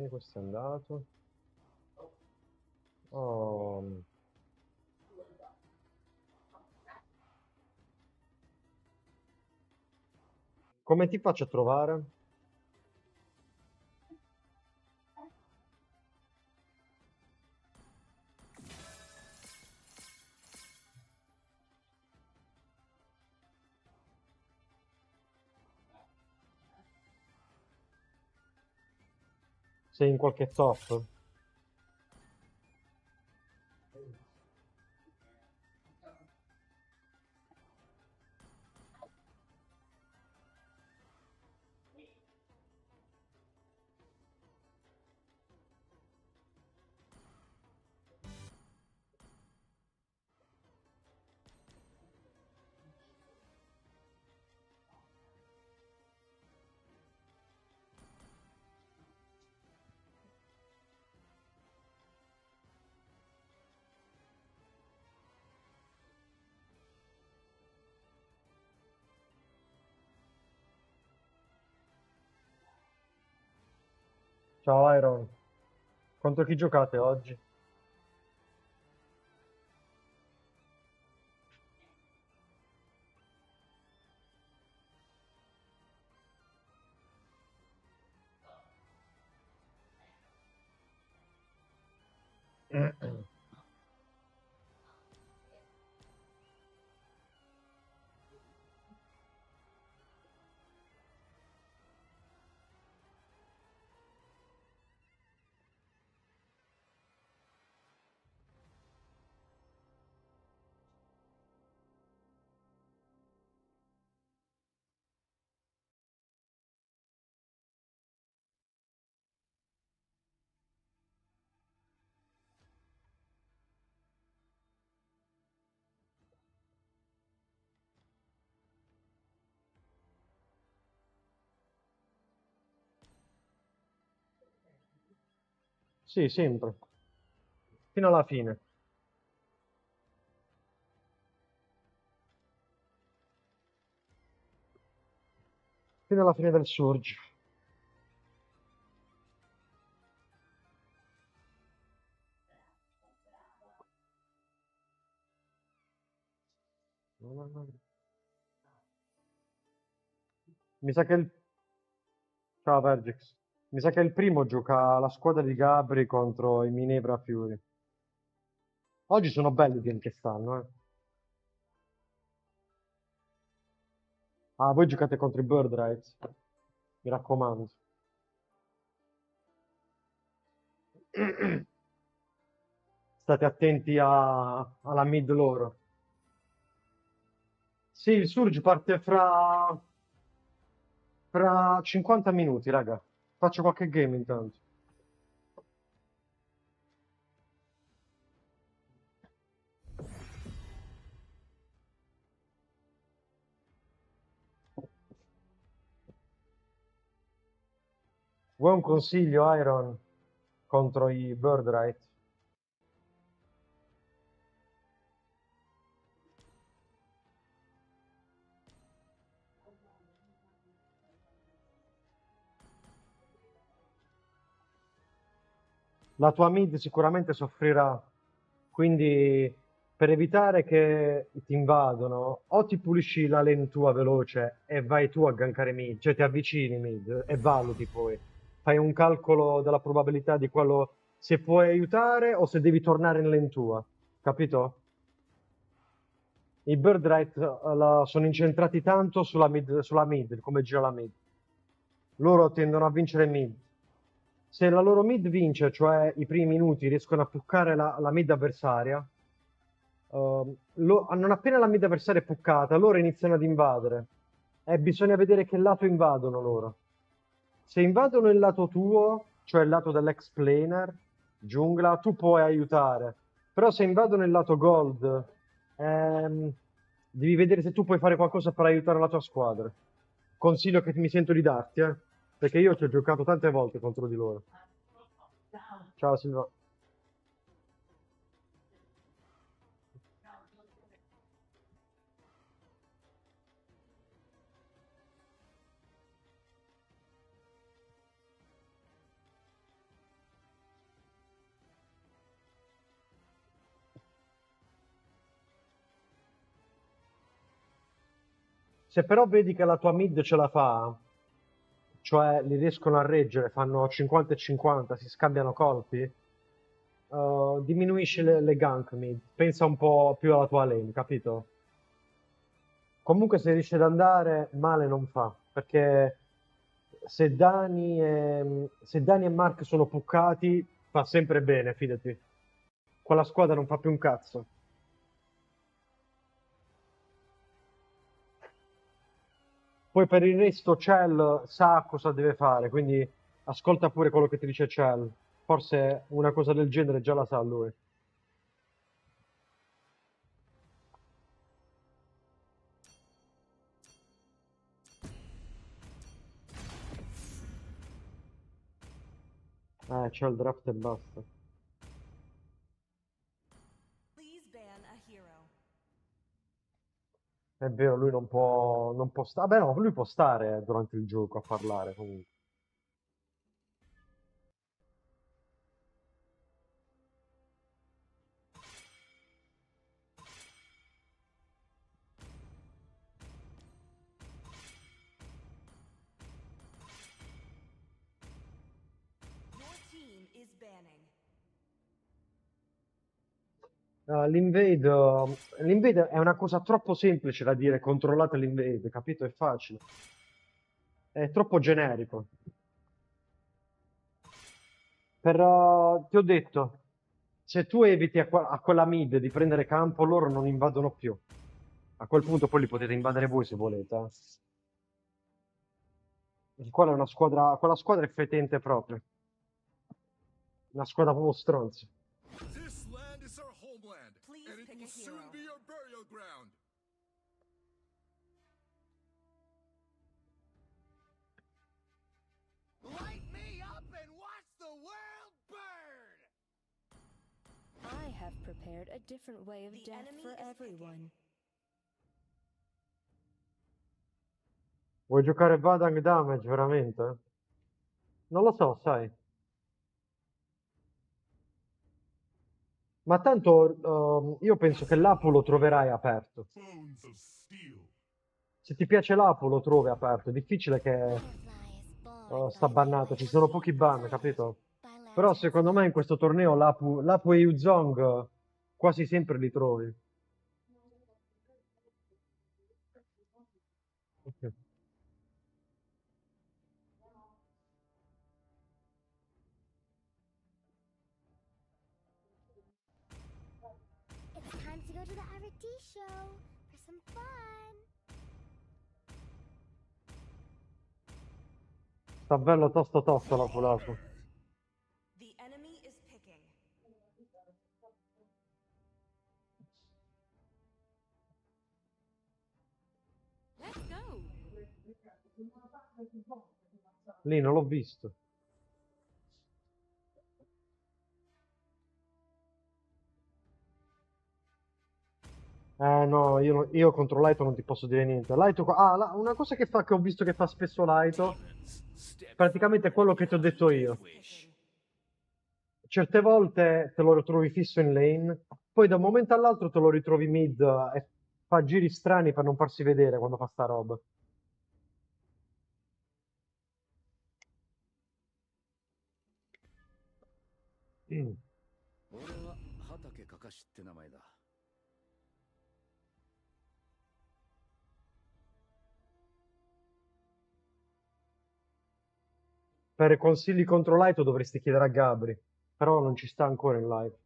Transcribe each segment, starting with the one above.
Questo è andato. Oh. Come ti faccio a trovare? Sei in qualche top? Ciao Iron, contro chi giocate oggi? Sì, sempre, fino alla fine. Fino alla fine del Surge. Mi sa che il... Ciao Vergix. Mi sa che il primo gioca la squadra di Gabri contro i Minebra Fury. Oggi sono belli i game che stanno, eh. Ah, voi giocate contro i Bird Rights. Mi raccomando. State attenti alla mid loro. Sì, il Surge parte fra 50 minuti, raga. Faccio qualche game intanto. Vuoi un consiglio, Iron, contro i Bird Rights? La tua mid sicuramente soffrirà, quindi per evitare che ti invadano, o ti pulisci la lane tua veloce e vai tu a gankare mid, cioè ti avvicini mid e valuti poi. Fai un calcolo della probabilità di quello se puoi aiutare o se devi tornare in lane tua, capito? I bird right sono incentrati tanto sulla mid, come gira la mid. Loro tendono a vincere mid. Se la loro mid vince, cioè i primi minuti riescono a puccare la mid avversaria, non appena la mid avversaria è puccata, loro iniziano ad invadere. E bisogna vedere che lato invadono loro. Se invadono il lato tuo, cioè il lato dell'ex planer, giungla, tu puoi aiutare. Però se invadono il lato gold, ehm, devi vedere se tu puoi fare qualcosa per aiutare la tua squadra. Consiglio che mi sento di darti, perché io ci ho giocato tante volte contro di loro. Ciao Silva. Se però vedi che la tua mid ce la fa, cioè li riescono a reggere, fanno 50 e 50, si scambiano colpi, diminuisci le gank mid, pensa un po' più alla tua lane, capito? Comunque se riesce ad andare, male non fa, perché se Dani e Mark sono puccati, fa sempre bene, fidati. Quella squadra non fa più un cazzo. Poi per il resto Cell sa cosa deve fare, quindi ascolta pure quello che ti dice Cell. Forse una cosa del genere già la sa lui. C'è il draft e basta. Please ban a hero. È vero, lui non può stare. Vabbè, no, lui può stare durante il gioco a parlare comunque. Your team is banning. L'invade è una cosa troppo semplice da dire, controllate l'invade, capito? È facile. È troppo generico. Però ti ho detto, se tu eviti a quella mid di prendere campo, loro non invadono più. A quel punto poi li potete invadere voi se volete. Perché quella squadra è fetente proprio. Una squadra proprio stronza. This land is our homeland, Please and it pick will a soon hero. be our burial ground. Light me up and watch the world burn! I have prepared a different way of The death enemy for is everyone. Vuoi giocare Badang Damage veramente? Non lo so, sai. Ma tanto io penso che l'Apu lo troverai aperto. Bones of steel. Se ti piace l'Apu lo trovi aperto. È difficile che sta bannato, ci sono pochi ban, capito? Però secondo me in questo torneo l'Apu e Yuzong quasi sempre li trovi. Ok. It's time to go to the RT show for some fun. Sta bello tosto tosto l'Apu. The enemy is picking. Let's go! Lì non l'ho visto. No, io contro Laito non ti posso dire niente. Una cosa che ho visto che fa spesso Laito, praticamente è quello che ti ho detto io. Picking. Certe volte te lo ritrovi fisso in lane, poi da un momento all'altro te lo ritrovi mid e fa giri strani per non farsi vedere quando fa sta roba. Mm. 俺は畑かかしって名前だ。Per consigli contro Laito dovresti chiedere a Gabri, però non ci sta ancora in live.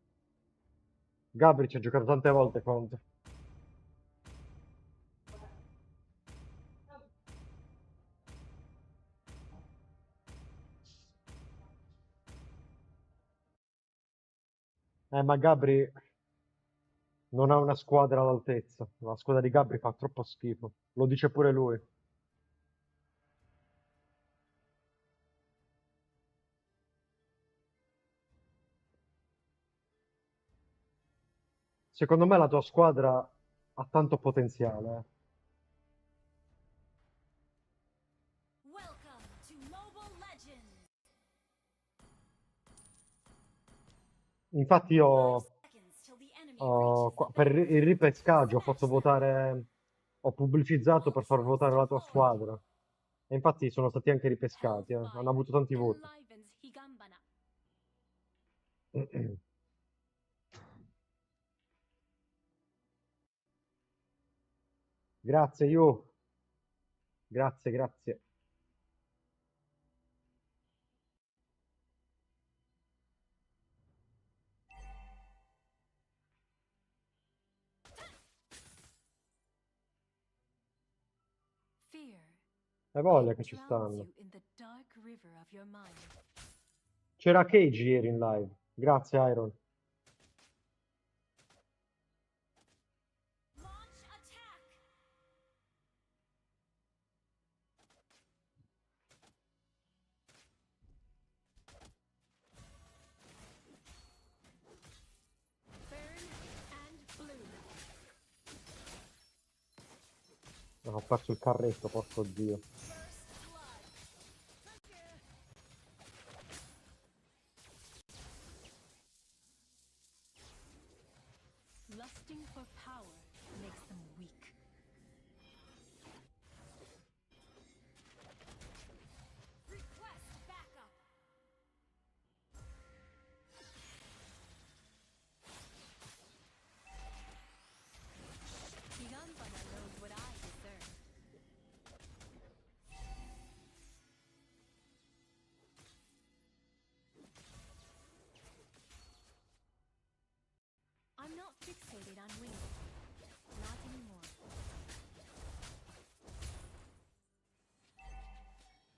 Gabri ci ha giocato tante volte contro. Ma Gabri non ha una squadra all'altezza. La squadra di Gabri fa troppo schifo. Lo dice pure lui. Secondo me la tua squadra ha tanto potenziale. Welcome to Mobile Legends. Infatti 5 seconds till the enemy reaches the per il battlefield. ripescaggio ho Smash fatto them. votare ho pubblicizzato per far votare la tua squadra. E infatti sono stati anche ripescati, hanno avuto tanti voti. enlivens Higambana. Grazie, io. Grazie, grazie. Fear. Hai voglia It che ci drowns stanno. you in the dark river of your mind. C'era Cage ieri in live. Grazie, Iron. Launch attack. Burn and bloom. Ho perso il carretto, porco dio. First blood. Lusting for power makes them weak. Request backup. Higambana knows what I deserve. I'm not fixated on winning. Not anymore.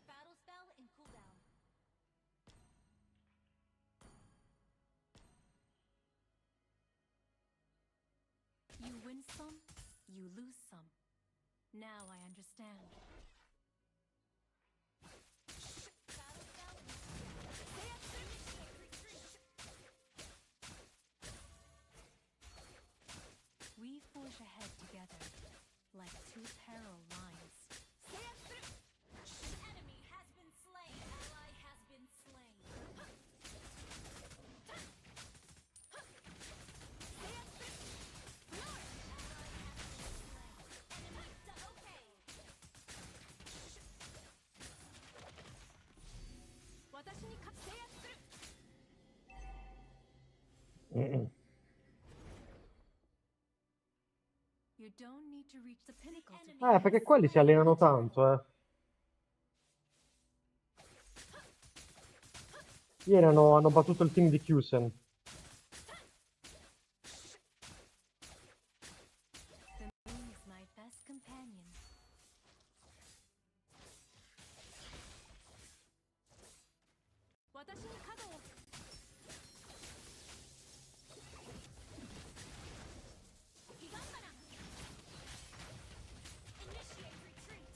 Battle spell in cooldown. You win some, you lose some. Now I understand. Battle spell in initiate retreat. We forge ahead together, like two parallel lines. An enemy has been slain. Ally has been slain. You don't need to reach the pinnacle to Perché quelli si allenano tanto, eh. Ieri hanno battuto il team di Kusen. The moon is my best companion. Watashi ni kado wo. Higambana. Initiate retreat.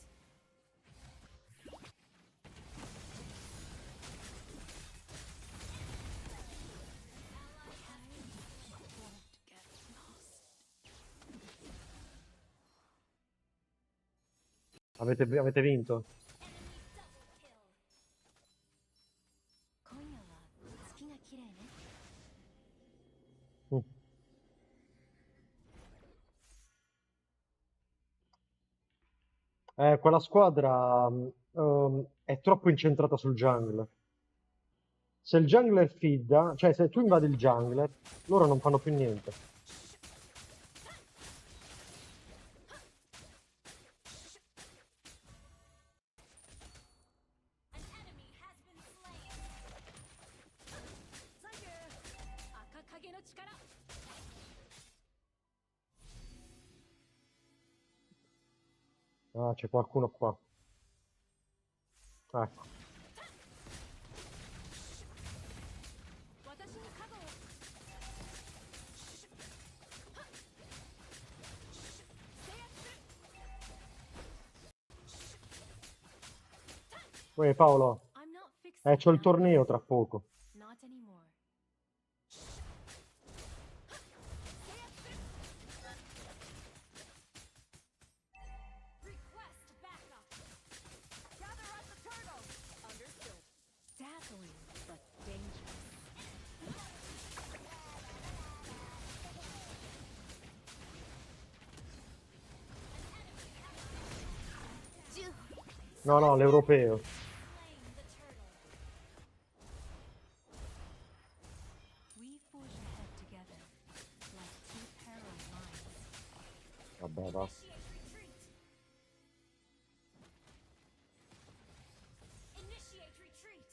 Won't get lost. Avete vinto? Enemy double kill. 今夜は月が綺麗ね。Mm. Quella squadra è troppo incentrata sul jungler. Se il jungler fidda, cioè se tu invadi il jungler, loro non fanno più niente. An enemy has been slain. 赤影の力。Ah, c'è qualcuno qua. Ecco. 私に角を。Uè, Paolo, I'm not fixated c'ho il on torneo tra poco. Not anymore. Request backup. Gather us the turtle. Understood. Dazzling, but dangerous. An enemy No, no, l'europeo. Slain the turtle. We forge ahead together, like two parallel lines. Vabbè, va. Initiate retreat. Initiate retreat.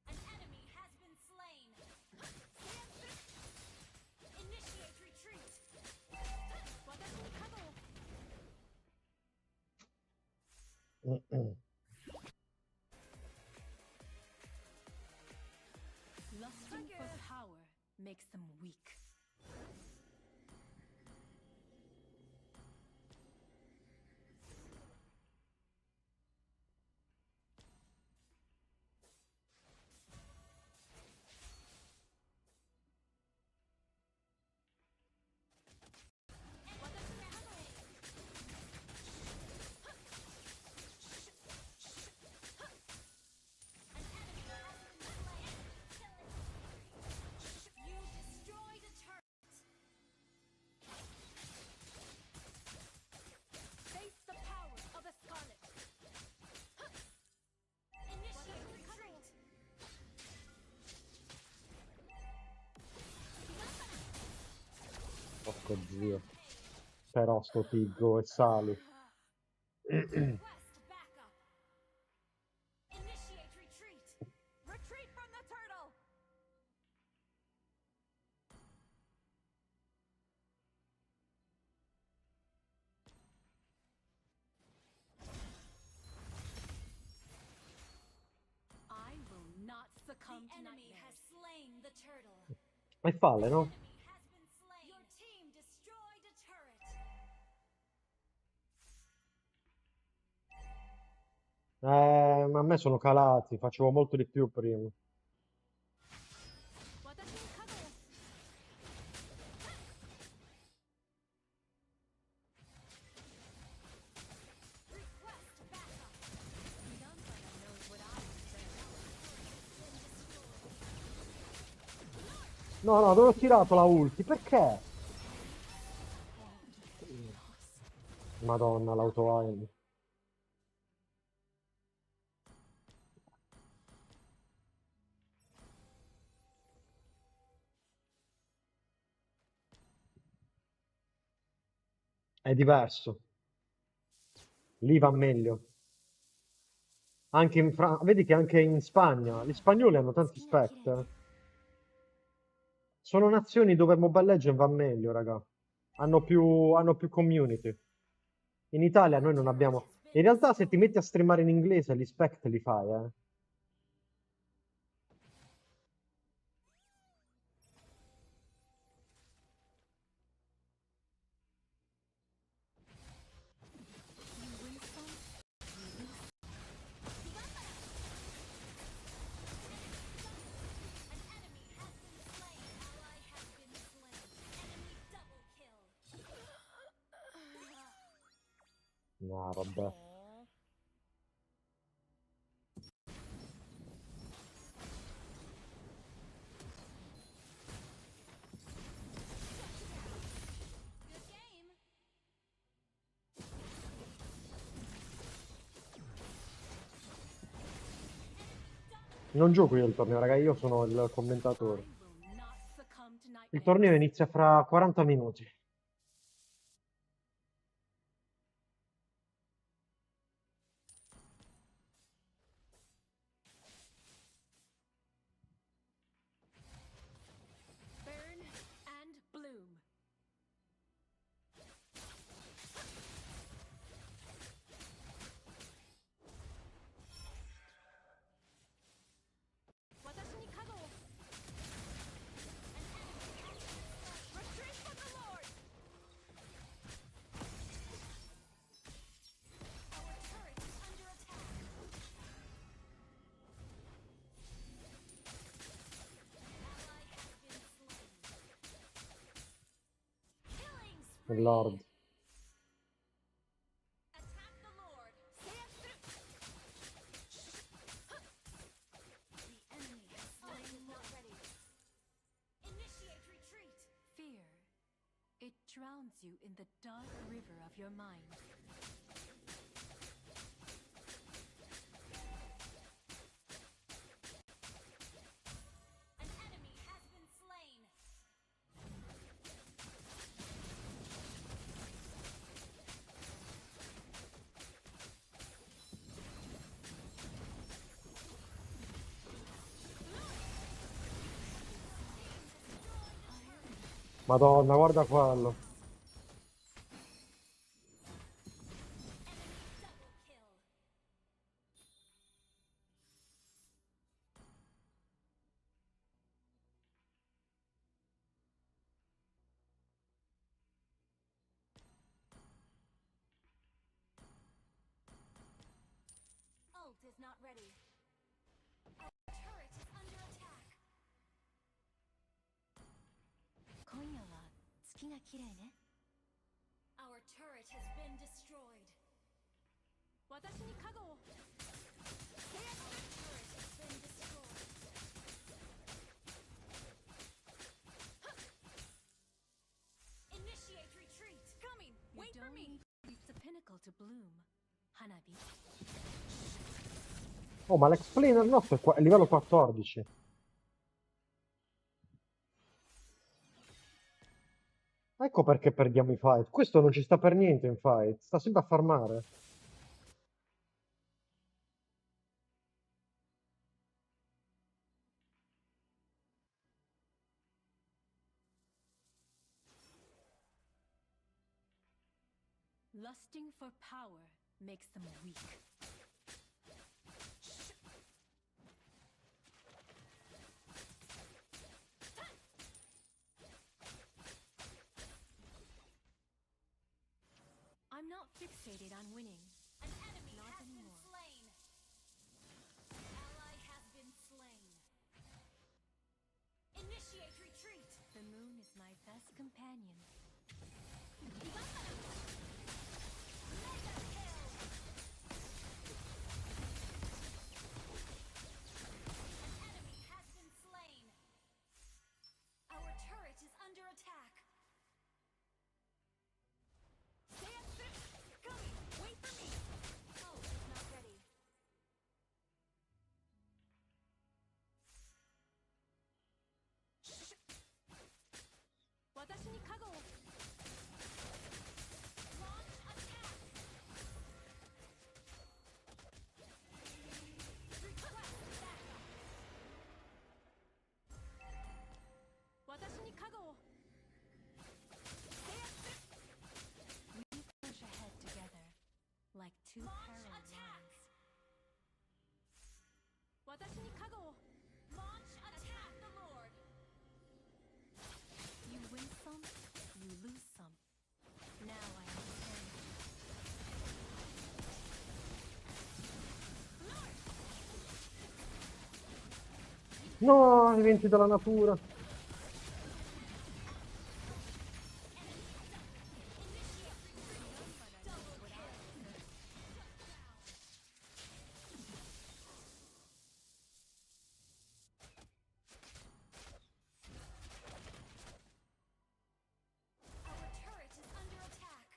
An enemy has been slain. Initiate retreat. Lusting for power makes them weak. You destroyed a turret. Face the power of a scarlet. Initiate retreat. Porco zio. Però sto Tiggo e Sali. Request backup. Initiate retreat. Retreat from the turtle. I will not succumb The to enemy has nightmares. slain the turtle. E falle, no? Enemy has been slain. Your team destroyed a turret. Ma a me sono calati, facevo molto di più prima. Request backup. Gunfire knows what I would say. No, no, dove ho tirato la ulti? Perché? Madonna, l'auto-aim. È diverso. Lì va meglio. Anche in Vedi che anche in Spagna, gli spagnoli hanno tanti spect. Sono nazioni dove Mobile Legends va meglio, raga. Hanno più community. In Italia noi non abbiamo... In realtà se ti metti a streamare in inglese, gli spect li fai, eh. You win some, An enemy has been slain. Ally has been slain. Enemy double kill. No, vabbè. Good game. Non gioco io il torneo, raga, io sono il commentatore. I will not succumb to Il nightmares. torneo inizia fra 40 minuti. Burn and bloom. Watashi ni kago. Retreat from the Lord. Il Lord. Attack the Lord. The enemy has slain not ready. Initiate retreat. Fear. It drowns you in the dark river of your mind. An enemy has been slain. Madonna, guarda quello. Double kill. Ult is not ready. Our turret is under attack. 今夜は月が綺麗ね。 Our turret has been destroyed. 私に加護を。 Our turret has been destroyed. Initiate retreat. Coming. Wait for me. Reach the pinnacle to bloom. Hanabi. Oh, ma l'explainer nostro è livello 14. Ecco perché perdiamo i fight. Questo non ci sta per niente in fight. Sta sempre a farmare. Lusting for power makes them weak. I'm not fixated on winning. An enemy Not has been anymore. slain. Ally has been slain. Initiate retreat. The moon is my best companion. Mega kill. An enemy has been slain. Our turret is under attack. Coming. Wait for me. Ult is not ready. Watashi ni kago wo. Launch attack. Request backup. Watashi ni kago wo. We push ahead together, like two Launch parallel attack. lines. Watashi ni kago wo. Launch attack the Lord. You win some, you lose some. Now I understand. No, eventi della natura. Our turret is under attack.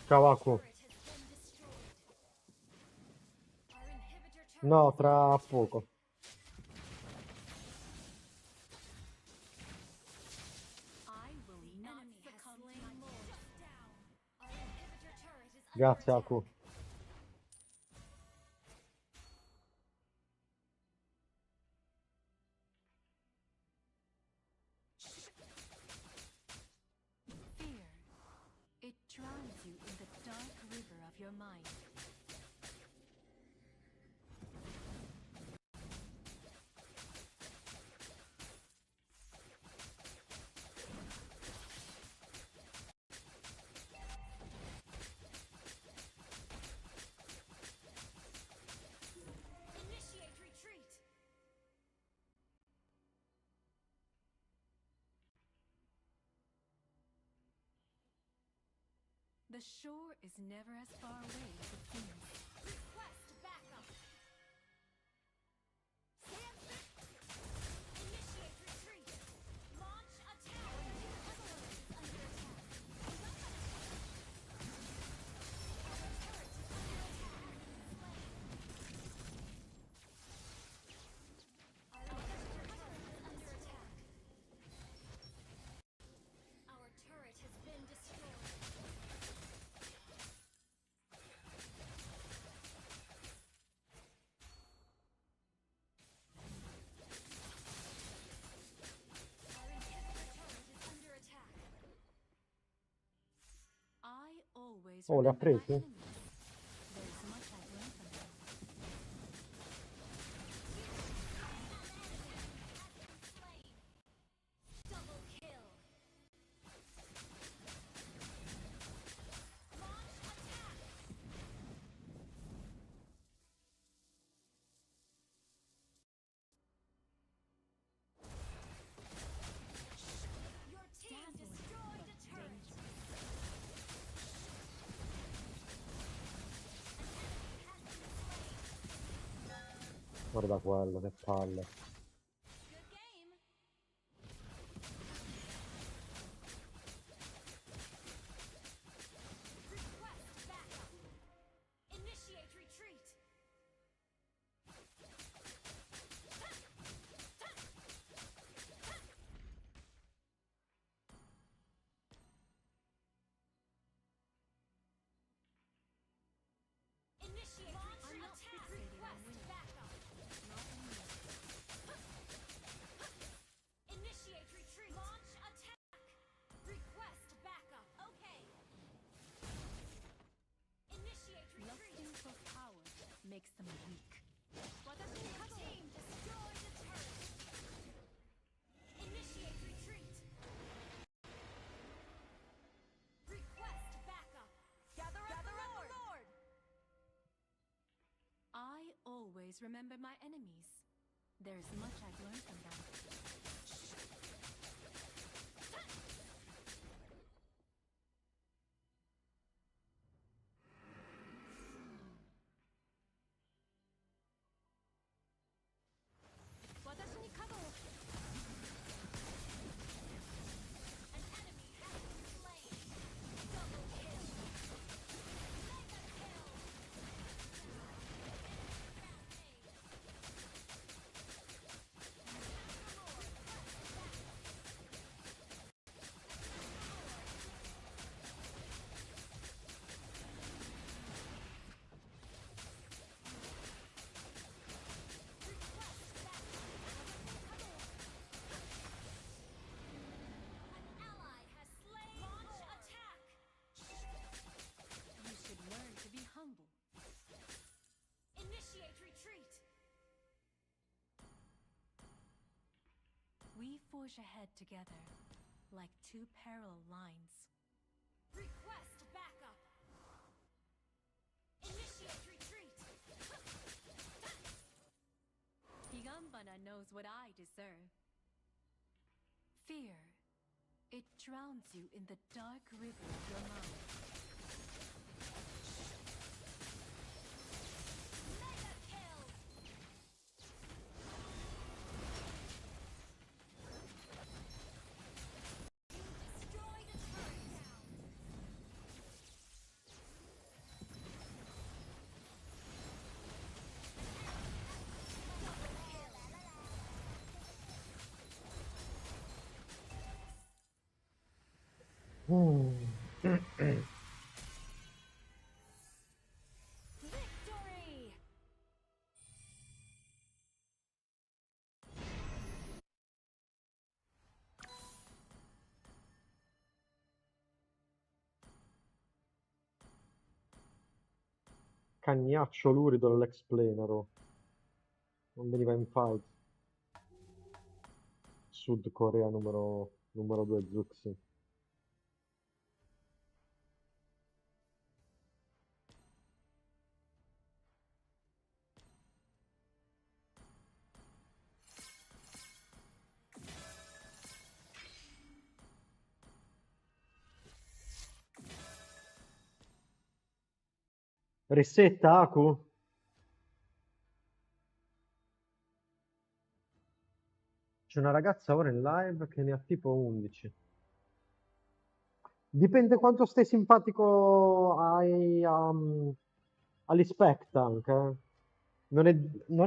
Ciao, Aku. Turret has been destroyed. Our inhibitor turret No, is tra under attack. poco. I will not Enemy has succumb to slain my more. Shut down. Our inhibitor turret is under Grazie, attack. Aku. fear. It drowns you in the dark river of your mind. Initiate retreat. The shore is never as far away as it seems. Request backup. Stand still. Initiate retreat. Launch attack. Our turret is under attack. Our turret is under attack. Our turret is under attack. Our turret has been destroyed. Our inhibitor turret is under attack. I always Oh, li ha remember my presi? enemies. There's much I've learned from them. Slain. Double kill. Launch attack. Your team destroyed a turret. Guarda quello, che palle. Good game. Request backup. Initiate retreat. Initiate launch I'm not attack. fixated on Request winning. backup. Not only Initiate retreat. Launch attack. Request backup. Okay. Initiate retreat. lusting for power makes them weak. Your team destroyed a turret. Initiate retreat. Request backup. Gather up the Lord. I always remember my enemies. There's much I've learned from them. Watashi ni kado! An enemy has been slain. Double kill. Mega kill. An ally has slain. Launch attack. You should learn to be humble. Initiate retreat. We forge ahead together, like two parallel lines. Request backup. Initiate retreat. Higambana knows what I deserve. Fear. It drowns you in the dark river of your mind. Mega kill. You destroyed a turret. Victory! Cagnaccio lurido dell'explanero. Non veniva in fight. Sud Corea numero 2 Zuxi. Resetta, Aku? C'è una ragazza ora in live che ne ha tipo 11. Dipende quanto stai simpatico agli spect anche. Non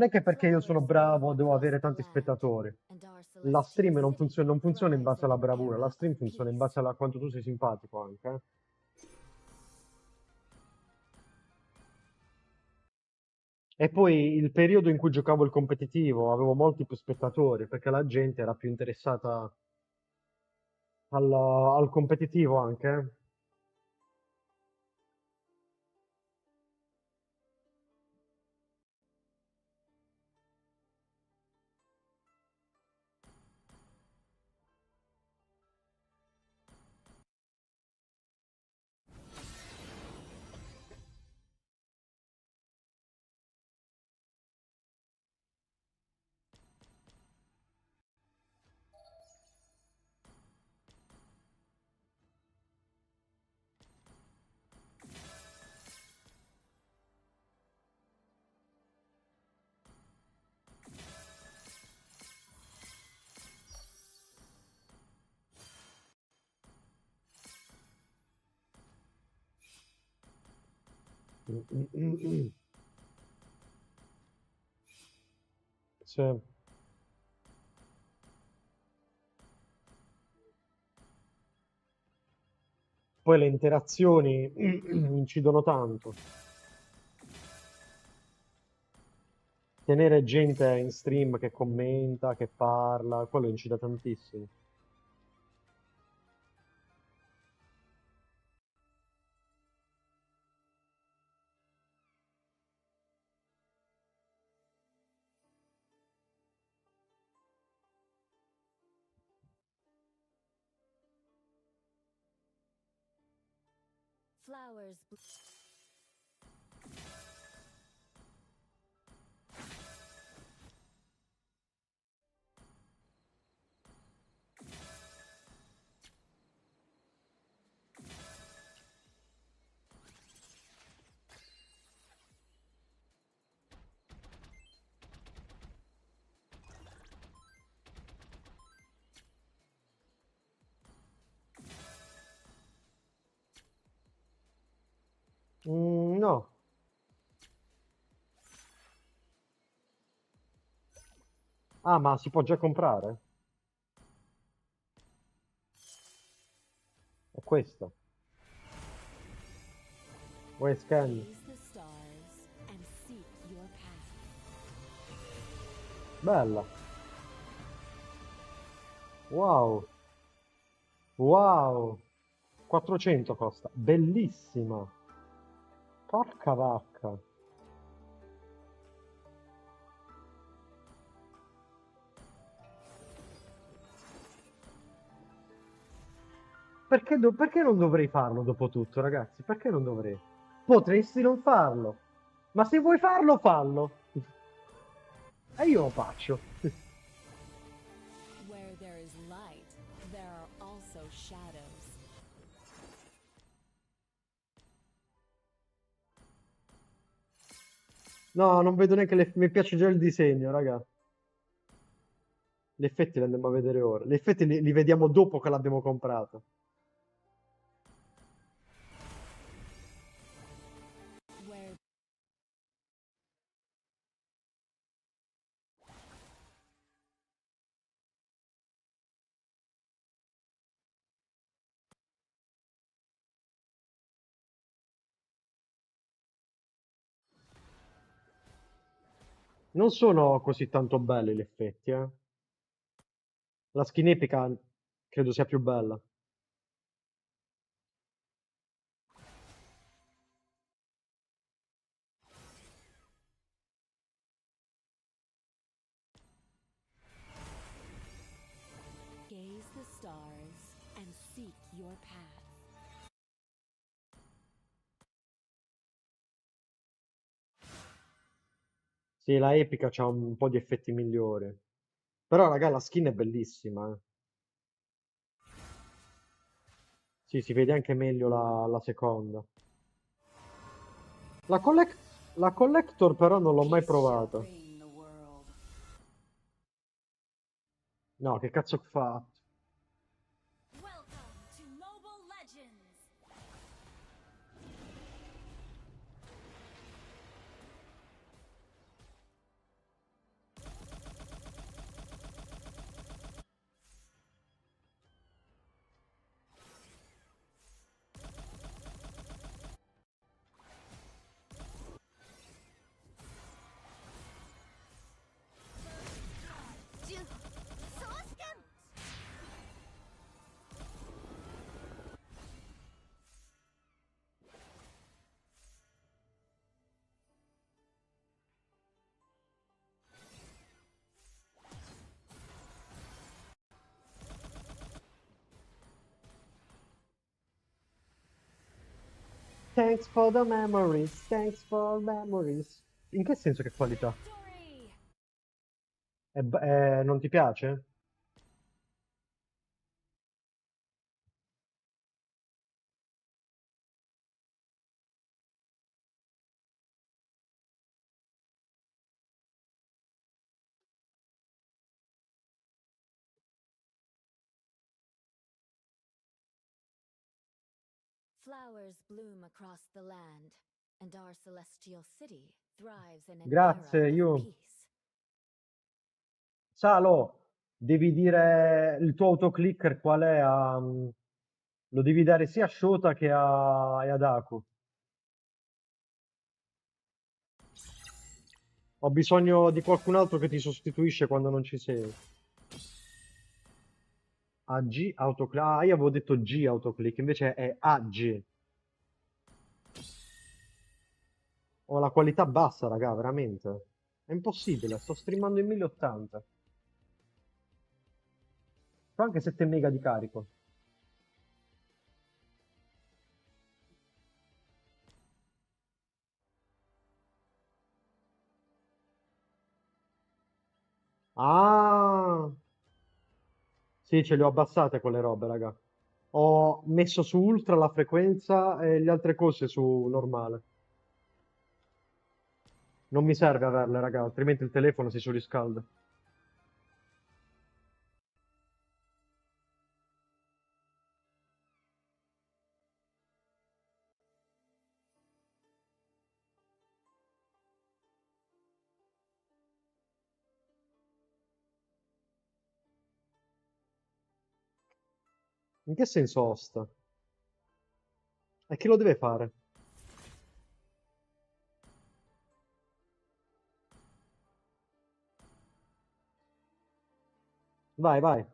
è che perché io sono bravo devo avere tanti spettatori. La stream non funziona in base alla bravura, la stream funziona in base a quanto tu sei simpatico anche. E poi il periodo in cui giocavo il competitivo avevo molti più spettatori perché la gente era più interessata al competitivo anche. Sì. Poi le interazioni incidono tanto. Tenere gente in stream che commenta, che parla, quello incide tantissimo. Flowers. No. Ah, ma si può già comprare? È questa. Vuoi scan? Gaze the stars and seek your path. Bella. Wow. Wow. 400 costa. Bellissima. Porca vacca. Perché non dovrei farlo dopo tutto, ragazzi? Perché non dovrei? Potresti non farlo. Ma se vuoi farlo, fallo. E io lo faccio. Where there is light, there are also shadows. No, non vedo neanche mi piace già il disegno, raga. Gli effetti li andiamo a vedere ora. Gli effetti li vediamo dopo che l'abbiamo comprato. Where Non sono così tanto belli gli effetti, eh. La skin epica credo sia più bella. gaze the stars and seek your path. Sì, la epica c'ha un po' di effetti migliori. Però, raga, la skin è bellissima, eh. Sì, si vede anche meglio la seconda. La Collector però non l'ho mai Peace shall provata. reign the world. No, che cazzo ho fatto? Welcome to Mobile Legends! Thanks for the memories, thanks for memories. In che senso che qualità? Victory! Non ti piace? Flowers bloom across the land, and our celestial city thrives in an era Grazie, of io. peace. Salo, devi dire il tuo autoclicker qual è lo devi dare sia a Shota che e ad Aku. Ho bisogno di qualcun altro che ti sostituisce quando non ci sei. AG autoclick. Ah, io avevo detto G autoclick, invece è AG. Ho la qualità bassa, raga, veramente. È impossibile, sto streamando in 1080. C'ho anche 7 mega di carico. Ah! Sì, ce le ho abbassate quelle robe, raga. Ho messo su ultra la frequenza e le altre cose su normale. Non mi serve averle, raga, altrimenti il telefono si surriscalda. In che senso host? E chi lo deve fare? Vai, vai.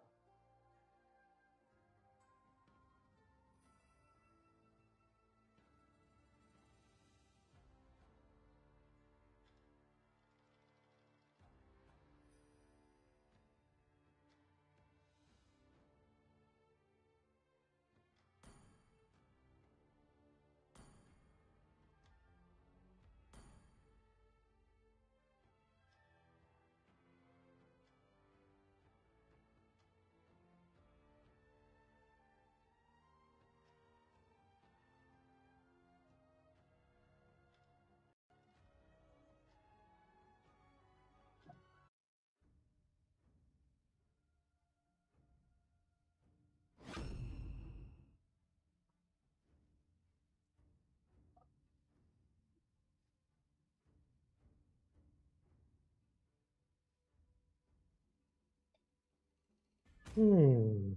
Mm.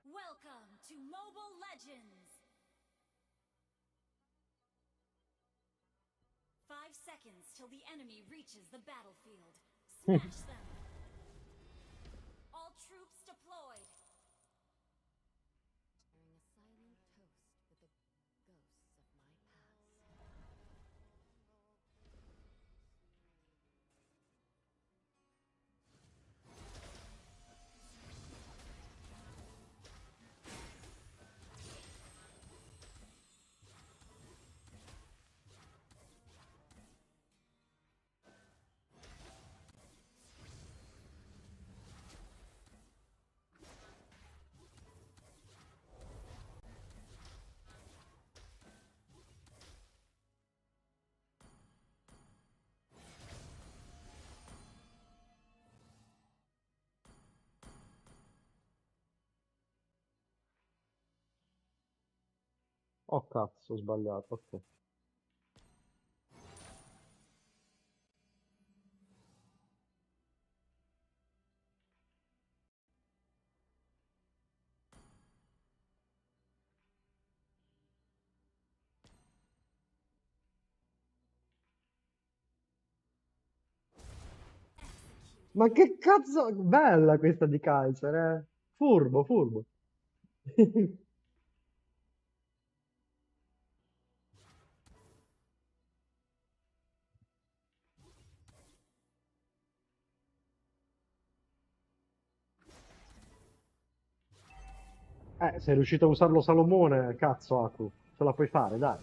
Welcome to Mobile Legends! 5 seconds till the enemy reaches the battlefield. Smash them! All troops deployed! Sharing a silent toast with the ghosts of my past. Oh cazzo, ho sbagliato, ok. Ma che cazzo, bella questa di Kaiser, eh? Furbo, furbo. Sei riuscito a usarlo Salomone, cazzo, Aku. Ce la puoi fare, dai.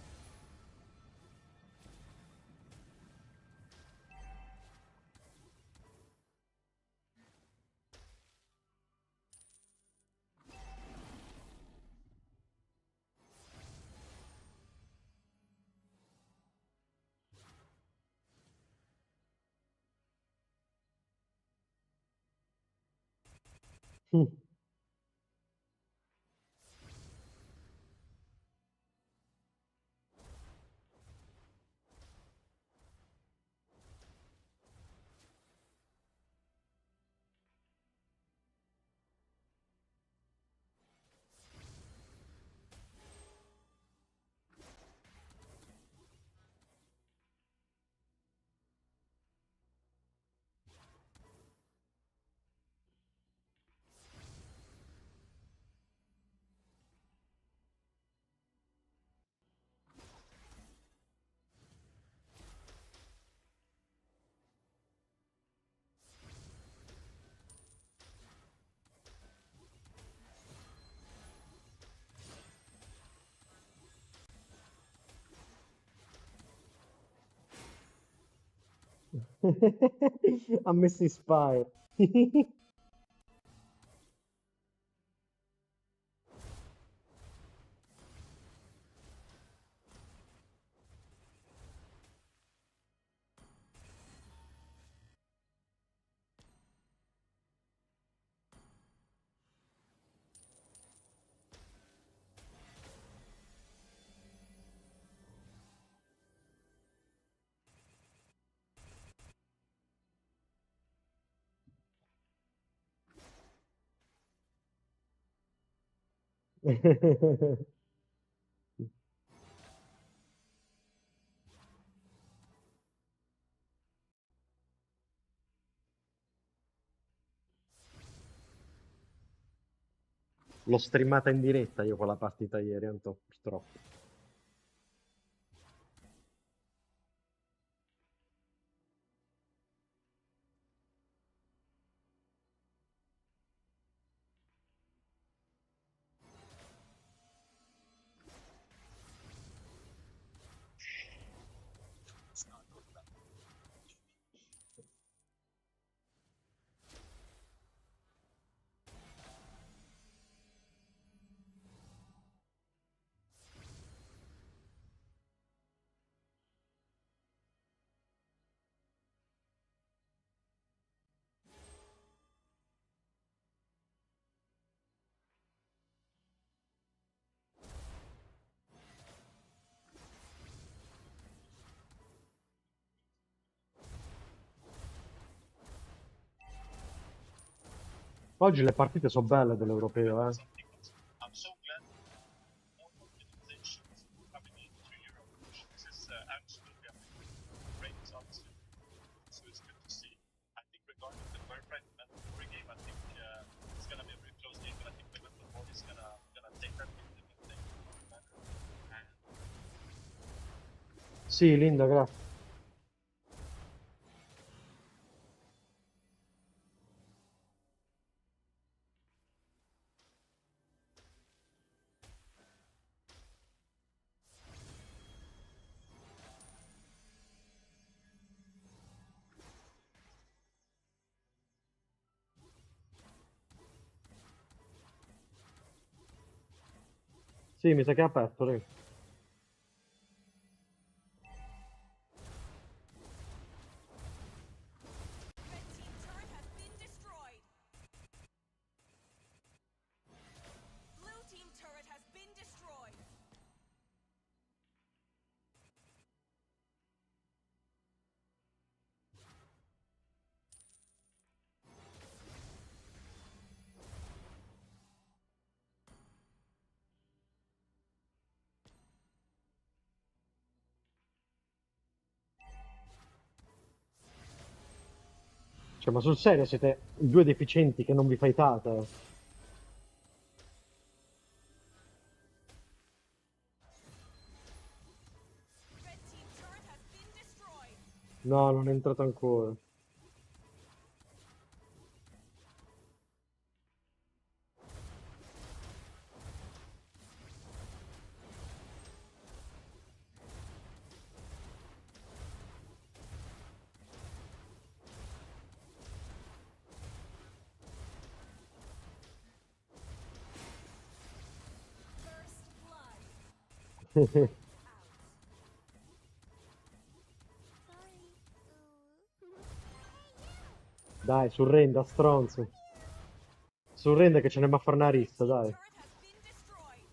Ha messo Inspire. L'ho streamata in diretta io quella partita ieri, Anto, purtroppo. Oggi le partite sono belle dell'Europeo, eh. Sì, Linda, grazie. Sì, mi sa che è aperto, lì. Red team turret has been destroyed. Blue team turret has been destroyed. Cioè, ma sul serio siete due deficienti che non vi fightate? Red team turret has been destroyed. No, non è entrato ancora. First blood. Sorry. Dai, surrenda, stronzo. Surrenda che ce ne va a fare una rissa, dai. Turret has been destroyed.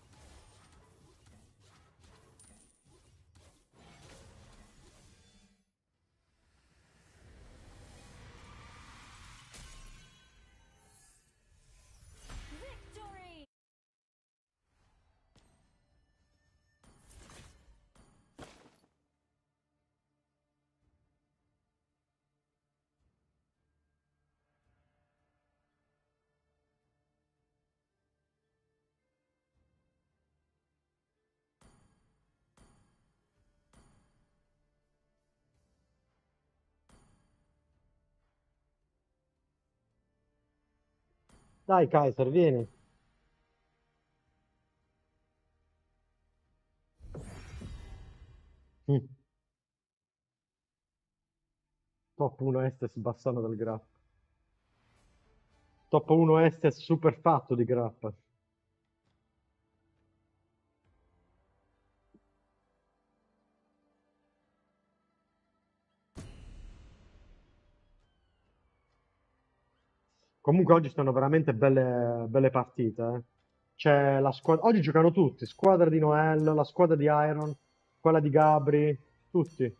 Victory! Dai, Kaiser, vieni. Mm. Top 1 Estes Bassano del Grappa. Top 1 Estes super fatto di Grappa. Comunque oggi stanno veramente belle partite, eh. C'è la squadra... Oggi giocano tutti, squadra di Noel, la squadra di Iron, quella di Gabri, tutti.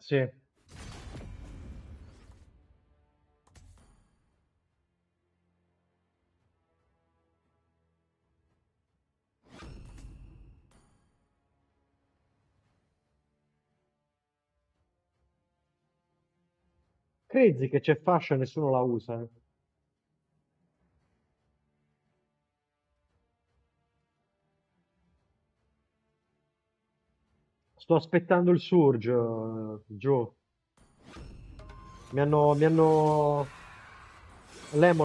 Sì. Crazy che c'è fascia e nessuno la usa, eh. Sto aspettando il surge, Joe. Lemon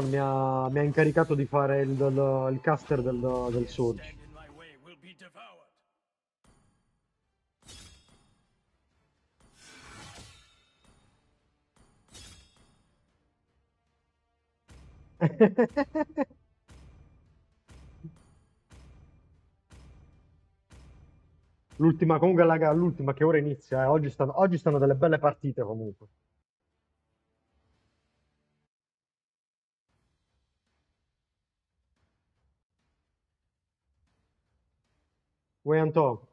mi ha incaricato di fare il caster del surge. Stand in my way will be devoured. L'ultima, comunque, raga, l'ultima che ora inizia, eh. Oggi stanno delle belle partite comunque. Uè, Antò,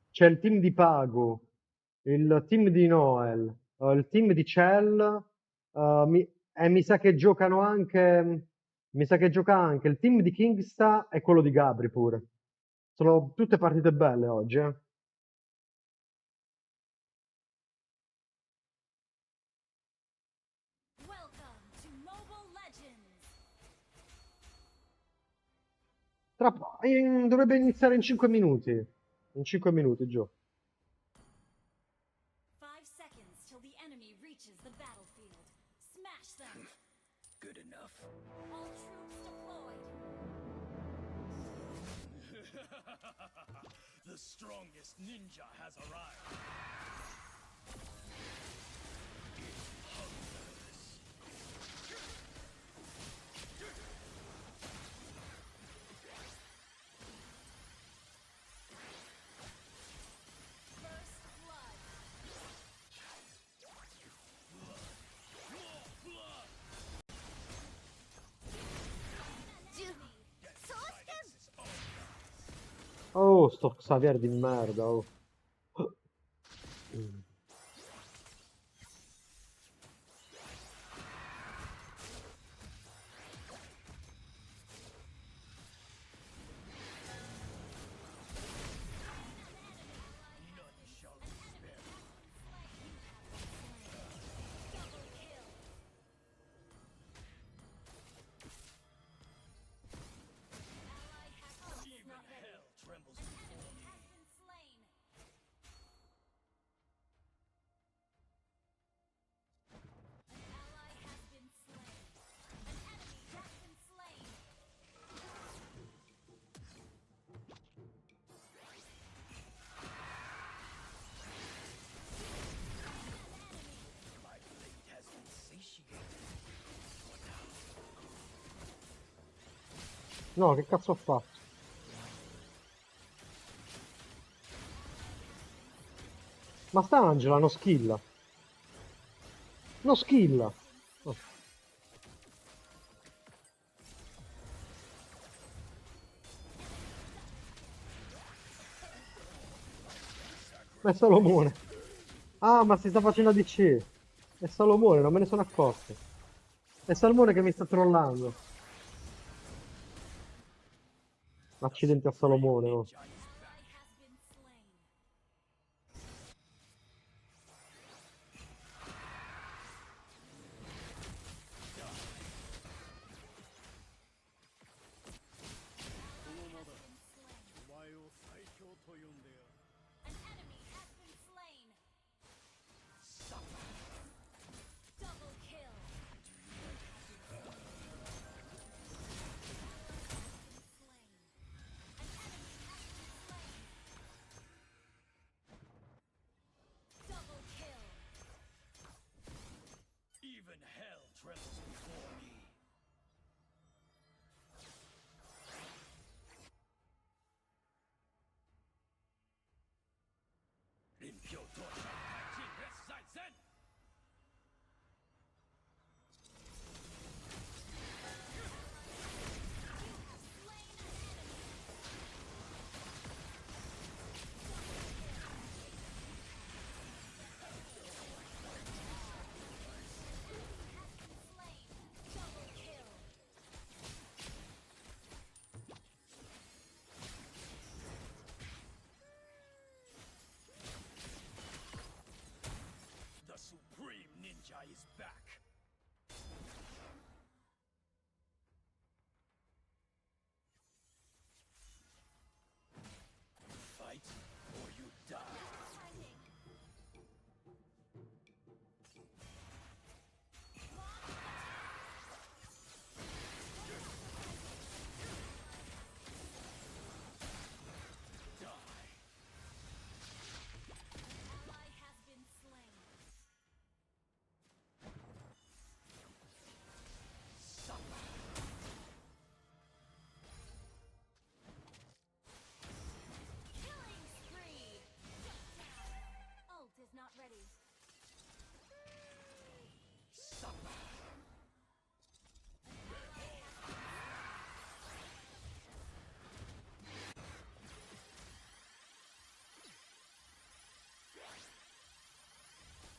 c'è il team di Pago, il team di Noel, il team di Cell, e mi sa che giocano anche, mi sa che gioca anche il team di Kingsta e quello di Gabri pure. Sono tutte partite belle oggi, eh. Welcome to Mobile Legends. Dovrebbe iniziare in 5 minuti. In 5 minuti, Gio. 5 seconds till the enemy reaches the battlefield. Smash them. Good enough. All troops deployed. The strongest ninja has arrived. First blood. So Oh, Oh, sto Xavier di merda, oh. Even hell trembles before me. Has been slain. An ally has been slain. An enemy has been slain. My blade has been satiated. No, che cazzo ho fatto? Ma sta Angela non skilla. Non skilla. Oh. Ma è Salomone. Ah, ma si sta facendo ADC. È Salomone, non me ne sono accorto. È Salomone che mi sta trollando. Accidenti a Salomone, oh. Ninja is back. Ally has been slain. An enemy has been slain. Double kill. Double kill. Even hell trembles before me. Limpio Tosha Kaijin Resaizen! Slain. Double kill. The Supreme Ninja is back. Fight or you die. Die. Ally has been slain. Killing spree. Ult is not ready.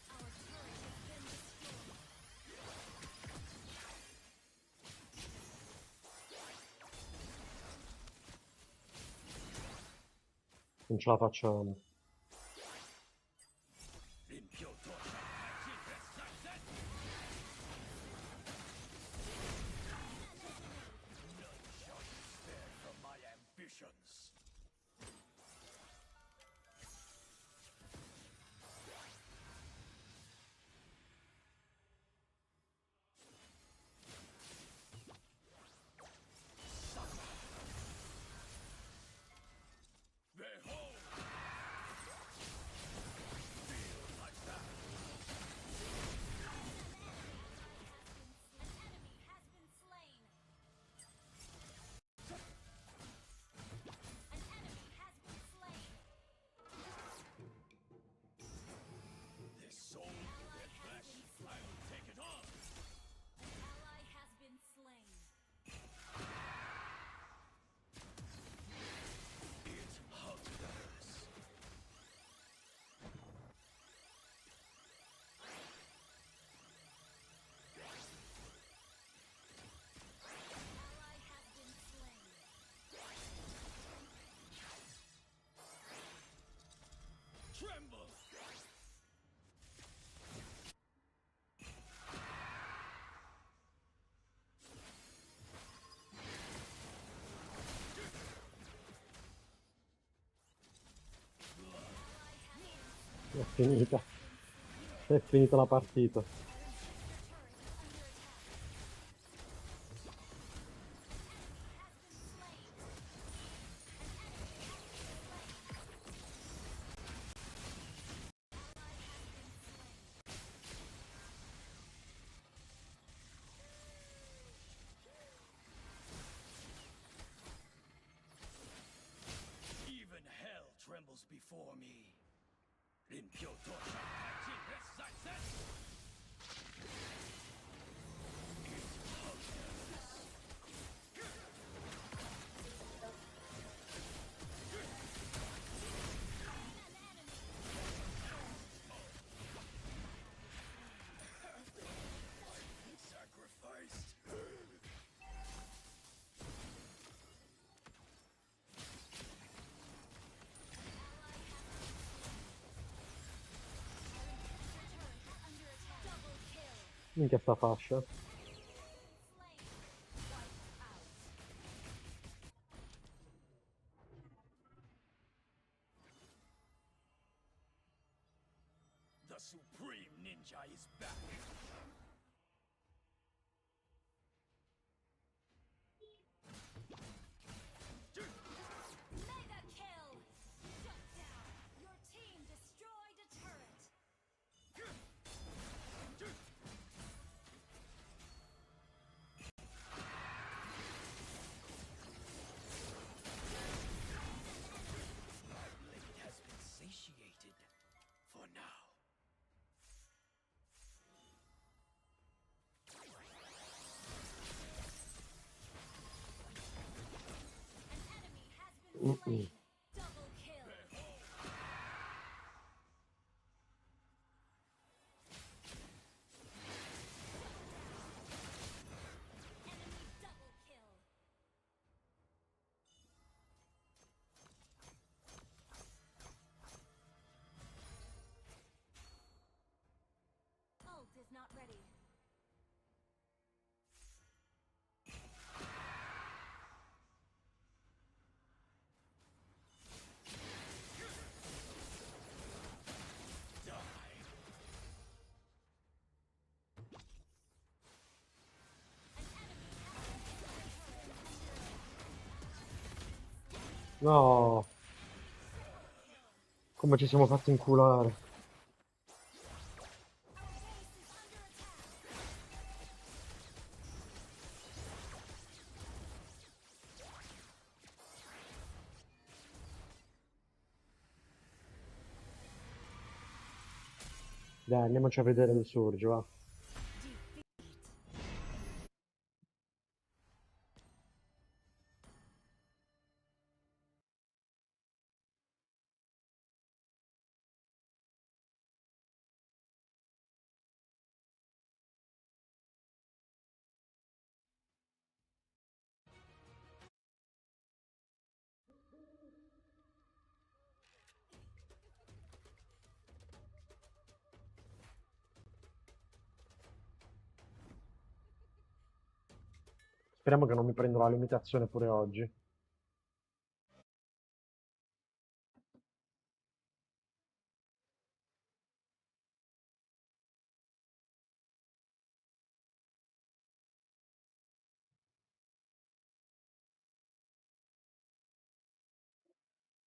Our turret has been destroyed. Non ce la facciamo. Limpio Tosha Kaijin Resaizen! None shall be spared from my ambitions. Behold! finita. È finita la partita. Even hell trembles before me. 临票坐上台进人赛赛。Sacrificed. Minchia sta fascia. The Supreme Ninja is back. Mega kill! Shut down! Your team destroyed a turret! My blade has been satiated. For now. An enemy has been slain! Double kill! Enemy double kill! Ult is not ready. No. Come ci siamo fatti inculare. Dai, andiamoci a vedere il sorge, va. Speriamo che non mi prendo la limitazione pure oggi.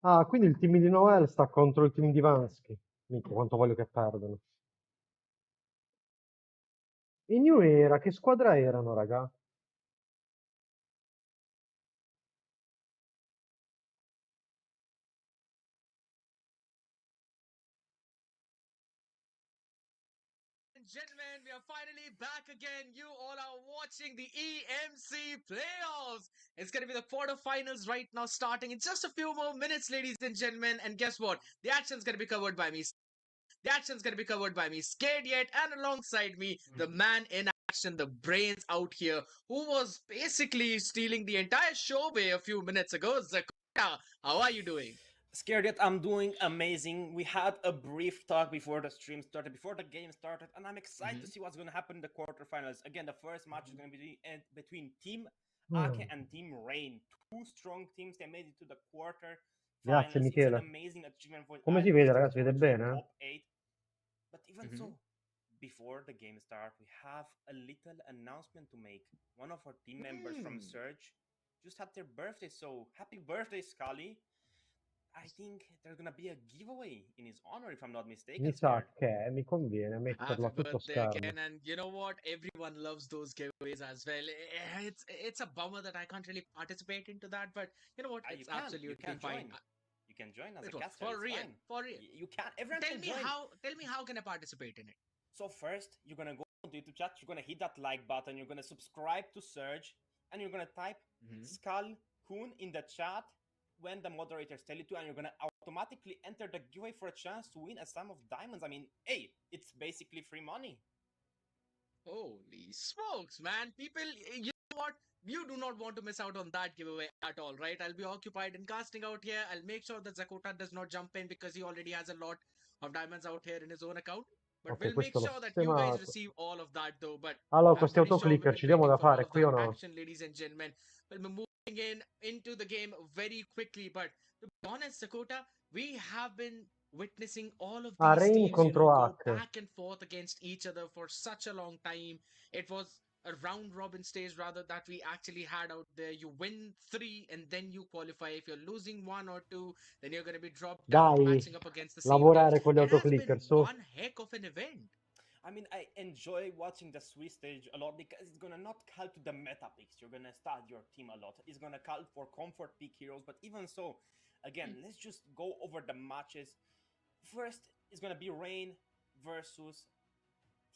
Ah, quindi il team di Noel sta contro il team di Vansky. Minchia, quanto voglio che perdano. I New Era, che squadra erano, raga? And gentlemen, we are finally back again. You all are watching the EMC playoffs. It's going to be the quarterfinals right now, starting in just a few more minutes, ladies and gentlemen. And guess what? The action's going to be covered by me. The action's going to be covered by me. Scared yet? And alongside me, the man in action, the brains out here, who was basically stealing the entire show away a few minutes ago. Zakota, how are you doing? Scared yet, I'm doing amazing. We had a brief talk before the stream started, before the game started, and I'm excited to see what's going to happen in the quarterfinals. Again, the first match is going to be between Team Ake and Team Rain. Two strong teams. They made it to the Grazie, quarterfinals. It's an Michele. amazing achievement for Come si either vede, team ragazzi? to Vede reach the bene? top 8. But even Mm-hmm. so, before the game start, we have a little announcement to make. One of our team members from Hmm. Surge just had their birthday, so happy birthday, Scully. I think there's gonna be a giveaway in his honor, if I'm not Mi mistaken, sa Scared. che mi conviene metterlo Happy a tutto birthday schermo. again, and you know what? Everyone loves those giveaways as well. It's a bummer that I can't really participate into that, but you know what? You It's can, you absolutely can fine. join. You can join as a Wait, what? caster. For It's real? fine. For real? You can. Everyone can join. Tell me how can I participate in it? So first, you're gonna go to YouTube chat. You're gonna hit that like button. You're gonna subscribe to Surge, and you're gonna type Mm-hmm. Skull Kun in the chat when the moderators tell you to, and you're gonna automatically enter the giveaway for a chance to win a sum of diamonds. I mean, hey, it's basically free money. Holy smokes, man. People, you know what? You do not want to miss out on that giveaway at all, right? I'll be occupied in casting out here. I'll make sure that Zakota does not jump in because he already has a lot of diamonds out here in his own account. But Ok, we'll make questo l'ho sure that you guys sistemato. receive all of that though. But Allora, I'm questi pretty sure we've autoclicker been ci diamo waiting da for all fare of qui that o no? action, ladies and gentlemen. We'll be moving in into the game very quickly. But to be honest, Zakota, we have been witnessing all of Ah, these Rain teams, contro go Hack. back and forth against each other for such a long time. It was a round robin stage rather that we actually had out there. You win three and then you qualify. If you're losing one or two, then you're going to be dropped down, Dai, matching up against the same teams. lavorare con gli It has been autoclicker, su. one heck of an event. I mean, I enjoy watching the Swiss stage a lot because it's gonna not call to the meta picks. You're gonna start your team a lot. It's gonna call for comfort pick heroes. But even so, again, let's just go over the matches. First is gonna be Rain versus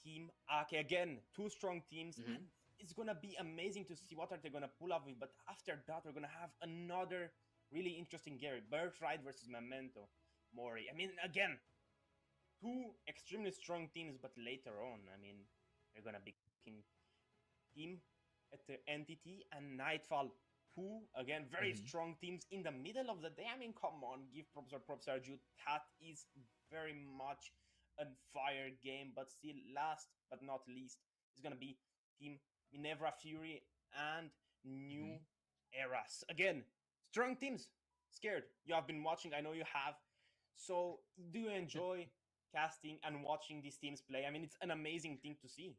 Team Ake. Again, two strong teams, Mm-hmm. and it's gonna be amazing to see what are they gonna pull off with. But after that, we're gonna have another really interesting Gary Birthright versus Memento Mori. I mean, again, two extremely strong teams, but later on, I mean, they're gonna be kicking Team at the Entity and Nightfall. Two again very Mm-hmm. strong teams in the middle of the day. I mean, come on, give props or props are due. That is very much a fire game, but still, last but not least, is gonna be Team Minerva Fury and New Mm-hmm. Eras. Again, strong teams. Scared. You have been watching. I know you have. So, do you enjoy casting and watching these teams play? I mean, it's an amazing thing to see.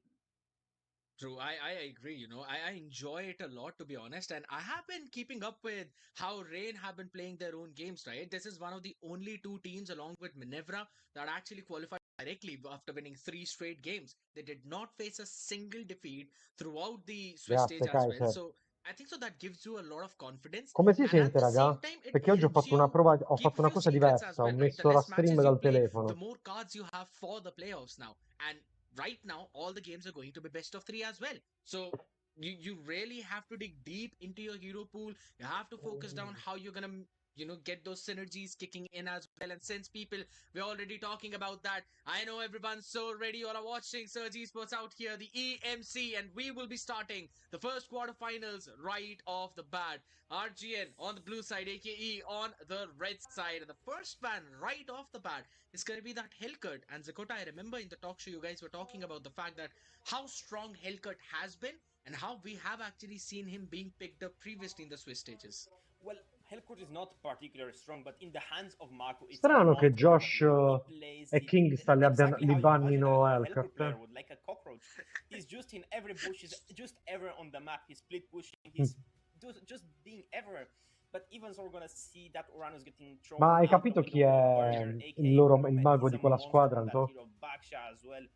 True, I agree. I enjoy it a lot, to be honest. And I have been keeping up with how Rain have been playing their own games, right? This is one of the only two teams, along with Minerva, that actually qualified directly after winning three straight games. They did not face a single defeat throughout the Swiss stage Grazie, as well. Kaiser. So I think so that gives you a lot of confidence. Come si And at sente, the raga? same time, it Perché oggi ho helps fatto una you prova, ho keep fatto a una few cosa secrets as diversa. Ho well, right? The messo la less stream matches you dal play, the telefono. more cards you have for the playoffs now. And right now, all the games are going to be best of three as well. So you really have to dig deep into your hero pool. You have to focus down how you're gonna get those synergies kicking in as well. And since people, we're already talking about that, I know everyone's so ready. You all are watching Surge Esports out here, the EMC, and we will be starting the first quarterfinals right off the bat. RGN on the blue side, aka on the red side, and the first man right off the bat is going to be that Hellcut. And Zakota, I remember in the talk show you guys were talking about the fact that how strong Hellcut has been and how we have actually seen him being picked up previously in the Swiss stages. Well, Hellcourt is not particularly strong, but in the hands of Marco, it's a Strano che monster. I Josh mean, he plays e it King li exactly li how you imagine bannino a Hellcourt Hellcat. player would, like a cockroach. He's just in every bush, he's just ever on the map, he's split pushing, he's just being ever. But even so, we're gonna see that Uranus getting thrown Ma hai out the capito chi window. è Warrior, il aka loro, il Promet, mago is di a quella monster squadra, on that Anto? hero. Baksha as well.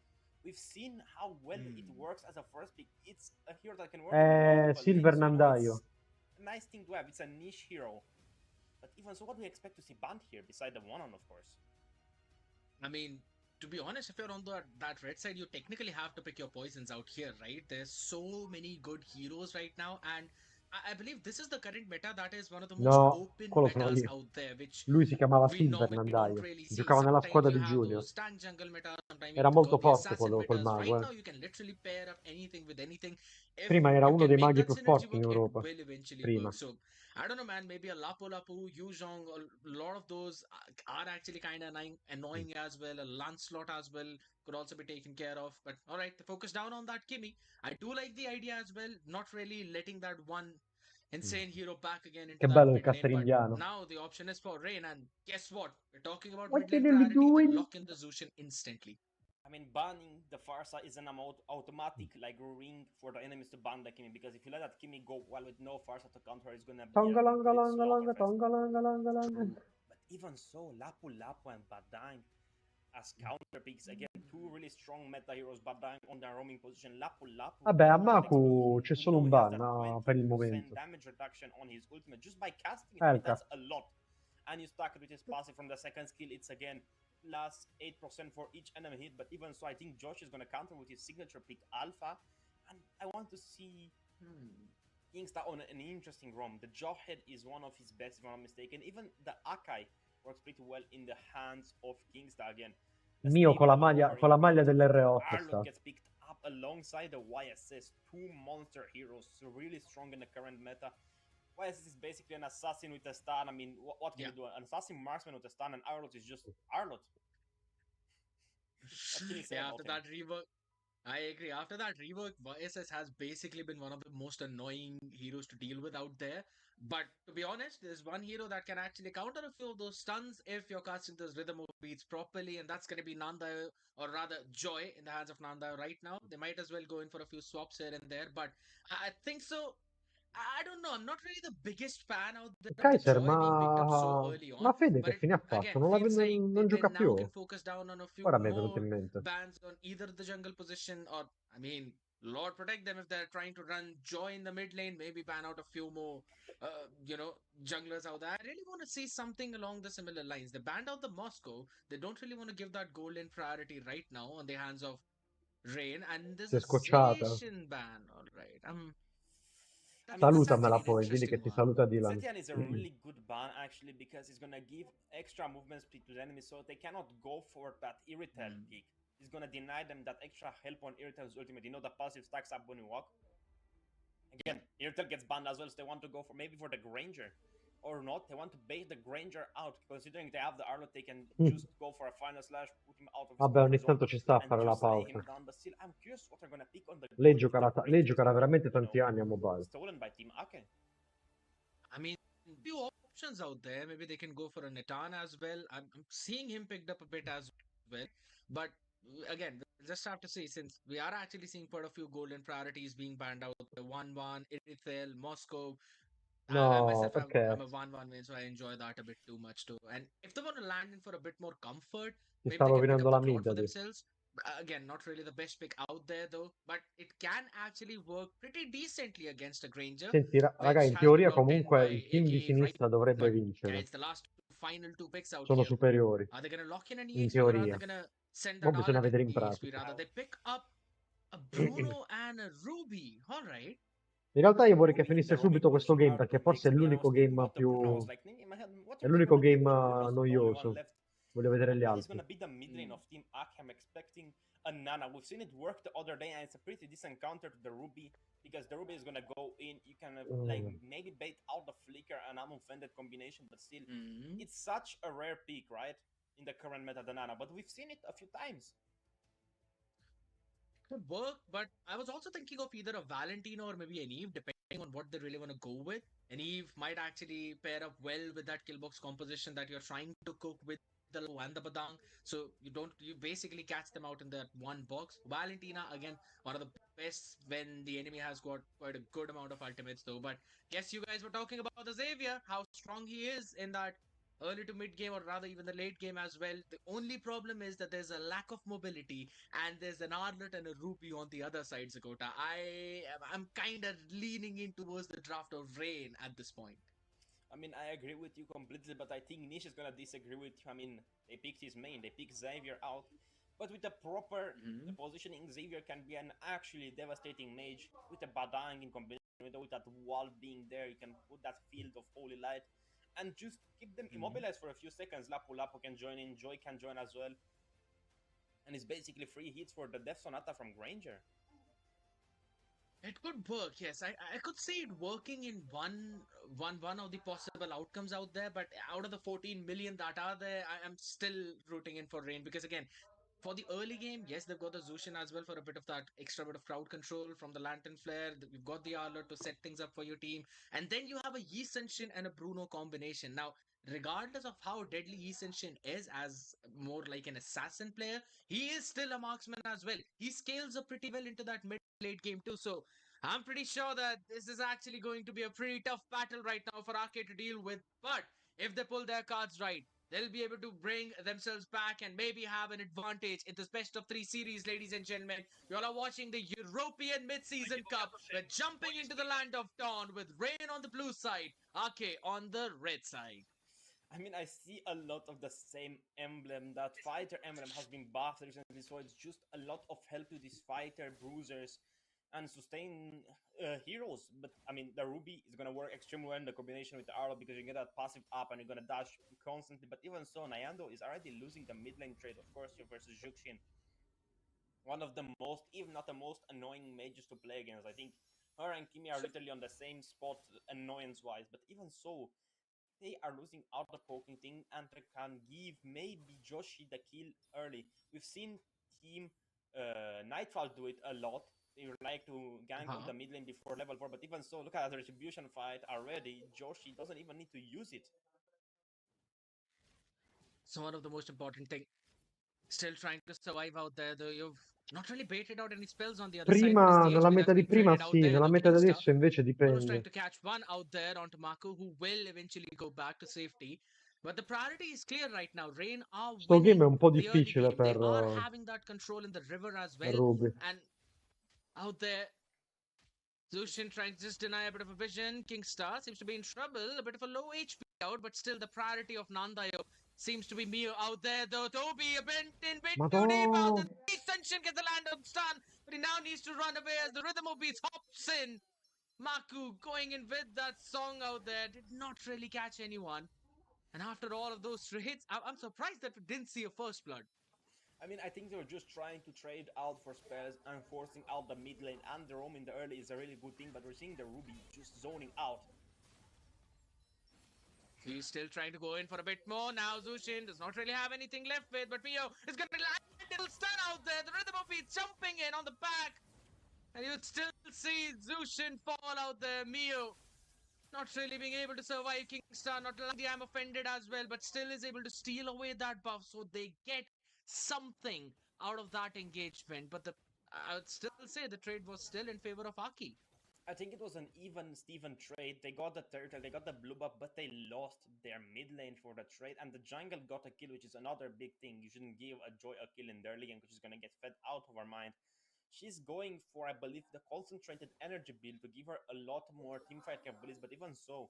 We've seen how well it works as a first pick. It's a hero that can work in È multiple Silver lanes. Nandaio. It's a nice thing to have. It's a niche hero. But even so, what do we expect to see banned here, beside the one-on, of course? I mean, to be honest, if you're on that red side, you technically have to pick your poisons out here, right? There's so many good heroes right now, and I believe this is the current meta that is one of the most No, open quello sono metas io. out there, which Lui si chiamava we Silver normally don't Nandaio. really see. Giocava nella Sometimes squadra you di have Giulio. those tank jungle metas, sometimes you Era pick molto out the forte assassin quel metas. Right mago, now, you can literally pair up anything with anything. If Prima era you uno can dei make maghi that più synergy forti in work, it Europa. will eventually Prima. work. So I don't know, man. Maybe a Lapu Lapu, Yuzhong, a lot of those are actually kind of annoying as well. A Lancelot as well could also be taken care of. But all right, focus down on that Kimmy. I do like the idea as well. Not really letting that one insane hero back again into Che that bello il mid lane. But castrindiano. now the option is for Rain. And guess what? We're talking about What mid the lane hell are you priority. They doing? lock in the Zushin instantly. I mean, banning the Farsa is an automatic like ring for the enemies to ban the Kimi, because if you let that Kimi go well with no Farsa to counter, it's gonna be a Tonga longa complete longa longa slaughterfest. tonga longa longa longa. True, but even so, Lapu Lapu and Badang as counter picks again, two really strong meta heroes. Badang on their roaming position, Lapu Lapu Vabbè, a with that Maku XP. c'è We solo know un he has ban that per il 20% momento. damage reduction on his ultimate just by casting it. I mean, Elka. that's a lot. And you stack it with his passive from the second skill, it's again plus 8% for each enemy hit. But even so, I think Josh is going to counter with his signature pick Alpha. And I want to see Kingstar on an interesting ROM. The Jawhead is one of his best, if I'm not mistaken. Even the Akai works pretty well in the hands of Kingstar again. The Mio con la maglia Arlott dell'R8 sta. gets picked up alongside the YSS, two monster heroes, so really strong in the current meta. YSS is basically an assassin with a stun. I mean, what can you do? An assassin marksman with a stun, and Arlott is just Arlott. What can you say about After him? that rework, I agree. After that rework, YSS has basically been one of the most annoying heroes to deal with out there. But to be honest, there's one hero that can actually counter a few of those stuns if you're casting those rhythm of beats properly, and that's going to be Nanda, or rather Joy, in the hands of Nanda right now. They might as well go in for a few swaps here and there, but I think so. I don't know. I'm not really the biggest fan out there of the Kaiser, Joy being picked up so early ma on, Fede but che it fine ha fatto? again feels like Non they gioca now più? can focus down on a few Ora mi è venuto more in mente. bans on either the jungle position, or I mean, Lord protect them if they're trying to run Joy in the mid lane, maybe ban out a few more, junglers out there. I really want to see something along the similar lines. They banned out the Moscow. They don't really want to give that golden priority right now on the hands of Rain, and there's Si è a scocciata. Zacian ban. All right, I mean, that's Salutamela actually an poi, vedi che interesting ti one. saluta Dylan. Zetian is a really good ban actually, because he's gonna give extra movement speed to the enemy, so they cannot go for that Irritel pick. He's gonna deny them that extra help on Irritel's ultimate. You know, the passive stacks up when you walk. Again, Irritel gets banned as well, so they want to go for maybe for the Granger. Or not, they want to bait the Granger out. Considering they have the Arlott, they can just go for a final slash, put him out of his Vabbè, ogni comfort zone, tanto ci sta a and fare la just lay pausa. him down. But still, I'm curious what they're gonna pick on the Lei gold with the lei Granger giocherà still veramente being, tanti anni a mobile. stolen by Team Ake. I mean, few options out there. Maybe they can go for a Natan as well. I'm seeing him picked up a bit as well. But again, we'll just have to see, since we are actually seeing quite a few golden priorities being banned out. The 1-1, Irithel, Moscow. I No, myself, I'm a perché 1-1 main, so I enjoy that a bit too much too. And if they want to land in for a bit more comfort, ti maybe sta they can pick rovinando up the la Claude mid, for Adi. themselves. Again, not really the best pick out there though, but it can actually work pretty decently against a Granger, Senti, raga, which in has been teoria locked in comunque by il team di AKA Right. sinistra dovrebbe But yeah, vincere. it's the last final two picks out Sono here. superiori, Are they going to lock in an in EXP, or are they teoria. going to send Ma that bisogna Arlott vedere in EXP? pratica. Rather, they pick up a Bruno and a Ruby. All right. In realtà io vorrei che Ruby in the finisse roaming subito questo position game are perché two forse picks. è Again, I was l'unico thinking game about the Bruno. I was più... like thinking in my head, what È are they l'unico gonna pick game with Bruno? So the only one noioso. left. Voglio vedere I gli think it's altri. gonna be the mid lane of Team Ake. I'm expecting a Nana. We've seen it work the other day, and it's a pretty decent counter to the Ruby, because the Ruby is gonna go in. You can like maybe bait out the flicker and unoffended combination, but still, it's such a rare pick, right? In the current meta, the Nana. But we've seen it a few times. Could work, but I was also thinking of either a Valentino or maybe an Eve, depending on what they really want to go with. An Eve might actually pair up well with that killbox composition that you're trying to cook with the Low and the Badang. So you basically catch them out in that one box. Valentina, again, one of the best when the enemy has got quite a good amount of ultimates though. But guess you guys were talking about the Xavier, how strong he is in that early to mid game, or rather even the late game as well. The only problem is that there's a lack of mobility, and there's an Arlet and a Ruby on the other side, Zakota. I'm kind of leaning in towards the draft of Rain at this point. I mean, I agree with you completely, but I think Nish is gonna disagree with you. I mean, they picked his main, they picked Xavier out, but with the proper positioning, Xavier can be an actually devastating mage with a Badang in combination with that wall being there. You can put that field of holy light and just keep them immobilized for a few seconds. Lapu Lapu can join in, Joy can join as well, and it's basically free hits for the Death Sonata from Granger. It could work, yes. I could see it working in one of the possible outcomes out there, but out of the 14 million that are there, I am still rooting in for Rain, because again, for the early game, yes, they've got the Zushin as well for a bit of that extra bit of crowd control from the Lantern Flare. You've got the Arlor to set things up for your team. And then you have a Yi Senshin and a Bruno combination. Now, regardless of how deadly Yi Shin is as more like an assassin player, he is still a marksman as well. He scales up pretty well into that mid late game too. So I'm pretty sure that this is actually going to be a pretty tough battle right now for Arcade to deal with. But if they pull their cards right, they'll be able to bring themselves back and maybe have an advantage in this best of three series, ladies and gentlemen. You all are watching the European Mid-Season Cup. We're jumping into the land of dawn with Rain on the blue side, Arcade on the red side. I mean, I see a lot of the same emblem. That fighter emblem has been buffed recently, so it's just a lot of help to these fighter bruisers and sustain heroes. But I mean, the Ruby is gonna work extremely well in the combination with the Arrow because you get that passive up and you're gonna dash constantly. But even so, Nyando is already losing the mid lane trade, of course, here versus Juxin. One of the most, if not the most annoying mages to play against. I think her and Kimi are literally on the same spot annoyance wise, but even so, they are losing out the poking thing and they can give maybe Joshi the kill early. We've seen Team Nightfall do it a lot. They like to gank up the mid lane before level 4, but even so, look at the retribution fight already. Joshi doesn't even need to use it. So one of the most important thing, still trying to survive out there, though you've not really baited out any spells on the other side, but it's Prima, the nella HP metà that's di being prima traded out sì, there, nella though metà di Kingsta. adesso invece Kuro's trying dipende. to catch one out there onto Mako, who will eventually go back to safety. But the priority is clear right now. Rain are Sto game è winning un po' the early difficile game. They per are having that control in the river as well. Ruby. And out there, Zushin trying to just deny a bit of a vision. Kingstar seems to be in trouble. A bit of a low HP out, but still the priority of Nandayo seems to be Mio out there, though. Toby a bit in bit too deep out there. Madonna! Ascension gets the land of stun, but he now needs to run away as the rhythm of beats hops in. Maku going in with that song out there did not really catch anyone. And after all of those hits, I'm surprised that we didn't see a first blood. I mean, I think they were just trying to trade out for spells and forcing out the mid lane, and the roam in the early is a really good thing, but we're seeing the Ruby just zoning out. He's still trying to go in for a bit more. Now Zushin does not really have anything left with, but Mio is going to land a little stun out there. The rhythm of beat jumping in on the back. And you'd still see Zushin fall out there. Mio not really being able to survive Kingstar, not landing the I'm offended as well, but still is able to steal away that buff, so they get something out of that engagement. But I would still say the trade was still in favor of Aki. I think it was an even Steven trade. They got the turtle, they got the blue buff, but they lost their mid lane for the trade, and the jungle got a kill, which is another big thing. You shouldn't give a Joy a kill in the early game, because she's gonna get fed out of her mind. She's going for, I believe, the concentrated energy build to give her a lot more teamfight capabilities, but even so,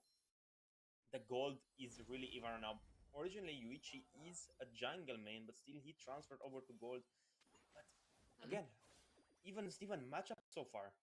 the gold is really even now. Originally, Yuichi is a jungle main, but still he transferred over to gold. But again, even Steven matchup so far.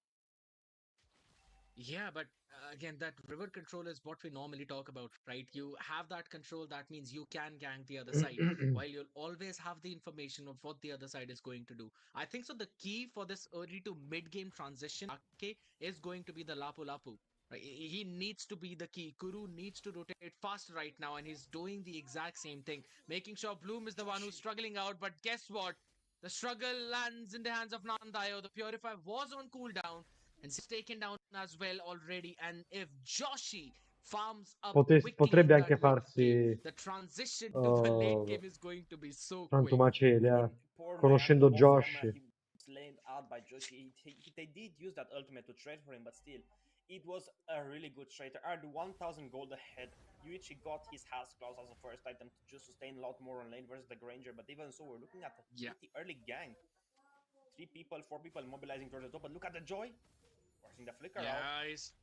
Yeah, but again, that river control is what we normally talk about, right? You have that control, that means you can gank the other side, while you'll always have the information of what the other side is going to do. I think so. The key for this early to mid game transition, Ake, is going to be the Lapu Lapu. Right? He needs to be the key. Kuru needs to rotate fast right now, and he's doing the exact same thing, making sure Bloom is the one who's struggling out. But guess what? The struggle lands in the hands of Nandayo. The Purify was on cooldown and he's taken down as well already. And if Joshi farms up quickly in Potrebbe that anche late game, farsi the transition to the late game is going to be so quick. frantumaceli, I mean, poor conoscendo Nyando off Josh. Rama, he was laid out by Joshi. They did use that ultimate to trade for him, but still, it was a really good trade. They are 1,000 gold ahead. Yuichi got his House Claws as a first item to just sustain a lot more on lane versus the Granger, but even so, we're looking at a pretty early gank. 3 people, 4 people mobilizing towards the top, but look at the Joy! Forcing the flicker out. Yeah, he's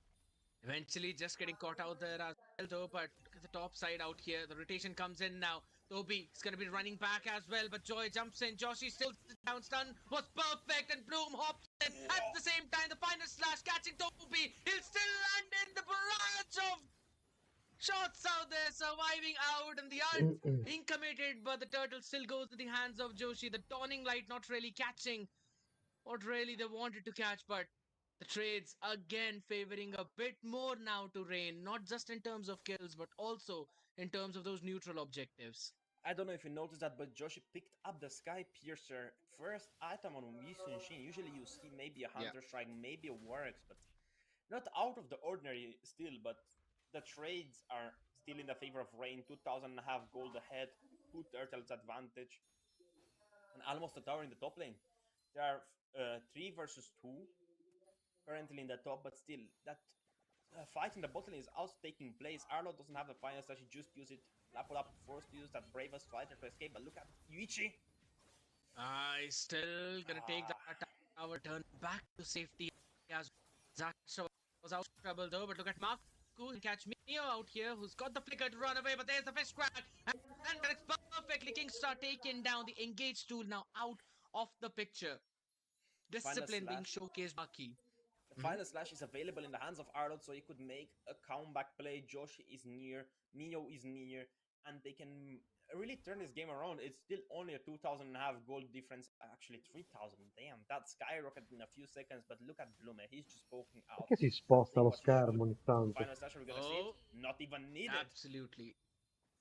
eventually just getting caught out there as well, though. But look at the top side out here. The rotation comes in now. Toby is going to be running back as well, but Joy jumps in. Joshi still down. Stun was perfect, and Bloom hops in. At the same time, the final slash catching Toby. He'll still land in the barrage of shots out there, surviving out, and the ult being committed, but the turtle still goes in the hands of Joshi. The dawning light not really catching what really they wanted to catch, but the trades again favoring a bit more now to Rain, not just in terms of kills, but also in terms of those neutral objectives. I don't know if you noticed that, but Joshi picked up the Sky Piercer first item on Wii Shin. Usually you see maybe a Hunter Strike, maybe a Warx, but not out of the ordinary still, but the trades are still in the favor of Rain. 2,000 and a half gold ahead. 2 turtles advantage. And almost a tower in the top lane. There are 3 versus 2 currently in the top, but still, that fight in the bot lane is also taking place. Arlo doesn't have the final slash, he just used it. Lapu Lapu forced to use that bravest fighter to escape, but look at Yuichi. He's still gonna take that tower, turn back to safety as Zasha was out of trouble though. But look at Mark, cool, catch Mio out here, who's got the flicker to run away. But there's the fish crack, and it's perfectly Kingstar taking down the engaged tool now out of the picture. Discipline being showcased by Key. The final slash is available in the hands of Arlott, so he could make a comeback play. Josh is near, Mio is near, and they can really turn this game around. It's still only a 2,000 and a half gold difference, actually 3,000. Damn, that skyrocketed in a few seconds, but look at Blume, he's just poking out. Perché si sposta lo schermo ogni tanto? Final slash, we're gonna see it. Not even needed. Absolutely.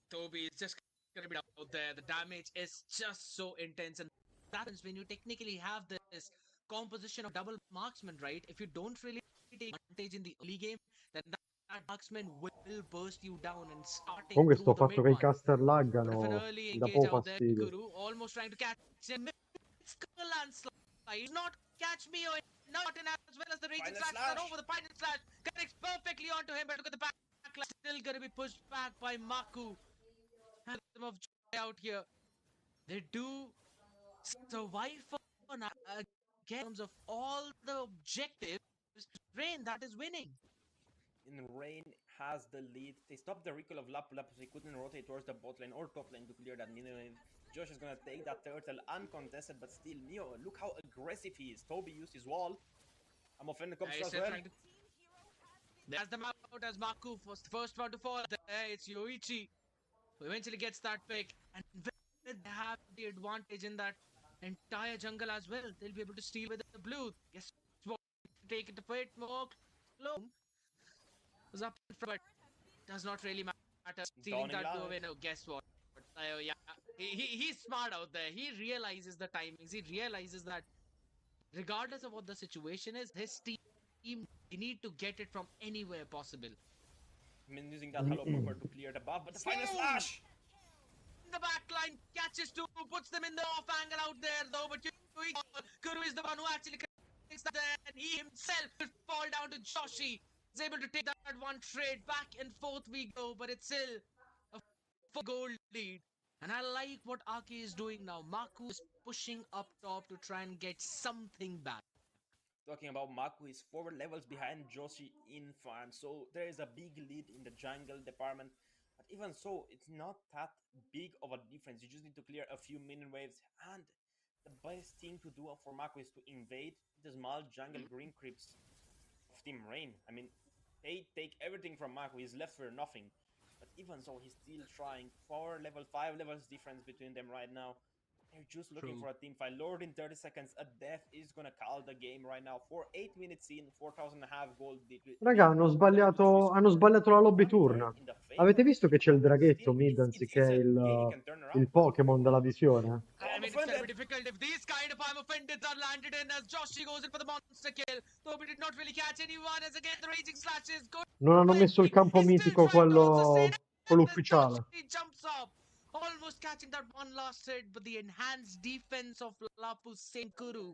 Toby is just gonna be out there. The damage is just so intense, and that happens when you technically have this composition of double marksman, right? If you don't really take advantage in the early game, then that marksman will burst you down and starting Comunque through sto the fatto che i mid one. caster But if an laggano early mi dà engage poco out there, fastidio. Guru almost trying to catch him. It's a landslide. Not catch me or not in as well as the raging slash are over. The final slash connects perfectly onto him, but look at the backline. Still gonna be pushed back by Maku. And them of joy out here. They do survive for now. Again, in terms of all the objectives, Rain that is winning. And Rain has the lead. They stopped the recall of Lapu Lapu, so he couldn't rotate towards the bot lane or top lane to clear that minion wave. Josh is gonna take that turtle uncontested, but still, Mio, look how aggressive he is. Toby used his wall. I'm offended comes as well. There's them out as Maku was the first one to fall. There it's Yoichi who eventually gets that pick, and they have the advantage in that entire jungle as well. They'll be able to steal with the blue. Guess what? Take it a bit more slow. Was up in front, but does not really matter. Stealing that blue away. No, guess what? Yeah, he's smart out there. He realizes the timings. He realizes that regardless of what the situation is, his team they need to get it from anywhere possible. I mean, using that hollow proper to clear the buff, but the final slash! The backline catches two, puts them in the off angle out there though, but Guru is the one who actually connects that, and he himself will fall down to Joshi. He's able to take that one trade. Back and forth we go, but it's still a 4 gold lead. And I like what Aki is doing now. Maku is pushing up top to try and get something back. Talking about Maku, is 4 levels behind Joshi in farm, so there is a big lead in the jungle department. But even so, it's not that big of a difference. You just need to clear a few minion waves, and the best thing to do for Maku is to invade the small jungle green creeps of Team Rain. I mean, they take everything from Maku, he's left for nothing. But even so, he's still trying. 4 level, 5 levels difference between them right now. They're just looking for a team fight. Lord, in 30 seconds, a death is gonna call the game right now. For 8 minutes in, 4,000 and a half gold. Raga, hanno sbagliato la lobby turn. Avete visto che c'è il draghetto mid anziché il Pokémon della visione? I mean, it's gonna be difficult if these kind of I'm offended are landed in as Joshi goes in for the monster kill. Though he did not really catch anyone as again the raging slashes go. Non hanno messo il campo mitico, quello ufficiale. He jumps up, almost catching that one last hit, but the enhanced defense of Lapu Senkuru.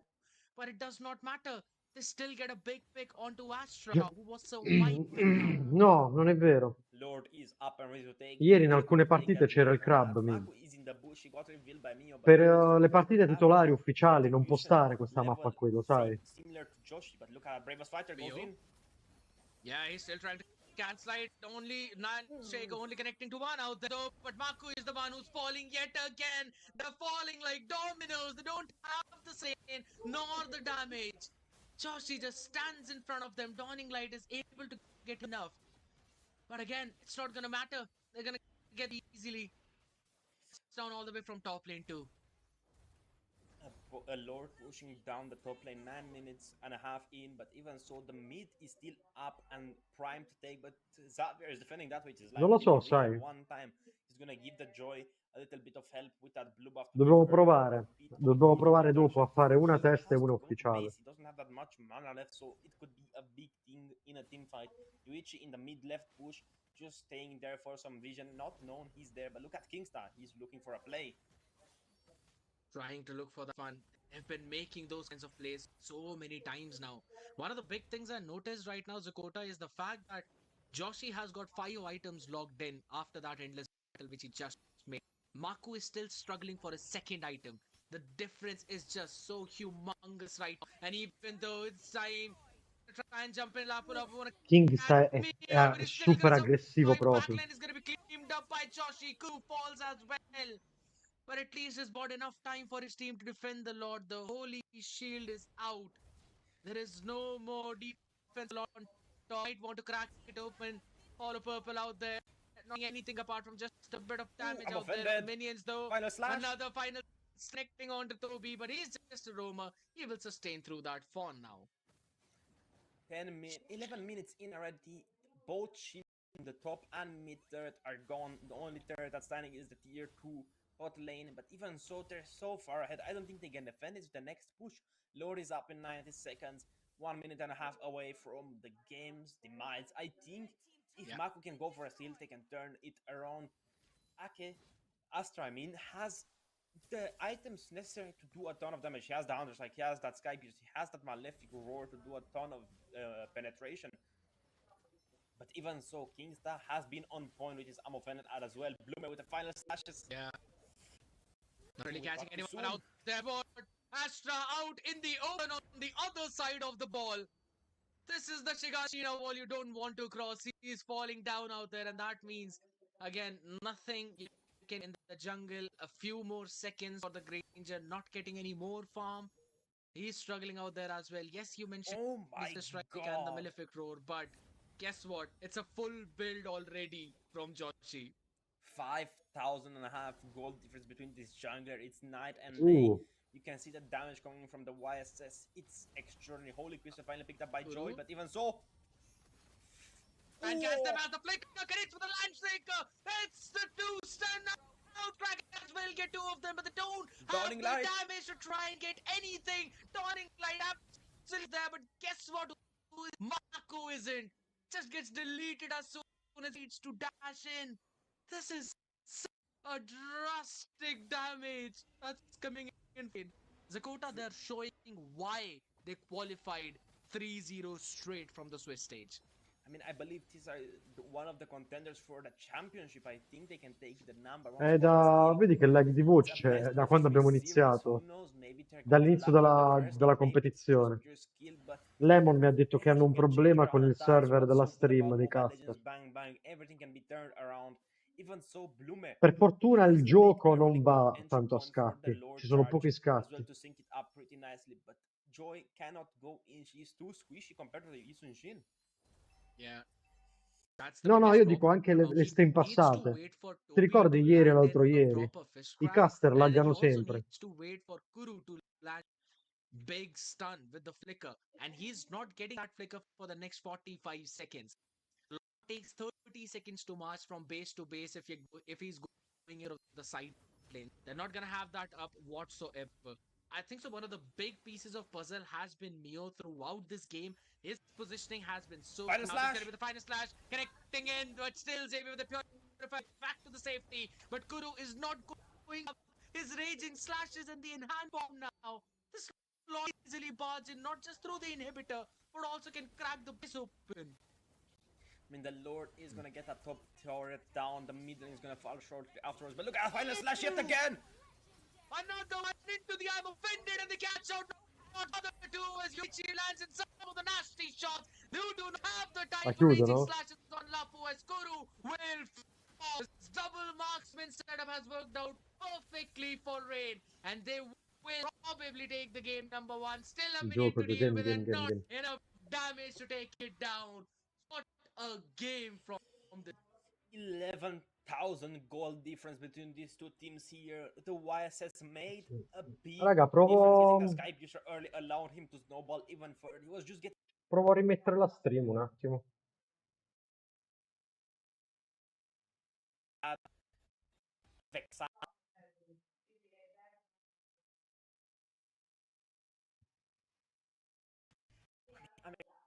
But it does not matter. They still get a big pick onto Astra, who was surviving. No, non è vero. Ieri in alcune partite c'era il crab mid. Per le partite titolari ufficiali non può stare questa mappa qui, lo sai. Yeah, he's still trying to slide only Shake only connecting to one out there, but Maku is the one who's falling yet again. They're falling like dominoes. They don't have the same nor the damage. Joshi just stands in front of them. Dawning Light is able to get enough. But again, it's not gonna matter. They're gonna get easily. It's down all the way from top lane too. A Lord pushing down the top lane, 9 minutes and a half in, but even so the mid is still up and primed to take, but Xavier is defending that which is like non lo so, sai. One time he's gonna give the Joy a little bit of help with that blue buff. Dobbiamo provare dopo a fare una testa e una ufficiale. He doesn't have that much mana left, so it could be a big thing in a team fight. Yuichi in the mid left push, just staying there for some vision, not known he's there. But look at Kingstar, he's looking for a play. Trying to look for the fun. They've been making those kinds of plays so many times now. One of the big things I noticed right now, Zakota, is the fact that Joshi has got 5 items logged in after that endless battle which he just made. Maku is still struggling for his second item. The difference is just so humongous right now. And even though it's time to try and jump in, Lapu Lapu wanna King catch è, me, but è he's still super gonna aggressivo survive. The proprio. backline is gonna be cleaned up by Joshi. Ku falls as well. But at least he's bought enough time for his team to defend the Lord. The Holy Shield is out. There is no more defense. Lord on top. Might want to crack it open. Hollow Purple out there. Not anything apart from just a bit of damage I'm out there on the offended. minions, though. Final slash. Another final connecting onto Toby, but he's just a roamer. He will sustain through that for now. 11 minutes in already. Both shields in the top and mid turret are gone. The only turret that's standing is the tier 2 bot lane. But even so, they're so far ahead. I don't think they can defend it with the next push. Lord is up in 90 seconds. 1 minute and a half away from the game's demise. I think if Mako can go for a steal, they can turn it around. Ake, Astra, I mean, has the items necessary to do a ton of damage. He has the hunters, like he has that sky pierce, he has that malefic roar to do a ton of penetration. But even so, Kingstar has been on point with his ammo offended as well. Blume with the final slashes. Yeah. Not really catching anyone soon. out there, but Astra out in the open on the other side of the ball. This is the Shigashina wall you don't want to cross. He is falling down out there, and that means, again, nothing you can in the jungle. A few more seconds for the Granger, not getting any more farm. He's struggling out there as well. Yes, you mentioned the strike and the Malefic Roar, but guess what? It's a full build already from Joshi. 5,500 gold difference between this jungler. It's night and day. You can see the damage coming from the YSS. It's extraordinary. Holy Crystal finally picked up by Joy, but even so. And catch them as the flicker connects with the Landshaker. It's the two-stun now. Dragons will get 2 of them, but they don't have the damage to try and get anything. Dawning Light absolutely there, but guess what? Mako isn't. Just gets deleted as soon as he needs to dash in. This is a drastic damage that's coming in. Zakota, they're showing why they qualified 3-0 straight from the Swiss stage. I mean, I believe these are one of the contenders for the championship. I think they can take the number one. Vedi che lag di voce c'è da quando abbiamo iniziato, dall'inizio della competizione. Lemon mi ha detto che hanno un problema con il server della stream dei caster. Per fortuna il gioco non va tanto a scatti, ci sono pochi scatti. Joy cannot go in, she's too squishy compared to the Isun Shin. Yeah. No, io dico anche le stream passate. Ti ricordi ieri e l'altro ieri? I caster laggano sempre. Big stun with the flicker, and he's not getting that flicker for the next 45 seconds. It takes 30 seconds to march from base to base if he's going into the side lane. They're not gonna have that up whatsoever. I think so. One of the big pieces of puzzle has been Mio throughout this game. His positioning has been so final slash with the final slash connecting in, but still Xavier with the purify back to the safety. But Kuru is not going up. His raging slashes and the enhanced bomb now. This Lord easily barge in, not just through the inhibitor, but also can crack the base open. I mean, the Lord is gonna get that top turret down. The middle is gonna fall shortly afterwards. But look at the final slash yet again. Another one into the I'm offended, and the catch out. Other two as Yuichi lands in some of the nasty shots. You do not have the time for raging slashes on Lapu as Kuru will fall. Double marksman setup has worked out perfectly for Rain, and they will probably take the game number 1. Still a minute to deal with, and not enough damage to take it down. What a game from the 11,000 gold difference between these two teams here. The YSS made a big Raga, provo difference. Getting a Skype user early allowed him to snowball even further. He was just getting... Provo a rimettere la stream un attimo.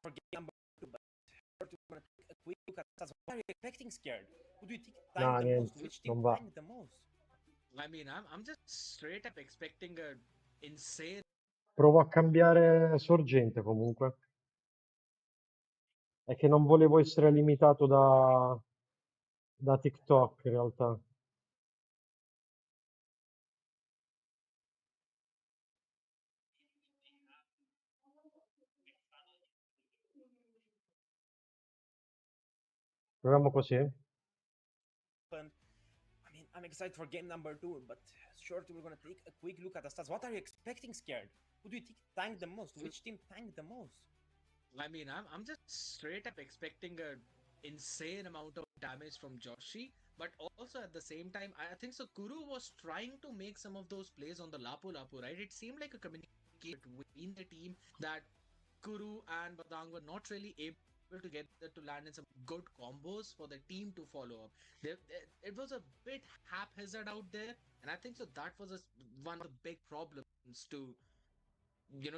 For game number 2, but to take a quick look at that's very expecting scared? Who do you think No, tanked the most? niente, Which team non va. tanked the most? I mean, I'm just straight up expecting a insane. Provo a cambiare sorgente comunque. È che non volevo essere limitato da TikTok in realtà. Proviamo così. And I mean, I'm excited for game number 2, but shortly we're gonna take a quick look at the stats. What are you expecting scared? Who do you think tanked the most? Which team tanked the most? I mean, I'm just straight up expecting a insane amount of damage from Joshi, but also at the same time, I think so. Kuru was trying to make some of those plays on the Lapu Lapu, right? It seemed like a communication between the team that Kuru and Badang were not really able to get to land in some good combos for the team to follow up. It was a bit haphazard out there, and I think so that was one of the big problems to get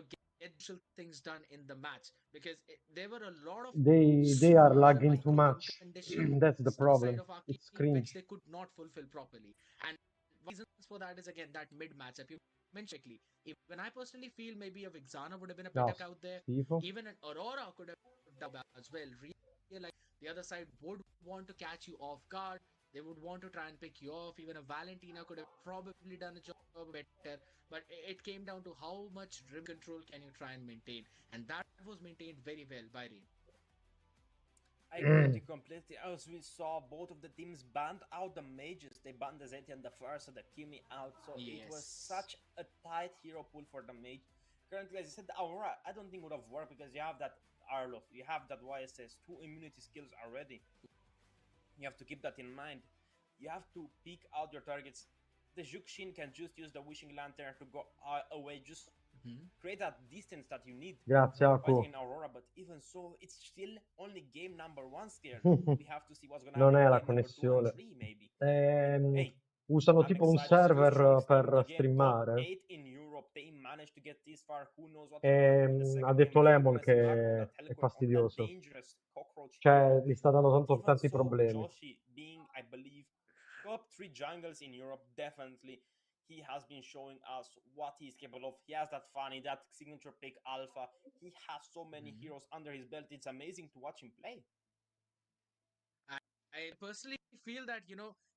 things done in the match because there were a lot of They are small lagging too micro much. conditions That's the on the side problem. of our It's team which cringe. they could not fulfill properly. And reasons for that is again that mid matchup you mentioned correctly. Even I personally feel maybe a Vixana would have been a No, better out there. schifo. Even an Aurora could have done as well. Really, like the other side would want to catch you off guard. They would want to try and pick you off. Even a Valentina could have probably done a job better. But it came down to how much rim control can you try and maintain. And that was maintained very well by Rain. I agree with you completely. As we saw, both of the teams banned out the mages. They banned the Zeti and the First, the Kimi out. So it was Yes. such a tight hero pool for the mage. Currently, as I said, the Aurora, I don't think would have worked because you have that Arlof, you have that YSS, two immunity skills already. You have to keep that in mind. You have to pick out your targets. The Jukshin can just use the Wishing Lantern to go away, just create that distance that you need Grazie, fighting Aku. in Aurora, but even so, it's still only game number 1 scared. We have to see what's gonna Non happen è in la game number 2 and connessione. 3, maybe. I mean, hey, Usano I'm tipo un excited to see those server streams done. per Again, top streamare. 8 in Europe, they managed to get this far. Who knows what's gonna happen in the Ha second game? detto Maybe we're Lemon gonna see Black on che that è Heliquid on that fastidioso. dangerous cockroach hero. Cioè, gli sta dando But even tanti so, problemi. Joshi being, I believe, top 3 jungles in Europe, definitely he has been showing us what he's capable of. He has that funny, that signature pick alpha. He has so many heroes under his belt. It's amazing to watch him play. I personally feel that,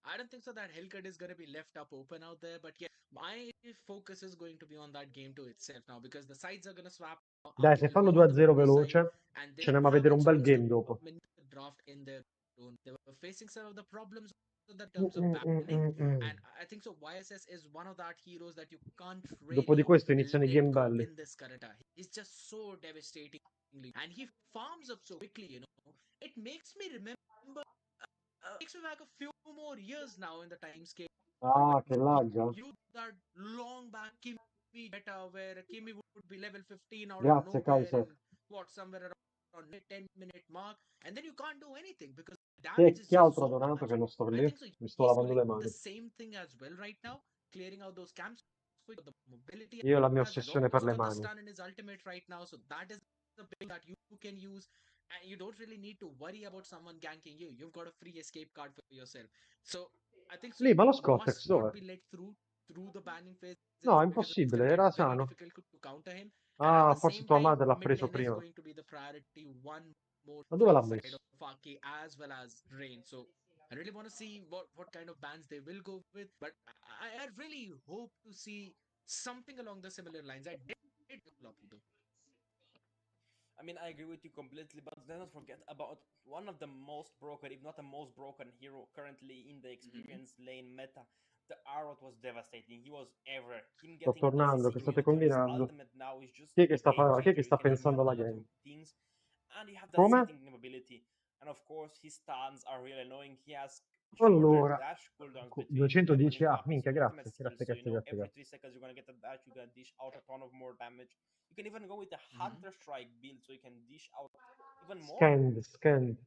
I don't think so that Hellcut is going to be left up open out there. But yeah, my focus is going to be on that game to itself now because the sides are going to swap. Dai, Aki se will fanno be on the 2-0 mid side veloce, and ci they'll andiamo a have vedere a un bel chance to game dopo. win the draft in their own. They were facing some of the problems in terms of banning. Mm. And I think so YSS is one of that heroes that you can't Dopo di really questo iniziano i let game go belli. in this current. He's just so devastating. And he farms up so quickly. It makes me remember takes me back a few more years now in the time scale Ah, che when we lagga. used that long back Kimi beta where Kimi would be level 15 out of Grazie, nowhere Kaiser. in somewhere around the 10-minute mark, and then you can't do anything because the damage is Chi just altro ha so donato much. che non sto I lì? think so. Mi sto He's lavando doing le the mani. same thing as well right now, clearing out those camps for the mobility Io ho la mia as he's ossessione per also le got the mani. stun in his ultimate right now, so that is the big that you can use and you don't really need to worry about someone ganking you. You've got a free escape card for yourself. So I think so Lì, ma lo you Scottex must not dov'è? be let through the banning phases No, è because it's impossibile, going to get era very sano. difficult to counter him. And at Ah, the forse same tua time, madre l'ha mid preso lane is prima. going to be the priority one more Ma dove from l'ha the side messo? of Faki as well as Rain. So I really want to see what kind of bans they will go with. But I really hope to see something along the similar lines. I did Lapu though. I mean, I agree with you completely, but let's not forget about one of the most broken, if not the most broken hero currently in the experience lane meta. The Arrot was devastating. He was everywhere. Him Sto getting easy tornando, che CC state immunity on his combinando? ultimate now is just Chi è che a game chi è che changer. He sta can pensando immune la a lot of game? things. And you have that Come? setting ability. And of course, his stuns are really annoying. He has shorter Allora, dash cooldowns between them when 210. you Ah, tap his minchia, ultimate grazie, skill. grazie, So, grazie, grazie, every grazie. 3 seconds you're gonna get a dash, you're gonna dish out a ton of more damage. You can even go with the Hunter Strike build, so you can dish out even more. Scanned.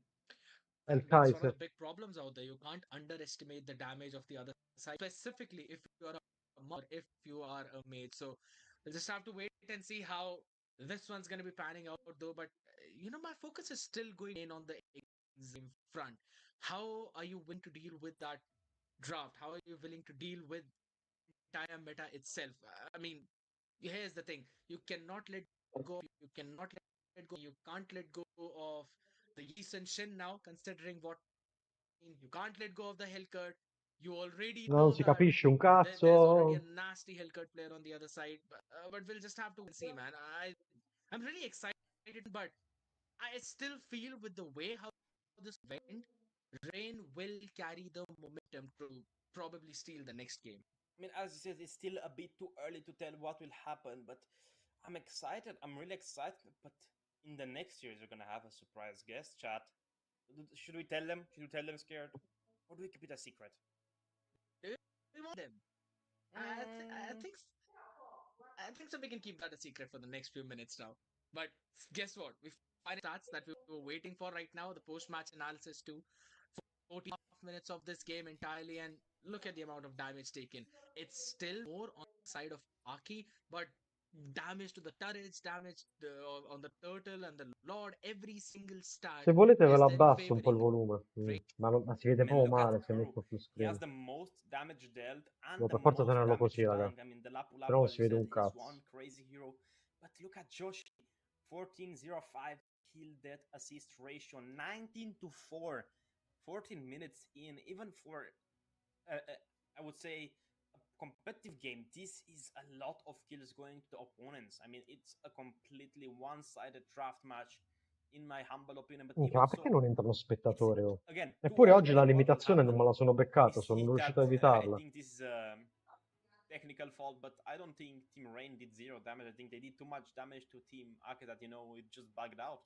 È il That's one of Kaiser. the big problems out there. You can't underestimate the damage of the other side, specifically if you are a mod, if you are a mage. So we'll just have to wait and see how this one's going to be panning out, though. But my focus is still going in on the in front. How are you willing to deal with that draft? How are you willing to deal with entire meta itself? I mean, here's the thing: you cannot let go. You cannot let go. You can't let go of the Yeast and Shin now, considering what you can't let go of the Hellcut. You already Non know si that capisce un there's already a cazzo. nasty Hellcut player on the other side, but we'll just have to see, man. I'm really excited, but I still feel with the way how this went, Rain will carry the momentum to probably steal the next game. I mean, as you said, it's still a bit too early to tell what will happen, but I'm excited. I'm really excited. But in the next years, we're gonna have a surprise guest chat. Should we tell them? Should we tell them scared? Or do we keep it a secret? Do we want them? I, th- I Mm, think I think so. We can keep that a secret for the next few minutes now. But guess what? We find stats that we were waiting for right now. The post-match analysis too. 40.5 minutes of this game entirely, and look at the amount of damage taken. It's still more on the side of Aki, but damage to the turrets, damage on the turtle and the lord. Every single stat Se volete ve is lo then abbasso un po' il favoring volume. Rain. Ma si vede I mean, proprio look at male se Kuro. metto full He has screen. the most damage dealt and Devo the per forza most tenerlo così, damage raga. tanked. I mean, the Lapu Se Lapu, no non as si you vede said, un is cazzo. one crazy hero. But look at Joshi. 14-0-5 kill death assist ratio, 19 to 4, 14 minutes in. Even for, I would say, a competitive game, this is a lot of kills going to the opponents. I mean, it's a completely one-sided draft match, in my humble opinion. But Minchia, even ma perché so, non entrano it's spettatori? Oh? again too Eppure early to oggi la tell what will limitazione non me happen. la sono We beccata, sono see riuscito that a I evitarla. think this is technical fault, but I don't think Team Rain did zero damage. I think they did too much damage to Team Ake that it just bugged out.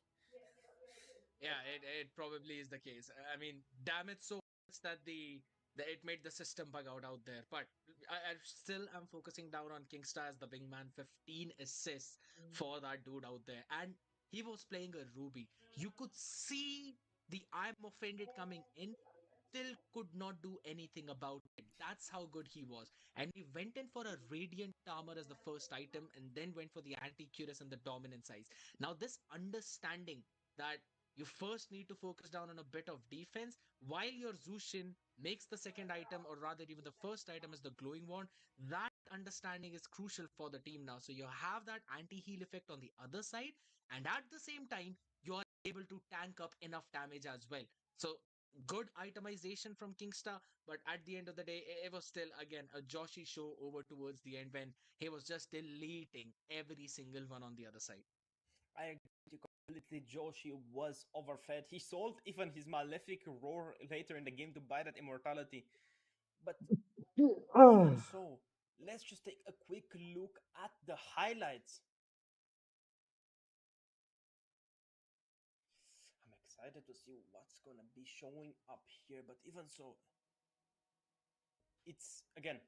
Yeah, it probably is the case. I mean, damage so much that it made the system bug out there. But I still am focusing down on Kingstar as the wingman. 15 assists for that dude out there, and he was playing a Ruby. You could see the I'm offended coming in. Still could not do anything about it. That's how good he was. And he went in for a Radiant Armor as the first item and then went for the Anti-Cuirass and the Dominant Size. Now, this understanding that you first need to focus down on a bit of defense while your Zushin makes the second item, or rather, even the first item is the Glowing Wand. That understanding is crucial for the team now. So, you have that anti heal effect on the other side, and at the same time, you are able to tank up enough damage as well. So, good itemization from Kingstar, but at the end of the day, it was still again a Joshi show over towards the end when he was just deleting every single one on the other side. I agree with you completely. Joshi was overfed. He sold even his Malefic Roar later in the game to buy that immortality. But even Ah, so, let's just take a quick look at the highlights. I'm excited to see what's gonna be showing up here, but even so, it's again,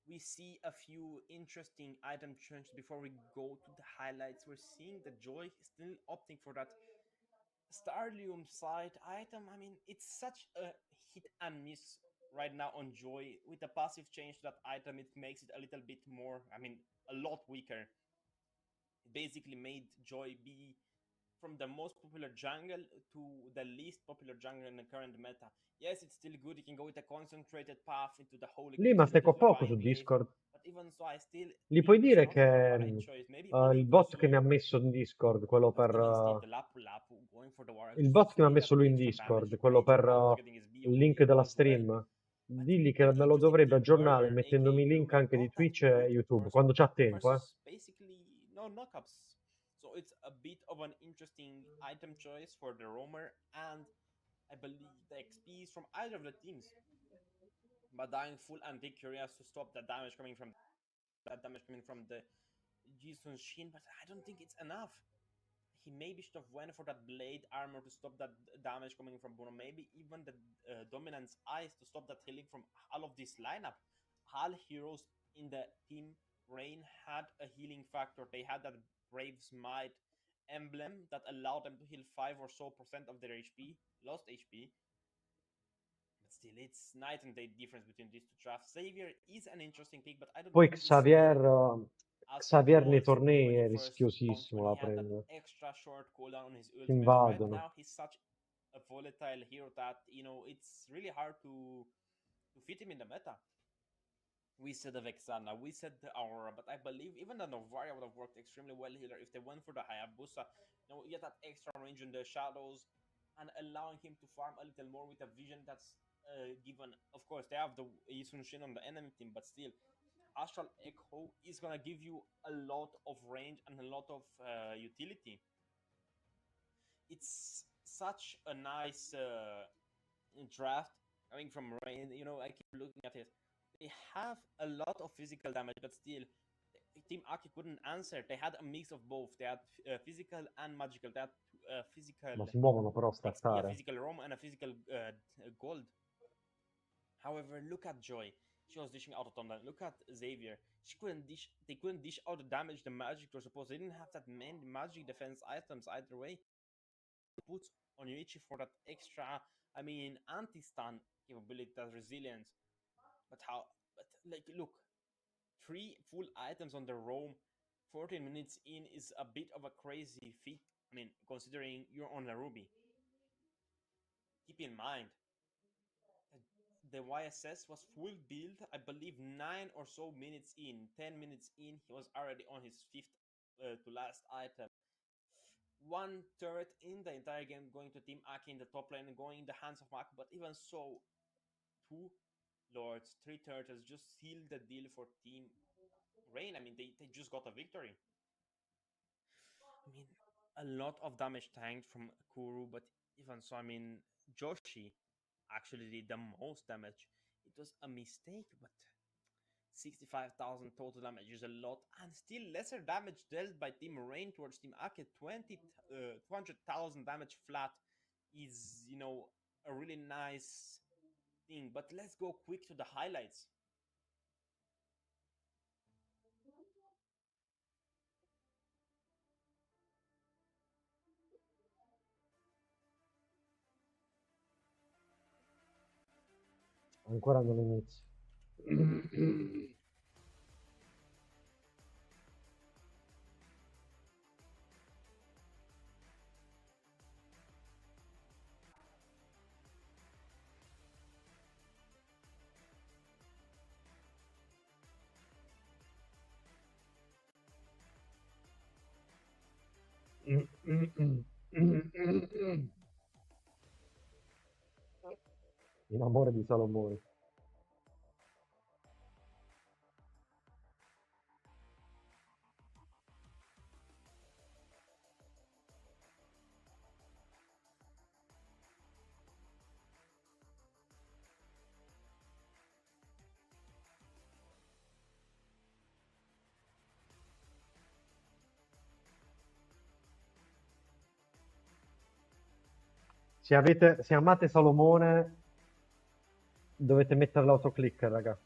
we see a few interesting item changes before we go to the highlights. We're seeing that Joy is still opting for that Starlium side item. I mean, it's such a hit and miss right now on Joy. With the passive change to that item, it makes it a little bit more, I mean, a lot weaker. It basically made Joy be from the most popular jungle to the least popular jungle in the current meta. Yes, it's still good. You can go with a concentrated path into the Holy lì ma Crystal, stai into con the poco Divine su Glaive. Discord. But even so, I still Gli think puoi it's dire not the che right choice. Maybe only il too bot che mi slow. ha messo in Discord, quello But per even still, the Lapu Lapu going for the Warg il just to bot che mi ha steal that messo lui in extra damage. Discord, quello Raging per Ram was getting his B il only link della as well. stream, But digli che an me lo interesting dovrebbe team, aggiornare Burner, mettendomi aka i link Blue, anche di got that Twitch e good YouTube, first quando c'ha pick tempo, versus basically no knockups. So it's a bit of an interesting item choice for the roamer, and I believe the XPs from either of the teams. But dying full anti-curious to stop the damage coming from the Jason Shin, but I don't think it's enough. He maybe should have went for that blade armor to stop that damage coming from Bruno. Maybe even the dominance eyes to stop that healing from all of this lineup. All heroes in the team Rain had a healing factor. They had that Brave Smite emblem that allowed them to heal 5 or so percent of their HP, lost HP. But still, it's night and day difference between these two drafts. Xavier is an interesting pick, but I don't poi think he's still as he Xavier nei was tornei when he è first launched, rischiosissimo when da he had that prendere, extra short cooldown on his ti ultimate. Right invadono. now, he's such a volatile hero that, you know, it's really hard to fit him in the meta. We said the Vexana, we said the Aurora, but I believe even the Novaria would have worked extremely well here if they went for the Hayabusa. You know, get that extra range in the shadows and allowing him to farm a little more with a vision that's given. Of course, they have the Yisun Shin on the enemy team, but still, Astral Echo is gonna give you a lot of range and a lot of utility. It's such a nice draft coming from Rain. You know, I keep looking at it. They have a lot of physical damage, but still, Team Aki couldn't answer. They had a mix of both. They had physical and magical. They had physical Ma si muovono però XP, a staccare. physical Rome, and a physical gold. However, look at Joy. She was dishing out a ton. Look at Xavier. She couldn't dish. They couldn't dish out the damage the magic was supposed. They didn't have that many magic defense items either way. Put on Yuichi for that extra, I mean, anti-stun capability, that resilience. But how? But like, look, 3 full items on the roam, 14 minutes in is a bit of a crazy feat. I mean, considering you're on a Ruby. Keep in mind, the YSS was full build, I believe 9 or so minutes in. 10 minutes in, he was already on his 5th to last item. 1 turret in the entire game going to Team Aki in the top lane and going in the hands of Mako, but even so, 2 lords, 3 turtles just sealed the deal for Team Rain. I mean, they just got a victory. I mean, a lot of damage tanked from Kuru, but even so, I mean, Joshi actually did the most damage. It was a mistake, but 65,000 total damage is a lot, and still lesser damage dealt by Team Rain towards Team Ake. 200,000 damage flat is, you know, a really nice thing. But let's go quick to the highlights. Ancora non inizio. In amore di Salomone. Se amate Salomone, dovete mettere l'autoclicker, raga.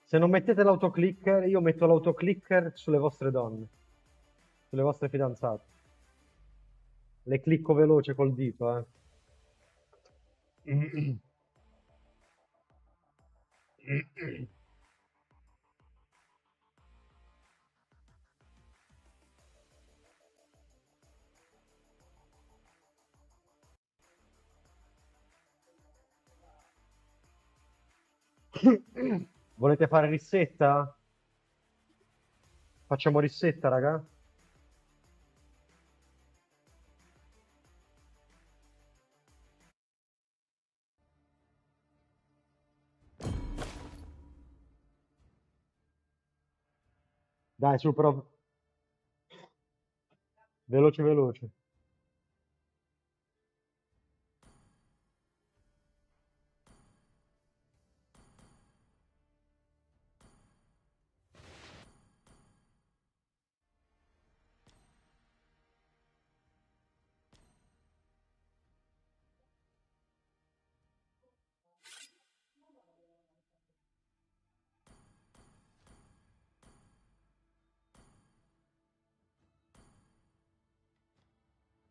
Se non mettete l'autoclicker, io metto l'autoclicker sulle vostre donne, sulle vostre fidanzate. Le clicco veloce col dito, eh. Volete fare rissetta? Facciamo rissetta, raga? Dai, su, però. Veloce, veloce.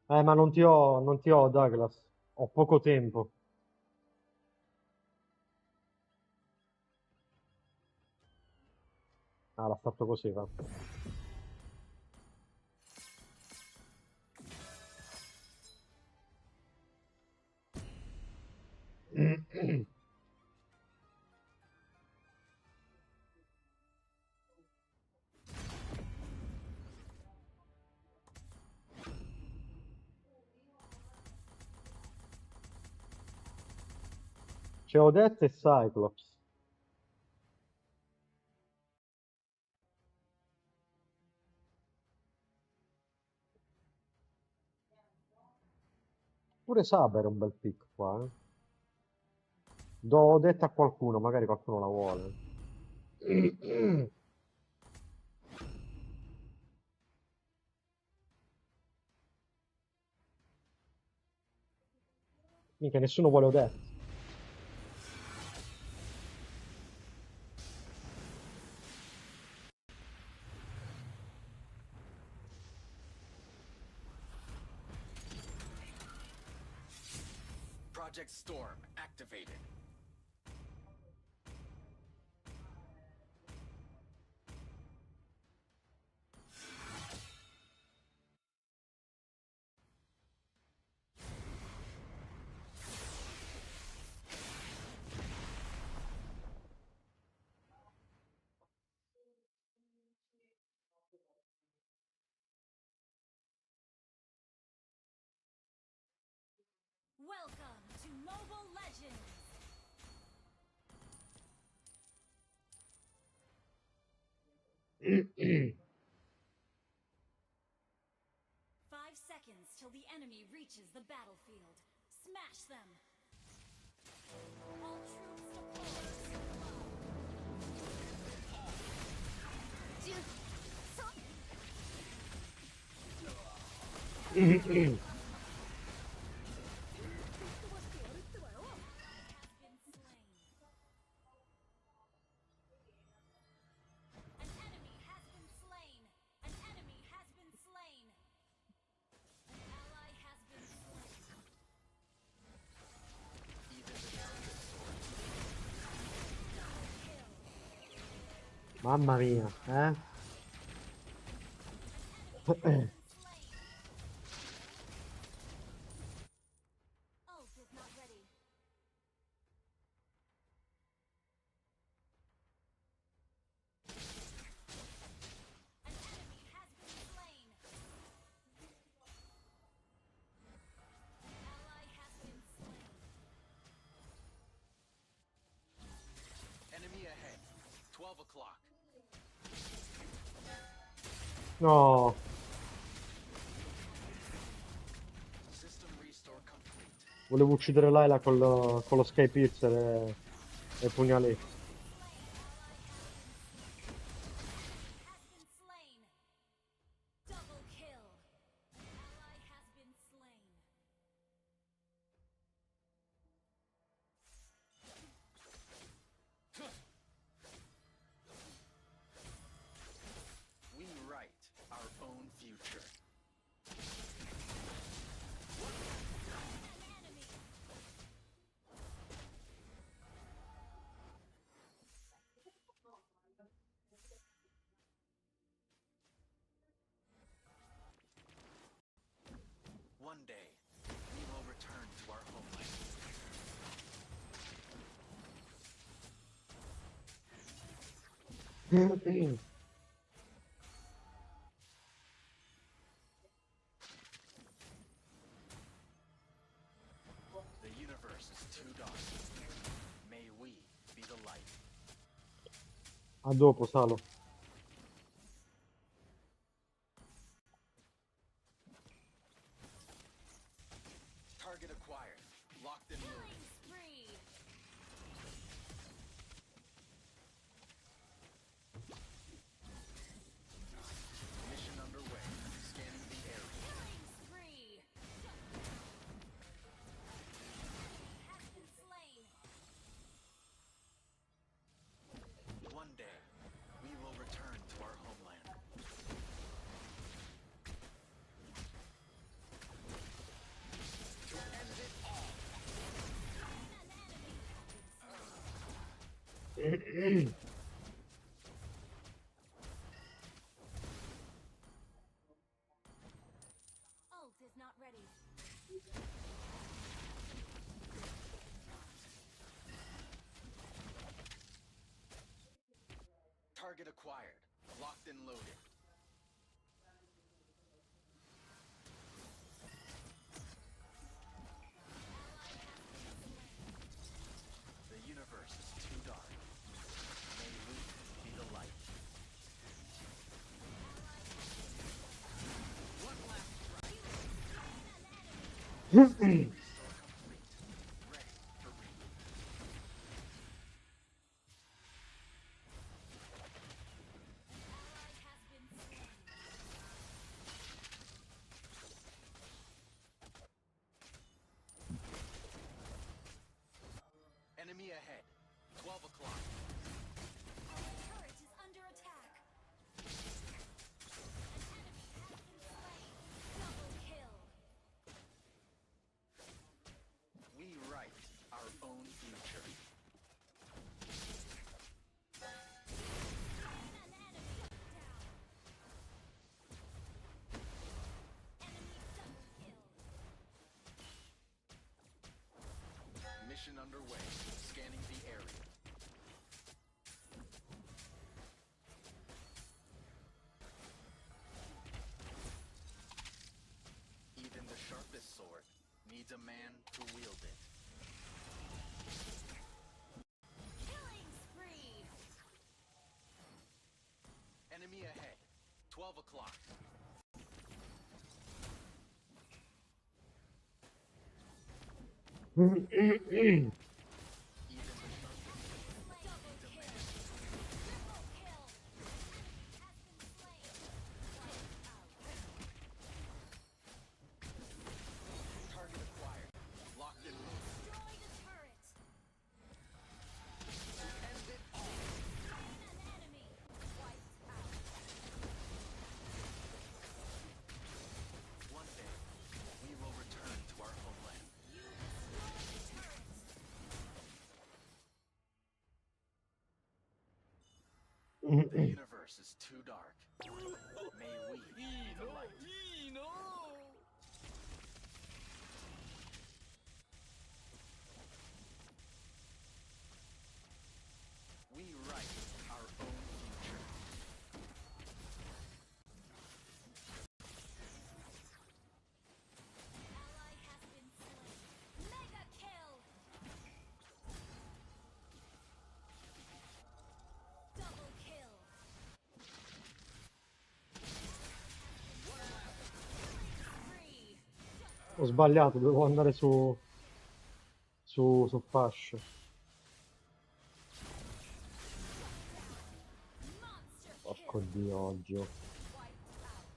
Ma non ti ho, Douglas. Ho poco tempo. Ah, l'ha fatto così, va. C'è Odette e Cyclops. Pure Saber è un bel pick qua, eh. Do Odette a qualcuno, magari qualcuno la vuole. Mica nessuno vuole Odette. Project Storm activated. Welcome to Mobile Legends! Five seconds till the enemy reaches the battlefield. Smash them! All troops deployed. Mamma mia, eh? Ult is not ready. An enemy has been slain. An ally has been slain. Enemy ahead. 12 o'clock. No. System restore complete. Volevo uccidere Layla con lo Sky Piercer e il pugnale. Has been slain. Double kill. An ally has been slain. We write our own future. An enemy. One day, we will return to our homeland. The universe is too dark. May we be the light. A dopo, Salo. Target acquired. Locked and loaded. Killing spree. Mission underway. Scanning the area. Killing spree. Has been slain. One day, we will return to our homeland. To end it all. An enemy. Ult is not ready. Target acquired. Locked and loaded. Enemy ahead. 12 o'clock. Our turret is under attack. An enemy has been slain. Double kill. We write our own future. An enemy down. Enemy double kill. Mission underway. Scanning the area. Even the sharpest sword needs a man to wield it. Killing spree. Enemy ahead. 12 o'clock. Even the sharpest Double kill. Triple kill. Enemy has been slain. Wiped out. target acquired. Locked and loaded. Destroy the turret. End it all. An enemy. Wiped out. One day, we will return to our homeland. You destroyed the turret. The universe is too dark. May we be the light. We write our own future. Ally has been slain. Mega kill. Double kill. Killing spree. Ho sbagliato, dovevo andare su fascia. Monster Porco kill. Dio, oggi. Wiped out.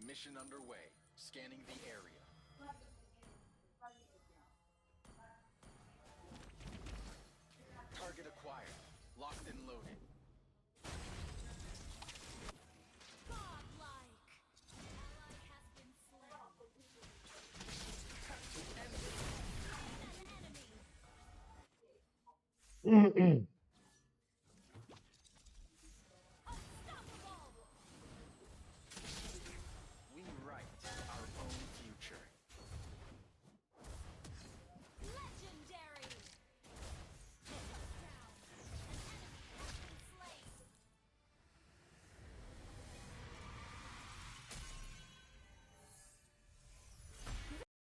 Mission underway. Scanning the area. Target acquired. Locked and loaded. Godlike. Ally has been slain. An enemy. Unstoppable. We write our own future. Legendary. Down. An enemy has been slain.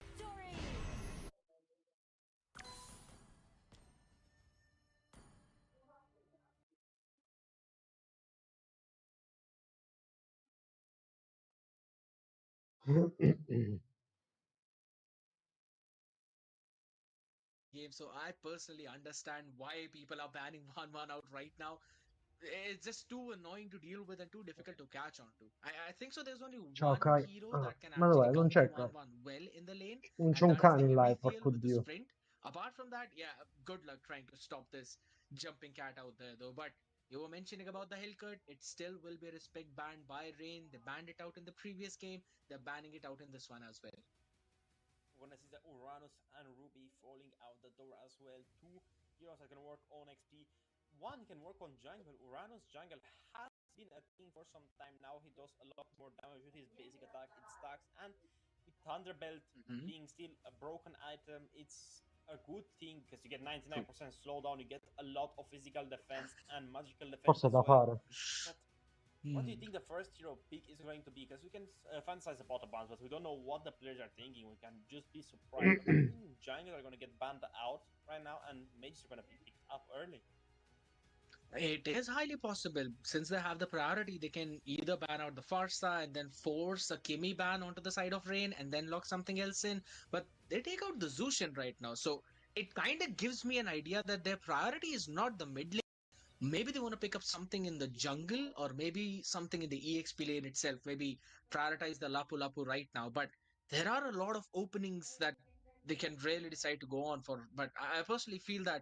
Victory. Game, so I personally understand why people are banning 1-1 out right now. It's just too annoying to deal with and too difficult to catch on to. I think so. There's only Ciao one Kai. hero Ah, that can ma actually dov'è? Non counter c'è Kai. 1-1 well in the lane, Non c'è and un that is the cane in live, Emethiel porco with the Dio. sprint. Apart from that, yeah, good luck trying to stop this jumping cat out there, though. But you were mentioning about the Hellcut, it still will be respect banned by Rain. They banned it out in the previous game, they're banning it out in this one as well. We're gonna see the Uranus and Ruby falling out the door as well. Two heroes that can work on XP. One can work on jungle. Uranus jungle has been a thing for some time now. He does a lot more damage with his basic attack. It stacks, and with Thunderbelt Mhm. being still a broken item, it's a good thing because you get 99% slowdown. You get a lot of physical defense and magical defense Forse è as da well. fare. But What do you think the first hero pick is going to be? Because we can fantasize about the bans, but we don't know what the players are thinking. We can just be surprised. But I think jungles are going to get banned out right now, and mages are going to be picked up early. It is highly possible. Since they have the priority, they can either ban out the Farsa and then force a Kimi ban onto the side of Rain and then lock something else in. But they take out the Zushin right now. So it kind of gives me an idea that their priority is not the mid lane. Maybe they want to pick up something in the jungle or maybe something in the EXP lane itself. Maybe prioritize the Lapu Lapu right now. But there are a lot of openings that they can really decide to go on for. But I personally feel that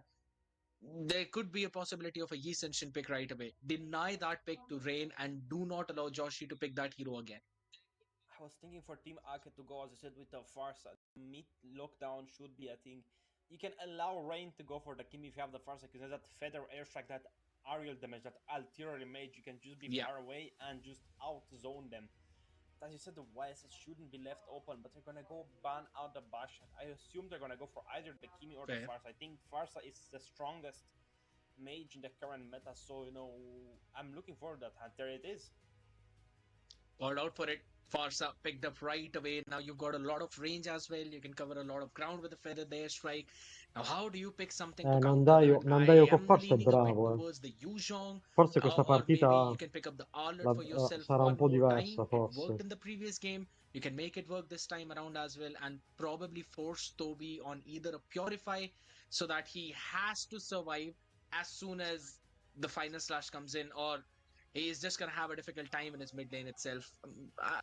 there could be a possibility of a Yi Senshin pick right away. Deny that pick to Rain and do not allow Joshi to pick that hero again. I was thinking for Team Ake to go, as I said, with the Farsa. Mid lockdown should be, I think. You can allow Rain to go for the Kimi if you have the Farsa, because there's that Feather Airstrike, that aerial damage, that artillery mage. You can just be Yeah. far away and just out zone them. But as you said, the YSS shouldn't be left open, but they're gonna go ban out the Bash. I assume they're gonna go for either the Kimi or the Fair. Farsa. I think Farsa is the strongest mage in the current meta, so I'm looking forward to that. And there it is. Called out for it. Farsa picked up right away. Now you've got a lot of range as well. You can cover a lot of ground with the Feather there strike. Now, how do you pick something to counter that? Nandaio I con am Farsa è leaning a bit bravo. towards the Yuzhong, Forse questa or maybe partita you can pick up the Arlet for yourself sarà un one po' more time. diversa, It forse. worked in the previous game. You can make it work this time around as well and probably force Toby on either a Purify so that he has to survive as soon as the final slash comes in, or he is just going to have a difficult time in his mid lane itself.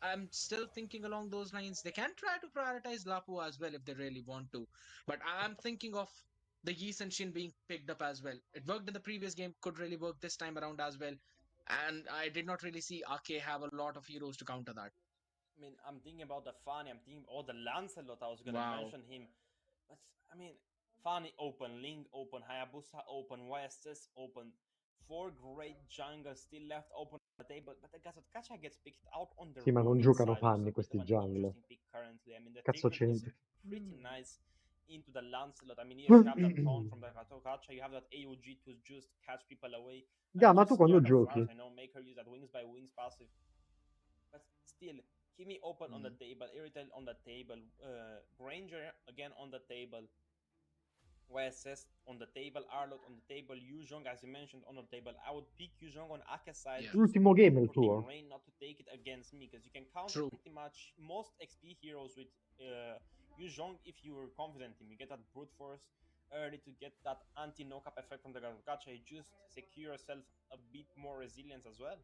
I'm still thinking along those lines. They can try to prioritize Lapu as well if they really want to. But I'm thinking of the Yi Senshin being picked up as well. It worked in the previous game, could really work this time around as well. And I did not really see Ake have a lot of heroes to counter that. I mean, I'm thinking about the Fanny, I'm thinking about the Lancelot, I was gonna Wow. mention him. But, I mean, Fanny open, Ling open, Hayabusa open, YSS open. 4 great jungles still left open on the table, but the Gazotkachai gets picked out on the Sì, ma non Ruin giocano side, which is panni a bit of questi an jungle. interesting pick currently. I mean, the Cazzo take rate is c'entri? pretty nice into the Lancelot. I mean, yes, you have that taunt from the Gazotkachai, you have that AOG to just catch people away Ga, and ma tu just quando scare the giochi? Farsa, make her use that wings by wings passive. But still, Kimi open on the table, Irritel on the table, Granger again on the table, YSS on the table, Arlot on the table, Yuzhong, as you mentioned, on the table. I would pick Yuzhong on Aka's side Yeah. just L'ultimo game è il for Team tuo? Rain not to take it against me, because you can counter True. pretty much most XP heroes with Yuzhong if you were confident in him. You get that brute force early to get that anti-knock-up effect from the Gacha. You just secure yourself a bit more resilience as well.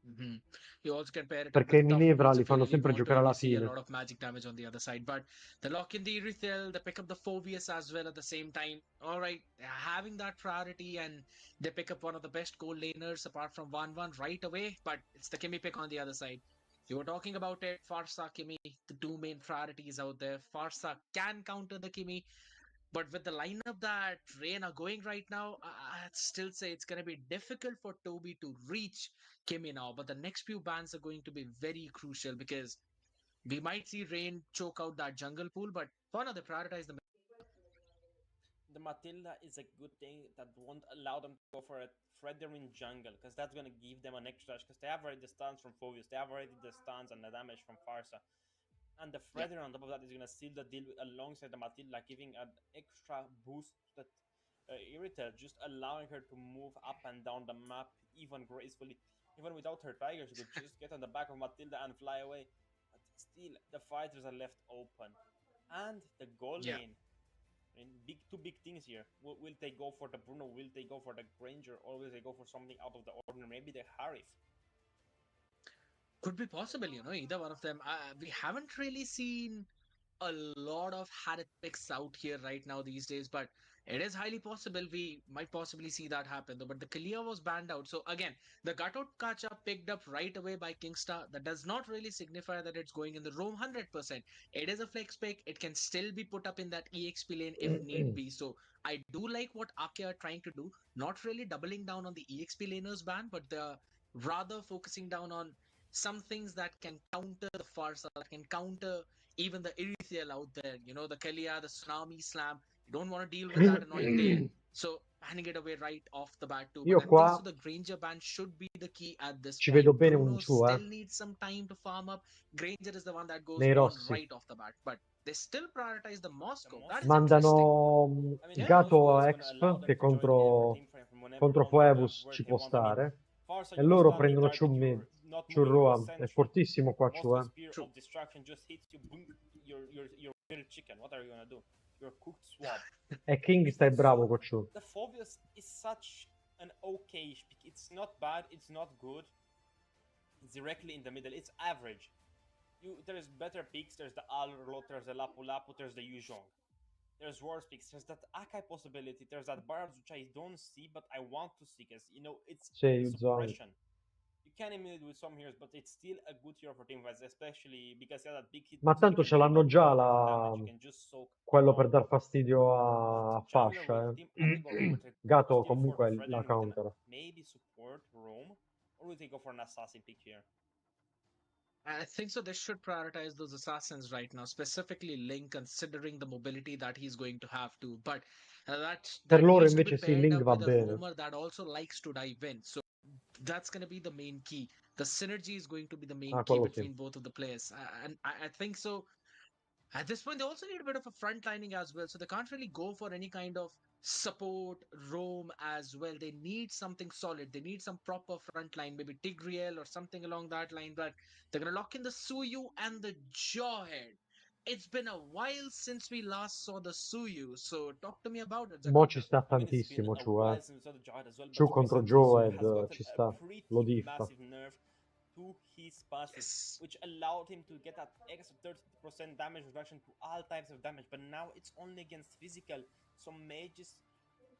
Mhm. You also can pair it up Perché i with tough Minevra boots li if you fanno really sempre want to, giocare and alla you see a fine. lot of magic damage on the other side. But the lock in the Irithel, they pick up the Phobius as well at the same time. All right, having that priority, and they pick up one of the best gold laners apart from 1-1 right away. But it's the Kimi pick on the other side. You were talking about it, Farsa, Kimi, the two main priorities out there. Farsa can counter the Kimi, but with the lineup that Rain are going right now, I'd still say it's going to be difficult for Toby to reach Kimi now. But the next few bans are going to be very crucial because we might see Rain choke out that jungle pool, but for now they prioritize the. The Matilda is a good thing that won't allow them to go for a Threader in jungle, because that's going to give them an extra, because they have already the stuns from Phobius, they have already the stuns and the damage from Farsa. And the Yeah. Threader on top of that is going to seal the deal alongside the Matilda, giving an extra boost to that Irritel, just allowing her to move up and down the map even gracefully. Even without her tigers, you could just get on the back of Matilda and fly away. But still, the fighters are left open. And the goal Yeah. lane. I mean, two big things here. Will they go for the Bruno? Will they go for the Granger? Or will they go for something out of the ordinary? Maybe the Harif? Could be possible, either one of them. We haven't really seen a lot of Harit picks out here right now these days, but it is highly possible we might possibly see that happen though. But the Kalia was banned out. So again, the Gatot Kacha picked up right away by Kingstar. That does not really signify that it's going in the roam 100%. It is a flex pick. It can still be put up in that EXP lane if need be. So I do like what Ake are trying to do. Not really doubling down on the EXP laners ban, but they're rather focusing down on some things that can counter the Farsa, that can counter even the Irithel out there, the Kalia, the Tsunami Slam. You don't want to deal with that annoying tail. So banning it away right off the bat too. Io But I think qua so the Granger ban should be the key at this ci vedo point. bene un Bruno Chu, still needs some time to farm up. Granger is the one that goes nei on rossi. right off the bat. But they still prioritize the Moscow. The That is interesting. Mandano I mean, the Gato Moscow is gonna allow Exp them che to join the Emperor team from whenever contro on the map Phoebus where ci they può want. I mean, stare. Farsa, E you're loro standing prendono there Chu that mid. you're not Chu moving into the Roam. È century. fortissimo qua Chu, Moscow Spear True. of Destruction just hits you, boom, you're grilled chicken. What are you gonna do? You're a cooked swab. E King stai bravo con Chu. The Phobius is such an okay pick. It's not bad, it's not good. It's directly in the middle. It's average. There's better picks. There's the Alrot, there's the Lapu Lapu, there's the Yuzhong. There's worse picks. There's that Akai possibility. There's that Bards which I don't see, but I want to see because it's Sì, the Yuzhong. suppression. You can eliminate with some heroes, but it's still a good hero for team fights, especially because that big hit. Ma tanto ce l'hanno già You can just soak quello per around. dar fastidio But a jungler Fascia. will team, I think also will take Gato still for comunque la Fredrin with counter. maybe support Rome, or will they go for an assassin pick here? I think so. They should prioritize those assassins right now, specifically Link, considering the mobility that he's going to have to. But Per that loro needs to be invece sì, paired Link up va with a bene. roamer that also likes to dive in. So that's going to be the main key. The synergy is going to be the main key quello sì. between both of the players, and I think so. At this point, they also need a bit of a frontlining as well. So they can't really go for any kind of support roam as well. They need something solid. They need some proper frontline, maybe Tigreal or something along that line. But they're gonna lock in the Suyu and the Jawhead. It's been a while since we last saw the Suyu, so talk to me about it, Mo ci Zakota. sta I mean, it's been tantissimo a Chu, while since we saw the Jihad as well, Chu but contro recently Suyu has Joed gotten ci a sta. pretty Lo diffa. massive nerf to his passive, Yes. which allowed him to get that extra 30% damage reduction to all types of damage, but now it's only against physical. Some mages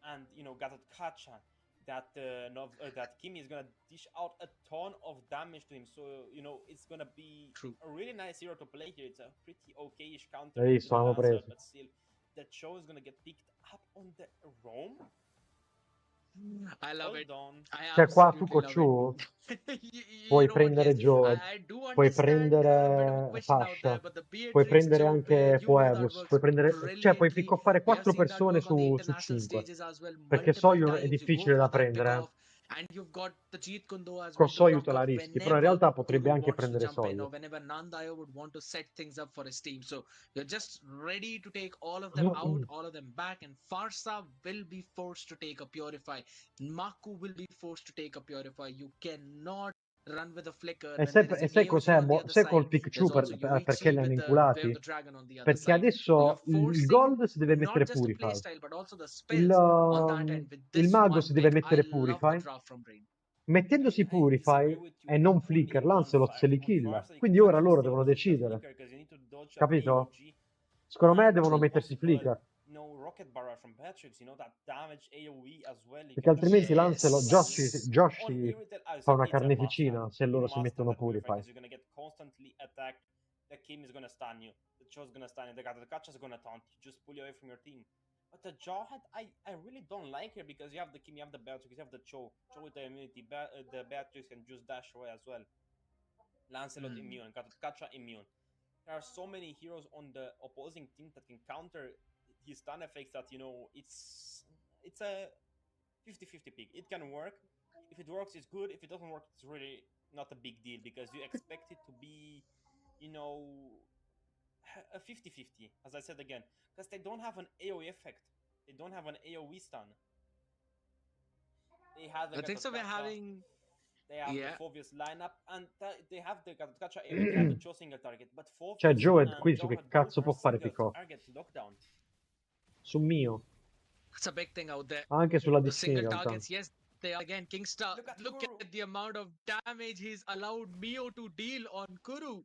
and Gatot Kacha that that Kimi is gonna dish out a ton of damage to him. So it's gonna be True. a really nice hero to play here. It's a pretty okay-ish counter Hai to visto, the l'hanno Lancelot, preso. but still, that show is gonna get picked up on the Rome. I love Hold it. on. I Cioè qua tu absolutely con love Chu it. puoi You know what? prendere Yes, Joed, I do puoi understand a bit of a prendere question out there, Fascia, but the puoi Beatrix prendere Joe pair, anche you know that Phoebus, works cioè puoi brilliantly. fare We have 4 seen that persone work on the su international 5, stages as well perché multiple Soyun è times. You go difficile da for that prendere. pickoff, and you've got the Jeet Kundo as Con well to Soyun block te la out rischi, però in whenever realtà potrebbe Kuru anche wants to prendere jump in Soyun. or whenever Nandayo would want to set things up for his team. So you're just ready to take all of them out, all of them back, and Farsa will be forced to take a Purify. Maku will be forced to take a Purify. You cannot run with a flicker when there is an Sai AOC cos'è? on the other Sai col side. Pikachu There's also perché Yorichi li hanno with the Way of inculati? the Dragon on the other Perché side. So you're adesso il forcing Gold si deve not mettere just the Purify. playstyle but also the Il, spells on that end. With il this mago one si deve pick, I mettere love the Purify. draft from Rain. Mettendosi I disagree Purify with you e non only Flicker, on Lancelot se li on killa. Farsa. You Quindi can ora actually loro still devono push the decidere. flicker because you need to dodge that Capito? AOG. Secondo me And devono the mettersi possible, Flicker. rocket barrage from Patrick, that damage AoE as well. You Perché can just altrimenti get Lancelot, Josh, Yes. Josh on si Irritate. I fa said una it's a must have. carneficina se You loro si must have mettono that Purify Purify. because you're gonna get constantly attacked. The Kim is gonna stun you. The Cho's gonna stun you. The Gacha is gonna taunt you. Just pull you away from your team. But the Jawhead, I really don't like her because you have the Kim, you have the Beatrix, you have the Cho. Cho with the immunity. The Beatrix can just dash away as well. Lancelot immune. Gacha immune. There are so many heroes on the opposing team that can counter his stun effects that it's a 50-50 pick. It can work. If it works, it's good. If it doesn't work, it's really not a big deal because you expect it to be, a 50-50, as I said again, because they don't have an AoE effect. They don't have an AoE stun. They have the I think so. We're having. They have Yeah. the Phobius lineup, and they have the Gacha AoE, they have the Cho single target, but Cioè Phobius Joed and qui su che Jawhead cazzo both può are fare single pick-off? target lockdown. Su mio. It's a big thing out there. Anche sulla The DC in single realtà. targets, yes, they are again. Kingstar, Look at Kuru. at the amount of damage he's allowed Mio to deal on Kuru.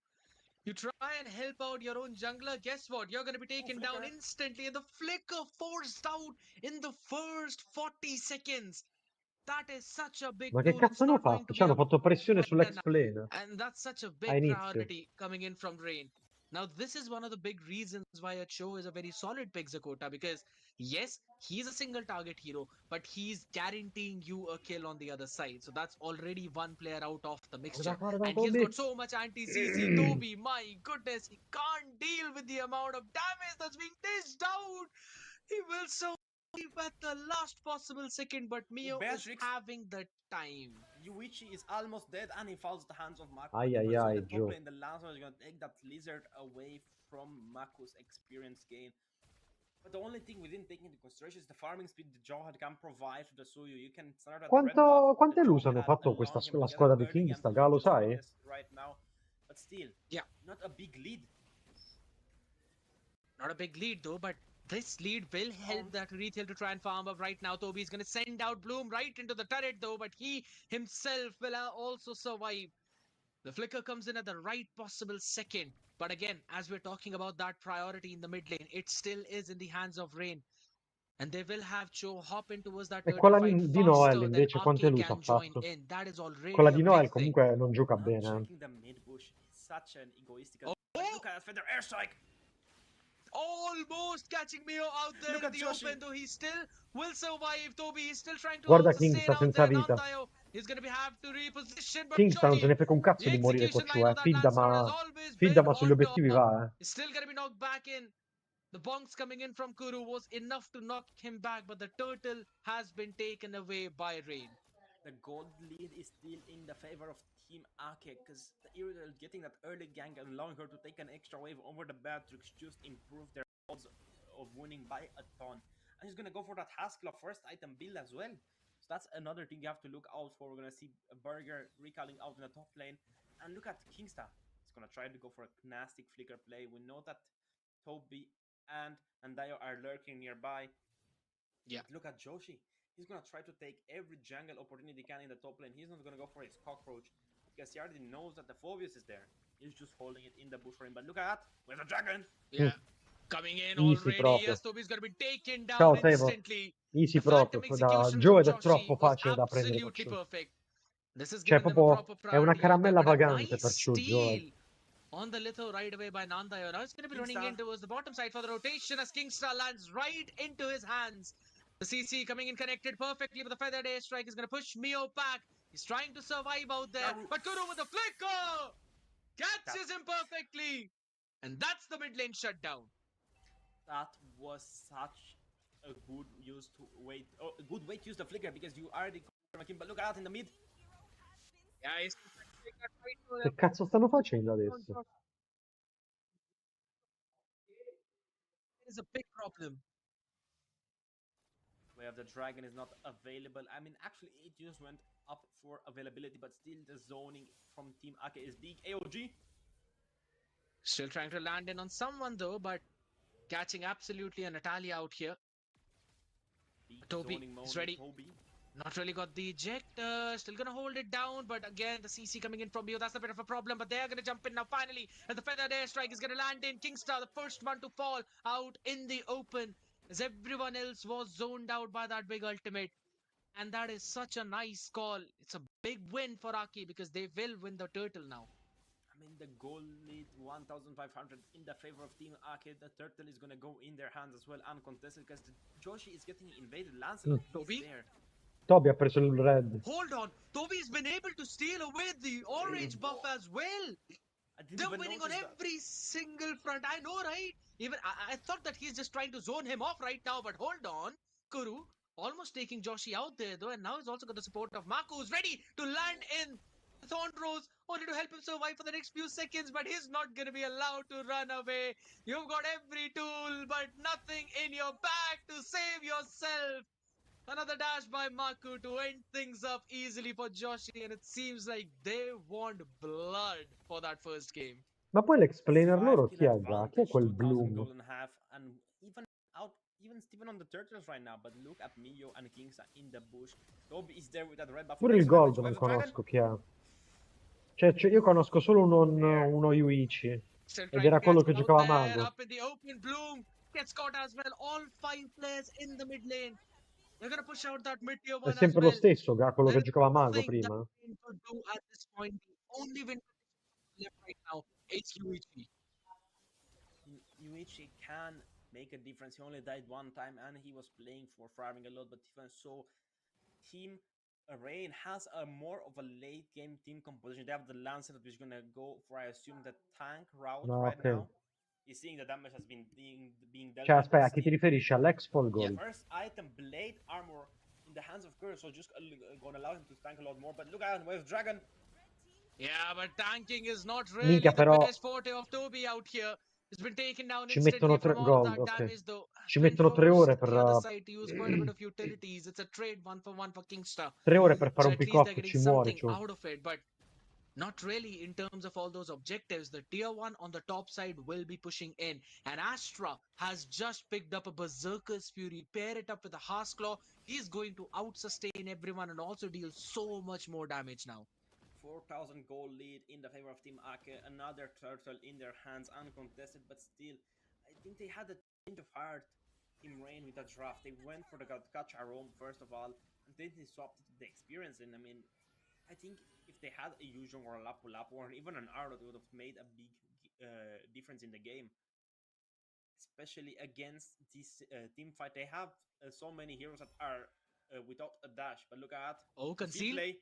You try and help out your own jungler, guess what? You're going to be taken down Flicker. instantly, and the flicker forced out in the first 40 seconds. That is such a big Ma che tool. It's cazzo hanno not going fatto? to Ci be hanno a fatto pressione weapon, sull'X-Plane and that's such a a big inizio. priority coming in from Rain. Now, this is one of the big reasons why a Cho is a very solid pick, Zakota, because yes, he's a single target hero, but he's guaranteeing you a kill on the other side. So that's already one player out of the mixture. And he's got so much anti-CC. Toby, my goodness, he can't deal with the amount of damage that's being dished out. He will so at the last possible second, but Mio is Beatrix. having the time. Yuichi is almost dead and he falls to the hands of Mako. Ai But if ai we're seeing ai, the top Gio. lane, the Lancer is gonna take that lizard away from Mako's experience gain. But the only thing we didn't take into consideration is the farming speed the Jawhead can provide to the Suyu. You can start at red buff, but the Quante lose hanno Jawhead fatto allowing him to la get an squadra di early game Kingsta? position Lo just for sai? this right now. But still, Yeah. not a big lead. Not a big lead though, but this lead will help that retail to try and farm up right now. Toby is going to send out Bloom right into the turret though, but he himself will also survive. The flicker comes in at the right possible second. But again, as we're talking about that priority in the mid lane, it still is in the hands of Rain. And they will have Cho hop in towards that E turtle quella fight di Noel faster than invece quante Ake lose ha can join fatto? in. That is Quella already di a big Noel thing. comunque non gioca Not bene. checking the mid bush is such an egoistical. But look at that feather airstrike. Almost catching Mio out there Look in at the Joshi. open, though he still will survive. Toby is still trying to Guarda sustain Kingsta out senza there. vita. Nandayo is going to have to reposition, but Kingsta non se ne Joshi, frega un cazzo the di morire execution Cocciù, line of that Lancelot has always been Fidda ma sugli on obiettivi top. va, Is still going to be knocked back in. The bonks coming in from Kuru was enough to knock him back, but the turtle has been taken away by Rain. The gold lead is still in the favor of Team Ake because the Irrital getting that early gank and allowing her to take an extra wave over the Beatrix just improved their odds of winning by a ton. And he's gonna go for that Haskell first item build as well. So that's another thing you have to look out for. We're gonna see a Burger recalling out in the top lane. And look at Kingsta. He's gonna try to go for a nasty flicker play. We know that Toby and Dio are lurking nearby. Yeah. But look at Joshi. He's gonna try to take every jungle opportunity he can in the top lane. He's not gonna go for his cockroach because he already knows that the Phobius is there. He's just holding it in the bush for him. But look at that, with a dragon. Yeah. Coming in Easy already. proprio. Yes, Toby's going to be taken Ciao down Tevo. instantly. Easy The phantom proprio. Da execution Joe from ed è troppo Joshi was facile da prendere absolutely Cocciù. perfect. This is Cioè, giving them a proprio proper è una priority out there. caramella But a vagante nice per Joe. steal on the little right away by Nanda. Now he's going to be running in towards the bottom side for the rotation as Kingstar lands right into his hands. The CC coming in connected perfectly with the feathered airstrike is going to push Mio back. He's trying to survive out there. But Kuru with the flicker catches him perfectly. And that's the mid lane shutdown. That was such a good use to wait. Oh, a good way to use the flicker because you already him. But look at that in the mid. Yeah, he's Che cazzo stanno facendo adesso? It is a big problem. Where the dragon is not available. I mean, actually, it just went up for availability, but still the zoning from Team Ake is big. AOG. Still trying to land in on someone though, but catching absolutely a Natalia out here. Big Toby is ready. Toby. Not really got the ejector. Still gonna hold it down, but again, the CC coming in from Mio. That's a bit of a problem, but they're gonna jump in now finally. And the feathered airstrike is gonna land in. Kingstar, the first one to fall out in the open, as everyone else was zoned out by that big ultimate. And that is such a nice call. It's a big win for Aki because they will win the turtle now. I mean, the goal lead 1,500 in the favor of Team Ake. The turtle is gonna go in their hands as well, uncontested, because Joshi is getting invaded. Lancelot, Toby? there. Toby ha preso il red. Hold on. Toby's been able to steal away the orange buff as well. They're winning on every single front. I know, right? Even I thought that he's just trying to zone him off right now, but hold on. Kuru almost taking Joshi out there though, and now he's also got the support of Mako, who's ready to land in Thorn Rose, only to help him survive for the next few seconds, but he's not going to be allowed to run away. You've got every tool, but nothing in your bag to save yourself. Another dash by Maku to end things up easily for Joshi, and it seems like they want blood for that first game. Ma poi l'explainer loro chi è già? Chi è quel Bloom? And even Steven on the turtles right now, but look at Mio and Kingsa in the bush. Toby is there with that red buff. Pure il gold non conosco chi è. Cioè, io conosco solo uno Yuichi. Ed era quello che giocava mago. Up in the open, Bloom gets caught as well. All 5 players in the mid lane. They're gonna push out that mid tier one È sempre lo stesso, quello che giocava mago prima. At this point, the only win left right now is Yuichi. Yuichi can make a difference. He only died one time and he was playing for farming a lot, but even so, Team Rain has a more of a late game team composition. They have the Lancer, which is gonna go for, I assume, the tank route now. is seeing the damage has been being dealt Cioè, in, but aspetta, a chi ti still. riferisci? All'Expol Gold? First item, Blade Armor in the hands of Curse, so just gonna allow him to tank a lot more. But look at Wave Dragon. Yeah, but tanking is not Minchia, really the però best forte of Toby out here. He's been taken down ci mettono instantly 3 from all of gold, that ok. damage, though. Has Ci been mettono 3 forced ore to clear the side to use quite a bit of utilities. It's a trade 1-for-1 for Kingstar. 3 ore per fare So un at pick least they're off, getting ci muori, something cioè. out of it, but not really in terms of all those objectives. The tier 1 on the top side will be pushing in, and Astra has just picked up a Berserker's Fury, pair it up with a Heart's Claw. He's going to out-sustain everyone and also deal so much more damage now. 4,000 gold lead in the favor of Team Ake. Another turtle in their hands, uncontested, but still, I think they had a change of heart. Team Rain with that draft, they went for the Catch Arome first of all, and then they swapped it to the experience. And I mean, I think if they had a Yuzhong or a Lapu Lapu or even an Arlo, they would have made a big difference in the game. Especially against this team fight. They have so many heroes that are without a dash, but look at Conceal. play.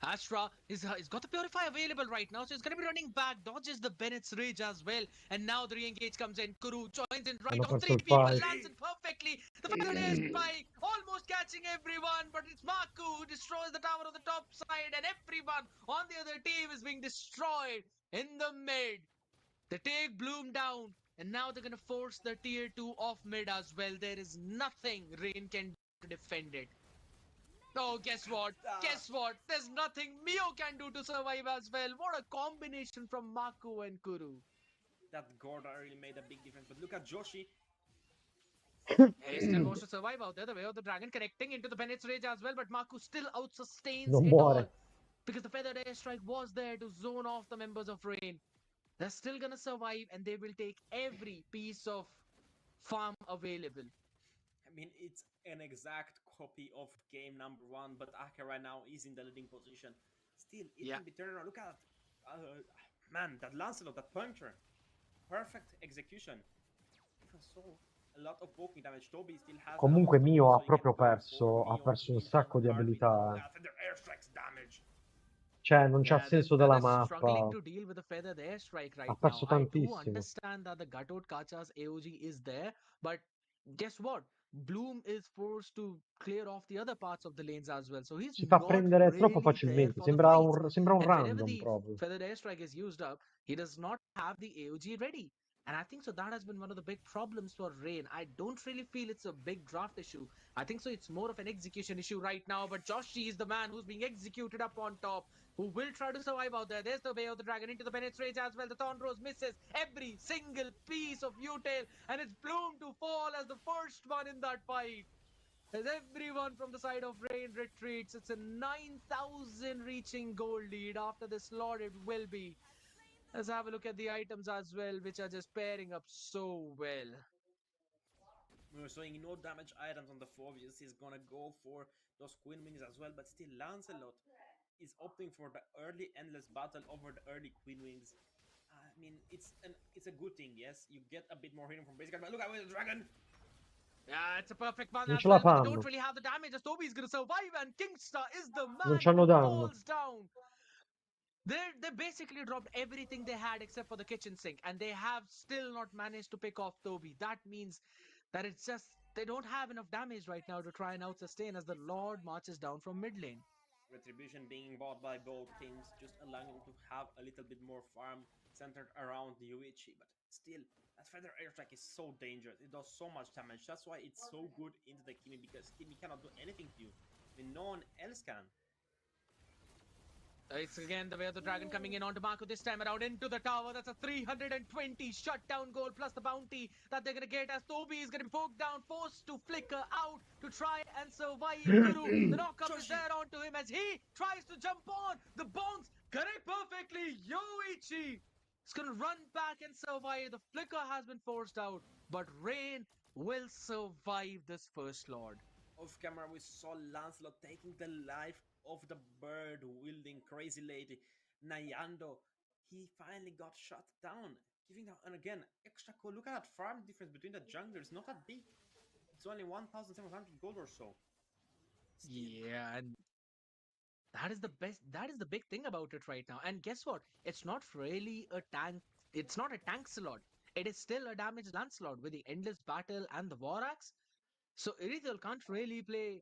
Astra he's got the Purify available right now, so he's going to be running back, dodges the Bennett's Rage as well, and now the re-engage comes in. Kuru joins in right off 3 people, lands it perfectly. The Feathered Airstrike almost catching everyone, but it's Maku who destroys the tower on the top side, and everyone on the other team is being destroyed in the mid. They take Bloom down, and now they're going to force the tier 2 off mid as well. There is nothing Rain can do to defend it. Oh, guess what? Guess what? There's nothing Mio can do to survive as well. What a combination from Maku and Kuru. That Gorda really made a big difference. But look at Joshi. He still wants to survive out there. The way of the dragon connecting into the Bennett's Rage as well, but Maku still out-sustains Non it muore. all. Because the Feathered Airstrike was there to zone off the members of Rain. They're still gonna survive, and they will take every piece of farm available. I mean, it's an exact copy of game number 1, but Ake right now is in the leading position. Still, it can be turned around. Look at man, that Lancelot, that puncher. Perfect execution. Even so, a lot of poking damage. Toby still has Comunque Mio ha proprio perso, un sacco di abilità. Cioè, non c'ha senso della mappa. Struggling to deal with the Feathered Airstrike right Ha perso now. I do tantissimo. understand that the Gatot Kacha's AOG is there, but guess what? Bloom is forced to clear off the other parts of the lanes as well, so he's Si fa not prendere troppo really there facilmente, for the sembra fights. un And whenever random the proprio. Feathered Airstrike is used up, he does not have the AOG ready. And I think so that has been one of the big problems for Rain. I don't really feel it's a big draft issue. I think so it's more of an execution issue right now, but Joshi is the man who's being executed up on top, who will try to survive out there. There's the way of the dragon into the Bennett's Rage as well. The Thorn Rose misses every single piece of Util, and it's Bloom to fall as the first one in that fight. As everyone from the side of Rain retreats, it's a 9,000 reaching gold lead. After this Lord, it will be. Let's have a look at the items as well, which are just pairing up so well. We're showing no damage items on the Phobius. He's gonna go for those Queen Wings as well, but still Lancelot is opting for the early Endless Battle over the early Queen Wings. I mean, it's a good thing, yes. You get a bit more healing from basic, but look at the dragon. Yeah, it's a perfect one Non as ce la well, but they fanno. don't really have the damage as Toby's gonna survive, and Kingstar is the Non man c'hanno who danno. falls down. They basically dropped everything they had except for the kitchen sink, and they have still not managed to pick off Toby. That means that it's just they don't have enough damage right now to try and out-sustain as the Lord marches down from mid lane. Retribution being bought by both teams, just allowing them to have a little bit more farm centered around the Yuichi, but still, that Feather Airstrike is so dangerous. It does so much damage. That's why it's so good into the Kimi, because Kimi cannot do anything to you. I mean, no one else can. It's again the way of the dragon coming in onto Marco this time around into the tower. That's a 320 shutdown goal plus the bounty that they're going to get as Toby is going to be poked down, forced to flicker out to try and survive. Kuru, the knockup is there onto him as he tries to jump on. The bounce, correct perfectly. Yoichi is going to run back and survive. The flicker has been forced out, but Rain will survive this first Lord. Off camera, we saw Lancelot taking the life of the bird wielding crazy lady Nayando. He finally got shot down, giving them, and again, extra cool. Look at that farm difference between the junglers, not that big. It's only 1,700 gold or so. Still. Yeah, and that is the best. That is the big thing about it right now. And guess what? It's not really a tank. It's not a tank slot. it is still a damaged Lancelot with the Endless Battle and the War Axe. So Irithel can't really play,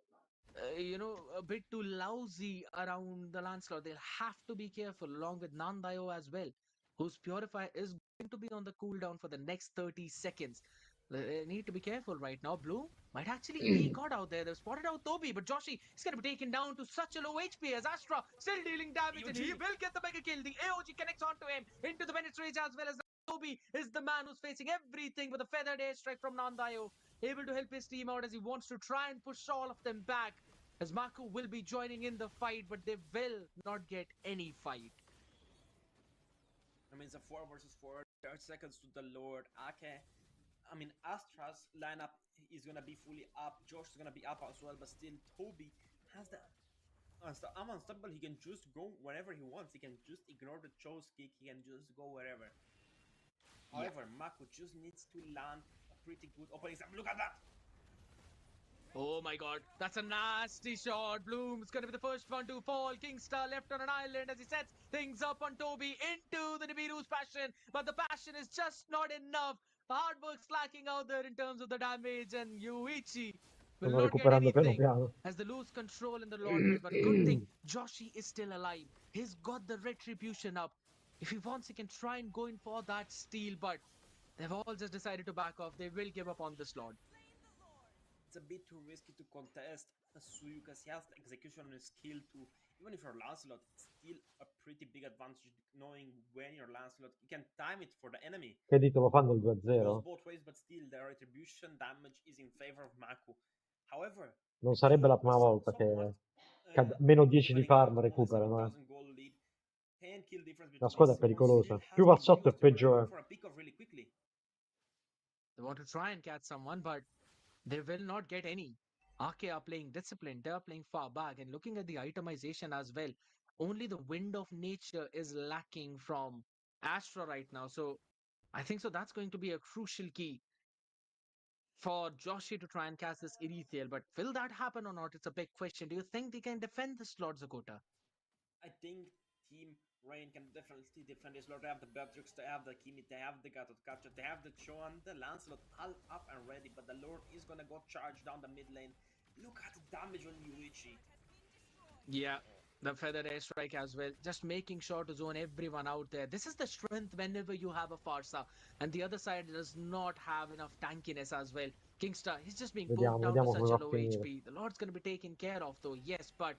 a bit too lousy around the Lancelot. They'll have to be careful along with Nandayo as well, whose Purify is going to be on the cooldown for the next 30 seconds. They need to be careful right now. Blue might actually be caught out there. They've spotted out Toby, but Joshi is going to be taken down to such a low HP as Astra still dealing damage, and he EOG. will get the mega kill. The AOG connects onto him into the penetrate as well as Toby is the man who's facing everything with a feathered airstrike from Nandayo, able to help his team out as he wants to try and push all of them back. As Maku will be joining in the fight, but they will not get any fight. I mean, it's a 4 versus 4, 30 seconds to the Lord. Ake. I mean, Astra's lineup is gonna be fully up. Josh is gonna be up as well, but still, Toby has the unstoppable. He can just go wherever he wants. He can just ignore the chose kick. He can just go wherever. However, Mako just needs to land a pretty good opening snap. Look at that! Oh my god, that's a nasty shot. Bloom's gonna be the first one to fall. Kingstar left on an island as he sets things up on Toby into the Nibiru's passion, but the passion is just not enough. The hard work's lacking out there in terms of the damage, and Yuichi will Stanno not get recuperando piano anything piano. as they lose control in the Lord pit. But good thing, Joshi is still alive. He's got the retribution up. If he wants, he can try and go in for that steal, but they've all just decided to back off. They will give up on this Lord. It's a bit too risky to contest Suyu because he has the execution and skill to, even if you're Lancelot, it's still a pretty big advantage knowing when you're Lancelot. You can time it for the enemy. Che dito lo fanno il It goes 2-0? both ways, but still the retribution damage is in favor of Maku. However, Non the sarebbe team la prima is volta somewhat che a meno 10 di evening out, farm only recuperano. 7,000 gold lead. 10 kill difference La between squadra these è two ones still pericolosa. has Più va been sotto e used. They were peggio looking è. for a pick off really quickly. They want to try and catch someone, but they will not get any. Ake are playing disciplined, they are playing far back, and looking at the itemization as well, only the wind of nature is lacking from Astra right now. So I think so that's going to be a crucial key for Joshi to try and cast this Erethiel. But will that happen or not? It's a big question. Do you think they can defend this Lord Zakota? I think Team Rain can definitely defend this Lord. They have the Beatrix, they have the Kimi, they have the Gatot Kacha, they have the Choan, the Lancelot all up and ready, but the Lord is gonna go charge down the mid lane. Look at the damage on Yuichi. Yeah, the feather airstrike as well. Just making sure to zone everyone out there. This is the strength whenever you have a Farsa, and the other side does not have enough tankiness as well. Kingstar, he's just being poked down to Vediamo come such a va a low finire. HP. The Lord's going to be taken care of though, yes, but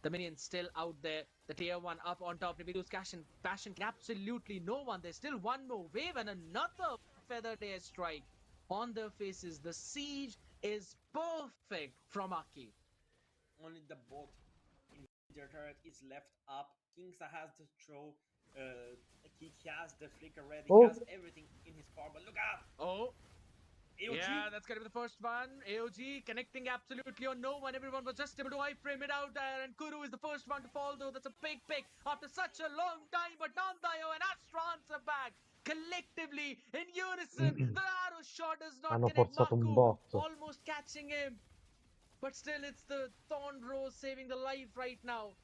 the minions still out there. The tier 1 up on top. Nibiru's passion can absolutely no one. There's still one more wave and another feathered airstrike on their faces. The siege is perfect from Aki. Only the bot in their turret is left up. Kingsa has the throw. He has the flicker ready. He has everything in his power. But look out! Oh, AOG. yeah, that's gonna be the first one. AOG connecting absolutely on no one. Everyone was just able to iframe it out there, and Kuru is the first one to fall, though. That's a big pick after such a long time. But Nandayo and Astra answer back collectively in unison. The arrow shot does not Hanno connect forzato un Maku, botto. almost catching him. But still, it's the Thorn Rose saving the life right now.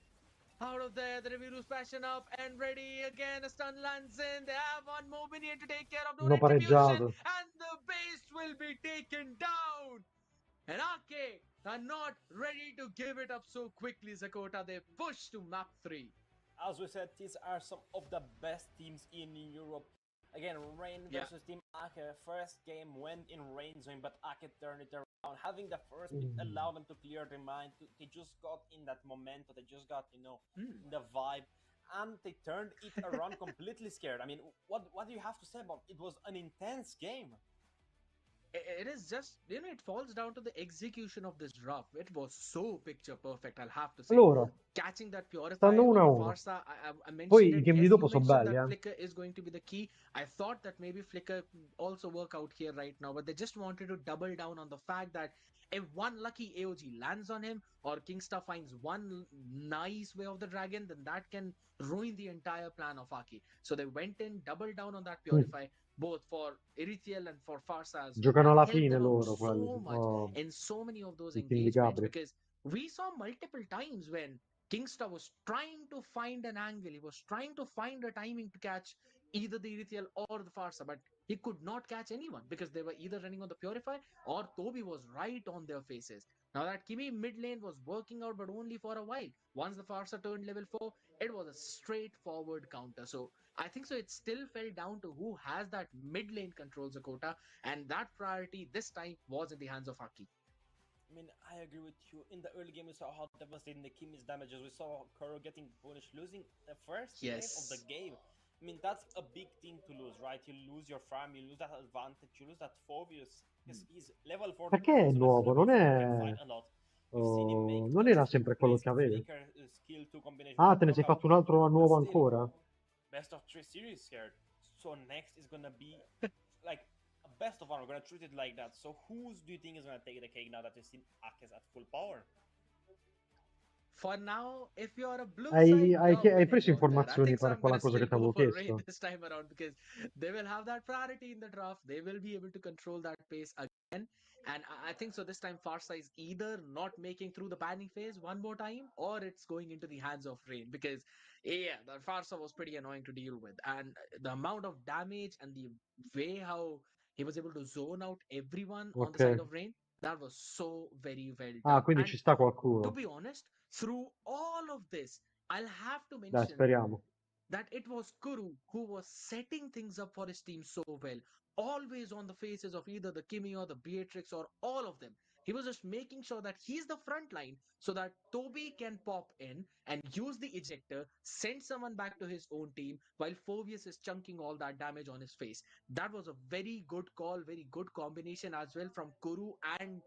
Out of there, the Nibiru's passion up and ready again. A stun lands in. They have one more minion to take care of. No Hanno retribution, pareggiato. and the base will be taken down. And Ake are not ready to give it up so quickly, Zakota. They push to map 3. As we said, these are some of the best teams in Europe. Again, Rain versus Team Ake. First game went in Rain zone, but Ake turned it around. Having the first pick allowed them to clear their mind. They just got in that momentum. They just got, in the vibe. And they turned it around completely scared. I mean, what do you have to say about it? It was an intense game. It is just, it falls down to the execution of this draft. It was so picture perfect, I'll have to say. Allora, Catching that Purify stanno on 1 a the 1. Farsa, I mentioned Poi i it. game di Yes, dopo you sono mentioned belli, that eh. Flicker is going to be the key. I thought that maybe Flicker could also work out here right now, but they just wanted to double down on the fact that if one lucky AOG lands on him or Kingstar finds one nice way of the dragon, then that can ruin the entire plan of Aki. So they went in, doubled down on that Purify, both for Erethiel and for Farsa as well. Giocano That alla helped fine them out loro, quelli. so much in so many of those Il team di engagements, Capri. because we saw multiple times when Kingstar was trying to find an angle. He was trying to find a timing to catch either the Erithiel or the Farsa, but he could not catch anyone because they were either running on the Purify or Toby was right on their faces. Now that Kimi mid lane was working out, but only for a while. Once the Farsa turned level 4, it was a straightforward counter. So I think so it still fell down to who has that mid lane control Zakota, and that priority this time was in the hands of Haki. I mean, I agree with you. In the early game, we saw how devastating the Kimi's damages. We saw Kuro getting punished, losing the first wave of the Yes. game. I mean, that's a big thing to lose, right? You lose your farm, you lose that advantage, you lose that Phobius. Because he's level 40 Perché è Phobius, so nuovo? level Non 4 can è... fight a lot. We've seen him make non era sempre quello plays che avevi? Flicker skill 2 combination with Ah, that te ne sei knockout, fatto un altro but nuovo still, ancora? best of 3 series here. So next is gonna be like a best of one. We're gonna treat it like that. So who's do you think is gonna take the cake now that you've seen Akes at full power? For now, if you're a blue Hai, side hai chi- hai winning preso out there, I informazioni think so. per I'm quella gonna cosa che still ti go avevo for Rain chiesto? this time around because they will have that priority in the draft. They will be able to control that pace again. And I think so. This time, Farsa is either not making through the banning phase one more time, or it's going into the hands of Rain because yeah, the Farsa was pretty annoying to deal with, and the amount of damage and the way how he was able to zone out everyone on the Ok. side of Rain, that was so very well Ah, done. quindi And ci sta to qualcuno. be honest, through all of this, I'll have to Dai, mention speriamo. that it was Kuru who was setting things up for his team so well, always on the faces of either the Kimi or the Beatrix or all of them. He was just making sure that he's the front line so that Toby can pop in and use the ejector, send someone back to his own team while Phobius is chunking all that damage on his face. That was a very good call, very good combination as well from Kuru and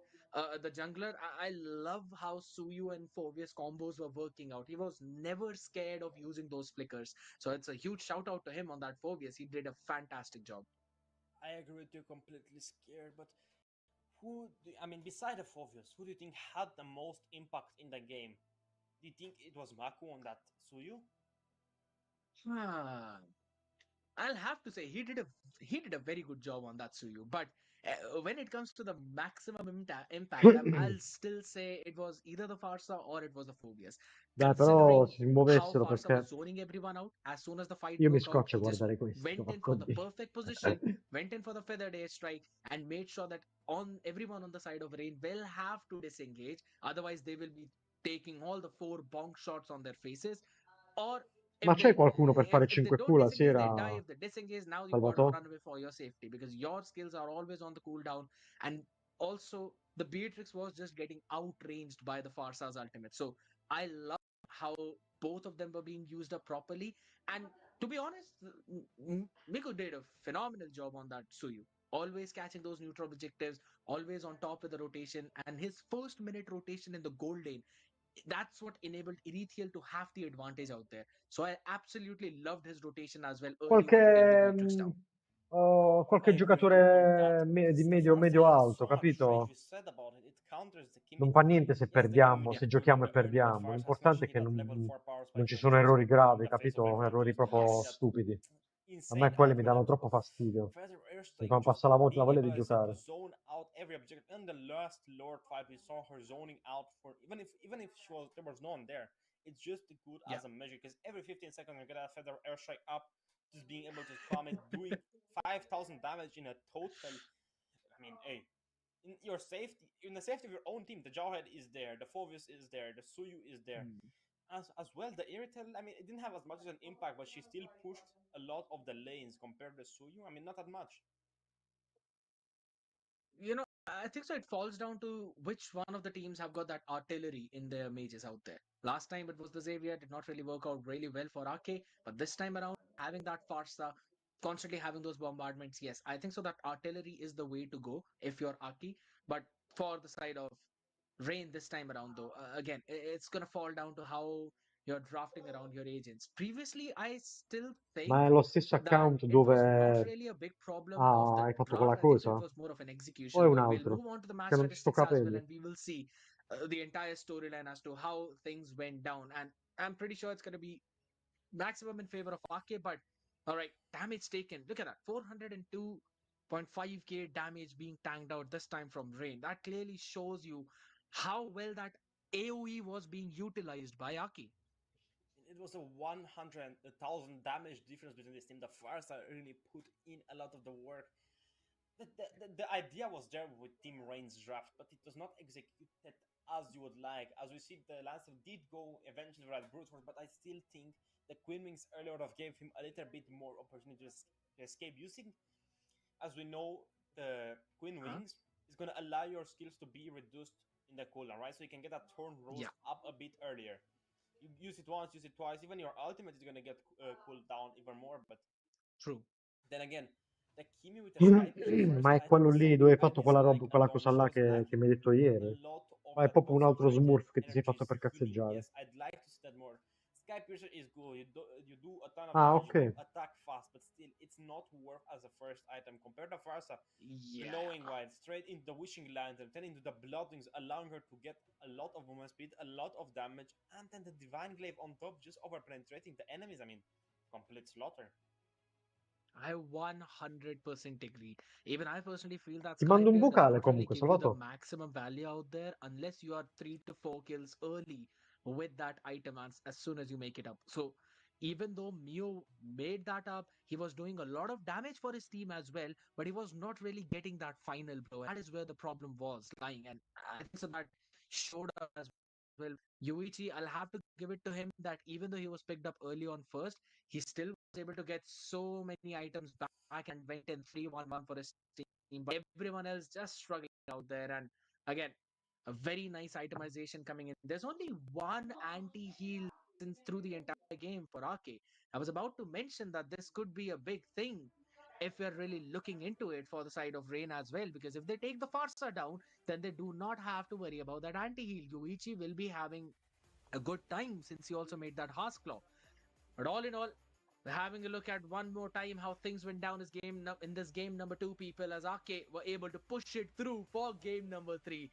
the jungler. I love how Suyu and Phobius combos were working out. He was never scared of using those flickers. So it's a huge shout out to him on that Phobius. He did a fantastic job. I agree with you, completely scared, but I mean, beside the Phobius, who do you think had the most impact in the game? Do you think it was Maku on that Suyu? Ah, I'll have to say he did a very good job on that Suyu. But when it comes to the maximum impact, I'll still say it was either the Farsa or it was the Phobius. Dai, però Considering si how muovessero Farsa was perché zoning everyone out, as soon as the fight io mi broke out, scoccio a he just guardare questo, went in porco for the Dio. perfect position, went in for the feathered airstrike, and made sure that on everyone on the side of Rain will have to disengage. Otherwise, they will be taking all the four bonk shots on their faces, or Ma if c'è they qualcuno per fare if they 5Q don't la disengage, they die. sera, If they disengage, now you got to Salvatore? run away for your safety because your skills are always on the cooldown. And also, the Beatrix was just getting outranged by the Farsa's ultimate. So I love how both of them were being used up properly. And to be honest, Miku did a phenomenal job on that Suyu. Always catching those neutral objectives, always on top with the rotation, and his first minute rotation in the gold lane, that's what enabled Erithiel to have the advantage out there. So I absolutely loved his rotation as well early on to take the Qualche, Beatrix down. I qualche agree with you on that giocatore di because the medio, Farsa medio has alto, so much range. capito? We said about it. It counters the Non Kimi. fa niente se Yes, they can perdiamo, Yeah. se manipulate giochiamo e the early, but perdiamo. Farsa, L'importante è smashing che in that level 4 power non spike ci was sono just errori in gravi, the face of capito? everyone. Errori Just blasting proprio that stupidi. A me insane quelli health mi with danno that troppo fastidio. feather Mi airstrike, fanno just passare la being voglia able, di as I said, to giocare. zone out every objective. In the last Lord fight, we saw her zoning out for even if she was there was no one there. It's just good Yeah. as a measure because every 15 seconds you get a feather airstrike up, just being able to spam it, doing 5,000 damage in a total. I mean, hey, in the safety of your own team, the Jawhead is there, the Phobius is there, the Suyu is there. Hmm. As well, the Irritel, I mean, it didn't have as much as an impact, but she still pushed a lot of the lanes compared to Suyu. I mean, not that much. I think so. It falls down to which one of the teams have got that artillery in their mages out there. Last time it was the Xavier, did not really work out really well for RK, but this time around, having that Farsa, constantly having those bombardments, yes, I think so. That artillery is the way to go if you're Aki. But for the side of Rain this time around, though, again, it's gonna fall down to how you're drafting around your agents. Previously, I still Ma think è lo stesso that account it was not dove... really a big problem of Ah, the hai fatto quella draft. I think so it cosa? was more of an O è execution, un but we'll altro? move on to the Che match non ti sto statistics as well, capendo. and we will see the entire storyline as to how things went down. And I'm pretty sure it's going to be maximum in favor of Ake, but all right, damage taken. Look at that, 402.5k damage being tanked out this time from Rain. That clearly shows you how well that AoE was being utilized by Aki. it was a 100,000 damage difference between this team. The Farsa really put in a lot of the work. The idea was there with Team Rain's draft, but it was not executed as you would like. As we see, the Lancer did go eventually for that brute force, but I still think the Queen Wings earlier on gave him a little bit more opportunity to escape using. As we know, the Queen Huh? Wings is going to allow your skills to be reduced in the cooldown, right? So you can get that turn rose Yeah, up a bit earlier. You use it once, use it twice. Even your ultimate is going to get cooled down even more. But true. then again, the Kimi with the Sky Piercer first Ma è item quello is lì dove something hai I fatto quella dislike roba, a quella lot. cosa It là shows che mi hai lacking detto a ieri? lot of Ma è that proprio un altro concentrated smurf che ti sei fatto energies per feeling. cazzeggiare. Yes, I'd like to see that more. Sky Piercer is good. You do a ton of Ah, damage. You do ok. attack fast, but still, it's not worth as a first item compared to Farsa. Yeah. Glowing white straight into the Wishing Lantern, then into the Bloodwings, allowing her to get a lot of movement speed, a lot of damage, and then the Divine Glaive on top, just over penetrating the enemies. I mean, complete slaughter. I 100% agree. Even I personally feel that Ti Sky mando un Pierce does vocale not really comunque, give you the Salvato. maximum value out there unless you are 3 to 4 kills early with that item as soon as you make it up. So even though Mio made that up, he was doing a lot of damage for his team as well, but he was not really getting that final blow. And that is where the problem was lying. And I think so that showed up as well. Yuichi, I'll have to give it to him that even though he was picked up early on first, he still was able to get so many items back and went in 3-1-1 for his team. But everyone else just struggling out there. And again, a very nice itemization coming in. There's only one anti-heal since through the entire game for Arke. I was about to mention that this could be a big thing if we're really looking into it for the side of Rain as well. Because if they take the Farsa down, then they do not have to worry about that anti-heal. Yuichi will be having a good time since he also made that Claw. But all in all, we're having a look at one more time how things went down in this game number 2, people, as Ake were able to push it through for game number 3.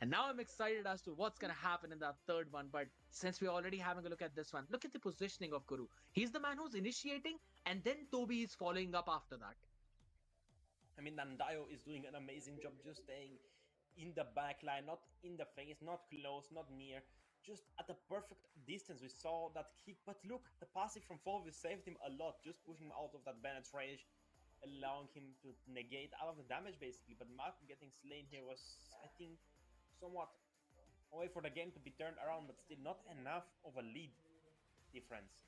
And now I'm excited as to what's going to happen in that third one. But since we're already having a look at this one, look at the positioning of Kuru. He's the man who's initiating, and then Toby is following up after that. I mean, Nandayo is doing an amazing job just staying in the back line, not in the face, not close, not near, just at the perfect distance. We saw that kick, but look, the passive from Fulvi saved him a lot, just pushing him out of that Bennett's rage, allowing him to negate all of the damage basically. But Marco getting slain here was, I think, somewhat a way for the game to be turned around, but still not enough of a lead difference.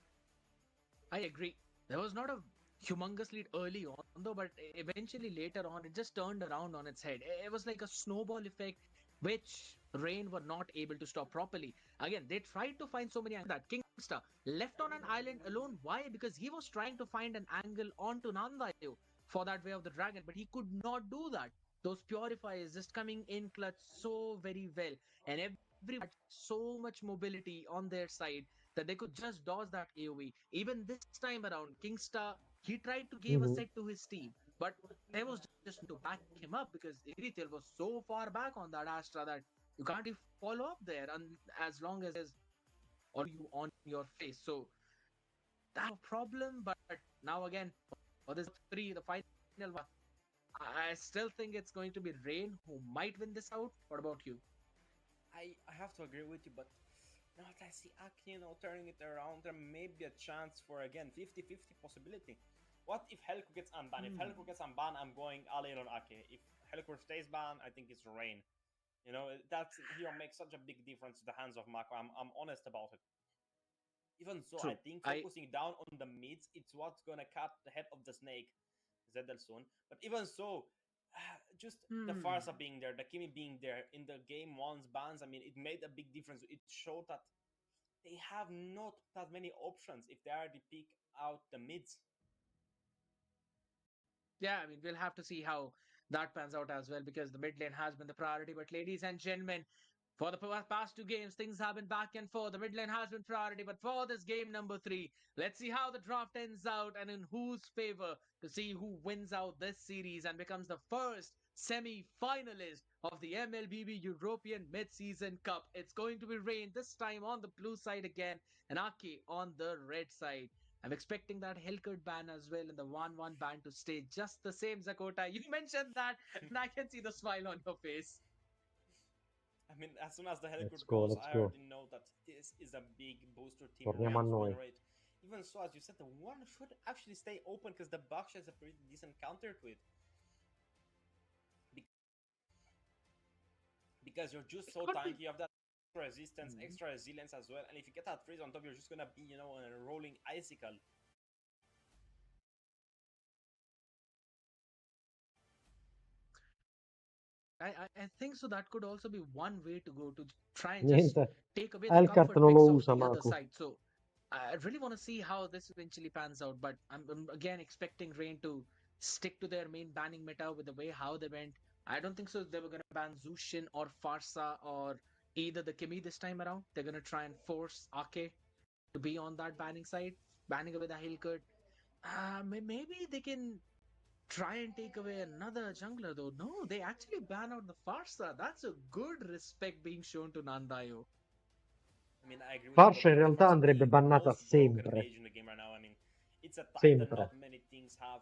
I agree. There was not a humongous lead early on, though, but eventually later on, it just turned around on its head. It was like a snowball effect, which Rain were not able to stop properly. Again, they tried to find so many angles that Kingstar left on an island alone. Why? Because he was trying to find an angle onto Nandayo for that way of the dragon, but he could not do that. Those purifiers just coming in clutch so very well, and everyone had so much mobility on their side that they could just dodge that AoE. Even this time around, Kingstar, he tried to give a Mhm. set to his team, but there was just to back him up because Irithel was so far back on that Astra that you can't even follow up there and as long as there's all you on your face. So that's a problem, but now again, for this 3, the final one, I still think it's going to be Rain who might win this out. What about you? I have to agree with you, but now that I see Aki, turning it around, there may be a chance for, again, 50-50 possibility. What if Helco gets unbanned? If Helco gets unbanned, I'm going all in on Aki. If Helco stays banned, I think it's Rain. That hero makes such a big difference to the hands of Mako. I'm honest about it. Even so, I True. think I focusing down on the mids, it's what's gonna cut the head of the snake, Zedel soon. But even so, just the Farsa being there, the Kimi being there in the game one's bans, I mean, it made a big difference. It showed that they have not that many options if they already pick out the mids. Yeah, I mean, we'll have to see how that pans out as well because the mid lane has been the priority. But, ladies and gentlemen, for the past 2 games, things have been back and forth. The mid lane has been priority. But for this game number 3, let's see how the draft ends out and in whose favor to see who wins out this series and becomes the first semi finalist of the MLBB European Mid Season Cup. It's going to be Rain this time on the blue side again and Aki on the red side. I'm expecting that Hellcut ban as well and the 1-1 ban to stay just the same, Zakota. You mentioned that, and I can see the smile on your face. I I mean, as soon as the Let's helicopter go, goes, let's I go. already know that this is a big booster team Torniamo a range win noi. rate. Even so, as you said, the one should actually stay open because the Baksha is a pretty decent counter to it. Because you're just so tanky, you have that extra resistance, extra resilience as well, and if you get that freeze on top, you're just gonna be, you know, a rolling icicle. I think so that could also be one way to go to try and just Niente. take away the Elkart comfort non picks lo of usa, the other Maku. side. So I really want to see how this eventually pans out, but I'm again expecting Rain to stick to their main banning meta with the way how they went. I don't think so they were gonna ban Zushin or Farsa or either the Kimi this time around. They're gonna try and force Ake to be on that banning side, banning away the Hillcut. Maybe they can try and take away another jungler though. No, they actually ban out the Farsa. That's a good respect being shown to Nandayo. I mean, I agree with you Farsha in completely. realtà Farsa andrebbe being the bannata most broken sempre. mage in the game right now. I mean, it's a type that Sempre. not many things have.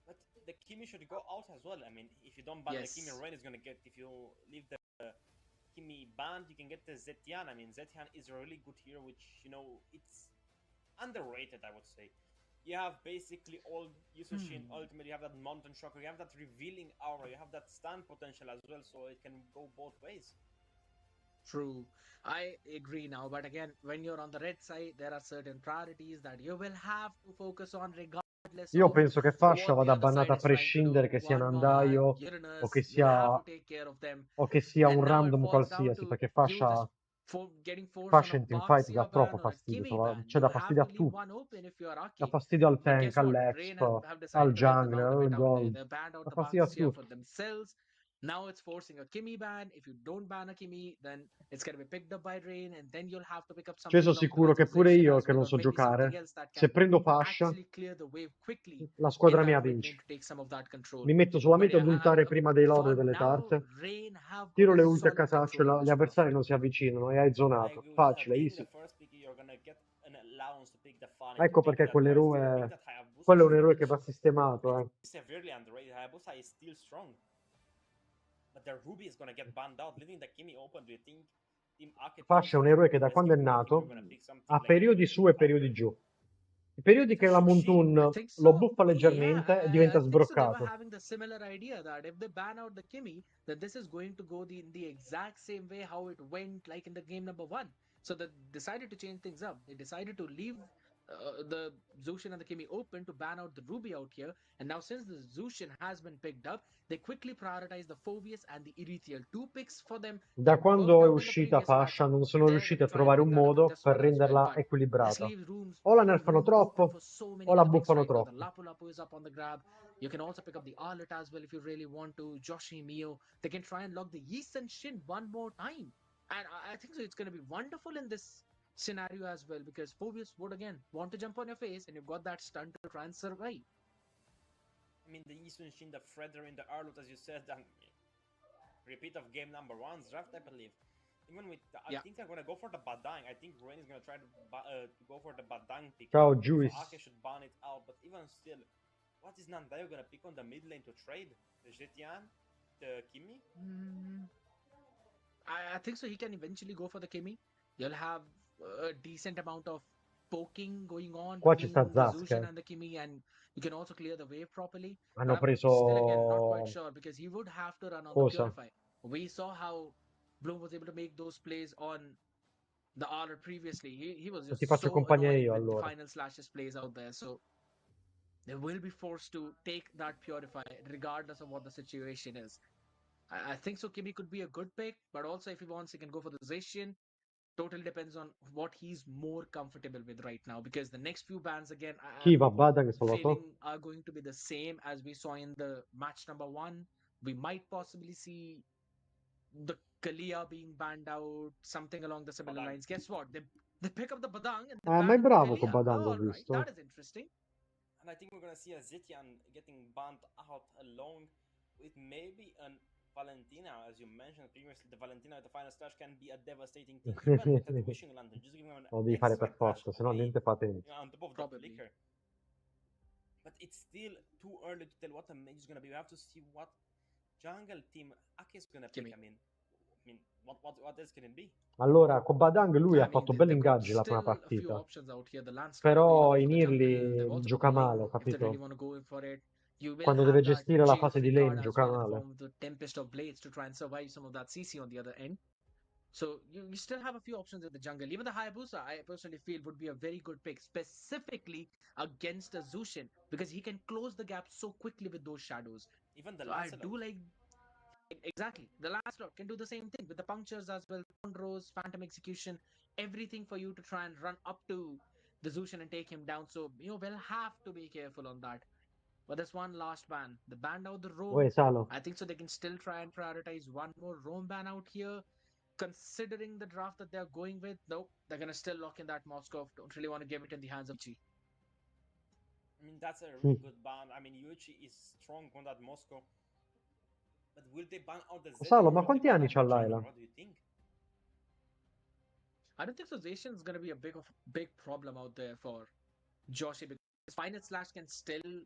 But the Kimi should go out as well. I mean, if you don't ban the Kimi, Yes. Rain is gonna get. If you leave the Kimi banned, you can get the Zetian. I mean, Zetian is a really good hero, which, you know, it's underrated, I would say. You have basically all Yusoshin ultimate, you have that mountain shocker, you have that revealing aura, you have that stun potential as well, so it can go both ways. True. I agree now, but again, when you're on the red side, there are certain priorities that you will have to focus on regardless Io of penso che Fascia what the vada other bannata side a is trying to do. prescindere che sia One, Nandaio Uranus, you'll have to take care of them. o che sia un And now it random falls down qualsiasi, to perché you just Fascia, getting forced on Fascia a in teamfight dà Baxia troppo ban or a fastidio, Kimi ban. cioè You dà have fastidio to a leave tutti. one open if you are Dà Aki. fastidio al But tank, guess what? Rain all'exp, have al decided to let the jungler, lord of al it out there. gold. They banned out Dà the fastidio a Baxia for tutti. themselves. Now it's forcing a Kimi ban. If you don't ban a Kimi, then it's going to be picked up by Rain, and then you'll have to pick up Cioè, something sono along the sicuro lines che of pure Zacian io, as che well, non or so maybe something giocare, else that se can prendo Fascia, actually clear the way quickly. la Get squadra that mia mid lane vince. to take some of that control. Mi metto But solamente yeah, ad ultare prima dei lord for e delle now, carte, Rain have got tiro a le ulti a solid casaccio, control on gli this avversari roster. non si avvicinano e hai I zonato. agree with that. Facile, Being easy. the first pick, you're gonna get an allowance to pick the Fanny, to Ecco pick perché the Quest, to pick quell'eroe, that Hayabusa quello è un shield, eroe che which va sistemato, is severely underrated. Hayabusa is still strong. But the Ruby is gonna get banned out, leaving the Kimi open. Do you think Team Ake Fascia thinks è un it's eroe che da best quando è if maybe we're nato gonna pick something ha like periodi Eris su to e counter? periodi giù. I periodi che la Zushin, I Montun think lo so. buffa Yeah, leggermente e diventa I think so. They were sbroccato. having the similar idea that if they ban out the Kimi, then this is going to go the exact same way how it went like in the game number one. So they decided to change things up. They decided to leave the Zushin and the Kimi open to ban out the Ruby out here. And now since the Zushin has been picked up, they quickly prioritize the Phobius and the Erythiel. Two picks for them Da that worked quando è out in the uscita previous match. Fascia non sono They're riusciti gonna a try and trovare pick un that up in modo this per one as well. renderla But this equilibrata. leaves O la nerfano room open troppo for so many o la other picks buffano right now. The troppo. Lapu Lapu is up on the grab. You can also pick up the Arlet as well if you really want to. Joshi Mio. They can try and lock the Yeast and Shin one more time. And I think so it's going to be wonderful in this scenario as well because Phobius would again want to jump on your face and you've got that stun to try and survive. I mean, the Yisun Shin, the Fredder in the Arlut, as you said, and repeat of game number one's draft, I believe. Even with, I think they're gonna go for the Badang. I think Rain is gonna try to go for the Badang pick. Ciao, So Juice. Ake should ban it out. But even still, what is Nandayo gonna pick on the mid lane to trade? The Zetian? The Kimi? I think so. He can eventually go for the Kimi. You'll have a decent amount of poking going on Qua ci sta between the Zask. Zushin and the Kimi, and you can also clear the wave properly. But Hanno I'm still again not quite preso sure because he would have to run on the cosa? Purify. We saw how Bloom was able to make those plays on the Honor previously. He was Ti just faccio so compagnia annoying io with the allora. final slashes plays out there. So they will be forced to take that Purify regardless of what the situation is. I think so. Kimi could be a good pick, but also if he wants, he can go for the Zacian. Totally depends on what he's more comfortable with right now because the next few bans again Chi I'm va Badang feeling soloto? are going to be the same as we saw in the match number one. We might possibly see the Kalia being banned out, something along the similar Badang. lines. Guess what? They pick up the Badang and they Ma è ban bravo con Kalia. Badang, ho All right, visto. that is interesting. And I think we're gonna see a Zetian getting banned out alone with maybe an Valentina, as you mentioned previously. The Valentina at the final stage can be a devastating thing, even with the Wishing Lantern, just giving him an Lo devi fare extra per dash forza, se no away, niente patente. on top of the Probably. flicker. But it's still too early to tell what the mage is gonna be. We have to see what jungle team Ake is gonna pick. Kimi. I mean, mean, what else can it be? Allora, con Badang lui I ha mean, fatto belli they've got ingaggi la prima still a few partita, options out here. The Landscape però available in for the jungle. They've early also got gioca the male, Ling ho if they really capito? want to go in for it. You will Quando deve have that gestire la jail fase di free lane card as gioca well in male. form of the Tempest of Blades to try and survive some of that CC on the other end. So you still have a few options in the jungle. Even the Hayabusa, I personally feel, would be a very good pick, specifically against a Zushin, because he can close the gap so quickly with those shadows. Even the So I Lancelot. do like exactly the last lot can do the same thing with the punctures as well, Rose, Phantom Execution, everything for you to try and run up to the Zushin and take him down. So you will have to be careful on that. But there's one last ban. The banned out the Uè, roam. Salo. I think so they can still try and prioritize one more roam ban out here. Considering the draft that they're going with, nope, they're gonna still lock in that Moskov. Don't really want to give it in the hands of Chi. I mean, that's a really good ban. I mean, Yuichi is strong on that Moscow. But will they ban out the Zed Salo, or ma will they quanti ban anni out c'ha the jungler? Laila? Mm. What do you think? I don't think so. Zacian is gonna be a big problem out there for Joshi because Final Slash can still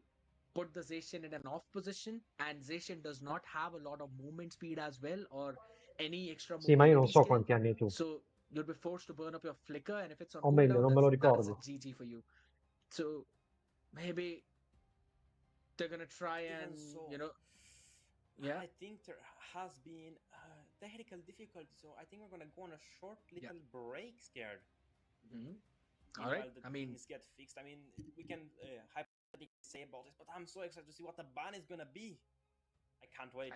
put the Zacian in an off position, and Zacian does not have a lot of movement speed as well or any extra Sì, ma io non mobility so skill. quanti anni hai tu. So you'll be forced to burn up your flicker, and if it's on O meglio, cooldown, non me lo that is a ricordo. GG for you. So maybe they're gonna try Even and so, yeah. I think there has been technical difficulty, so I think we're gonna go on a short little break, scared. Mm-hmm. All right. Meanwhile, the I mean, things get fixed. I mean, we can hypothetically say about this, but I'm so excited to see what the ban is gonna be. I can't wait.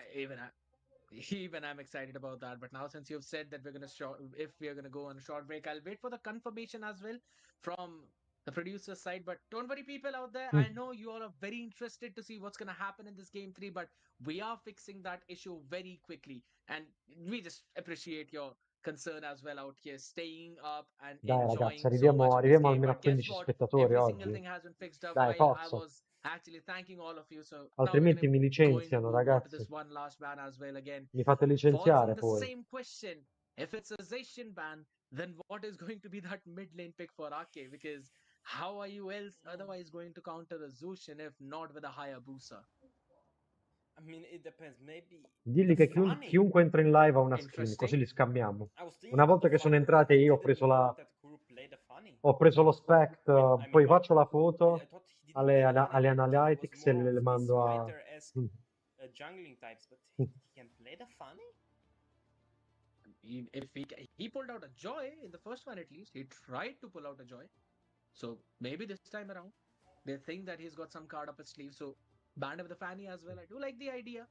Even I'm excited about that. But now, since you've said that if we're gonna go on a short break, I'll wait for the confirmation as well from the producer side. But don't worry, people out there. I know you all are very interested to see what's gonna happen in this game 3, but we are fixing that issue very quickly, and we just appreciate your concern as well out here, staying up and Dai ragazzi, enjoying so much of this arriviamo game. almeno a But guess 15 what? spettatori Every single oggi. thing has been fixed up Dai, while I forza. was actually thanking all of you. So now we're Altrimenti gonna mi going to licenziano, move on to ragazzi. this one last ban as well again. Mi fate Falls in licenziare the poi. same question. If it's a Zacian ban, then what is going to be that mid lane pick for Ake? Because how are you otherwise going to counter a Zushin if not with a Hayabusa? I mean, it depends. Maybe Digli the che funny. chiunque entra in live ha una skin, così Interesting. li scambiamo. I was thinking Una about volta the che sono funny, but entrate I io didn't know that Kuro played the funny. ho preso lo spect, I mean, poi what? faccio la I foto thought he didn't play the funny. alle I thought he was analytics e more of le these mando a... fighter-esque jungling types, but he can play the funny? He pulled out a joy in the first one at least. He tried to pull out a joy. So maybe this time around they think that he's got some card up his sleeve. So band of the Fanny as well. I do like the idea.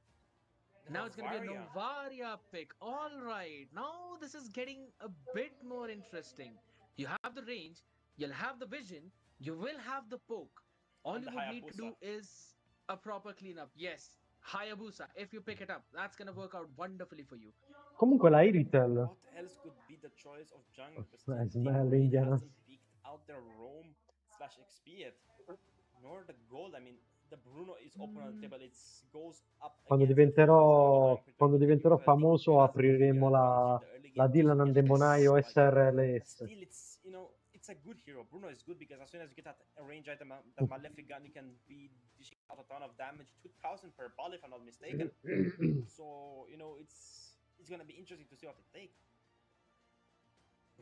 Now it's going to be a Novaria pick. All right. Now this is getting a bit more interesting. You have the range, you'll have the vision, you will have the poke. All And you would need to do is a proper cleanup. Yes, Hayabusa, if you pick it up, that's going to work out wonderfully for you. Comunque la Iritel... What else could be the choice of jungle? Because Team Smell Green Indiana. hasn't picked out their roam / XP yet. Nor the gold. I mean, the Bruno is open on the table. It goes up Quando against the diventerò famoso apriremo la Dylan Andembonaio SRLS. Still, it's it's a good hero. Bruno is good because as soon as you get that range item, that Malefic gun, you can be dishing out a ton of damage, 2,000 per ball if I'm not mistaken. So it's gonna be interesting to see what they take.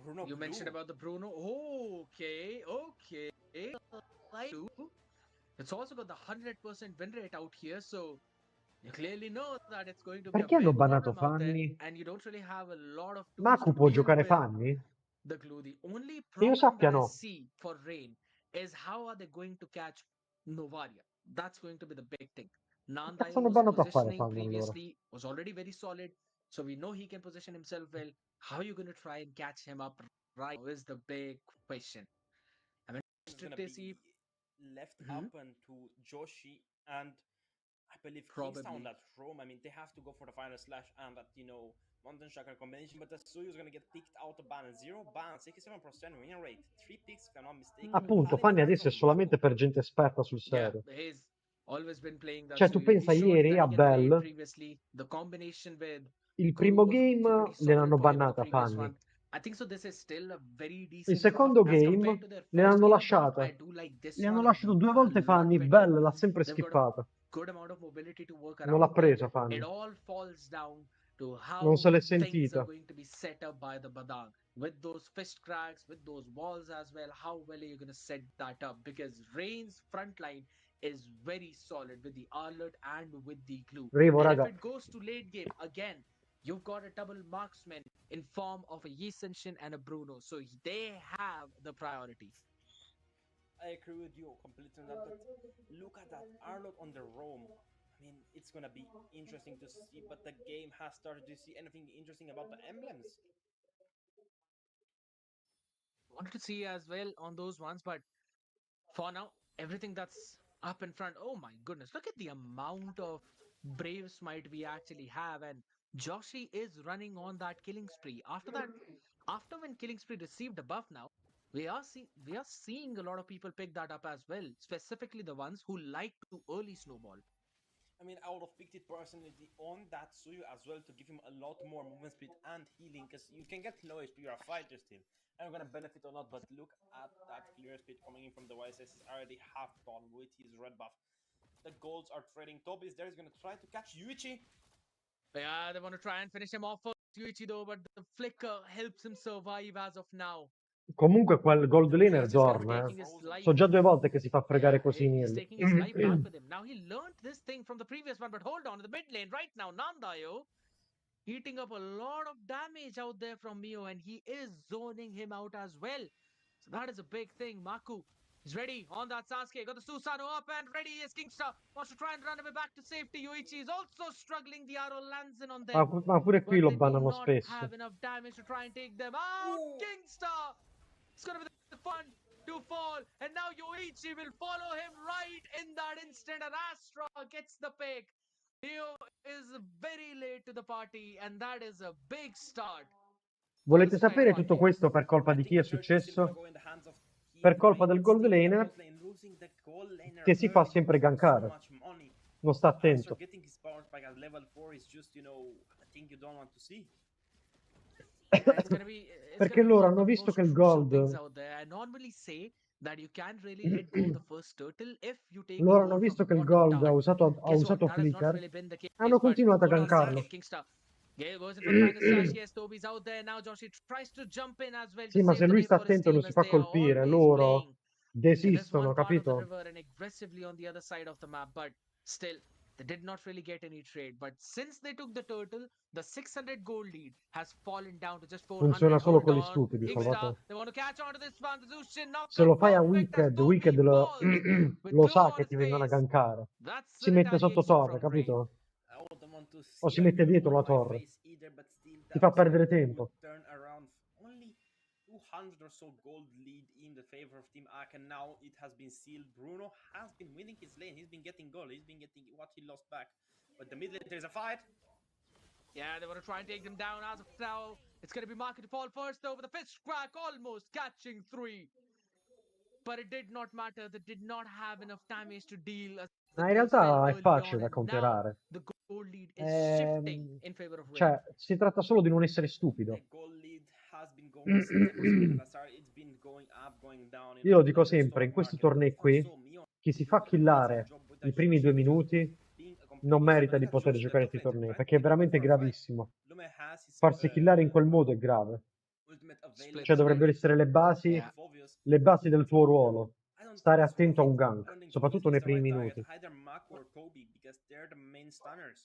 Bruno, you mentioned about the Bruno. Okay. It's also got the 100% win rate out here, so you clearly know that it's going to be Perché a hanno big bannato problem out there, Fanny? and you don't really have a lot of tools Maku to può deal giocare with Fanny? the glue. The only Che io problem sappia that I no. see for Rain is how are they going to catch Novaria? That's going to be the big thing. Che cazzo hanno Nandaio's bannato a fare positioning Fanny allora? previously was already very solid, so we know he can position himself well. How are you going to try and catch him up right now is the big question. I mean, it's gonna be left open to Joshi and I believe Kingstown that roam. I mean, they have to go for the final slash and that Mountain Chakra combination, but the Suyu is gonna get picked out of ban. 0 ban, 67% win rate, 3 picks if I'm not mistaken. Appunto, Fanny adesso è solamente per gente esperta sul serio. He's always been playing that. Cioè, tu pensa ieri a Bell, The combination with il primo game gliel'hanno bannata Fanny. I think so this is still a very decent Il secondo draft as game compared to their le first hanno game of draft. lasciata. I do like this Le hanno one lasciato 2 volte a lot Fanny, better. Bell l'ha sempre They've got a skippata. good amount of mobility to work Non l'ha around with. presa Fanny. It all falls down to Non se how l'è things are sentita. going to be set up by the Badang. With those fist cracks, with those walls as well, how well are you going to set that up? Because Rain's front line is very solid with the Arlet and with the glue. Arrivo, And if raga. it goes to late game, again, you've got a double marksman in form of a Yi Shin and a Bruno. So they have the priority. I agree with you completely on that. But look at that Arlott on the roam. I mean, it's gonna be interesting to see. But the game has started. Do you see anything interesting about the emblems? Wanted to see as well on those ones, but for now, everything that's up in front. Oh my goodness, look at the amount of brave smite we actually have. And Joshi is running on that killing spree. After that, after when killing spree received a buff now, we are seeing a lot of people pick that up as well, specifically the ones who like to early snowball. I mean, I would have picked it personally on that Suyu as well to give him a lot more movement speed and healing because you can get low HP, you're a fighter still. And you're gonna benefit or not, but look at that clear speed coming in from the YSS. He's already half done with his red buff. The golds are trading. Toby is there, he's gonna try to catch Yuichi. Yeah, they want to try and finish him off first, Yuichi though, but the flicker helps him survive as of now. Comunque quel gold The laner He's Raze is just gonna going to be get dorme. taking his frozen. life. So già 2 volte che si fa fregare Yeah, così he's Neil. taking his life back with him. Now he learned this thing from the previous one, but hold on, in the mid lane right now, Nandayo eating up a lot of damage out there from Mio, and he is zoning him out as well. So that is a big thing. Maku is ready on that Sasuke. Got the Susanoo up and ready is Kingstar. Wants to try and run away back to safety. Yuichi is also struggling. The arrow lands in on them, Ma pure qui but lo they do bannano not spesso. have enough damage to try and take them out. Ooh. Kingstar! It's going to be the fun to fall. And now Yoichi will follow him right in that instant. And Astra gets the pick. Neo is very late to the party, and that is a big start for Volete this kind sapere of tutto game. questo per colpa I di chi think è the turret is still gonna successo? go in the hands of team Per colpa Rain, del but gold still in the laner bot lane, losing the gold laner che si fa early sempre costs so gankare. much money. Non sta Astra attento. getting his power spike at level 4 is just, you know, a thing you don't want to see. Yeah, it's Perché gonna be loro one hanno of the visto most che il crucial things gold... out there. I normally say that you can't really let go of the first turtle if you take the Loro hanno gold from visto the che il bottom gold tower. ha Guess what? usato That has not flicker. really been the Hanno case, but continuato a hold on a gankarlo. second. Kingstar goes in for the final slash. Yes, Toby's out there now. Joshi tries to jump in as well to Sì, ma save se the lui day sta for his attento non team si as fa they are colpire. always Loro playing in this one desistono, part of the capito? river and aggressively on the other side of the map. But still, they did not really get any trade. But since they took the turtle, the 600 gold lead has fallen down to just Funziona 400. solo Hold con gli on. stupidi, Kingstar, Salvatore. they want to catch on to this one. The Zushin Se knockup lo fai a perfect as Wicked, Toby Wicked falls with lo glue sa on che his ti vengono a face. gankare. That's Si the mette sotto retaliation torre, from Rain. capito? I wouldn't want to O see si a mette glue dietro on la my torre. face either, but still Ti that fa was a perdere good tempo. turnaround. Only 200 or so gold lead in the favor of Team Ak, and now it has been sealed. Bruno has been winning his lane. He's been getting gold. He's been getting what he lost back. But the mid lane, there's a fight. Yeah, they want to try and take them down as of now. It's going to be Market to fall first, though, with the fist crack almost catching 3. But it did not matter. They did not have enough damage to deal as the Ma in kills fell realtà è early facile on, da and now counterare. the gold lead is shifting in favor of Rain. Cioè, si tratta solo di non essere The stupido. gold lead has been going since the first game of the start. It's been going up, going down. You Io know, lo it's dico like the sempre, stock in questi market. tornei And qui, so Mio chi si fa doing an amazing killare job with i that primi Yoshi 2 just minuti being a complete non disturb. merita And di look at poter Joshi, the giocare top questi lane, tornei, trying to perché è get Lume veramente for a fight. gravissimo. Lume has his Farsi killare in quel modo è grave. ultimate Split Cioè, available, screen. dovrebbero and it's essere Yeah. le basi del tuo ruolo. I don't think Stare it's worth attento a it. un I gank, don't think soprattutto nei Toby is the primi right target. minuti. Either Mako or Toby, because they're the main stunners.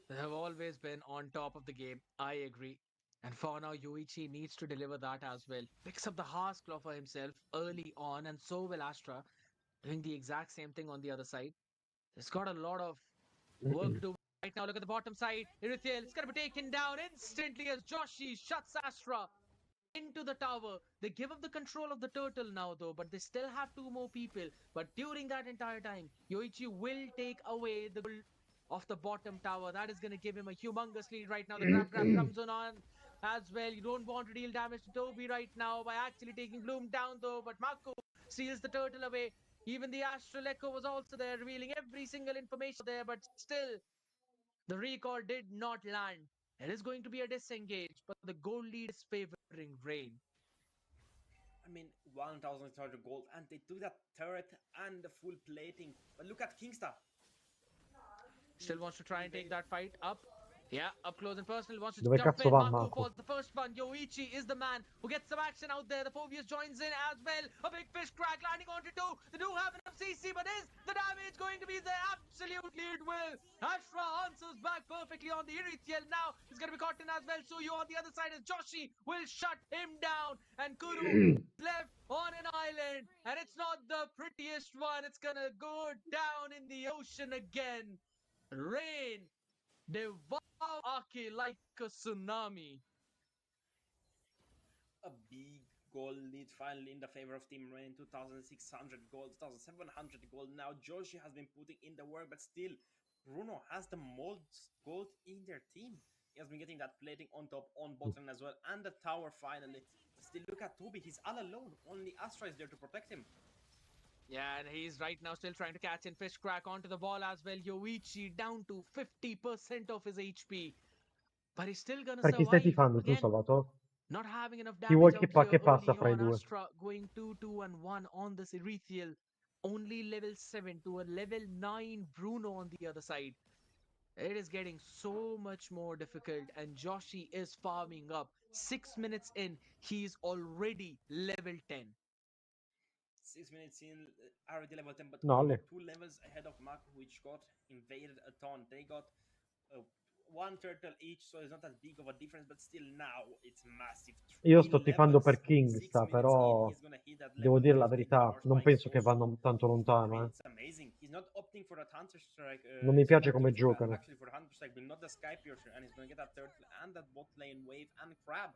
They have always been on top of the game. I agree. And for now, Yuichi needs to deliver that as well. Picks up the Hearth Claw for himself early on, and so will Astra, doing the exact same thing on the other side. He's got a lot of work to do right now. Look at the bottom side. Irithiel, it's going to be taken down instantly as Joshi shuts Astra into the tower. They give up the control of the turtle now, though, but they still have 2 more people. But during that entire time, Yoichi will take away the gold of the bottom tower. That is going to give him a humongous lead right now. The grab comes on as well. You don't want to deal damage to Toby right now by actually taking Bloom down, though. But Mako steals the turtle away. Even the Astral Echo was also there, revealing every single information there, but still, the recall did not land. It is going to be a disengage, but the gold lead is favoring Rain. I mean, 1,300 gold, and they do that turret and the full plating. But look at Kingstar. Still wants to try and take that fight up. Yeah, up close and personal. Wants to Dove jump cazzo in. va Maku Mako? falls the first one. Yoichi is the man who gets some action out there. The Phobius joins in as well. A big fish crack landing onto two. They do have enough CC, but is the damage going to be there? Absolutely it will. Ashra answers back perfectly on the Erithiel. Now he's going to be caught in as well. Suyu on the other side as Joshi will shut him down. And Kuru left on an island. And it's not the prettiest one. It's going to go down in the ocean again. Rain devour Aki like a tsunami. A big goal lead finally in the favor of Team Rain. 2,600 gold, 2,700 gold. Now Joshi has been putting in the work, but still Bruno has the most gold in their team. He has been getting that plating on top, on bottom as well, and the tower finally. But still, look at Toby. He's all alone. Only Astra is there to protect him. Yeah, and he's right now still trying to catch in fish crack onto the ball as well. Yoichi down to 50% of his HP. But he's still gonna Per chi stai survive. tifando tu, Again, Salvatore? not having enough Chi vuoi damage out here che passa early fra i on. due? Astra going 2-2-1 on this Erethiel. Only level 7 to a level 9 Bruno on the other side. It is getting so much more difficult, and Joshi is farming up. 6 minutes in, he's already level 10. 6 minutes in, already level 10, but No, only lì. 2 levels ahead of Mako, which got invaded a ton. They got one turtle each, so it's not as big of a difference, but still now it's massive. Io 3 sto tifando levels. per 6 Kingsta, minutes in, però he's gonna hit that devo level dire la 50 verità, Harsh non Strike penso so che vanno soon. tanto I lontano, mean, eh. it's amazing. He's not opting for that Hunter Strike. Non mi piace come Sky Piercer, giocano. actually for the Hunter Strike, but not the Sky Piercer, and he's gonna get that turtle and that bot lane wave and crab.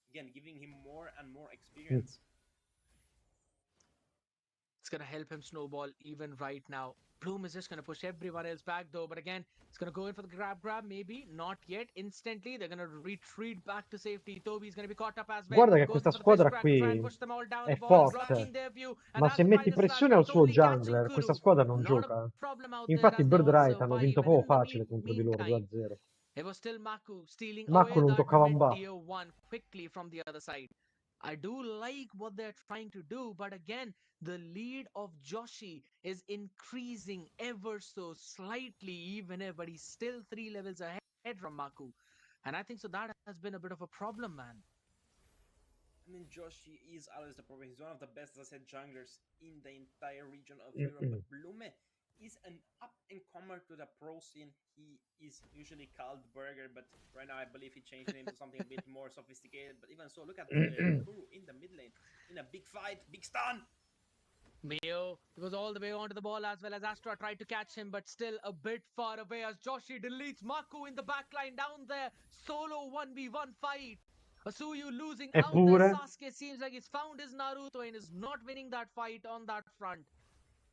Again, giving him more and more experience. It's going to help him snowball even right now. Bloom is just going to push everyone else back though. But again, it's going to go in for the grab. Maybe not yet. Instantly, they're going to retreat back to safety. Toby's going to be caught up as well. Guarda che Goes questa in for the fish squadra crack to try and qui push them all down. è The ball is forte, blocking their view. And ma that's se the metti final slash, pressione but al it's suo only catching jungler, questa Kuru. squadra non Not a gioca. problem out there Infatti as they Bird all Right hanno vinto survive. And proprio in the facile contro di loro, meantime, 2-0. it was still Maku stealing Mako away non that toccava un mid buff. tier 1 quickly from the other side. I do like what they're trying to do, but again, the lead of Joshi is increasing ever so slightly, even if, but he's still 3 levels ahead from Maku. And I think so that has been a bit of a problem, man. I mean, Joshi is always the problem. He's one of the best, as I said, junglers in the entire region of Europe. But Blume is an up-and-comer to the pro scene. He is usually called Burger, but right now I believe he changed his name to something a bit more sophisticated. But even so, look at Kuru in the mid lane. In a big fight, big stun. Mio goes all the way onto the ball as well as Astra tried to catch him, but still a bit far away as Joshi deletes Maku in the backline down there. Solo 1v1 fight. Asuyu losing out there. Eppure, Sasuke seems like he's found his Naruto and is not winning that fight on that front.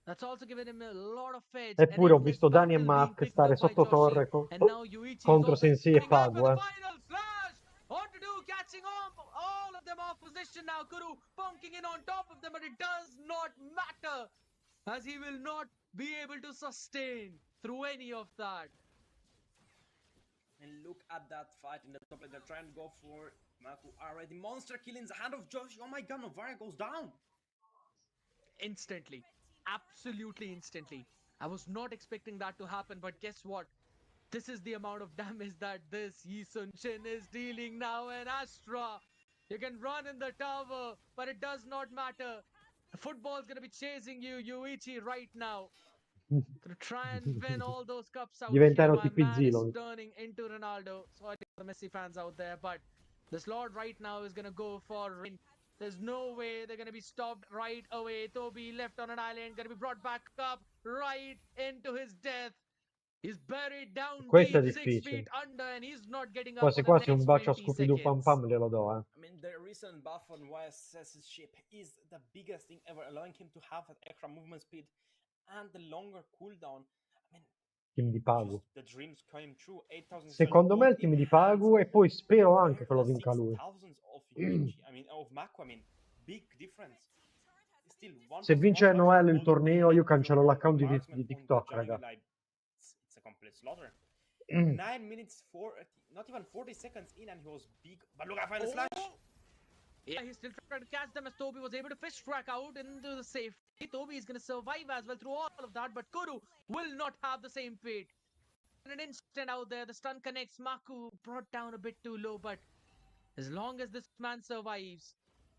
That's also given him a lot of edge. And eppure ho in this visto Dani e battle being Matt picked stare up by sotto Joshi. torre And now Yuichi is contro also Sensei e coming back for Pago, the final slash. On to do, catching on all of them off position now. Kuru bonking in on top of them, but it does not matter as he will not be able to sustain through any of that. And look at that fight in the top lane. They're trying to go for Maku already. Monster kill in the hand of Joshi. Oh my god, Novara goes down. Instantly. Absolutely instantly. I was not expecting that to happen, but guess what? This is the amount of damage that this Yi Sun Shin is dealing now. And Astra, you can run in the tower, but it does not matter. The football's going to be chasing you, Yuichi, right now. Gonna try and win all those cups out here. diventare My OTP man is Zilon. turning into Ronaldo. Sorry for the Messi fans out there, but this Lord right now is gonna go for Rain. There's no way they're gonna be stopped right away. Toby left on an island, gonna be brought back up right into his death. He's buried down Questo è deep, 6 difficile. feet under, and he's not getting up Quasi for the quasi un next bacio a 20 Scooby-Doo Pam seconds. Pam glielo do, I mean, the recent buff on YSS's ship is the biggest thing ever, allowing him to have that extra movement speed and the longer cooldown. I mean, Team di Pago. just the dreams came true. 8,000 Secondo me è il team di Pago e poi spero anche che lo compared to vinca lui. 6,000 of Yuichi. I mean, of Mako. I mean, big difference. Still, Se 1,1 vince Noel il gold torneo io net cancello for l'account marksman di on the TikTok, jungle, raga. like, it's a complete slaughter. 9 minutes, not even 40 seconds in, and he was big. But look, I find a slash. Yeah, he's still trying to catch them as Toby was able to fish track out into the safety. Toby is going to survive as well through all of that, but Kuru will not have the same fate. an instant out there. The stun connects. Maku brought down a bit too low, but as long as this man survives,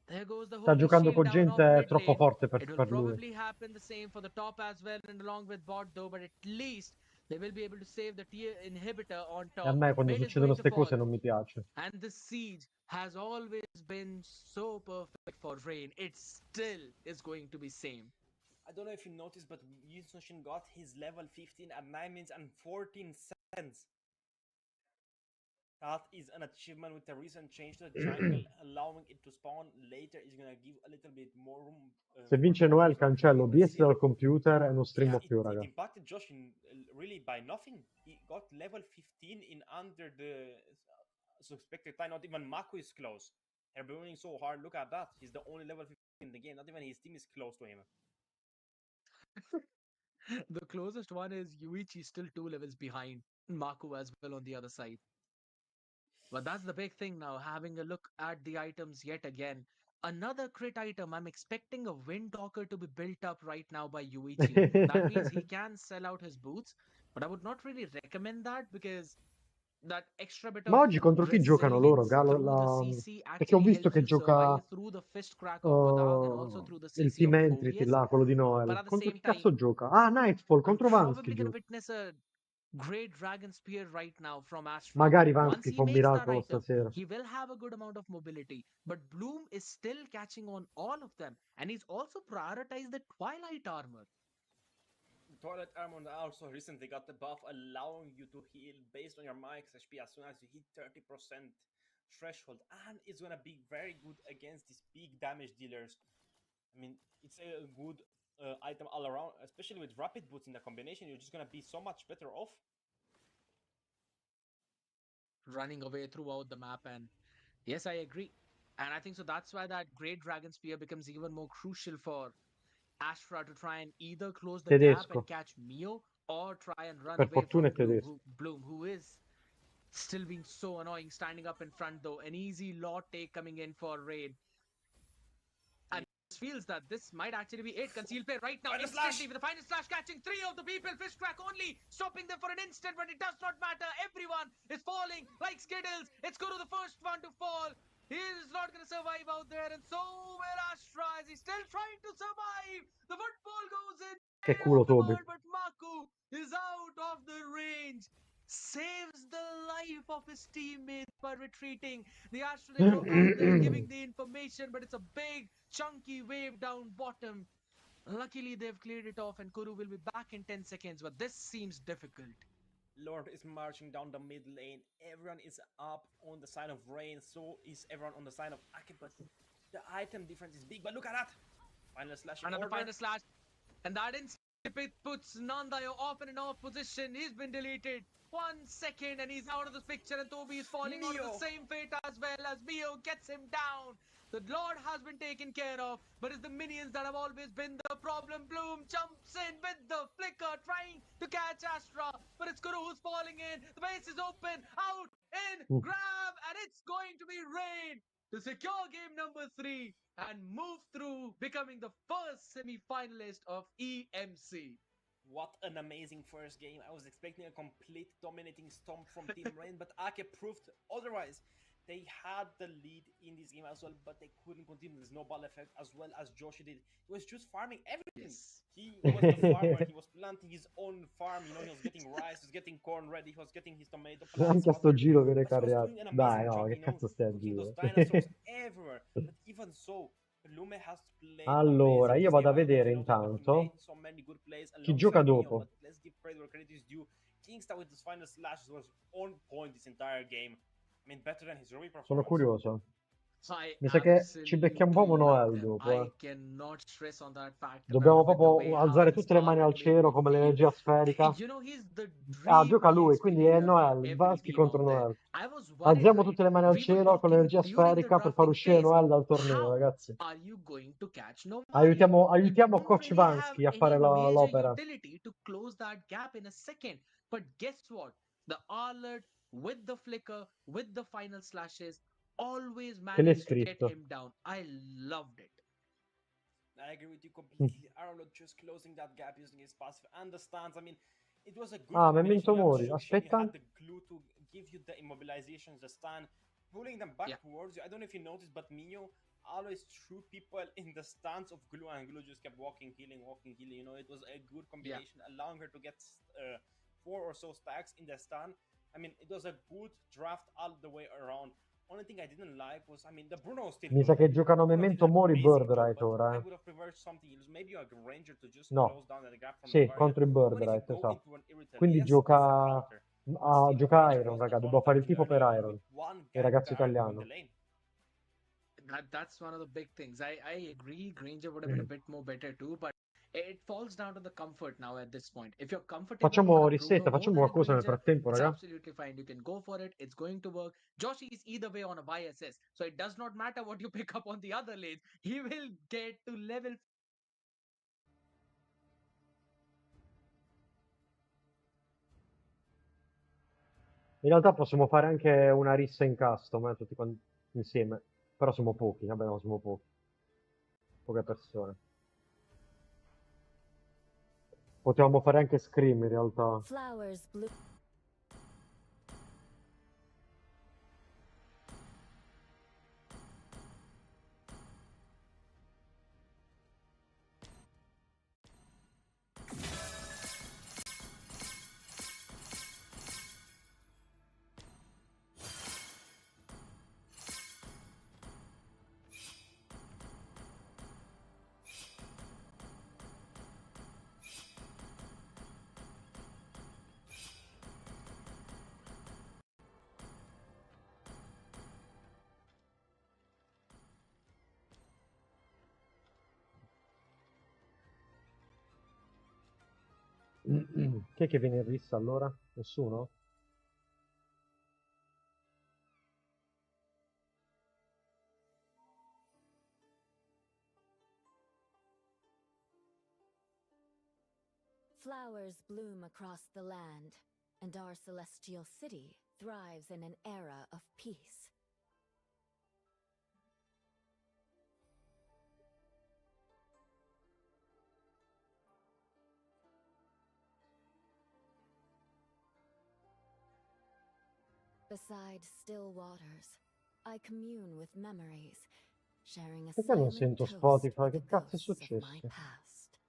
there goes the Sta holy giocando shield con down off gente mid troppo lane. forte It will per lui. probably happen the same for the top as well, and along with bot though, but at least they will be able to save the tier inhibitor on E a top. me quando Mid is succedono going to queste fall, cose non mi piace. and the siege has always been so perfect for Rain. It still is going to be same. I don't know if you noticed, but Yusnoshin got his level 15 at 9 minutes and 14 seconds. That is an achievement with the recent change to the jungle, allowing it to spawn later is gonna give a little bit more room. Se For vince the Noel others to cancello even OBS see him. dal computer e non streamo Yeah, più, it raga. impacted Josh in really by nothing. He got level 15 in under the suspected time. Not even Mako is close. They're burning so hard. Look at that. He's the only level 15 in the game. Not even his team is close to him. The closest one is Yuichi, still 2 levels behind Maku as well on the other side. But that's the big thing now, having a look at the items yet again. Another crit item. I'm expecting a Wind Talker to be built up right now by Yuichi. That means he can sell out his boots, but I would not really recommend that because that extra bit Ma of oggi contro chi giocano loro? resilience through the CC Perché ho actually visto helps che you survive gioca through the fist crack of Badang and also through the il CC team of entity Phobius. là, quello di But Noel. at the Contro same chi time, cazzo gioca? Ah, Nightfall, I'm contro Vansky probably going to gioca. witness a great Dragon Spear right now from Astra. Magari Once Vansky he fa un makes that miracolo item, stasera. he will have a good amount of mobility. But Bloom is still catching on all of them. And he's also prioritized the Twilight armor. Toilet Armor also recently got the buff allowing you to heal based on your max HP as soon as you hit 30% threshold, and it's gonna be very good against these big damage dealers. I mean, it's a good item all around, especially with rapid boots in the combination. You're just gonna be so much better off. Running away throughout the map. And yes, I agree. And I think so that's why that Great Dragon Spear becomes even more crucial for Astra to try and either close the gap Tedesco. and catch Mio or try and run Per away fortuna from è tedesco. Bloom, who is still being so annoying, standing up in front though. An easy lot take coming in for Raid. And feels that this might actually be it. Concealed play right now, Final instantly slash! with the final slash catching 3 of the people. Fish crack only, stopping them for an instant, but it does not matter. Everyone is falling like Skittles. It's Guru the first one to fall. He is not going to survive out there, and so will Astra as he's still trying to survive. The football goes in. Che culo, Toby. But Maku is out of the range. Saves the life of his teammates by retreating. The Astra they drop down there, giving the information, but it's a big, chunky wave down bottom. Luckily, they've cleared it off, and Kuru will be back in 10 seconds, but this seems difficult. Lord is marching down the mid lane. Everyone is up on the side of Rain. So is everyone on the side of Ake. But the item difference is big. But look at that. Final slash. Another final slash. And that instant puts Nandayo off in an off position. He's been deleted. 1 second and he's out of the picture, and Toby is falling on the same fate as well as Mio gets him down. The Lord has been taken care of, but it's the minions that have always been the problem. Bloom jumps in with the flicker, trying to catch Astra, but it's Kuru who's falling in. The base is open, out, in, grab, and it's going to be Rain to secure game number 3 and move through, becoming the first semi-finalist of EMC. What an amazing first game. I was expecting a complete dominating stomp from Team Rain, but Ake proved otherwise. They had the lead in this game as well, but they couldn't continue the snowball effect as well as Joshi did. He was just farming everything. Yes. He was the farmer. He was planting his own farm. You know, he was getting rice, he was getting corn ready, he was getting his tomato plants Anche a sto watered. giro viene But he was carriato. doing an Dai, amazing no, job, che you know, cazzo stai a putting those dire? dinosaurs everywhere. But even so, Lume has played Allora, amazing io this vado game. a I don't know if vedere you noticed, but he intanto made so many good plays chi gioca alongside Mio, dopo. but let's give credit where credit is due. Kingsta with his final slashes was on point this entire game. I mean, better than his Ruby performance. Sono curioso. I Mi sa che ci becchiamo proprio absolutely love Noel him. dopo, I cannot stress on that fact Dobbiamo with the way proprio how alzare his tutte le mani armor al made cielo me come feel. l'energia sferica. You know, he's the Ah, dream gioca lui, EXP quindi è leader for Noel. every Vaschi team contro out there. Noel. I was worried, Alziamo right? tutte le mani al We were cielo con talking l'energia during the sferica per far drafting uscire phase. Noel dal torneo, How ragazzi. are you going to catch Noel? Aiutiamo Don't Coach really have Vansky a any fare major l'opera. utility to close that gap in a second. But guess what? The alert with the flicker, with the final slashes, always Che l'è managed to get scritto. him down. I loved it. I agree with you completely. Arnold just closing that gap using his passive and the stance. I mean, It was a good Ah, combination. Memento You had Mori. Shuxin, you Aspetta. had the glue to give you the immobilization, the stun, pulling them back Yeah. towards you. I don't know if you noticed, but Mio always threw people in the stance of glue, and glue just kept walking, healing, walking, healing. You know, it was a good Yeah. combination, allowing her to get 4 or so stacks in the stun. I mean, it was a good draft all the way around. Only thing I didn't like was, I mean, the Bruno was still Mi good. sa che giocano Bruno did Memento an Mori amazing job, Bird Right but I ora, would have preferred something else. Maybe a Ranger to just No. close down the gap from the Sì, Guardian. contro i Bird Even if you Right, go esatto. into an Irrital, Quindi yes, it's a gioca... counter. But still, gioca Ranger Iron, was raga. the Dobbiamo fare il volatile tifo per early Iron. with one I gank ragazzi to win italiano. the lane. That's one of the big things. I agree. Granger would have been a bit more better too, but it falls down to the comfort now at this point. If you're comfortable on Facciamo a Bruno risetta, more facciamo than a qualcosa nel Granger, frattempo, it's raga. absolutely fine. You can go for it. It's going to work. Joshi is either way on a YSS, so it does not matter what you pick up on the other lanes. He will get to level. In realtà possiamo fare anche una rissa in custom, tutti insieme. Però siamo pochi, vabbè, no, siamo pochi. Poche persone. Potevamo fare anche scrim in realtà. Flowers bloom. Chi è che viene in rissa allora? Nessuno? Flowers bloom across the land, and our celestial city thrives in an era of peace. Beside still waters, I commune with memories, sharing a Perché non silent sento toast Spotify? with Che the cazzo è ghosts of my successo? past.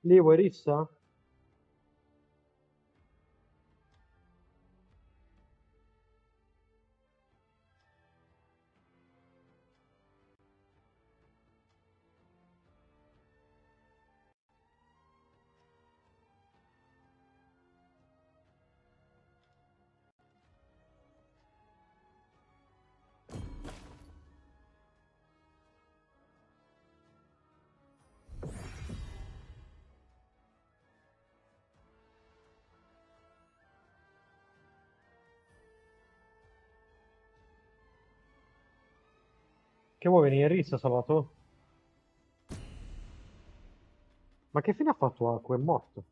Lì vuoi rissa? Che vuoi venire in rissa, Salvatore? Ma che fine ha fatto Acqua? È morto.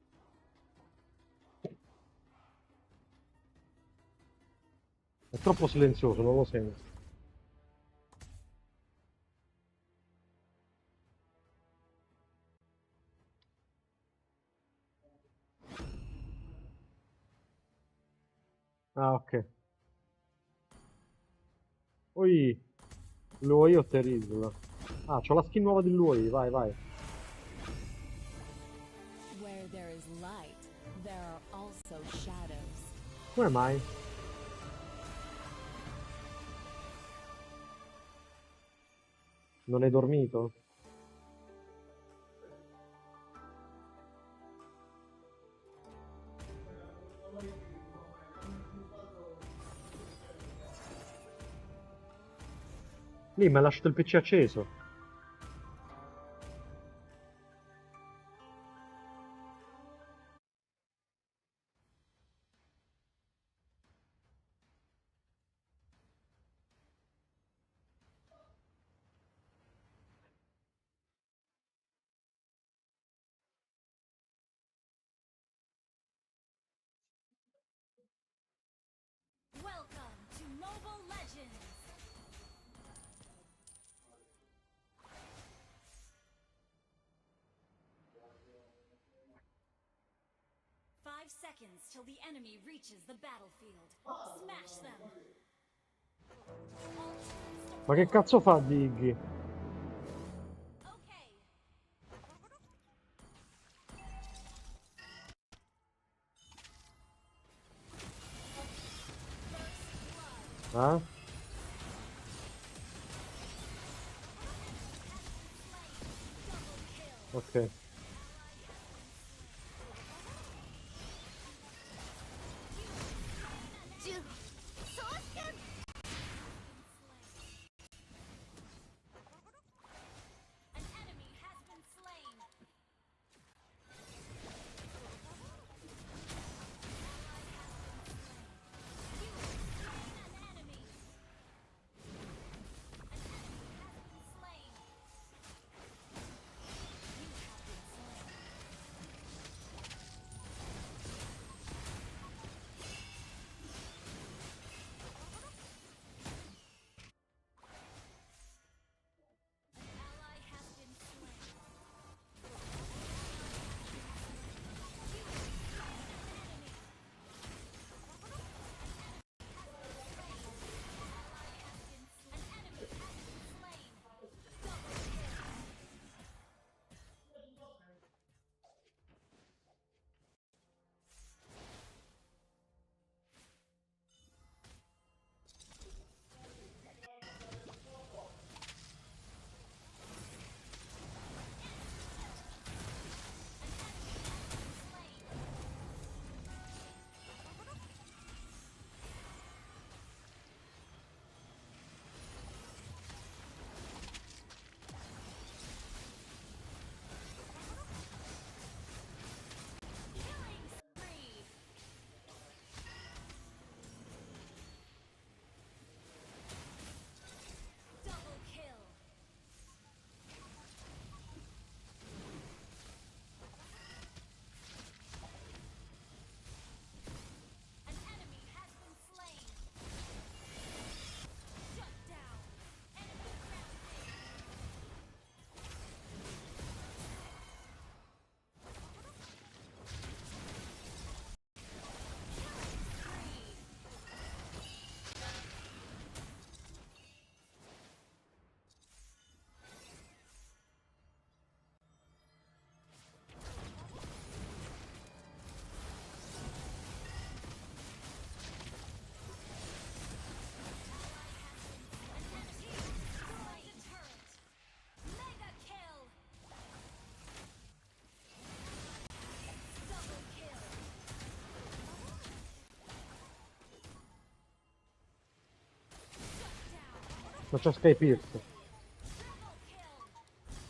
È troppo silenzioso, non lo sento. Ah, ok. Poi Lui o Terrible? Ah, c'ho la skin nuova di lui, vai, vai. Where there is light, there are also shadows. Come mai? Non hai dormito? Lì, mi ha lasciato il PC acceso. Welcome to Mobile Legends! seconds till the enemy reaches the battlefield. Smash them. All troops Ma che cazzo fa Diggy? okay. Eh? Ok. An enemy has been slain. You have slain an enemy. An enemy has been slain. You have been slain. An ally has been slain. You have slain an enemy. Ally has been slain. An enemy has been slain. Double kill. Killing spree. Double kill. An enemy has been slain. Shut down. Enemy rampage. Killing spree. An enemy destroyed a turret. Mega kill. Double kill. Shut down. Non c'è Sky Pierce. Triple kill.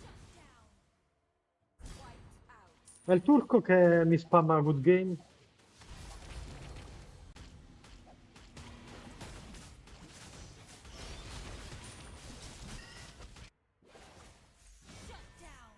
Shut down. Wiped out. È il turco che mi spamma good game? Shut down.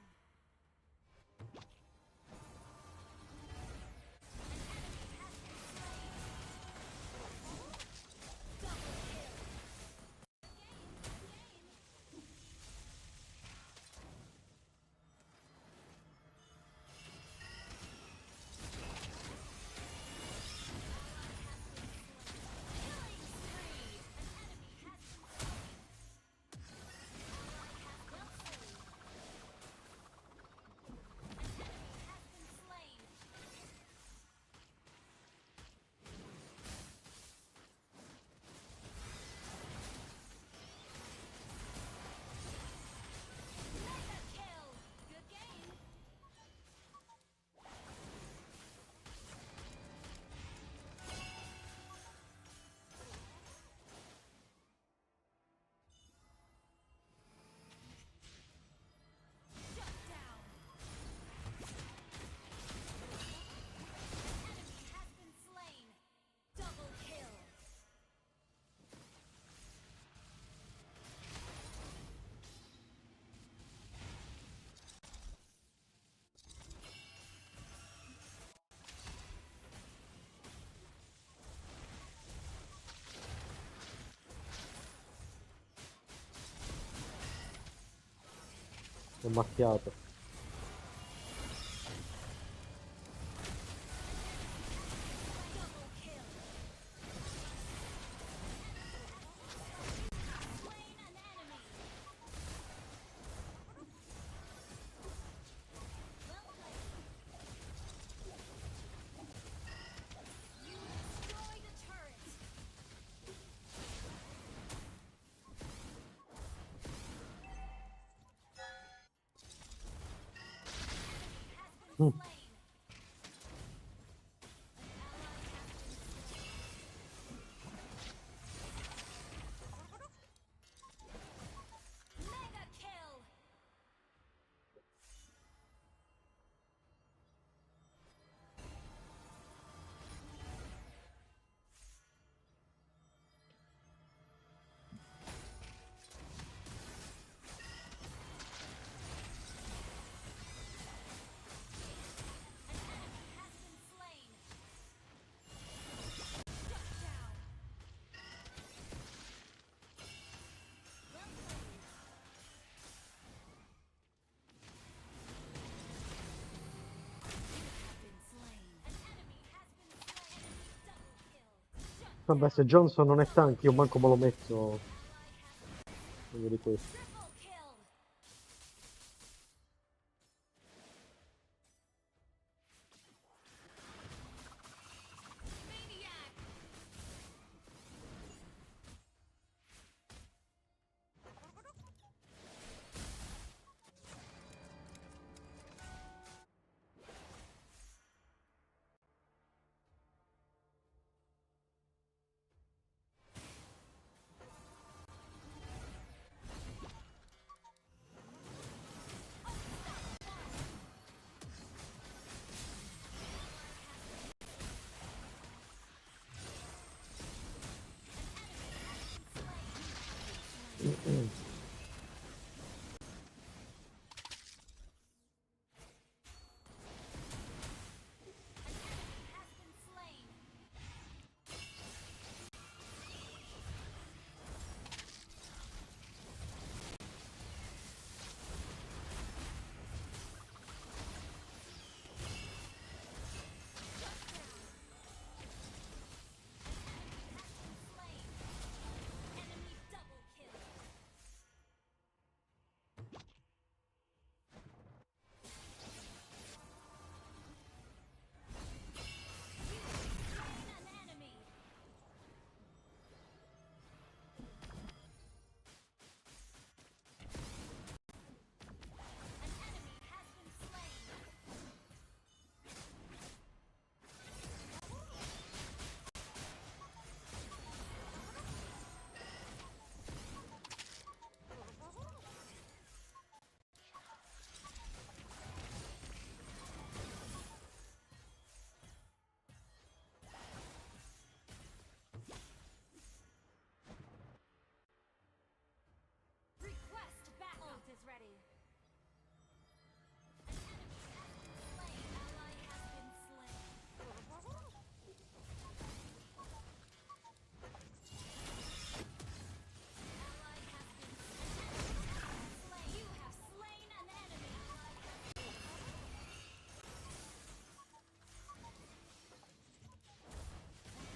È macchiato. Mm. slain. Mega kill. Has been slain. Shut down. Well played. Been slain. An enemy has been slain. Enemy double kill. Shut Vabbè, se Johnson non è tank, io manco me lo metto meglio di questo. triple kill. Maniac. Has been slain. Slain. Enemy double kill. Slain an enemy. An enemy has been slain. Request battle. Ult is ready. Slain. Ally has been slain. Ally has been slain. You have slain an enemy.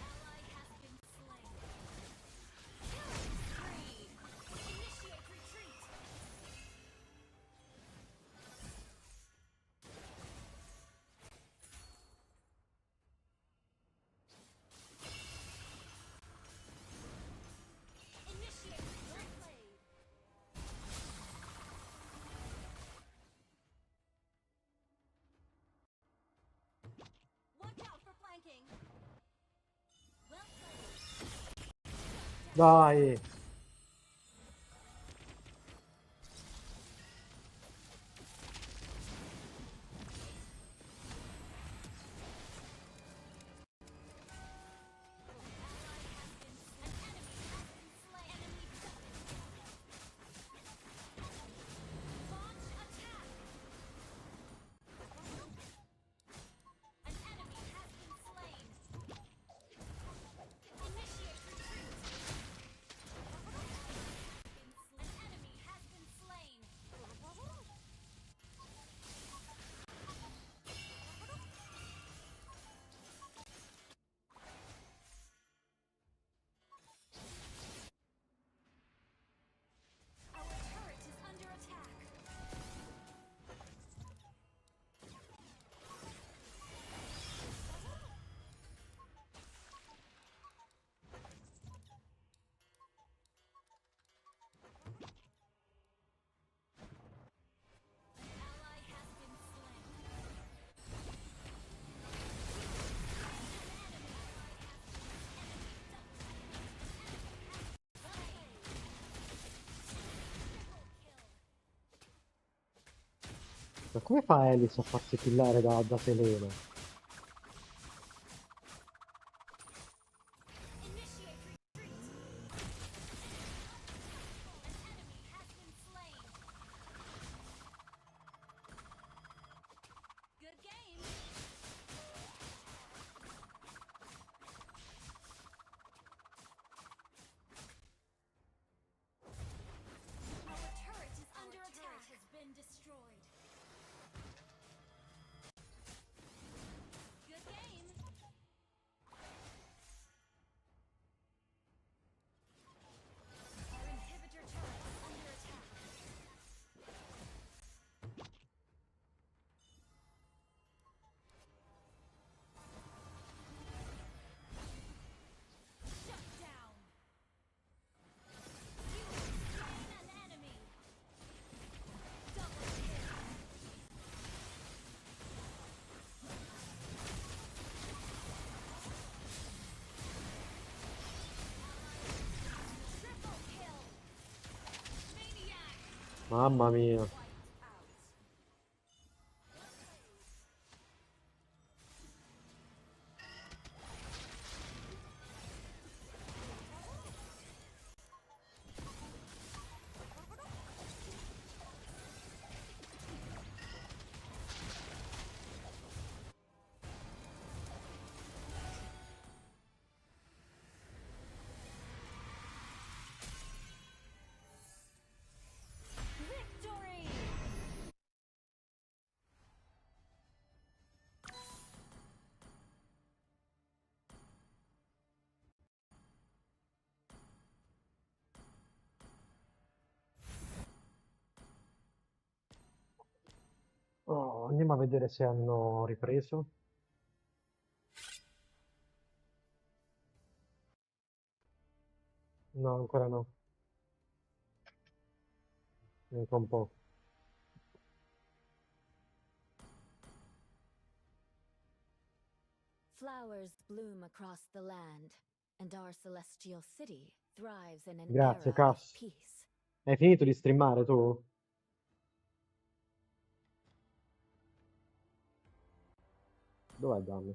Ally has been slain. Killing spree. Initiate retreat. Initiate retreat. Watch out for flanking. Well played. Dai! Ma come fa Alice a farsi killare da Selena? Initiate retreat. An enemy has been slain. Good game. Our turret is under attack. Has been destroyed. Good game. Our inhibitor turret is under attack. Shut down. You have slain an enemy. Double kill. Triple kill. Maniac. Mamma mia. Wiped out. Victory! Oh, andiamo a vedere se hanno ripreso. No, ancora no. Manca un po'. Flowers bloom across the land, and our celestial city thrives in an Grazie, era of Cass. peace. Hai finito di streamare tu? Dov'è Danny?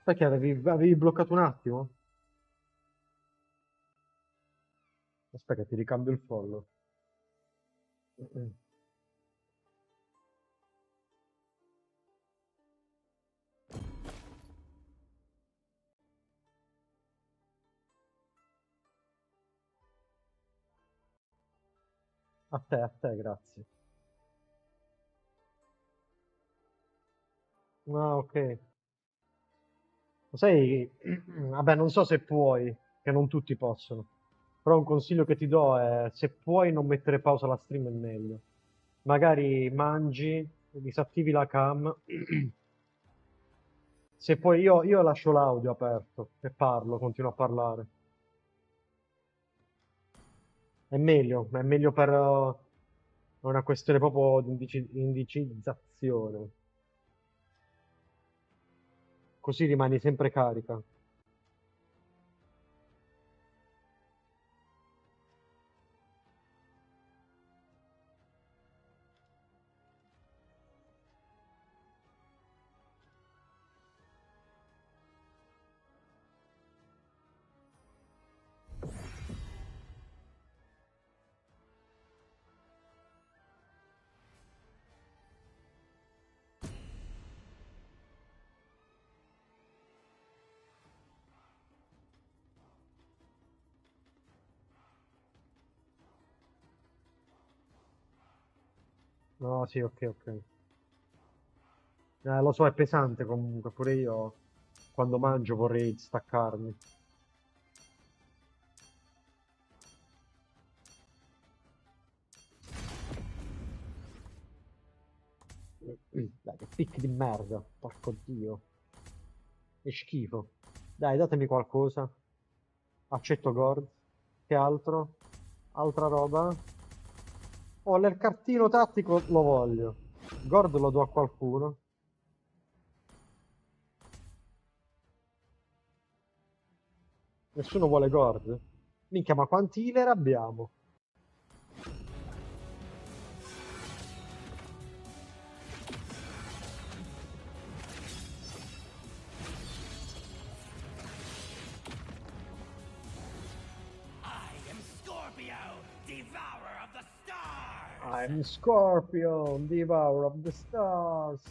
Perché avevi bloccato un attimo? Aspetta, ti ricambio il follow. Mm. A te, grazie. Ah, ok. Lo sai, vabbè, non so se puoi, che non tutti possono. Però un consiglio che ti do è, se puoi non mettere pausa alla stream è meglio. Magari mangi, disattivi la cam. Se poi io lascio l'audio aperto e parlo, continuo a parlare. È meglio per una questione proprio di indicizzazione. Così rimani sempre carica. No, sì, ok, ok. Lo so, è pesante comunque, pure io quando mangio vorrei staccarmi. Dai, che pick di merda, porco Dio. Che schifo. Dai, datemi qualcosa. Accetto Gord. Che altro? Altra roba? Oh, nel cartino tattico lo voglio. Gord lo do a qualcuno. Nessuno vuole Gord? Minchia, ma quanti healer abbiamo? I am Scorpio, devourer of the stars! I'm Scorpion, Devourer of the Stars.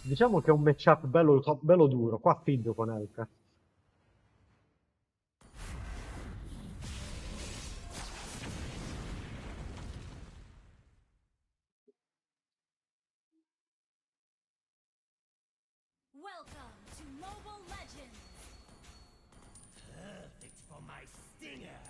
Diciamo che è un matchup bello, bello duro. Qua fido con Elka. Welcome to Mobile Legends! Perfect for my stinger!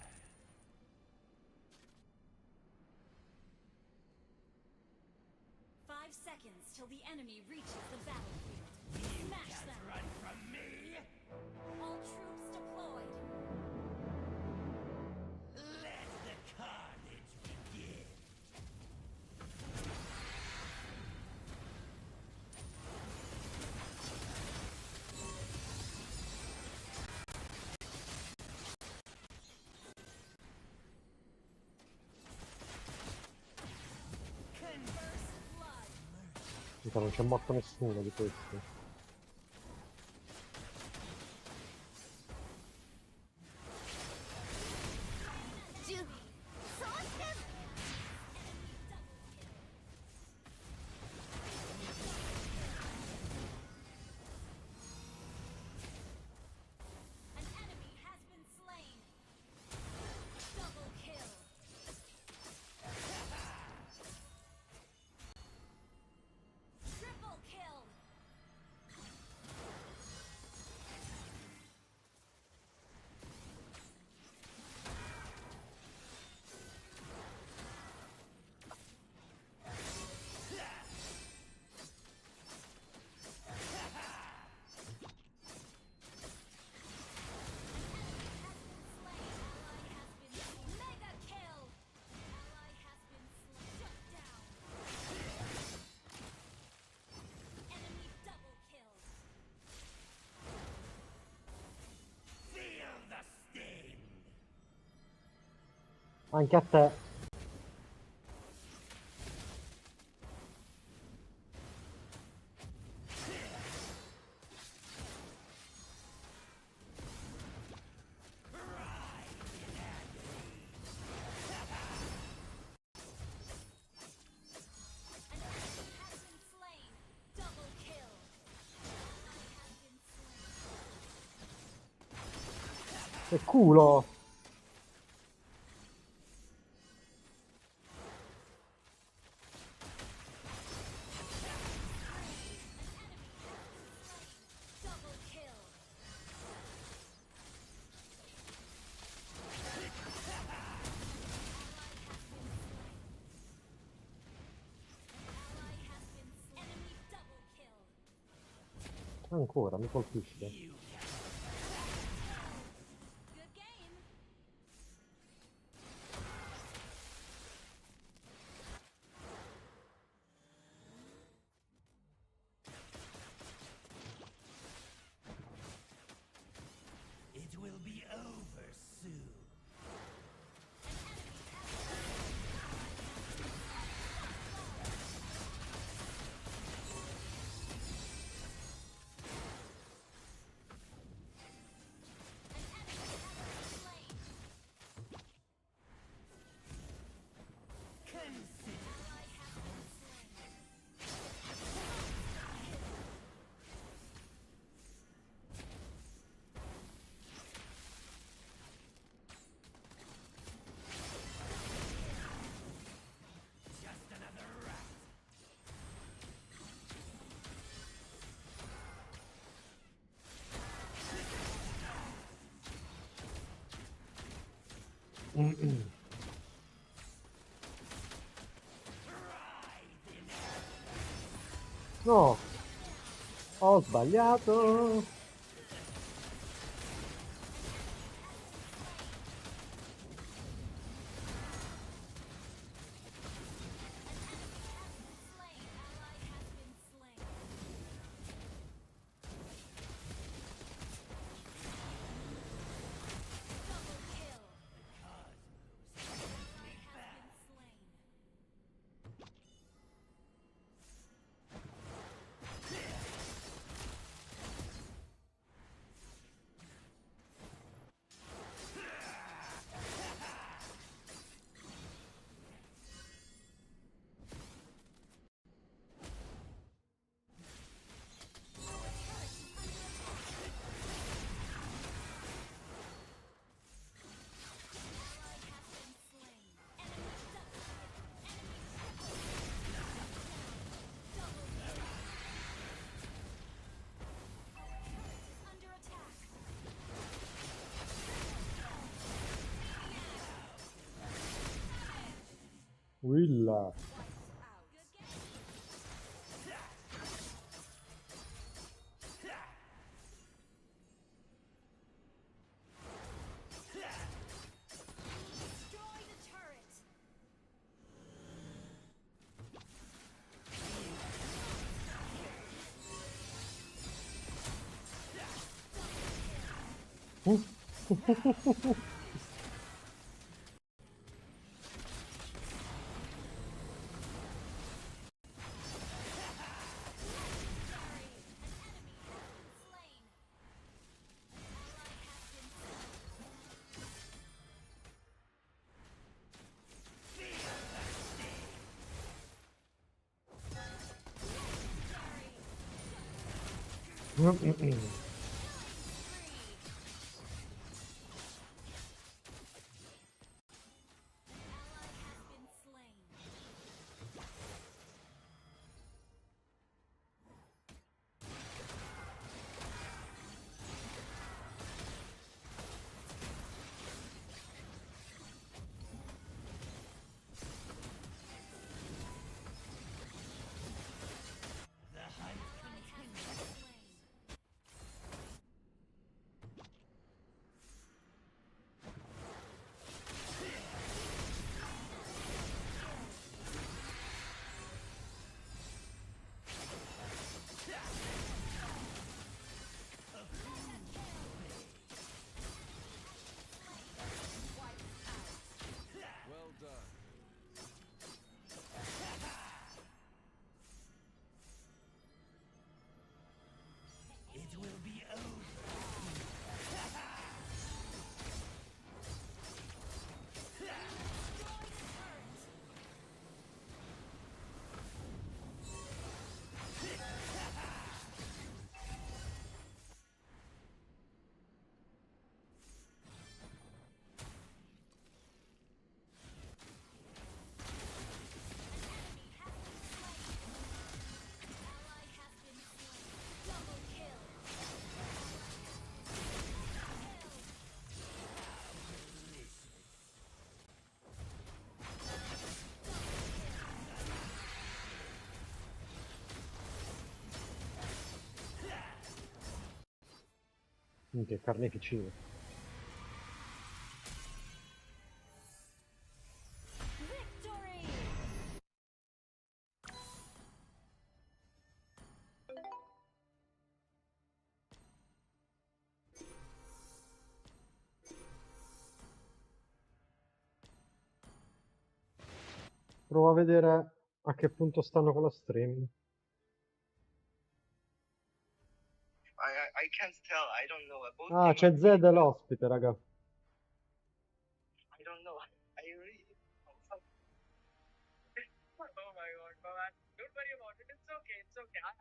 5 seconds till the enemy reaches the battlefield. You Smash can't them! run from me! All troops deployed! Let the carnage begin! Mica non c'è morto nessuno di questi. An enemy has been slain! Double kill! Triple kill! Mega kill! Ally has been slain. Shut down! Enemy double kill! Feel the sting! Anche a te. An enemy has been slain! Double kill! Ally has been slain! Che culo! Double kill! Ally has been slain. Enemy double kill! Ancora, mi colpisce. Good game! It will be over soon. Just another rat. No, ho sbagliato. Slain ally has been slain. Double kill. Ally has been slain. Ally has been slain. Enemy double. Enemy triple. Double kill. Our turret is under attack. Willa. Wiped out. Good game. Destroy the turret. Sorry, an enemy has been slain. Ally has been slain. Free. Ally has been slain. Ally has been slain. Well done. It will be over. Ally has been slain. Double kill. Minchia, carneficino. Victory! Provo a vedere a che punto stanno con la stream. I can't tell. I don't know. Both Ah, team c'è are Zed l'ospite, raga. I don't know. I really. Oh my god, man. Don't worry about it. It's okay. It's okay. I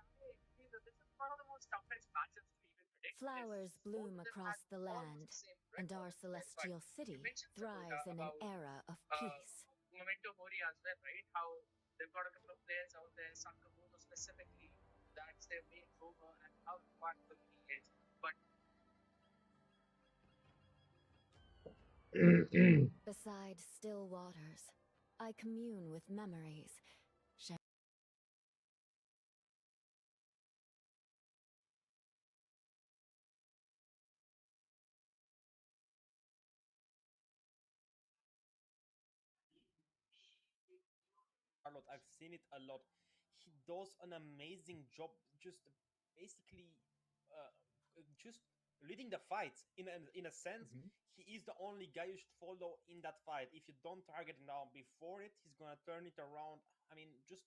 feel that this is one of the most toughest matches to even predict. Flowers Both bloom of them across had the almost land, the same and record, our right? But celestial you city mentioned thrives in an about era of uh, peace. Memento Mori as well, right? How they've got a couple of players out there, Sakamoto specifically, that's their main rover, and how impactful he is. But Beside still waters, I commune with memories, lot. I've seen it a lot. He does an amazing job, just basically, just leading the fight. In a sense, Mhm. he is the only guy you should follow in that fight. If you don't target him down before it, he's gonna turn it around. I mean, just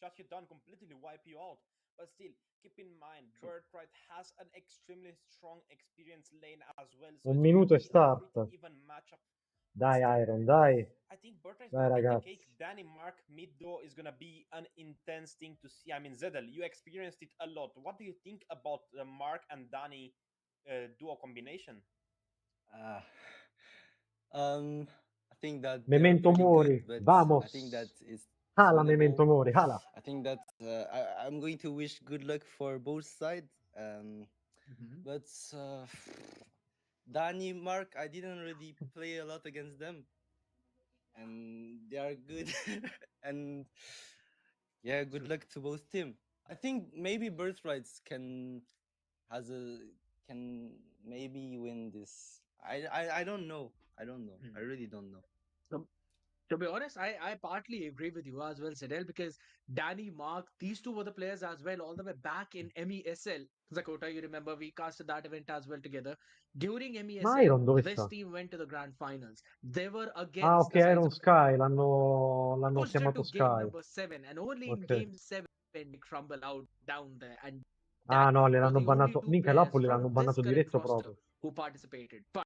shut you down completely, wipe you out. But still, keep in mind, True. Birthright has an extremely strong experience lane as well, so Un it's gonna minuto e be a start. pretty even matchup. But Dai still, Iron, dai. I think Birthright is Dai gonna take the ragazzi. cake. Danny Mark mid though is gonna be an intense thing to see. I mean, Zedel, you experienced it a lot. What do you think about the Mark and Danny duo combination? Uh, um, I think that they are Memento pretty good, Mori. but I think that Vamos. is Hala winnable. Memento Mori. Hala. I think that I'm going to wish good luck for both sides. Mhm. But Danny, Mark, I didn't really play a lot against them, and they are good. And yeah, good True. luck to both team. I think maybe Birthrights has a can maybe win this. I don't know. I don't know. I Hmm. really don't know. So, to be honest, I partly agree with you as well, Sedel, because Danny, Mark, these two were the players as well, all the way back in MESL. Zakota, you remember we casted that event as well together. During Ma MESL, Iron dove this sta? team went to the grand finals. They were Ah, against ok, the sides Iron of Sky. L'hanno pushed it chiamato to game Sky. number 7, and only in Ok. game 7 they crumble out down there. And Ah, no, Danny li were l'hanno the only bannato. two Minchia, players Napoli from l'hanno this bannato current diretto roster proprio. who participated. But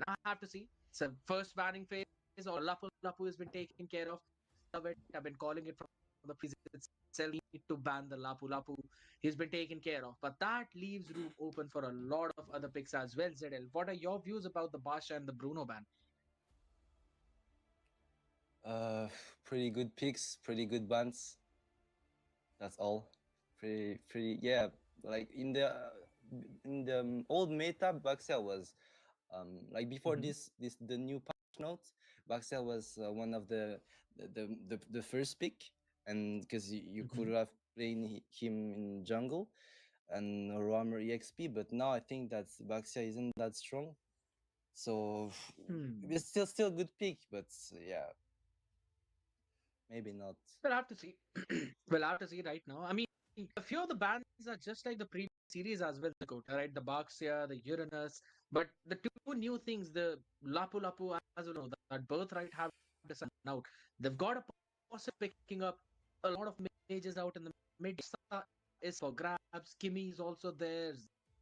now I have to see. So first banning phase or Lapu Lapu has been taken care of. Love it. I've been calling it from the previous itself. Need to ban the Lapu Lapu. He's been taken care of. But that leaves room open for a lot of other picks as well, ZL. What are your views about the Basha and the Bruno ban? Uh, Pretty good picks, pretty good bands. That's all. Pretty yeah. Like in the old meta, Baxel was like before Mm-hmm. this the new patch notes. Baxel was one of the first pick, and because you Mm-hmm. could have played him in jungle and Roamer EXP, but now I think that Baxia isn't that strong. So Hmm. it's still a good pick, but yeah, maybe not. We'll have to see. We'll have to see right now. I mean, a few of the bands are just like the previous series as well, Dakota, right? The Baxia, the Uranus. But the two new things, the Lapu Lapu, as you know, that Birthright have decided out. They've got a possibility picking up a lot of mages out in the mid. Is for grabs. Kimmy is also there.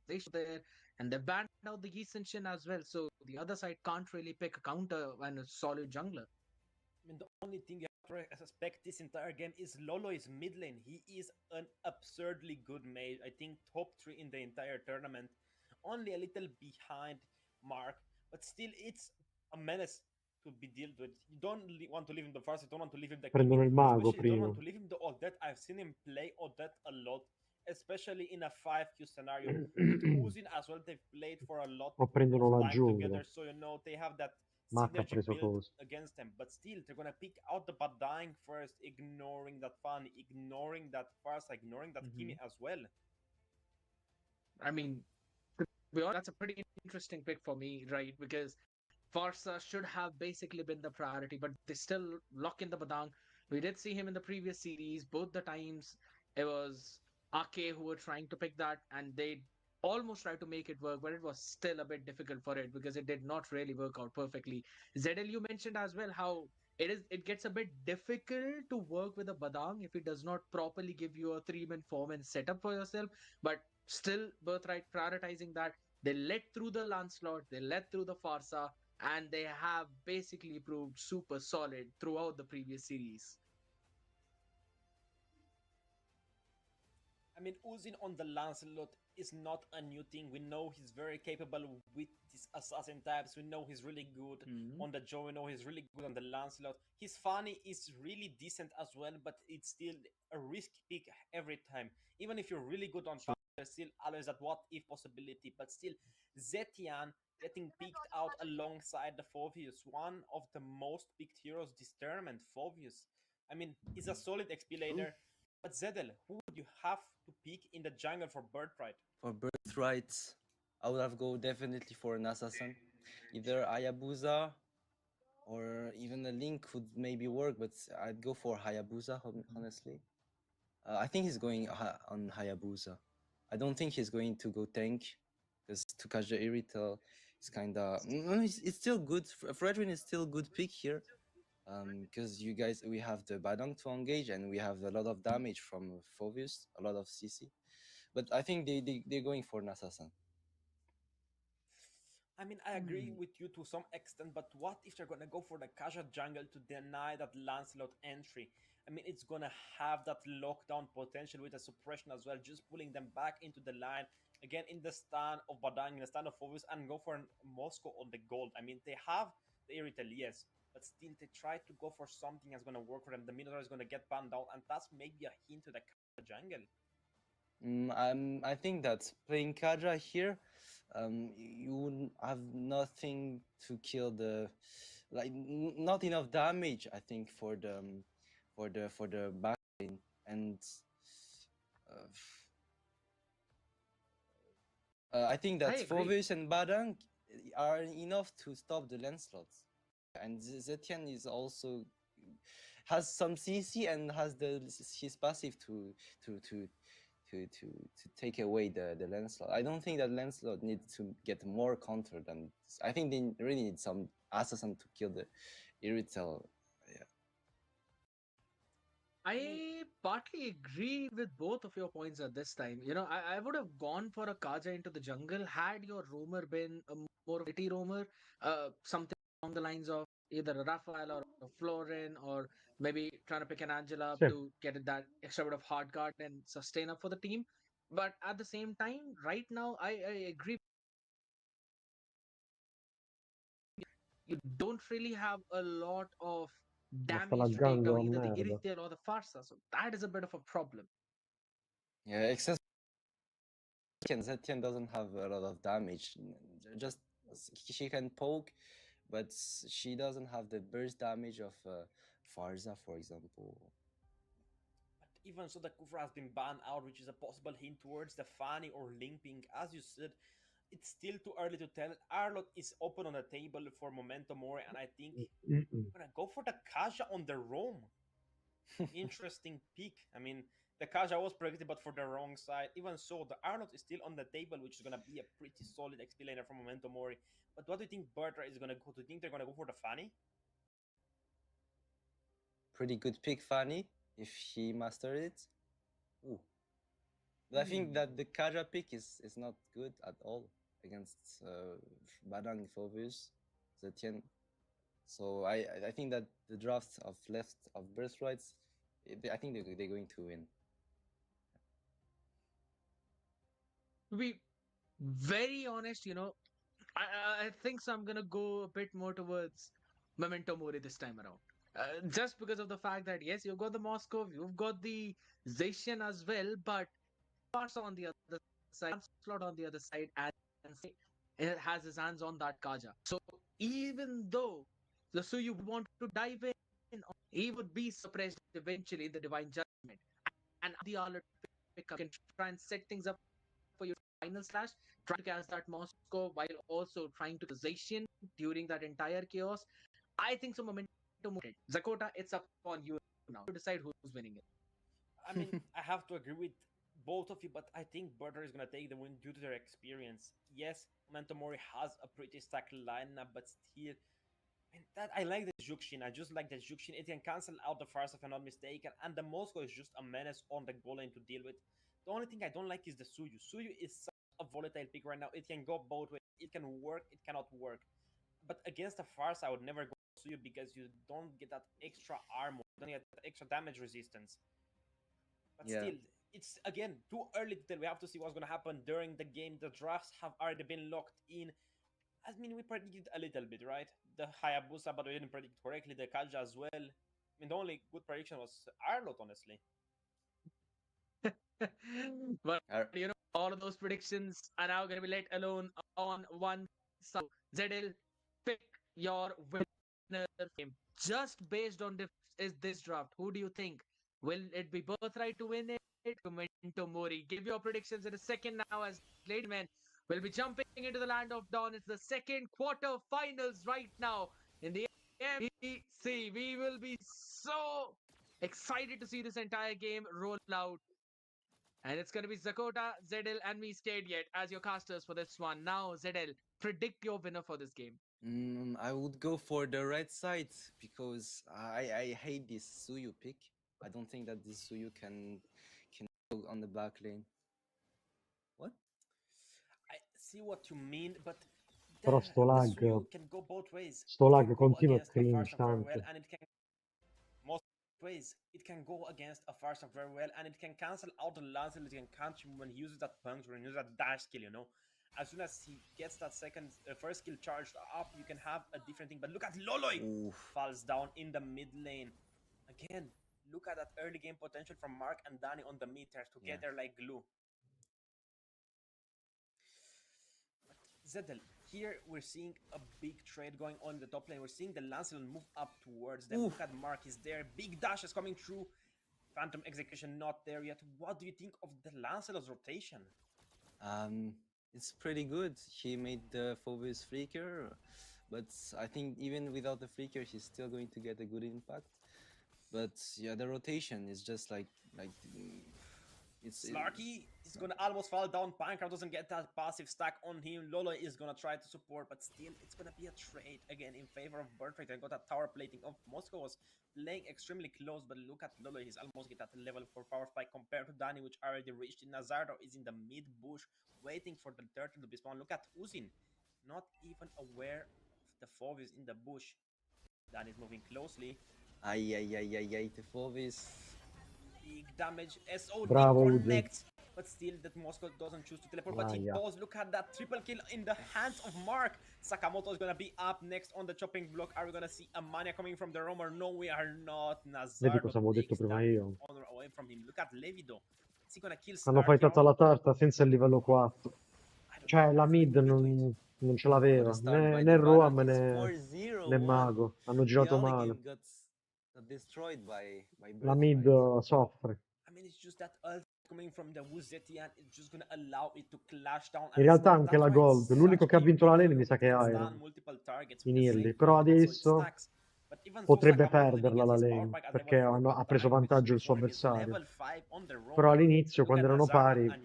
They there. And they've banned out the Yi Shin as well. So the other side can't really pick a counter and a solid jungler. I mean, the only thing you have to suspect this entire game is Lolo is mid lane. He is an absurdly good mage. I think top 3 in the entire tournament. Only a little behind Mark, but still it's a menace to be dealt with. You don't want to leave him the first, you don't want to leave him the Kimi, Prendono il mago especially you don't prima. want to leave him the Odette. I've seen him play Odette a lot, especially in a 5Q scenario. With Uzin as well, they've played for a lot O of prendono la time giungla. together, so you know they have that Mac ha synergy preso built cosa. against them. But still, they're gonna pick out the Badang first, ignoring that Fanny, ignoring that Farsa, ignoring that Mm-hmm. Kimi as well. I mean, to be honest, that's a pretty interesting pick for me, right? Because Farsa should have basically been the priority, but they still lock in the Badang. We did see him in the previous series. Both the times it was Ake who were trying to pick that, and they almost tried to make it work, but it was still a bit difficult for it because it did not really work out perfectly. ZL, you mentioned as well how it gets a bit difficult to work with a Badang if it does not properly give you a 3-man 4-man setup for yourself. But still, Birthright prioritizing that. They let through the Lancelot, they let through the Farsa, and they have basically proved super solid throughout the previous series. I mean, Uzin on the Lancelot is not a new thing. We know he's very capable with these assassin types. We know he's really good Mm-hmm. on the Joe. We know he's really good on the Lancelot. His Fanny is really decent as well, but it's still a risky pick every time. Even if you're really good on Fanny, there's still always that what if possibility. But still, Zetian getting picked out alongside the Phoveus, one of the most picked heroes this tournament, Phoveus. I mean, he's a solid XP True. laner. But Zedel, who would you have to pick in the jungle for Birthright? For Birthright, I would have go definitely for an assassin, either Ayabusa or even a Link could maybe work, but I'd go for Hayabusa, honestly. I think he's going on Hayabusa. I don't think he's going to go tank, because Tukaja Irrital is kind of... it's still good. Fredrin is still good pick here, because we have the Badang to engage, and we have a lot of damage from Phoebus, a lot of CC. But I think they're going for Nasasan. I mean, I agree with you to some extent, but what if they're gonna go for the Kasha jungle to deny that Lancelot entry? I mean, it's gonna have that lockdown potential with a suppression as well, just pulling them back into the line again in the stand of Badang, in the stand of Phobos, and go for Moscow on the gold. I mean, they have the Irrital, yes, but still they try to go for something that's gonna work for them. The Minotaur is gonna get banned out, and that's maybe a hint to the Kasha jungle. I think that playing Kaja here, you would have nothing to kill the, like not enough damage. I think for the back lane, and I think that I agree. Phoebus and Badang are enough to stop the Lancelots, and Zetian is also has some CC and has his passive to take away the Lancelot. I don't think that Lancelot needs to get more counter than this. I think they really need some assassin to kill the Irrital. Yeah. I partly agree with both of your points at this time. You know, I would have gone for a Kaja into the jungle had your roamer been a more witty roamer, something along the lines of either a Raphael or a Florin, or maybe trying to pick an Angela Sì, to get that extra bit of hard guard and sustain up for the team. But at the same time, right now, I agree. You don't really have a lot of ma sta damage to take laggando away a either the merda. Irithel or the Farsa. So that is a bit of a problem. Yeah, except Zetian doesn't have a lot of damage. Just she can poke, but she doesn't have the burst damage of Farza, for example. But even so, the Kufra has been banned out, which is a possible hint towards the Fanny or Limping. As you said, it's still too early to tell. Arlot is open on the table for Memento Mori, and I think I'm gonna go for the Kaja on the Rome. Interesting pick. I mean, the Kaja was predicted, but for the wrong side. Even so, the Arlot is still on the table, which is gonna be a pretty solid XP laner from Memento Mori. But what do you think Bertra is gonna go? Do you think they're gonna go for the Fanny? Pretty good pick, Fanny, if she mastered it. Ooh. But I think that the Kaja pick is not good at all against Badang Phoebus, Zetian. So I think that the draft of left of birthrights, I think they're going to win. To be very honest, you know, I think so. I'm gonna go a bit more towards Memento Mori this time around. Just because of the fact that yes, you've got the Moscow, you've got the Zacian as well, but Barca on the other side, Slot on the other side, and it has his hands on that Kaja. So even though the Suyu would want to dive in, he would be suppressed eventually in the Divine Judgment, and the Arlet pick up can try and set things up for your final slash, try to cast that Moscow while also trying to Zacian during that entire chaos. I think so. Momentum. Zakota, it's up on you now to decide who's winning it. I mean, I have to agree with both of you, but I think Bertra is going to take the win due to their experience. Yes, Memento Mori has a pretty stacked lineup, but still, I like the Jukshin. I just like the Jukshin. It can cancel out the Farce if I'm not mistaken, and the Moscow is just a menace on the goal line to deal with. The only thing I don't like is the Suyu. Suyu is such a volatile pick right now. It can go both ways. It can work, it cannot work. But against the Farce, I would never go Suyu because you don't get that extra armor, you don't get that extra damage resistance. But Yeah. still, it's again too early to tell. We have to see what's going to happen during the game. The drafts have already been locked in. I mean, we predicted a little bit, right? The Hayabusa, but we didn't predict correctly. The Kaja as well. I mean, the only good prediction was Arlot, honestly. But you know, all of those predictions are now going to be let alone on one side. ZL, pick your winner game just based on is this draft. Who do you think? Will it be Birthright to win it? Memento Mori. Give your predictions in a second now, as ladies and men will be jumping into the land of dawn. It's the second quarter finals right now in the EMC. We will be so excited to see this entire game roll out. And it's going to be Zakota, Zedel, and me stayed yet as your casters for this one. Now, Zedel, predict your winner for this game. I would go for the red side because I hate this Suyu pick. I don't think that this Suyu can go on the back lane. What? I see what you mean, but Però sto the lag, Suyu can go both ways. sto It lag can go continua against a cringe Farson very well, tanto. and it can most ways. It can go against a Farson very well, and it can cancel out the Lancelot. It can catch him when he uses that puncture and uses that dash skill. You know, as soon as he gets that first skill charged up, you can have a different thing. But look at Loloi falls down in the mid lane again. Look at that early game potential from Mark and Danny on the mid tiers together like glue. Zedel, here we're seeing a big trade going on in the top lane. We're seeing the Lancelot move up towards them. Look at Mark, he's there. Big dash is coming through. Phantom Execution not there yet. What do you think of the Lancelot's rotation? It's pretty good. He made the Phoebus Flicker, but I think even without the Flicker, he's still going to get a good impact. But yeah, the rotation is just like Slarky is gonna almost fall down. Pancart doesn't get that passive stack on him. Lolo is gonna try to support, but still, it's gonna be a trade again in favor of Birthright. And got that tower plating of Moscow was playing extremely close, but look at Lolo. He's almost get at level 4 power spike compared to Danny, which already reached. Nazardo is in the mid bush waiting for the turtle to be spawned. Look at Uzin, not even aware of the Phoebus in the bush. Danny is moving closely. The Phoebus. Big damage. SOD Bravo, connects, but still that Moscow doesn't choose to teleport. But he does. Look at that triple kill in the hands of Mark. Sakamoto is gonna be up next on the chopping block. Are we gonna see a mania coming from the roamer? No, we are not. Vedi cosa avevo Nazardo detto takes prima that io. honor away from him. Look at Levido. Is he gonna kill Hanno Slarky fightato out? alla tarta senza il livello 4. Cioè la mid non ce l'aveva, né Roam né Mago. Hanno girato male. Destroyed by La mid soffre. I mean, it's just that ult coming from the Wuzetti and it's just gonna allow it to clash down. In realtà anche la Gold, l'unico che ha vinto la lane mi sa che è Iron in early, però adesso potrebbe perderla la lane perché ha preso vantaggio il suo avversario. Però all'inizio quando erano pari l'ha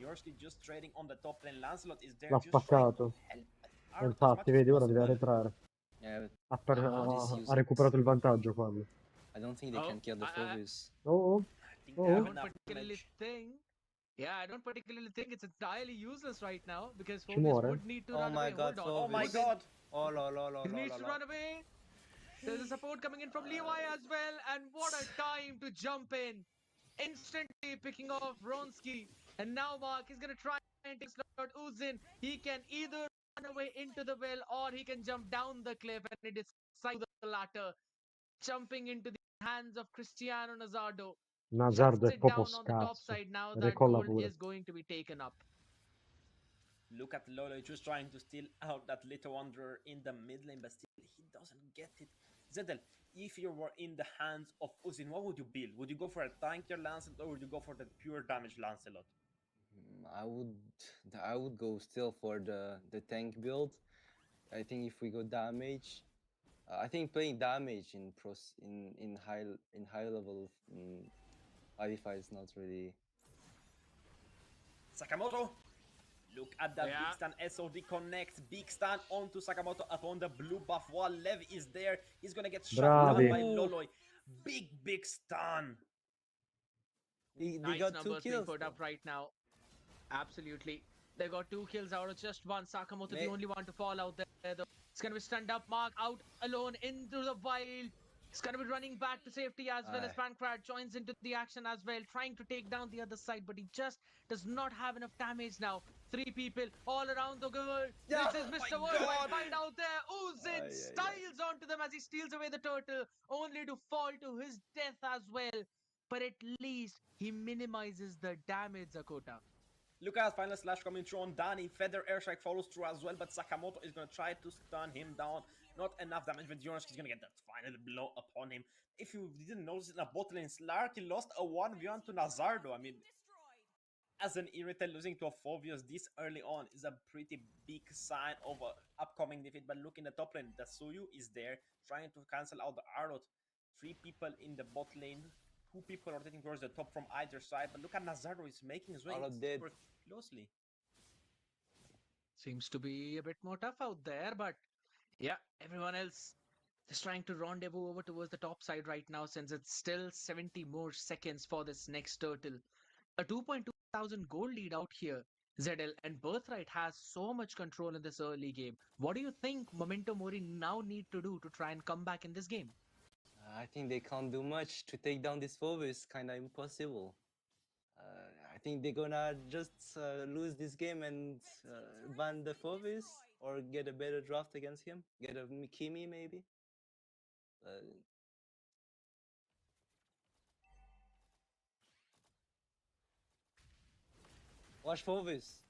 spaccato. E infatti vedi ora deve arretrare. Ha recuperato il vantaggio quello. I don't think they can kill the Phoebus. I don't particularly think. Yeah, I don't particularly think it's entirely useless right now because Phoebus would need to run away. God, Hold on. Oh my god! He needs to run away. There's a support coming in from Levi as well, and what a time to jump in. Instantly picking off Vronsky, and now Mark is gonna try and take slot Uzin. He can either run away into the well or he can jump down the cliff, and it is the latter, jumping into the hands of Cristiano Nazardo. Nazardo è proprio scarso. Recolla pure. Is going to be taken up. Look at Lolo just trying to steal out that little wanderer in the mid lane, but still he doesn't get it. Zedel, if you were in the hands of Uzin, what would you build? Would you go for a tankier Lancelot or would you go for the pure damage Lancelot? I would go still for the tank build. I think if we go damage, I think playing damage in high level 5v5 is not really. Sakamoto, look at that big stun. SOD connects. Big stun onto Sakamoto upon the blue buff wall. Lev is there. He's gonna get shot down by Loloi. Big stun. They nice got numbers 2 being kills put up right now. Absolutely. They got 2 kills out of just one. Sakamoto, the only one to fall out there. It's gonna be stunned up. Mark out alone into the wild. He's gonna be running back to safety as well as Pancrat joins into the action as well, trying to take down the other side, but he just does not have enough damage now. 3 people all around the world. This is Mr. Worldwide Fight out there. Uzin styles onto them as he steals away the turtle, only to fall to his death as well. But at least he minimizes the damage, Zakota. Look at final slash coming through on Danny. Feather airstrike follows through as well, but Sakamoto is going to try to stun him down. Not enough damage, but Jonas is going to get that final blow upon him. If you didn't notice in a bot lane, Slarky lost a 1v1 to Nazardo. I mean, as an irritant, losing to a Phobios this early on is a pretty big sign of an upcoming defeat. But look in the top lane, the Suyu is there trying to cancel out the Arlot. 3 people in the bot lane, 2 people rotating towards the top from either side. But look at Nazaro is making his way Arlot dead. super closely. Seems to be a bit more tough out there, but yeah, everyone else just trying to rendezvous over towards the top side right now since it's still 70 more seconds for this next turtle. A 2.2 thousand gold lead out here. ZL and Birthright has so much control in this early game. What do you think Memento Mori now need to do to try and come back in this game? I think they can't do much to take down this Phoebus. Kind of impossible. I think they're gonna just lose this game and ban the Phoebus or get a better draft against him. Get a Kimi maybe. Watch Phoebus.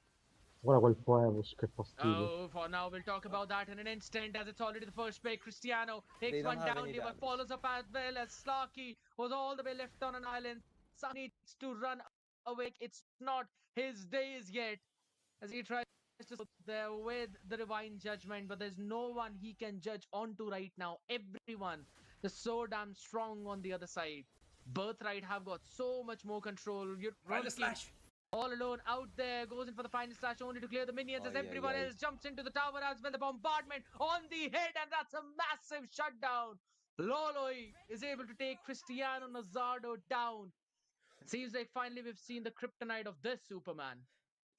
Guarda quel Poevus, che fastidio. Oh, for now we'll talk about that in an instant as it's already the first pick. Cristiano takes don't one have down, any Lever damage. follows up as well as Slarky was all the way left on an island. Sun needs to run awake. It's not his days yet as he tries to sit there with the divine judgment, but there's no one he can judge onto right now. Everyone is so damn strong on the other side. Birthright have got so much more control. Final slash. All alone out there, goes in for the final slash only to clear the minions as yeah, everyone yeah. else jumps into the tower as well. The bombardment on the head, and that's a massive shutdown. Loloi is able to take Cristiano Nazardo down. Seems like finally we've seen the kryptonite of this Superman.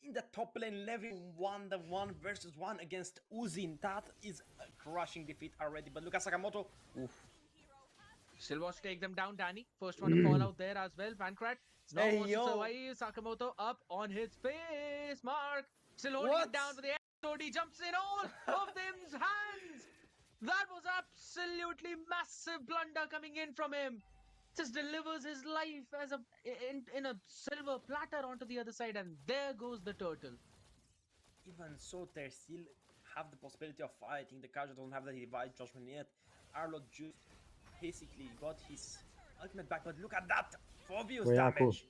In the top lane, Levi won the 1v1 against Uzin. That is a crushing defeat already. But look at Sakamoto. Oof. Still wants to take them down, Danny. First one to fall out there as well. Pancrat now Hey, wants yo. to survive. Sakamoto up on his face. Mark still holding it down for the episode. He jumps in all of them's hands. That was absolutely massive blunder coming in from him. Just delivers his life as in a silver platter onto the other side, and there goes the turtle. Even so, they still have the possibility of fighting. The casual don't have the divine judgment yet. Arlo just basically got his ultimate back, but look at that Phobius damage.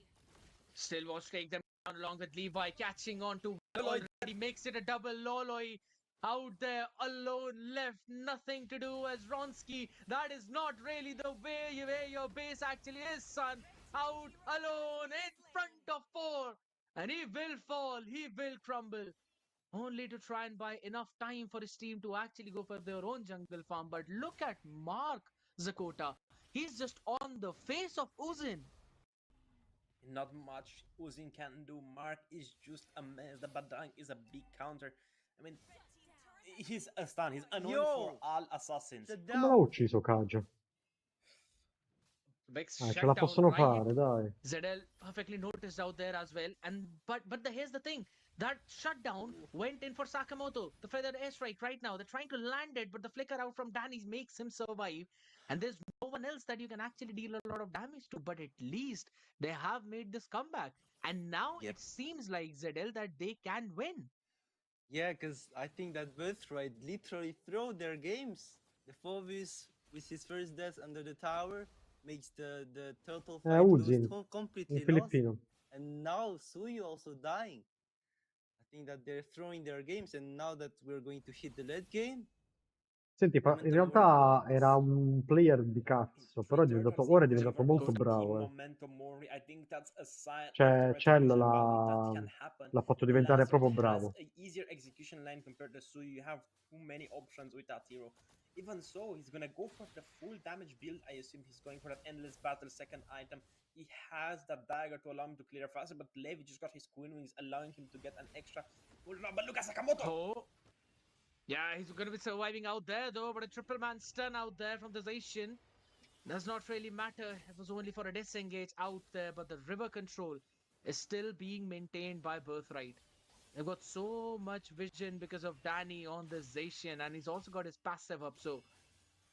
Still wants to take them down along with Levi, catching on to already makes it a double. Loloi out there alone, left nothing to do as Ronsky. That is not really the way where your base actually is, son. Out alone in front of 4, and he will fall, he will crumble. Only to try and buy enough time for his team to actually go for their own jungle farm. But look at Mark Zakota. He's just on the face of Uzin. Not much Uzin can do. Mark is just a mess. The Badang is a big counter. I mean, he's a stun. He's annoying for all assassins. Come l'ha ucciso Kaja? Ce la possono fare, dai. ZL perfectly noticed out there as well. And but here's the thing. That shutdown went in for Sakamoto. The feathered airstrike right now. They're trying to land it, but the flicker out from Danny's makes him survive. And there's no one else that you can actually deal a lot of damage to. But at least they have made this comeback. And now it seems like ZL that they can win. Yeah, because I think that Birthright literally throw their games. The Phoebus with his first death under the tower makes the turtle fight lose completely lost. And now Suyu also dying. I think that they're throwing their games, and now that we're going to hit the late game. Senti, in realtà era un player di cazzo, però ora è diventato molto bravo. Cioè, Cell l'ha fatto diventare proprio bravo. Easier execution line compared to Suyu. You have too many options with that hero. Even so, he's gonna go for the full damage build. I assume he's going for that endless battle second item. He has that dagger to allow him to clear faster, but Levi just got his Queen Wings, allowing him to get an extra cooldown. But look at Sakamoto! Oh. Yeah, he's going to be surviving out there though, but a triple man stun out there from the Zacian does not really matter. It was only for a disengage out there, but the river control is still being maintained by Birthright. They've got so much vision because of Danny on the Zacian, and he's also got his passive up, so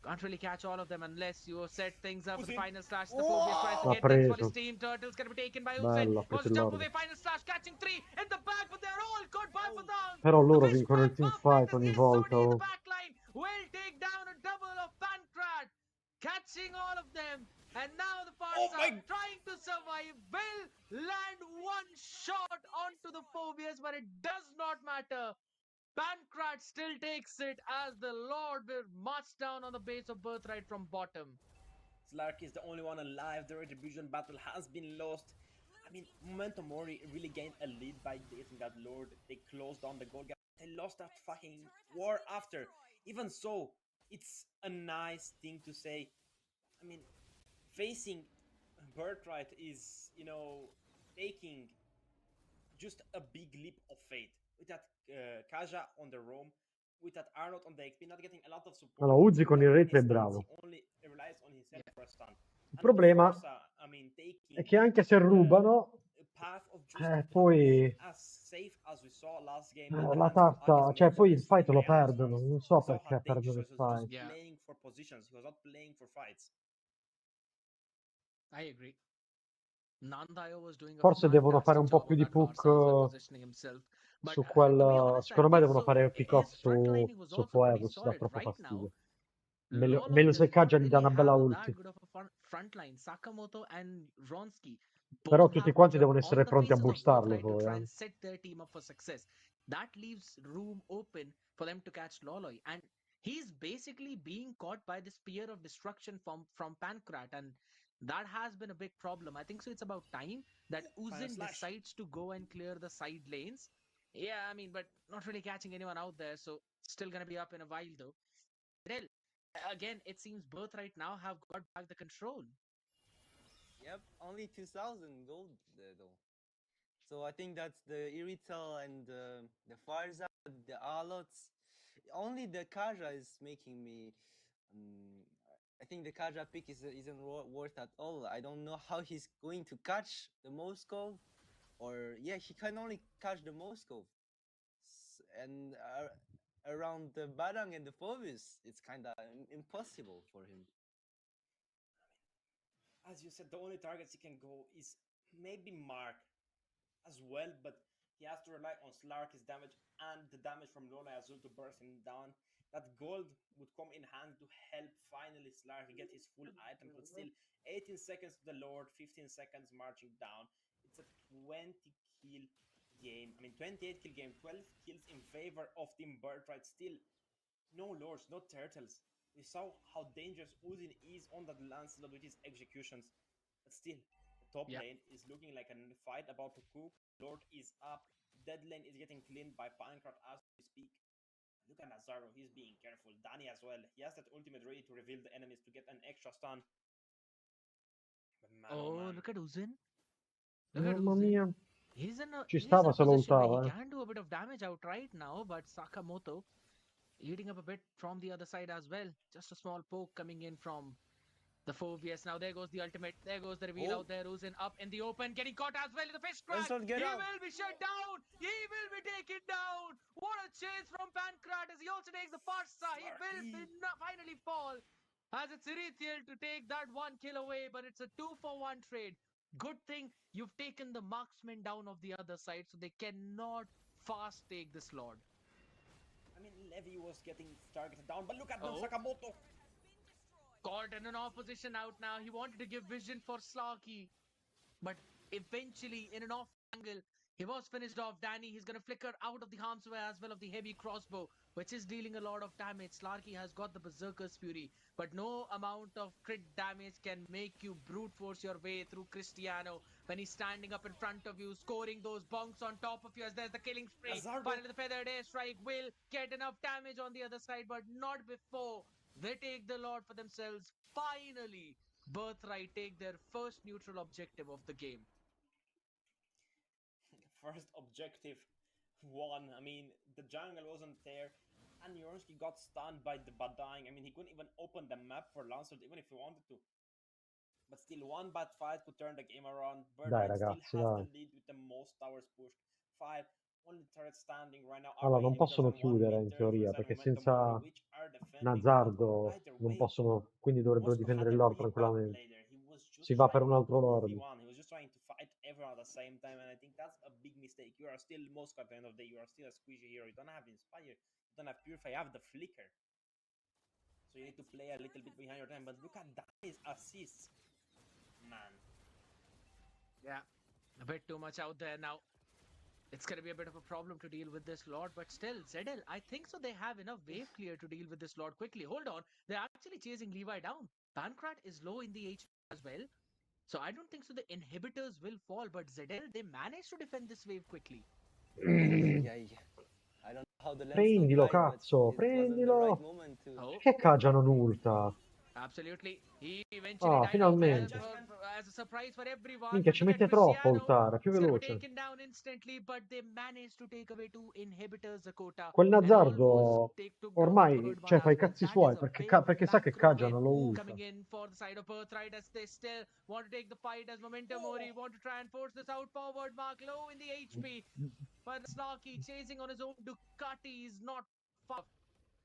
can't really catch all of them unless you set things up for the final slash. The Phobius tries to get things for his team. Turtle's going to be taken by Uzin. Wants to jump away, final slash, catching 3 in the back, but they're all caught by Badang. Però loro vincono il teamfight ogni volta. Will take down a double of Pancrat. Catch catching all of them. And now the Oh Farsa my- trying to survive will land one shot onto the Phobius, but it does not matter. Pancrat still takes it as the Lord will march down on the base of Birthright from bottom. Slark is the only one alive. The retribution battle has been lost. I mean, Momentum Mori really gained a lead by getting that Lord. They closed down the gold gap. They lost that fucking war after. Even so, it's a nice thing to say. I mean, facing Birthright is, you know, taking just a big leap of faith. With that Kaja on the roam, with that Arnold on the XP, not getting a lot of support. Allora, Uzi With con that il many retro è stuns, bravo. he only relies on himself for a stun. Il And problema Farsa, I mean, è taking che anche se rubano, path of just poi playing as safe as we saw last game in the la hands of tatta, Aki's cioè Mage poi il against fight lo Diana's perdono. Stars. Non We so saw how perché perdono il dangerous he was fight. just playing for positions. He was not playing for fights. I agree. Nandayo was doing a Forse devono fare fantastic un po' job più on di that push Farsa as well, positioning himself. But su to be quel... honest, I Secondo me think devono so. fare il pick-off His frontlining was su also pretty Foevus, dà solid troppo right now. fastidio. Meglio Lolo se does not Kaja gli dà really una bella have ulti. that good of a frontline. Sakamoto and Ronsky Però both tutti have quanti become devono on essere the pronti a faces of burstarlo Birthright to poi, try and set their team up for success. That leaves room open for them to catch Loloi. And he's basically being caught by the spear of destruction from Pancrat. And that has been a big problem. I think so. It's about time that Final Uzin slash. decides to go and clear the side lanes. Yeah, I mean, but not really catching anyone out there. So still going to be up in a while, though. Still, again, it seems Birthright now have got back the control. Yep, only 2,000 gold though. So I think that's the Irital and the Farza, the Alots. Only the Kaja is making me. I think the Kaja pick isn't worth at all. I don't know how he's going to catch the Moskov, or yeah, he can only catch the Moskov. And around the Badang and the Phoebus, it's kind of impossible for him. As you said, the only targets he can go is maybe Mark as well, but he has to rely on Slarky's damage and the damage from Lola Azul to burst him down. That gold would come in hand to help finally Slarky get his full items, but still 18 seconds to the Lord, 15 seconds marching down. It's a 20 kill game. I mean, 28 kill game, 12 kills in favor of Team Birthright. Still, no Lords, no Turtles. We saw how dangerous Uzin is on that Lancelot with his executions. But still, the top lane is looking like a fight about to cook. Lord is up. Dead lane is getting cleaned by Pinecraft as we speak. Look at Nazaro, he's being careful. Danny as well. He has that ultimate ready to reveal the enemies to get an extra stun. But man, man. Look at Uzin. Look at Mamma Uzin. mia. He's in Ci a stava se lo position where he ultava, can do a bit of damage out right now, but Sakamoto eating up a bit from the other side as well. Just a small poke coming in from the Phobius. Now there goes the ultimate. There goes the reveal out there. Uzin up in the open, getting caught as well in the fish crack. Lancelot, get He out. will be shut down. He will be taken down. What a chase from Pancrat as he also takes the Farsa. He will finally fall. As it's Erithiel to take that one kill away, but it's a 2-for-1 trade. Good thing you've taken the marksman down of the other side, so they cannot fast take this Lord. I mean, Levy was getting targeted down, but look at Sakamoto. Caught in an opposition out now. He wanted to give vision for Slarky, but eventually in an off angle, he was finished off. Danny, he's going to flicker out of the harm's way as well of the heavy crossbow, which is dealing a lot of damage. Slarky has got the Berserker's Fury, but no amount of crit damage can make you brute force your way through Cristiano when he's standing up in front of you, scoring those bonks on top of you as there's the killing spree. Finally, the feathered airstrike will get enough damage on the other side, but not before they take the Lord for themselves. Finally, Birthright take their first neutral objective of the game. First objective won. I mean, the jungle wasn't there, and Yornsky got stunned by the Badang. I mean, he couldn't even open the map for Lancelot, even if he wanted to. But still, one bad fight could turn the game around. Dai Birthright ragazzi, still has dai. the lead with the most towers pushed. 5. Only turret standing right now. Allora, Are non inhibitors possono and 1 chiudere mid in turret for teoria, side perché Momentum Mori, senza which are defending. Nazardo Either non way, possono, quindi dovrebbero Moscow had difendere il a Lord really bad tranquillamente. play there. He was just Si va per trying un to altro Lord. 1v1. He was just trying to fight everyone at the same time, and I think that's a big mistake. You are still Moscow at the end of the day. You are still a squishy hero. You don't have Inspire. You don't have Purify. You have the Flicker. So you need to play a little bit behind your time. But look at Danny's assists, man. Yeah, a bit too much out there now. It's going to be a bit of a problem to deal with this Lord, but still, ZL, I think so they have enough wave clear to deal with this Lord quickly. Hold on, they're actually chasing Levi down. Pancrat is low in the HP as well. So I don't think so the inhibitors will fall, but ZL, they managed to defend this wave quickly. Yeah. I don't know how the lens Prendilo, died, but cazzo, it wasn't the right prendilo. moment to. Oh, Che Kaja non ulta? absolutely. He eventually Ah, died out there finalmente. as a surprise for everyone. Minchia, But ci look at mette troppo a Cristiano. ultare, più It's going to be veloce. taken down instantly, but they managed to take away 2 inhibitors, Zakota, Quel and almost Nazardo took down the ormai, third one cioè, as fa i well. cazzi That is suoi a perché, big perché sa che macro Kaja wave non lo usa. coming in for the side of Birthright as they still want to take the fight as Momentum Mori want to try and force this out forward. Mark low in the HP, but Snarky chasing on his own Ducati is not far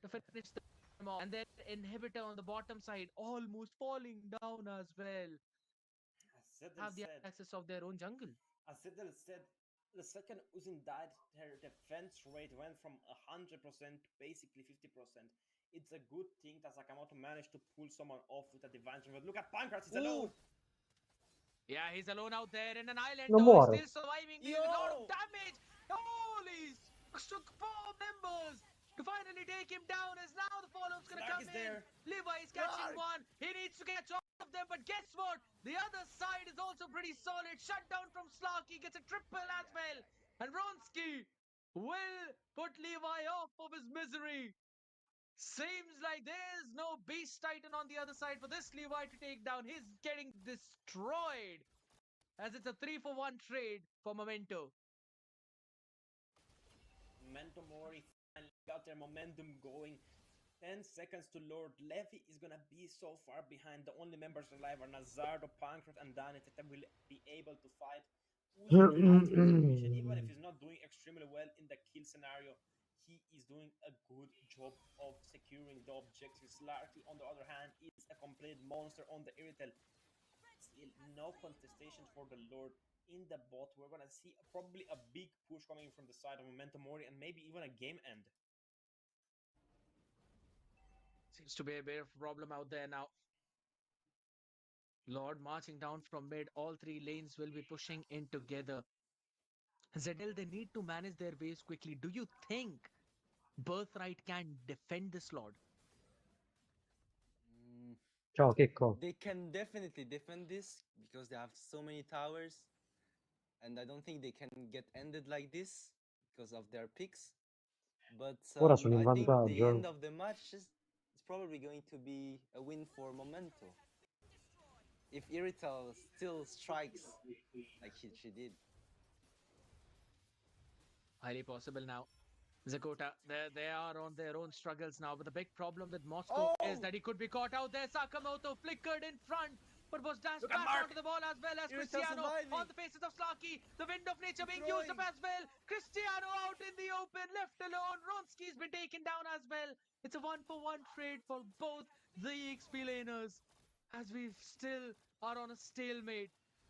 to finish them off. And then Inhibitor on the bottom side almost falling down as well. Have the access of their own jungle. As Siddle said, the second Uzin died, her defense rate went from 100% to basically 50%. It's a good thing that Sakamoto managed to pull someone off with a divine jump. But look at Pancrat, he's alone. Yeah, he's alone out there in an island. Non Though he's muore. still surviving, dealing with a lot of damage. Holy, took 4 members to finally take him down. As now the follow-up's gonna come in. Levi is catching one. He needs to catch all of them, but guess what? The other side is also pretty solid. Shut down from Slarky, gets a triple as well. And Ronsky will put Levi off of his misery. Seems like there's no Beast Titan on the other side for this Levi to take down. He's getting destroyed as it's a 3-for-1 trade for Memento. Memento Mori finally got their momentum going. 10 seconds to Lord. Levy is gonna be so far behind. The only members alive are Nazardo, Pancrat, and Danit that will be able to fight. Uzi has his mission, even if he's not doing extremely well in the kill scenario. He is doing a good job of securing the objectives. Larky, on the other hand, is a complete monster on the Irritel. Still, no contestation for the Lord in the bot. We're gonna see probably a big push coming from the side of Momentum Mori and maybe even a game end. Seems to be a bit of a problem out there now. Lord marching down from mid. All 3 lanes will be pushing in together. ZL, they need to manage their waves quickly. Do you think Birthright can defend this Lord? Ciao, Checco. They can definitely defend this because they have so many towers, and I don't think they can get ended like this because of their picks. But Ora sono in I think the vantaggio. end of the match is probably going to be a win for Momento. If Irrital still strikes like she did. Highly possible now. Zakota, they are on their own struggles now, but the big problem with Moscow is that he could be caught out there. Sakamoto flickered in front, but was dashed back onto the ball as well as Cristiano on the faces of Slarky. The wind of nature being used up as well. Cristiano out in the open, left alone. Ronsky's been taken down as well. It's a 1-for-1 trade for both the EXP laners, as we still are on a stalemate.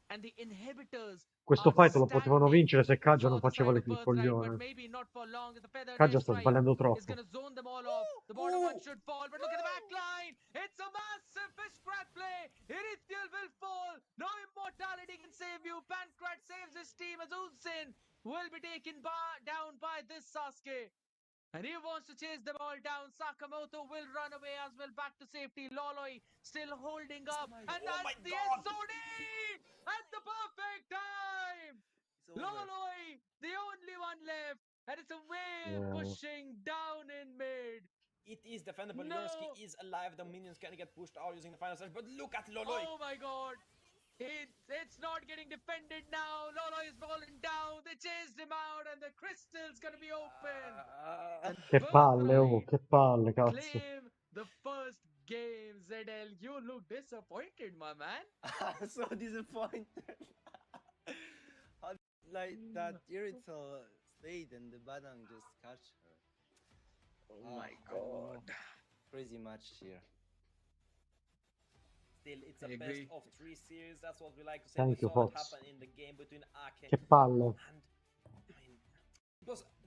And the inhibitors Questo fight lo potevano vincere se Kaja non faceva le but coglione. maybe not for long. The feather Kaja sta strike sbagliando is troppo. going to zone them all off. The bottom one should fall, but look at the back line. It's a massive fish crack play. Irithiel will fall. No immortality can save you. Pancrat saves his team as Uzin will be taken down by this Sasuke. And he wants to chase them all down. Sakamoto will run away as well back to safety. Loloi still holding up. And that's the SOD at the perfect time. Loloi, the only one left. And it's a wave pushing down in mid. It is defendable. Yorsky is alive. The minions can get pushed out using the final stage. But look at Loloi. Oh my god. It's not getting defended now. Lolo is falling down. They chased him out, and the crystal's gonna be open. Che palle, oh, che palle, cazzo. Claim the first game, ZL. You look disappointed, my man. I'm so disappointed. How like that Irrital stayed and the Badang just catch her. Oh my god. Crazy match here. Still, it's a best of 3 series. That's what we like to say. Thank We you, saw it Fox. happen in the game between Ake Che palle. and I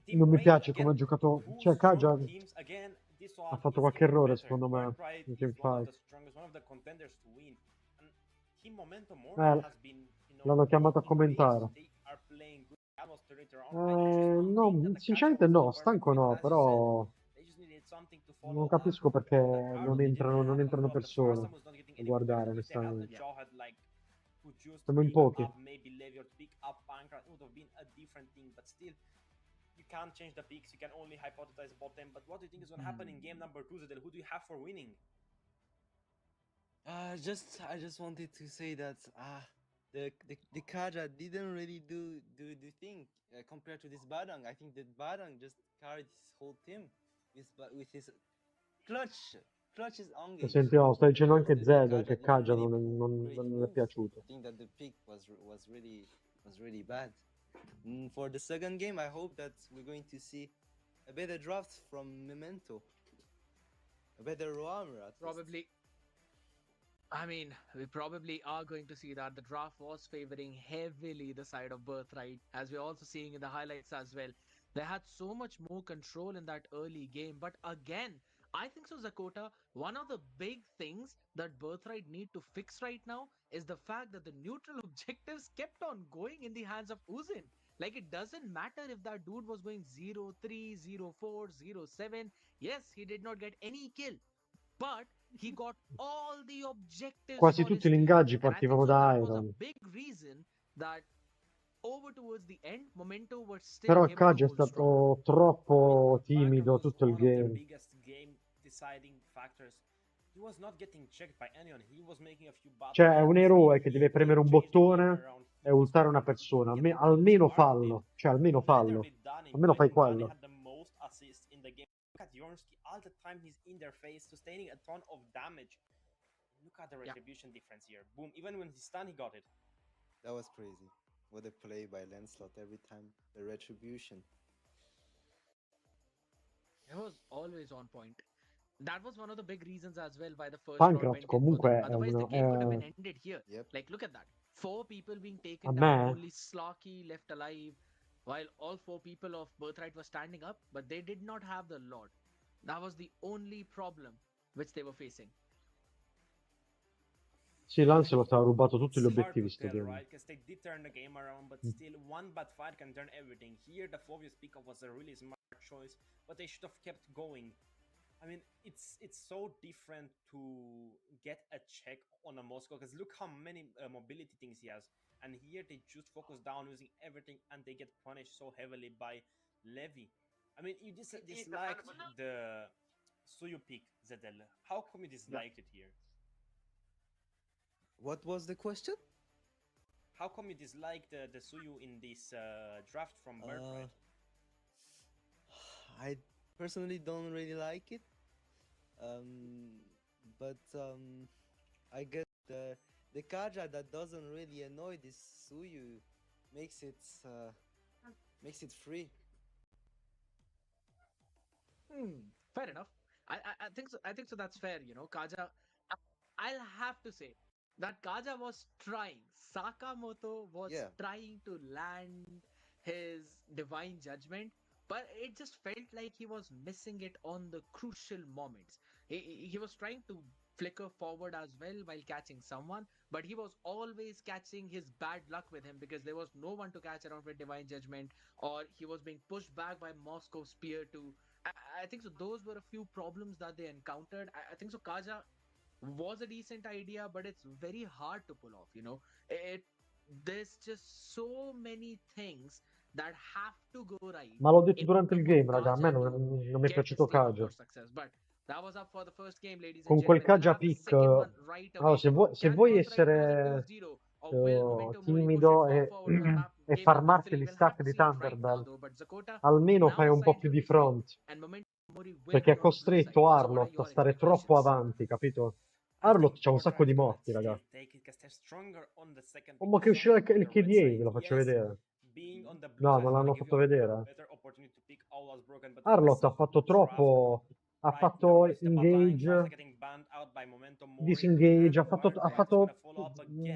mean, Non mi piace come ha giocato. Cioè, Kaja. teams again. this Ha one fatto is qualche even errore, better. secondo me, Birthright in is one of teamfight. the strongest, one of the contenders to win. And Team Momentum Mortal has been, L'hanno chiamato a in waves. commentare. They are playing good. Almost turn it around. I think just one No, thing that the Kaja sinceramente was no, not perfect stanco with, no, as you said. però They just needed something to non follow up. capisco perché That Arlo non didn't entrano have control of the first persone time, was not getting a any guardare, picks. If they had, onestamente. Joe had like to just Siamo in pick pochi. up maybe Levi or to pick up Pancras, it would have been a different thing. But still, you can't change the picks. You can only hypothesize about them. But what do you think is going to happen in game number 2, Zedel? Who do you have for winning? I just wanted to say that the Kaja didn't really do the thing compared to this Badang. I think that Badang just carried his whole team with his clutch is engaged. Sentiamo, sta dicendo anche The Zedel che Kaja Kaja didn't really non great gli è moves. piaciuto. I think that the pick was really bad. For the second game, I hope that we're going to see a better draft from Memento, a better roamer at least. Probably. I mean, we probably are going to see that the draft was favoring heavily the side of Birthright, as we're also seeing in the highlights as well. They had so much more control in that early game, but again, I think so, Zakota. One of the big things that Birthright need to fix right now is the fact that the neutral objectives kept on going in the hands of Uzin. Like, it doesn't matter if that dude was going 0-3, 0-4, 0-7. Yes, he did not get any kill, but he got all the objectives Quasi for tutti his gli team. ingaggi And I think partivano so da that was a Iron. big reason that over towards the end, Memento were still Però able to Kaja è hold strong. stato troppo timido was tutto il one of the game. biggest game deciding factors. He was not getting checked by anyone. He was making a few bad Cioè, è un plays. eroe che deve He premere un changed the game bottone around. e He was ultare una perfect. persona. He get Almeno wins. Arlo did fallo. Cioè, almeno fallo. literally done him. Almeno I fai think Dani quello. had the most assists in the game. Look at Yornsky. All the time he's in their face, sustaining a ton of damage. Look at the retribution difference here. Boom. Even when he's stunned, he got it. That was crazy. What a play by Lancelot every time. The retribution. It was always on point. That was one of the big reasons as well why the first Pancras round went in for them. comunque è Otherwise, the uno... game could have been ended here. Yep. Like, look at that. 4 people being A taken down, me? only Slocky left alive, while all 4 people of Birthright were standing up, but they did not have the Lord. That was the only problem which they were facing. Sì, Lancelot ha rubato tutti gli It's hard obiettivi to sto tell, game. right? Because they did turn the game around, but still, one bad fight can turn everything. Here, the Phobius pickup was a really smart choice, but they should have kept going. I mean, it's so different to get a check on a Moscow, because look how many mobility things he has. And here, they just focus down using everything, and they get punished so heavily by Levi. I mean, you disliked the Suyu pick, Zedel. How come you disliked it here? What was the question? How come you dislike the Suyu in this draft from Birthright? I personally don't really like it. But I guess the Kaja that doesn't really annoy this Suyu makes it free. Fair enough. I think so. I think so. That's fair. You know, Kaja. I'll have to say that Kaja was trying. Sakamoto was trying to land his divine judgment, but it just felt like he was missing it on the crucial moments. He was trying to flicker forward as well while catching someone, but he was always catching his bad luck with him because there was no one to catch around with divine judgment, or he was being pushed back by Moscow spear too. I think so. Those were a few problems that they encountered. I think so. Kaja was a decent idea, but it's very hard to pull off. You know, there's just so many things that have to go right. Ma l'ho detto durante il game, raga, a me non mi è piaciuto Kaja. That was up for the first game, ladies Con and quel gentlemen. Kaja pick, allora, se vuoi essere timido e farmarti gli stack di Thunderbell, almeno fai un po' più di front, perché ha costretto Arlott a stare troppo avanti, capito? Arlott c'ha un sacco di morti, raga. Oh, ma che uscirà il KDA, ve lo faccio vedere. No, non l'hanno fatto vedere. Arlott ha fatto troppo... Ha fatto engage, disengage, ha fatto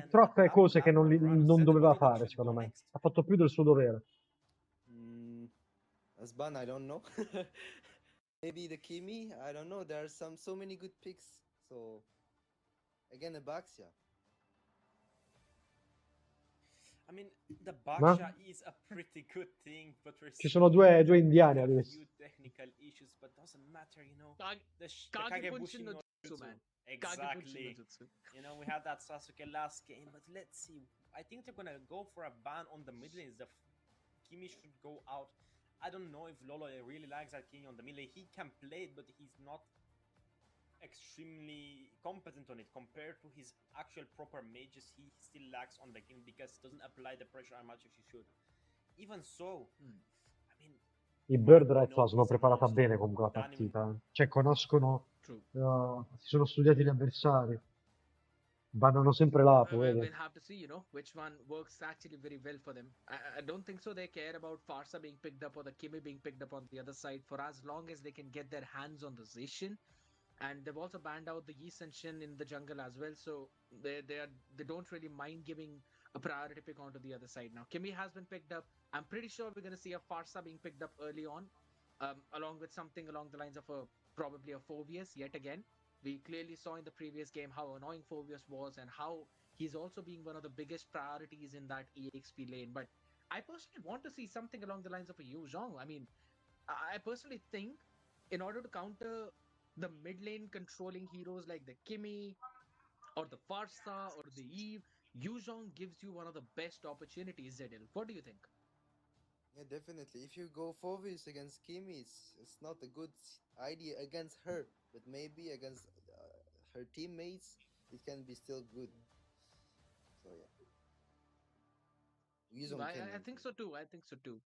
troppe cose che non doveva fare, secondo me. Ha fatto più del suo dovere. Asban, I don't know. Maybe the Kimi. I don't know. There are so many good picks. So again, Abaxia. I mean, the Ma? Baksha is a pretty good thing, but we're Ci sono seeing due indiani a adesso. few technical issues, but doesn't matter, you know. Kage, The Kage Kagebushi Bunshin no no Jutsu, Jutsu. man. Kage Bunshin no Exactly. Jutsu. You know, we had that Sasuke last game, but let's see. I think they're gonna go for a ban on the mid lanes. Kimi should go out. I don't know if Lolo really likes that King on the mid lane. He can play it, but he's not extremely competent on it compared to his actual proper mages. He still lacks on the game because he doesn't apply the pressure as much as he should. Even so, Hmm. I mean, I Bird Marco we Rats la know sono is a preparata monster. bene comunque la Danny, partita. Cioè, conoscono, True. si sono studiati gli avversari. Bannano sempre lato, We'll vedi? have to see, which one works actually very well for them. I don't think so. They care about Farsa being picked up or the Kimi being picked up on the other side for as long as they can get their hands on the Zishin. And they've also banned out the Yeast and Shin in the jungle as well. So they don't really mind giving a priority pick onto the other side. Now Kimi has been picked up. I'm pretty sure we're gonna see a Farsa being picked up early on, along with something along the lines of a probably a Phobius yet again. We clearly saw in the previous game how annoying Phobius was and how he's also being one of the biggest priorities in that EXP lane. But I personally want to see something along the lines of a Yu Zhong. I mean, I personally think in order to counter the mid lane controlling heroes like the Kimi or the Farsa or the Eve, Yuzhong gives you one of the best opportunities, Zedil. What do you think? Yeah, definitely. If you go Phoebus against Kimi, it's not a good idea against her, but maybe against her teammates, it can be still good. So yeah, Yuzong can I win think for so too. I think so too.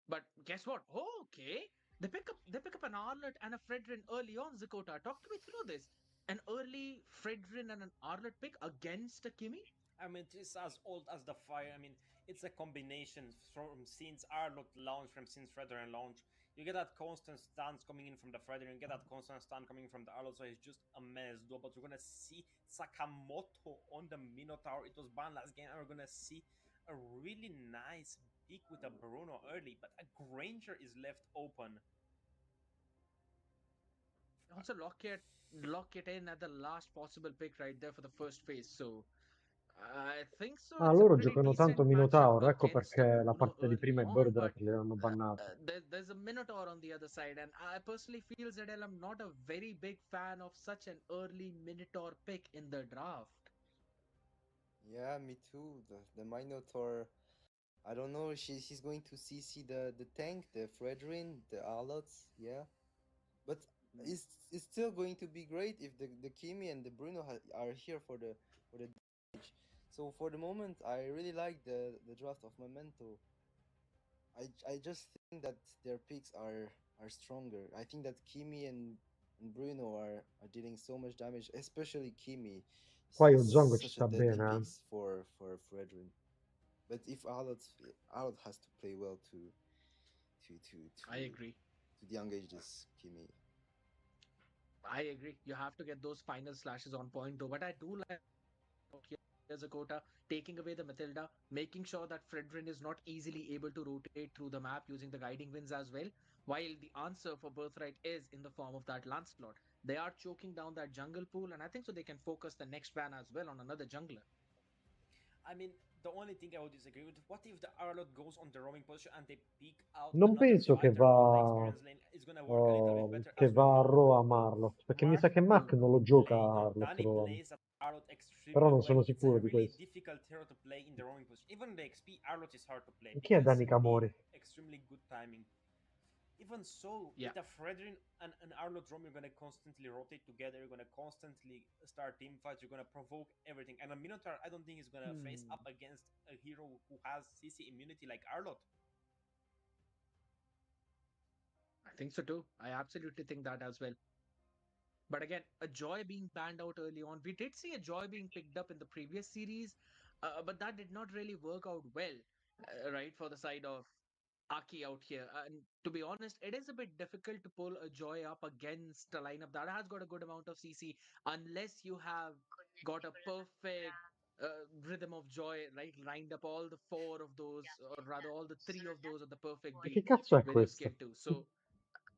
But guess what? Oh, okay. They pick up an Arlet and a Fredrin early on, Zakota. Talk to me through this. An early Fredrin and an Arlet pick against a Kimi? I mean, it's as old as the fire. I mean, it's a combination from since Arlott launch, from since Frederick launch. You get that constant stance coming in from the Frederick, and you get that constant stun coming from the Arlott, so it's just a mess. Though, but we're gonna see Sakamoto on the Minotaur. It was banned last game, and we're gonna see a really nice pick with a Bruno early, but a Granger is left open. Also lock it in at the last possible pick right there for the first phase. So I think so. Ah, It's a loro pretty giocano tanto decent matchup Minotauro, ecco against a perché la Bruno partita di early prima i on, Bird but Rats li hanno bannati. there's a Minotaur on the other side, and I personally feel that I'm not a very big fan of such an early Minotaur pick in the draft. yeah, me too. The Minotaur. I don't know. She's going to CC the tank, the Fredrin, the Alots. Yeah, but it's still going to be great if the Kimi and the Bruno are here for the damage. So for the moment, I really like the draft of Memento. I just think that their picks are stronger. I think that Kimi and Bruno are dealing so much damage, especially Kimi. Qua He's io Zongo ci such a sta deadly bene, picks for Fredrin. But if Alot has to play well to to to I agree. to de-engage this Kimi. I agree. You have to get those final slashes on point though. But I do like out here Zakota taking away the Matilda, making sure that Fredrin is not easily able to rotate through the map using the guiding winds as well. While the answer for Birthright is in the form of that Lancelot. They are choking down that jungle pool, and I think so they can focus the next ban as well on another jungler. I mean, the only thing I would disagree with, what if the Arlott goes on the roaming position and they pick out Non another penso fighter on the experience lane? It's gonna work a little bit better. che As we va a know, Raw a Marlot, perché mi sa Mark che Mark non lo gioca a Arlott Danny Raw, plays at Arlott però extremely non well. sono It's a sicuro di really questo. difficult hero to play in the roaming position. Even the XP, Arlott is hard to play Chi è because Danny the Camori? extremely good timing. Even so, Yeah. with a Fredrin and an Arlott Rom, you're gonna constantly rotate together. You're gonna constantly start team fights. You're gonna provoke everything. And a Minotaur, I don't think is gonna face up against a hero who has CC immunity like Arlott. I think so too. I absolutely think that as well. But again, a Joy being banned out early on. We did see a Joy being picked up in the previous series, but that did not really work out well, right, for the side of Aki out here. And to be honest, it is a bit difficult to pull a Joy up against a lineup that has got a good amount of CC unless you have got a perfect rhythm of Joy, right? Lined up all the four of those, or rather all the three of those at the perfect Ma che beat cazzo è with your questo? skill too. So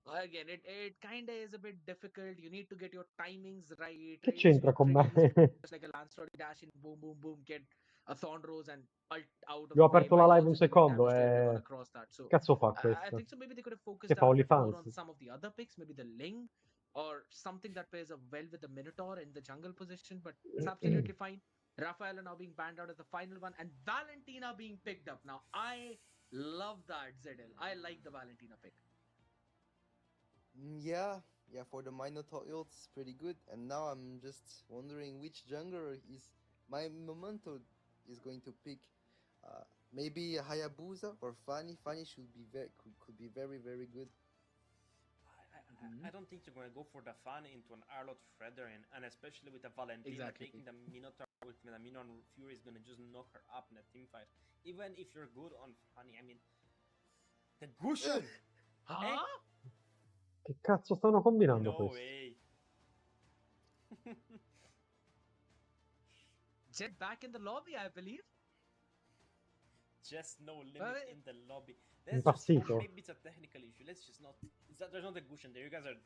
Again, it kind of is a bit difficult. You need to get your timings right, Che right? It should c'entra be con pretty me? easy, just like a Lance Roddy dash in, boom, boom, boom, get a Thorn Rose and ult out of Gli ho the way aperto la while live un also dealing secondo damage to everyone e... across that. So Cazzo fa I questo? think so. Maybe they could have Che focused fa a bit more OnlyFans? on some of the other picks, maybe the Ling or something that pairs up well with the Minotaur in the jungle position. But it's absolutely fine. Rafaela now being banned out as the final one, and Valentina being picked up. Now I love that ZL. I like the Valentina pick. Yeah, yeah, for the Minotaur ult, it's pretty good. And now I'm just wondering which jungler is my Memento is going to pick. Maybe Hayabusa or Fanny. Fanny should be could be very very good. I don't think you're going to go for the fan into an Arlot Shredder, and especially with the Valentina Exactly. taking the Minotaur ultimate, the Minotaur Fury is going to just knock her up in a team fight. Even if you're good on Fanny, I mean, the Gushen! Huh? Che cazzo stanno combinando No questi? way. Jet back in the lobby, I believe. Just no limit in the lobby. Impazzito. Maybe it's a technical issue. Let's just not. It's that there's not a Gushen there. You guys are.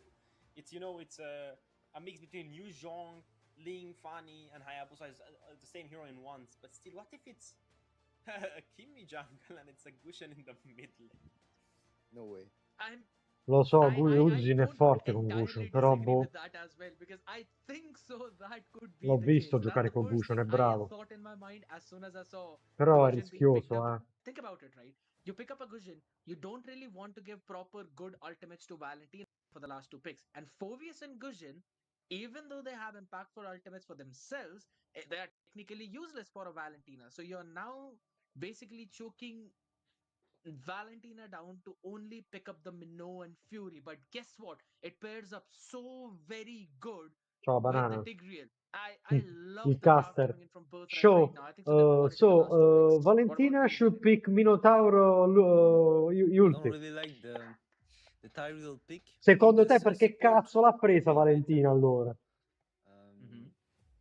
It's it's a mix between Yu Zhong, Ling, Fanny, and Hayabusa is the same hero in once. But still, what if it's a Kimi jungle and it's a Gushen in the middle? No way. Lo so, I Uzin è don't forte con entirely Gushon, però disagree boh, with that as well, because I think so that could be l'ho the visto case. That's giocare the con first Gushon, thing è I bravo. thought in my mind as soon as I saw Però è Gushin being picked rischioso, up. eh. Think about it, right? You pick up a Gushin, you don't really want to give proper good ultimates to Valentina for the last two picks. And Phoveus and Gushin, even though they have impactful ultimates for themselves, they are technically useless for a Valentina. So you're now basically choking Valentina down to only pick up the Minnow and Fury. But guess what? It pairs up so very good Ciao, with the banana. Tigreal. I love Il the draft caster. coming in from Birthright right Show, now. I think so they've won it in the last two picks. What about Valentina you, should Zedel? pick Minotauro I don't Ulti. really like the Tyrael pick. I think Secondo the te perché support cazzo l'ha presa will be better. Valentina allora? Mhm.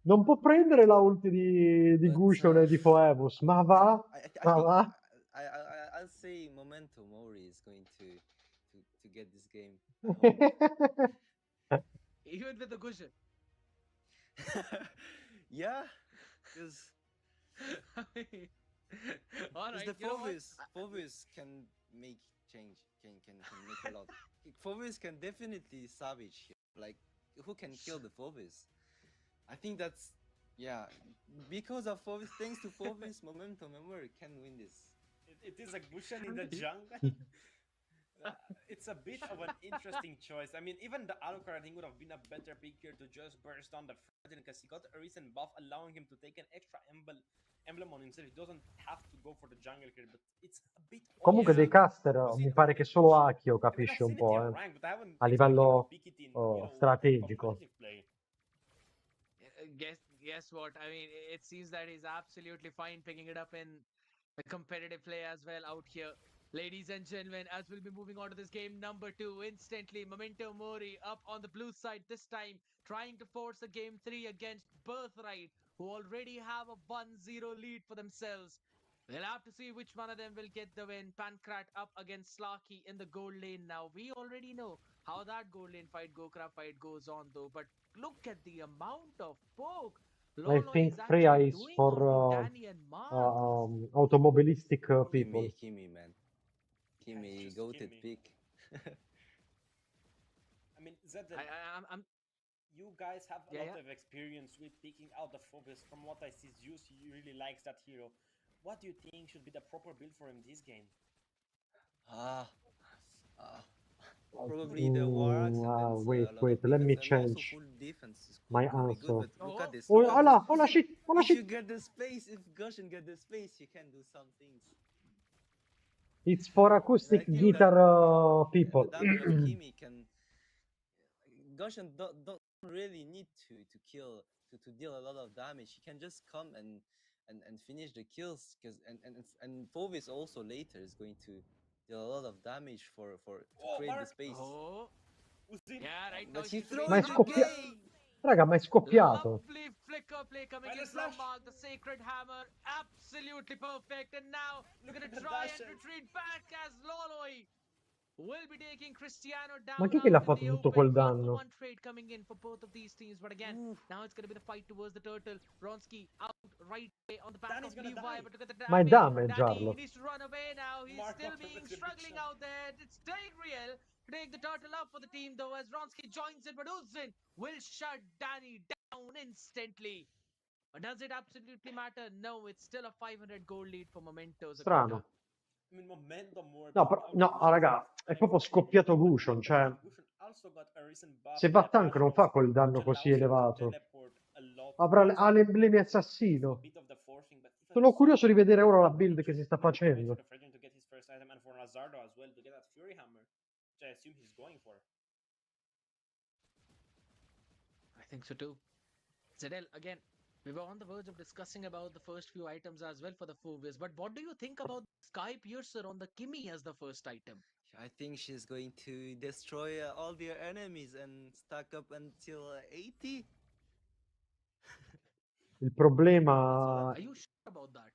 Non può prendere la ulti di But Gushon e di Phoebus, ma va? I Ma think va? I'll say Memento Mori is going to get this game. I hope. Even with the Gushin. Yeah, because All right, the you know what? Phoebus can make change, can make a lot. Phoebus can definitely savage here. Like, who can kill the Phoebus? I think that's, yeah, because of Phoebus, thanks to Phoebus, Memento Memory can win this. It is a Gushen in the jungle. It's a bit of an interesting choice. I mean, even the Alucard I think would have been a better pick here to just burst on the Fredin because he got a recent buff allowing him to take an extra emblem on himself. He doesn't have to go for the jungle here, but it's a bit Comunque dei caster Così, mi pare che solo Akio I mean, I've capisce un seen it in po', rank, but I haven't a expected him to livello pick it in, strategico. competitive play. Guess what? I mean, it seems that he's absolutely fine picking it up in the competitive play as well out here. Ladies and gentlemen, as we'll be moving on to this game number 2, instantly Memento Mori up on the blue side this time, trying to force a game 3 against Birthright, who already have a 1-0 lead for themselves. We'll have to see which one of them will get the win. Pancrat up against Slarky in the gold lane now. We already know how that gold lane fight, Gokra fight goes on though, but look at the amount of poke I Lolo think is Freya actually is doing for onto Danny and Mark. automobilistic people. Kimi, man. Kimi, Just goated Kimi. pick. I mean, Zedel, I'm you guys have a Yeah, lot yeah. of experience with picking out the Phobos. From what I see, Zeus he really likes that hero. What do you think should be the proper build for him this game? Probably the Warax and then Wait, a lot of let me defense, and also change full defense my could be good. answer. But look at this. Oh, Look at this. hola shit, hola If shit. you get the space, if Gushin get the space, you can do some things. It's for acoustic I think guitar that, people. the damage of Kimi can. Gushin don't really need to kill to deal a lot of damage. He can just come and finish the kills because and Phovis also later is going to deal a lot of damage to create the space. Oh. Yeah, right now But he he's throws Ma è the scoppiato. game. Raga, ma è scoppiato. Lovely flicker play coming in from Mark, the Sacred Hammer. Absolutely perfect. And now Look gonna at the try and dashes. retreat back as Loloi will be taking Cristiano Ma down chi è che le ha out in fatto the tutto open. quel 1-for-1 danno? trade coming in for both of these teams. But again, now it's going to be the fight towards the turtle. Bronski out right away on the back Danny's of gonna Levi. die. But look at the Ma è damage. damagearlo. Danny needs to run away now. He's Mark still of being retribution. struggling out there. It's staying real to take the turtle up for the team though as Bronski joins it. But Uzin will shut Danny down instantly. But does it absolutely matter? No, it's still a 500 gold lead for Memento Zakota. Strano. I mean, momentum more No, picking out no, Gusion raga, è like proprio for any scoppiato hero, but Gusion, cioè, Gusion also got a recent buff se in va the tank non Passion fa quel danno which così allows him to elevato. teleport a lot Ha le emblemi faster. assassino. A bit of the forcing, but even Sono so, curioso di vedere ora la build he che just si sta wait for facendo. the Fredrin to get his first item and for Nazardo as well to get that Fury Hammer, which I assume he's going for. I think so too. Zedel, again, we were on the verge of discussing about the first few items as well for the Phobias, but what do you think about Sky Piercer on the Kimi as the first item? I think she's going to destroy all their enemies and stack up until 80. Il problema, Are you sure about that?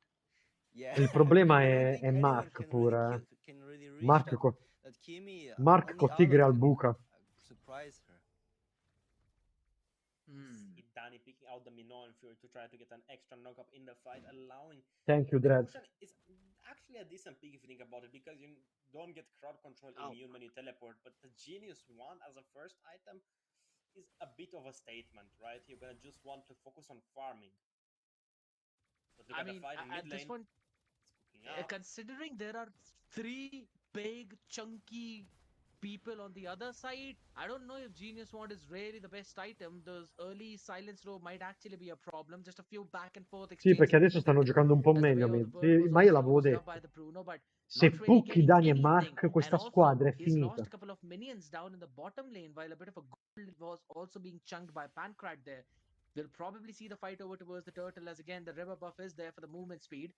Yeah, il problema I don't think è anyone Mark can really pure. kill, can really reach Mark that con, that Kimi. Mark Only con Tigre Allah al can buca. surprise her. See Danny picking out the Minoan Fury to try to get an extra knockup in the fight, allowing Thank you, the Dread. Gusion is actually a decent pick if you think about it, because you don't get crowd control immune when you teleport, but the Genius Wand as a first item is a bit of a statement, right? You're gonna just want to focus on farming. But look I at the mean, fight in mid at this lane. point, It's cooking out. considering there are three big, chunky people on the other side, I don't know if Genius Wand is really the best item. Those early silence row might actually be a problem. Just a few back and forth Sì, exchanges perché adesso stanno giocando un po' as the way meglio how the mid. bird Sì, was ma io also l'avevo used up detto. by the Bruno, but Se not really pucchi getting Dani e anything. Mark, And questa also, squadra è he's lost finita. a couple of minions down in the bottom lane, while a bit of a gold was also being chunked by Pancrat there. We'll probably see the fight over towards the turtle as again the river buff is there for the movement speed.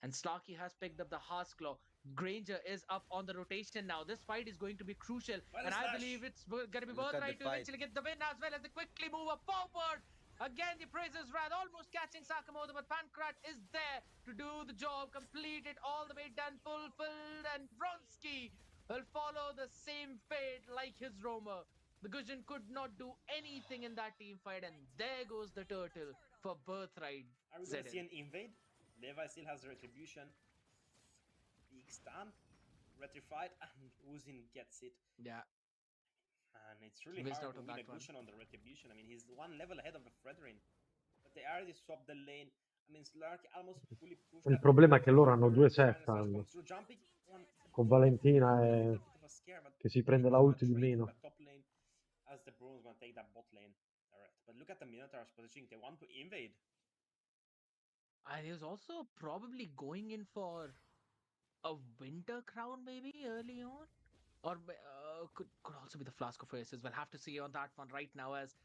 And Slarky has picked up the Heart's Claw. Granger is up on the rotation now. This fight is going to be crucial. Well, and I slash. believe it's going to be Look at the Birthright to fight. eventually get the win as well as they quickly move up forward. Again, the praises Wrath almost catching Sakamoto, but Pancrat is there to do the job, complete it all the way done, fulfilled, and Vronsky will follow the same fate like his roamer. The Gusion could not do anything in that team fight, and there goes the turtle for Birthright. Are we gonna see an invade? Levi still has retribution. Big stun, retrified, and Uzin gets it. Yeah. And it's really Missed hard out to on win a that one. Gusion on the retribution. I mean, he's one level ahead of the Fredrin. But they already swapped the lane. I mean, Slarky almost fully pushed Il that problema è mid che loro hanno due Final set Stars hanno. comes through, jumping on Con Bruno. Valentina A e... little bit of a scare, but che si I prende think la he's ult gonna di trade meno. that top lane as the Bruno's gonna take that bot lane direct. But look at the Minotaur's positioning. They want to invade. And he was also probably going in for a winter crown maybe early on. Or could also be the Flask of Aces. We'll have to see on that one right now as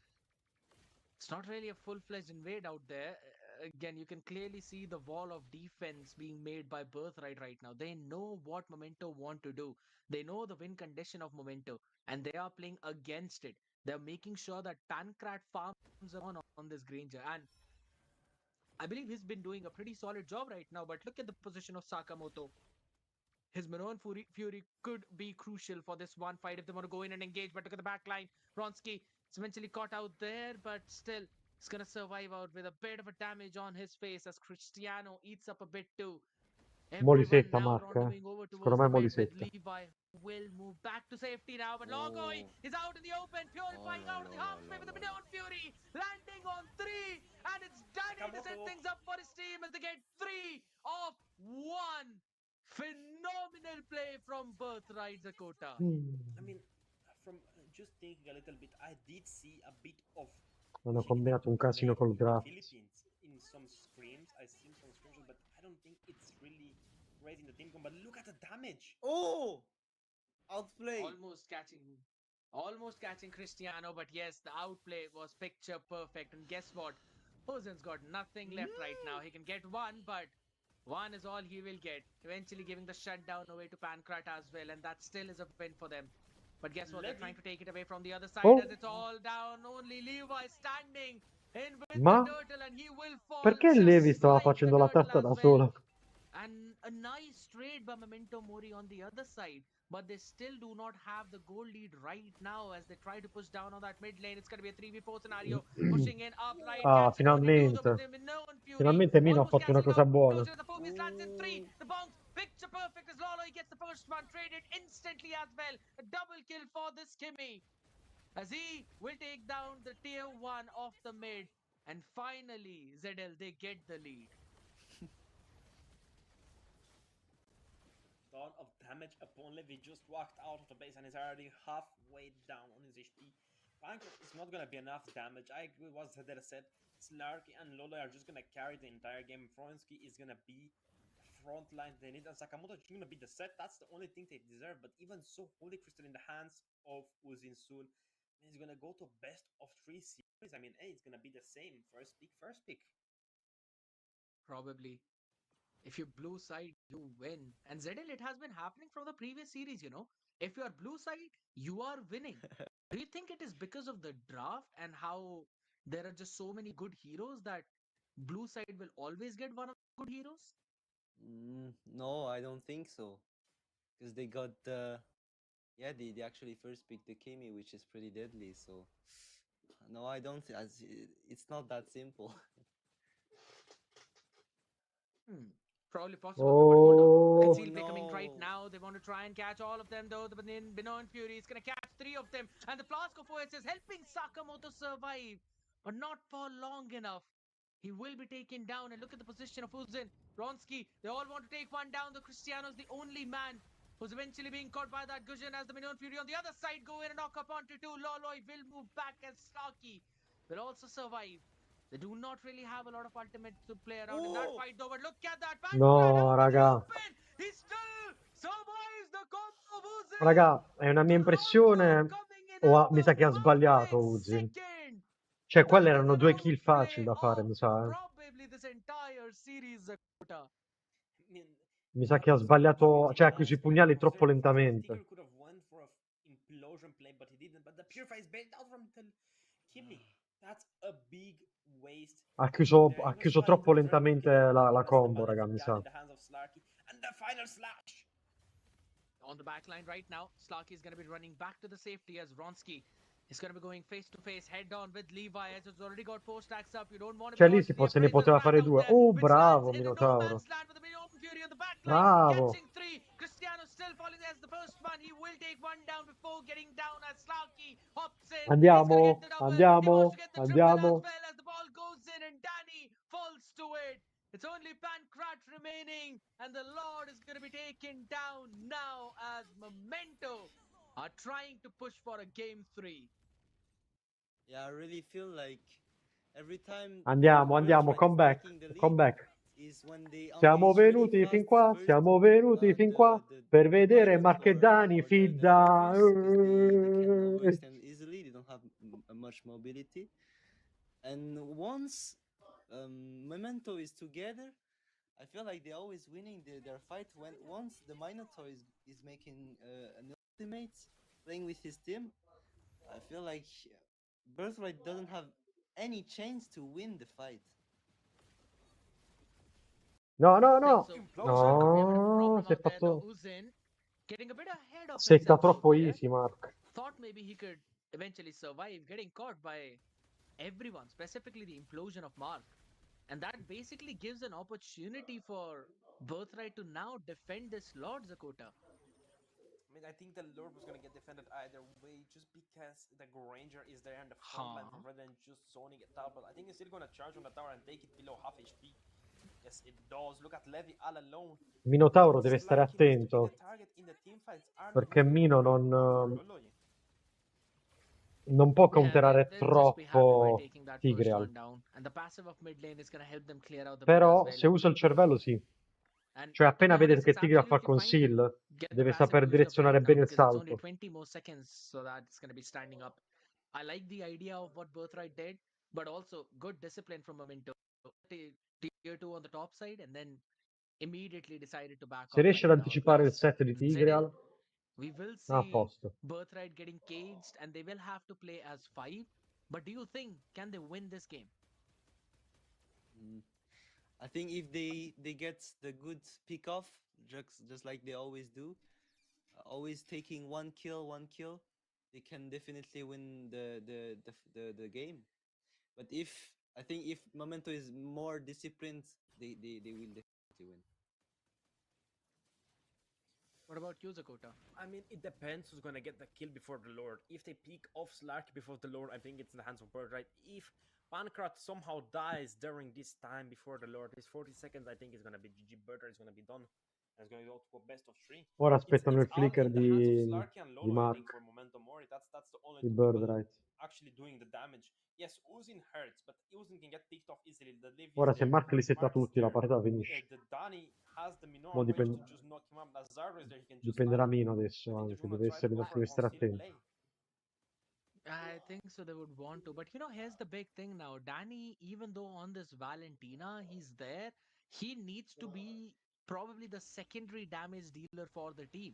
it's not really a full-fledged invade out there. Again, you can clearly see the wall of defense being made by Birthright right now. They know what Memento want to do. They know the win condition of Memento, and they are playing against it. They're making sure that Pancrat farms on this Granger. And I believe he's been doing a pretty solid job right now, but look at the position of Sakamoto. His Minoan Fury could be crucial for this one fight if they want to go in and engage. But look at the back line. Vronsky is eventually caught out there, but still he's going to survive out with a bit of a damage on his face as Cristiano eats up a bit too. Everyone Molisetta now Mark, rendezvousing over secondo towards me the è mid with Molisetta. Levi will move back to safety now, but Logoi is out in the open, purifying out of the halfway with the Minoan Fury, landing on 3, and it's Danny to set things up for his team as they get 3 of 1. Phenomenal play from Birthright Zakota. I mean, from just thinking a little bit, I did see a bit of Hanno pushing it combinato un into the casino lane col in the draft. Philippines in some screams. I seen some screenshots, but I don't think it's really great in the team comp. But look at the damage! Oh! Outplay! Almost catching Cristiano, but yes, the outplay was picture perfect. And guess what? Ozen's got nothing left right now. He can get one, but one is all he will get. Eventually giving the shutdown away to Pancrat as well, and that still is a win for them. But guess what? They're trying to take it away from the other side as it's all down. Only Levi standing in with Ma the turtle, and he will fall perché Levi just stava like the facendo la turtle tarta as da well. sola? And a nice trade played by Memento Mori on the other side, but they still do not have the goal lead right now as they try to push down on that mid lane. It's going to be a 3v4 scenario, pushing in upright, Ah, catching only two, though, but finalmente. they're no on Fury. Finalmente Mino ha Almost fatto una castling cosa out. buona. Goes to the focus, lands in three. The bounce, picture perfect as Lolo gets the first one, traded instantly as well. A double kill for this Kimmy, as he will take down the tier 1 of the mid. And finally, ZL, they get the lead. Ton of damage upon Levi just walked out of the base and is already halfway down on his HP. Bancroft is not gonna be enough damage. I agree with what Zedel said. Slarky and Lolo are just gonna carry the entire game. Fronsky is gonna be the front line they need, and Sakamoto is gonna be the set. That's the only thing they deserve. But even so, Holy Crystal in the hands of Uzin soon. He's gonna go to best of 3 series. I mean, hey, it's gonna be the same. First pick, first pick. Probably. If you're blue side, you win. And ZL, it has been happening from the previous series, you know. If you are blue side, you are winning. Do you think it is because of the draft and how there are just so many good heroes that blue side will always get one of the good heroes? No, I don't think so. Because they got yeah, they actually first picked the Kimi, which is pretty deadly. So no, I don't. It's not that simple. Probably possible, though, but hold on. Oh, Conceal play coming right no. now. They want to try and catch all of them, though. But then Bino and Fury is going to catch three of them. And the Flask of Force is helping Sakamoto survive, but not for long enough. He will be taken down. And look at the position of Uzin, Ronsky. They all want to take one down. The Cristiano's the only man who's eventually being caught by that Gusion as the Minion Fury on the other side go in and knock up onto two. Loloi will move back as Starkey will also survive. They do not really have a lot of ultimate to play around in that fight, though. But look at that. Pancrad no, out in the raga. open. He still survives the combo of Uzin. Raga, è una mia The Rondo impressione coming in o at mi sa the che ha sbagliato perfect Uzin? second. Cioè, quelle That is erano an due kill outplay facili da fare, of mi sa. probably this entire series, Zakota. I mean, Mi sa that che ha was the sbagliato, intuitive cioè ha chiuso i dance play pugnali from troppo Uzir. lentamente. Tigger could have went for a implosion play, but he didn't. But the Purify is bailed out from Kimmy. That's a big waste Ha from chiuso, there. He ha was chiuso trying to troppo preserve the lentamente kill and la press the combo, ball raga, into mi gun sa. in the hands of Slarky. And the final slash! On the back line right now, Slarky is going to be running back to the safety as Ronsky is going to be going face to face, head on with Levi as it's already got four stacks up. You don't want to be Cioè lì caught in the se ne appraisal poteva rat fare out due. there, Oh, which lands bravo in a no Minotauro. man's land with the Million Fury on the back line, Bravo. catching three. Cristiano still falling as the first one. He will take one down before getting down as Slarky hops in. He's going to get Andiamo, the double. He wants andiamo, to get the triple as andiamo. well as the ball goes in and Danny falls to it. It's only Pancrat remaining, and the Lord is going to be taken down now as Memento are trying to push for a game 3. Yeah, I really feel like every time Andiamo, andiamo, Birthright is come back, taking the lead come back. is when they Siamo unleash really venuti fin fast qua, first siamo venuti fin qua per the vedere Vital Marcheddani, or the Fidda. focus because they can overextend easily. They don't have much mobility. And once Memento is together, I feel like they're always winning their fight. When once the Minotaur is making an ultimate, playing with his team, I feel like Birthright doesn't have any chance to win the fight. No, no, Think no. so. Implosion. Could be a bit of a No, problem si è out there though. fatto... Uzin getting a bit ahead of Setta himself out troppo there. easy, Mark. Thought maybe he could eventually survive getting caught by everyone, specifically the implosion of Mark. And that basically gives an opportunity for Birthright to now defend this Lord, Zakota. I mean, I think the Lord was gonna get defended either way, just because the Granger is there in the front line rather than just zoning it out. But I think he's still gonna charge on the tower and take it below half HP. Yes, it does. Look at Levi all alone. Minotauro deve stare Slarky needs to be the attento, target in the team fights. Arnie perché needs to be Mino going in for non, Lolo. non può Yeah, counterare they'll just be happy by troppo taking that first Tigreal. one down. And the passive of mid lane is going to help them clear out the mid as Però well. se usa il cervello sì. And Cioè to be appena vede honest, che it's Tigreal fa il absolutely fine to conceal, get the deve passive saper used up right direzionare now bene il because it's only salto. 20 more seconds, so that it's going to be standing up. I like the idea of what Birthright did, but also good discipline from Memento. Tier 2 on the top side and then immediately decided to back Se off riesce right ad now. anticipare il Plus, set di ZL, Tigreal, we will a see posto. Birthright getting caged and they will have to play as 5. But do you think, can they win this game? I think if they get the good pick off, just like they always do, always taking one kill, they can definitely win the game. But if I think if Memento is more disciplined, they will definitely win. What about you, Zakota? I mean, it depends who's gonna get the kill before the Lord. If they pick off Slarky before the Lord, I think it's in the hands of Bird, right? If Pancrat somehow dies during this time before the Lord, his 40 seconds, I think it's gonna be GG. Bird is gonna be done. And it's gonna go to a best of 3. Ora aspettano It's il all flicker in the hands of di, Slarky and di Lolo, I think, Mark, for Momentum Mori. That's the only di two Bird, people right? actually doing the damage. Yes, Uzin hurts, but Uzin can get picked off easily. The Liv is Ora se there. Mark li setta Mark is tutti, la there. partita finisce. The Dani has the Minor Mo on range to just knock him up. Lazaro is there, he can just dipenderà stun him. meno I adesso think they're anche, gonna deve try to essere, go for it deve on stare still attento. play. I think so. They would want to, but here's the big thing now. Danny, even though on this Valentina he's there, he needs to be probably the secondary damage dealer for the team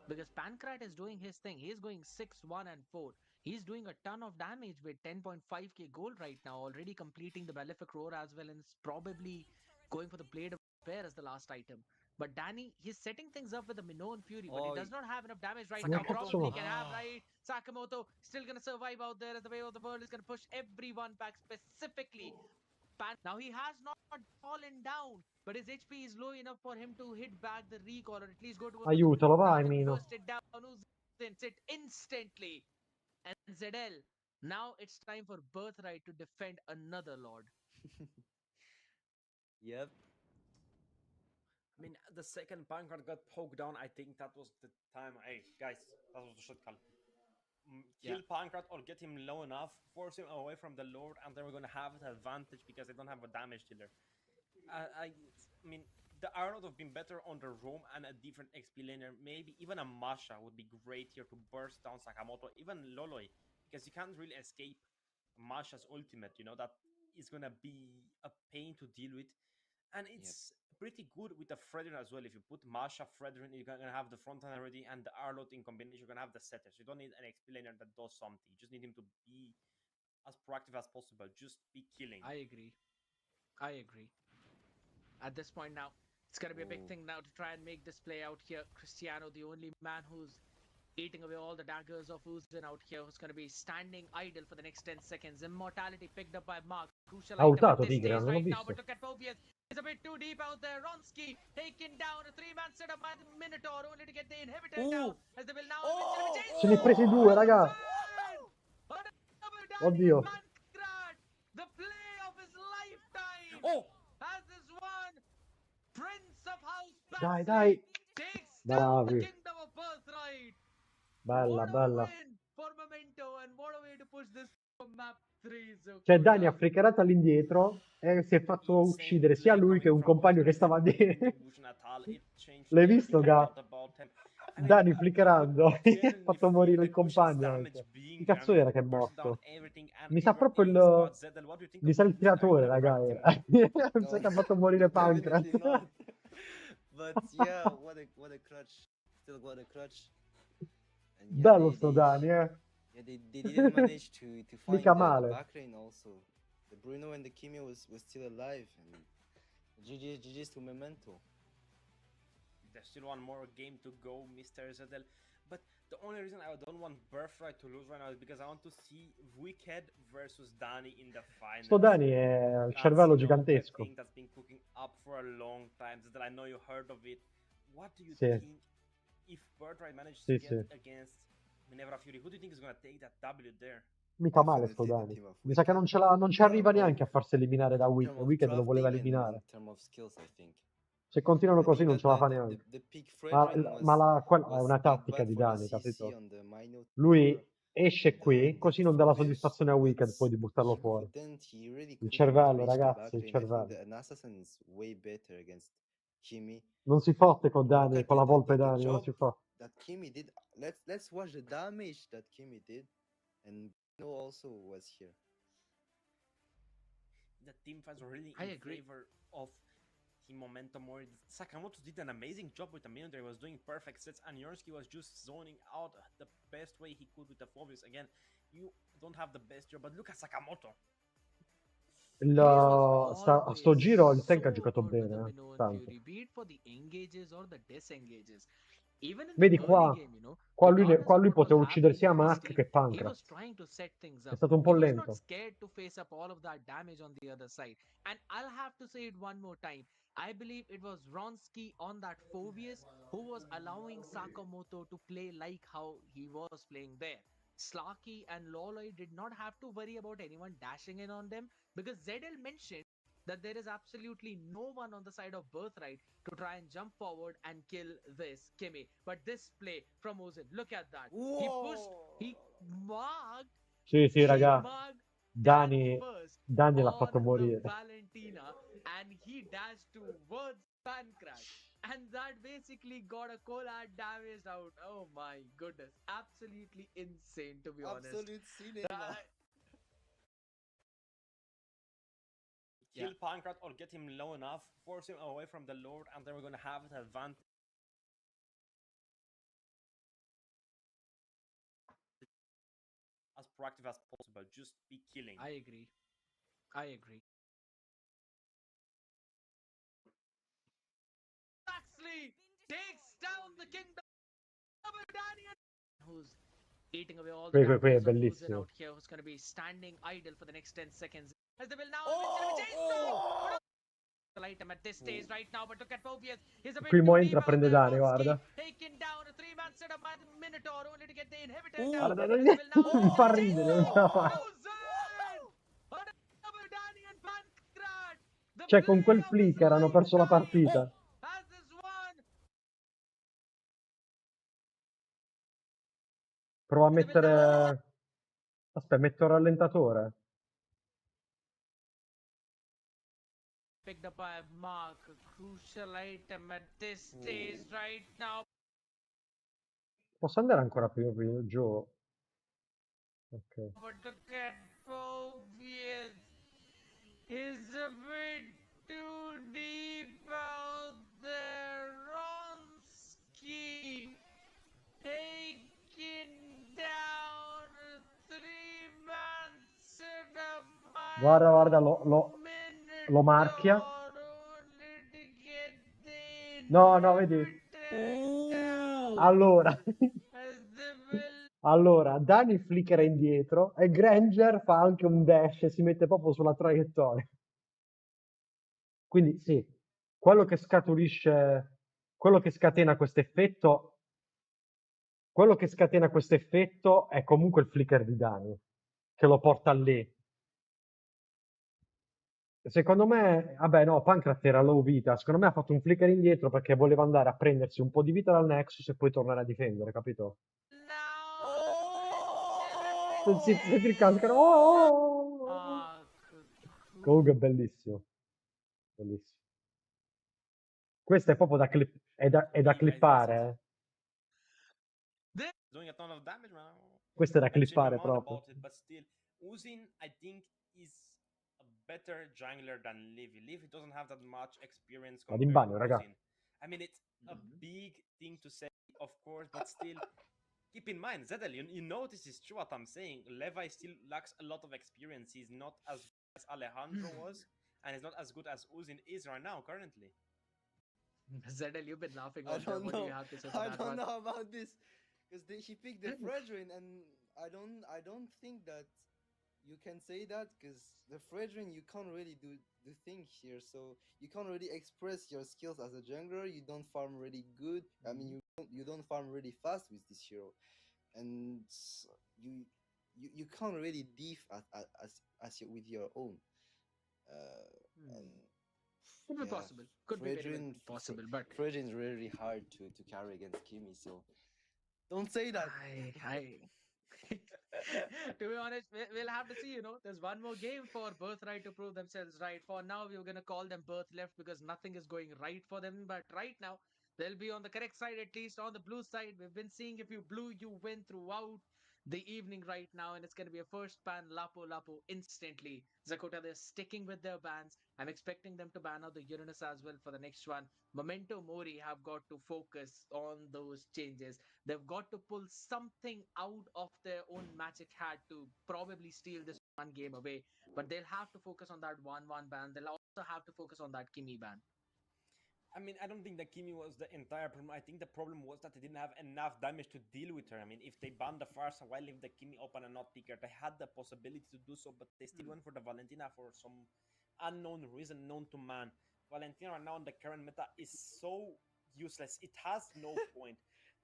because Pancrat is doing his thing. He's going 6-1-4. He's doing a ton of damage with 10.5k gold right now, already completing the Malefic Roar as well, and is probably going for the Blade of Despair as the last item. But Danny, he's setting things up with the Minoan Fury, but he Oh, does not have enough damage right now. Sakamoto. Probably can have, right? Sakamoto still gonna survive out there as the way of the world is gonna push everyone back, specifically now he has not fallen down, but his HP is low enough for him to hit back the recall or at least go towards Aiutalo, vai and Mino. burst it down. Uzins it instantly. And Zedel, now it's time for Birthright to defend another Lord. Yep. I mean, the second Pancrat got poked down, I think that was the time. Hey, guys, that was the shot call. Kill Pancrat or get him low enough, force him away from the Lord, and then we're gonna have an advantage because they don't have a damage dealer. I mean, the Arnold would have been better on the roam and a different XP laner. Maybe even a Masha would be great here to burst down Sakamoto, even Loloi, because you can't really escape Masha's ultimate. You know, that is gonna be a pain to deal with. And it's pretty good with the Fredrin as well. If you put Masha, Fredrin, you're gonna have the front end already, and the Arlot in combination, you're gonna have the setters. You don't need an XP laner that does something. You just need him to be as proactive as possible. Just be killing. I agree. At this point now, it's gonna be a big thing now to try and make this play out here. Cristiano, the only man who's eating away all the daggers of Uzin out here, who's going to be standing idle for the next 10 seconds. Immortality picked up by Mark. Crucial Ha item at usato this Tigre, stage non l'ho right now, visto. but look at Phobius. He's a bit too deep out there. Ronsky taken down. A 3-man setup by the Minotaur, only to get the inhibitor down, as they will now eventually be chased. Se ne è presi due, raga. Oddio. Pancrat, the play of his lifetime. Has this one Prince of House Dai, Patsy dai. takes down the Bravi. Kingdom of Birthright. Bella, What a bella. win for Memento, and what a way to push this from map 3. Cioè, Dani ha flickerato all'indietro e si è fatto uccidere sia lui che un compagno che stava dietro. L'hai visto, Ga? Dani flickerando, ha fatto morire il compagno anche. Chi cazzo era che è morto? Mi sa proprio il... Mi sa il tiratore, raga, era. Mi sa che ha fatto morire Pancrat. Definitely not. But yeah, what a clutch. Still what a clutch. And yeah, Bello sto Dani, eh. Yeah, they didn't manage to find Mica the male. back lane also. The Bruno and the Kimi was still alive, and GG's to Memento. There's still one more game to go, Mr. Zedel. But the only reason I don't want Birthright to lose right now is because I want to see Wicked versus Dani in the final. Sto Dani è il cervello gigantesco. A thing that's been cooking up for a long time. Zedel, I know you heard of it. What do you Sì. think if Birthright manages to get against Minerva Fury? Who do you think is going to take that W there? Mica male sto Dani. Mi sa che non ci arriva neanche a farsi eliminare da Wicked. Wicked lo voleva eliminare. Se continuano così non ce la fa neanche. Ma quella è una tattica di Dani, capito? Lui esce qui, così non dà la soddisfazione a Wicked poi di buttarlo fuori. Il cervello, ragazzi, il cervello. Non si fotte con Dani, con la volpe Dani, non si fotte. That Kimi did. Let's watch the damage that Kimi did, and No also was here. The team fights were really in favor of Team Momentum more. Sakamoto did an amazing job with the Minotaur. He was doing perfect sets, and Yorsky was just zoning out the best way he could with the Phobius. Again, you don't have the best job, but look at Sakamoto. A sto always giro il tank ha so giocato good with the bene, Minoan tanto. Fury, be it for the engages or the disengages. Even in the Vedi early qua, game, qua regardless of lui what was poteva uccidere happening sia in his Mark team, che he was Pancras. trying to set things È up. stato un po' He was not lento. scared to face up all of that damage on the other side. And I'll have to say it one more time. I believe it was Ronsky on that Phobius who was allowing Sakamoto to play like how he was playing there. Slarky and Loloy did not have to worry about anyone dashing in on them because ZL mentioned that there is absolutely no one on the side of Birthright to try and jump forward and kill this Kimmy. But this play from Ozin, look at that. He pushed, he marked, Sì, he raga. marked Dan Dani, first Dani l'ha on fatto the morire. Valentina and he dashed towards Pancrash. And that basically got a collab damaged out. Oh my goodness. Absolutely insane, to be honest. Absolute cinema. Kill Pancrat or get him low enough, force him away from the Lord, and then we're gonna have the advantage as proactive as possible. Just be killing. I agree. I agree. Huxley takes down the kingdom of Daniel, who's eating away all the Qui è DPS of Ozen bellissimo. out here, who's going to be standing idle for the next 10 seconds. As they will now eventually be chased down. The item at this stage right now, but look at Phobius. He's a bit Qui mo too entra, deep out prende there. Dani, Ronsky guarda. taking down a 3-man setup by the Minotaur only to get the inhibitor down. Guarda, As they will now mi fa eventually chase ridere, non down ce la fa. Ozen. On a double Danny and Pancrat. The Cioè, con play quel of his flicker hanno perso la lifetime. partita. Has this one. Prova a As they will now mettere... Aspetta, metto il rallentatore. picked up by Mark, a crucial item at this stage right now. Posso andare ancora più giù? Ok. But look at Phobius. He's a bit too deep out there. Ronsky taking down a 3-man setup by Guarda, lo marchia. No, vedi? Allora, allora, Dani flickera indietro e Granger fa anche un dash e si mette proprio sulla traiettoria. Quindi sì, quello che scaturisce, quello che scatena questo effetto, è comunque il flicker di Dani, che lo porta lì. Secondo me, vabbè no, Pancrat era low vita, secondo me ha fatto un flicker indietro perché voleva andare a prendersi un po' di vita dal Nexus e poi tornare a difendere, capito? Senti il cascaro. Comunque è bellissimo. Bellissimo. Questo è proprio è da clippare. Doing a ton of damage now. Questo è da I changed my clippare mind proprio. about it, but still, Uzin, I think, is a better jungler than Livy. Livy doesn't have that much experience Vado in compared bagno, to raga. Uzin. I mean, it's a big thing to say, of course, but still, keep in mind, Zedel, you know this is true what I'm saying. Levi still lacks a lot of experience. He's not as good as Alejandro was, and he's not as good as Uzin is right now, currently. Zedel, you've been laughing I out there. don't What do know. you have to say for I that don't one? know about this because he picked the Fredrin, and I don't think that you can say that because the Fredrin you can't really do the thing here, so you can't really express your skills as a jungler. You don't farm really good. I mean, you don't farm really fast with this hero, and you you can't really diff as you, with your own. And Could be yeah, possible. Could be very well possible, but Fredrin's really hard to carry against Kimmy, so don't say that. I to be honest, we'll have to see. There's one more game for Birthright to prove themselves right. For now, we're gonna call them Birth left because nothing is going right for them. But right now, they'll be on the correct side, at least on the blue side. We've been seeing if you blue, you win throughout the evening right now, and it's gonna be a first ban Lapo Lapo instantly. Zakota, they're sticking with their bans. I'm expecting them to ban out the Uranus as well for the next one. Memento Mori have got to focus on those changes. They've got to pull something out of their own magic hat to probably steal this one game away, but they'll have to focus on that 1-1 ban. They'll also have to focus on that Kimi ban. I mean, I don't think that Kimi was the entire problem. I think the problem was that they didn't have enough damage to deal with her. I mean, if they banned the Farsa while leave the Kimi open and not pick her, they had the possibility to do so, but they still went for the Valentina for some unknown reason known to man. Valentina right now in the current meta is so useless. It has no point.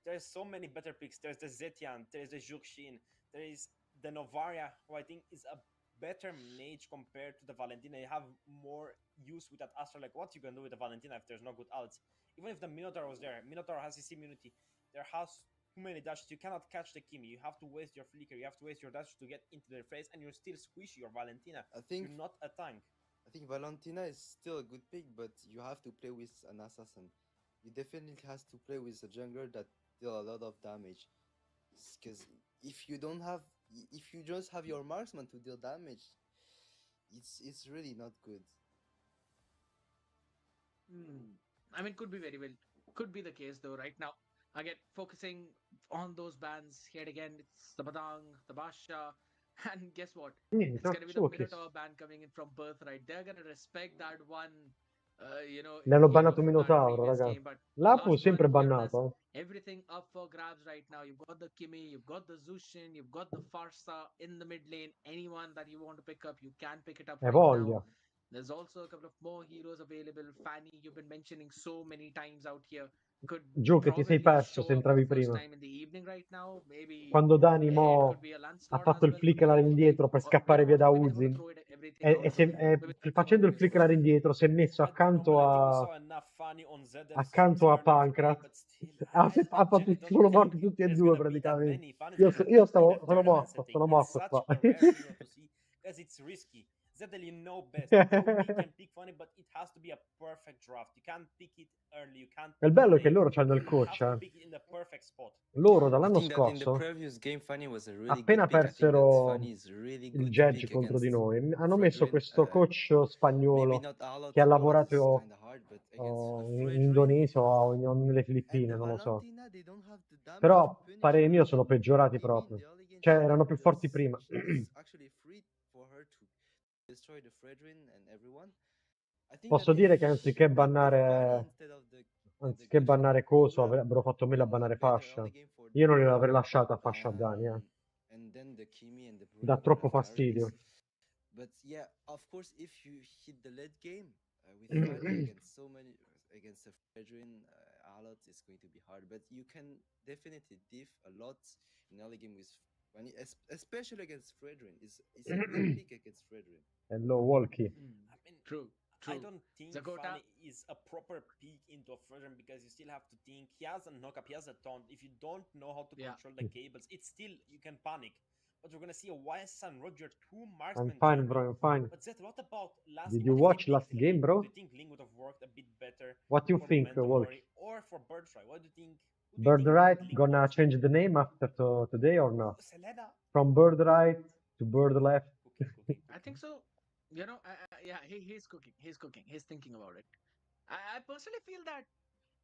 There's so many better picks. There's the Zetian, there's the Juxin, there is the Novaria, who I think is a better mage compared to the Valentina. You have more use with that Astra. Like, what you can do with the Valentina if there's no good ults? Even if the Minotaur was there, Minotaur has his immunity. There has too many dashes. You cannot catch the Kimi. You have to waste your flicker. You have to waste your dashes to get into their face, and you're still squishy your Valentina. You're not a tank. I think Valentina is still a good pick, but you have to play with an assassin. You definitely has to play with a jungler that deal a lot of damage. Because if you don't have, if you just have your marksman to deal damage, it's really not good. I mean, could be very well, could be the case though. Right now, again, focusing on those bans yet again. It's the Badang, the Basha, and guess what? It's gonna be the Minotaur ban coming in from Birthright. They're gonna respect that one. L'hanno Hero bannato from that Minotauro, previous ragazzi. game, but L'Apu last sempre one, given this, bannato. everything up for grabs right now. You've got the Kimi, you've got the Zushin, you've got the Farsa in the mid lane. Anyone that you want to pick up, you can pick it up right Voglia. now. There's also a couple of more heroes available. Fanny, you've been mentioning so many times out here. Could Giù che ti sei probably perso show se up for the entravi first prima. time in the evening right now. Maybe Quando Dani it could mo be a ha Lancelot fatto as il well. Could be flicker anything like. indietro per Or you scappare know via what? da Maybe they're going to Uzin throw it everything out. Maybe they're facendo going il to go flicker for it. indietro si è messo accanto I think we a saw enough Fanny on Zedel accanto a earlier in the play, Pancras. but still, Ha fatto genuinely don't sono think morti tutti e there's due gonna be that praticamente. many Fanny's gonna Io be in a sono tournament morto, setting. sono It's morto such qua. a rare hero to see because it's risky. Zedel, you know best. LB can pick Fanny, but it has to be a perfect draft. You can't pick it early. You can't Il pick it bello è che late. loro hanno il You coach, have to pick it in the perfect spot. Loro I dall'anno think that in the scorso, previous game, Fanny was a really appena good pick. I think that persero Fanny is a really il good Judge pick contro di against noi, hanno messo Fredrin. questo coach Maybe spagnolo not Alot. che ha Alot is lavorato kind of hard, but against in Fredrin Indonesia o nelle and Filippine, the non lo so. Valentina, they don't have the damage to Però, punish parere mio, her. sono peggiorati Maybe in proprio. the early game Cioè, she erano più forti was prima. actually free for her to destroy the Fredrin and everyone. I think that Posso if dire che she picked the Fanny instead of the anziché Gushing, bannare it would Coso, have avrebbero fatto me la been a bannare better Fascia. early game for Io non them. gliel'avrei lasciata Fascia a Dani, And then the Kimi and the Dà Brune troppo would have carried fastidio. this. But yeah, of course, if you hit the late game with Fanny against so many, against a Fredrin, Alot, it's going to be hard. But you can definitely diff a lot in early game with Fanny, especially against Fredrin. It's a good pick against Fredrin. Hello, Walkie. I mean, True. I don't think Fanny is a proper peak into a Fredrin because you still have to think he has a knockup, he has a taunt. If you don't know how to control the cables, it's still you can panic. But we're gonna see a YSS and Roger, two marksmen. I'm fine, journey. bro. I'm fine. But Zed, what about last Did game? you What if watch they last picked game, Ling? bro? Do you think Ling would have worked a bit better? What do you for think, Momentum Walkie? Glory or for Birdstrike? What do you think? Birthright gonna change the name after today or not? From Birthright to Bird Left. I think so. Yeah, he's cooking. He's cooking. He's thinking about it. I personally feel that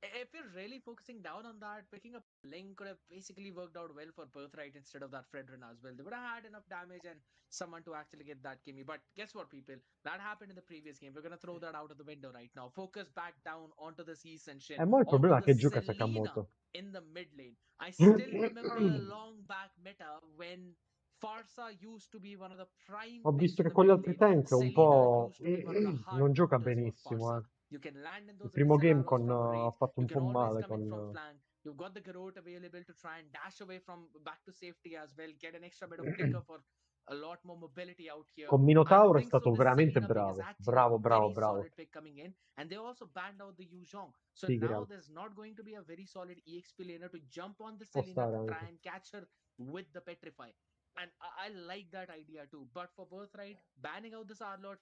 if you're really focusing down on that, picking up Link could have basically worked out well for Birthright instead of that Fredrin as well. They would have had enough damage and someone to actually get that Kimmy. But guess what, people? That happened in the previous game. We're going to throw that out of the window right now. Focus back down onto the Ascension, Mo il onto problema è the che gioca Selena Sakamoto. in the mid lane. I still remember a long back meta when Farsa used to be one of the prime Ho picks visto in che the con gli mid altri lane. tank un Selena po' used to be one of the hard non gioca counters for benissimo, Farsa. You can land in Il those primo missile game arrows from a ha range. fatto You un can po' always male come in from con... flank. You've got the Garrote available to try and dash away from back to safety as well. Get an extra bit of flicker for a lot more mobility out here. Con I Minotauro è think so. stato This veramente Selena pick is bravo. actually Bravo, a bravo, very bravo. solid pick coming in. And they also banned out the Yuzhong. So Tigreal. now there's not going to be a very solid EXP laner to jump on the Può Selena stare to anche. try and catch her with the Petrify. And I like that idea too. But for Birthright, banning out this Arlot,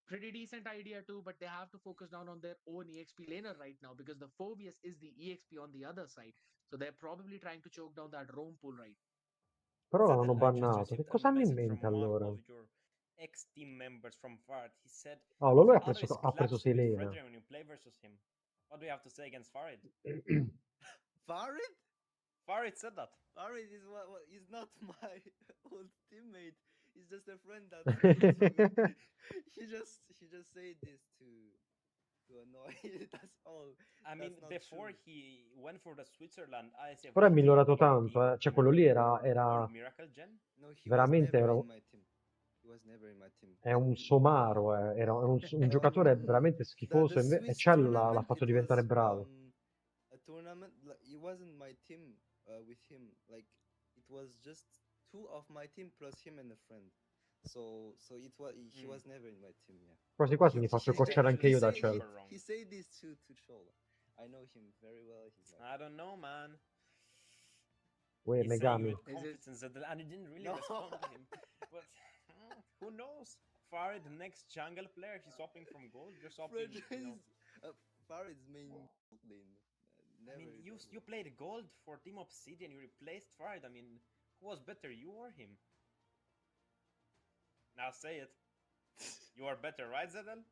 pretty decent idea too, but they have to focus down on their own EXP laner right now because the Phobius is the EXP on the other side. So they're probably trying to choke down that roam pool right. Però Zedel, l'hanno I just bannato. Che received a cosa hanno in message mente from one allora? of your ex-team members from Farid. He said, Oh, lui ha always preso claps you with Selena. Fredrin when you play versus him. What do you have to say against Farid? Farid? Farid said that. Farid is is not my old teammate. He's just a friend that's to, he just said this to annoy. That's all. I mean, That's not before true. he went for the Switzerland ISF Però è rating migliorato tier tanto, team Cioè, in quello lì All era Miracle Gen. No, he was veramente never in my team. He was never in my team. è un somaro, Era un giocatore veramente The schifoso e Swiss Cell l'ha tournament, fatto it diventare was bravo. a tournament. Like, it wasn't my team with him. Like it was just two of my team plus him and a friend. So it was he was never in my team. Yeah. Quasi quasi mi faccio coccere anche io da Cell. He said this to troll. I know him very well. He's not. I don't know, man. Uè, He's saying Megami. with confidence that, and he didn't really respond to him. But who knows? Farid, the next jungle player, he's swapping from gold. You're swapping. Farid's main lane. I mean, you played gold for Team Obsidian. You replaced Farid. I mean, who was better, you or him? Now say it. You are better, right, Zedel?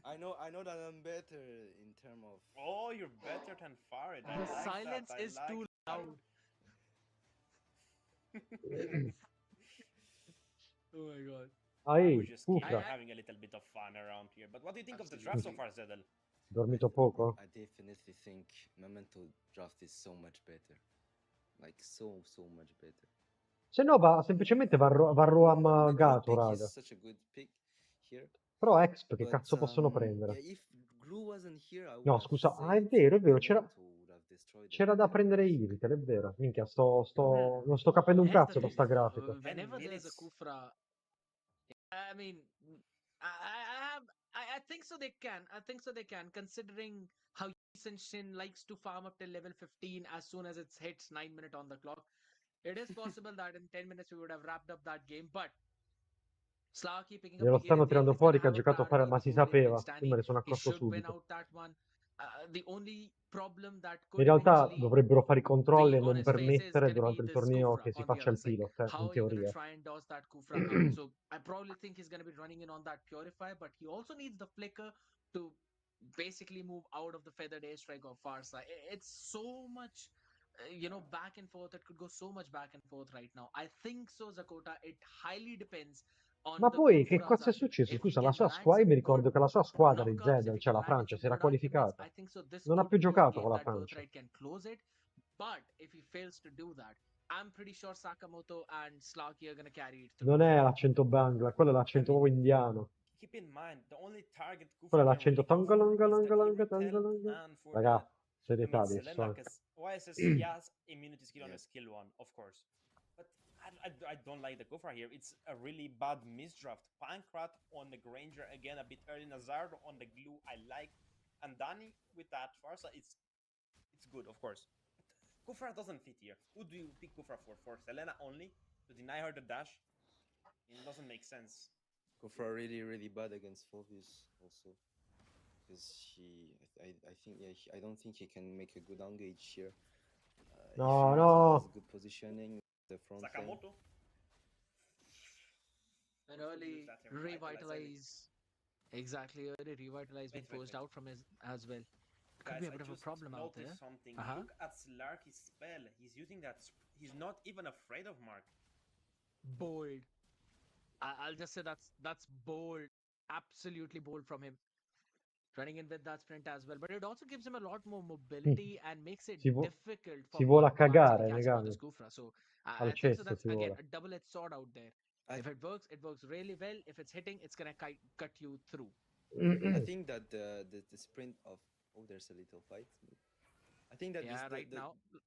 I know that I'm better in terms of. Oh, you're better than Farid. I The like silence that. I is like too that. loud. Oh my god. We just keep having a little bit of fun around here. But what do you think of the draft so far, Zedel? Dormito poco? I definitely think Memento draft is so much better. Like so much better. Se no va semplicemente va Roam Gato, Pick raga. is such a good pick here. Però Exp che But, cazzo possono yeah, prendere? if Glue wasn't here, I would No, have scusa, è said vero, Memento would have destroyed c'era da prendere Iritel, è vero. Minchia, non sto capendo un Here's the cazzo con thing, sta you know, grafica. whenever there's a Kufra, I mean, I think so they can. I think so they can, considering how Shin likes to farm up till level 15 as soon as it hits 9 minutes on the clock. It is possible that in 10 minutes we would have wrapped up that game, but Slarky picking up Glielo the stanno Iridium tirando is going fuori to che ha have a giocato priority ma si before sapeva, io Stanny. me ne sono He accorto should win subito. out that one. The only problem that In could realtà eventually dovrebbero fare i controlli be e on non his face is permettere going to be durante il this torneo Kufra che si on the faccia other il side. pilot, How in are you going to teoria. try and dodge that Kufra out? So I probably think he's going to be running in on that Purify, but he also needs the Flicker to basically move out of the Feathered Airstrike of Farsa. It's so much, back and forth. It could go so much back and forth right now. I think so, Zakota. It highly depends on Ma the poi che Kufras cosa è as well. successo? If he Scusa, la can sua land squadra, io mi some good ricordo che la sua squadra di knockups, if Zedel, he cioè can la land in Francia, some si era good arguments, qualificata. I think so this Non ha could più be a giocato game con la that Francia. Birthright can close it. But if he fails to do that, I'm pretty sure Sakamoto and Slarky are going to carry it through. Non è l'accento Bangla, quello è l'accento proprio indiano. Keep in mind, the only target Quello Kufra è can l'accento really go for is the tongolongolongolongo, Iritel tongolongo. and for Raga, the serietà adesso, Selena, because OSS he has immunity skill on the skill 1, of course. But I don't like the Kufra here. It's a really bad misdraft. Pankrat on the Granger again a bit early. Nazardo on the glue I like. And Dani with that Farsa, it's good, of course. But Kufra doesn't fit here. Who do you pick Kufra for? For Selena only? To deny her the dash? It doesn't make sense. Kufra really bad against Phoebus also. Because I think, yeah, I don't think he can make a good engage here. No. Has good positioning, the front Sakamoto. lane. An early revitalize. Exactly, early revitalize being forced out from his as well. Could Guys, be a bit of a problem out there. Something. Look at Slarky's spell. He's using that. He's not even afraid of Mark. Bold. I'll just say that's bold. Absolutely bold from him. Running in with that sprint as well, but it also gives him a lot more mobility and makes it difficult for si vola Mark to cagare, actually catch him on Megami. this Kufra. So I Al think so cesto that's si again vola. a double-edged sword out there. If it works really well. If it's hitting, it's gonna cut you through. I think that the sprint of there's a little fight. I think that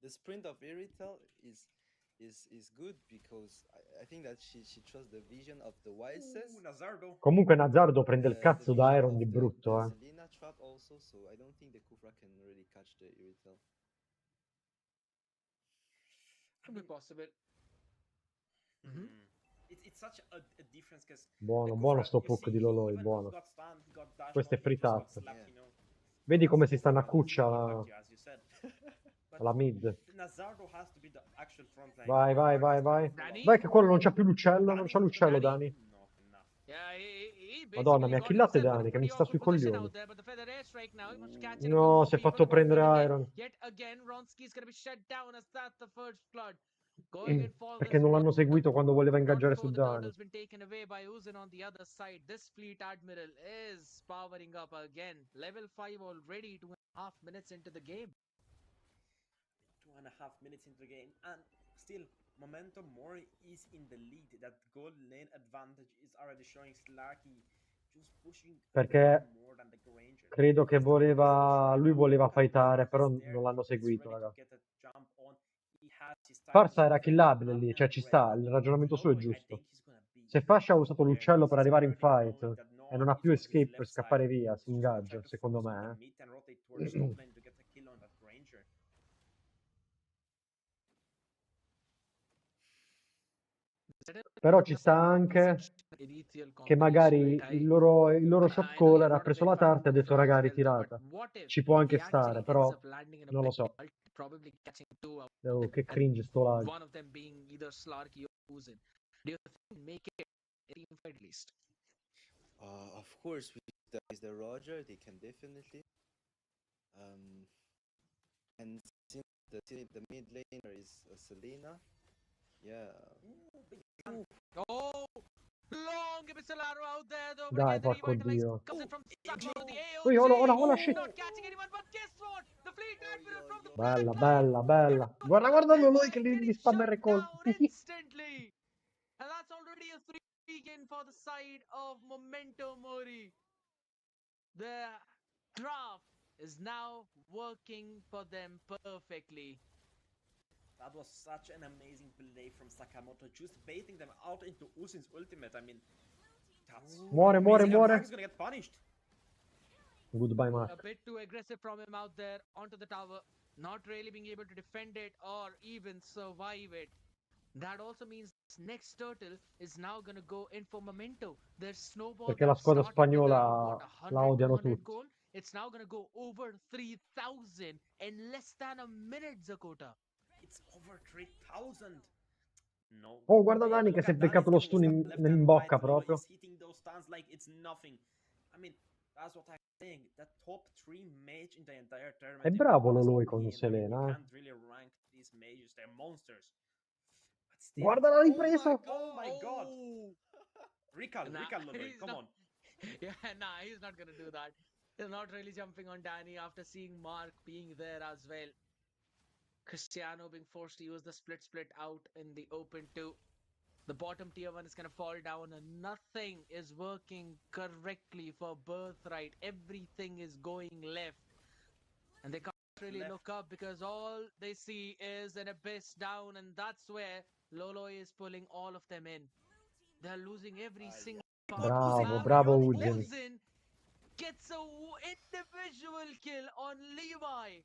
the sprint of Iritel is good because I think that she trusts the vision of the wisest. Nazardo. Comunque Nazardo prende il cazzo da Iron di brutto, The Selena trap also, so I don't think the Kufra can really catch the Iritel. Could be possible. It's such a difference because buono sto poke di Loloi, buono. Questo è frittato. Vedi come si sta una cuccia la mid. Vai. Vai che quello non c'ha più l'uccello, non c'ha l'uccello Dani. Madonna, mi ha killato Dani che mi sta sui coglioni. No, si è fatto prendere Iron. Yet again, Ronsky is going to be shut down as that's the first blood. Going in for Perché this non l'hanno one. seguito quando voleva But not ingaggiare su before the Dani. turtle's been taken away by Uzin on the other side. This fleet admiral is powering up again. Level 5 already, 2.5 minutes into the game. 2.5 minutes into the game, and still momentum Mori is in the lead. That gold lane advantage is already showing Slarky just pushing Perché more than the Granger. credo che lui voleva fightare, però non l'hanno seguito, Ready to raga. get a jump on. He has his Fascia timing era very killabile well lì, and cioè ci ready. sta, il ragionamento suo è Lolo, I giusto. think he's gonna be Se Fascia ha usato there. l'uccello This per is arrivare in already knowing fight that e North non ha is più on his escape per left scappare side. via, si So he's gonna try ingaggia, to secondo focus on the me. mid and rotate towards top lane to get a kill on that Granger. Però ci sta anche che magari il loro shot caller ha preso la tarta e ha detto raga ritirata. Ci può anche stare, però non lo so. Oh, che cringe sto lag. One of them being either Slarky or Uzin. Do you think make it a team fight at least? Of course, with the Roger, they can definitely. And since the mid laner is Selena, yeah. Oh, long missile arrow out there though, but Dai, again the porco revitalize dio. comes in from Sacco, the Ui, ora, ora, AOG, ora, shit. not catching anyone, but guess what? The fleet admiral from the Bella, backline, bella, bella. Guarda, guardalo lui che gli spamma il recall. down instantly, and that's already a 3 gain for the side of Memento Mori. The draft is now working for them perfectly. That was such an amazing play from Sakamoto, just baiting them out into Uzin's ultimate. I mean, that's Muore, muore, amazing. And Mark muore. is gonna get punished. Goodbye, A Mark. bit too aggressive from him out there onto the tower, not really being able to defend it or even survive it. That also means next turtle is now gonna go in for Memento. Their snowball Perché la that squadra started with spagnola a la 100 odiano 200 tutti. goal, it's now gonna go over 3,000 in less than a minute, Zakota. It's over 3,000. No. Oh, guarda way. Dani che Look si è at Dani's beccato lo getting stun stunned left in and bocca right. Lolo proprio. is hitting those stuns like it's nothing. I mean, that's what I'm saying. The top 3 mage in the entire tournament. È in bravo honest lui con opinion. I mean, you Selena, can't really rank these mages. They're monsters. But still. Guarda la ripresa. Oh my god. Recall, Nah, Lolo. he's Come not- on. Yeah, nah, he's not gonna do that. He's not really jumping on Danny after seeing Mark being there as well. Cristiano being forced to use the split out in the open 2. The bottom tier 1 is going to fall down and nothing is working correctly for Birthright. Everything is going left. And they can't really look up because all they see is an abyss down, and that's where Lolo is pulling all of them in. They're losing every single part of the Bravo, map. bravo Uzin. Uzin gets a individual kill on Levi.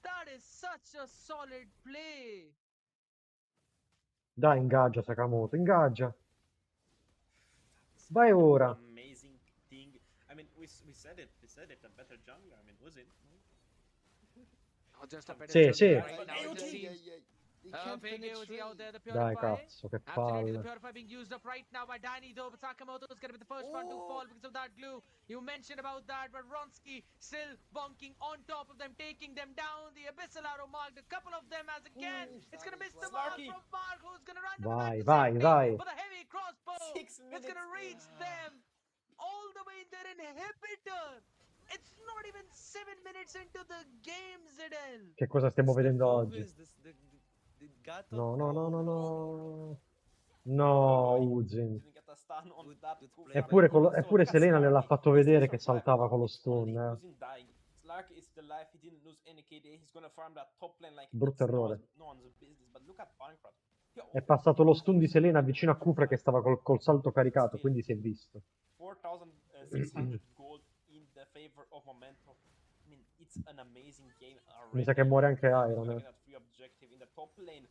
That is such a solid play. Dai, ingaggia Sakamoto, ingaggia. Vai ora. Amazing thing. I mean, we said it. We said it. A better jungler. I mean, was it? Oh, just a better Sì, jungler sì. right now. It just seems big AOG out there, the Dai, Purify. cazzo, che Absolutely, the palle. Purify being used up right now by Danny, though. But Sakamoto is going to be the first one to fall because of that glue. You mentioned about that, but Ronsky still bonking on top of them, taking them down. The Abyssal Arrow marked a couple of them as again. It's going to miss the mark from Mark, who's going to run back to Vai, safety. vai. But the heavy crossbow, 6 it's minutes. going to reach them all the way in their inhibitor. It's not even 7 minutes into the game, Zidel. Che cosa stiamo vedendo oggi? The Gato. No, no, no, no, no. No, Uzin. Didn't get a stun on that. Eppure Selena le l'ha fatto vedere che saltava con lo stun. Using dying. Slarky is still alive. He didn't lose any KD. He's gonna farm that top lane like Brutto it's errore. no one's business. But look at Pancrat. È passato lo stun di Selena vicino a Kufra che stava col salto caricato, quindi si è visto. 4,600 gold in the favor of Memento. I mean, it's an amazing game already. Mi sa che muore anche Gonna Iron. get that free objective in the top lane.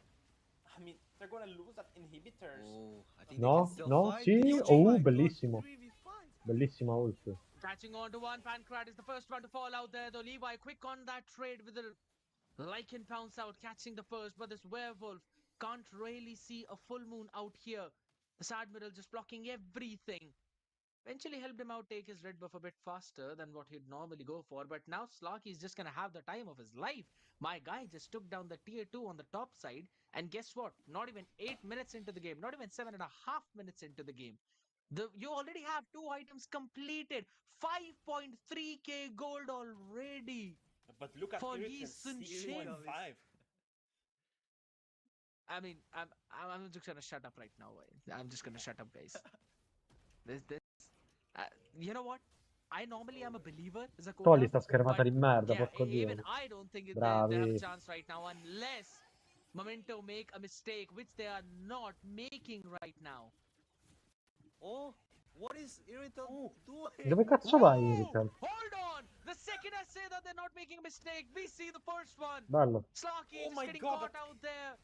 I mean, they're gonna lose that inhibitors. No? No? Sì? Bellissimo. Bellissima ult. Catching on to one, Pancrat is the first one to fall out there, though Levi quick on that trade with the Lycan pounce out, catching the first, but this werewolf can't really see a full moon out here. This Admiral just blocking everything. eventually helped him out take his red buff a bit faster than what he'd normally go for. But now Slarky is just gonna have the time of his life. My guy just took down the tier 2 on the top side, and guess what? Not even 8 minutes into the game, not even 7.5 minutes into the game. You already have 2 items completed. 5.3k gold already But look at for Yi Irritant, Sun 6.5. I mean, I'm just gonna shut up right now. I'm just gonna shut up, guys. This, uh, you know what? I normally am a believer, Togli Zakota, sta schermata but di merda, yeah, porco dio. even I don't think they have a Bravi. chance right now unless Memento make a mistake, which they are not making right now. Oh, what is Irritant doing? Dove cazzo vai, Irritant? Hold on! The second I say that they're not making a mistake, we see the first one. Bello. Slarky Oh just my getting God, caught out there.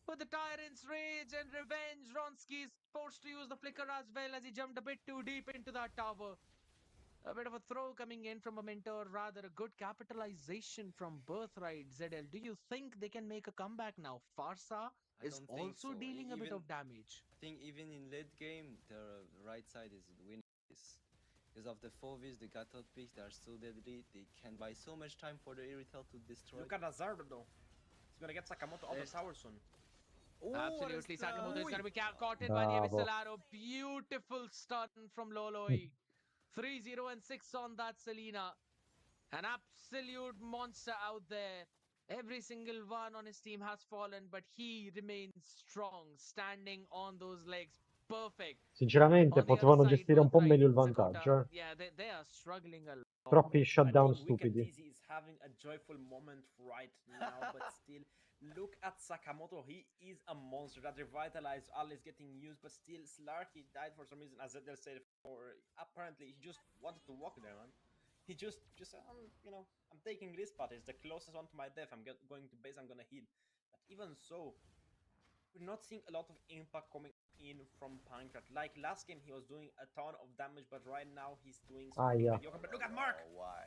With the Tyrant's Rage and Revenge, Ronsky is forced to use the Flicker as well as he jumped a bit too deep into that tower. A bit of a throw coming in from a mentor, rather a good capitalization from Birthright. ZL, do you think they can make a comeback now? Farsa I is don't think also so. dealing a bit Even of damage. I think even in late game, the right side is winning this. Because of the 4Vs, the Gatot picks, they are so deadly. They can buy so much time for the Irrital to destroy. Look at Azardo though. He's gonna get Sakamoto out of the tower soon. Oh, Absolutely, Sakamoto is going to be caught in by the Bravo. Abyssal Arrow. Beautiful stun from Loloi. 3-0 and 6 on that Selena. An absolute monster out there. Every single one on his team has fallen, but he remains strong, standing on those legs. Perfect. Sinceramente On the other potevano side, gestire un po' Birthright, meglio il Zakota, vantaggio, eh. yeah, they are struggling a lot. Troppi I shutdown think Wicked stupidi. Dizzy is having a joyful moment right now, but still, look at Sakamoto. He is a monster that revitalized. All is getting used, but still, Slarky died for some reason, as Zedel said before. Apparently, he just wanted to walk there, man. He just I'm taking this spot. It's the closest one to my death. Going to base. I'm gonna heal. But even so, we're not seeing a lot of impact coming in from Pancrat. Like last game, he was doing a ton of damage, but right now he's doing something Aia. mediocre. But look at Mark! Why?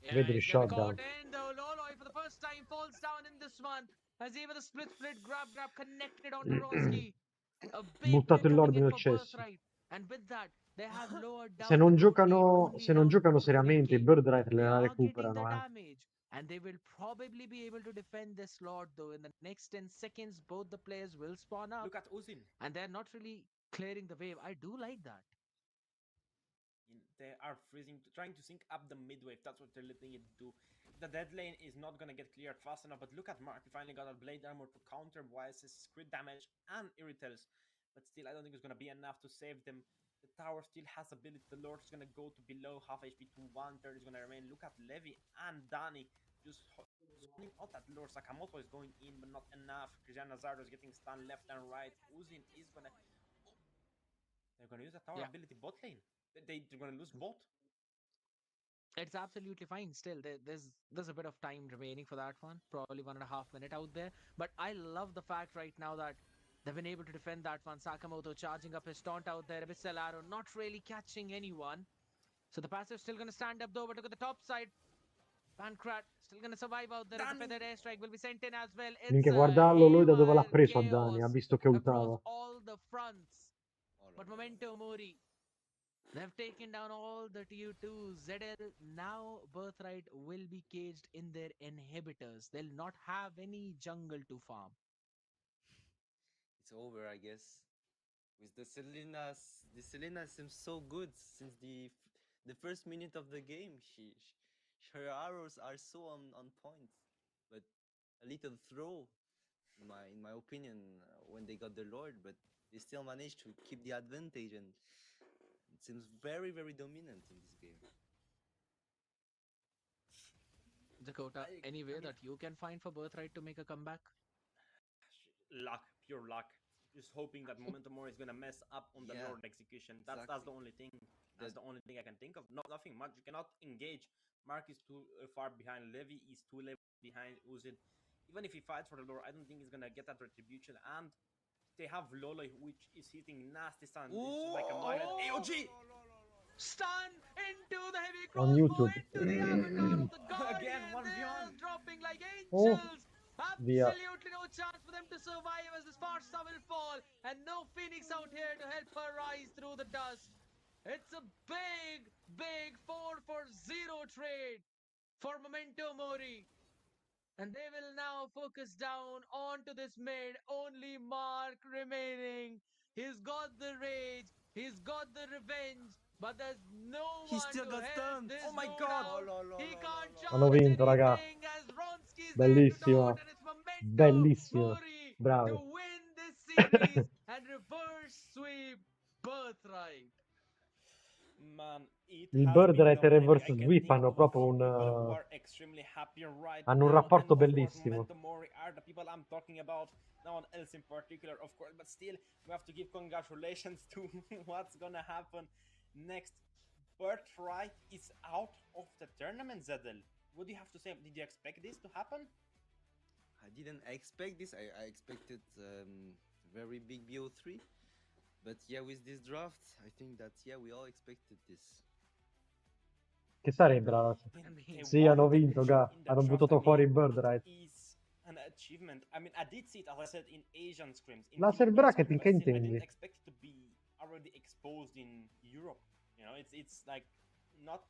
Yeah, Vedi he's il gonna be caught shutdown. in though. Loloi for the first time falls down in this one. As even the split grab connected onto Ronsky. A big Buttato play il coming Lord in nel for cesso. Birthright. And with that, they have lowered Se down the non gold lead giocano, only se non down giocano to seriamente, i 3k. Birthright They la are getting the recuperano, eh. damage. And they will probably be able to defend this Lord though. In the next 10 seconds, both the players will spawn up. Look at Uzin. And they're not really clearing the wave. I do like that. They are freezing, trying to sync up the mid wave. That's what they're letting it do. The dead lane is not gonna get cleared fast enough, but look at Mark. He finally got a blade armor to counter Wyse's crit damage and Irritels. But still, I don't think it's gonna be enough to save them. The tower still has ability. The Lord is gonna go to below half HP to 1/3 is gonna remain. Look at Levi and Danny just spinning out that Lord. Sakamoto is going in, but not enough. Cristiano Nazardo is getting stunned left and right. Uzin is gonna... Oh, they're gonna use the tower ability bot lane. They're gonna lose both. It's absolutely fine. Still, there's a bit of time remaining for that one. Probably 1.5 minutes out there. But I love the fact right now that they've been able to defend that one. Sakamoto charging up his taunt out there. Abyssal Arrow not really catching anyone. So the passive still going to stand up though. But look at the top side. Pancrat still going to survive out there. As the feathered airstrike will be sent in as well. It's Minchia, guardalo lui da dove l'ha haywire preso a Dani, ha chaos visto che across ultava. all the fronts. But Memento Mori, they've taken down all the tier 2. ZL now Birthright will be caged in their inhibitors. They'll not have any jungle to farm. It's over, I guess. With the Selena seems so good since the first minute of the game. Her arrows are so on point, but a little throw, in my opinion, when they got the Lord, but they still managed to keep the advantage, and it seems very dominant in this game. Dakota, any way that you can find for Birthright to make a comeback? Luck, pure luck. Just hoping that Momentum More is gonna mess up on the Lord execution. That's the only thing. That's the only thing I can think of. Nothing much. You cannot engage. Mark is too far behind. Levi is too behind Uzin. Even if he fights for the Lord, I don't think he's gonna get that retribution. And they have Lolo, which is hitting nasty stun. It's like a magnet. AOG! Stun into the heavy On crossbow, YouTube. into the avatar of the Guardian. Again, 1v1. Dropping like Oh, angels. via. Absolutely no chance for them to survive as this Farsa will fall. And no Phoenix out here to help her rise through the dust. It's a big 4 for 0 trade for Memento Mori. And they will now focus down onto this mid. Only Mark remaining. He's got the rage. He's got the revenge. But there's no He one still to got help stunned. this Oh my dude god! Oh, out. la, la, He la, la, can't la, la. Hanno charge vinto, raga. anything as Ronski's there to Bellissima. taunt. And it's Memento Bellissima. Mori to Bravi. win this series and reverse sweep Birthright. Man, it Il has been Bird e dominating. I Reverse can Sweep think hanno of a proprio few un, people who are extremely happy right hanno un now, and rapporto of course, bellissimo. Memento Mori are the people I'm talking about. No one else in particular, of course, but still, we have to give congratulations to what's gonna happen next. Birthright is out of the tournament, Zedel. What do you have to say? Did you expect this to happen? I didn't expect this. I expected very big BO3. But yeah, with this draft, I think that yeah, we all expected this. Che sarebbe la... I mean, they Sì, won hanno the vinto, Gusion ga. in the Hanno draft. buttato I fuori mean, il Bird, it is an achievement. I mean, I did see it, as I said, in Asian scrims, in Laser Philippine bracketing, scrims, che but still, I didn't intendi? expect it to be already exposed in Europe. You know, it's like not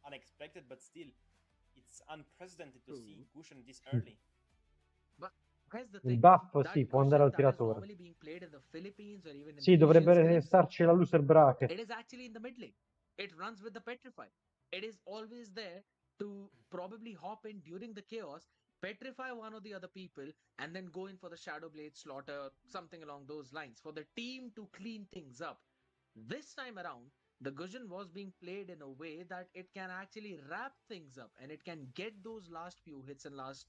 unexpected, but still, it's unprecedented to see True. Gusion this early. But here's the Il thing. buff, That sì, può andare al Gusion that is tiratore. normally being played in the Philippines or even in Sì, Asian dovrebbe scrims, starci la loser bracket. it is actually in the mid lane. It runs with the Petrify. It is always there to probably hop in during the chaos, petrify one of the other people, and then go in for the Shadow Blade slaughter, something along those lines, for the team to clean things up. This time around, the Gusion was being played in a way that it can actually wrap things up and it can get those last few hits and last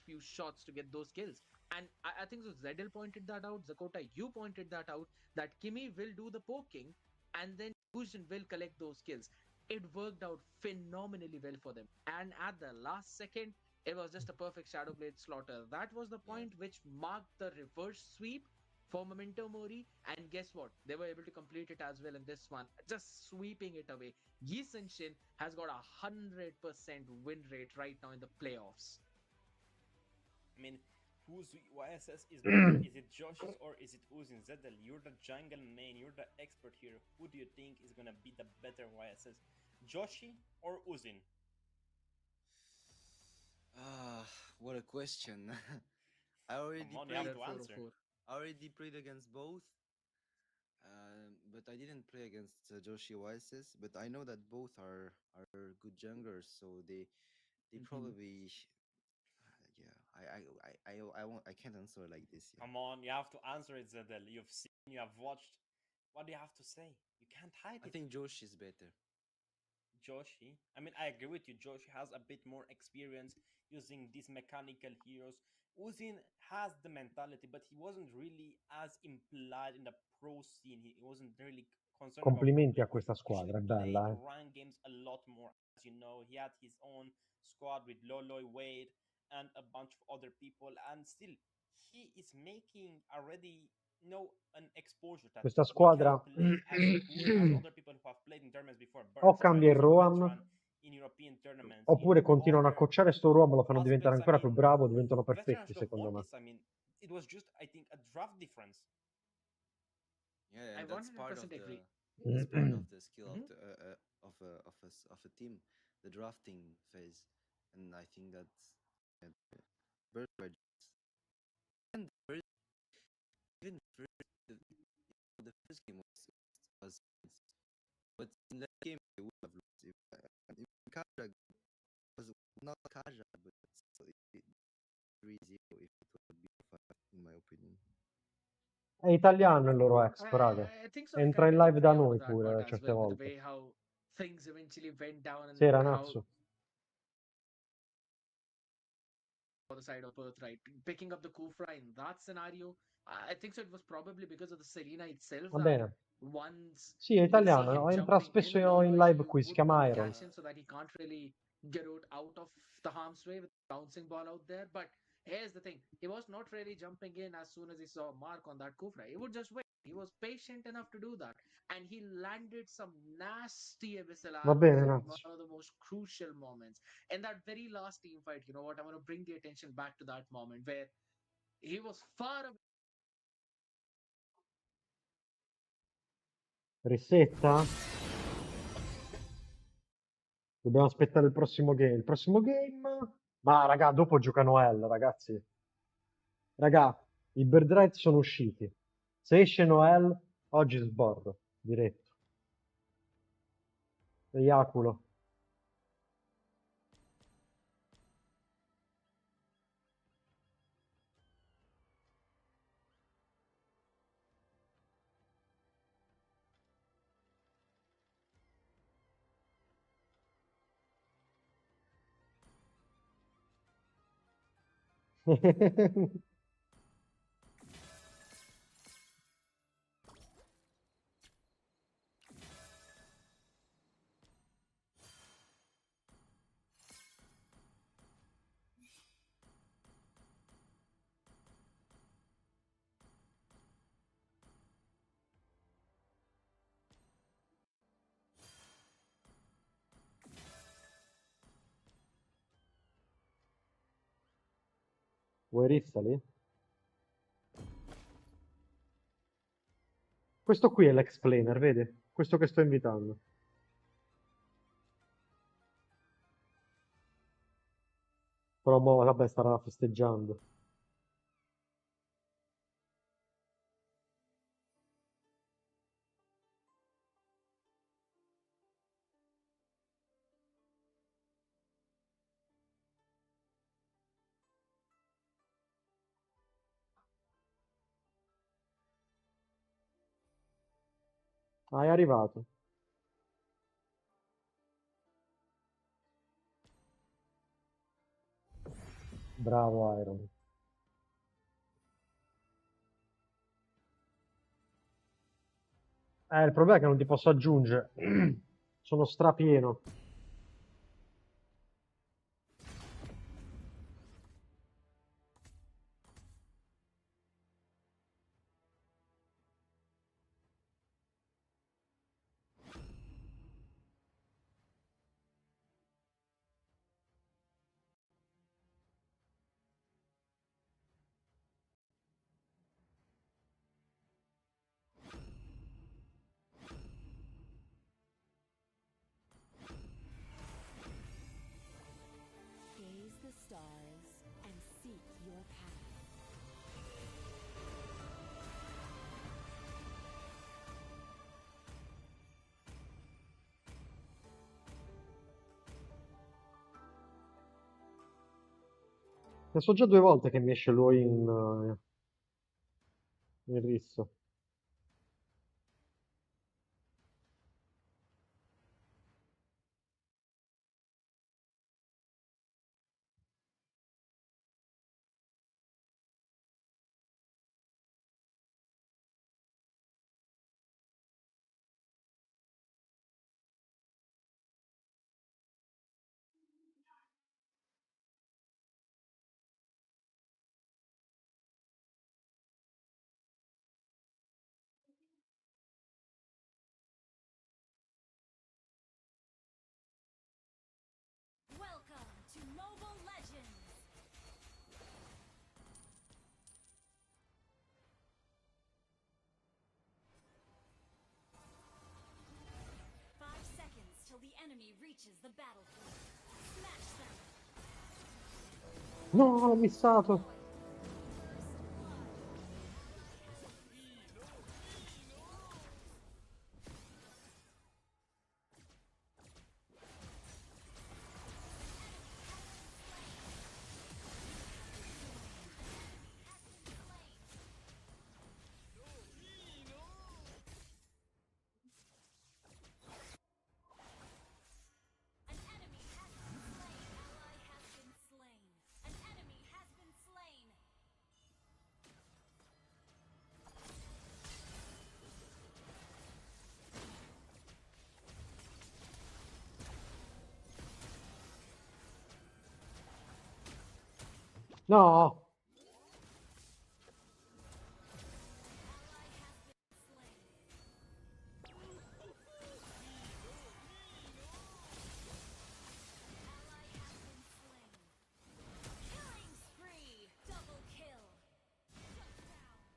few shots to get those kills. And I think so. Zedel pointed that out. Zakota, you pointed that out. That Kimi will do the poking, and then Gusion will collect those kills. It worked out phenomenally well for them. And at the last second, it was just a perfect Shadow Blade slaughter. That was the point which marked the reverse sweep for Memento Mori. And guess what? They were able to complete it as well in this one, just sweeping it away. Yi Shin has got 100% win rate right now in the playoffs. I mean, whose YSS is better? Is it Josh's or is it Uzin? Zedel, you're the jungle main, you're the expert here. Who do you think is gonna be the better YSS? Joshi or Uzin? Ah, what a question. I already Come on, you played. have to answer. I already played against both, but I didn't play against Joshi Oasis. But I know that both are good junglers, so they probably yeah. I won't. I can't answer like this. Yeah. Come on, you have to answer it, Zedel. You've seen, you have watched. What do you have to say? You can't hide I it. think Joshi is better. Joshi. I mean, I agree with you. Joshi has a bit more experience using these mechanical heroes. Uzin has the mentality, but he wasn't really as implied in the pro scene. He wasn't really concerned about pro Complimenti play. a questa He usually squadra, è played bella, eh. rank games a lot more. As you know, he had his own squad with Loloy, Wade, and a bunch of other people, and still he is making already an exposure that Questa he can squadra play as good as other people who have played in tournaments before. o Birthright cambia il is a Roam veteran in European tournaments, in oppure continuano a other coccare sto Roam, lo fanno diventare aspects. I ancora più mean, bravo, diventano perfetti veterans don't secondo want me. this. I mean, it was just, I think, a draft difference. Yeah, I and that's part of 100% agree. that's part of the skill of the of a team, the drafting phase, and I think that's yeah, Birthright and even first the first game was but in that game they would have lost if Kaja was not Kaja but still it 3-0 if it would be 5 in my opinion. È italiano il loro exp, raga. I think so. I Entra kind in of live da agree on to noi that part pure as certe well, with the volte. way how things eventually went down Sì, and how Ranazzo. for the side of Birthright. Picking up the Kufra in that scenario, I think so. It was probably because of the Selena itself Va that bene. once Sì, è we'll see him italiano, entra jumping spesso in, in Lolo live qui, si would chiama not Iron. catch him so that he can't really get out of the harm's way with the bouncing ball out there. But here's the thing, he was not really jumping in as soon as he saw Mark on that Kufra. He would just wait. He was patient enough to do that. And he landed some nasty abyssal Va arrows bene, in Nazio. one of the most crucial moments. In that very last team fight, you know what? I want to bring the attention back to that moment where he was far away Risetta? Dobbiamo aspettare il prossimo game. Il prossimo game? Ma raga, dopo gioca Noel, ragazzi. Raga, i bird rights sono usciti. Se esce Noel, oggi sbordo, diretto. Eiaculo. Vuoi rissali? Questo qui è l'explainer, vedi? Questo che sto invitando. Però mo, vabbè, starà festeggiando. Ah, è arrivato. Bravo, Iron. Il problema è che non ti posso aggiungere. Sono strapieno. Gaze the stars and seek your path. So già 2 volte che mi esce lui in risso. Welcome to Mobile Legends! 5 seconds till the enemy reaches the battlefield. Smash them! No, l'ho missato. An enemy has been slain. Ally has been slain. An enemy has been slain. No. Killing spree. Double kill. Shut down.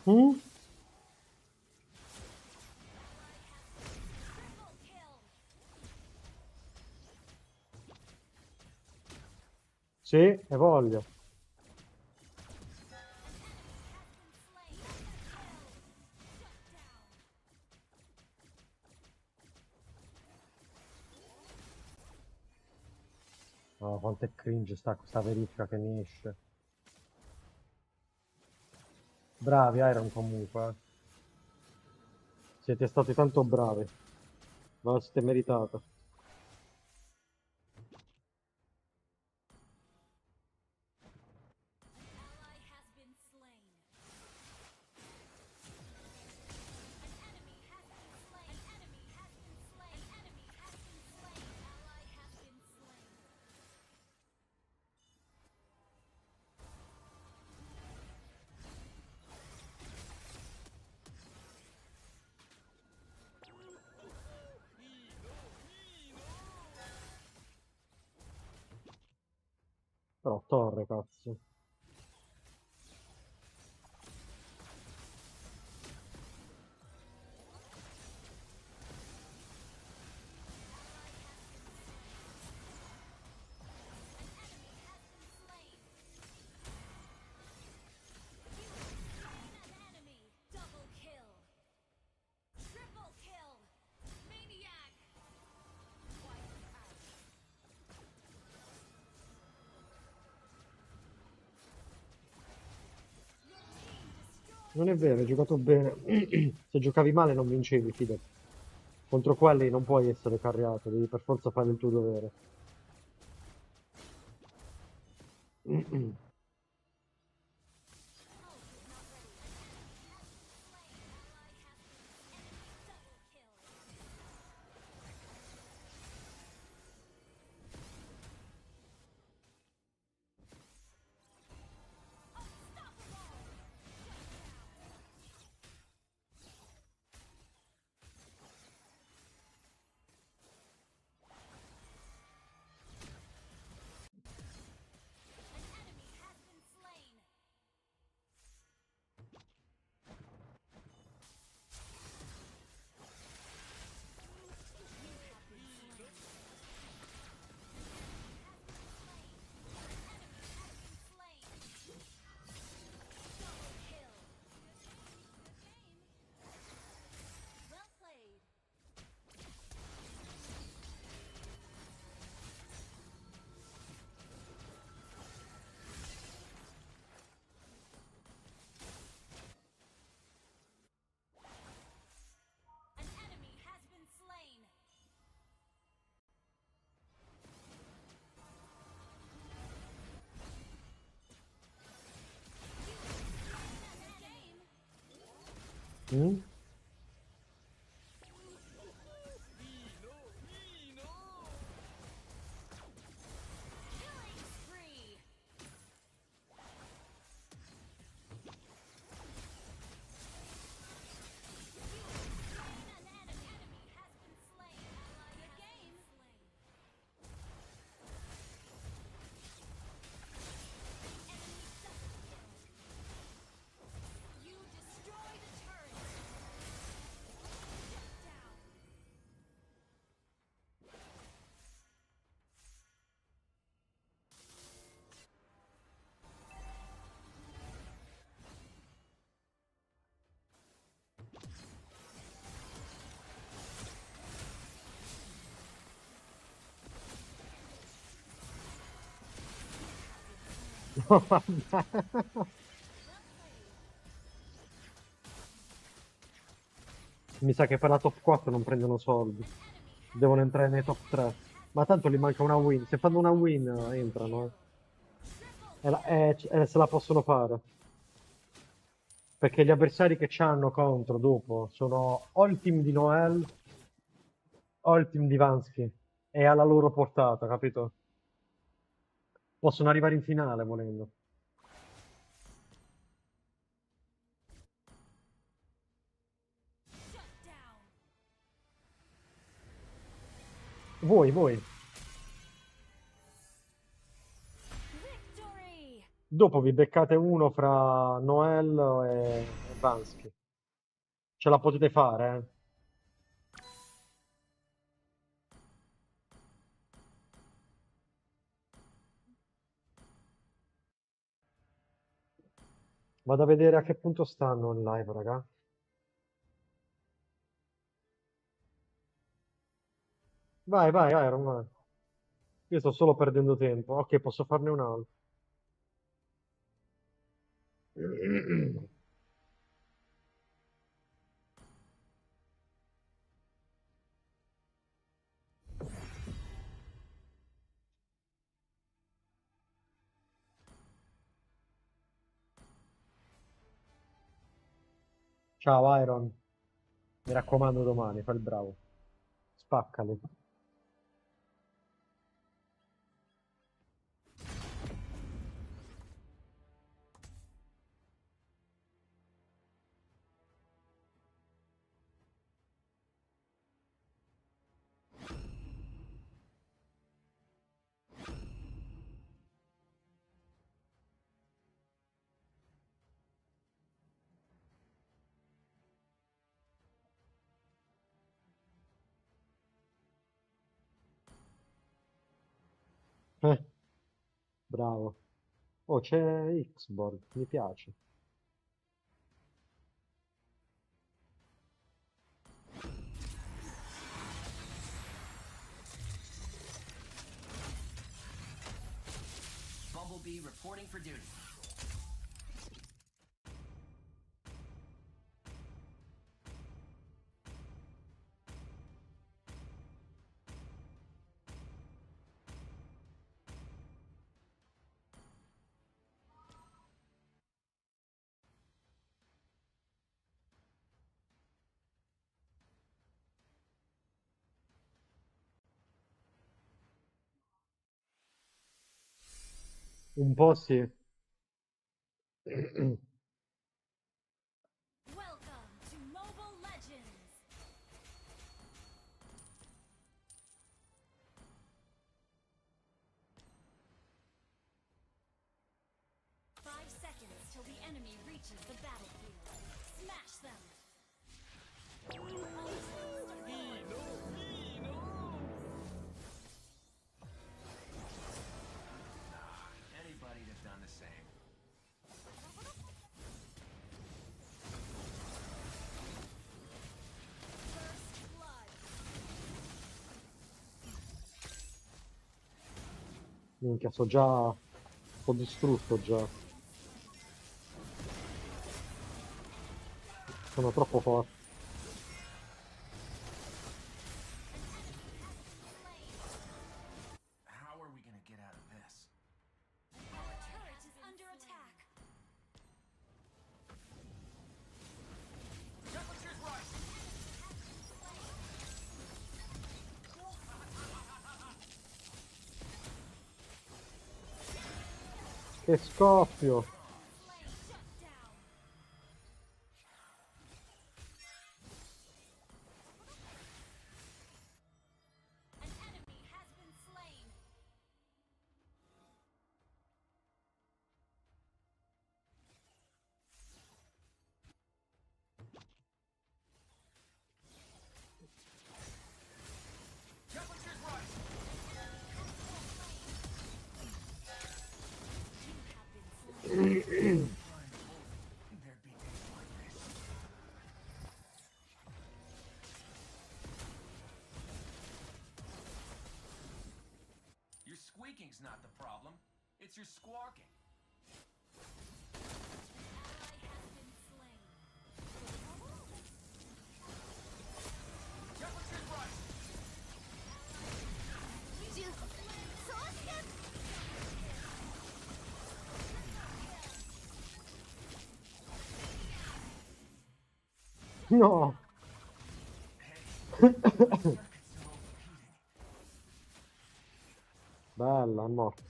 Mm? Sì, e voglio. Oh, quanto è cringe sta questa verifica che mi esce. Bravi Iron comunque. Siete stati tanto bravi. Ve la siete meritata. Però torre, cazzo. Non è vero, hai giocato bene. Se giocavi male non vincevi, fidati. Contro quelli non puoi essere carriato, devi per forza fare il tuo dovere. Mm? No, vabbè. Mi sa che per la top 4 non prendono soldi. Devono entrare nei top 3. Ma tanto gli manca una win. Se fanno una win entrano. Se la possono fare. Perché gli avversari che c'hanno contro dopo sono o il team di Noel o il team di Vansky. È alla loro portata, capito? Possono arrivare in finale volendo. Voi. Dopo vi beccate uno fra Noel e Stefanski. Ce la potete fare, eh? Vado a vedere a che punto stanno in live, raga. Vai, vai, Iron, vai. Io sto solo perdendo tempo. Ok, posso farne un altro. Ciao, Iron. Mi raccomando domani, fai il bravo. Spaccali. Eh, bravo. Oh, c'è Xborg, mi piace. Bumblebee reporting for duty. Un po' sì. Welcome to Mobile Legends! 5 seconds till the enemy reaches the battlefield. Smash them! Anybody'd have done the same. First blood. Minchia, sto già... Sto distrutto già. Sono troppo forte. How are we gonna get out of this? Our turret is under attack. Temperature's right. Che scoppio! Shut down. An enemy has been slain. Temperature's right. Mm. There'd be days like this. Your squeaking's not the problem. It's your squawking. Ally has been slain. Temperature's right. No! Bella, è morto.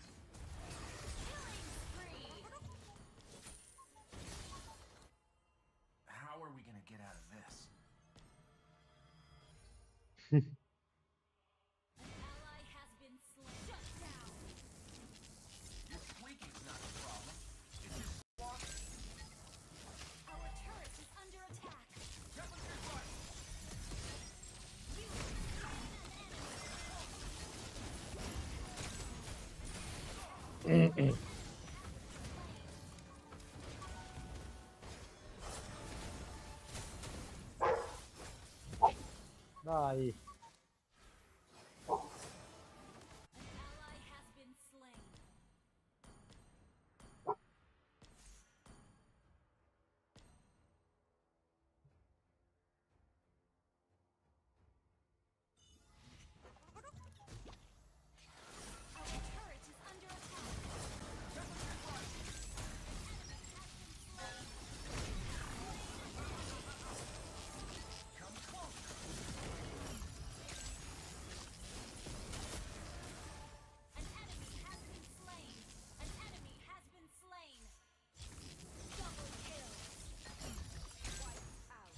How are we gonna get out of this? Ally has been slain. Shut down. Your squeaking's not the problem. It's your squawking. Our turret is Dai. Ally has been slain. Our turret is under attack. An enemy has been slain. An enemy has been slain. Double kill. Wiped out.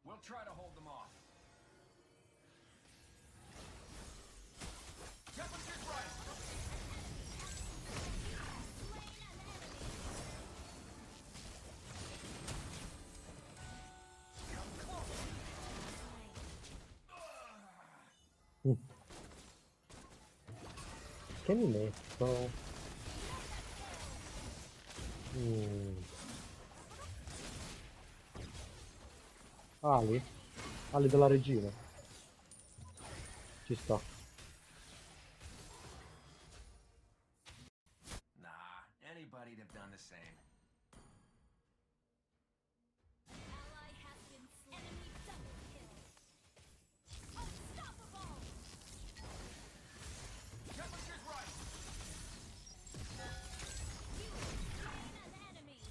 We'll try to hold them off. Temperature's rising. Che mi metto? Ali? Ali della regina. Ci sta. Nah, anybody'd have done the same. Ally has been slain. Enemy double kill. Unstoppable. Temperature's rising. You have slain an enemy.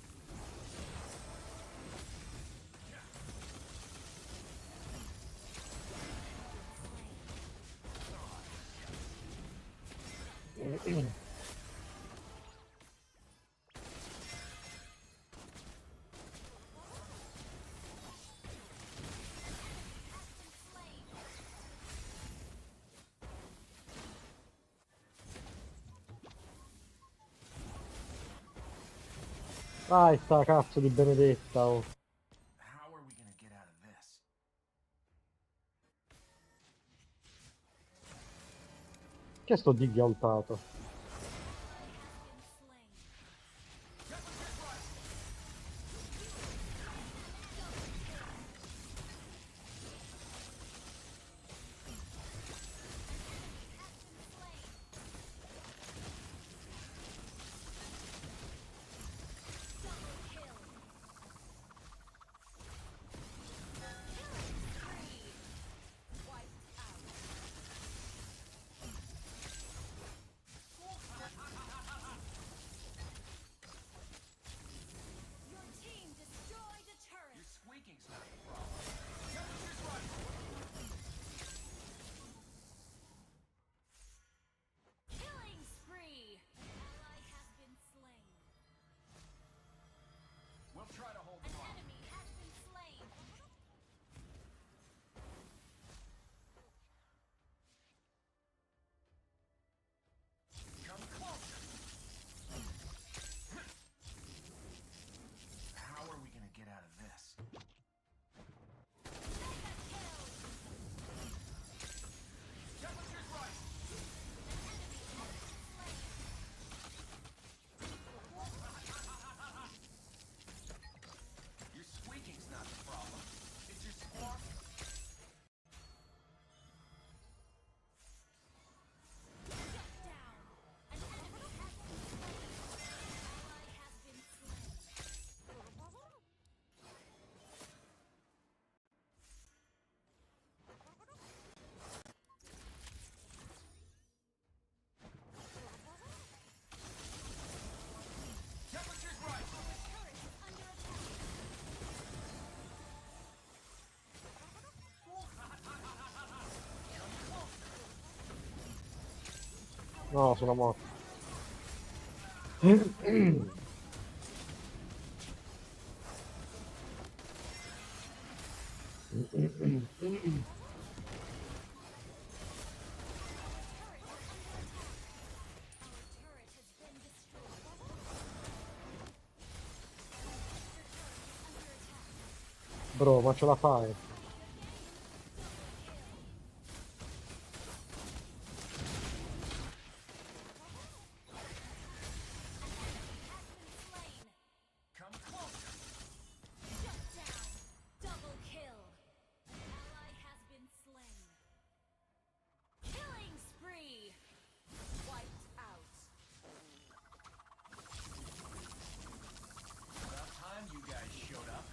Dai, sta cazzo di benedetta, oh. How are we gonna get out of this? Che sto di ghialtato? Your team destroyed a turret. Your squeaking's not the problem. Temperature's rising. Killing spree. Ally has been slain. We'll try to hold An them off. enemy has been slain. Come closer. How are we gonna get out of this? Temperature's rising. Your squeaking's not the problem. It's your squawk. Shut down. An enemy has been slain. Ally has been slain. Temperature's rising. Turret is under attack. No, sono morto. Bro, ma ce la fai? Come closer. Shut down. Double kill. An ally has been slain. Killing spree. Wiped out. About time you guys showed up.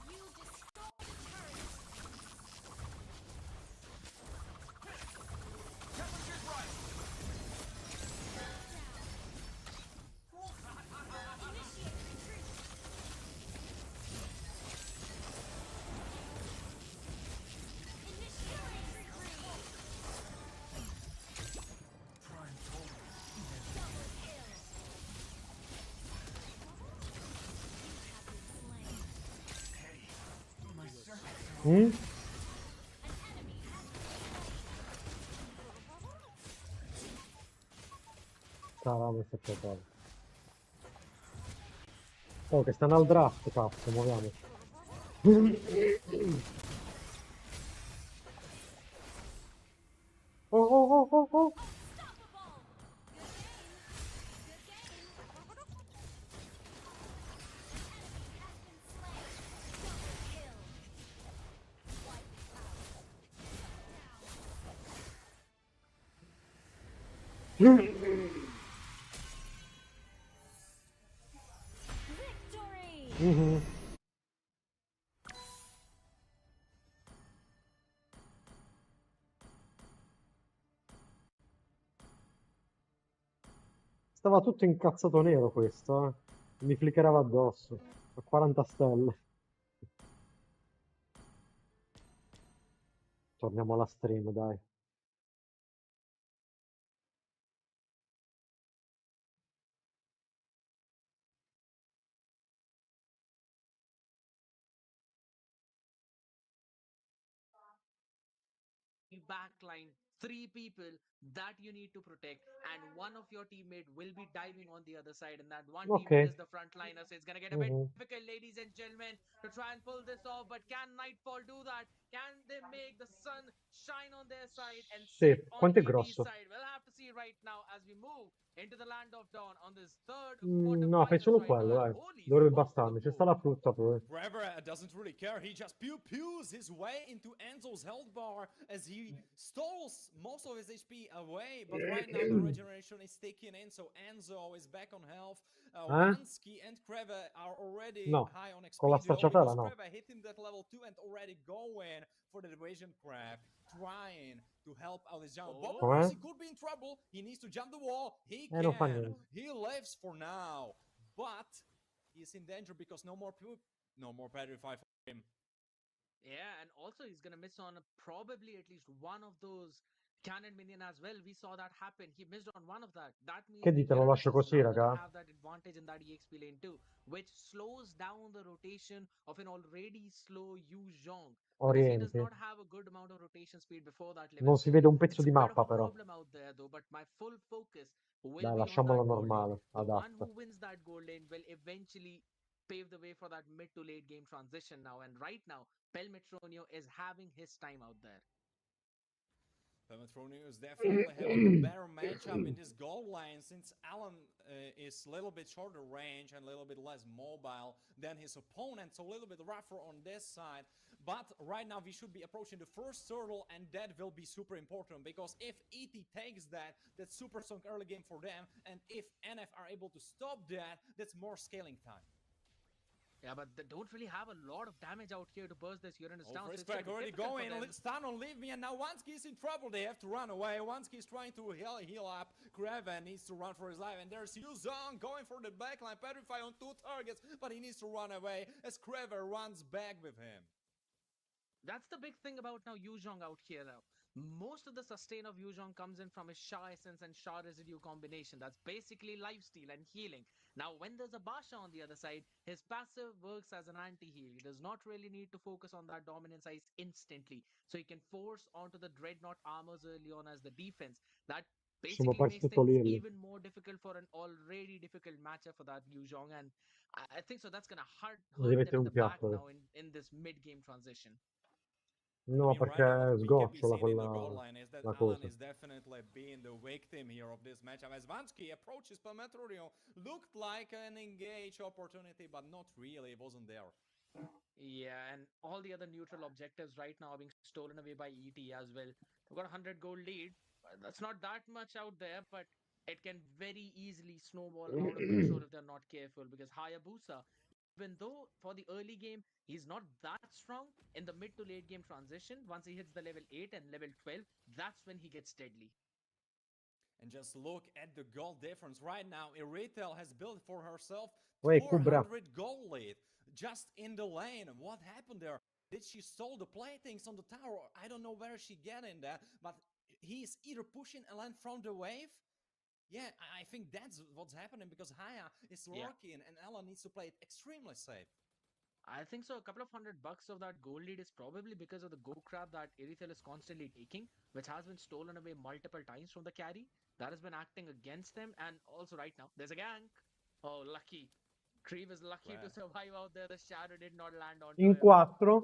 You destroyed the turret. Temperature's right. Initiate retreat. Initiate retreat. Prime total. Double kill. You have been slain. Hey, my circuits are Mm? An enemy has Cavolo, sta cosa. Oh, che stanno al draft, cazzo, muoviamo. Oh, oh, oh, oh, oh. unstoppable. Good game. Good game. Enemy has been slain. Double kill. Wiped out. Victory. Mhm. Stava tutto incazzato nero questo, eh. Mi flickerava addosso. A 40 stelle. Torniamo alla stream, dai. Backline, three people that you need to protect, and one of your teammate will be diving on the other side, and that one Ok. teammate is the frontliner. So it's gonna get a bit Mhm. difficult, ladies and gentlemen, to try and pull this off. But can Nightfall do that? Can they make the sun shine on their side and Sì, set on quanto è ED's grosso? side? We'll have to see right now as we move into the land of dawn on this third No, fai quarterfinals solo right now. quello, And dai. holy Dovrebbe smokes, bastarmi. Ci sta la frutta poi. Forever doesn't really care. He just pews his way into Enzo's health bar as he stalls most of his HP away. But right now the regeneration is taking in, so Enzo is back on health. Eh? Wansky and Kreve are already No, high on con la XP duo stracciatella because no. Kreve hitting that level 2 and already going for the division crab, trying to help out his jungle. But Com'è? he could be in trouble. He needs to jump the wall. He Non fa can. niente. He lives for now. But he's in danger because no more Petrify for him. Yeah, and also he's gonna miss on probably at least one of those cannon minion as well. We saw that happen. He missed on one of that. That Che means the dite, lo Uranus lascio is così, now gonna raga? have that advantage in that EXP lane too, which slows down the rotation of an already slow Yu Zhong because he does Orienti. not have a good amount of rotation speed before that level Non si 4. vede un pezzo It's di a bit of mappa, a però. problem out there though, but my full focus will Dai, be on lasciamola that gold lane. normale, The one adatta. who wins that gold lane will eventually pave the way for that mid to late game transition now. And right now, Pelmetronio is having his time out there. Pelmetronio is definitely having the better matchup in this gold lane since Alan is a little bit shorter range and a little bit less mobile than his opponent, so a little bit rougher on this side. But right now we should be approaching the first turtle, and that will be super important because if ET takes that, that's super strong early game for them, and if NF are able to stop that, that's more scaling time. Yeah, but they don't really have a lot of damage out here to burst this Uranus down. So First it's gonna crack be already difficult for going. them. Stun on leave me, and now Wansky is in trouble. They have to run away. Wansky is trying to heal up. Kraven needs to run for his life, and there's Yuzong going for the backline. Petrify on 2 targets, but he needs to run away as Kraven runs back with him. That's the big thing about now Yu Zhong out here now. Most of the sustain of Yu Zhong comes in from his Sha Essence and Sha Residue combination. That's basically lifesteal and healing. Now, when there's a Basha on the other side, his passive works as an anti-heal. He does not really need to focus on that dominance ice instantly. So he can force onto the Dreadnought armors early on as the defense. That Insomma, basically makes parecchio things toglierli. even more difficult for an already difficult matchup for that Yu Zhong, and I think so that's gonna Devi hurt them mettere in un the back piatto. now in this mid game transition. No, Right now, what perché we can be sgocciola seeing in the goal quella line is that la Alan cosa. is definitely being the victim here of this matchup. As Vansky approaches Palmetrio, looked like an engage opportunity, but not really. It wasn't there. Yeah, and all the other neutral objectives right now are being stolen away by ET as well. They've got a 100 gold lead. That's not that much out there, but it can very easily snowball out of control if they're not careful. Because Hayabusa, even though for the early game he's not that strong, in the mid to late game transition, once he hits the level 8 and level 12, that's when he gets deadly. And just look at the goal difference right now. Iritel has built for herself Uè, Kubra. 400 goal lead just in the lane. What happened there? Did she stole the playthings on the tower? I don't know where she get in that, but he's either pushing Alan from the wave. Yeah, I think that's what's happening because Haya is lurking and Alan needs to play it extremely safe. I think so. A couple of $100 of that gold lead is probably because of the go crab that Irithel is constantly taking, which has been stolen away multiple times from the carry. That has been acting against them. And also, right now, there's a gank. Oh, lucky. Creve is lucky to survive out there. The shadow did not land onto In him. 4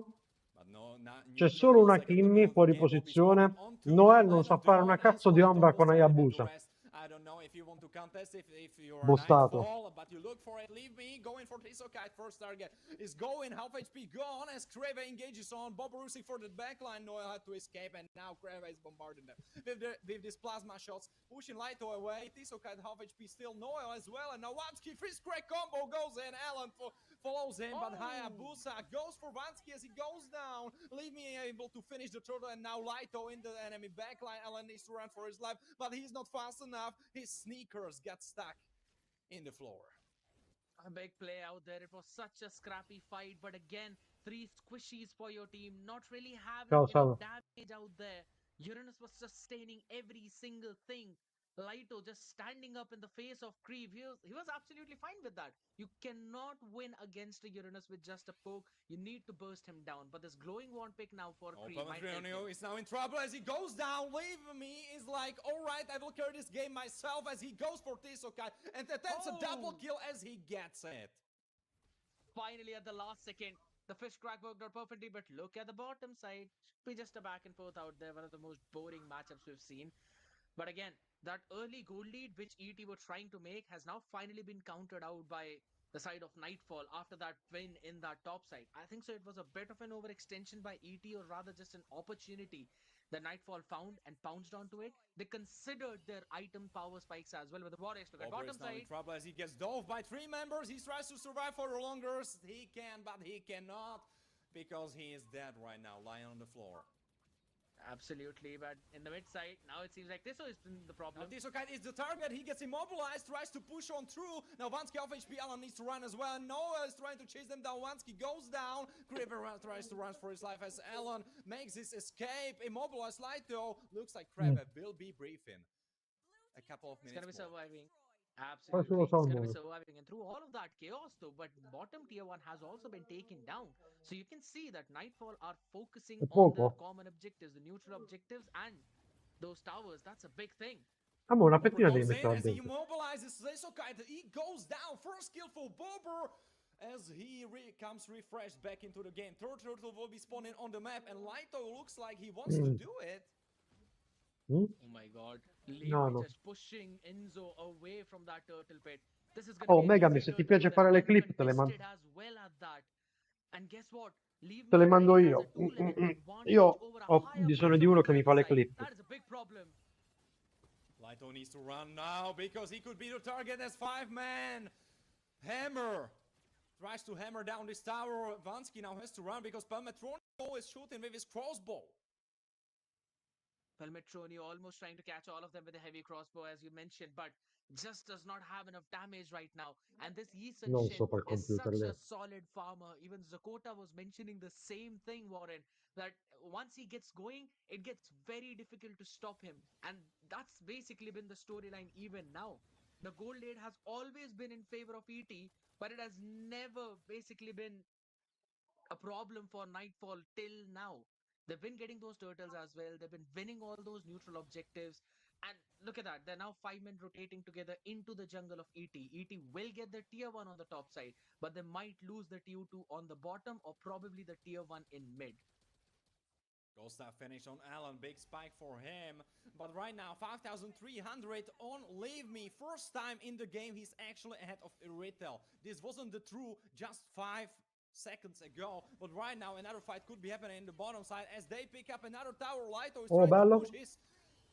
c'è solo una Kimmy fuori posizione. Noel non sa fare una cazzo di ombra con Hayabusa. I don't know if you want to contest if you're Bostato. Nightfall, but you look for it. Leave me going for Tisokite. First target is going. Half HP gone as Kreva engages on Boborusik for the backline. Noel had to escape, and now Kreva is bombarding them with these plasma shots, pushing Laito away. Tisokite half HP still. Noel as well, and now Wansky freeze crack combo goes in. Alan follows him, but Hayabusa goes for Vansky as he goes down. Leave me able to finish the turtle, and now Laito in the enemy backline. Alan needs to run for his life, but he's not fast enough. His sneakers get stuck in the floor. A big play out there. It was such a scrappy fight, but again, 3 squishies for your team, not really having enough damage out there. Uranus was sustaining every single thing. Laito just standing up in the face of Creep. He was absolutely fine with that. You cannot win against a Uranus with just a poke. You need to burst him down. But this glowing wand pick now for Creep might help him. Is now in trouble as he goes down. Leave me is like, all right, I will carry this game myself as he goes for Tisokai and attempts a double kill as he gets it. Finally, at the last second, the fish crack worked out perfectly, but look at the bottom side. Should be just a back and forth out there. One of the most boring matchups we've seen. But again, that early goal lead which ET were trying to make has now finally been countered out by the side of Nightfall after that win in that top side. I think so it was a bit of an overextension by ET, or rather just an opportunity that Nightfall found and pounced onto it. They considered their item power spikes as well, with the Warriors to get bottom now side. in trouble as he gets dove by 3 members. He tries to survive for the longest. He can, but he cannot because he is dead right now, lying on the floor. Absolutely, but in the mid side, now it seems like Tiso is the problem. Now Tisokite is the target, he gets immobilized, tries to push on through. Now Vansky off HP, Alan needs to run as well. Noah is trying to chase them down, Vansky goes down. Kraber tries to run for his life as Alan makes his escape. Immobilized Laito, looks like Kraber will be briefing a couple of minutes. It's gonna be surviving. Questo Absolutely. lo It's going to so. be surviving. And through all of that chaos, though, but bottom tier 1 has also been taken down. So you can see that Nightfall are focusing on their common objectives, the neutral objectives, and those towers. That's a big thing. Amore, una pettina devi Goes in mettere as he dentro. immobilizes Sesokite. He goes down. First kill for Bober as he comes refreshed back into the game. Third turtle will be spawning on the map, and Laito looks like he wants to do it. Oh my god. No, no. Just pushing Enzo away from that turtle pit. This is gonna Oh, be Megami, se ti piace fare le clip, te le mando. as well at that. And guess what? Te le mando io. Io ho bisogno di uno che mi fa le clip. That is a big problem. Laito needs to run now because he could be the target as 5-man. Hammer tries to hammer down this tower. Vansky now has to run because Palmetronio is shooting with his crossbow. Palmetronio almost trying to catch all of them with a heavy crossbow, as you mentioned, but just does not have enough damage right now. And this Yisun Shin is such a solid farmer. Even Zakota was mentioning the same thing, Warren, that once he gets going, it gets very difficult to stop him. And that's basically been the storyline even now. The gold lead has always been in favor of ET, but it has never basically been a problem for Nightfall till now. They've been getting those turtles as well. They've been winning all those neutral objectives. And look at that. They're now 5 men rotating together into the jungle of ET. ET will get the tier 1 on the top side, but they might lose the tier 2 on the bottom or probably the tier 1 in mid. Ghost Staff finish on Alan, big spike for him. But right now, 5,300 on Leave Me. First time in the game he's actually ahead of Irritel. This wasn't the true just 5 seconds ago, but right now another fight could be happening in the bottom side as they pick up another tower. Lito is Oh, trying to bello. push his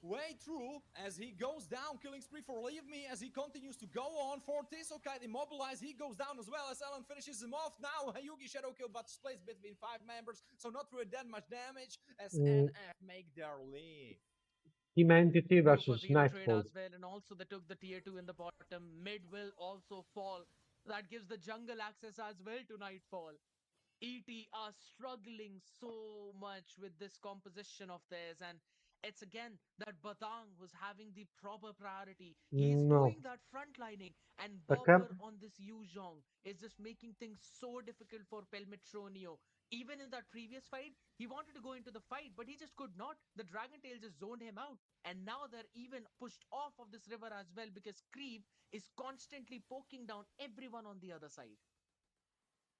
way through as he goes down, killing spree for Leave Me as he continues to go on for Tisokite immobilized. He goes down as well as Alan finishes him off. Now Yugi shadow kill, but splits between 5 members, so not really that much damage as NF make their leave. Team Entity Go for versus zero trade Nightfall. as well, and also they took the tier 2 in the bottom. Mid will also fall. That gives the jungle access as well to Nightfall. ET are struggling so much with this composition of theirs, and it's again that Badang was having the proper priority. He's No. doing that frontlining, and Perché? Bobber on this Yuzhong is just making things so difficult for Pelmetronio. Even in that previous fight, he wanted to go into the fight, but he just could not. The Dragon Tail just zoned him out, and now they're even pushed off of this river as well because Creep is constantly poking down everyone on the other side.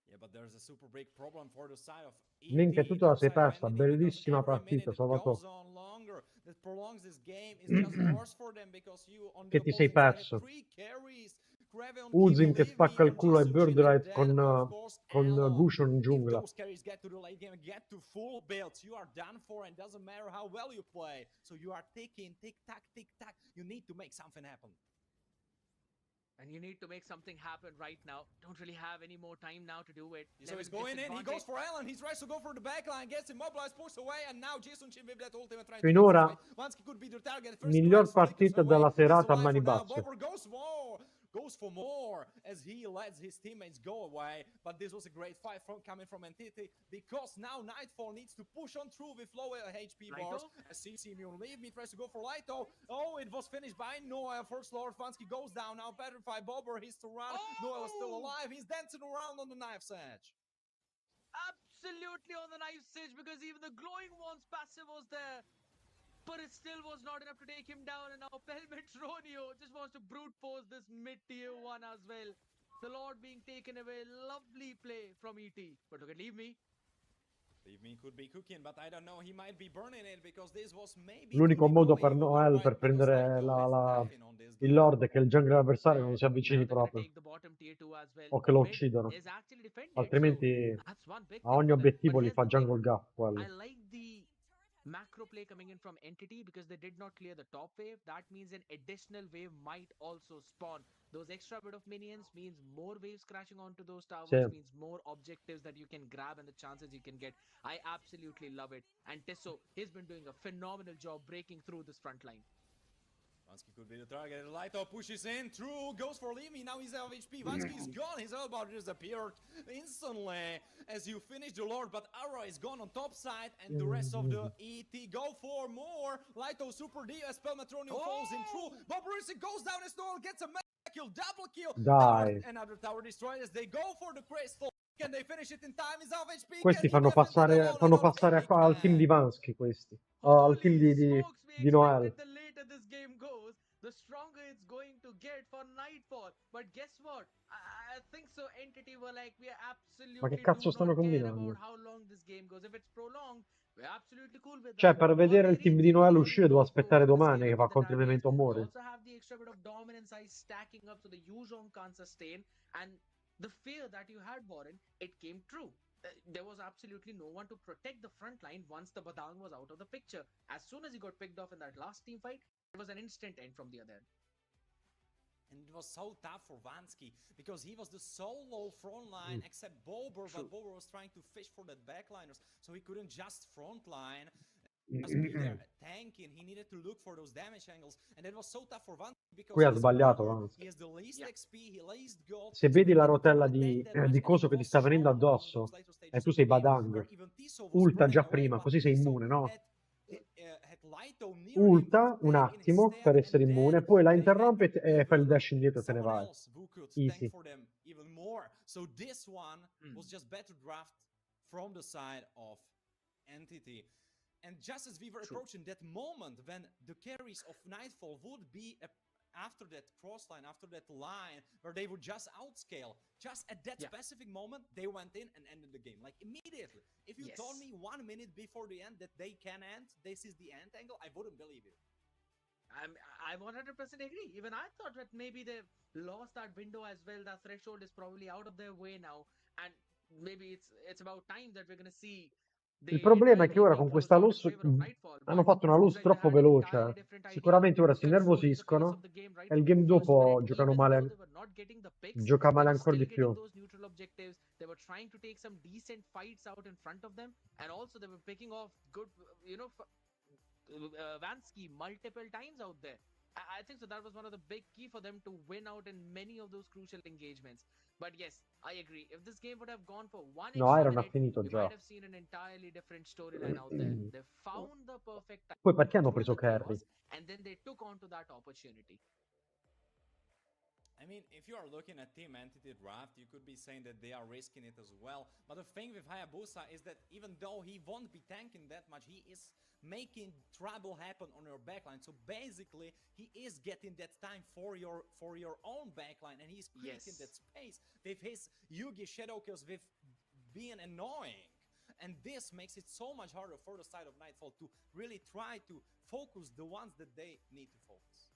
Yeah, but there's a super big problem for the side of Minchia, tu te la sei topside persa. of NTT, Bellissima because every minute partita, it Salvatore. goes on longer. That prolongs this game is just worse for them because you on the Che ti sei opposing side have perso? 3 carries. Kraven, Uzin Keep, che Leave spacca Me, il and culo ai Jisoo Chin, and Birdlight then of course con Alan. Gushon in If giungla. those carries get to the late game and get to full builds, you are done for, and doesn't matter how well you play. So you are ticking, tick tack, tick tack. You need to make something happen. And you need to make something happen right now. Don't really have any more time now to do it. So he's going in, he goes for Alan, he tries to go for the backline, gets immobilized, pushed away, and now Jason Chin with that ultimate trying to Finora, Vansky could be the target. First miglior strikes, flickers partita away. della He's serata a alive mani for now. basse. Bobber goes for more as he lets his teammates go away. But this was a great fight coming from Entity because now Nightfall needs to push on through with low HP bars. As CC Immune Leave Me tries to go for Lito. Oh, it was finished by Noah. First Lord Vansky goes down. Now Petrify Bobber, he's to run. Noah is still alive. He's dancing around on the knife's edge. Absolutely on the knife's edge because even the glowing one's passive was there. But it still was not enough to take him down, and now Pelmetronio just wants to brute force this mid-tier 1 as well. The Lord being taken away, lovely play from ET. But look at Leave Me. Leave Me could be cooking, but I don't know, he might be burning it because this was maybe L'unico modo per Noel per prendere il Lord è che il jungler avversario non si avvicini proprio. O che lo uccidono. Altrimenti a ogni obiettivo li fa jungle gap quello. I like the macro play coming in from Entity because they did not clear the top wave. That means an additional wave might also spawn. Those extra bit of minions means more waves crashing onto those towers, means more objectives that you can grab and the chances you can get. I absolutely love it. And Tesso, he's been doing a phenomenal job breaking through this front line. Vansky could be the target. Lito pushes in through, goes for Leave Me. Now he's out of HP. Vansky is gone. His elbow disappeared instantly as you finish the Lord. But Aura is gone on top side, and the rest of the ET go for more. Lito super D as Pelmetronio falls in through. Bob Rusi goes down as Noel gets a kill, double kill. Another tower destroyed as they go for the crystal. Can they finish it in time? He's out of HP. Questi fanno passare al team di Vansky, questi. Al team di Noel. The stronger it's going to get for Nightfall. But guess what? I think so Entity were like, we are absolutely Ma che cazzo stanno combinando? how long this game goes. If it's prolonged, we're absolutely cool with that. Cioè, per vedere il team di Noel uscire devo aspettare domani che fa contro il Memento Mori. Also have the extra bit of dominance size stacking up so the Yuzhong can't sustain, and the fear that you had, Warren, it came true. There was absolutely no one to protect the front line once the Badang was out of the picture. As soon as he got picked off in that last team fight, it was an instant end from the other end. And it was so tough for Vansky because he was the solo frontline except Bober, but Bober was trying to fish for that backliners, so he couldn't just frontline. Just be there tanking. He needed to look for those damage angles, and it was so tough for Vansky because qui ha sbagliato Vansky. he has the least XP, he least gold. Se vedi la rotella di coso che ti sta venendo addosso e tu sei Badang, ulta già prima, così sei immune, no? Ulta un attimo per essere immune, poi la interrompe e fai il dash indietro e te ne vai. Easy. So this one was just better draft from the side of Entity. And just as we were approaching that moment when the carries of Nightfall would be after that cross line, after that line where they would just outscale, just at that specific moment, they went in and ended the game. Like immediately. If you told me 1 minute before the end that they can end, this is the end angle, I wouldn't believe it. I 100% agree. Even I thought that maybe they lost that window as well. That threshold is probably out of their way now, and maybe it's about time that we're gonna see Il the problema è entire che game ora being con closed questa out in loss favor of Nightfall. hanno But fatto una seems loss like they troppo had an entirely veloce. different idea Sicuramente ora to si control the pace of innervosiscono the game right e il from the game first minute. dopo giocano Even though male, they were not getting the picks, gioca they male were ancora still di getting più. those neutral objectives. They were trying to take some decent fights out in front of them, and also they were picking off good, Vansky multiple times out there. I think so. That was one of the big key for them to win out in many of those crucial engagements. But yes, I agree. If this game would have gone for one No, extra Iron ha minute, finito we già. might have seen an entirely different storyline out there. They found the perfect time Poi perché hanno through preso the Carry? chaos, and then they took on to that opportunity. I mean, if you are looking at Team Entity Draft, you could be saying that they are risking it as well. But the thing with Hayabusa is that even though he won't be tanking that much, he is making trouble happen on your backline. So basically, he is getting that time for your own backline, and he's creating that space with his Yugi shadow kills, with being annoying. And this makes it so much harder for the side of Nightfall to really try to focus the ones that they need to focus.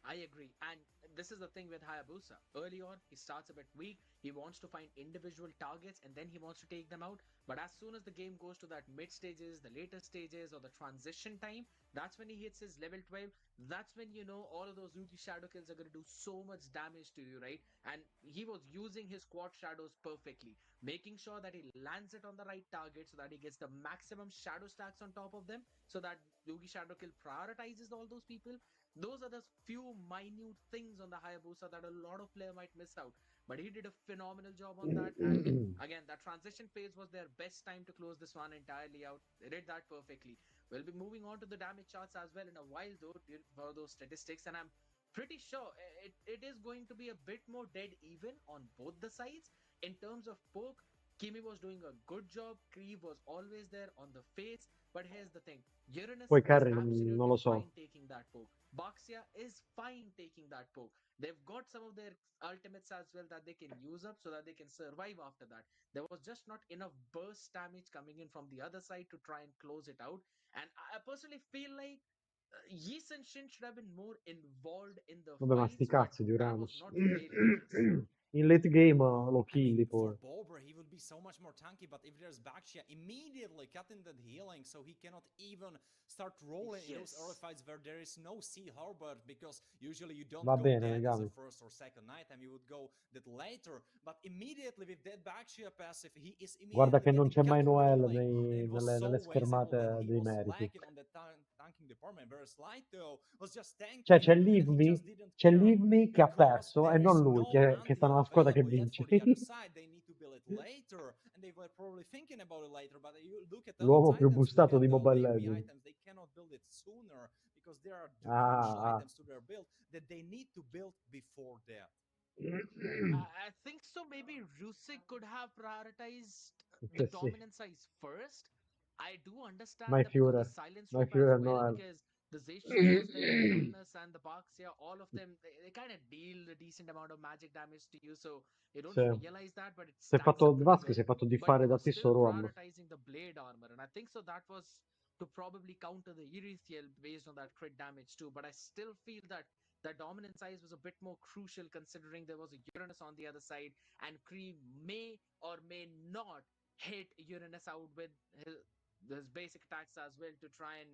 I agree. And this is the thing with Hayabusa. Early on, he starts a bit weak. He wants to find individual targets and then he wants to take them out. But as soon as the game goes to that mid stages, the later stages, or the transition time, that's when he hits his level 12. That's when you know all of those Yugi shadow kills are going to do so much damage to you, right? And he was using his quad shadows perfectly, making sure that he lands it on the right target so that he gets the maximum shadow stacks on top of them, so that Yugi shadow kill prioritizes all those people. Those are the few minute things on the Hayabusa that a lot of player might miss out. But he did a phenomenal job on that. And again, that transition phase was their best time to close this one entirely out. They did that perfectly. We'll be moving on to the damage charts as well in a while, though, for those statistics. And I'm pretty sure it is going to be a bit more dead even on both the sides. In terms of poke, Kimi was doing a good job. Kree was always there on the face. But here's the thing. Uranus Poi is Carry absolutely non lo so. fine taking that poke. Baxia is fine taking that poke. They've got some of their ultimates as well that they can use up so that they can survive after that. There was just not enough burst damage coming in from the other side to try and close it out. And I personally feel like Yi Sun Shin should have been more involved in the Vabbè, ma sti fights, but cazzi di that was Uranus. not really the case. In late game lo I mean, killi for poi. Bober, he would be so much more tanky, but if there's Baxia, immediately cutting that healing so he cannot even start rolling in those early fights where there is no C Harbor, because usually you don't Va go bene, dead as a Megami. first or second item, you would go that later. But immediately with that Baxia passive, he is Guarda immediately che non getting c'è mai cut on Noel healing, and it was so nelle wasteful that schermate he dei was meriti. lacking on the tanking department, whereas Lighto was just Cioè tanking, and he just didn't C'è care Leave Me che ha because perso e there non is lui no che sta anti nella squadra che available yet vince. for the other side. They need to build it later, and they were probably thinking about it later. But you look at L'uomo those più items, look bustato at di the Mobile Leave Me Legends. items. They cannot build it sooner because there are the crucial Ah, items to their build that they need to build before that. I think so. Maybe Rusik could have prioritized the che sì. dominant size first. I do understand My the pick of the Führer. silence My rope as Führer well, Noel. because the Zacian was there, the Uranus and the Baxia, all of them, they kind of deal a decent amount of magic damage to you, so you don't Sì. realize that, but it Si è stacks fatto up pretty Vasco, well. si è fatto But he diffare da was Tisso still Rom. prioritizing the blade armor, and I think so that was to probably counter the Erethiel based on that crit damage too. But I still feel that the dominant size was a bit more crucial considering there was a Uranus on the other side, and Kree may or may not hit Uranus out with his basic attacks as well to try and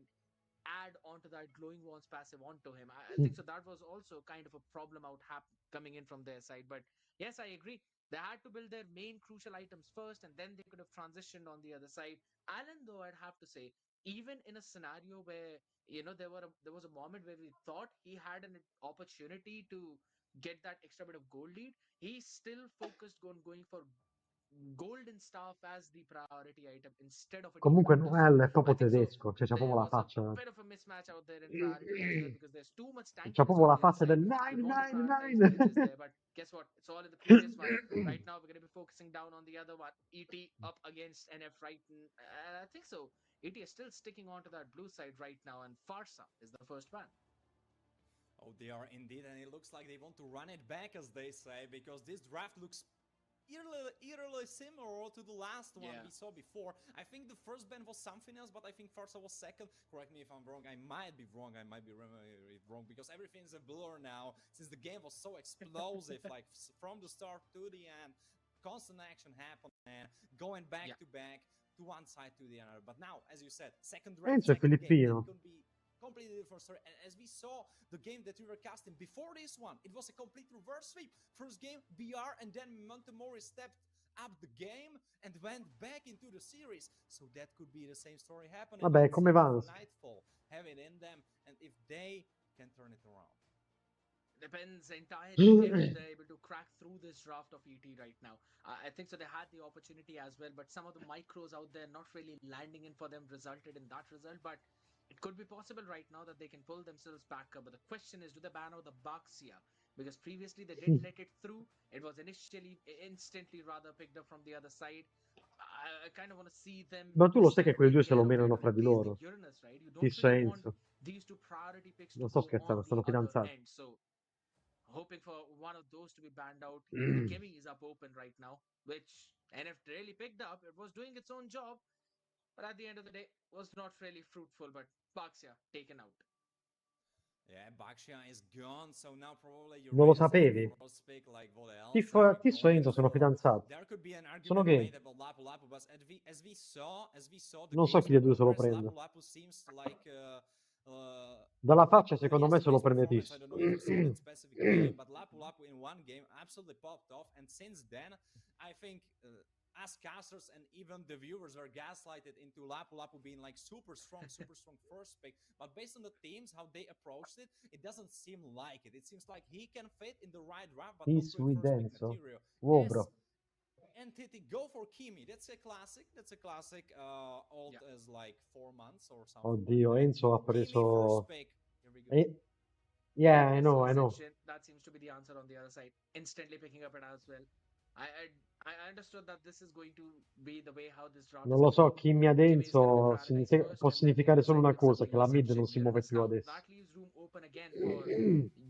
add onto that glowing wands passive onto him. I think so that was also kind of a problem coming in from their side. But yes, I agree. They had to build their main crucial items first, and then they could have transitioned on the other side. Alan, though, I'd have to say, even in a scenario where there was a moment where we thought he had an opportunity to get that extra bit of gold lead, he still focused on going for golden staff as the priority item instead of a Comunque deflector. So Noel è proprio I think so. tedesco, cioè c'ha proprio There la was a faccia. bit of a mismatch out there in priority as well because there's too much C'ha tankiness proprio on la the other faccia side. del You'd 9, want to 9, prioritize 9. ninjas there, but guess what? It's all in the previous one. Right now, we're going to be focusing down on the other one. ET up against NF right. And I think so. ET is still sticking on to that blue side right now, and Farsa is the first ban. Oh, they are indeed, and it looks like they want to run it back, as they say, because this draft looks eerily similar to the last one we saw before. I think the first ban was something else, but I think Farsa was second. Correct me if I'm wrong. I might be wrong. I might be wrong, because everything's a blur now since the game was so explosive, like from the start to the end. Constant action happened, and going back to back to one side to the other. But now, as you said, second draft, Enzo è second game, filippino. that could be completely different story. And as we saw the game that we were casting before this one, it was a complete reverse sweep. First game, BR, and then Montemori stepped up the game and went back into the series. So that could be the same story happening. Vabbè, Let's come see if Vans. Nightfall have it in them and if they can turn it around. Depends entirely if they're able to crack through this draft of ET right now. I think so. They had the opportunity as well, but some of the micros out there not really landing in for them resulted in that result. But it could be possible right now that they can pull themselves back up. But the question is, do they ban out the Baxia? Because previously they did let it through. It was instantly rather picked up from the other side. I kind of want to see them Ma tu lo sai still che quei take due se care lo of their menano own. fra At di least the loro. Uranus, right? You don't Tisso e really want Enzo. these two priority picks Non to sto go scherzando, on the stanno other fidanzati. end. So hoping for one of those to be banned out. Even the Kemi is up open right now, which NF really picked up. It was doing its own job, but at the end of the day, was not really fruitful. But Baxia taken out. Yeah, Baxia is gone, so now probably Non lo Uranus is sapevi? the first pick, like what else? Are we Tisso e going Enzo sono for? fidanzati. There could be an Sono argument gay. made about Lapu Lapu, but as we saw the Non so games chi dei due se lo progress, prende. Lapu Lapu seems like Dalla like faccia, secondo me, yes, se lo his prende performance. I Tisso. don't know if you saw that specific game, but Lapu Lapu in one game absolutely popped off, and since then, I think us casters and even the viewers were gaslighted into Lapu Lapu being like super strong first pick. But based on the teams, how they approached it, it doesn't seem like it. It seems like he can fit in the right draft, but not He's with with first pick Enzo. material. Wow, As bro. Entity, go for Kimi. That's a classic. Old as like 4 months or something. Oddio, like Enzo ha Kimi first preso... pick. Here we go. Yeah, I Yes, know, I know. that seems to be the answer on the other side. Instantly picking up it as well. I understood that this is going to be the way how this draft Non is lo going to so, go. Kimi ad Kimi is going to be Enzo prioritized first, può and on the significare other solo side una picks up cosa, the che la mid non Inception si muove Uranus. più Now adesso. that leaves room open again for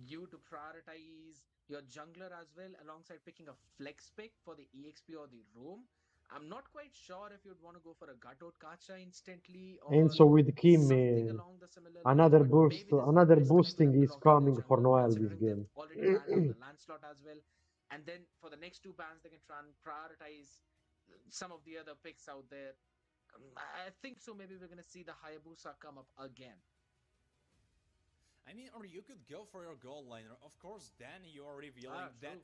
you to prioritize your jungler as well, alongside picking a flex pick for the EXP or the roam. I'm not quite sure if you'd want to go for a Gatot Kacha instantly or Enzo with something Kimi, along the similar lines, but maybe this is the another best time for them boosting to is lock in their coming for jungle, Noel this considering they've game. already banned out the Lancelot as well. And then for the next two bans, they can try and prioritize some of the other picks out there. I think so. Maybe we're going to see the Hayabusa come up again. I mean, or you could go for your gold laner. Of course, then you are revealing that.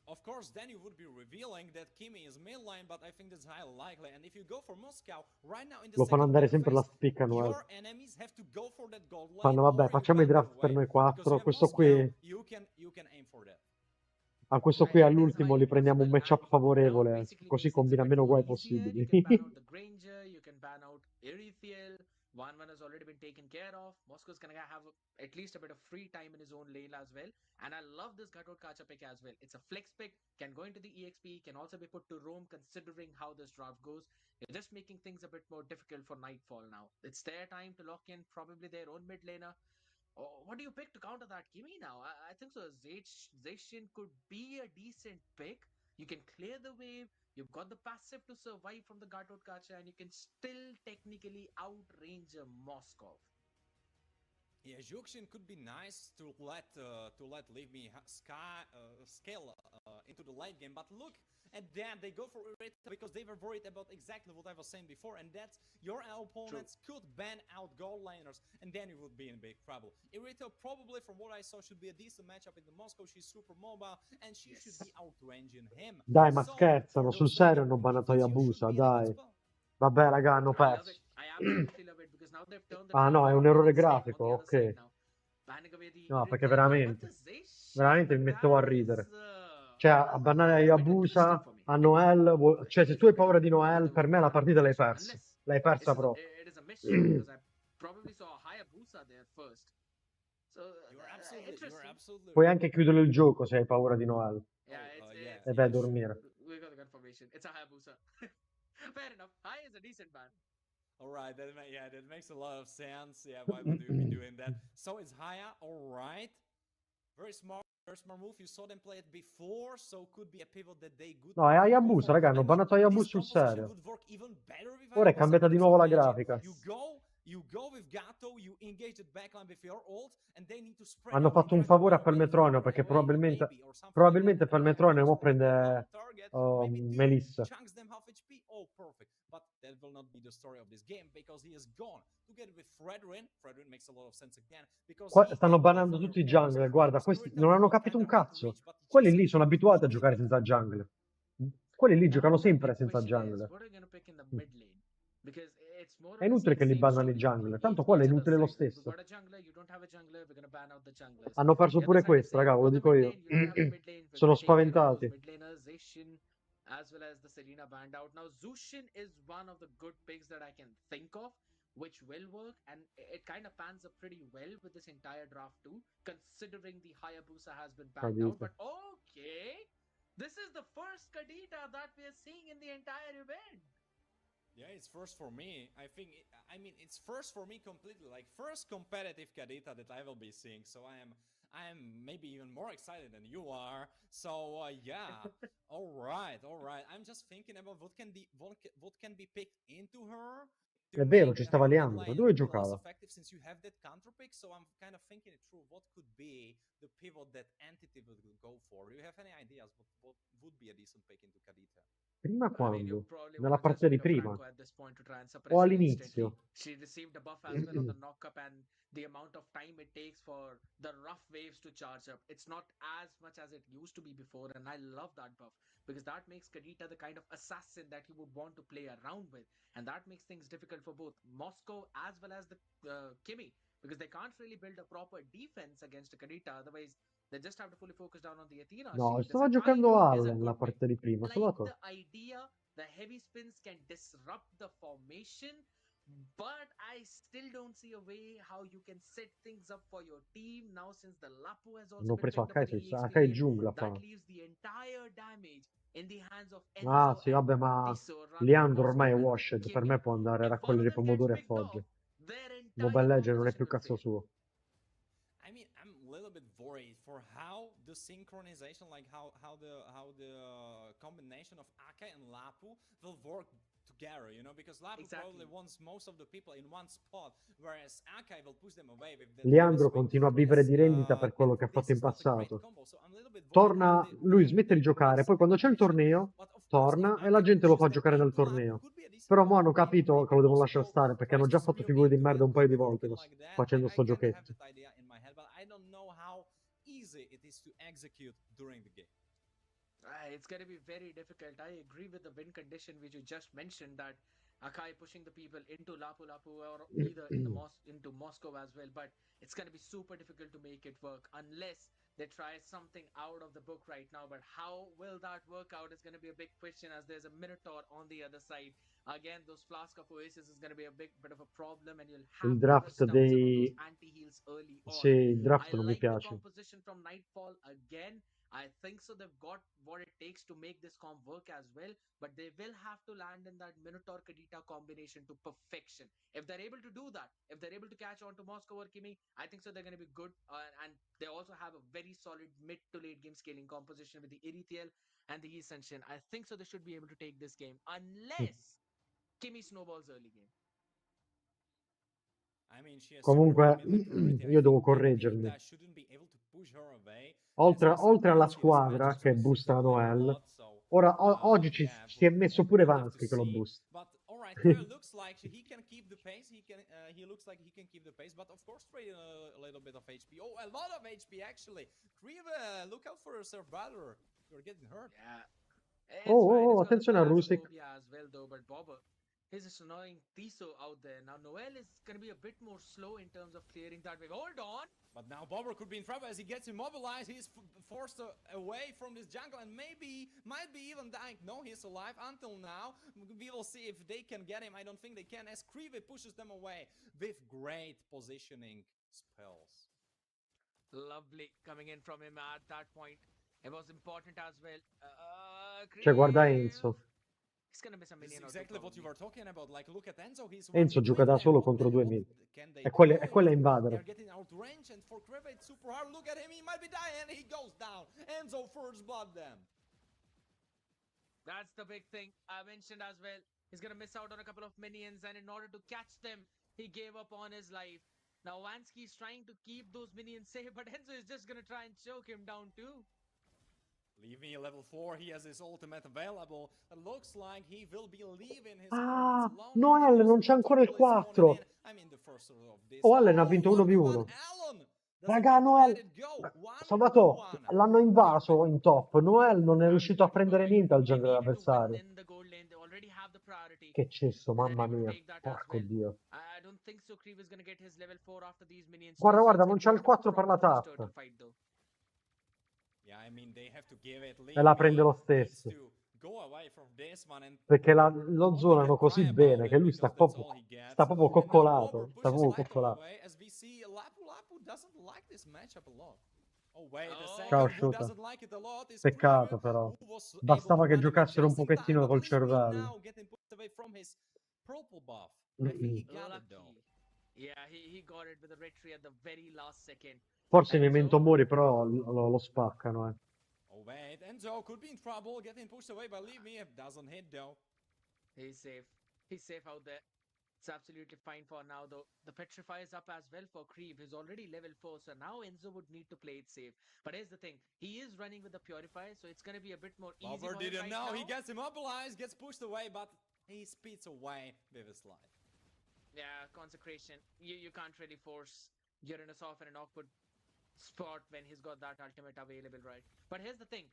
Of course, then you would be revealing that Kimi is mid lane, but I think that's highly likely. And if you go for Moscow, right now in the Lo fanno andare second sempre la phase, spicca Noel. your enemies have to go for that gold lane. Fanno, vabbè, or you facciamo i back them draft per away. noi Because quattro. you have Questo Moscow, qui, you can aim for that. a questo qui It is all'ultimo highly gli prendiamo un possible, and matchup now favorevole, basically così makes things a combina bit meno more guai easier. possibili. You can ban out the Granger, you can ban out Erithiel. 1-1 has already been taken care of. Moscow's gonna have at least a bit of free time in his own lane as well. And I love this Gatot Kacha pick as well. It's a flex pick, can go into the EXP, can also be put to roam considering how this draft goes. You're just making things a bit more difficult for Nightfall now. It's their time to lock in probably their own mid laner. Oh, what do you pick to counter that Kimi now? I think so. Zacian could be a decent pick. You can clear the wave. You've got the passive to survive from the Gatot Kacha, and you can still technically outrange a Moskov. Yeah, Juxian could be nice to let Leave Me scale into the late game, but look at that, they go for Irita because they were worried about exactly what I was saying before, and that's your opponents could ban out gold laners, and then you would be in big trouble. Irita probably, from what I saw, should be a decent matchup in the Moscow. She's super mobile, and she should be outranging him. Dai, ma So, scherzano, for sul those serio second hanno bannato defense, you should Hayabusa, be in a good dai. spot. Vabbè, raga, hanno I love perso. it. I absolutely love it because now they've turned the Ah no, draft è un around on errore its head on grafico, the other side ok. now. Banning away the No, perché Erithiel, but veramente, the Zacian veramente mi mettevo a ban ridere. is Cioè, a bannare a bit interesting Hayabusa for me. a Noel, cioè se tu hai paura di Noel, per me la partita l'hai persa. Unless L'hai persa proprio. it is a mischief because I probably saw a Hayabusa there first. So You're interesting. absolutely Puoi right. anche chiudere il gioco se hai paura di Noel Yeah, Yeah, e vai yeah, a dormire. we got the confirmation. It's a Hayabusa. Fair enough. High is a decent ban. All right, that makes a lot of sense. Yeah, why would you be doing that? So it's Haya. All right, very smart. Very smart move. You saw them play it before, so could be a pivot that they could No, è go Hayabusa, for. raga, I hanno mean, bannato this Hayabusa sul composition serio. would work even better with Ora è Hayabusa cambiata di because nuovo la imagine grafica. you go with Gato, you engage the backline with your ult, and they need to spread Hanno out and fatto un try to favore a run maybe Pelmetronio further perché away, probabilmente, maybe or something like that. probabilmente And then Pelmetronio mo Hayabusa with the prende one target, maybe do Melissa. chunks them half HP. Oh, perfect. But that will not be the story of this game because he is gone. Together with Fredrin, Fredrin makes a lot of sense again because he Stanno can go bannando for your tutti i pillars. jungler. Guarda, Maybe questi Skrita non will hanno go capito un kind of out of cazzo. reach, but he Quelli chases lì him. sono abituati a Could be giocare good. senza jungler. Quelli lì giocano Now the sempre big senza question is, jungler. what are you gonna pick in the mid lane? Because it's more È or less inutile the che li same bannano i story with jungler. the Tanto quello è each other's inutile lo side. We stesso. got a jungler, you don't have a jungler, we're gonna ban out the junglers. Hanno perso The other pure side is questo, saying raga, we ve lo got the dico mid io. lane, you don't have a mid lane, we're Sono gonna take care of those spaventati. mid laners, Zacian, as well as the Selena banned out. Now Zushin is one of the good picks that I can think of, which will work, and it kind of pans up pretty well with this entire draft too, considering the Hayabusa has been banned out. Capito. But okay, this is the first Kadita that we are seeing in the entire event. Yeah, it's first for me. I mean, it's first for me completely. Like first competitive Kadita that I will be seeing. So I am maybe even more excited than you are. So yeah, all right. I'm just thinking about what can be picked into her to È vero, make ci stava her mid Leandro. lane Dove less giocava? effective since you have that counter pick. So I'm kind of thinking it through. What could be the pivot that entity would go for? Do you have any ideas what would be a decent pick into Kadita? Prima I mean, you quando? probably want Nella to just partita pick di a prima? Franco at this point to try and O suppress you instantly. all'inizio? She received a buff as well on the knockup, and the amount of time it takes for the rough waves to charge up. It's not as much as it used to be before, and I love that buff because that makes Kadita the kind of assassin that you would want to play around with, and that makes things difficult for both Moscow as well as the Kimi because they can't really build a proper defense against a Kadita. Otherwise, they just have to fully focus down on the Athena. No, This stava Akai giocando is a Allen la good pick. partita di prima. Like Salvato. the idea, the heavy spins can disrupt the formation, but I still don't see a way how you can set things up for your team now since the Lapu has also Hanno been preso picked up for Akai, the EXP Akai lane. giungla That fa. leaves the entire damage in the hands of Ah Enzo sì, and vabbè, ma Tiso run with Leandro ormai è Moscow and washed. Per Kimi. me può andare a If one of raccogliere i them gets pomodori a picked off, Foggia. their Mobile entire Legend non è composition più will cazzo fail. suo. I mean, I'm a little bit worried for how the synchronization, like how the combination of Aka and Lapu will work together, you know, because Lapu probably wants most of the people in one spot, whereas Aka will push them away with that heavy Leandro swing. continua a vivere di rendita per quello che ha fatto in passato. Torna, lui smette di giocare, poi quando c'è il torneo, torna e la gente lo fa giocare nel torneo. Però mo hanno capito che lo devono lasciare stare perché hanno già fatto figure di merda un paio di volte facendo sto I have giochetto. that idea in my head, but I don't know how easy it is to execute during the game. It's going to be very difficult. I agree with the win condition which you just mentioned that Akai pushing the people into Lapu Lapu or either in the into Moscow as well, but it's going to be super difficult to make it work unless they try something out of the book right now. But how will that work out is going to be a big question as there's a Minotaur on the other side. Again, those Flask of Oasis is going to be a bit of a problem, and you'll Il have to draft press down some of those dei... anti-heals early Sì, on. il draft I non mi like the piace. composition from Nightfall again. I think so. They've got what it takes to make this comp work as well, but they will have to land in that Minotaur Kadita combination to perfection. If they're able to do that, if they're able to catch on to Moscow or Kimi, I think so they're going to be good. And they also have a very solid mid to late game scaling composition with the Erithiel and the Ascension. I think so they should be able to take this game unless Kimi snowballs early game. I mean, she has super Comunque, high mid lane priority. I io devo think that correggermi. Kadita shouldn't be able to push her away. Oltre, As I said, oltre we alla don't see this squadra matchup che busta specifically a Noel, lot, so ora oggi yeah, si è messo pure we'll have to Vansky che lo see. busta. But all right, Trey looks like he can keep the pace. He looks like he can keep the pace, but of course, Trey a little bit of HP. Oh, a lot of HP actually. Kriva, look out for yourself, brother. You're getting hurt. Yeah. Oh, attenzione a Rusick. As well though, but Bobber, he's just annoying Tiso out there. Now Noel is going to be a bit more slow in terms of clearing that wave. Hold on! But now Bobber could be in trouble as he gets immobilized. He's forced away from this jungle and might be even dying. No, he's alive until now. We will see if they can get him. I don't think they can as Krive pushes them away with great positioning spells. Lovely coming in from him at that point. It was important as well. Cioè, guarda Creep. Enzo. He's gonna miss a This is minion or two exactly what you probably. were talking about. Like, look at Enzo. He's Enzo running gioca with da them. solo What, contro due what mid. can they E do? quella è They're invadere. getting outrange, and for Kreva it's super hard. Look at him. He might be dying, and he goes down. Enzo first blood them. That's the big thing I mentioned as well. He's gonna miss out on a couple of minions, and in order to catch them, he gave up on his life. Now Vansky's trying to keep those minions safe, but Enzo is just gonna try and choke him down too. Leave me level 4. He has his ultimate available. It looks like he will be leaving his Ah, opponents alone. Noel non c'è ancora il 4. I'm in the first of this. Oh, Allen ha vinto 1v1. Alan Raga, Noel... Salvato, l'hanno invaso in top. Noel non è riuscito a prendere niente al jungler avversario. In the gold lane, they already have the priority. Che cesso, And they're mamma able to mia. take that as Porco well. Dio. I don't think so. Kree is gonna get his level 4 after these minions. Guarda, too, so guarda, it's non gonna c'è be il a 4 per la proper first turtle tap. fight though. Yeah, I mean, they have to give it. E la prende lo stesso. Go away from this one and Perché lo zonano così bene che lui sta proprio coccolato. Sta proprio coccolato. As we see, Lapu Lapu doesn't like this matchup a lot. Oh wait a Ciao, second, who Shota. doesn't like it a lot is Peccato però. who was able Bastava to che run away giocassero un just in time, pochettino but col leave me cervello. now getting pushed away from his purple buff. I think he got it though. Yeah, he got it with a retry at the very last second. Forse Memento Mori però lo spaccano, eh. Oh wait, Enzo could be in trouble, getting pushed away by Leave Me. It doesn't hit though. He's safe. He's safe out there. It's absolutely fine for now though. The Petrify is up as well for Creep. He's already level 4, so now Enzo would need to play it safe. But here's the thing. He is running with the Purify, so it's gonna be a bit more easy Bobber for him didn't right know. now. He gets immobilized, gets pushed away, but he speeds away with a slide. Yeah, Consecration. You can't really force Uranus off in an awkward spot when he's got that ultimate available, right? But here's the thing.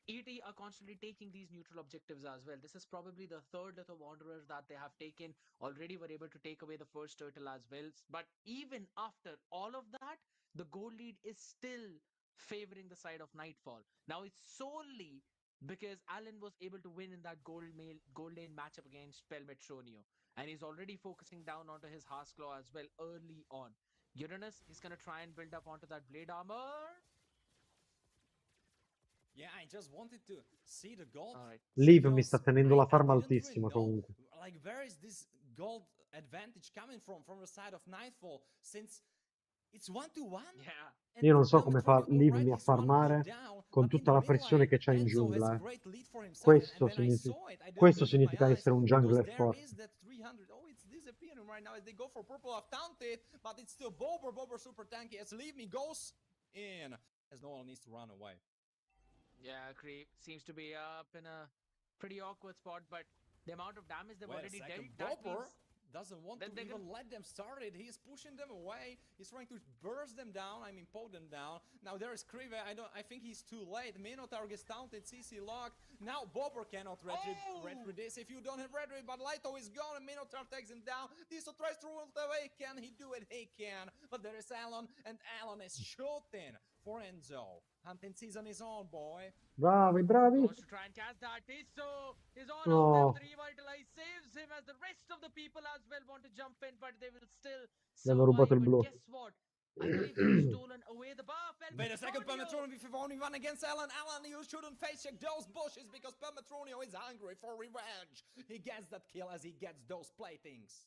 ET are constantly taking these neutral objectives as well. This is probably the third Little Wanderers that they have taken. Already were able to take away the first turtle as well. But even after all of that, the goal lead is still favoring the side of Nightfall. Now it's solely because Alan was able to win in that gold lane matchup against Pelmetronio. And he's already focusing down onto his Hearthclaw as well early on. Uranus is going to try and build up onto that blade armor. Yeah, I just wanted to see the gold. Liv mi sta tenendo la farm altissima comunque. Like, where is this gold advantage coming from the side of Nightfall? Since it's 1-1. Yeah. Io non so come fa Liv a farmare con tutta la pressione che c'ha in giungla. Questo significa essere un jungler forte. Oh, it's disappearing right now as they go for purple of taunted, but it's still Bobber. Bobber super tanky as Leave Me goes in as no one needs to run away. Yeah, Creep seems to be up in a pretty awkward spot, but the amount of damage they've already dealt, that Bobber means doesn't want to even let them start it. He's pushing them away. He's trying to burst them down. I mean, poke them down. Now there is Krive. I think he's too late. Minotaur gets taunted. CC locked. Now Bobber cannot retreat this if you don't have retreat, but Lito is gone and Minotaur takes him down. Tiso tries to ult away. Can he do it? He can. But there is Alan, and Alan is shooting for Enzo. Hunting season is on, boy. Bravi, bravi. Wants to try and catch that. Tiso is on out there. Revitalize saves him as the rest of the people as well want to jump in, but they will still survive. But guess what? I believe they've stolen away the buff. Wait a second, Pelmetronio, if you've only one against Alan, you shouldn't face check those bushes because Pelmetronio is hungry for revenge. He gets that kill as he gets those playthings.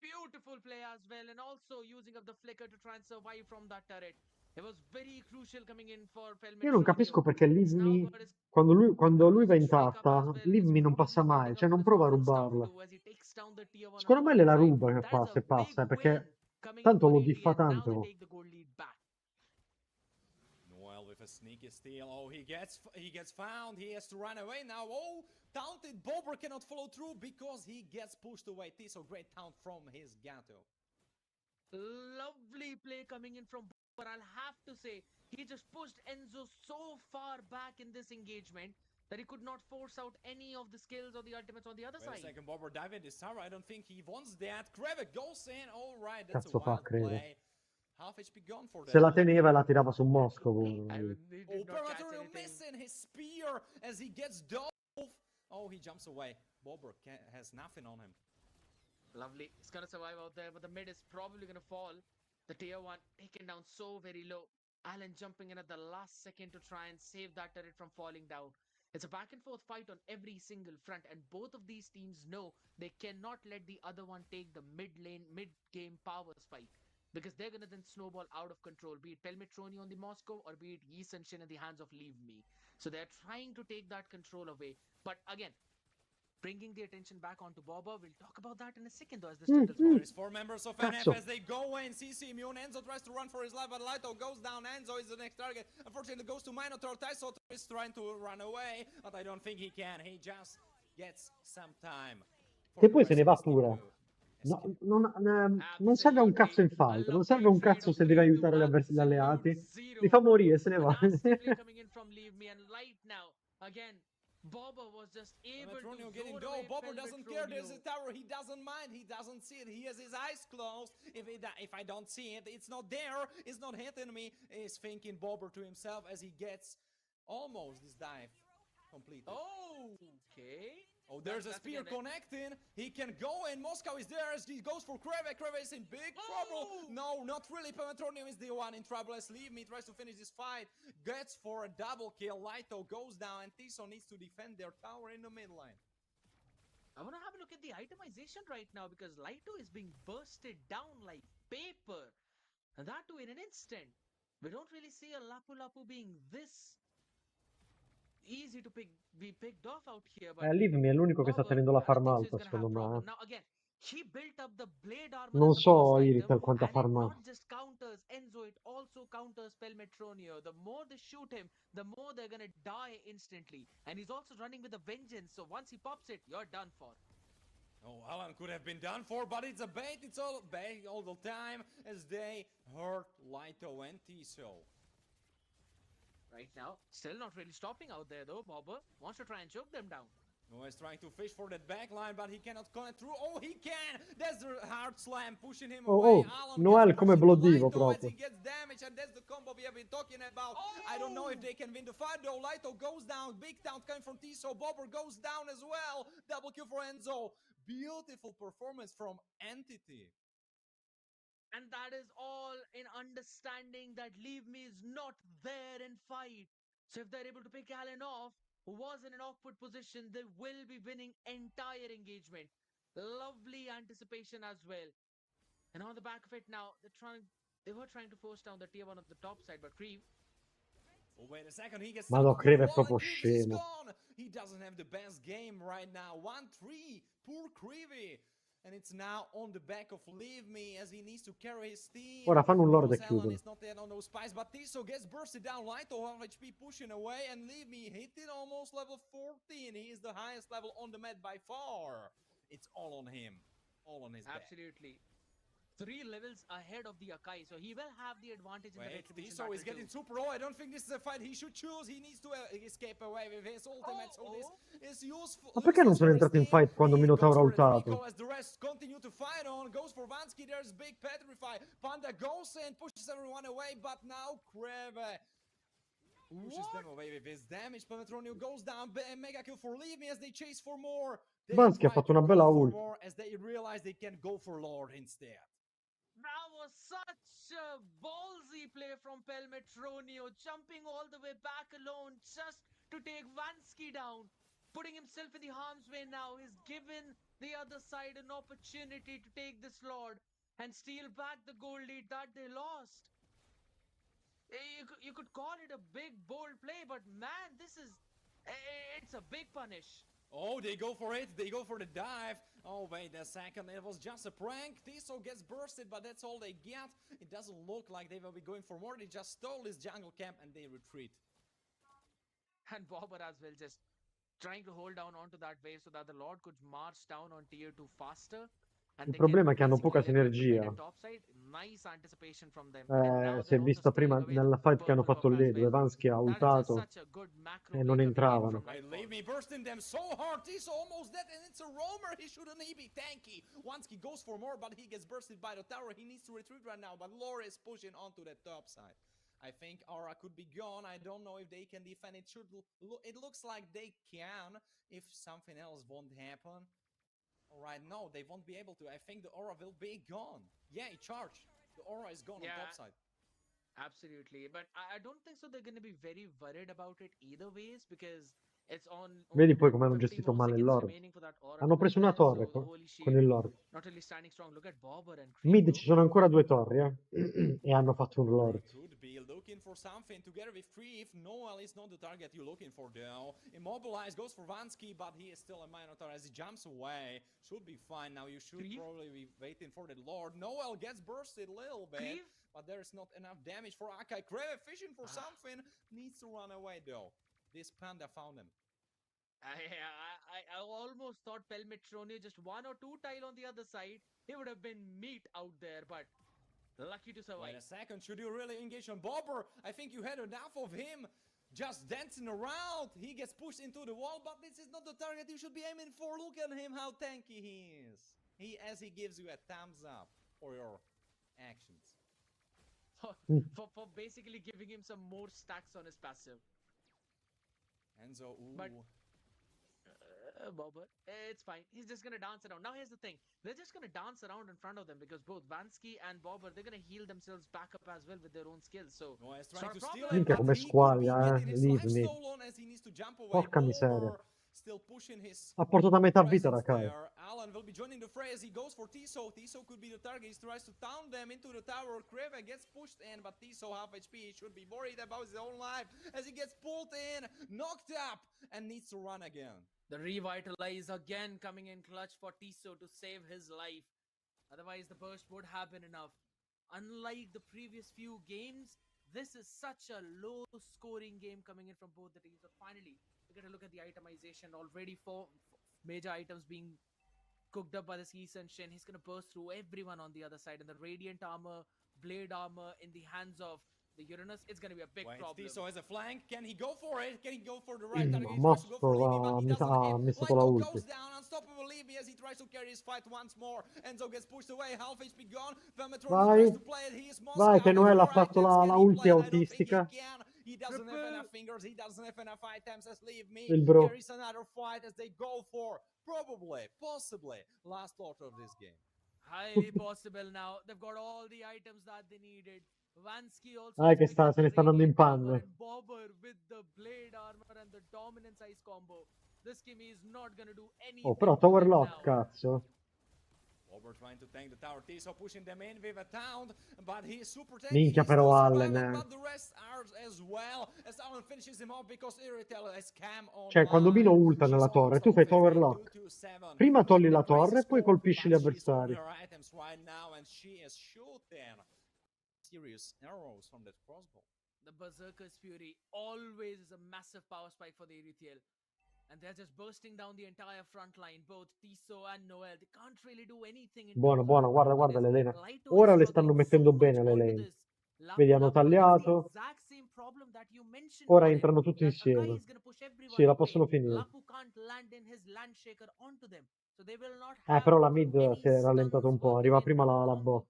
Beautiful play as well, and also using up the flicker to try and survive from that turret. It was very crucial coming in for Pelmetronio. Io non capisco perché Livmi, quando lui va in tappa, Livmi non passa mai, cioè non prova a rubarla. Secondo me la ruba che fa se passa, perché tanto lo diffa tanto. Noel with a sneaky steal. Oh, he gets found. He has to run away now. Oh, taunted. Bobber cannot follow through because he gets pushed away. Tiso, great taunt from his Gato. Lovely play coming in from Bobber. I'll have to say, he just pushed Enzo so far back in this engagement that he could not force out any of the skills or the ultimates on the other side. Wait a second, Bobber dive in this tower. I don't think he wants that. Krevik goes in. All right, that's Cazzo a wild fa, credo. play. Half HP gone for that. Se la teneva e la tirava su Moscovo. Oh, Pelmetronio missing his spear as he gets dove. Oh, he jumps away. Bobber has nothing on him. Lovely. He's gonna survive out there, but the mid is probably gonna fall. The tier 1 taken down so very low. Alan jumping in at the last second to try and save that turret from falling down. It's a back and forth fight on every single front, and both of these teams know they cannot let the other one take the mid lane, mid game power spike, because they're gonna then snowball out of control, be it Pelmetroni on the Moscow or be it Yi Senshin in the hands of Leave Me. So they're trying to take that control away. But again, bringing the attention back onto Boba. We'll talk about that in a second, though, as this jungle's There's 4 members of NF Cazzo. as they go in. CC immune. Enzo tries to run for his life, but Lito goes down. Enzo is the next target. Unfortunately, it goes to Minotaur. Tyso is trying to run away, but I don't think he can. He just gets some time. Che poi se ne va pure. No, non serve a un cazzo in fight, non serve un cazzo se devi aiutare gli alleati. Li fa morire e se ne va. Coming in from Leave Me, and light now again. Boba was just able to getting zone go. away Boba doesn't care. There's Pelmetronio. a tower. He doesn't mind. He doesn't see it. He has his eyes closed. If I don't see it, it's not there. It's not hitting me. He's thinking Boba to himself as he gets almost this dive completed. Oh, okay. Oh, there's a spear connecting. He can go in. Moscow is there as he goes for Kreve. Kreve is in big trouble. No, not really. Pelmetronium is the one in trouble as Leave Me tries to finish this fight. Gets for a double kill. Lito goes down and Tiso needs to defend their tower in the mid lane. I want to have a look at the itemization right now because Lito is being bursted down like paper. And that too in an instant. We don't really see a Lapu Lapu being this easy to be picked off out here. But Leave Me è l'unico che sta tenendo la I farm think so alta, he's gonna secondo have me. problem. Now again, he built up the blade armor Non as the so first Iritel item, quanta and it farma. not just counters Enzo, it also counters Pelmetronio. The more they shoot him, the more they're gonna die instantly. And he's also running with a vengeance, so once he pops it, you're done for. Oh, Alan could have been done for, but it's a bait. It's all bait all the time as they hurt Lito and Tiso. Right now, still not really stopping out there though. Boba wants to try and choke them down. Noah is trying to fish for that back line, but he cannot connect through. Oh, he can! That's the hard slam, pushing him away. Alan Noel come Blodivo Lito proprio. as he gets damage, and that's the combo we have been talking about. I don't know if they can win the fight though. Lito goes down, big down coming from Tiso. Bobber goes down as well. Double kill for Enzo. Beautiful performance from Entity. And that is all in understanding that Leave Me is not there in fight. So if they're able to pick Allen off, who was in an awkward position, they will be winning entire engagement. Lovely anticipation as well. And on the back of it now, they were trying to force down the tier 1 of the top side, but Creve. Oh, wait a second, he gets Madò, Creve è proprio scemo. He doesn't have the best game right now. 1-3, poor Creve. And it's now on the back of Leave Me as he needs to carry his team. Ora fanno un lord e chiudono. It's not yet on those spies, but Tiso gets bursted down. Lito half HP pushing away, and Leave Me hitting almost level 14. He is the highest level on the map by far. It's all on him, all on his back. Absolutely. 3 levels ahead of the Akai, so he will have the advantage in the retribution Tiso is battle getting too. super low. I don't think this is a fight he should choose. He needs to escape away with his ultimate, so this is useful. Ma perché non sono entrato in fight quando Minotauro ha ultato? As the rest continue to fight on, goes for Vansky, there's big petrify. Panda goes in, pushes everyone away, but now Kreve pushes them away with his damage. Pelmetronio goes down, mega kill for Leave Me as they chase for more. Vansky ha fatto una bella ult. As they realize they can go for Lord instead. That was such a ballsy play from Pelmetronio, jumping all the way back alone just to take Vansky down. Putting himself in the harm's way now. He's given the other side an opportunity to take this Lord and steal back the gold lead that they lost. You could call it a big, bold play, but man, it's a big punish. Oh, they go for it. They go for the dive. Oh, wait a second. It was just a prank. Tiso gets bursted, but that's all they get. It doesn't look like they will be going for more. They just stole his jungle camp and they retreat. And Bobber as well, just trying to hold down onto that wave so that the Lord could march down on tier 2 faster. Il problema è che hanno poca sinergia. Si è visto prima nella fight che hanno fatto lì, dove Vansky ha ultato e non entravano. Leave Me bursting them so hard. Tiso almost dead, and it's a roamer. He shouldn't be tanky. Wansky goes for more, but he gets bursted by the tower. He needs to retreat right now, but Lore is pushing onto that top side. I think Aura could be gone. I don't know if they can defend. It looks like they can if something else won't happen. Alright, no, they won't be able to. I think the aura will be gone. Yeah, he charged. The aura is gone on Yeah, top side. absolutely. But I don't think so. They're going to be very worried about it either ways because it's on Vedi only poi what come hanno 50 gestito more male il seconds Lord. remaining for that aura to Hanno come preso una back. torre So the holy con shield il Lord. not really standing strong. Look at Bobber and Creep Mid though. ci sono ancora 2 torri, e hanno fatto un Lord. Could be looking for something together with Creef. Noel is not the target you're looking for though. Immobilize goes for Vansky, but he is still a Minotaur as he jumps away. Should be fine now. You should probably be waiting for the Lord. Noel gets bursted a little bit, but there's not enough damage for Akai. Kreve fishing for something. Needs to run away though. This panda found him. I almost thought Pelmetroni just 1 or 2 tile on the other side. He would have been meat out there, but lucky to survive. Wait a second, should you really engage on Bobber? I think you had enough of him just dancing around. He gets pushed into the wall, but this is not the target you should be aiming for. Look at him, how tanky he is. He gives you a thumbs up for your actions. For basically giving him some more stacks on his passive. Enzo, ooh. But Bobber, it's fine. He's just gonna dance around. Now here's the thing. They're just gonna dance around in front of them because both Vansky and Bobber, they're gonna heal themselves back up as well with their own skills. So Minchia come squaglia, Livni. Porca miseria. Still pushing his Ha portato a metà vita da Kai. there. Alan will be joining the fray as he goes for Tiso. Tiso could be the target. He tries to town them into the tower. Kreve gets pushed in, but Tiso half HP. He should be worried about his own life as he gets pulled in, knocked up, and needs to run again. The revitalize again coming in clutch for Tiso to save his life. Otherwise, the burst would have been enough. Unlike the previous few games, this is such a low-scoring game coming in from both the teams. But finally, we get a look at the itemization. Already 4 major items being cooked up by the Ski and Shin. He's going to burst through everyone on the other side. And the Radiant Armor, Blade Armor in the hands of the Uranus, it's going to be a big problem. Tiso has a flank. Can he go for it? Can he go for the right target? He Mosso tries to go for Libby, but he doesn't ha hit. messo la ulti. Goes down, unstoppable Libby as he tries to carry his fight once more. Enzo gets pushed away, half HP gone. Velmetron tries to play it. He is Moscow. Vai che Noel ha fatto la ulti autistica. He doesn't have enough fingers. He doesn't have enough items as Leave Me. Il bro. There is another fight as they go for probably, possibly, last lot of this game. Highly possible now. They've got all the items that they needed. Vansky also Che se ne sta andando in panne. Bobber with the blade armor and the dominance ice combo. This Kimmy is not gonna do anything. Oh, però Tower Lock, cazzo. Bobber trying to tank the tower. Tiso pushing them in with a taunt, but he is super tanky. Minchia però Allen, But the rest are as well. As Allen finishes him off because Irritel has cam on. Cioè, quando Mino ulta nella torre, tu fai Tower Lock. Prima togli la torre e poi colpisci gli avversari. Serious arrows from that crossbow. The Berserker's Fury always is a massive power spike for the Erythiel. And they're just bursting down the entire front line, both Tiso and Noel. They can't really do anything. Buono, buono, guarda le lane. Ora le stanno mettendo bene le lane. Vedi, hanno tagliato. Ora entrano tutti insieme. Sì, la possono finire. Però la mid si è rallentata un po'. Arriva prima la bot.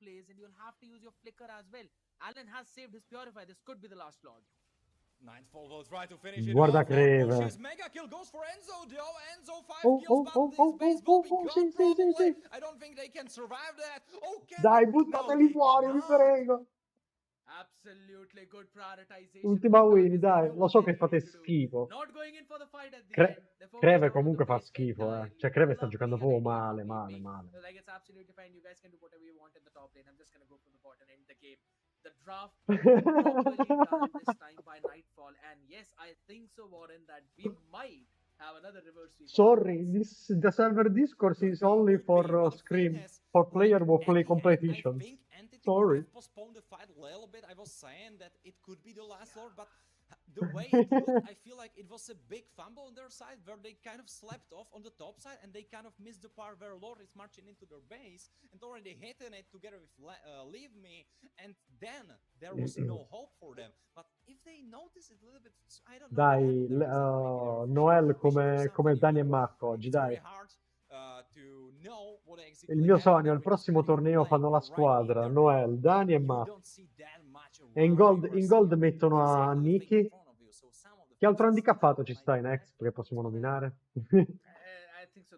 Allen has saved his Purify. This could be the last Lord. Nightfall will try to finish it Guarda off. Creve. Mega kill goes for Enzo, though. Enzo 5 kills, but this base will be gone probably. I don't think they can survive that. Okay. Dai, buttateli fuori, vi prego. Absolutely good prioritization. Ultima win, dai. Lo so che fate schifo. Not going in for the fight at the Creve comunque fa schifo, Cioè, Creve sta giocando proprio male. Like, it's absolutely fine. You guys can do whatever you want in the top lane. I'm just gonna go for the bot and end the game. The draft properly done this time by Nightfall. And yes, I think so, Warren, that we might have another reverse sweep. Sorry, the server discourse is only for Scream. For player who play competitions. Sorry. Postpone the fight a little bit. I was saying that it could be the last Lord, but the way it looked, I feel like it was a big fumble on their side where they kind of slept off on the top side and they kind of missed the part where Lord is marching into their base and already hitting it together with Leave Me, and then there was no hope for them. But if they notice it a little bit, I don't know. Dai, Noel come Dani e Marco oggi, dai. Il mio sogno, al prossimo torneo fanno la squadra, Noel, Dani e Marco. E in gold mettono a Niki. Che altro handicappato ci sta in X che possiamo nominare? I think so.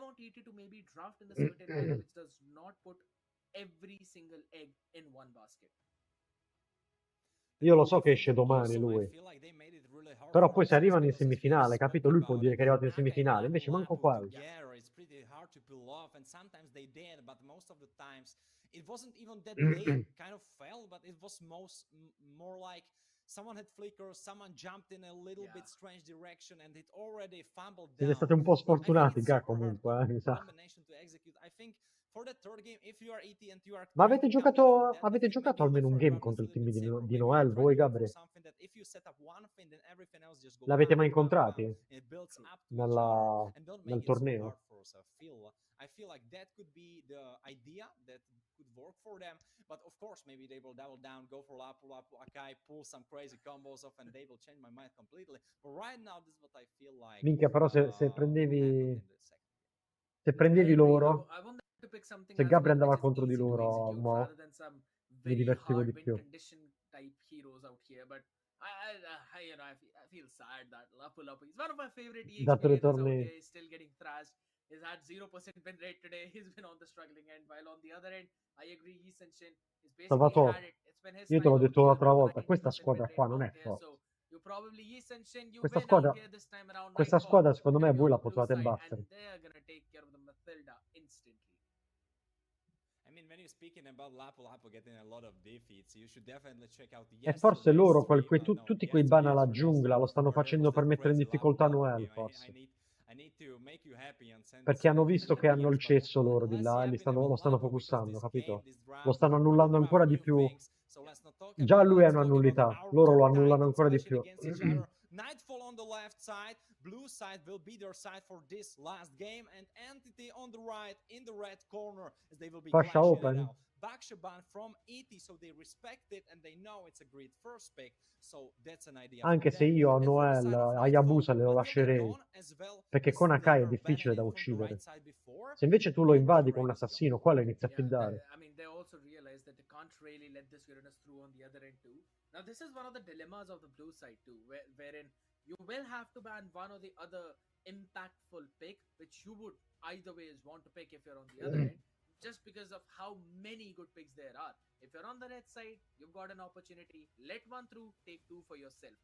want ET to maybe draft in a certain manner which does not put every single egg in one basket. Io lo so che esce domani lui. Però poi se arrivano in semifinale, capito? Lui può dire che è arrivato in semifinale, invece manco qua. Together, it's pretty hard to pull off, and sometimes they did, but most of the times it wasn't even that they kind of fell, but it was more like someone had flickers, someone jumped in a little bit strange direction, and it already fumbled Siete down. stati un po' I think sfortunati, it's Ga, super hard comunque, mi sa. combination to execute. I think for the third game, if you are ET and you are Ma trying avete to come back from giocato, that avete defeat, giocato maybe almeno look un for a game grab contro that's il a little team bit safer. di Maybe Noel, try voi, to look for Gabri? something that if you set up one thing, then everything else just go L'avete bam, mai bam, bam, incontrati bam, and it builds up to each other, and don't nel make it so torneo? hard for us. I feel like that could be the idea that could work for them, but of course maybe they will double down, go for Lapu Lapu Akai, pull some crazy combos off, and they will change my mind completely. But right now this is what I feel like Minchia, però se will happen prendevi, in the second game. se I prendevi agree. loro, I want them to pick something se as Gabri well which andava is contro di easy to loro, execute rather mo, than some mi very divertivo hard di win più. condition type heroes out here. But I feel sad that Lapu Lapu is one of my favorite EXP Dato i laners out tornei. here. He's still getting thrashed. He's had 0% win rate today. He's been on the struggling end. While on the other end, I agree, Yi Shin he's basically had Salvatore, it. It's been his io te time l'ho out detto here l'altra with the volta, questa 90% win squadra rate qua non out è here. forte. So you probably Yi Shin, you Questa win out squadra, here this time around questa Nightfall. squadra secondo me Gonna be voi on la the blue potevate side, battere. and they're gonna take care of the Mathilda instantly. I mean, when you're speaking about Lapu Lapu getting a lot of defeats, you should definitely check out E forse loro, yesterday's stream. tutti quei ban alla Yesterday's giungla lo stream stanno where there facendo was per that mettere in crazy Lapu difficoltà Lapu Noel, game. forse. I need to make you happy and send Perché hanno some visto che hanno il links, but cesso loro di let's là e see happy lo about stanno Lapu because focussando, this game, capito? this Lo draft stanno will annullando craft ancora di new più. things. So let's not talk Già about it. lui ha Let's talk about un'annullità, our loro top lo annullano titans ancora di clashing più. against each other. Nightfall on the left side, blue side will be their side for this last game, and Entity on the right in the red corner as they will be Fascia clashing it open. out. Bakshaban from ET, so they respect it and they know it's a great first pick, so that's an idea for Anche se them. io a And for the side of Noel, Nightfall, Hayabusa glielo Matilda lascerei. gone as well, Perché as con they Akai è were difficile banning da him from the uccidere. right side before, Se invece tu lo and invadi con un Drake is gone. assassino, quello inizia a Yeah, feddare. I mean, they also realize that they can't really let this Uranus through on the other end too. Now, this is one of the dilemmas of the blue side too, wherein you will have to ban one or the other impactful pick, which you would either ways want to pick if you're on the other end, just because of how many good picks there are. If you're on the red side, you've got an opportunity. Let one through, take two for yourself.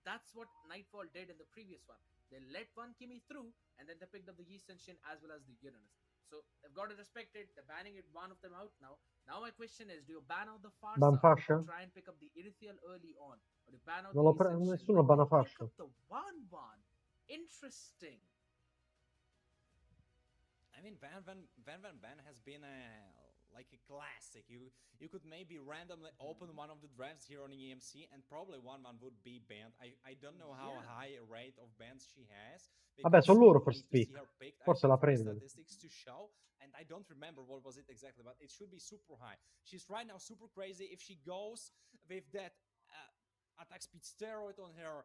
That's what Nightfall did in the previous one. They let one Kimi through, and then they picked up the Yi Shin as well as the Uranus. So they've got to respect it. They're banning it, one of them out now. Now my question is, do you ban out the Ban Farsa fascia? and try and pick up the Irithiel early on? Or do you ban out Non the lo Yi Shin? nessuno But bana they pick fascia. up the 1-1. Interesting. I mean, Van has been like a classic. You could maybe randomly open one of the drafts here on EMC, and probably one would be banned. I don't know how high a rate of bans she has. Vabbè, sono loro We first need to see pick. her picked. Forse I la think for the prendono. statistics to show, and I don't remember what was it exactly, but it should be super high. She's right now super crazy. If she goes with that attack speed steroid on her,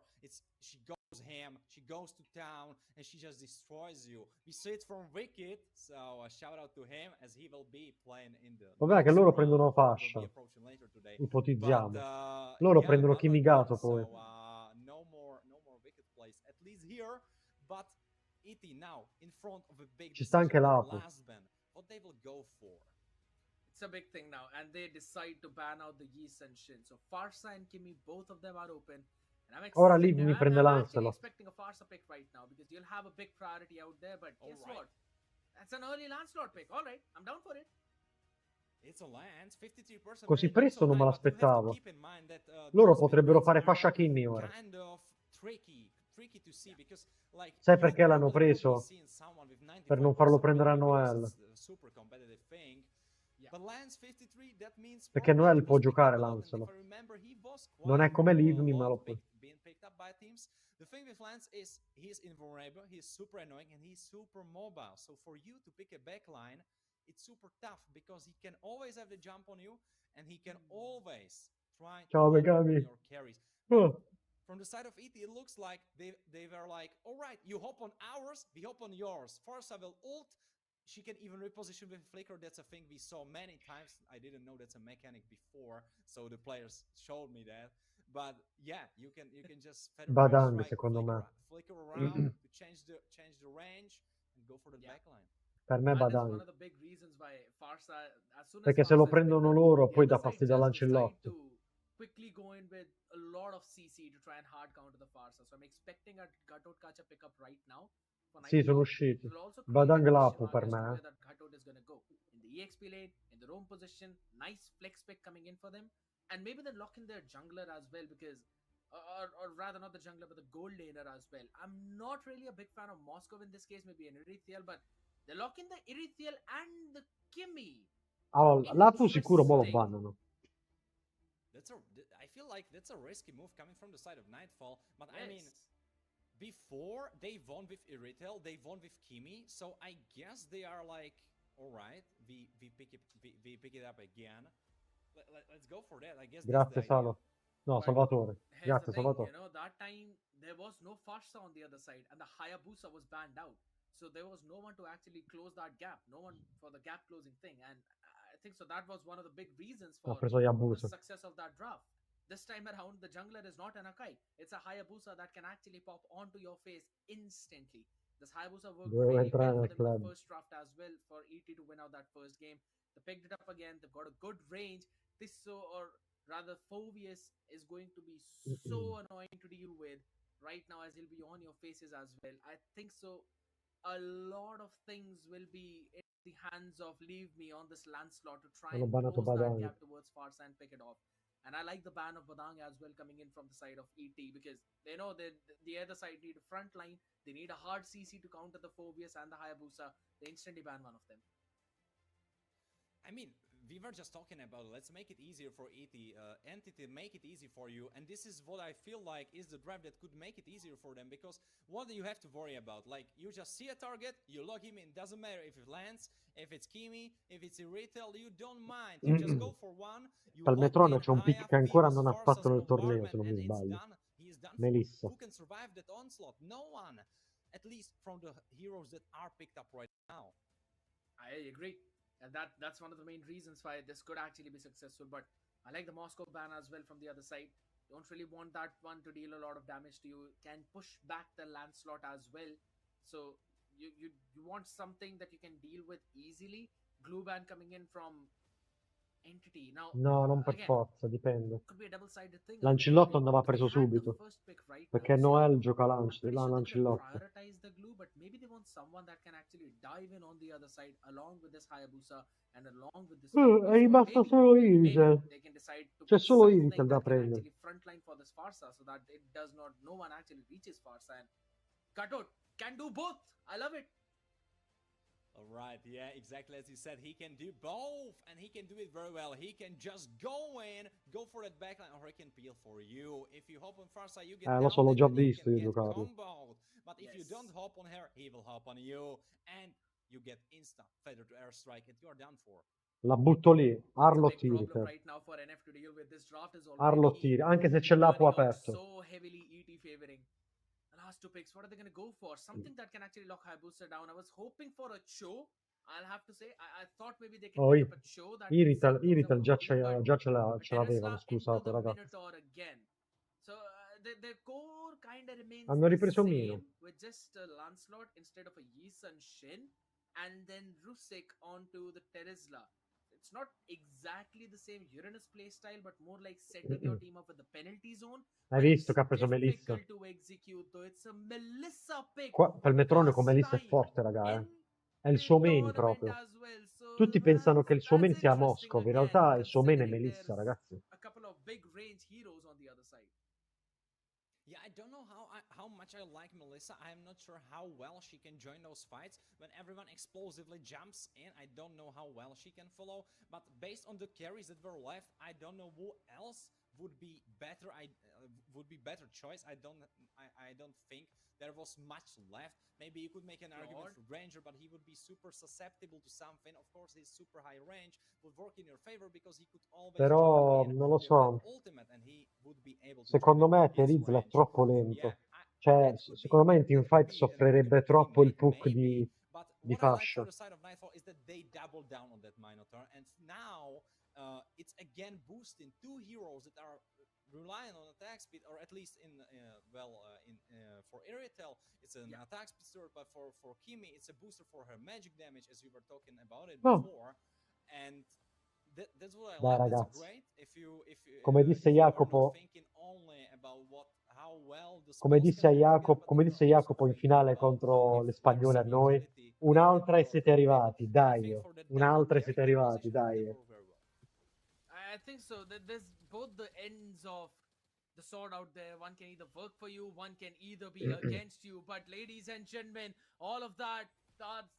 she goes ham, she goes to town, and she just destroys you. We see it from Wicked, so a shout out to him as he will be playing in the Vabbè che next loro round. prendono We'll be fascia. approaching later today. Ipotizziamo. But Loro yeah, prendono 1-1 Kimigato win, poi. so no more Wicked plays, at least here. But ET now in front of a big Ci sta decision, anche that Lapu. last ban, what they will go for. It's a big thing now, and they decide to ban out the Yi Shin. So Farsa and Kimi, both of them are open. And I'm Ora Liv mi prende I'm actually Lancelot. expecting a Farsa pick right now because you'll have a big priority out there. But guess Alright. what? That's an early Lancelot pick. All right, I'm down for it. It's a Lance, 53% Così rate, not presto so non me high, but you have to l'aspettavo. keep in mind that Loro those potrebbero win fare rates fascia are Kimmy ora. kind of tricky to see because like Sai you perché l'hanno normally would be preso? seeing someone with 95% Per non farlo win prendere a rate because Noel. it's a super competitive thing. Yeah. But Lance 53, that means Perché probably Noel he può was picked up giocare a lot, and if Lancelot. I remember, he was Non è quite come Livni, ma long lo può. being picked up by teams. The thing with Lance is he's invulnerable, he's super annoying, and he's super mobile. So for you to pick a backline, it's super tough because he can always have the jump on you, and he can always try to Ciao, hop Megami. on your carries. Oh. From the side of ET, it looks like they were like, all right, you hop on ours, we hop on yours. First I will ult. She can even reposition with Flicker. That's a thing we saw many times. I didn't know that's a mechanic before, so the players showed me that. But yeah, you can just feather Badang, strike secondo me. flicker around to change the range and go for the backline. Per me That is one Badang. of the big reasons why Farsa, as soon as Perché se lo Farsa is picked prendono up, loro the poi other dà side fastidio just all'Ancellotto. decide to quickly go in with a lot of CC to try and hard counter the Farsa. So I'm expecting a Ghatot Kacha pickup right now for Sì, sono Nighthawk. usciti. It will also create a Badang question Lapu mark per as to me. where that Ghatot is going to go. In the EXP lane, in the roam position, nice flex pick coming in for them. And maybe they lock in their jungler as well because, or rather not the jungler, but the gold laner as well. I'm not really a big fan of Moscow in this case, maybe an Irithiel, but they lock in the Irithiel and the Kimmy. Allora, Lapu sicuro mo lo Interesting. bannano. I feel like that's a risky move coming from the side of Nightfall, but I mean, Yes. before they won with Iritel, they won with Kimi, so I guess they are like, all right, we pick it up again. Let's go for that. I guess that's the Grazie idea. Salo. No, But Salvatore. here's Grazie the thing, Salvatore. that time there was no Farsa on the other side, and the Hayabusa was banned out. So there was no one to actually close that gap, no one for the gap closing thing. And I think so that was one of the big reasons Ha for preso the Yabusa. success of that draft. This time around, the jungler is not an Akai. It's a Hayabusa that can actually pop onto your face instantly. This Hayabusa worked Dovevo really entrare well for nel them in the club. first draft as well for ET to win out that first game. They picked it up again. They've got a good range. Or rather, Phobius is going to be so annoying to deal with right now as he'll be on your faces as well. I think so. A lot of things will be in the hands of Leave Me on this Lancelot to try Hanno and bannato close that Badang. gap towards Farsa and pick it off. And I like the ban of Badang as well coming in from the side of ET because they know that the other side need a front line. They need a hard CC to counter the Phobius and the Hayabusa. They instantly ban one of them. I mean, we were just talking about let's make it easier for Entity, make it easy for you, and this is what I feel like is the draft that could make it easier for them, because what do you have to worry about? Like, you just see a target, you log him in, doesn't matter if it lands, if it's Kimi, if it's a retail, you don't mind, you just go for one, you lock Palmetrone in c'è un pick Haya, che ancora Phoebus, non ha Farsa's fatto nel torneo, bombardment, se non mi and it's sbaglio. done. He is done for. Melissa. Who can survive that onslaught? No one, at least from the heroes that are picked up right now. I agree. And that's one of the main reasons why this could actually be successful. But I like the Moscow ban as well from the other side. Don't really want that one to deal a lot of damage to you. Can push back the Lancelot as well. So you want something that you can deal with easily. Glue ban coming in from Entity. Now, No, non per again, forza, dipende. could be a double-sided thing over here. L'Ancillotto andava They preso had the subito. first pick right Perché now, so Noel gioca I'm pretty sure they could have l'Ancillotto. prioritized the glue, but maybe they want someone that can actually dive in on the other side along with this Hayabusa and along with this È Phoebus, or rimasto solo maybe Iritel. they can decide to C'è pick solo something Iritel da that can prendere. actually frontline for this Farsa so that it does not, no one actually reaches Farsa. And Katot can do both. I love it. All right, yeah, exactly as you said, he can do both, and he can do it very well. He can just go in, go for that backline, or he can peel for you. If you hop on Farsa, you get Lo so, l'ho downed già and you visto can io get giocarlo. comboed. But if you don't hop on her, he will hop on you, and you get instant feather to airstrike, and you are done for. La butto lì, It's a Arlo big problem Iritel. right now for NF to deal with. This draft is Arlo already Tir, anche se c'è l'Apu turning out aperto. so heavily ET favoring. The last two picks, what are they going to go for? Something that can actually lock Hayabusa down. I was hoping for a Cho. I'll have to say, I thought maybe they can Oh, pick up a Cho that can set things up Iritel già for early, but già ce l'avevano, Teresla into scusate the ragazzi. Minotaur again. So their core kind of remains Hanno the ripreso Mino. same with just a Lancelot instead of a Yisun Shin, and then Rusik onto the Teresla. It's not exactly the same Uranus playstyle, but more like setting your team up with the penalty zone. Hai visto che ha preso Melissa? Difficult to execute, though. It's a Melissa pick. Qua, Palmetrone con First Melissa è time forte, raga, in È il the suo main tournament proprio. as well. So Tutti pensano che il suo main that's sia interesting Moscov, in again, realtà il suo main è considering Melissa, there's ragazzi. a couple of big range heroes on the other side. Yeah, I don't know how much I like Melissa. I'm not sure how well she can join those fights when everyone explosively jumps in. I don't know how well she can follow, but based on the carries that were left, I don't know who else would be better. Would be better choice. I don't think there was much left. Maybe you could make an argument for Ranger, but he would be super susceptible to something. Of course, his super high range would work in your favor because he could always Però jump in non lo with so. that ultimate, and he would be able to Secondo trigger me his Terizla è range. troppo lento. Yeah, Cioè, that could be secondo me in that could teamfight be an soffrirebbe argument to be troppo il made, puck maybe. But di what I like for fascia. the side of Nightfall is that they double down on that Minotaur, and now it's again boosting two heroes that are relying on attack speed, or at least in for Iritel, it's an attack speed sword, but for Kimi, it's a booster for her magic damage, as we were talking about it Oh. before, and that's what I Dai, like. That's ragazzi. great. If you Come disse if you are not Jacopo, thinking only about how well the spells can work together, but come if disse you're also Jacopo in thinking finale about contro if le there's Spagnole a some noi, utility in that un'altra e world, siete then arrivati, I dai, think for the Devil un'altra e carry siete that arrivati, position, dai. that worked very well. I think so. There's both the ends of the sword out there. One can either work for you, one can either be against you. But ladies and gentlemen, all of that's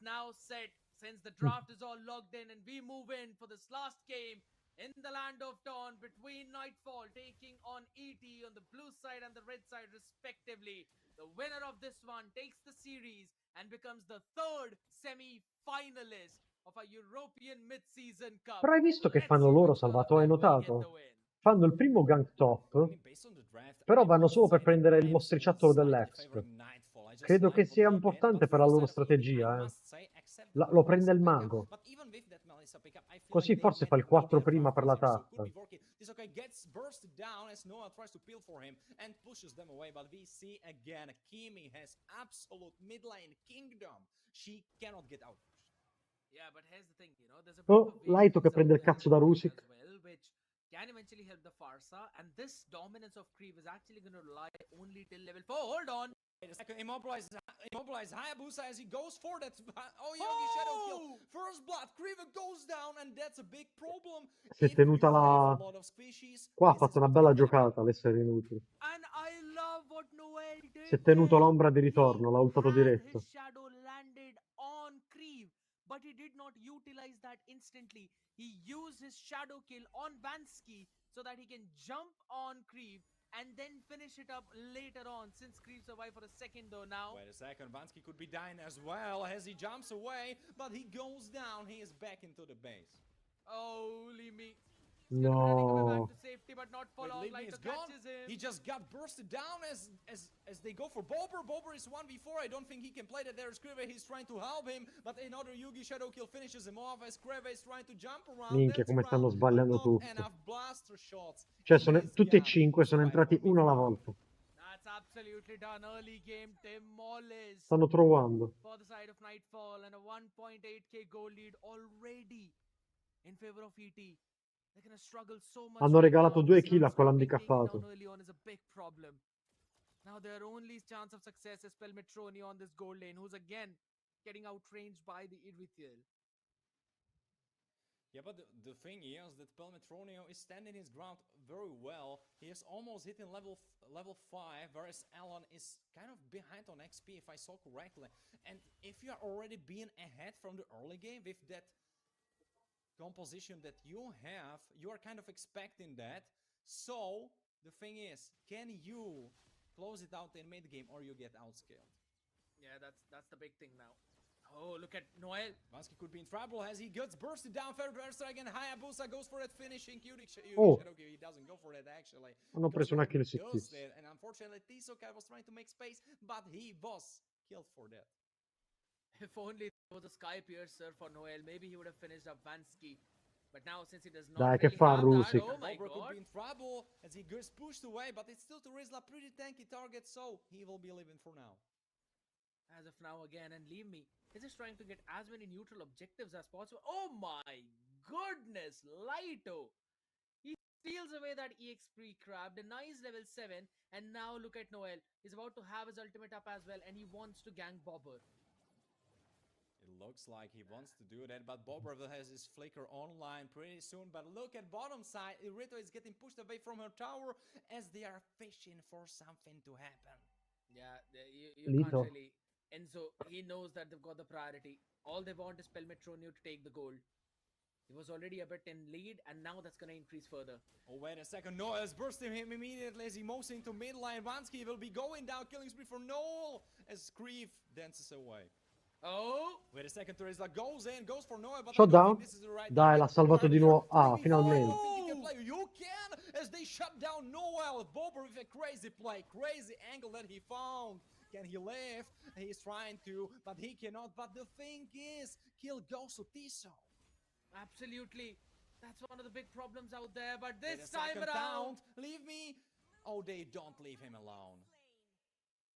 now set since the draft is all logged in, and we move in for this last game in the Land of Dawn between Nightfall taking on ET on the blue side and the red side respectively. The winner of this one takes the series and becomes the third semi-finalist of a European Mid-Season Cup. Però hai visto che Let's fanno see loro, which one of Salvatore, hai them will get the notato? win. Fanno il primo gank top, I mean, based on the draft, però I vanno must solo per say that prendere il I am mostriciattolo slightly dell'Exp. favoring Nightfall. I just Credo like che what sia they did, importante but per for la the loro side of ET, I strategia, must say, except the Lo good prende Melissa il pickup, mago. but even with that Melissa pickup, I feel Così like they forse fa get il 4 the prima per la advantage here, so could tappa. be working. Tisokai gets bursted down as Noah tries to peel for him and pushes them away, but we see again, Kimi has absolute mid lane kingdom. She cannot get out. Yeah, but here's the thing, there's a bit of a Oh, wave Laito che freeze out prende il there cazzo da going Rusic. as well, which can eventually help the Farsa, and this dominance of Creep is actually going to lie only till level 4. Hold on! Wait a second, immobilize Hayabusa as he goes for that. Oh, Yogi Shadow kill. First blood, Creeper goes down, and that's a big problem. Si è If tenuta you have a la... lot of squishies, Qua ha this fatto is una what bella can happen. giocata l'essere inutile. And I love what Noel Si è did tenuto there. l'ombra di ritorno, l'ha ultato Had diretto. his shadow landed on Creep, but he did not utilize that instantly. He used his shadow kill on Vansky so that he can jump on Creep and then finish it up later on, since Creep survived for a second though now. Wait a second, Vansky could be dying as well as he jumps away, but he goes down, he is back into the base. Holy me. Running away back No. to safety, but not for Wait, long. Livni Laito is gone. catches him. He just got bursted down as they go for Bober. Bober is 1v4. I don't think he can play that. There's Kreve. He's trying to help him, but another Yugi Shadow kill finishes him off as Kreve is trying to jump around. Minchia, come stanno sbagliando Not tutto. enough blaster shots. Cioè, He is tutti e gone. 5 sono entrati uno alla volta. That's absolutely done. Early game demolished. Stanno trovando. For the side of Nightfall, and a 1.8k goal lead already in favor of ET. They're gonna struggle so much. Hanno right regalato now. 2 This kill a Sun Squad being taken quell'handicappato. down early on is a big problem. Now their only chance of success is Pelmetroni on this gold lane, who's again getting outranged by the Irithiel. Yeah, but the thing is that Pelmetronio is standing his ground very well. He is almost hitting level 5, whereas Alan is kind of behind on XP, if I saw correctly. And if you are already being ahead from the early game with that composition that you have, you are kind of expecting that. So the thing is, can you close it out in mid game or you get outscaled? Yeah, that's the big thing now. Oh, look at Noel. Vansky could be in trouble as he gets bursted down. Fair strike, and Hayabusa goes for that finishing. Oh. He doesn't go for that actually. Hanno preso una kill su Does Tiz. that, and unfortunately, Tisokai was trying to make space, but he was killed for that. If only there was a Sky Piercer for Noel, maybe he would have finished up Vansky. But now, since he does not Dai, che really fa have Rusic? that, oh my Bobber could god. be in trouble as he gets pushed away, but it's still to Rizla pretty tanky target, so he will be living for now. As of now again, and leave me. He's just trying to get as many neutral objectives as possible. Oh my goodness, Laito! He steals away that EXP crab, denies level 7, and now look at Noel. He's about to have his ultimate up as well, and he wants to gank Bobber. It looks like he wants to do that, but Bobber has his flicker online pretty soon. But look at bottom side, Irito is getting pushed away from her tower as they are fishing for something to happen. Yeah, you can't Lito. really... Enzo, he knows that they've got the priority. All they want is Pelmetronio to take the gold. He was already a bit in lead, and now that's going to increase further. Oh, wait a second. Noel is bursting him immediately as he moves into mid lane. Vansky will be going down, killing spree for Noel as Grief dances away. Oh! Wait a second, Teresa goes in, goes for Noel, but I Shut don't down. think this is the right Dai, target. l'ha salvato di nuovo. Ah, finalmente. You can play. You can, as they shut down Noel. Bobber with a crazy play, crazy angle that he found. Can he live? He's trying to, but he cannot. But the thing is, kill goes to Tiso. Absolutely. That's one of the big problems out there. But Wait this a time second, around, leave me. Oh, they don't leave him alone.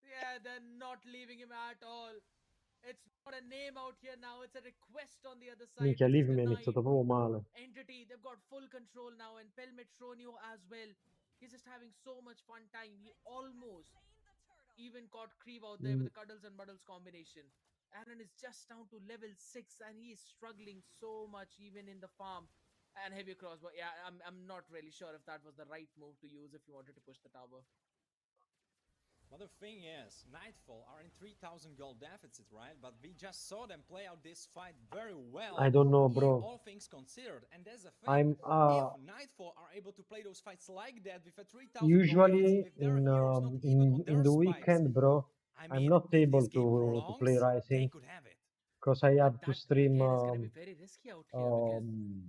yeah, they're not leaving him at all. It's not a name out here now. It's a request on the other side, Minchia, which is Liv mi ha denied. iniziato proprio male. Entity, they've got full control now, and Pelmetronio as well. He's just having so much fun time. He almost even caught Creeve out there with Mm. the Cuddles and Muddles combination. Aaron is just down to level 6 and he is struggling so much even in the farm. And heavy crossbow. Yeah, I'm not really sure if that was the right move to use if you wanted to push the tower. But the thing is, Nightfall are in 3,000 gold deficit, right? But we just saw them play out this fight very well. I don't know, Yeah, bro. all things considered. And that's the thing. I'm If Nightfall are able to play those fights like that with a 3,000 gold deficit, usually with their heroes not even on in their the spikes, weekend, bro. I I'm mean, not if able this game to play prolongs, they Rising could have it. because I But have to that stream again is going to be very risky out here because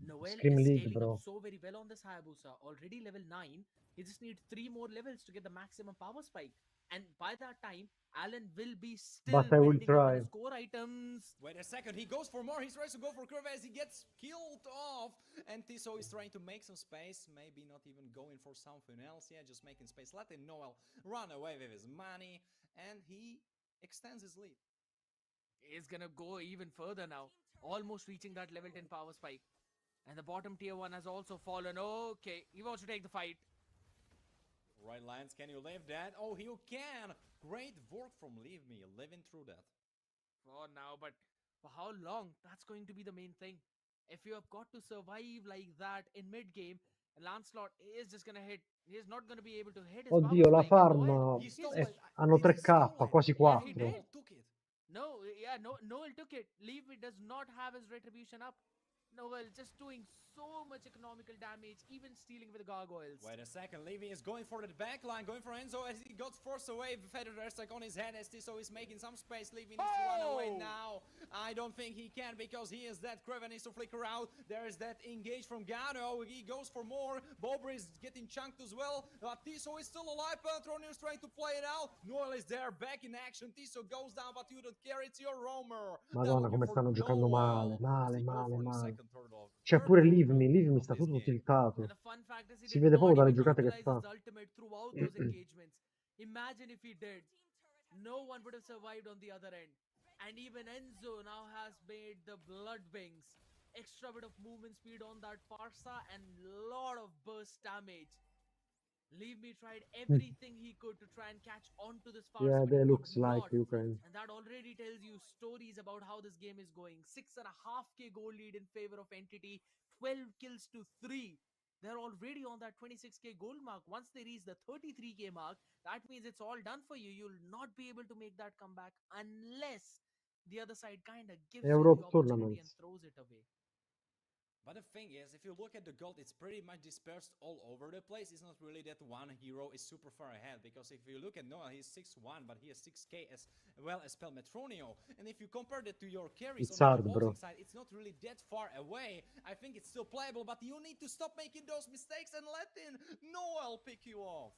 Noel Scream is League, scaling up bro. so very well on this Hayabusa. Already level 9. He just needs 3 more levels to get the maximum power spike. And by that time, Alan will be still But I will building up on try. his core items. Wait a second, he goes for more, he tries to go for curve as he gets killed off. And Tiso is trying to make some space, maybe not even going for something else, yeah, just making space, letting Noel run away with his money, and he extends his lead. He's gonna go even further now, almost reaching that level 10 power spike. And the bottom tier 1 has also fallen. Okay, he wants to take the fight. Right, Lance, can you live that? Oh, you can! Great work from Leave Me, living through that. For now, but for how long? That's going to be the main thing. If you have got to survive like that in mid-game, Lancelot is just gonna hit. He's not gonna be able to hit his power Oddio, la spike. And farm Noel, He he's stole just... it. hanno Did he 3k, stole it? quasi Yeah, he 4. did. Noel took it. No, yeah, no, Noel took it. Leave it does not have his retribution up. Noel just doing so much economical damage, even stealing with the gargoyles. Wait a second, Levy is going for the back line, going for Enzo as he got forced away. Feather Airstrike on his head as Tiso is making some space. Levy needs to run away now. I don't think he can because he is dead. Kraven needs to flicker out. There is that engage from Gano. He goes for more. Bobber is getting chunked as well. Tiso is still alive. Pelmetronio is trying to play it out. Noel is there, back in action. Tiso goes down, but you don't care. It's your roamer. Madonna, come stanno giocando male, male, male, male. Cioè, pure Leave Me sta tutto And tiltato. the fun fact is he Si did vede not proprio dalle even giocate che utilize fa. his ultimate throughout those engagements. Imagine if he did. No one would have survived on the other end. And even Enzo now has made the Blood Wings. Extra bit of movement speed on that Farsa and lot of burst damage. Leave Me tried everything he could to try and catch on to this Farsa, Yeah, but he that could looks like not. Ukraine. And that already tells you stories about how this game is going. 6.5k goal lead in favor of Entity, 12 kills to 3. They're already on that 26k goal mark. Once they reach the 33k mark, that means it's all done for you. You'll not be able to make that comeback unless the other side kind of gives you the Europe opportunity and tournaments. throws it away. But the thing is, if you look at the gold, it's pretty much dispersed all over the place. It's not really that one hero is super far ahead, because if you look at Noah, he's 6-1, but he has 6k as well as Pelmetronio. And if you compare that to your carries It's on hard, the bro. opposing side, it's not really that far away. I think it's still playable, but you need to stop making those mistakes and let in Noel pick you off.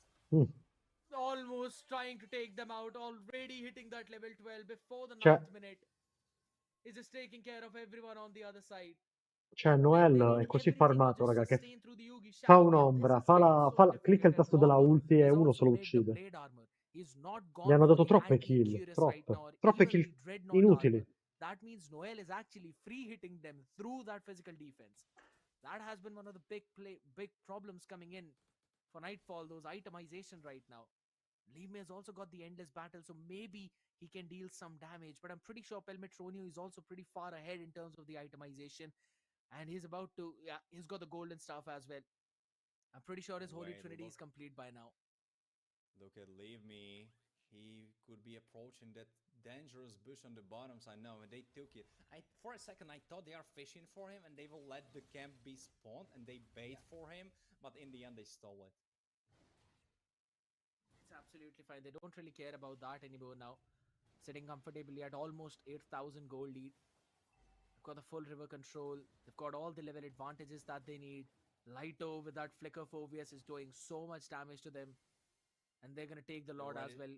Almost trying to take them out, already hitting that level 12 before the Cioè, 9th minute. He's just taking care of everyone on the other side. cioè They're Noel doing è così everything to farmato, just raga, che sustain through the Yugi fa shadow kill. This un'ombra, is getting so clicca il difficult, and tasto della Bobber ulti e has uno se also lo made the uccide. blade armor. He's not Gli gone hanno for dato the troppe kill, anti-curious right troppe. now, or Troppe even kill the dreadnought inutili. armor. That means Noel is actually free hitting them through that physical defense. That has been one of the big problems coming in for Nightfall, those itemization right now. Lime has also got the Endless Battle, so maybe he can deal some damage. But I'm pretty sure Pelmetronio is also pretty far ahead in terms of the itemization. And he's about to, yeah, he's got the golden staff as well. I'm pretty sure his Holy Trinity is complete by now. Look at Leave Me. He could be approaching that dangerous bush on the bottom side. No, and they took it. For a second, I thought they are fishing for him and they will let the camp be spawned and they bait for him. But in the end, they stole it. It's absolutely fine. They don't really care about that anymore now. Sitting comfortably at almost 8,000 gold lead. They've got the full river control. They've got all the level advantages that they need. Lighto with that flicker Phobius is doing so much damage to them. And they're going to take the Lord as well.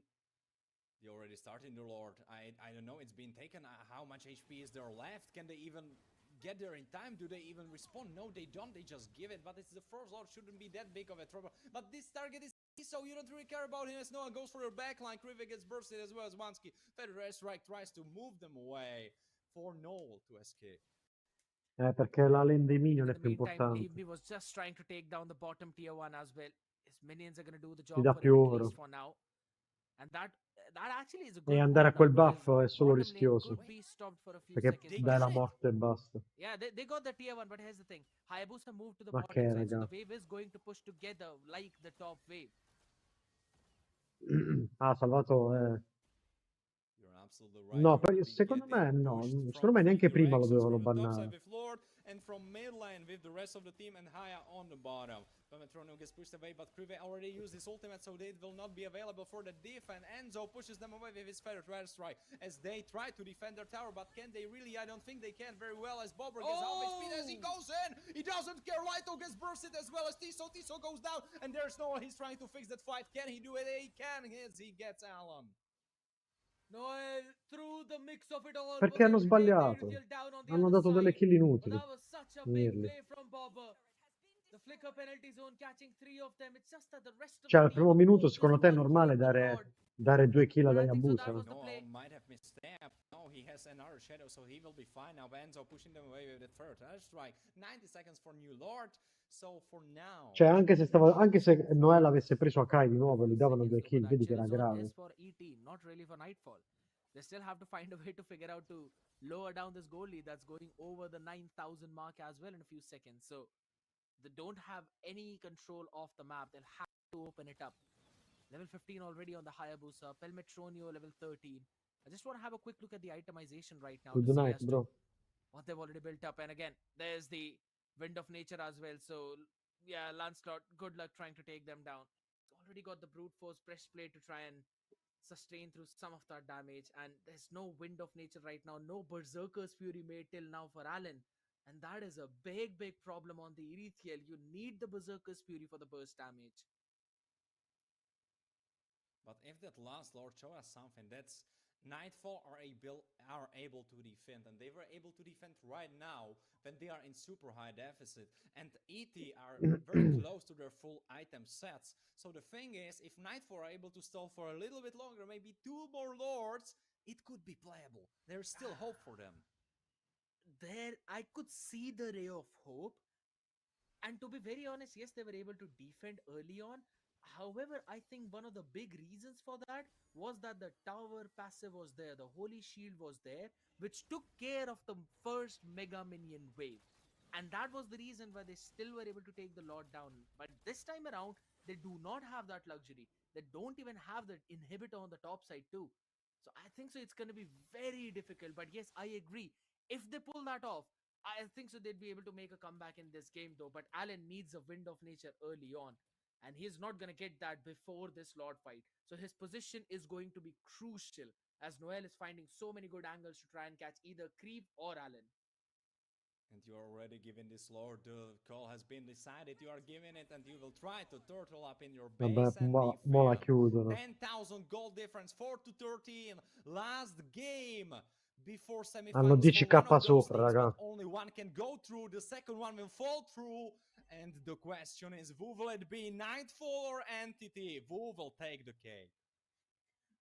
They're already starting the Lord. I don't know. It's been taken. How much HP is there left? Can they even get there in time? Do they even respond? No, they don't. They just give it. But it's the first Lord, shouldn't be that big of a trouble. But this target is so you don't really care about him as Noah goes for the backline. Krive gets bursted as well as Wansky. Federer Strike tries to move them away for Noel to escape. Perché la lane dei minion In è the più meantime, importante. Leave Me was just trying to take down the bottom tier 1 as well. His minions are going to do the Ti job dà for più him at oro. least for now. And that actually is a E good andare a move now quel because buff è solo bottom lane rischioso. could be stopped for a few Perché seconds. dai la But morte e basta. yeah, they got the tier 1, but here's the thing. Hayabusa moved to the Ma bottom che, side, so raga. the wave is going to push together like the top wave. Ah, salvato. You're absolutely right. No, You will be secondo me getting no. pushed Secondo from me three neanche prima lo directions, dovevano from the top side bannare. with Lord and from mid lane with the rest of the team and Haya on the bottom. Metrono gets pushed away, but Krive already used his ultimate, so they will not be available for the diff, and Enzo pushes them away with his Feather Strike as they try to defend their tower, but can they really? I don't think they can very well as Bobber gets half HP as he goes in. He doesn't care. Lito gets bursted as well as Tiso. Tiso goes down, and there's no one. He's trying to fix that fight. Can he do it? He can, as he gets Alan. Noel, through the mix of it all, Perché hanno sbagliato? Hanno dato delle kill inutili. But that was such a big Mirli. play from Bobber. The flicker penalty zone catching 3 of them. It's just that the rest of Cioè, the al primo minuto, secondo te è normale dare 2 kill ad Hayabusa? No, might have misstepped. No, he has another shadow, so he will be fine now. Enzo pushing them away with the third strike. 90 seconds for New Lord. So for now. Cioè, anche se Noel avesse preso Akai di nuovo e gli davano 2 kill, vedi che era grave. is for ET, not really for Nightfall. They still have to find a way to figure out to lower down this goal lead that's going over the 9,000 mark as well in a few seconds. So they don't have any control of the map. They'll have to open it up. Level 15 already on the Hayabusa. Pelmetronio level 13. I just want to have a quick look at the itemization right now. Good To see night, as to bro. what they've already built up. And again, there's the Wind of Nature as well. So yeah, Lancelot, good luck trying to take them down. It's already got the Brute Force Press Play to try and sustain through some of that damage. And there's no Wind of Nature right now. No Berserker's Fury made till now for Alan. And that is a big, big problem on the Erethiel. You need the Berserker's Fury for the burst damage. But if that last Lord show us something, that's Nightfall are able to defend, and they were able to defend right now when they are in super high deficit, and ET are very close to their full item sets. So the thing is, if Nightfall are able to stall for a little bit longer, maybe 2 more Lords, it could be playable. There's still hope for them. I could see the ray of hope. And to be very honest, yes, they were able to defend early on. However, I think one of the big reasons for that was that the tower passive was there, the Holy Shield was there, which took care of the first Mega Minion wave. And that was the reason why they still were able to take the Lord down. But this time around, they do not have that luxury. They don't even have the inhibitor on the top side too. So I think so it's going to be very difficult. But yes, I agree. If they pull that off, I think so they'd be able to make a comeback in this game though. But Alan needs a Wind of Nature early on. And he's not going to get that before this Lord fight. So his position is going to be crucial as Noel is finding so many good angles to try and catch either Creep or Alan. And you're already given this Lord. The call has been decided. You are giving it and you will try to turtle up in your base. Vabbè, and mo la chiudono. 10,000 gold difference, 4-13. Last game before Hanno semifinals 10k for one of those sopra, things, raga. but only one can go through. The second one will fall through. And the question is, who will it be, Nightfall or Entity? Who will take the cake?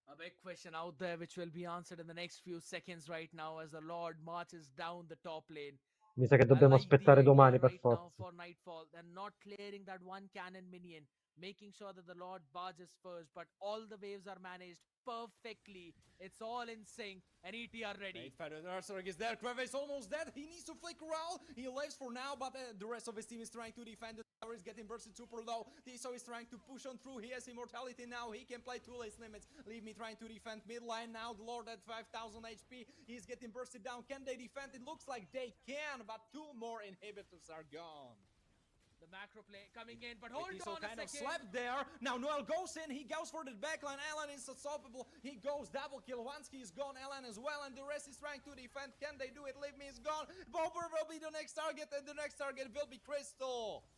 A big question out there which will be answered in the next few seconds right now as the Lord marches down the top lane. Mi sa che dobbiamo aspettare domani per right now forza. for Nightfall. They're not clearing that one cannon minion, making sure that the Lord barges first, but all the waves are managed perfectly. It's all in sync, and ET are ready. Federer is there. Kreve is almost dead. He needs to flicker out. He lives for now, but the rest of his team is trying to defend. The tower is getting bursted super low. Tiso is trying to push on through. He has immortality now. He can play 2 lane limits. Leave me trying to defend mid line now. The Lord at 5,000 HP. He's getting bursted down. Can they defend? It looks like they can, but 2 more inhibitors are gone. The macro play coming in, but hold Tiso on a kind of second. slept there. Now Noel goes in. He goes for the backline. Alan is unstoppable. He goes double kill. Wansky is gone. Alan as well, and the rest is trying to defend. Can they do it? Leave me is gone. Bobber will be the next target, and the next target will be Crystal.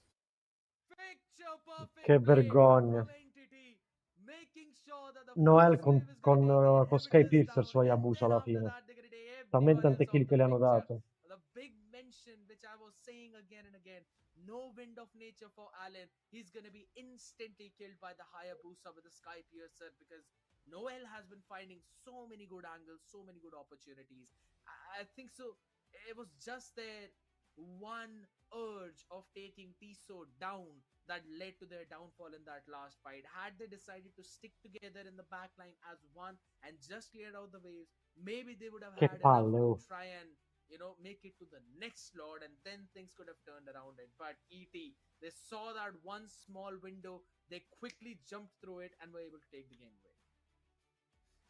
Picture perfect Che play vergogna. from Entity, making sure that the Noel first wave is con gonna take the Sky inhibitors Piercer down, su and Hayabusa then alla after fine. that they're gonna take Talmente everyone tante else kill out che the le hanno picture. dato. The big mention again and again. No wind of nature for Allen. He's gonna be instantly killed by the Hayabusa with the Sky Piercer because Noel has been finding so many good angles, so many good opportunities. I think so. It was just their one urge of taking Tiso down that led to their downfall in that last fight. Had they decided to stick together in the backline as one and just cleared out the waves, maybe they would have Che had enough palle, to oh. try and make it to the next slot, and then things could have turned around it. But ET, they saw that one small window, they quickly jumped through it and were able to take the game away.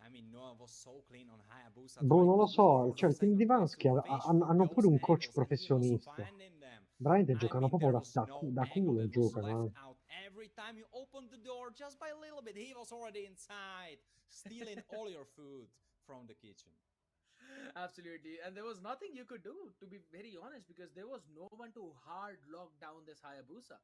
I mean, Noah was so clean on Hayabusa, Boh, trying non to lo look so, for the cioè il team di second Vansky pixel fish for hanno pure those un coach angles, and he was professionista. finding them. Veramente I giocano mean, proprio there da, was da, no da angle culo, that was giocano. left out. Every time you opened the door just by a little bit, he was already inside, stealing all your food from the kitchen. Absolutely, and there was nothing you could do, to be very honest, because there was no one to hard lock down this Hayabusa.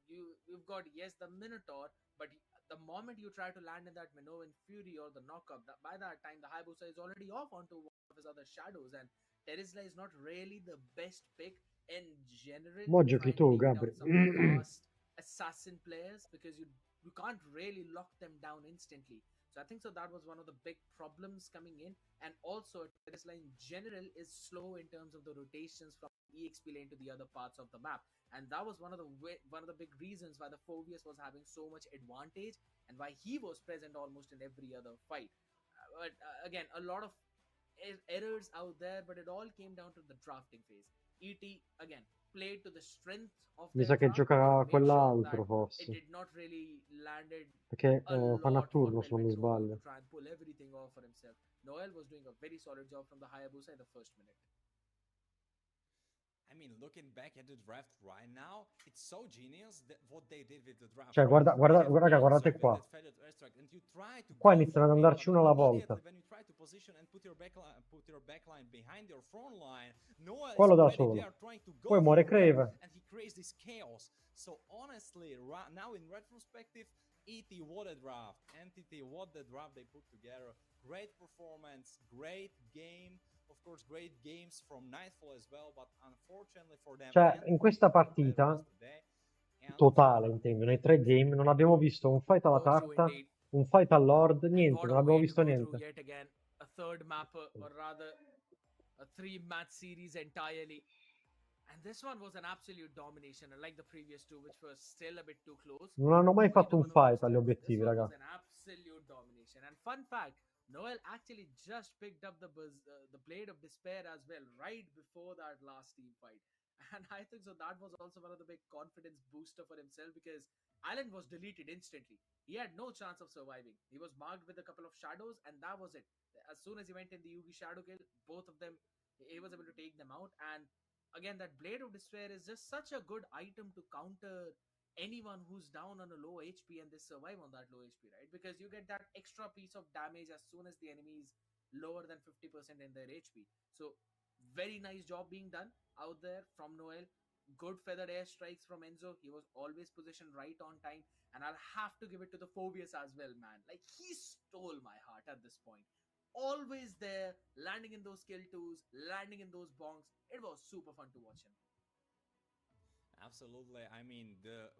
You've got, yes, the Minotaur, but the moment you try to land in that Minoan Fury or the knockup, by that time the Hayabusa is already off onto one of his other shadows, and Terizla is not really the best pick in general Mo to giochi try and tu, take down Gabri. some fast assassin players because you can't really lock them down instantly. So I think so that was one of the big problems coming in, and also Tesla in general is slow in terms of the rotations from EXP lane to the other parts of the map, and that was one of the big reasons why the Phobius was having so much advantage and why he was present almost in every other fight. But again, a lot of errors out there, but it all came down to the drafting phase. ET again played to the strength of Mi their sa che draft, but gioca made sure quell'altro, that it forse. did not really landed Perché a fanno a lot for turno, se non mi Melvin Krogo to sbaglio. try and pull everything off for himself. Noel was doing a very solid job from the Hayabusa in the first minute. I mean, looking back at the draft right now, it's so genius that what they did with the draft. Cioè, Right? They have raga, Enzo guardate with qua. that feathered airstrike, and you try to Qua go iniziano ad for it, andarci but uno alla immediately volta. when you try to position and put your backline behind your front line, Noah is Quello da already solo. there trying to go Poi muore for it, Crave. and he creates this chaos. So honestly, right now in retrospective, ET what a draft, Entity what the draft they put together. Great performance, great game. Of course, great games from Nightfall as well, but unfortunately for them, Cioè, in questa partita totale, intendo, nei 3 game, non abbiamo visto un fight alla Oh, true carta, indeed. un fight al Lord, And niente, what non a abbiamo way to visto go through niente. yet again a third map, or rather a 3-match series entirely. And this one was an absolute domination, unlike the previous two, which were still a bit too close. Non hanno mai Only fatto the un winner was fight agli this obiettivi, one raga. was an absolute domination. And fun fact, Noel actually just picked up the Blade of Despair as well, right before that last team fight. And I think so that was also one of the big confidence booster for himself because Alan was deleted instantly. He had no chance of surviving. He was marked with a couple of shadows, and that was it. As soon as he went in the Yugi Shadow Kill, both of them, he was able to take them out. And again, that Blade of Despair is just such a good item to counter anyone who's down on a low HP and they survive on that low HP, right? Because you get that extra piece of damage as soon as the enemy is lower than 50% in their HP. So, very nice job being done out there from Noel. Good feathered air strikes from Enzo. He was always positioned right on time. And I'll have to give it to the Phobius as well, man. Like, he stole my heart at this point. Always there, landing in those kill twos, landing in those bonks. It was super fun to watch him. Absolutely. I mean,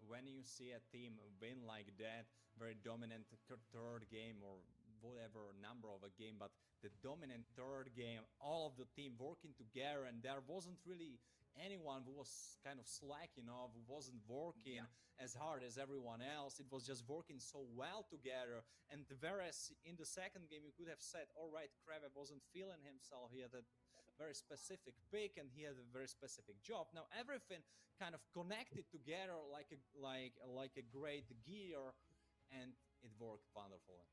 when you see a team win like that, very dominant third game or whatever number of a game, but the dominant third game, all of the team working together, and there wasn't really anyone who was kind of slacking off, who wasn't working as hard as everyone else. It was just working so well together. And whereas in the second game, you could have said, all right, Kreve wasn't feeling himself. He had a very specific pick and he had a very specific job. Now everything kind of connected together like a great gear, and it worked wonderfully.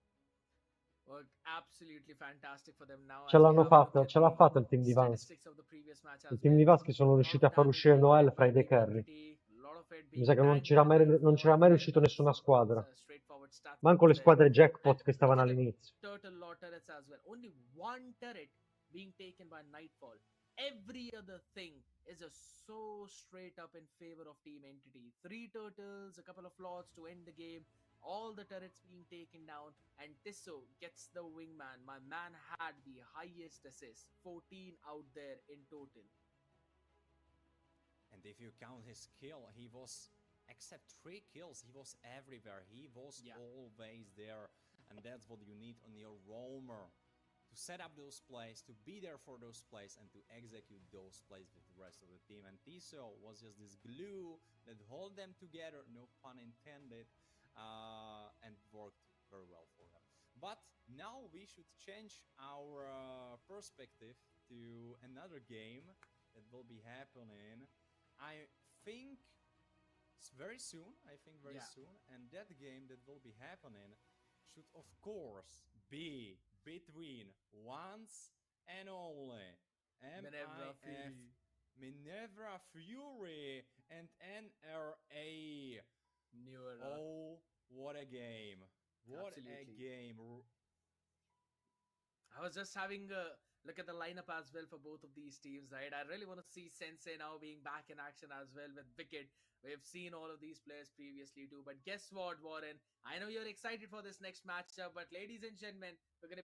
Worked absolutely fantastic for them now. Ce As we l'hanno have a look fatta, at ce l'ha the fatta il team di Vansky. statistics of the previous match Il as team di well. Vaschi sono A lot riusciti of a far damage uscire being Noel dealt fra by i dei Big carry. Entity, a lot of it Mi being sa che non tanked c'era by mai, them non c'era for mai their riuscito nessuna squadra. straightforward stat Manco le there. squadre And jackpot che look stavano at the all'inizio. turtle law turrets as well. Only one turret being taken by Nightfall. Every other thing is just so straight up in favor of Team Entity. 3 turtles, a couple of lords to end the game, all the turrets being taken down, and Tisso gets the wingman. My man had the highest assists, 14 out there in total. And if you count his kill, he was, except 3 kills, he was everywhere. He was always there. And that's what you need on your roamer. To set up those plays, to be there for those plays, and to execute those plays with the rest of the team. And Tiso was just this glue that hold them together, no pun intended, and worked very well for them. But now we should change our perspective to another game that will be happening, I think, very soon. Soon. And that game that will be happening should, of course, be between once and only Minerva Fury and NRA. New era. Oh, what a game. What Absolutely. a game. I was just having a look at the lineup as well for both of these teams, right? I really want to see Sensei now being back in action as well with Wicked. We've seen all of these players previously too. But guess what, Warren? I know you're excited for this next matchup, but ladies and gentlemen, we're going to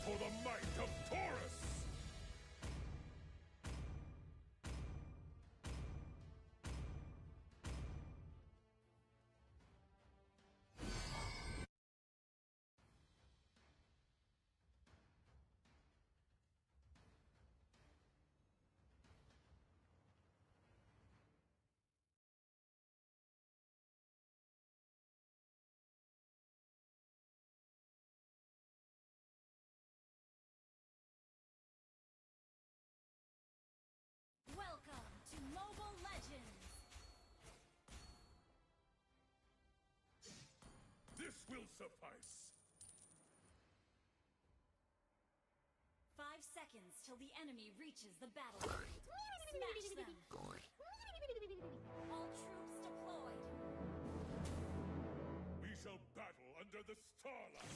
For the might of Taurus! Welcome to Mobile Legends! This will suffice! 5 seconds till the enemy reaches the battlefield. Smash them! All troops deployed! We shall battle under the starlight!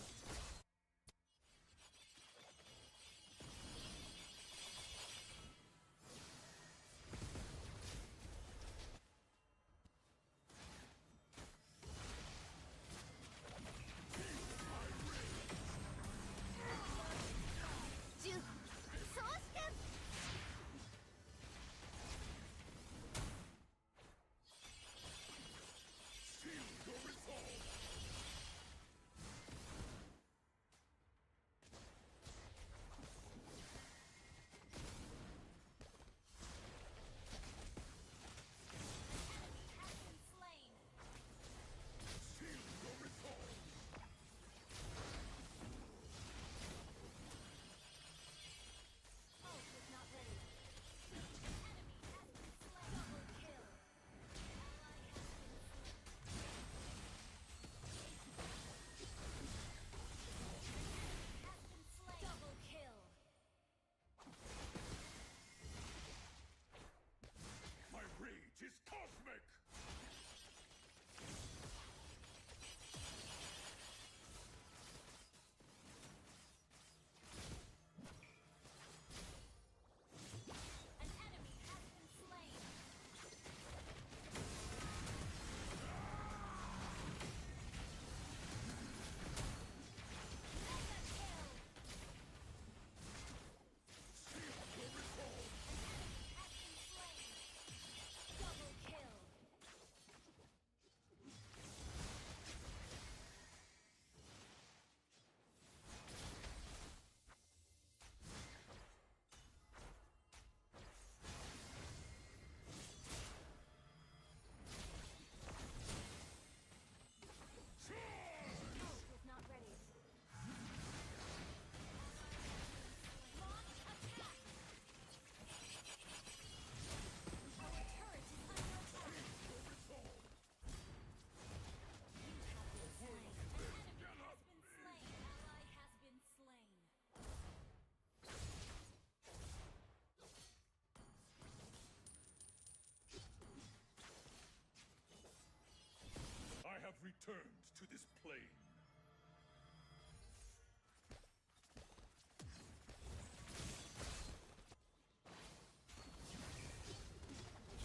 returned to this plane.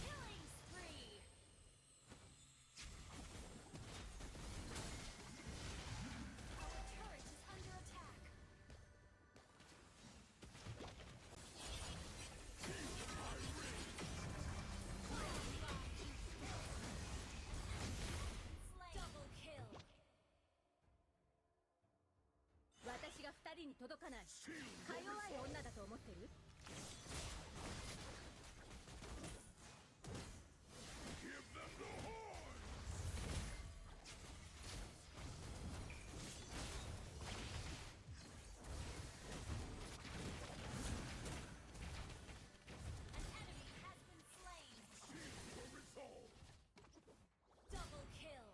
Killing spree. Our turret is under attack. Double kill. 私が二人に届かないか弱い女だと思ってる Give them the horn! An enemy has been slain. For resolve! Double kill.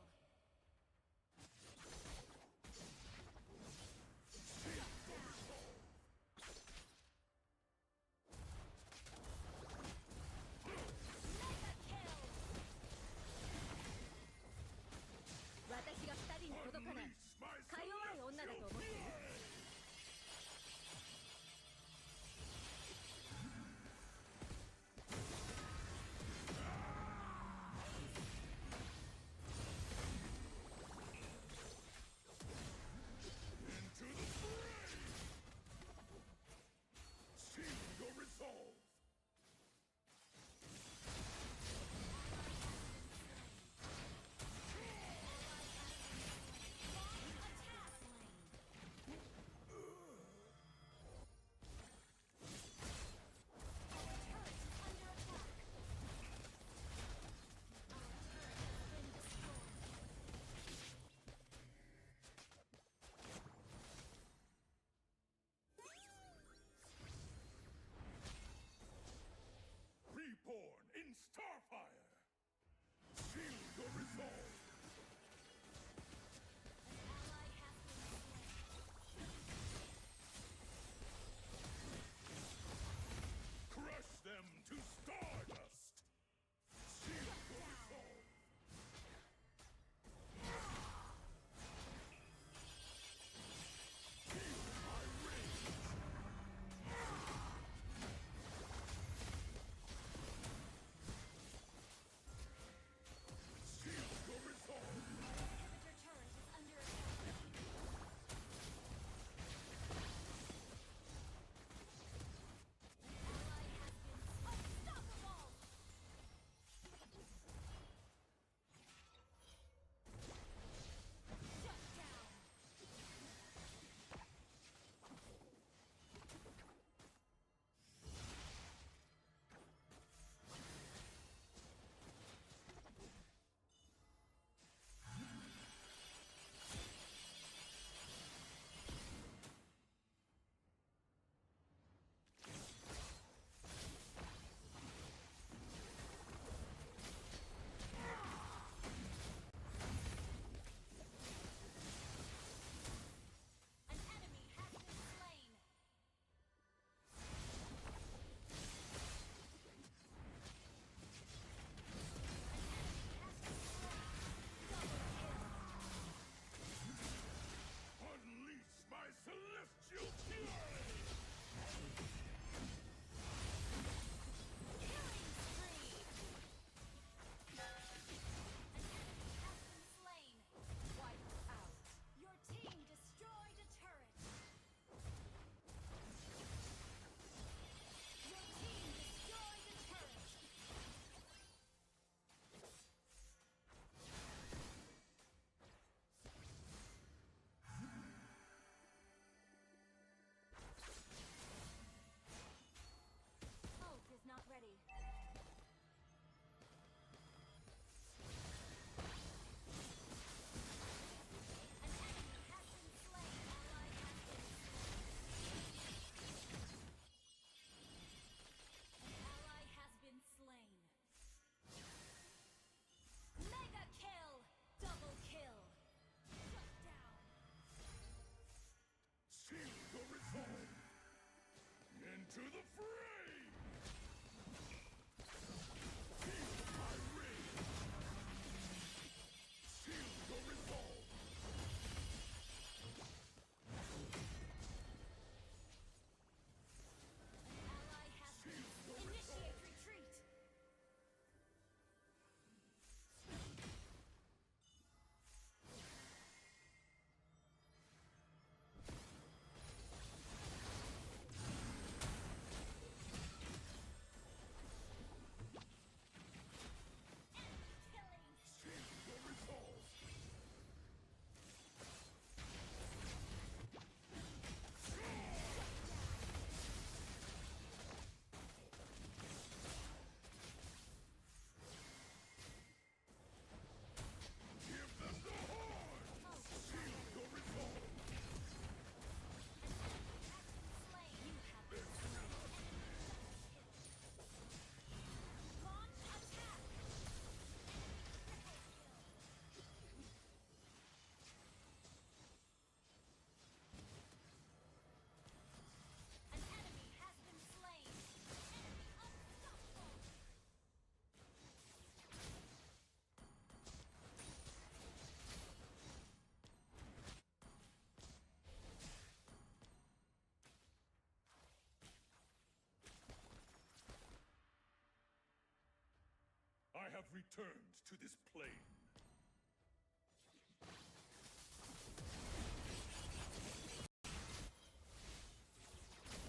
have returned to this plane.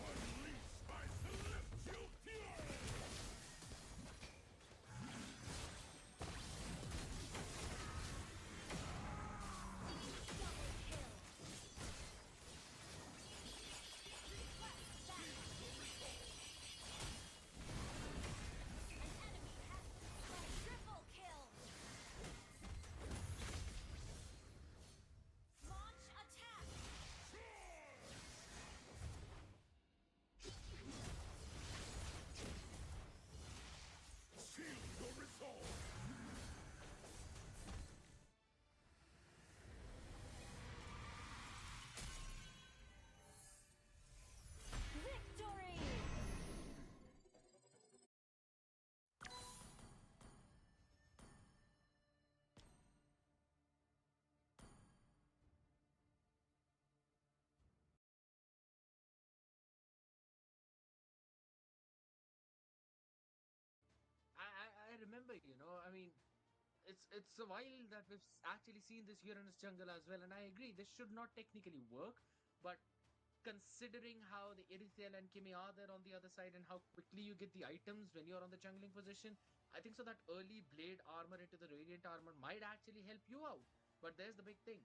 Unleash my celestial fury! Triple kill! Launch attack! Seal your resolve! Victory! I remember, I mean, it's a while that we've actually seen this Uranus jungle as well, and I agree this should not technically work, but considering how the Erithiel and Kimi are there on the other side and how quickly you get the items when you're on the jungling position, I think so that early blade armor into the radiant armor might actually help you out. But there's the big thing.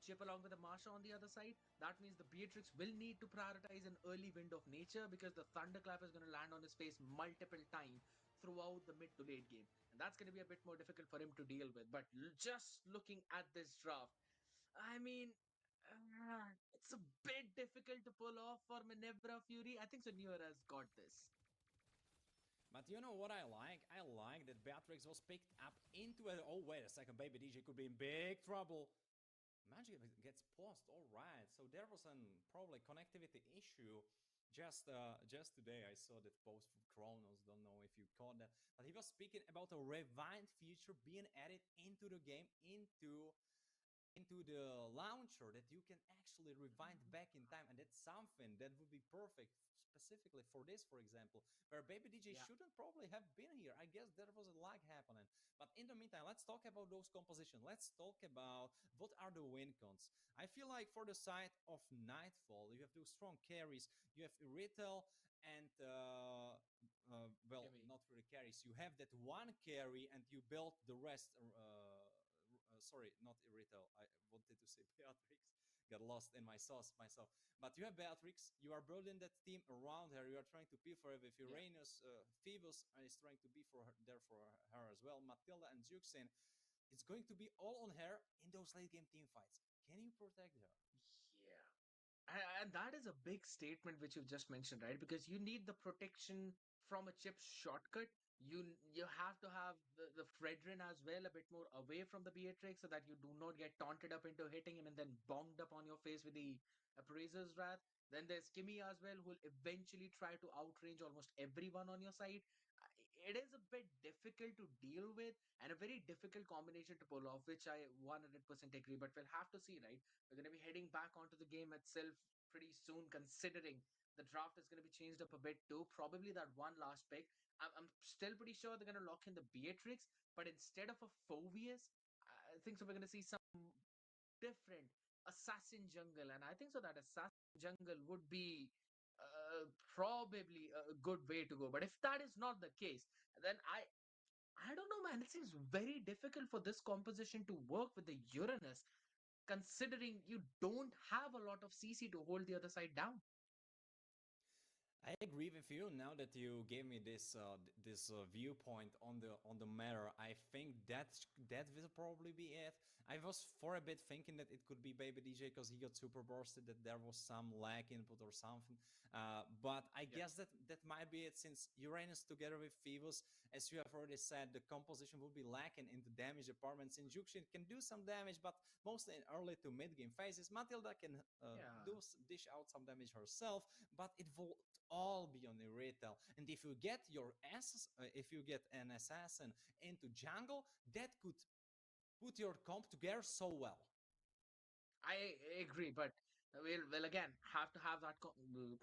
Chip along with the Marsha on the other side, that means the Beatrix will need to prioritize an early wind of nature because the Thunderclap is going to land on his face multiple times throughout the mid to late game. And that's going to be a bit more difficult for him to deal with. But just looking at this draft, I mean, it's a bit difficult to pull off for Manevra Fury. I think so Newer has got this. But you know what I like? I like that Beatrix was picked up into a... Oh, wait a second, Baby DJ could be in big trouble. Magic gets paused, alright. So there was an probably connectivity issue. Just today I saw that post from Kronos, don't know if you caught that. But he was speaking about a rewind feature being added into the game, into the launcher, that you can actually rewind back in time, and that's something that would be perfect specifically for this, for example, where Baby DJ shouldn't probably have been here. I guess there was a lag happening. But in the meantime, let's talk about those compositions. Let's talk about what are the win cons. I feel like for the side of Nightfall, you have two strong carries. You have Irithel and well, Kimmy. not really carries. You have that one carry and you build the rest. Sorry, not Irithel. I wanted to say Beatrix. Got lost in my sauce myself. But you have Beatrix. You are building that team around her. You are trying to be for her with Uranus. Phoebus is trying to be for her, there for her as well. Matilda and Juxin. It's going to be all on her in those late game team fights. Can you protect her? Yeah. And that is a big statement which you've just mentioned, right? Because you need the protection from a chip shortcut. You have to have the Fredrin as well a bit more away from the Beatrix so that you do not get taunted up into hitting him and then bonged up on your face with the Appraiser's Wrath. Then there's Kimmy as well, who will eventually try to outrange almost everyone on your side. It is a bit difficult to deal with and a very difficult combination to pull off, which I 100% agree. But we'll have to see, right? We're going to be heading back onto the game itself pretty soon, considering the draft is going to be changed up a bit too. Probably that one last pick. I'm still pretty sure they're going to lock in the Beatrix, but instead of a Phobius, I think so we're going to see some different assassin jungle, and I think so that assassin jungle would be probably a good way to go. But if that is not the case, then I don't know, man. It seems very difficult for this composition to work with the Uranus, considering you don't have a lot of CC to hold the other side down. I agree with you. Now that you gave me this viewpoint on the matter, I think that will probably be it. I was for a bit thinking that it could be Baby DJ because he got super bursted, that there was some lag input or something. But I guess that might be it, since Uranus together with Phoebus, as you have already said, the composition will be lacking in the damage department. Injunction can do some damage, but mostly in early to mid game phases. Matilda can dish out some damage herself, but it will all be on Irithel. And if you get if you get an assassin into jungle, that could put your comp together so well. I agree, but We'll again have to have that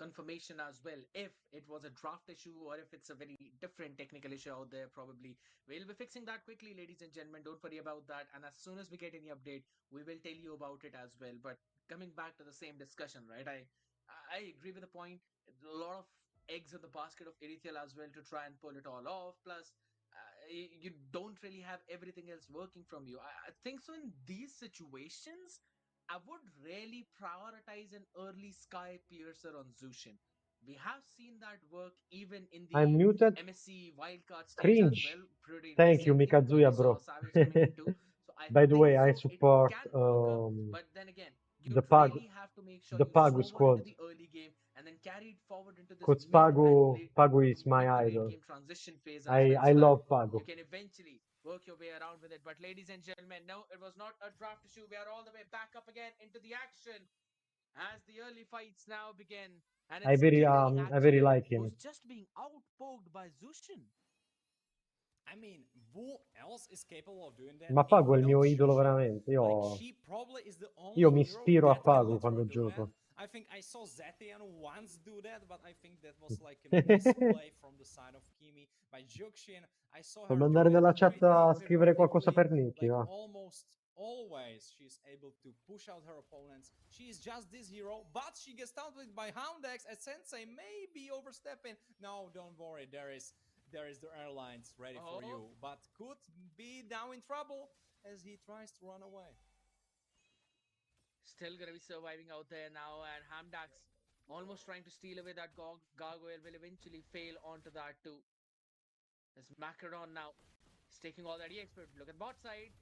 confirmation as well. If it was a draft issue or if it's a very different technical issue out there, probably we'll be fixing that quickly, ladies and gentlemen. Don't worry about that. And as soon as we get any update, we will tell you about it as well. But coming back to the same discussion, right? I agree with the point. A lot of eggs in the basket of Erithiel as well to try and pull it all off. Plus, you don't really have everything else working from you. I think so in these situations I would really prioritize an early Sky Piercer on Zushin. We have seen that work even in I'm the muted. MSC wildcard stage as Cringe. well, pretty Thank you, recently, where Mikazuya, we saw bro. Savage coming into. So I By the think way, I so it support can work up, but then again, the you'd Pag, really have to make sure the you Pagu saw one into squad. the early game and then carried forward into this Coach Pagu, late, Pagu is my mid to late idol. game transition phase as well, I so that love Pagu. you can eventually work your way around with it. But ladies and gentlemen, no, it was not a draft issue. We are all the way back up again into the action as the early fights now begin. And it's Kimi I very actually like him. who's just being outpoked by Zushin. I mean, who else is capable of doing that Ma if Pagu è il not mio idolo Shushin? veramente. Like, she probably is the Io only mi hero ispiro a that can Pagu quando literally do that. gioco. I think I saw Zetian once do that, but I think that was like a misplay from the side of Kimi by Jukshin. I saw Puoi her do mandare it nella chat a scrivere qualcosa periodically, per Nicky, like va? almost always she's able to push out her opponents. She is just this hero, but she gets taunted by Houndex as Sensei may be overstepping. No, don't worry, there is the airlines ready for you, but could be now in trouble as he tries to run away. Still gonna be surviving out there now, and Hamdax almost trying to steal away that gargoyle will eventually fail onto that too. There's Macaron now. He's taking all that EX, but look at bot side.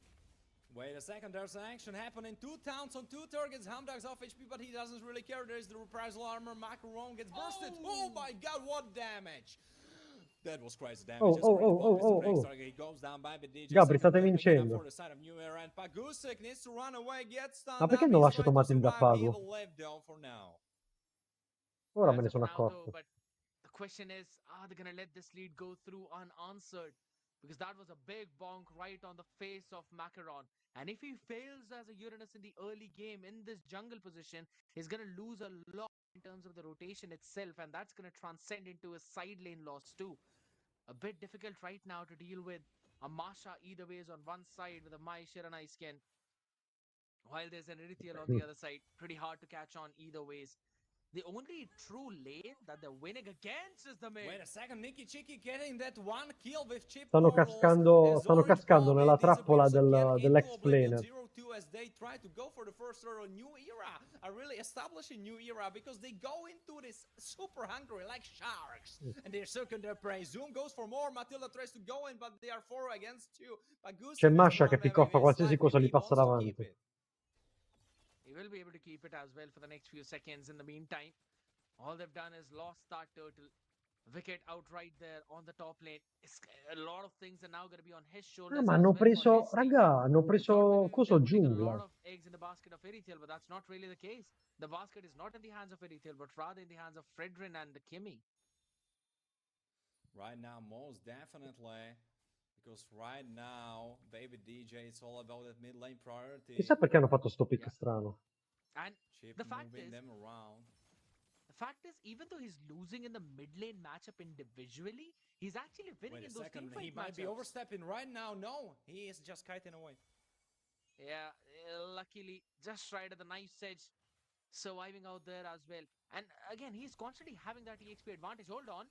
Wait a second, there's an action happening. 2 towns on 2 targets. Hamdag's off HP, but he doesn't really care. There's the reprisal armor. Macaron gets bursted. Oh my god, what damage! That was crazy damage. He goes down by the DJ. Gabri, Something state good picking up for vincendo. the side of New Era, and Pagusek needs to run away, get Ma stunned perché up. hanno He's lasciato trying to Matilda a survive. He Pagu? will live though for now. Ora me As ne of sono now, though, accorto. but the question is, are they gonna let this lead go through unanswered? Because that was a big bonk right on the face of Macaron. And if he fails as a Uranus in the early game in this jungle position, he's gonna lose a lot in terms of the rotation itself, and that's gonna transcend into a side lane loss too. A bit difficult right now to deal with. A Masha either way is on one side with a Mai Shiranai skin, while there's an Erithiel on the other side. Pretty hard to catch on either ways. The only true lane that they're winning against is the mid. Wait a second, Nicky Chicky getting that one kill with chip Stanno portals stanno as cascando Orange nella Bobby trappola disappears again into Oblivion dell'explainer. 0-2 as they try to go for the first turtle. New era, a really establishing new era because they go into this super hungry like sharks and they're circling their prey. Zoom goes for more, Matilda tries to go in, but they are 4 against 2. C'è Masha che picoffa qualsiasi cosa gli passa davanti. He will be able to keep it as well for the next few seconds. In the meantime, all they've done is lost that turtle. Wicket outright there on the top lane. A lot of things are now going to be on his shoulders Ma as hanno well for preso, his team. raga, hanno We thought preso maybe coso they're putting a giungla. lot of eggs in the basket of Erithiel, but that's not really the case. The basket is not in the hands of Erithiel, but rather in the hands of Fredrin and the Kimi. Right now, most definitely. Because right now, baby DJ, it's all about that mid lane priority. Chissà perché hanno fatto sto pick strano. And Chip the fact moving is, them around. the fact is, even though he's losing in the mid lane matchup individually, he's actually winning in those team fight He might be matchups. overstepping right now. No, he is just kiting away. Yeah, luckily, just right at the knife's edge, surviving out there as well. And again, he's constantly having that EXP advantage. Hold on.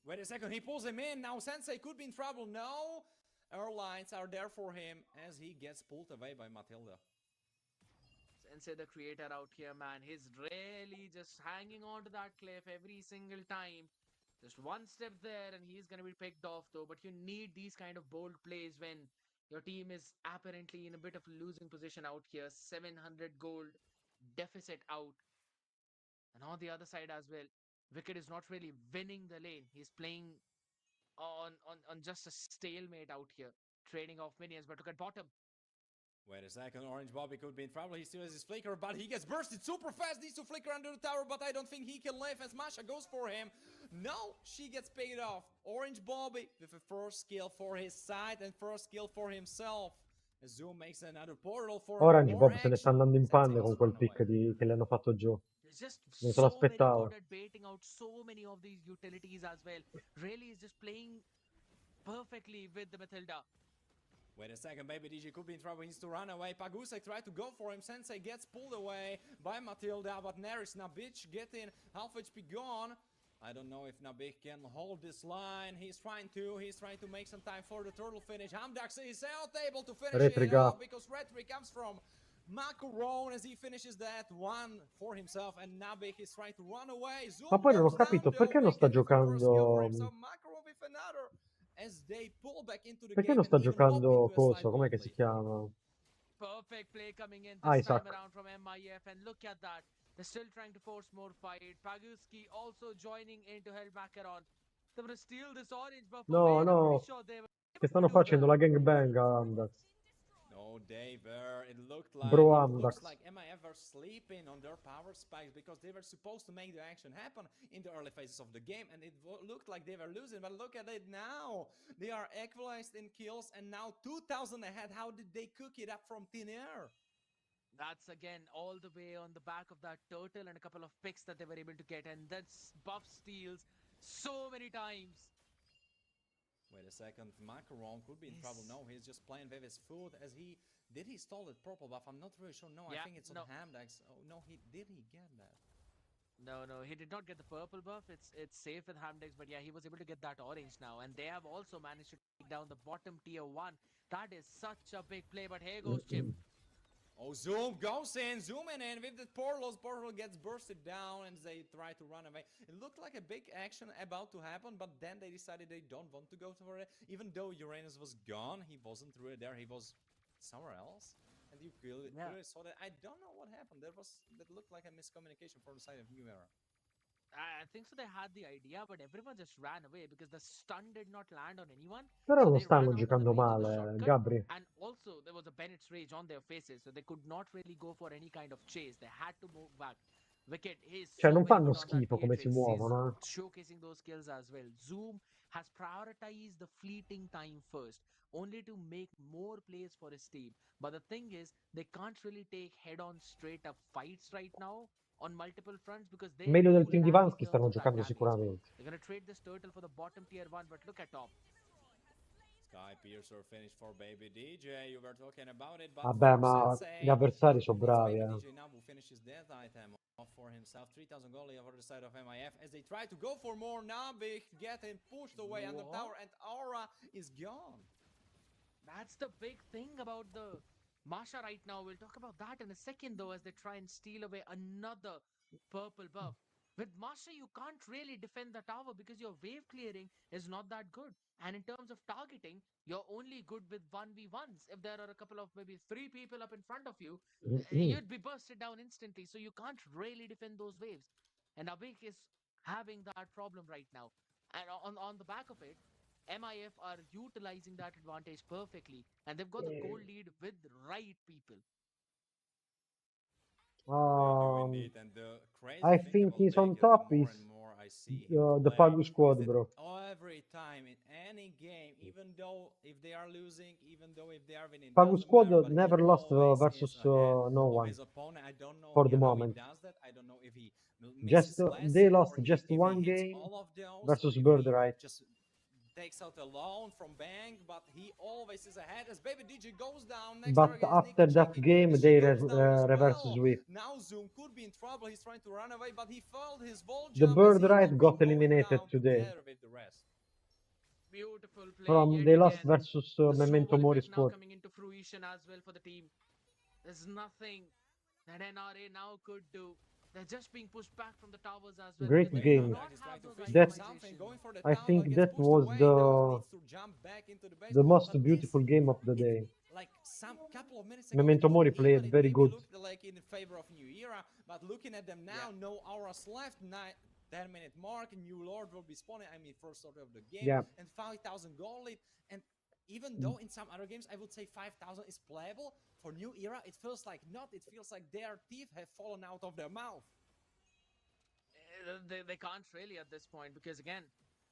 Wait a second, he pulls him in. Now Sensei could be in trouble. No, airlines are there for him as he gets pulled away by Matilda. Sensei, the creator out here, man. He's really just hanging on to that cliff every single time. Just one step there and he's going to be picked off though. But you need these kind of bold plays when your team is apparently in a bit of a losing position out here. 700 gold deficit out. And on the other side as well, Wicked is not really winning the lane. He's playing on just a stalemate out here, trading off minions. But look at bottom. Wait a second, Orange Bobby could be in trouble. He still has his flicker, but he gets bursted super fast. Needs to flicker under the tower, but I don't think he can live as Masha goes for him. No, she gets picked off. Orange Bobby with a first kill for his side and first kill for himself. Zoom makes another portal for Orange more Bob se ne sta action. andando in Sensei panne con also quel run away. pick che le hanno fatto giù. He's just Non se lo so very good aspettava. at baiting out so many of these utilities as well. Really is just playing perfectly with the Matilda. Wait a second, Baby DJ could be in trouble. He needs to run away. Pagusek tried to go for him. Sensei gets pulled away by Matilda, but Neris Nabic getting half HP gone. I don't know if Nabic can hold this line. He's trying to make some time for the turtle finish. Hamdax is not able to finish it Retriga. off because Retri comes from Macaron as he finishes that one for himself, and Nabic is trying to run away. Zoom Ma poi non ho goes down capito though, perché non sta making the first kill for giocando. himself. Macaron with another as they pull back into the Perché game non and sta even hop giocando into a slide coso? Com'è gold che si lead. chiama? Perfect play coming in this time Isaac. around from MIF, and look at that. They're still trying to force more fight. Paguski also joining in to help Macaron. They were to steal this orange buff No, away, and I'm no. pretty sure they were Che able stanno to do facendo that. la gangbang a Amdax. No, they were. It looked Bro like Amdax. MIF were sleeping on their power spikes because they were supposed to make the action happen in the early phases of the game, and it looked like they were losing. But look at it now. They are equalized in kills, and now 2,000 ahead. How did they cook it up from thin air? That's again all the way on the back of that turtle and a couple of picks that they were able to get, and that's buff steals so many times. Wait a second, Macaron could be in trouble. No, he's just playing with his food as he... Did he stall the purple buff? I'm not really sure. No, I Yeah, think it's on no. Hamdax. Oh, no, he get that? No, he did not get the purple buff. It's safe with Hamdex, but yeah, he was able to get that orange now, and they have also managed to take down the bottom tier 1. That is such a big play, but here goes Chip. Oh, Zoom goes in, zooming in with the portals. Portal gets bursted down and they try to run away. It looked like a big action about to happen, but then they decided they don't want to go for it. Even though Uranus was gone, he wasn't really there. He was somewhere else. And you clearly saw that. I don't know what happened. That looked like a miscommunication from the side of New Era. I think so they had the idea, but everyone just ran away because the stun did not land on anyone. Però So non they ran stanno out of the giocando range of the male, shortcut. Gabri. And also there was a Bennett's Rage on their faces, so they could not really go for any kind of chase. They had to move back. Wicked is Cioè, so non very fanno good on that schifo come si Beatrice. He's muovono, eh. showcasing those skills as well. Zoom has prioritized the fleeting time first, only to make more plays for his team. But the thing is, they can't really take head-on straight-up fights right now on multiple fronts because they Meglio do del team di lag in Vansky terms stanno of that giocando damage. sicuramente. They're gonna trade this turtle for the bottom tier 1, but look at top. Sky Piercer finish for Baby DJ. You were talking about it, but Vabbè, for ma Sensei, gli avversari sono it's bravi, Baby eh. DJ now who finishes that item off for himself. 3,000 gold over the side of MIF as they try to go for more. Nabik getting pushed away under tower, and Aura is gone. That's the big thing about the Masha right now. We'll talk about that in a second, though, as they try and steal away another purple buff. With Masha, you can't really defend the tower because your wave clearing is not that good. And in terms of targeting, you're only good with 1v1s. If there are a couple of maybe 3 people up in front of you, you'd be bursted down instantly. So you can't really defend those waves. And Abik is having that problem right now. And on the back of it, MIF are utilizing that advantage perfectly, and they've got the gold lead with the right people. Indeed, and the crazy I thing think about he's on Big, top the more is and more I see him the play, Pagu squad, is that bro. every time in any game, even though if they are losing, even though if they are winning, Pagu doesn't squad matter, but never he lost always versus is ahead no of one his opponent. I don't know for the how he moment. does that. I don't know if he Just misses less they lost or just if one he hits game all of those, versus or if Bird, he right? just takes out a loan from Bang, but he always is ahead as Baby DJ goes down. Next But target is after Nikki that Chiki, game, and she they goes down as reverse well. sweep. Now Zoom could be in trouble. He's trying to run away, but he failed his wall The jump as Bird he right will be got going eliminated down today together with the rest. Beautiful play from yet they lost again. versus The Memento snowball Mori effect now squad. coming into fruition as well for the team. There's nothing that NRA now could do. They're just being pushed back from the towers as well. Great Because they do game. not have those That itemizations. I think that was the most beautiful game of the day. Like some couple of minutes ago, Memento Mori even played it very maybe good. looked like in favor of New Era, but looking at them now, no auras left. 10-minute mark, New Lord will be spawning. I mean, first order of the game, Yeah. and 5,000 gold lead. And even though in some other games I would say 5,000 is playable, for New Era it feels like not. It feels like their teeth have fallen out of their mouth. They can't really at this point because again,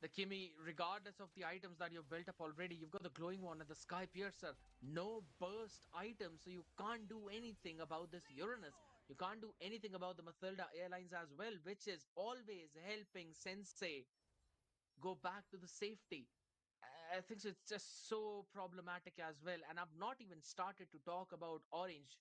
The Kimi, regardless of the items that you've built up already, you've got the glowing one and the Sky Piercer. No burst items, so you can't do anything about this Uranus. You can't do anything about the Mathilda Airlines as well, which is always helping Sensei go back to the safety. I think so. It's just so problematic as well. And I've not even started to talk about Orange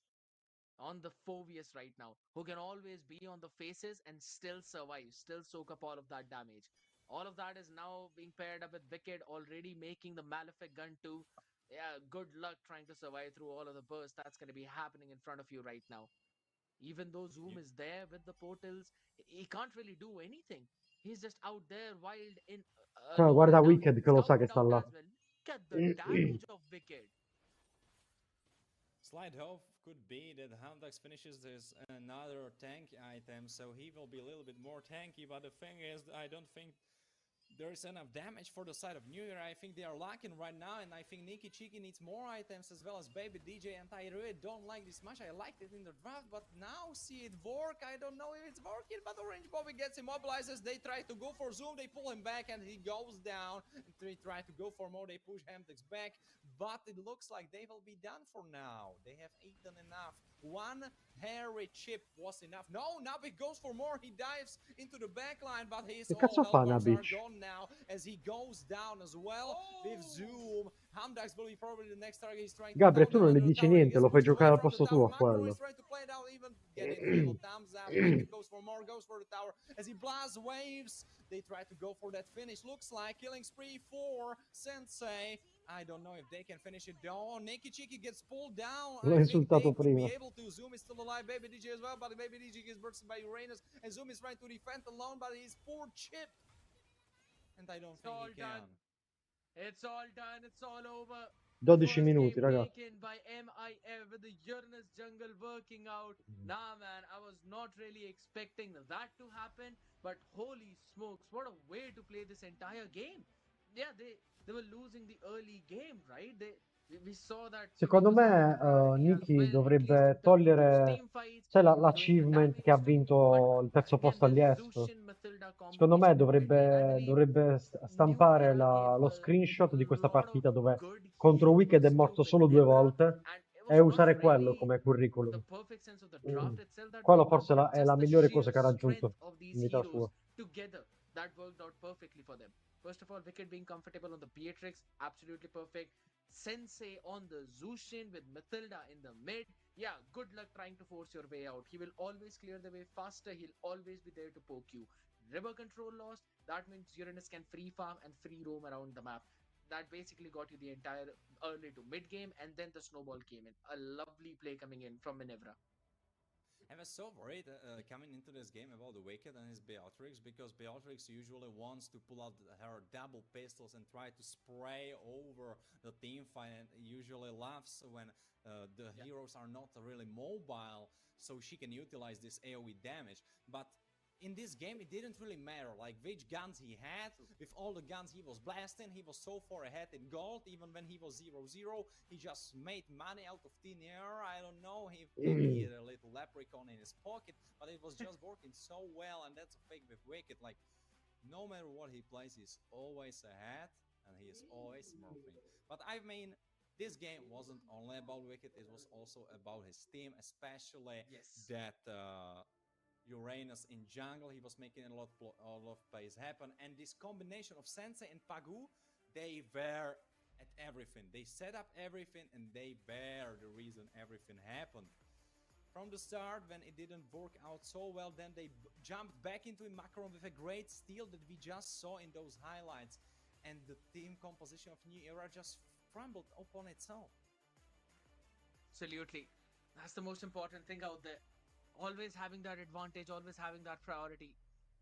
on the Phobius right now, who can always be on the faces and still survive, still soak up all of that damage. All of that is now being paired up with Wicked, already making the Malefic gun too. Yeah, good luck trying to survive through all of the bursts that's going to be happening in front of you right now. Even though Zoom is there with the portals, he can't really do anything. He's just out there wild in alone, Guarda and now Wicked che lo sa che scouted sta out là. as well. Look at the damage of Wicked. Slight hope could be that Hamdax finishes this another tank item, so he will be a little bit more tanky, but the thing is, I don't think there is enough damage for the side of New Year. I think they are lacking right now, and I think Nikki Cheeky needs more items as well as Baby DJ, and I really don't like this much. I liked it in the draft, but now see it work. I don't know if it's working, but Orange Bobby gets immobilized as they try to go for Zoom. They pull him back, and he goes down. And they try to go for more. They push Hamdex back, but it looks like they will be done for now. They have eaten enough. One hairy chip was enough. No, Nabik goes for more. He dives into the backline, but his Che all cazzo health fa bars are Nabic? gone now as he goes down as well with Zoom. Hamdax will be probably the next target. He's trying to Gabriel, pound tu him non ne under the dici tower. He niente, gets lo fai pushed away giocare al from the posto tuo tower. a Macron is quello. trying to play it out, even getting a little thumbs up. Wicked goes for more, goes for the tower as he blasts waves. They try to go for that finish. Looks like killing spree for Sensei. I don't know if they can finish it though. Nikki Cheeky gets pulled down. L'ho I think they insultato could be prima. able to. Zoom is still alive. Baby DJ as well, but Baby DJ gets bursted by Uranus, and Zoom is trying to defend alone, but he's poor chip. And I don't It's think all he done. can. It's all done. It's all over. 12 First minuti, game raga. taken by MIF with the Uranus jungle working out. Nah, man, I was not really expecting that to happen. But holy smokes, what a way to play this entire game. Yeah, they were losing the early game, right? We saw that Kimi Secondo was having me the priority as Nicky well, at least dovrebbe in terms of those togliere, team fights. sai, He was doing the l'achievement che ha damage too. But vinto il terzo again, posto the agli ESP. Zushin Mathilda Secondo me combination of Wicked, I believe dovrebbe New stampare Era gave lo a screenshot di questa lot of partita dove good contro Wicked è heroes too morto with solo 2 Nimra, volte and it e was not usare quello really come curriculum. the perfect sense of the Mm. draft itself that Quello worked out, forse but è la just the migliore cosa sheer che ha raggiunto strength of in these vita heroes sua. together that worked out perfectly for them. First of all, Wicked being comfortable on the Beatrix, absolutely perfect. Sensei on the Zushin with Mathilda in the mid. Yeah, good luck trying to force your way out. He will always clear the way faster. He'll always be there to poke you. River control lost. That means Uranus can free farm and free roam around the map. That basically got you the entire early to mid game, and then the snowball came in. A lovely play coming in from Minerva. I was so worried coming into this game about the Wicked and his Beatrix, because Beatrix usually wants to pull out her double pistols and try to spray over the team fight, and usually loves when the heroes are not really mobile, so she can utilize this AoE damage. But in this game, it didn't really matter, like which guns he had. With all the guns he was blasting, he was so far ahead in gold. Even when he was 0-0, he just made money out of thin air. I don't know, maybe he had a little leprechaun in his pocket, but it was just working so well, and that's a fake with Wicked. Like, no matter what he plays, he's always ahead, and he is always smurfing. But I mean, this game wasn't only about Wicked, it was also about his team, especially that Uranus in jungle. He was making a lot of plays happen, and this combination of Sensei and Pagu, they were at everything. They set up everything, and they were the reason everything happened. From the start, when it didn't work out so well, then they jumped back into Macron with a great steal that we just saw in those highlights, and the team composition of New Era just crumbled upon itself. Absolutely. That's the most important thing out there. Always having that advantage, always having that priority.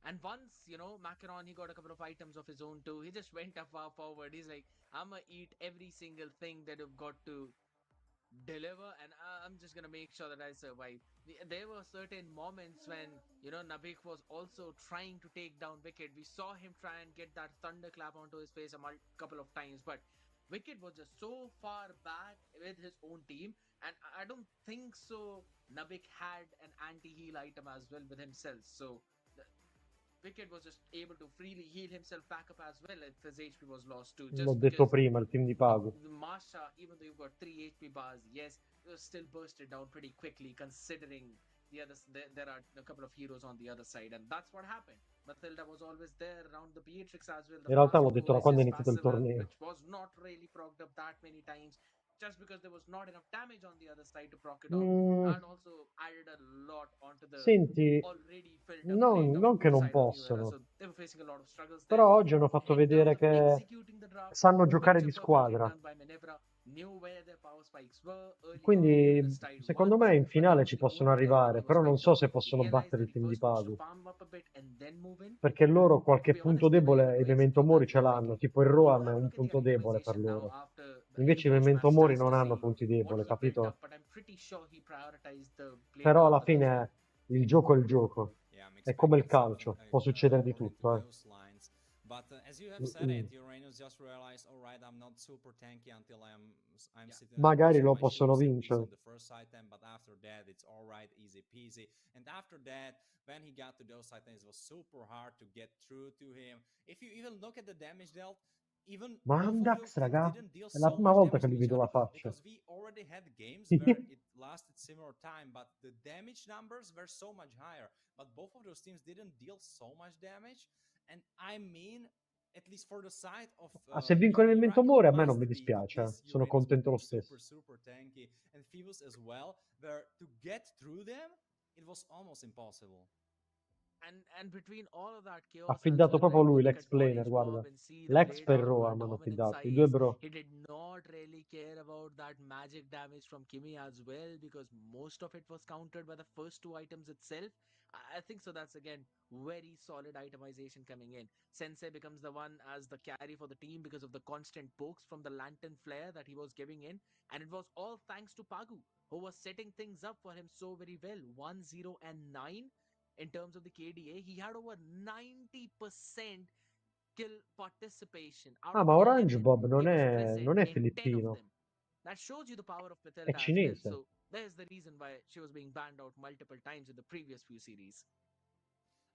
And once, Macaron, he got a couple of items of his own too. He just went up far forward. He's like, I'm gonna eat every single thing that you've got to deliver, and I'm just gonna make sure that I survive. There were certain moments when Nabik was also trying to take down Wicked. We saw him try and get that thunderclap onto his face a couple of times, but Wicked was just so far back with his own team, and I don't think so. Nabik had an anti-heal item as well with himself, so Wicked was just able to freely heal himself back up as well if his HP was lost too. L'ho Just detto because prima, il team di Pago. the Masha, even though you've got 3 HP bars, yes, it was still bursted down pretty quickly considering the others. There are a couple of heroes on the other side, and that's what happened. Matilda was always there around the Beatrix as well. The In realtà flash l'ho of detto da quando è Oasis iniziato il passive, torneo. which was not really procced up that many times, just because there was not enough damage on the other side to proc it off, and also added a lot onto the Senti, already filled up lane non down che non side of New Era. possono, So they were facing a lot of struggles there. però oggi hanno fatto In terms vedere of che executing the draft, sanno giocare di picture perfectly squadra. done by Manevra, knew where their power spikes were early on. Quindi, Units died secondo me, once, in but finale ci eventually possono moved there when arrivare, he was però non picked so up. se He possono realized battere that il he team di first needs to Pago. farm up a bit and then move in. Perché loro To qualche be punto honest, they were able debole to e Memento execute Mori that ce l'hanno, perfectly. tipo il You Roam è have to un look at the punto debole per optimization now loro. after Invece i the post-match Memento Mori stats non to hanno see punti what debole, were built capito? up, but I'm pretty sure he prioritized the play Però alla together as well. fine il gioco è il gioco. Yeah, I'm È come il expecting something calcio, può succedere di according to tutto, those lines. But as you have said it, Uranus just realized, all right, I'm not super tanky until I'm sitting Magari pushing lo my possono shields at least vincere. on the first item, but after that it's all right, easy peasy. And after that, when he got to those items, it was super hard to get through to him. If you even look at the damage dealt, even Ma both of those Andax, teams raga, didn't deal è la so prima much volta damage che to gli each vedo la other faccia. because we already had games where it lasted similar time, but the damage numbers were so much higher. But both of those teams didn't deal so much damage, and I mean, at least for the side of Ah, se vincono il New Era, Memento it Mori a me non must mi be that dispiace, this sono Uranus contento being lo stesso. super tanky, and Phoebus as well, where to get through them, it was almost impossible. And between all of that Ha chaos as affidato well, proprio right? You lui, look l'ex at planer, Orange guarda. Mob and see the L'ex blades per are Roam hanno dominant affidato, i due size. bro. He did not really care about that magic damage from Kimi as well because most of it was countered by the first two items itself. I think so. That's again very solid itemization coming in. Sensei becomes the one as the carry for the team because of the constant pokes from the lantern flare that he was giving in, and it was all thanks to Pagu who was setting things up for him so very well. 1-0 and 9 in terms of the KDA. He had over 90% kill participation. Out Ah, of ma Orange 11, Bob he was non present è in 10 of filippino, them. That shows you the power of è Matilda as well. cinese. So there's the reason why she was being banned out multiple times in the previous few series.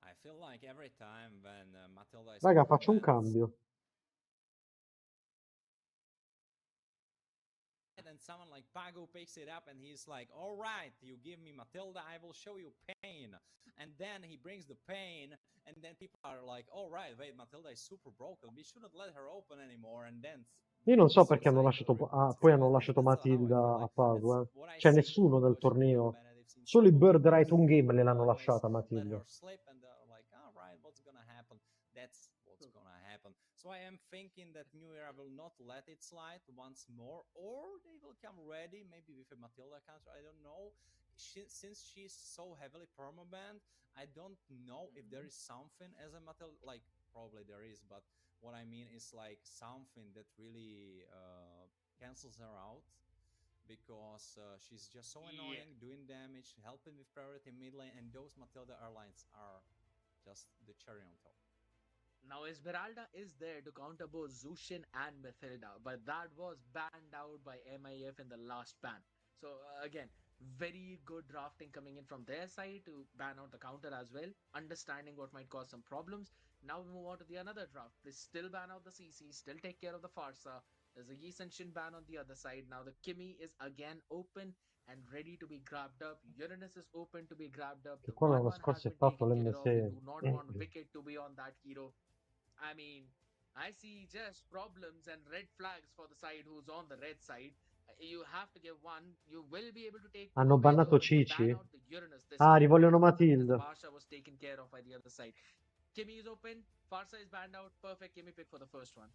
I feel like every time when Matilda is Raga, super faccio un banned, cambio. and someone like Pago picks it up and he's like, all right, you give me Matilda, I will show you pain. And then he brings the pain, and then people are like, all right, wait, Matilda is super broken, we shouldn't let her open anymore. And then Io non so perché hanno suicide lasciato, reports. poi hanno That's lasciato how I feel Matilda a like. Pago, That's what I Cioè see nessuno from del Goshen being torneo. competitive since Solo i several Bird years. Right on Game People gliel'hanno always lasciata a let Matilda. her slip, and they're like, all right, what's gonna happen? That's what's gonna happen. So I am thinking that New Era will not let it slide once more, or they will come ready, maybe with a Matilda counter. I don't know. Since she's so heavily permabanned, I don't know if there is something as a Matilda. Like probably there is, but what I mean is like something that really cancels her out because she's just so annoying, doing damage, helping with priority mid lane, and those Matilda airlines are just the cherry on top. Now, Esmeralda is there to counter both Zushin and Mathilda, but that was banned out by MIF in the last ban. So, again, very good drafting coming in from their side to ban out the counter as well, understanding what might cause some problems. Now we move on to the another draft. They still ban out the CC, still take care of the Farsa. There's a Yi Shin ban on the other side. Now the Kimi is again open and ready to be grabbed up. Uranus is open to be grabbed up. Che The qua l'anno 1-1 has scorso è been fatto taken care of. They l'M6. do not want Wicked to be on that hero. I mean, I see just problems and red flags for the side who's on the red side. You have to give one. You will be able to take two Hanno away bannato though. They ban Cici? out the Uranus this Ah, time. rivogliono And the Matilda. Barsha was taken care of by the other side. Kimi is open. Farsa is banned out. Perfect Kimi pick for the first one.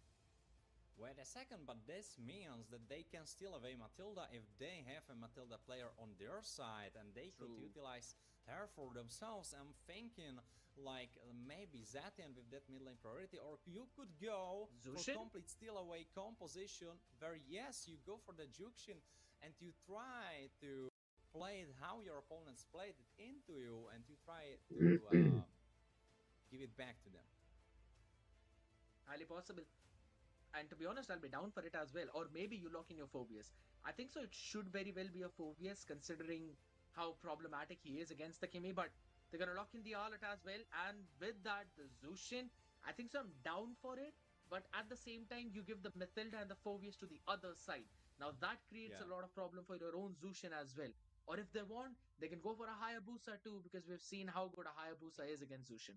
Wait a second, but this means that they can steal away Matilda if they have a Matilda player on their side and they could utilize her for themselves. I'm thinking like maybe Zatian with that mid lane priority, or you could go Zushin? for complete steal away composition where yes, you go for the Jukshin and you try to play it how your opponents played it into you and you try to give it back to them. Highly possible. And to be honest, I'll be down for it as well. Or maybe you lock in your Phobius. I think so. It should very well be a Phobius considering how problematic he is against the Kimi. But They're gonna lock in the Arlet as well, and with that, the Zushin. I think so. I'm down for it, but at the same time, you give the Mathilda and the Phoveus to the other side. Now that creates a lot of problem for your own Zushin as well. Or if they want, they can go for a Hayabusa too, because we've seen how good a Hayabusa is against Zushin.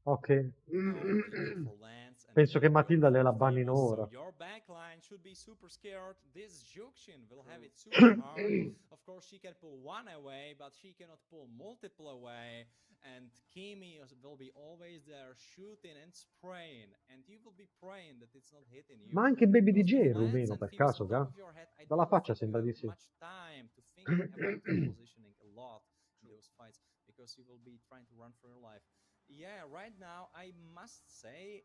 Ok. No, they go for Lance and Penso che don't go Matilda for le la bannino Phoebus, so ora. your backline should be super scared. This Juxian will have it super hard. Of course, she can pull one away, but she cannot pull multiple away. And Kimi will be always there shooting and spraying, and you will be praying that it's not hitting you. Ma anche Baby Because DJ with è Lance rumeno and per Phoebus caso, on top ga? of your head, I Dalla don't faccia think you sembra have di sì. much time to think about your positioning a lot in those fights, because you will be trying to run for your life. Yeah, right now I must say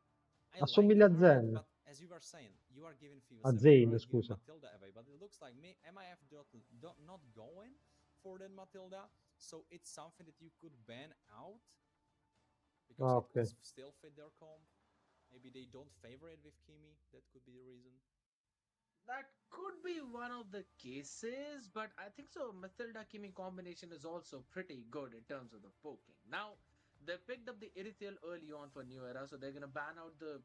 I like Assomiglia the a Arlet, Zen. but as you were saying, you are giving Phoebus A away, you Zane, are giving scusa. Matilda away, but it looks like MIF not going for that Matilda, so it's something that you could ban out because Ah, it could ok. still fit their comp. Maybe they don't favor it with Kimi. That could be the reason. That could be one of the cases, but I think so. Mathilda Kimi combination is also pretty good in terms of the poking. Now, they picked up the Irithyll early on for New Era, so they're gonna ban out the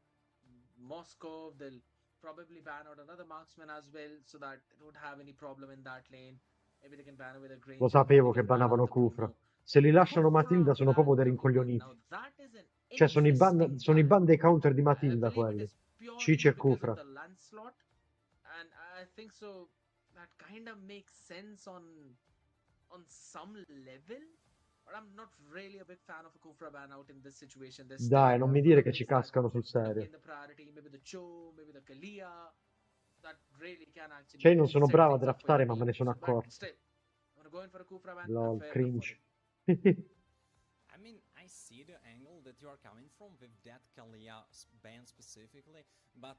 Moscow. They'll probably ban out another marksman as well, so that they don't have any problem in that lane. Maybe they can ban away the Lo Granger. Maybe sapevo they che can ban out bannavano the Kufra. Bruno. Se li lasciano Kufra Matilda sono proprio ban dei Bruno. rincoglioniti. Now that is an Cioè interesting sono i ban. ban dei counter di I Matilda believe it quelli. is purely Cici e because of Kufra. the Lancelot, and I think so that kind of makes sense on some level. But I'm not really a big fan of a Kufra ban out in this situation. There's still a Dai, non lot mi of dire other che ci picks that cascano sul could serio. gain the priority. Maybe the Cho, maybe the Kalia, that really can Cioè, actually io non sono set bravo a things up for your draftare, ma me team. ne sono But accorto. still, I'm gonna go in for a Kufra ban. Lol, Fair enough for cringe. it. I mean, I see the angle that you are coming from with that Kalia ban specifically, but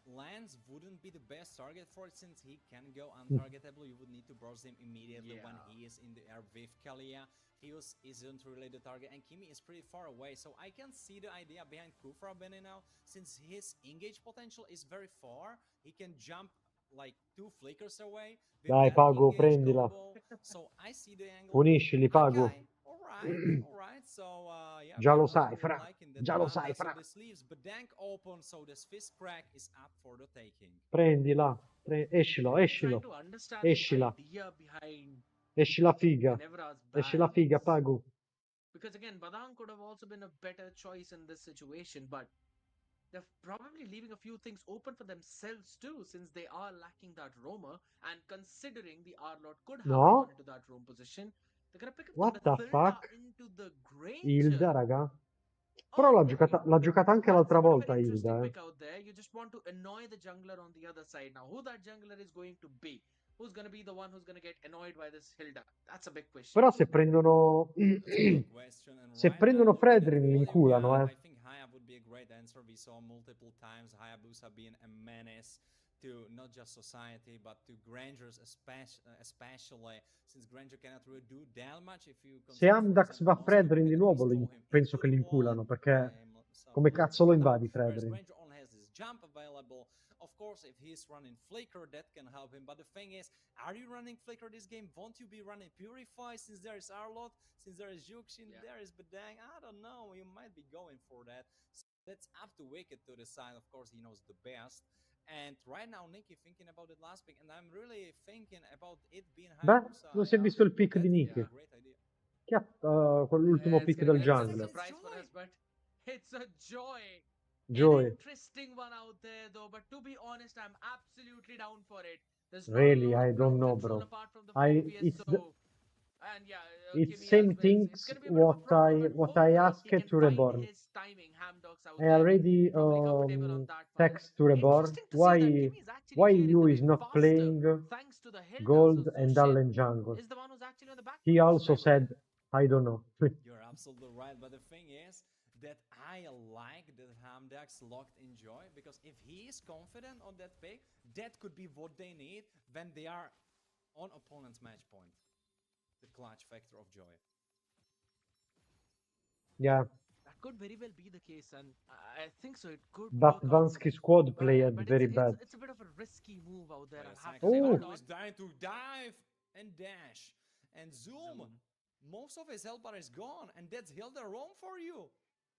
Lance wouldn't be the best target for it since he can go untargetable. You would need to burst him immediately when he is in the air with Kalia. Fios isn't really the target, and Kimi is pretty far away, so I can see the idea behind Kufra banning now, since his engage potential is very far. He can jump like 2 flickers away with Dai, that Pago, engage prendila. combo, so I see the angle. Puniscili, Pago. Okay, all right. So yeah, Già we lo are sai, really fra. liking that Già lo ban. sai, So fra. this leaves Bedank open, so this fist crack is up for the taking. Prendila. Escilo, I'm trying escilo. to understand the Escila. idea behind Esci la figa. Ginevra's Esci la figa, bans. Pago. Because again, Badang could have also been a better choice in this situation, but they're probably leaving a few things open for themselves too, since they are lacking that roamer, and considering the Arlot could have No? gone into that roam position, they're gonna pick up the What the Mathilda fuck? into the Granger. Hilda, raga. Però All right. l'ha giocata anche That's l'altra a bit of an volta, interesting Hilda, eh. pick out there. You just want to annoy the jungler on the other side. Now, who that jungler is going to be? Who's going to be the one who's going to get annoyed by this Hilda? That's a big question. Però se prendono... se prendono Fredrin li inculano, I think Haya would be a great answer. We saw multiple times Hayabusa being a menace to not just society, but to Grangers especially, since Granger cannot really do that much. If you Se consider, for Amdax example, va Moscow, Fredrin you di can at nuovo, least throw him penso into che the li wall inculano, and perché him some come little cazzo lo bit of time. invadi Whereas Fredrin? Granger only has this jump available. Of course, if he's running Flicker, that can help him. But the thing is, are you running Flicker this game? Won't you be running Purify since there is Arlot, since there is Juxin, there is Bedang? I don't know. You might be going for that. So that's up to Wicked to decide. Of course, he knows the best. And right now, Nicky thinking about the last pick, and I'm really thinking about it being Beh, Hayabusa. non si è visto il pick di Nick. Great idea. Che ha quell'ultimo It's pick gonna del be a bit of a jungler. surprise for us, but it's a joy. Joy. An interesting one out there, though. But to be honest, I'm absolutely down for it. There's not Really, a lot I of don't ground know, control bro. apart from the Phobius, so. And yeah, It's Kimi same as well. So it's things gonna be a bit of a problem, but what I hopefully asked he can to find Reborn. his timing. Hamdox out I there, already probably comfortable on that front. text to Reborn Interesting to see that Kimi is actually clearing you the is way not faster playing thanks to the Hilda. So Gold and Zushin Allen jungle. is the one who's actually on the back He foot this also time said, around. I don't know. You're absolutely right, but the thing is that I like that Hamdax locked in Joy, because if he is confident on that pick, that could be what they need when they are on opponent's match point. The clutch factor of Joy. Yeah. That could very well be the case, and I think so. It could But work out. Vansky squad played But very bad. it's a bit of a risky move out there. Wait a I have second, to say. Pago is dying to dive and dash and zoom. most of his health bar is gone, and that's Hilda roam for you.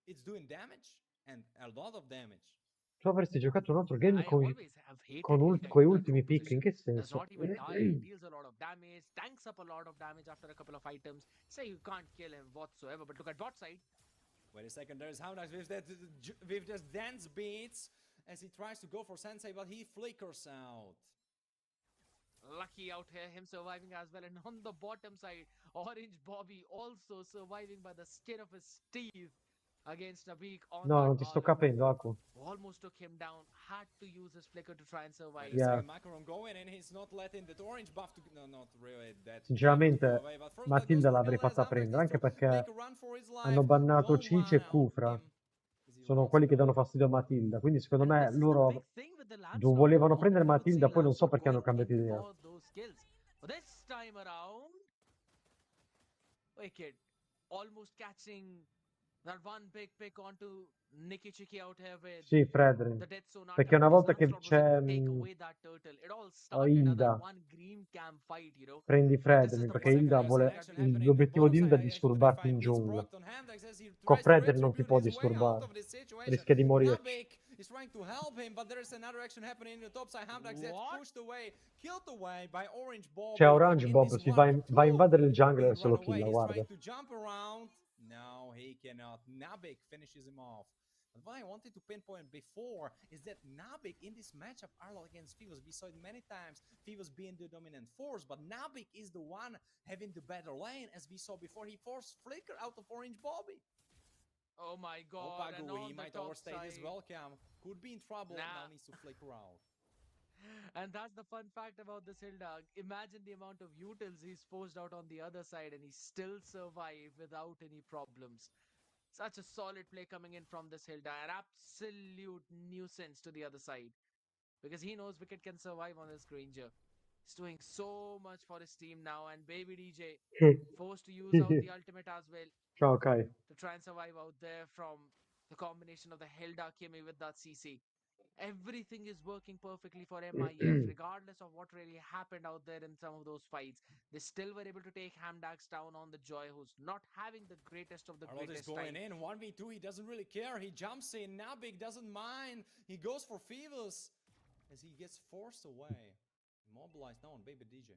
It's doing damage, and a lot of damage. Tu avresti giocato un altro game I always have hated con Hilda quei in that ultimi roam pick, in position. che Does senso? not even die, deals a lot of damage, tanks up a lot of damage after a couple of items. Say you can't kill him whatsoever, but look at bot side. Wait a second, there's Houndax with that dance beats as he tries to go for Sensei, but he flickers out. Lucky out here, him surviving as well. And on the bottom side, Orange Bobby also surviving by the skin of his teeth against Nabik on No, that non ti sto Olive. capendo, Aku. Almost took him down, had to use his flicker to try and survive. Wait a second, Macaron going and he's not letting the orange buff to... No, not really that. Sinceramente, Matilda l'avrei fatta prendere, anche perché hanno bannato Cici e Kufra. Sono quelli che danno fastidio a Matilda, quindi secondo me loro volevano prendere Matilda, poi non so perché hanno cambiato idea. For those kills. But this time around, Wicked almost catching that one big pick onto Nikki Chiki out here with Sì, Fredrin, the Death Sonata. perché una volta che Lancelot was able c'è to take away that turtle. It all started at Hilda, that one green cam fight, you know. prendi Fredrin, the perché point Hilda where vuole... Selection L'obiettivo di Hilda è disturbarti in giungla. Con Fredrin non ti può disturbare, rischia di morirci. Nabik is trying to help him, but there is another action happening in the top side. Hamdax gets pushed away, killed away by Orange Bob. C'è Orange Bob, si va a invadere il jungle e se lo killa, He's guarda. trying to jump around. No, he cannot. Nabik finishes him off. But what I wanted to pinpoint before is that Nabik in this matchup, Arlo against Fivos, we saw it many times, Fivos being the dominant force, but Nabik is the one having the better lane, as we saw before. He forced Flicker out of Orange Bobby. Oh my god, and on he the might top overstay his side. welcome. Could be in trouble, now needs to flicker out. And that's the fun fact about this Hilda. Imagine the amount of utils he's forced out on the other side and he still survived without any problems. Such a solid play coming in from this Hilda. An absolute nuisance to the other side. Because he knows Wicket can survive on this Granger. He's doing so much for his team now, and Baby DJ forced to use out the ultimate as well. Ciao, Kai. To try and survive out there from the combination of the Hilda Kimi with that CC. Everything is working perfectly for MIF, regardless of what really happened out there in some of those fights. They still were able to take Hamdax down on the Joy, who's not having the greatest of the Arnold is greatest going time. in 1v2. He doesn't really care. He jumps in. Nabik doesn't mind. He goes for Fevers as he gets forced away. Immobilized now on Baby DJ.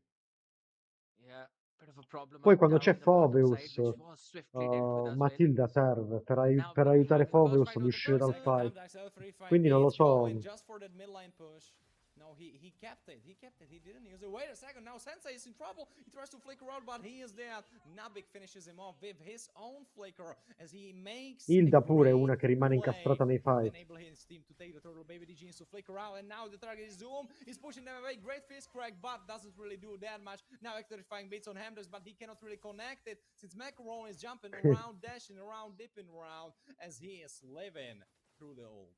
Yeah, bit of a problem. Poi out quando there c'è on the bottom Foveus, side, which was swiftly dealt with as well. Matilda serve per, Now per we're aiutare having the first Foveus fight ad on the uscire third dal side. fight. Hamdax L3 Quindi non lo gates, so. going just for that midline push. No, he kept it. He kept it. He didn't use it. Wait a second. Now Sensei is in trouble. He tries to flicker out, but he is dead. Nabik finishes him off with his own flicker as he makes Hilda a pure è great una che rimane play incastrata nei to fight. enable his team to take the turtle. Baby DG needs to flicker out, and now the target is Zoom. He's pushing them away. Great fist crack, but doesn't really do that much. Now electrifying beats on Hamdax, but he cannot really connect it since Macaron is jumping around, dashing around, dipping around as he is living through the ult.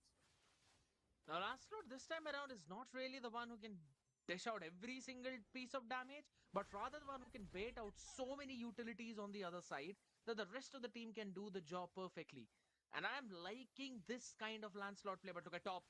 Now, Lancelot this time around is not really the one who can dish out every single piece of damage, but rather the one who can bait out so many utilities on the other side that the rest of the team can do the job perfectly. And I'm liking this kind of Lancelot play, but look at top.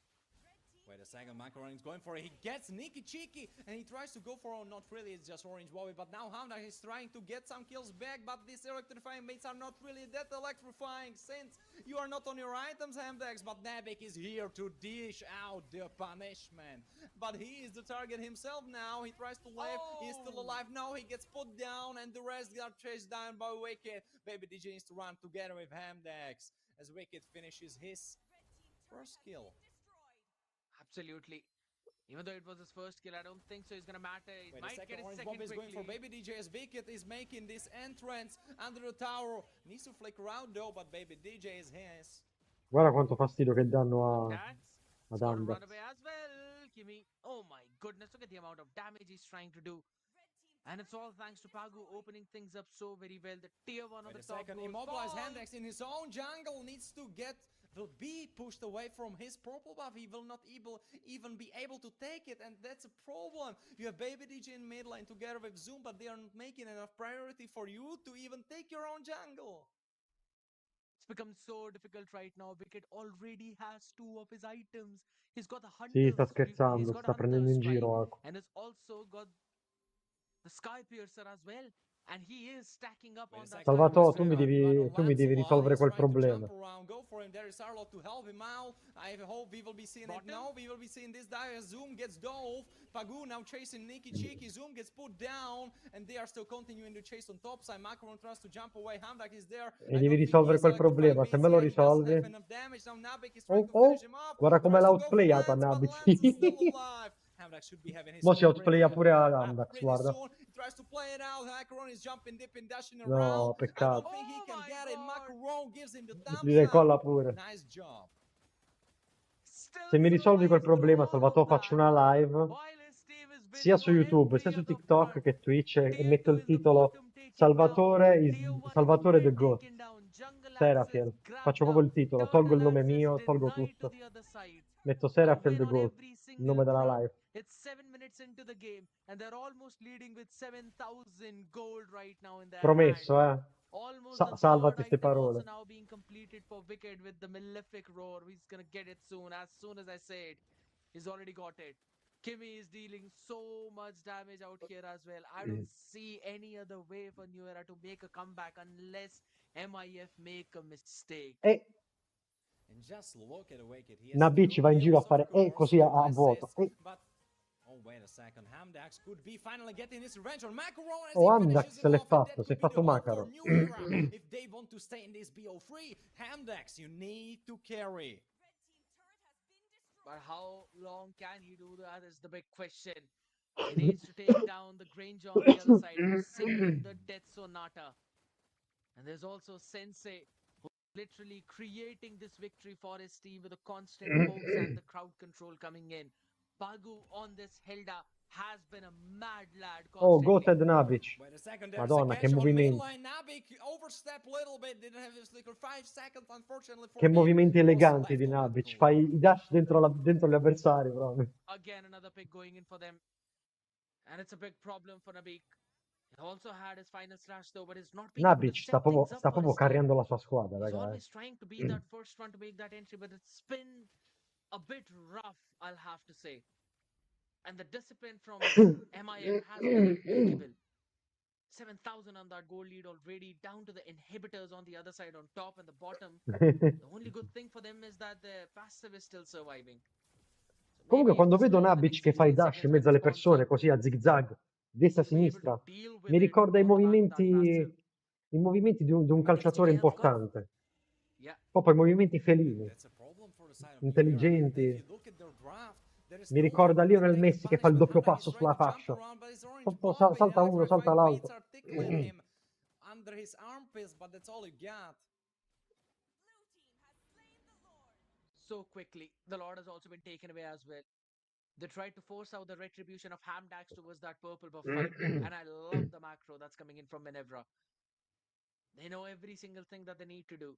Wait a second, Macaron is going for it. He gets Nikki Cheeky and he tries to go for it. Not really, it's just Orange Bobby. But now Hamda is trying to get some kills back. But these electrifying baits are not really that electrifying since you are not on your items, Hamdax. But Nabik is here to dish out the punishment. But he is the target himself now. He tries to live. He's still alive. No, he gets put down and the rest got chased down by Wicked. Baby DJ needs to run together with Hamdax as Wicked finishes his first kill. Absolutely. Even though it was his first kill, I don't think so it's gonna matter. It Wait might a second, get his Orange second Bob is quickly. going for Baby DJ as Wicked is making this entrance under the tower. Needs to flicker out though, but Baby DJ is his. Guarda quanto fastidio che danno ad Got to run Hamdax. away as well. Kimmy. Oh my goodness, look at the amount of damage he's trying to do. And it's all thanks to Pagu opening things up so very well. The tier 1 on Wait the a top second, goes immobilized fall. Hamdax in his own jungle needs to will be pushed away from his purple buff. He will not even be able to take it, and that's a problem. You have Baby DJ in mid lane together with Zoom, but they are not making enough priority for you to even take your own jungle. It's become so difficult right now. Wicket already has 2 of his items. He's got the Sì, hunters. sta He's scherzando, got sta prendendo hunters, in giro, right? Aku. And has also got the Sky Piercer as well. and he is stacking up on that Salvatore, Cyber tu mi devi risolvere quel problema. Go for him. There is Arlo to help him out. I hope we will be seeing it. No, we will be seeing this dive. Zoom gets dove. Pagu now chasing Nikki Cheeky. Zoom gets put down, and they are still continuing to chase on top side. Macaron tries to jump away. Hamdak is there. E devi risolvere quel problema. Se me lo risolvi. Oh, guarda come l'ha outplayata Nabi. Mo si outplaya pure a Amdax, guarda. No, peccato. Gli decolla pure. Se mi risolvi quel problema, Salvatore, faccio una live sia su YouTube, sia su TikTok che Twitch e metto il titolo Salvatore the Goat. Serafiel. Faccio proprio il titolo, tolgo il nome mio, tolgo tutto. Metto Serafiel the Goat, il nome della live. It's 7 minutes into the game, and they're almost leading with 7,000 gold right now in their Promesso, hand. Almost the salvati third ste item also parole. now being completed for Wicked with the Malefic Roar. He's gonna get it soon as I say it. He's already got it. Kimmy is dealing so much damage out here as well. I don't see any other way for New Era to make a comeback unless MIF make a mistake. And just look at Wicked. Nabi ci va in giro a fare così a vuoto. Oh, wait a second. Hamdax could be finally getting his revenge on Macaron as Oh, he Hamdax finishes se him l'è off, and fatto, that si è could be fatto the hope for Macaro. New Era. If they want to stay in this BO3, Hamdax, you need to carry. But how long can he do that is the big question. He needs to take down the Granger on the other side, who's singing the Death Sonata. And there's also Sensei, who's literally creating this victory for his team with the constant pokes and the crowd control coming in. Pagu on this Hilda has been a mad lad Oh, constantly. Goated Nabic. Wait a second, there's Madonna, a che catch on movimenti. midline. Nabik overstepped a little bit, didn't have his flicker. 5 seconds, unfortunately for Che him. movimenti Was eleganti left di on that Nabic. goal. Fai i dash dentro gli avversari proprio. Again, another pick going in for them. And it's a big problem for Nabik. He also had his final slash though, but he's not being able to Nabic set things up sta for proprio his team. carriando la sua squadra, He's raga. always trying to be that first one to make that entry, but it's been a bit rough, I'll have to say. And the discipline from MIF has been impeccable. 7,000 on that goal lead already, down to the inhibitors on the other side, on top and the bottom. The only good thing for them is that their passive is still surviving. So Comunque maybe if quando this vedo win in the Nabic next che fa i 15 dash in seconds when mezzo alle it spawns up, persone, così a zigzag, destra-sinistra, deal with mi it ricorda on the back of that i passive. movimenti di un calciatore importante. Yeah. Proprio i movimenti felini, That's a problem for the side of New Era. If intelligenti. you look at their draft, there is Mi no ricorda one who can Lionel take Messi che fa il punishment. doppio Hamdak passo is sulla trying to jump fascia. around, but his orange Proprio bomb, salta uno, salta beats l'altro. are tickling him under his armpits, but that's all he got. So quickly, the Lord has also been taken away as well. They tried to force out the retribution of Hamdax towards that purple buff fight, and I love the macro that's coming in from Manevra. They know every single thing that they need to do.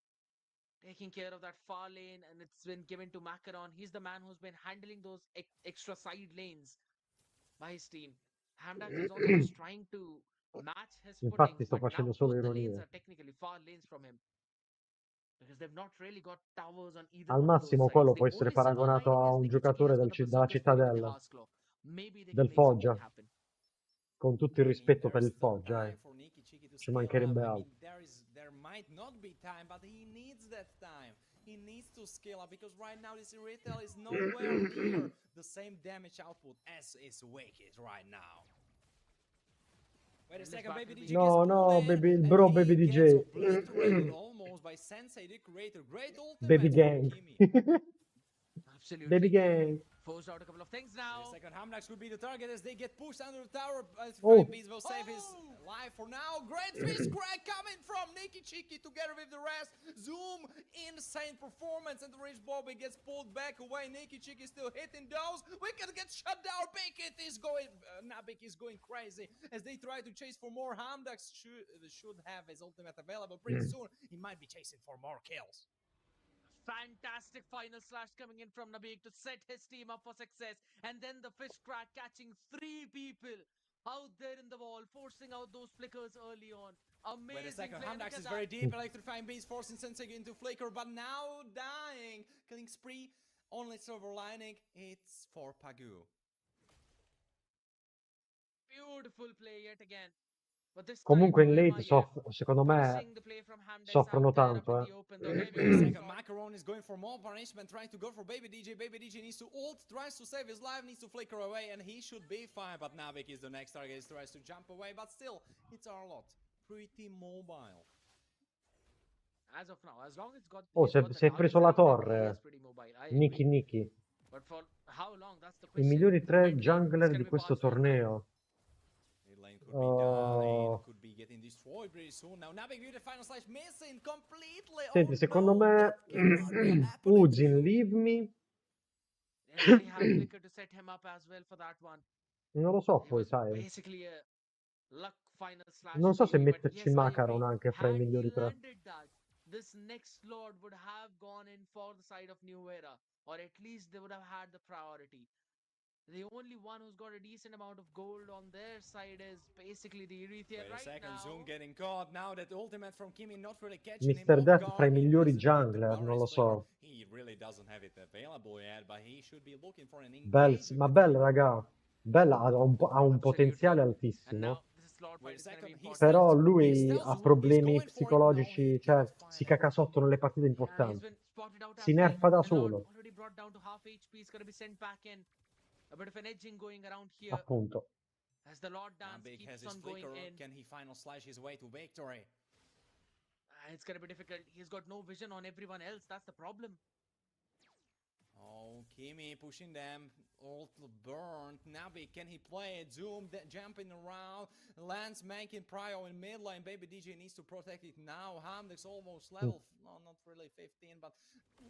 Taking care of that far lane, and it's been given to Macaron. He's the man who's been handling those extra side lanes by his team. Hamdax is also just trying to match his Infatti footings, sto but now facendo solo both the lanes ironie. are technically far lanes from him. Because they've not really got towers on either Al one of those massimo sides. quello The può essere only silver paragonato lining a is un Nikki Chiki giocatore has got the della berserker spirit of the cittadella, Heartclaw. Maybe they del can make something Foggia. happen. Con tutto il rispetto per There's il still Foggia, time for Nikki Chiki to ci scale mancherebbe up. I altro. mean, there might not be time, but he needs that time. He needs to scale up because right now this retail is nowhere near the same damage output as is Wicked right now. Wait a second, Baby DJ No, gets no, pulled in, baby, and bro, he Baby gets DJ. obliterated almost by Sensei the Creator. Great Baby ultimate gang. from Kimmy. Absolutely. Baby gang. Forced out a couple of things now. Wait a second, Hamdax could be the target as they get pushed under the tower. Oh. Beast will save his life for now. Great fish crack coming from Nikki Chiki together with the rest. Zoom, insane performance, and the Rich Bobby gets pulled back away. Nikki Chiki still hitting those. Wicked gets shut down. Bickett is going, Nabik is going crazy as they try to chase for more. Hamdax should have his ultimate available pretty soon. He might be chasing for more kills. Fantastic final slash coming in from Nabik to set his team up for success. And then the fish crack catching 3 people out there in the wall, forcing out those flickers early on. Amazing. Wait a second, play. Hamdax is very deep, electrifying beast, forcing Sensei into flicker, but now dying. Killing spree, only silver lining, it's for Pagu. Beautiful play yet again. But this time, Comunque in late yeah, secondo me punishing the play from Hamdex soffrono out there up tanto, in eh. the open. Well, They're maybe looking in a for second, Slot. Macaron is going for more punishment, trying to go for Baby DJ. Baby DJ needs to ult, tries to save his life, needs to flicker away, and he should be fine. But Navik is the next target, he tries to jump away, but still, it's Arlott. Pretty mobile. As of now, as long as Oh, he's got the se è targets preso la around him, he is torre. pretty mobile. I Niki agree. Niki. But for how long, that's the I question. migliori The 3 mid lane is jungler gonna di be questo parts right now. torneo. Mid lane could be dying, Oh. could be getting destroyed pretty soon. Now Navik with the final slash missing completely. Senti, Oh secondo no, me that cannot be happening to Uzin, you. leave me. Yeah, did he have flicker to set him up as well for that one? Non lo so It poi, was sai. basically a luck final slash Non so se maybe, but metterci yes, I Macaron agree. anche fra i Had he migliori 3. landed that, this next slot would have gone in for the side of New Era, or at least they would have had the priority. The only one who's got a decent amount of gold on their side is basically the Erythian Wait a right second, now. Zoom getting caught. Now that ultimate from Kimi not really catching him Mr. off Death fra i guard. He migliori doesn't need the jungler, non lo Barret's flicker. so. He really doesn't have it available yet, but he should be looking for an Bell, engagement. ma Bell, raga, Bell ha un potenziale altissimo. Wait a second, he Però steals, he lui steals ha Zoom, he's problemi going for it. No, he psicologici, cioè cannot find si it. caca sotto nelle partite Yeah, he's importanti. been spotted out Si as well. nerfa da The Lord solo, already brought down to half HP. He's gonna be sent back in. A bit of an edging going around here appunto. as the Lord dance Navik has keeps his on going flicker. in. Can he final slash his way to victory? It's gonna be difficult. He's got no vision on everyone else. That's the problem. Oh, Kimi pushing them. Ult burnt. Navik, can he play it? Zoom jumping around. Lance making prio in mid lane. Baby DJ needs to protect it now. Hamdex almost level, no, not really 15, but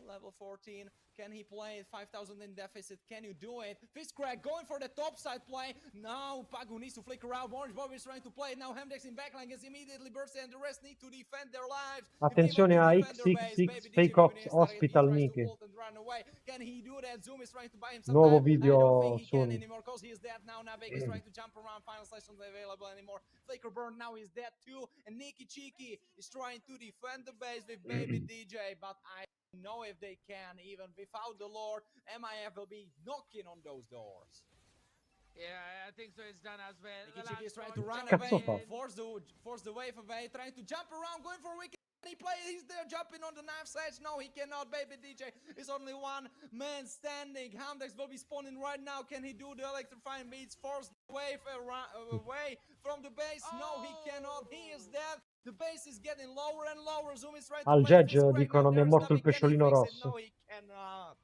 level 14. Can he play it? 5,000 in deficit. Can you do it? Fistcrack going for the top side play. Now Pagu needs to flicker out. Orange Bob is trying to play it. Now Hamdex in backline gets immediately bursted, and the rest need to defend their lives. Attenzione a XXX Fake Ops Hospital Niki. Can he do that? Zoom is trying to buy him some Nuovo time. I don't video think he can su anymore because he is dead now. Navik is trying to jump around. Final slash not available anymore. Flicker burn now is dead too. And Nikki Cheeky is trying to defend the base with Baby DJ, but I don't know if they can. Even without the Lord, MIF will be knocking on those doors. Yeah, I think so. It's done as well. Nikki Cheeky is trying to run Cazzo away, fa? force the wave away, trying to jump around, going for a wicked. He's there jumping on the knife's edge. No, he cannot. Baby DJ is only one man standing. Hamdex will be spawning right now. Can he do the electrifying beats? Force the wave away from the base. No, he cannot. He is dead. The base is getting lower and lower. Zoom is right Al to play Gedge this right dicono now. mi è There's morto il nothing. Can he pesciolino fix it? rosso. No, he cannot.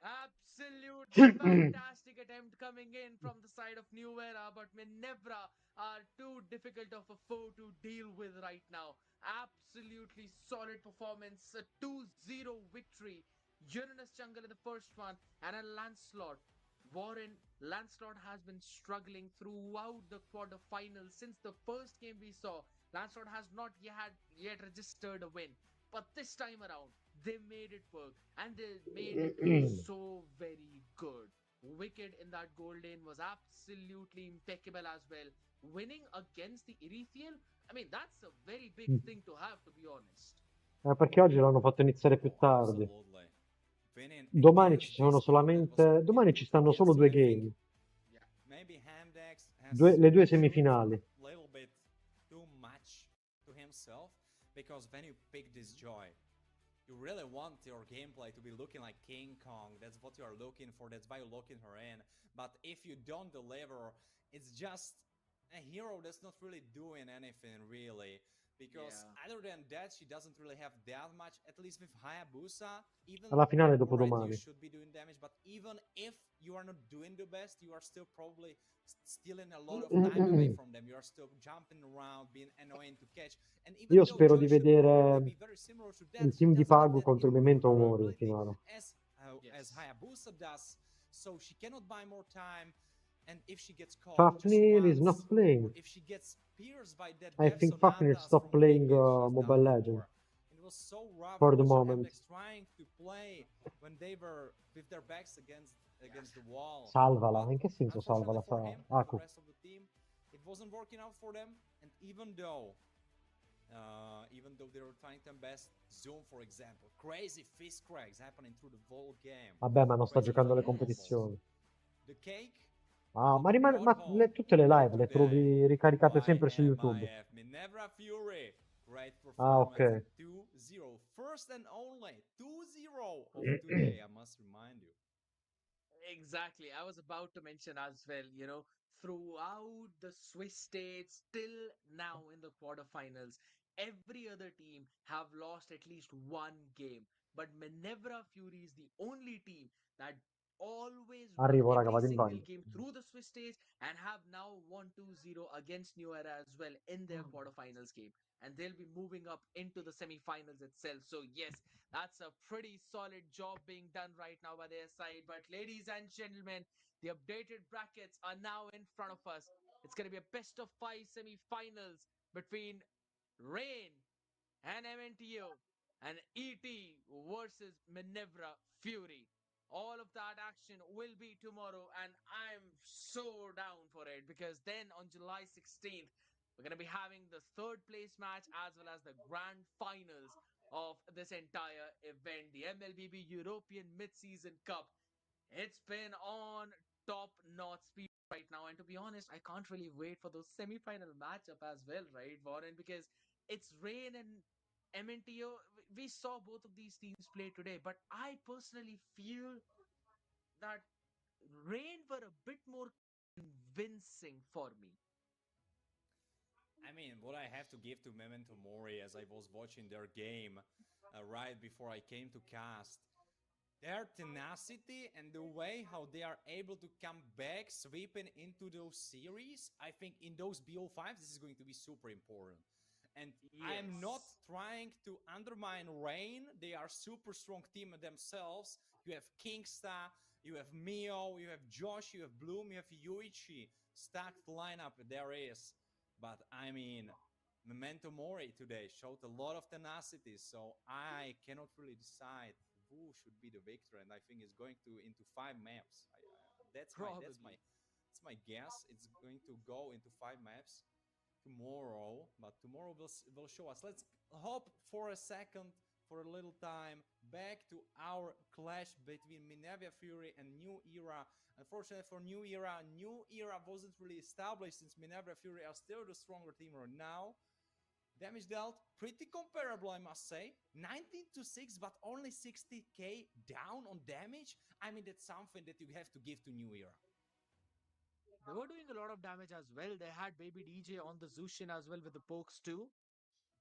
Absolutely fantastic attempt coming in from the side of New Era, but Minevra are too difficult of a foe to deal with right now. Absolutely solid performance, a 2-0 victory. Uranus Jungle in the first one, and a Lancelot. Lancelot has been struggling throughout the quarterfinals since the first game we saw. Lancelot has not yet registered a win, but this time around, they made it work, and they made it so very good. Wicked in that gold lane was absolutely impeccable as well. Winning against the Erythian, I mean, that's a very big thing to have, to be honest. Perché oggi l'hanno fatto iniziare più tardi. Absolutely. Winning Domani ci against sono these people, that was solamente... Domani ci stanno solo against 2 you, I think. game. Maybe Hamdex has Le due shoot semifinali. a little bit too much to himself, because when you pick this Joy, you really want your gameplay to be looking like King Kong. That's what you are looking for. That's why you're looking her in. But if you don't deliver, it's just a hero that's not really doing anything, really. Because other than that, she doesn't really have that much. At least with Hayabusa, even Alla finale alright, you dopodomani. should be doing damage. But even if you are not doing the best, you are still probably stealing a lot of time away from them. You are still jumping around, being annoying to catch. And even Io though spero Joy di should probably vedere be very similar to that, il she team di doesn't have Pago that contro il input Memento Mori in ability finale. as Hayabusa does. So she cannot buy more time. And if she gets caught just Fafnir is not once, playing. or if she gets pierced by that I Death think Fafnir Sonatas stopped from playing Wicked, she's Mobile done Legends for. It was so rough for the watching moment. Hamdex trying to play when they were with their backs against the wall. Salvala, But in che senso unfortunately salvala? for him, and the Aku. rest of the team, it wasn't working out for them. And even though they were trying their best, Zoom, for example, crazy fist cracks happening through the whole game. Vabbè, ma non sta Crazy giocando le fucking combos. competizioni. The cake Ah, ma, Looking good home tutte le live le today trovi ricaricate by sempre su YouTube? MIF. Minevra Fury. Great Ah, performance. ok. 2-0. First and only 2-0 of today, I must remind you. Exactly. I was about to mention as well, throughout the Swiss states, till now in the quarterfinals, every other team have lost at least one game. But Menevra Fury is the only team that always won Arrivo, raga, every vado in single bagno. game through the Swiss stage and have now won 2-0 against New Era as well in their quarterfinals game. And they'll be moving up into the semifinals itself. So, yes, that's a pretty solid job being done right now by their side. But, ladies and gentlemen, the updated brackets are now in front of us. It's going to be a best of five semi-finals between Rain and MNTO and ET versus Minevra Fury. All of that action will be tomorrow, and I'm so down for it because then on July 16th, we're going to be having the third place match as well as the grand finals of this entire event, the MLBB European Mid-Season Cup. It's been on top notch speed right now, and to be honest, I can't really wait for those semi-final matchup as well, right, Warren? Because it's Rain and MNTO. We saw both of these teams play today, but I personally feel that Rain were a bit more convincing for me. I mean, what I have to give to Memento Mori as I was watching their game right before I came to cast, their tenacity and the way how they are able to come back, sweeping into those series, I think in those BO5s, this is going to be super important. And I am not Yes. trying to undermine Rain. They are super strong team themselves. You have Kingsta, you have Mio, you have Josh, you have Bloom, you have Yuichi. Stacked lineup there is. But I mean, Memento Mori today showed a lot of tenacity, so I cannot really decide who should be the victor, and I think it's going to into 5 maps. Probably. That's my guess. It's going to go into 5 maps tomorrow, but tomorrow will show us. Let's hop for a second, for a little time, back to our clash between Minerva Fury and New Era. Unfortunately for New Era wasn't really established since Minerva Fury are still the stronger team right now. Damage dealt pretty comparable, I must say. 19 to 6, but only 60k down on damage. I mean, that's something that you have to give to New Era. They were doing a lot of damage as well. They had Baby DJ on the Zushin as well with the pokes too.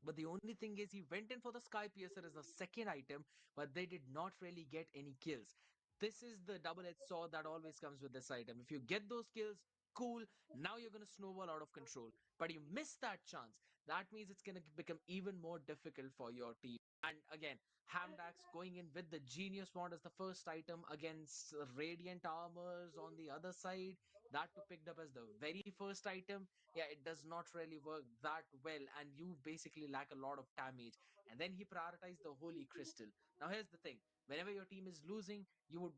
But the only thing is, he went in for the Sky Piercer as a second item, but they did not really get any kills. This is the double-edged sword that always comes with this item. If you get those kills, cool, now you're going to snowball out of control. But you miss that chance. That means it's going to become even more difficult for your team. And again, Hamdax going in with the Genius Wand as the first item against Radiant Armors on the other side. That to picked up as the very first item. Yeah, it does not really work that well, and you basically lack a lot of damage. And then he prioritized the Holy Crystal. Now here's the thing: whenever your team is losing, you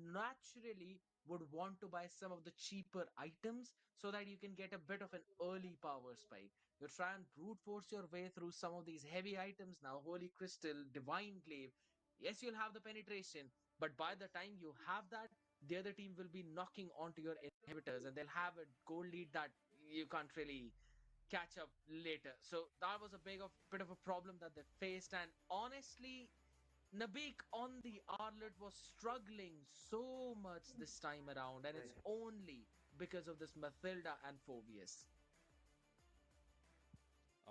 naturally would want to buy some of the cheaper items so that you can get a bit of an early power spike. You try and brute force your way through some of these heavy items now: Holy Crystal, Divine Glaive. Yes, you'll have the penetration, but by the time you have that, the other team will be knocking onto your inhibitors and they'll have a goal lead that you can't really catch up later. So that was a bit of a problem that they faced. And honestly, Nabik on the Arlet was struggling so much this time around, and it's only because of this Mathilda and Phobius.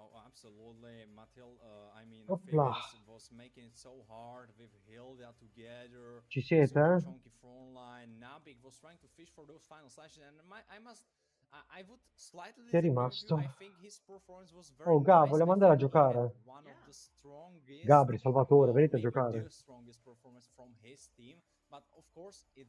Oh, absolutely, Matil. I mean, Opla. Phoebus was making it so hard with Hilda together. Ci siete? Super Eh? chunky front line. Nabik was trying to fish for those final slashes, and I would slightly Chi è disagree with you. I rimasto? think his performance was very Oh, Gab, nice. vogliamo I andare a think he had giocare? one of the strongest, Gabri, Salvatore, venite a maybe giocare. the strongest performance from his team. But of course, it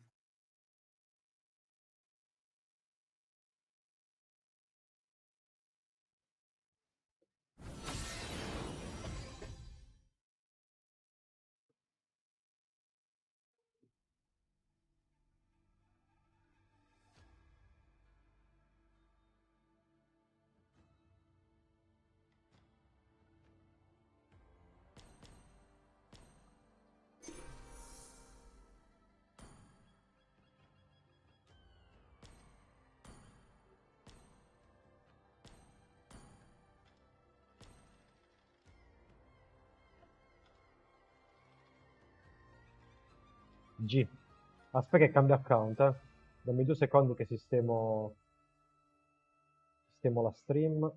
G. Aspetta che cambia account, eh. Dammi 2 secondi che sistemo la stream.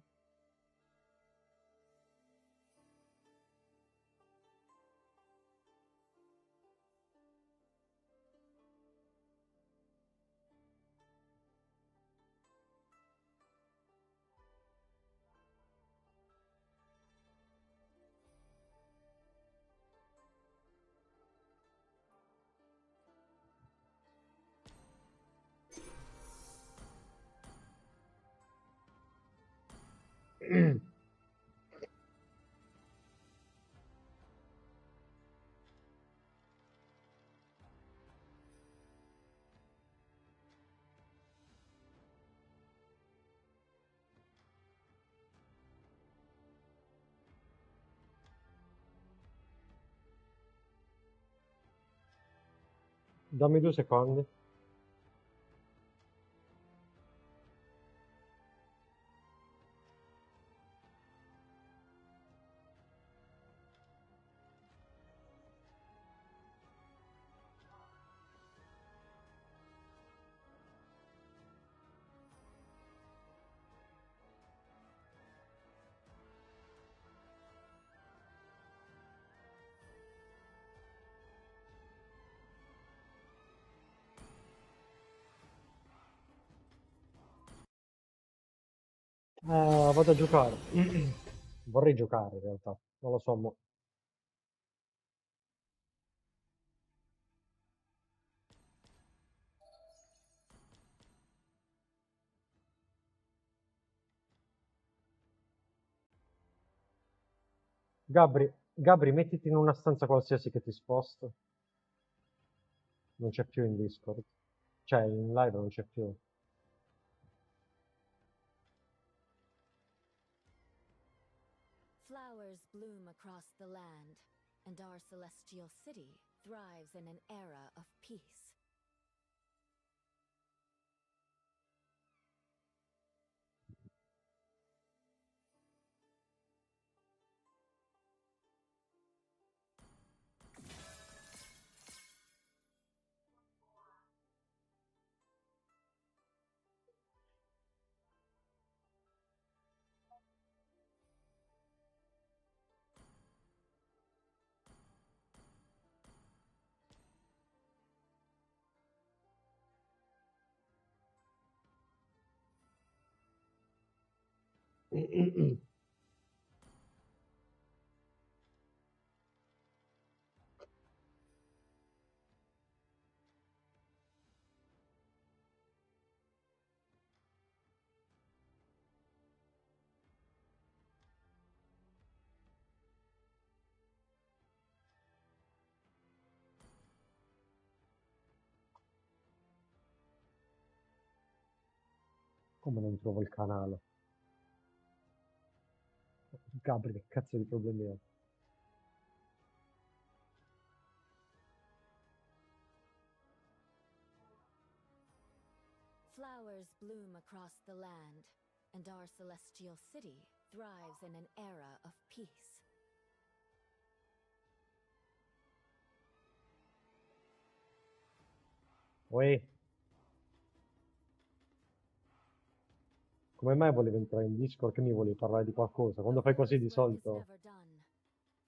Dammi 2 secondi. Vado a giocare. Vorrei giocare in realtà, non lo so. Gabri, mettiti in una stanza qualsiasi che ti sposto. Non c'è più in Discord. Cioè, in live non c'è più. Flowers bloom across the land, and our celestial city thrives in an era of peace. Come non trovo il canale? Gabri, che cazzo di problemi è? Flowers bloom across the land, and our celestial city thrives in an era of peace. Uè, come mai volevi entrare in Discord? Che mi volevi parlare di qualcosa? Quando fai così di Father's work is solito never done,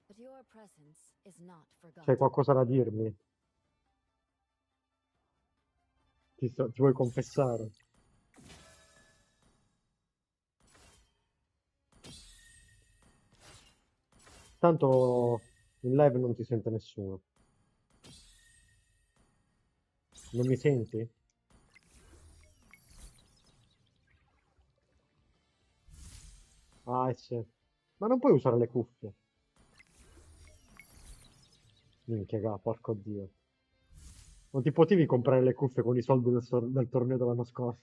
but your presence is not c'hai forgotten. qualcosa da dirmi? Ti vuoi confessare? Tanto in live non ti sente nessuno. Non mi senti? Ah, sì. Ma non puoi usare le cuffie. Minchia, porco Dio. Non ti potevi comprare le cuffie con i soldi del torneo dell'anno scorso?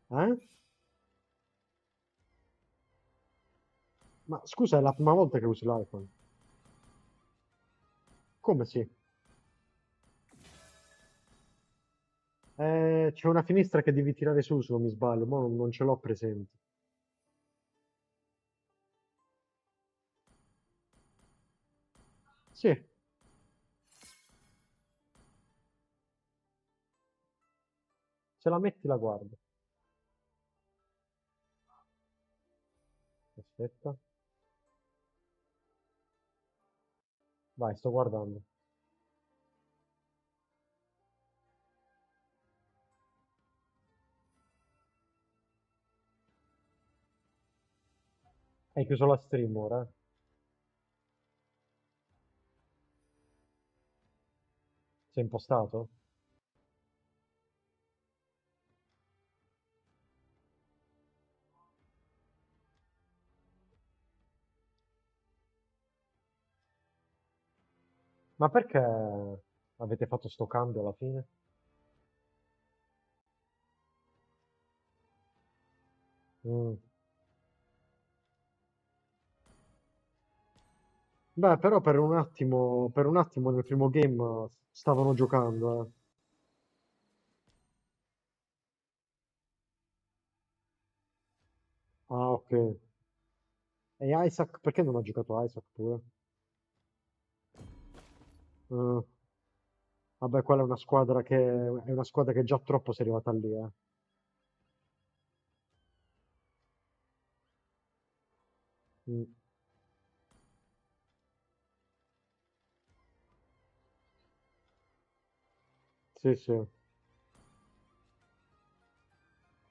Eh? Ma scusa, è la prima volta che usi l'iPhone. Come sì? C'è una finestra che devi tirare su, se non mi sbaglio, ma non ce l'ho presente. Sì. Se la metti la guardo. Aspetta. Vai, sto guardando. Hai chiuso la stream ora? Sei impostato? Ma perché avete fatto sto cambio alla fine? Mm. Beh, però per un attimo nel primo game stavano giocando, eh. Ah, ok. E Isaac, perché non ha giocato Isaac pure? Eh, vabbè, quella è una squadra che già troppo si è arrivata lì, eh. Mm. Sì, sì.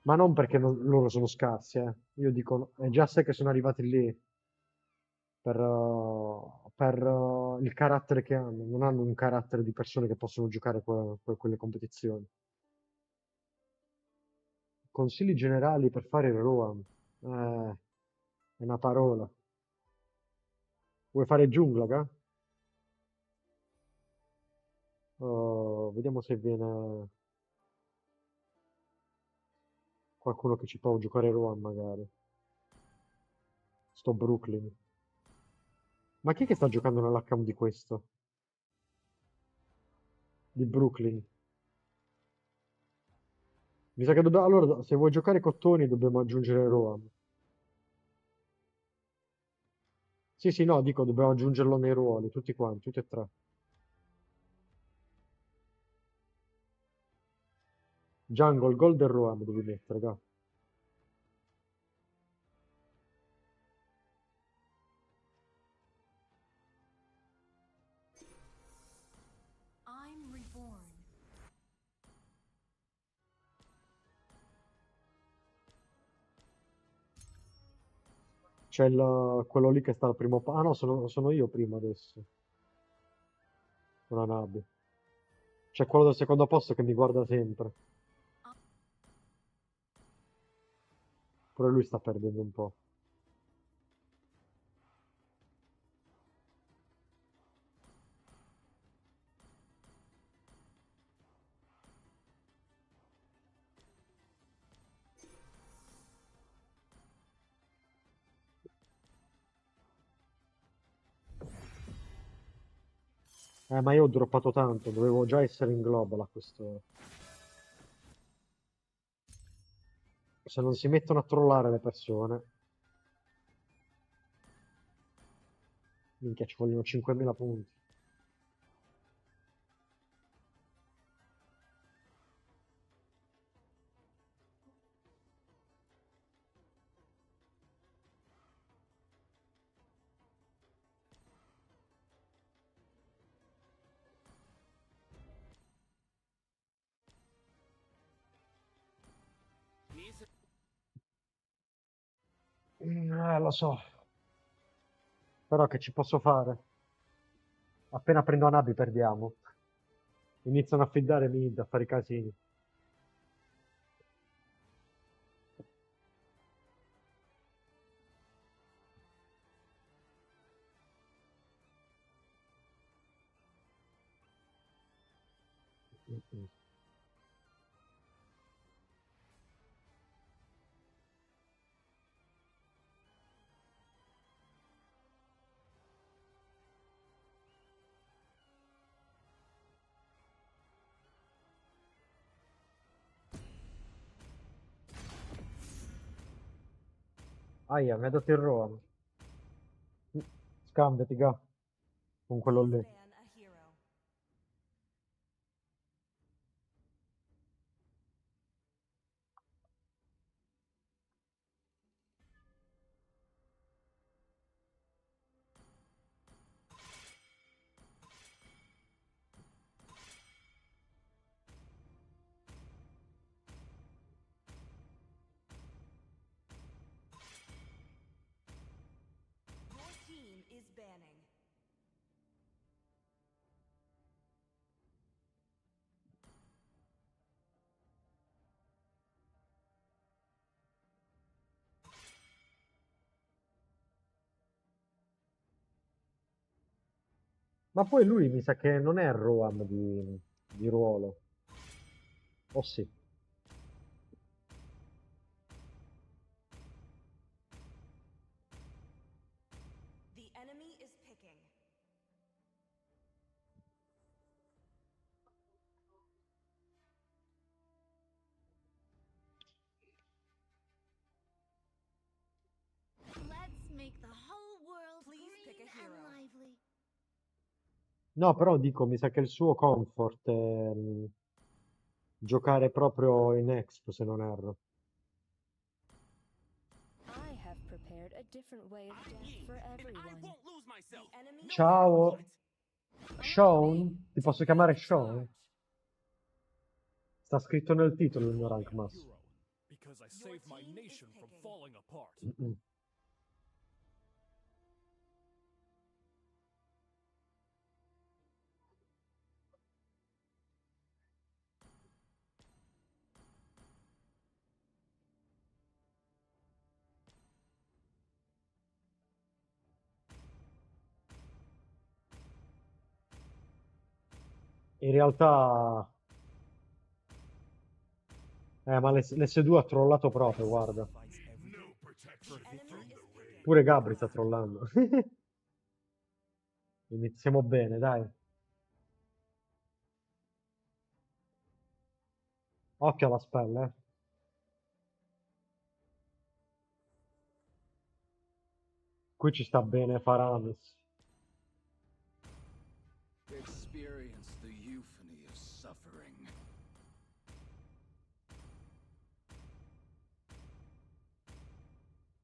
Ma non perché loro sono scarsi, eh. Io dico, è già sé che sono arrivati lì per il carattere che hanno. Non hanno un carattere di persone che possono giocare quelle competizioni. Consigli generali per fare il Roam. È una parola. Vuoi fare giungla, ga? Vediamo se viene qualcuno che ci può giocare Roam, magari. Sto Brooklyn. Ma chi è che sta giocando nell'account di questo? Di Brooklyn? Mi sa che dobbiamo... Allora, se vuoi giocare Cottoni, dobbiamo aggiungere Roam. Sì, sì, no, dico, dobbiamo aggiungerlo nei ruoli, tutti quanti, tutti e tre. Jungle, Gold e Roam devi mettere, ga. I'm reborn. C'è quello lì che sta al primo... Ah no, sono io prima adesso. Una Nabi. C'è quello del secondo posto che mi guarda sempre. Pure lui sta perdendo un po'. Ma io ho droppato tanto, dovevo già essere in global a questo... Se non si mettono a trollare le persone... Minchia, ci vogliono 5.000 punti. Lo so. Però che ci posso fare? Appena prendo Anabi perdiamo. Iniziano a feedare mid, a fare i casini. Aia, mi ha dato il roam. Scambiati, ga. con quello lì. Ban a hero. Your team is banning. Ma poi lui mi sa che non è Roam di ruolo. O sì. The enemy is picking. Let's make the whole world Please pick green a and hero. lively. No, però dico, mi sa che il suo comfort è giocare proprio in Expo, se non erro. I have prepared a different way of death for everyone. The enemy Ciao, Allow me Sean? Ti to posso lead chiamare the Sean? charge. Sta scritto nel titolo il mio rank massimo. Hero, because I saved my team is nation from picking. falling apart. Mm-mm. In realtà... ma l'S2 ha trollato proprio, guarda. Pure Gabri sta trollando. Iniziamo bene, dai. Occhio alla spella, eh. Qui ci sta bene Faramis. Experience the euphony of suffering.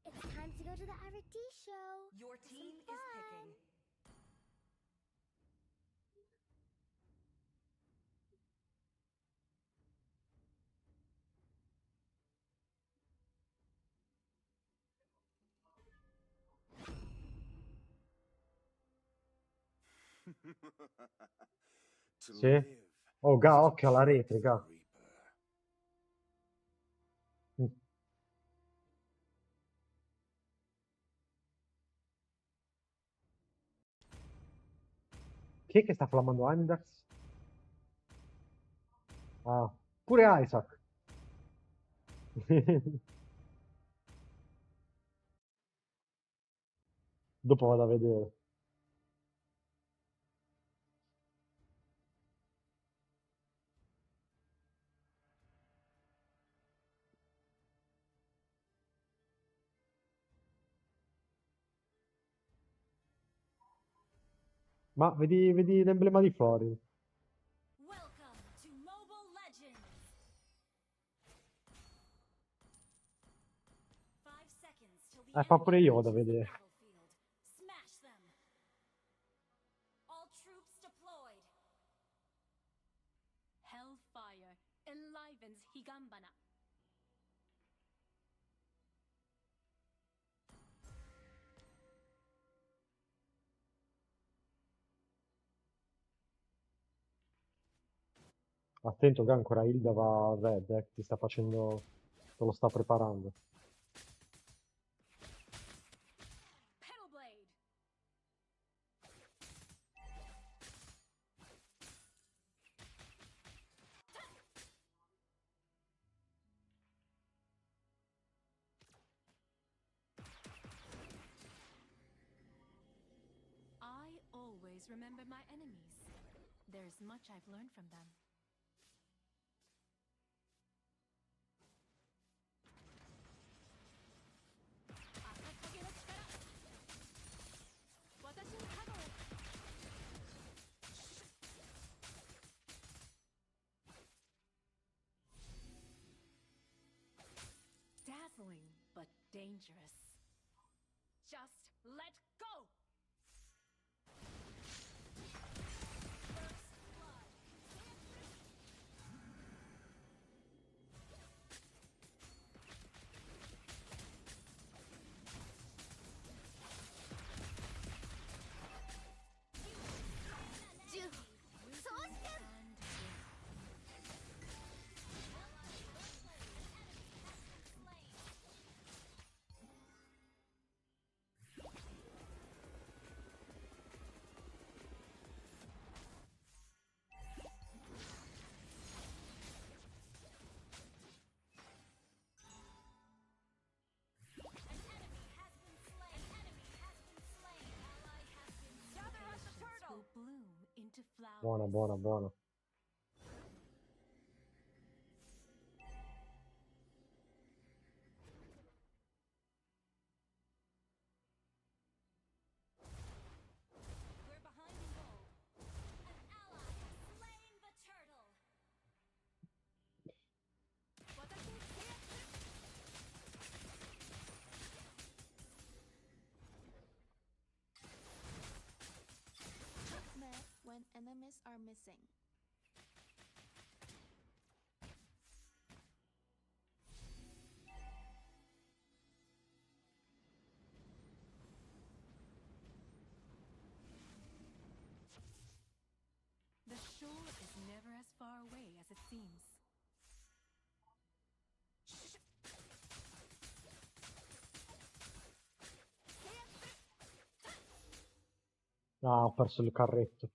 It's time to go to the RT show. Your for team some is fun. picking. To Sì? live Oh, is to occhio alla kick rete, the ga. reaper. Mm. Chi è che sta flammando Andax? Ah, pure Isaac. Dopo vado a vedere. Ma vedi l'emblema di Florin. Welcome to Mobile Legends. 5 seconds till the Fa enemy pure io vado a reaches the vedere. battlefield. Smash them. All troops deployed. Hellfire enlivens Higambana. Attento che ancora Hilda va a red, ti sta facendo... te lo sta preparando. Petal Blade. I always remember my enemies. There's much I've learned from them. Akakage no chikara. Watashi ni kago. dangerous. Just let go! Will bloom into flowers. Buona, buona, buona. We're behind in gold. An ally has slain the turtle. Met when enemies are missing. The shore is never as far away as it seems. Ah, ho perso il carretto.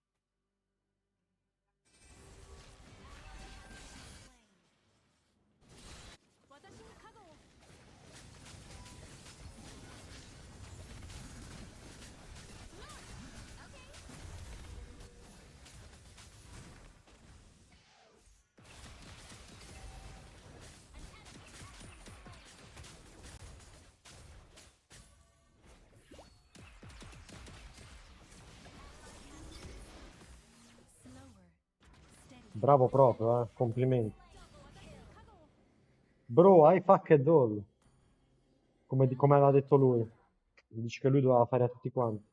Bravo proprio, complimenti. Bro, hai fuck e doll. Come aveva detto lui. Dice che lui doveva fare a tutti quanti.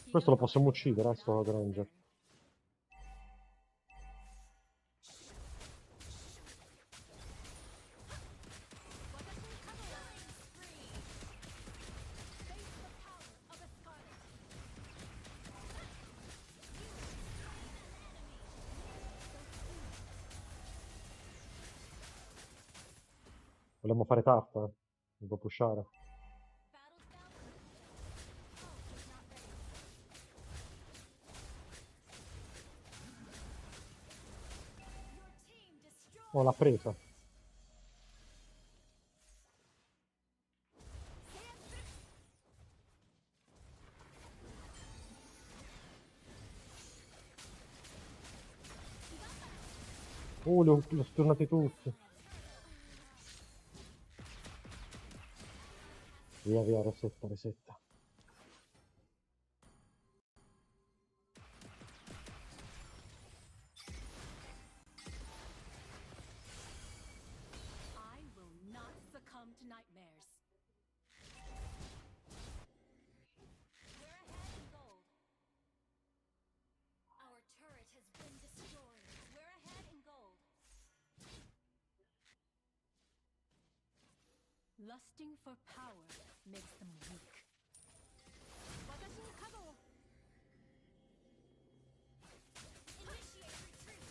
Questo lo possiamo uccidere, sto Granger. Vogliamo fare tappa? Non può pushare. Oh, l'ha presa. Li ho sturnati tutti. Via, via, resetta, resetta. I will not succumb to nightmares. We're ahead in gold. Our turret has been destroyed. We're ahead in gold. Lusting for power makes them weak. Initiate retreat.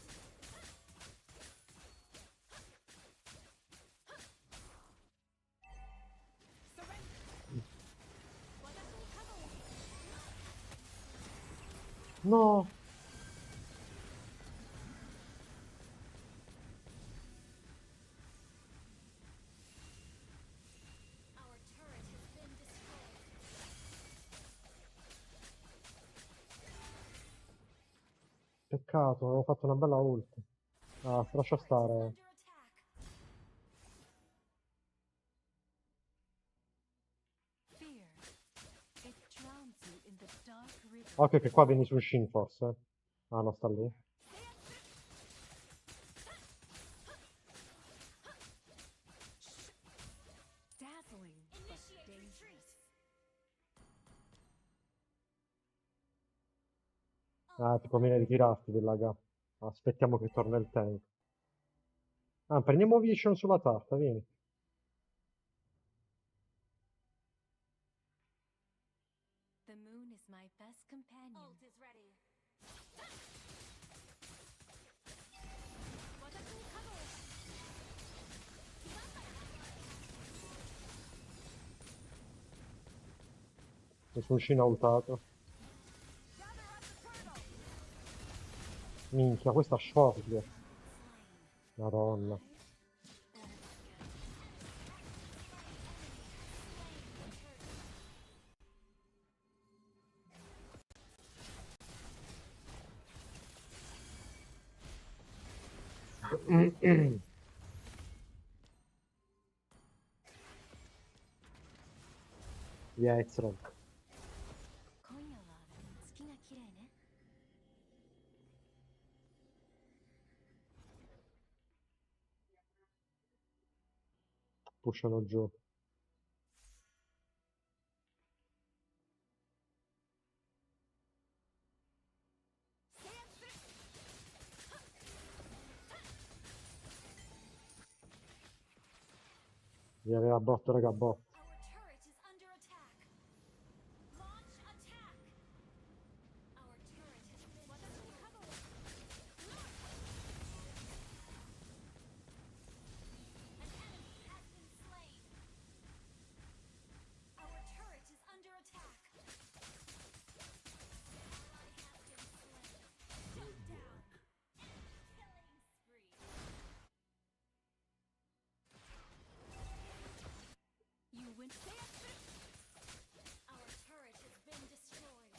No! Our turret has been destroyed. Peccato, avevo fatto una bella ult. Ah, lascia stare. Under attack. Fear. dark river. Ok, che qua vieni su Shin forse. Ah, no, sta lì. Dazzling, but dangerous. Ah, ti conviene ritirarti della ga. Aspettiamo che torna il tank. Ah, prendiamo vision sulla tarta, vieni. The moon is my best companion. Ult is ready. Nessun Shin ha ultato. Minchia, questa short. Madonna. Yeah, it's wrong. 今夜は月が綺麗ね。Pushano giù. Vi aveva botto, raga, bot. Our turret is under attack. Launch attack. Our turret has been destroyed. An enemy has been slain. Our turret is under attack. Ally has been slain. Shut down. Enemy killing spree. You win. Our turret has been destroyed.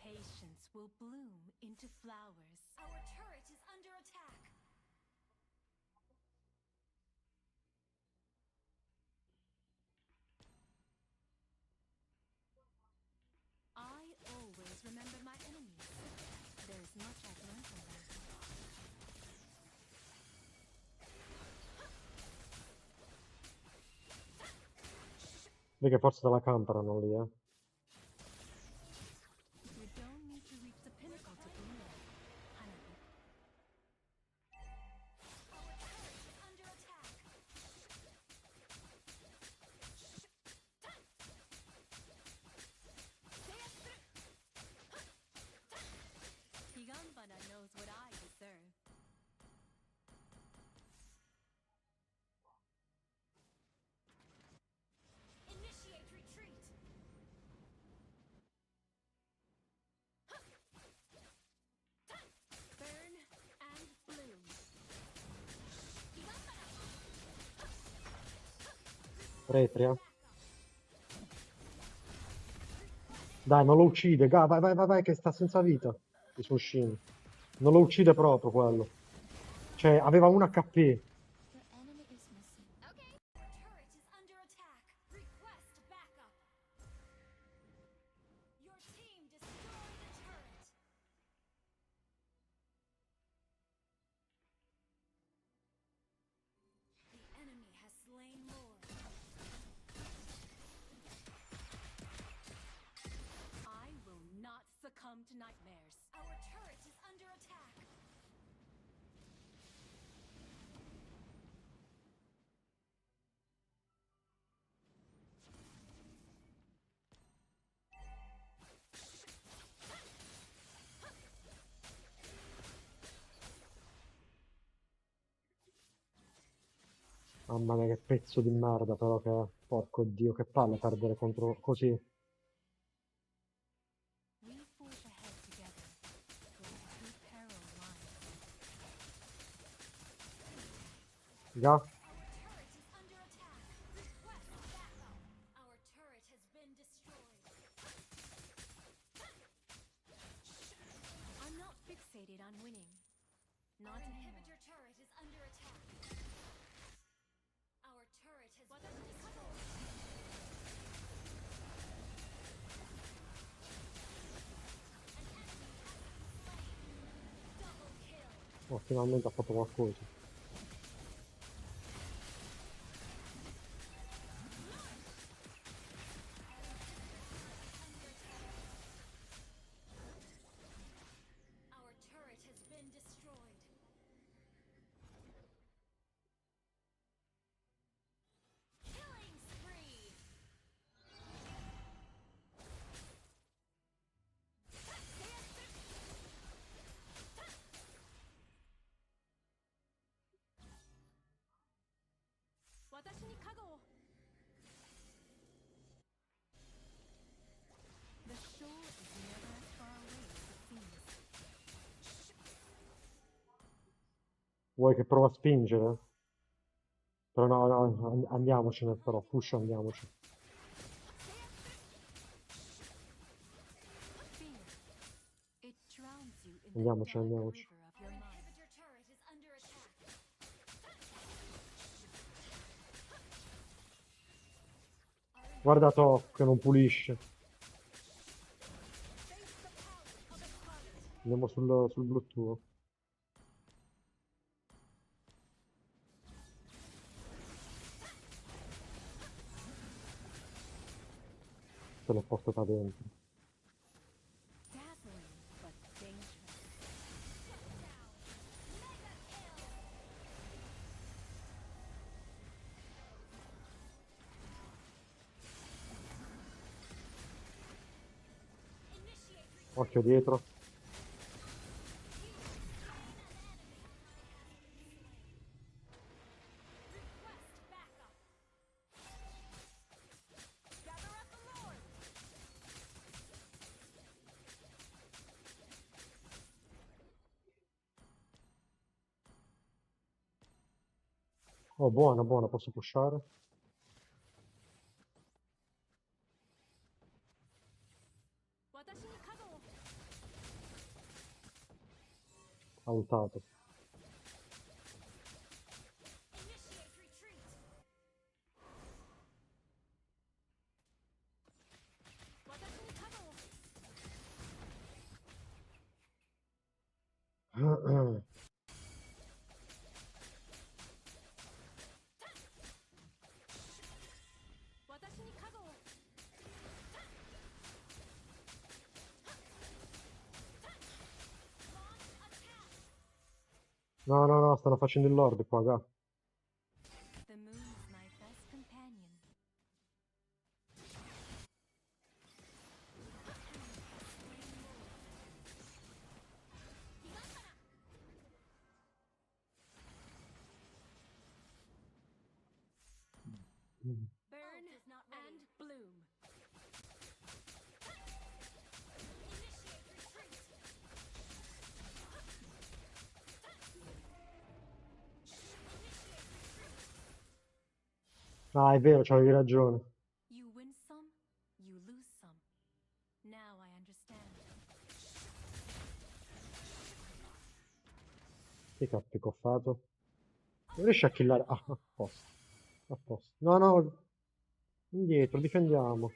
Patience will bloom into flowers. Our turret is under attack. I always remember my enemies. There's much I've learned from them. Vedi che forse te la camperano lì, eh. You don't need to reach the pinnacle to bloom. Hanabi. Our turret is under attack. Higambana knows what I deserve. Initiate retreat. Burn and bloom. Retria. Dai, non lo uccide, ga, vai, vai, vai, vai, che sta senza vita. Il suo Shin. Non lo uccide proprio quello. Cioè, aveva un HP. Your enemy is missing. Okay. Our turret is under attack. Request backup. Your team destroyed a turret. The enemy has slain more. I will not succumb to nightmares. Our turret is under attack. Mamma mia, che pezzo di merda, però che è. Porco Dio, che palle perdere contro così. We forge ahead together. Through peril lies. Ga. Our turret is under attack. Request backup. Our turret has been destroyed. I'm not fixated on winning. Not Our anymore. inhibitor turret is under attack. Oh, finalmente ha fatto qualcosa. Our turret has been destroyed. Killing spree. The shore is never as far away as it seems. Vuoi che prova a spingere? Però no, no, andiamocene però, push andiamoci. Fear. It drowns you in the Andiamoci, dark andiamoci. river of your mind. Inhibitor turret is under attack. Guarda Top che non pulisce. Andiamo sul blu tuo. Te l'ho portata dentro. Dazzling, but dangerous. Occhio dietro. Oh, buona, buona, posso pushare? Ha ultato. No, no, no, stanno facendo il lord qua, ga. The moon is my best companion. Burn and bloom. Ah, è vero, c'avevi ragione. You win some, you lose some. Now I understand. Che ha picoffato? Non riesci a killare... Ah, a posto. A posto. No, no. Indietro, difendiamo.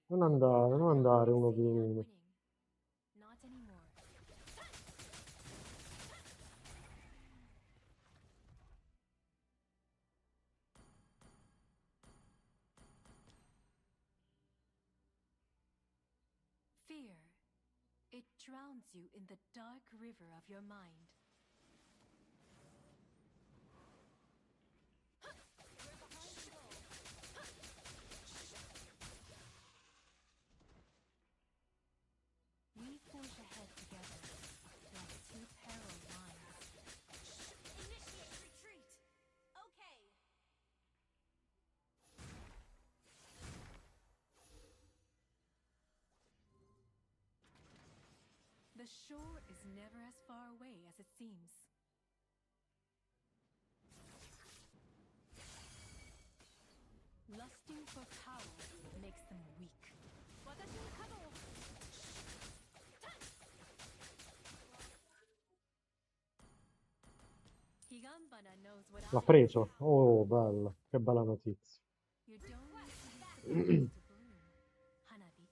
Non andare uno più uno. Not anymore. Fear. It drowns you in the dark river of your mind. The shore is never as far away as it seems. Lusting for power makes them weak. Higambana knows what L'ha I preso. Oh, bella. Che bella notizia. You don't need to be forgotten to bloom, Hanabi.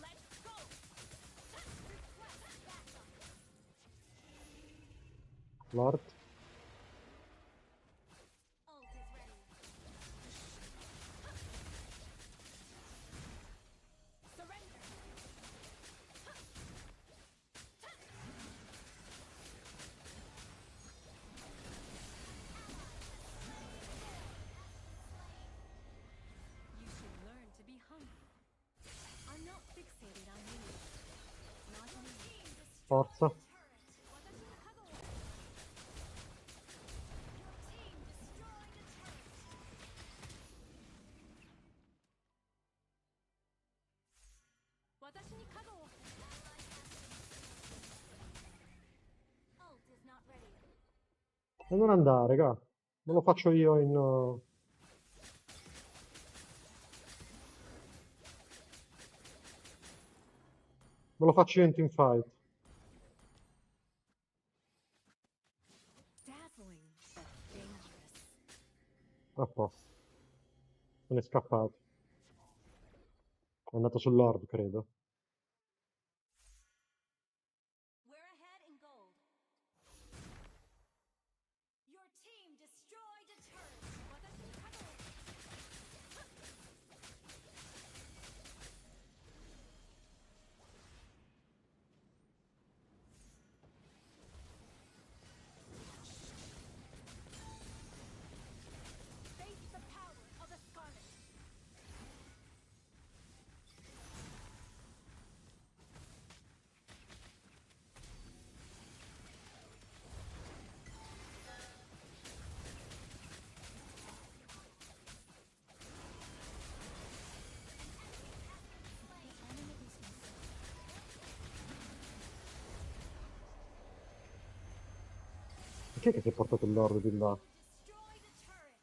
Let's go! Request backup! Lord. Ult is ready. Surrender! You should learn to be humble. I'm not fixated on you. Not me. Forza. Watashi ni kago wo. Ult is not ready. E non andare, raga. Me lo faccio io in... Me lo faccio io in teamfight. Dazzling, but dangerous. A posto. Se n'è scappato. È andato sul Lord, credo. We're ahead in gold. Your team destroyed a turret. Watashi ni kago wo. Face the power of the Scarlet. Chi è che si è portato il Lord di là? Destroy the turret.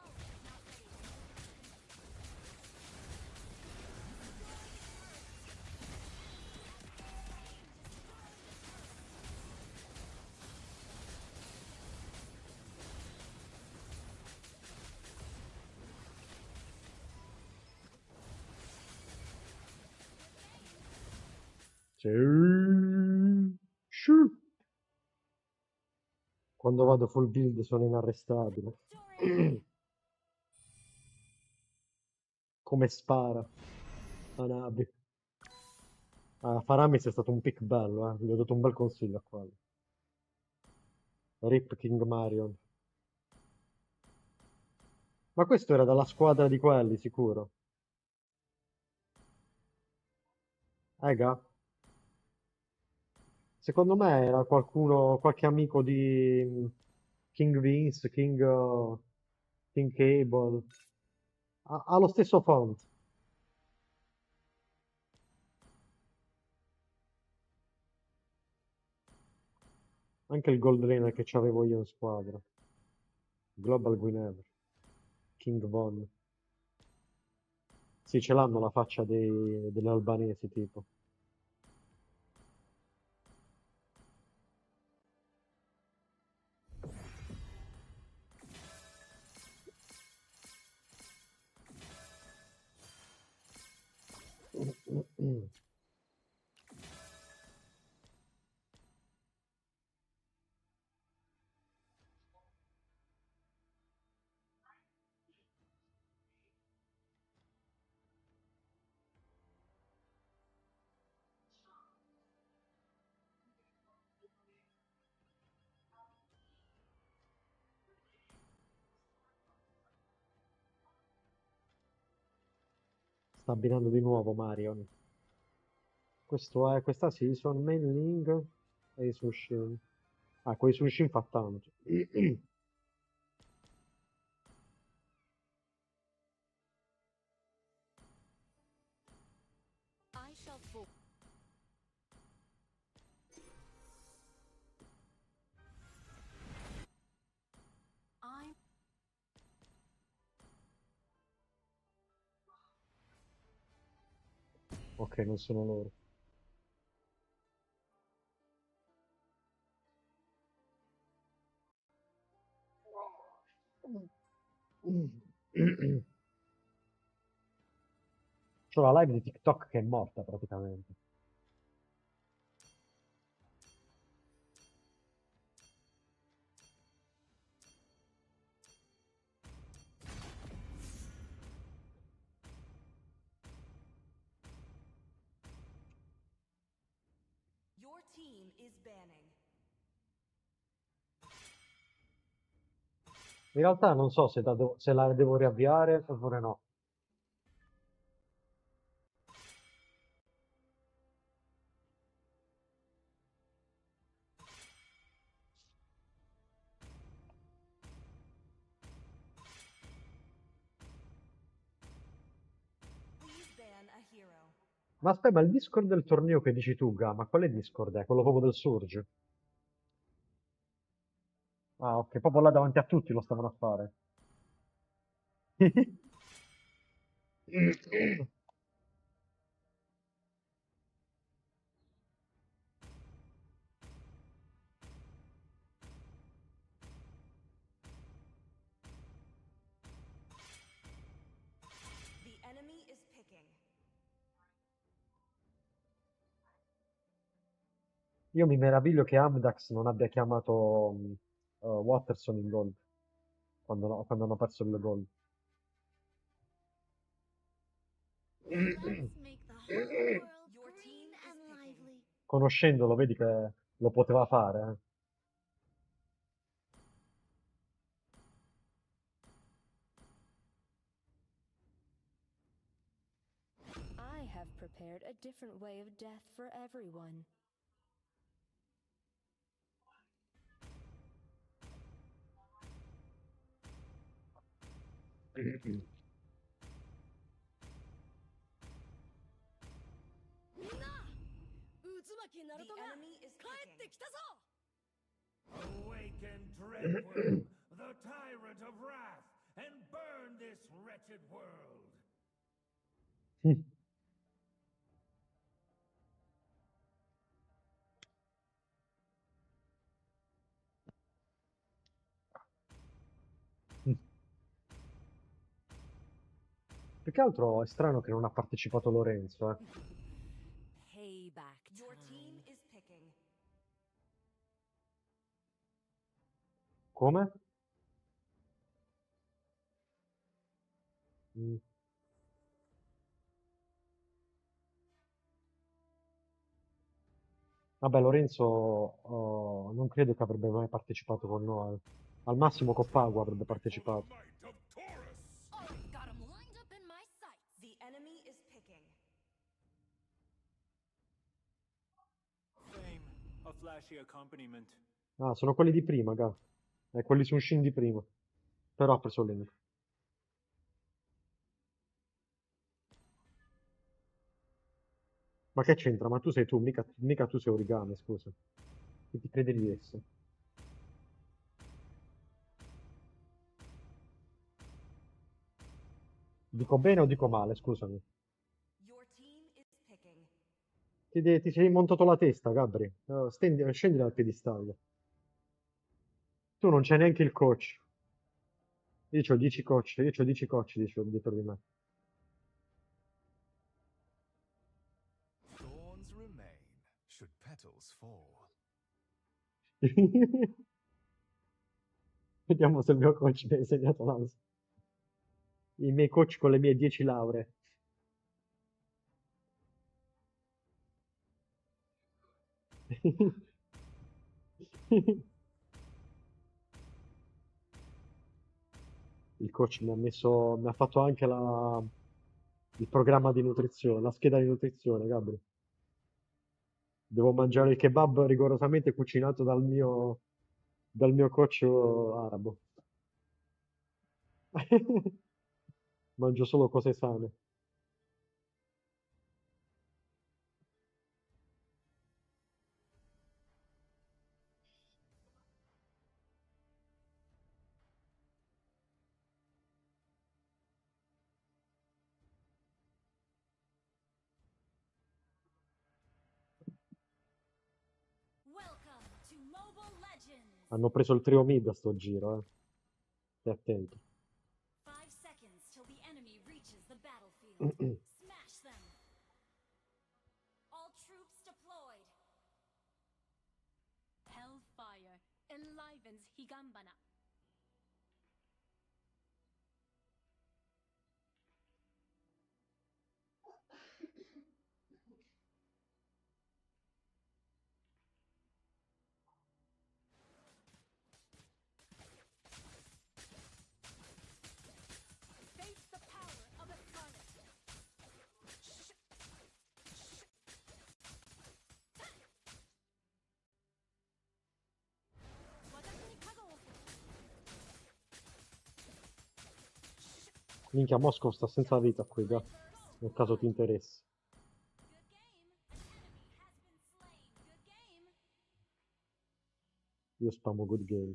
Ult is not ready. Sì. Sì. Quando vado full build sono inarrestabile. Come spara. Hanabi. Faramis è stato un pick bello, gli ho dato un bel consiglio a quello. Rip King Marion. Ma questo era dalla squadra di quelli, sicuro. Ga. Secondo me era qualcuno, qualche amico di King Vince, King Cable. Ha lo stesso font. Anche il gold laner che c'avevo io in squadra. Global Guinevere. King Von. Sì, ce l'hanno la faccia degli albanesi, tipo. Sta abbinando di nuovo Marion. Questo è questa season, Main Link e i Sushin. Quei Sushin fa tanto. I'm Ok, non sono loro. C'ho la live di TikTok che è morta praticamente. Your team is banning. In realtà non so se la devo riavviare oppure no. Please ban a hero. Ma aspetta, ma il Discord del torneo che dici tu, Ga, ma quale Discord è? Quello proprio del Surge? Ah, ok, proprio là davanti a tutti lo stavano a fare. The enemy is picking. Io mi meraviglio che Amdax non abbia chiamato Watterson in gold quando hanno perso il gold. Let's make the whole world Your team green is and picking. lively. Conoscendolo, vedi che lo poteva fare. I have prepared a different way of death for everyone. The enemy is picking. Awaken Dreadworm, the tyrant of wrath, and burn this wretched world. Più che altro è strano che non ha partecipato Lorenzo, eh. payback Your team time. is picking. Come? Mm. Vabbè, Lorenzo non credo che avrebbe mai partecipato con noi. Al massimo con Pago avrebbe partecipato. Already got him lined up in my sights. The enemy is picking. Fame, a flashy accompaniment. Ah, sono quelli di prima, ga. Quelli su Shin di prima. Però ha preso Link. Ma che c'entra? Ma tu sei tu, mica tu sei Origami, scusa. Che ti credi di essere? Dico bene o dico male, scusami. Your team is picking. Ti sei montato la testa, Gabri. Scendi dal piedistallo. Tu non c'è neanche il coach. Io c'ho 10 coach, dietro di me. Thorns remain, should petals fall. Vediamo se il mio coach mi ha insegnato l'ansia. I miei coach con le mie 10 lauree. Il coach mi ha fatto anche il programma di nutrizione, la scheda di nutrizione, Gabri. Devo mangiare il kebab rigorosamente cucinato dal mio coach arabo. Mangio solo cose sane. Hanno preso il trio mid a sto giro, eh. Stai attento. 5 seconds till the enemy reaches the battlefield. Smash them. All troops deployed. Hellfire enlivens Higanbana. Face the power of a scarlet. Minchia, Moscow sta senza vita qui, già. Nel caso ti interessi. Io spamo good game.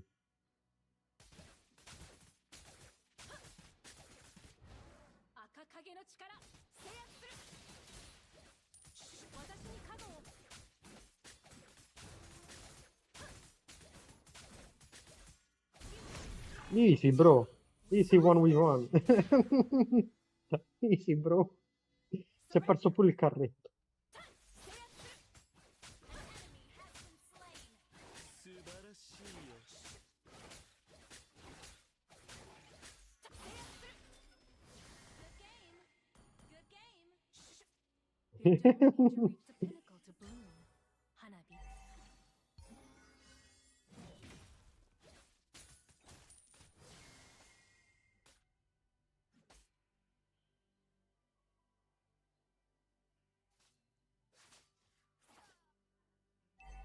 Akakage no chikara, seiatsu suru. Watashi ni kago wo. Easy, bro. Easy 1v1. Easy, bro. Si è perso pure il carretto. You don't need to reach the pinnacle to bloom, Hanabi.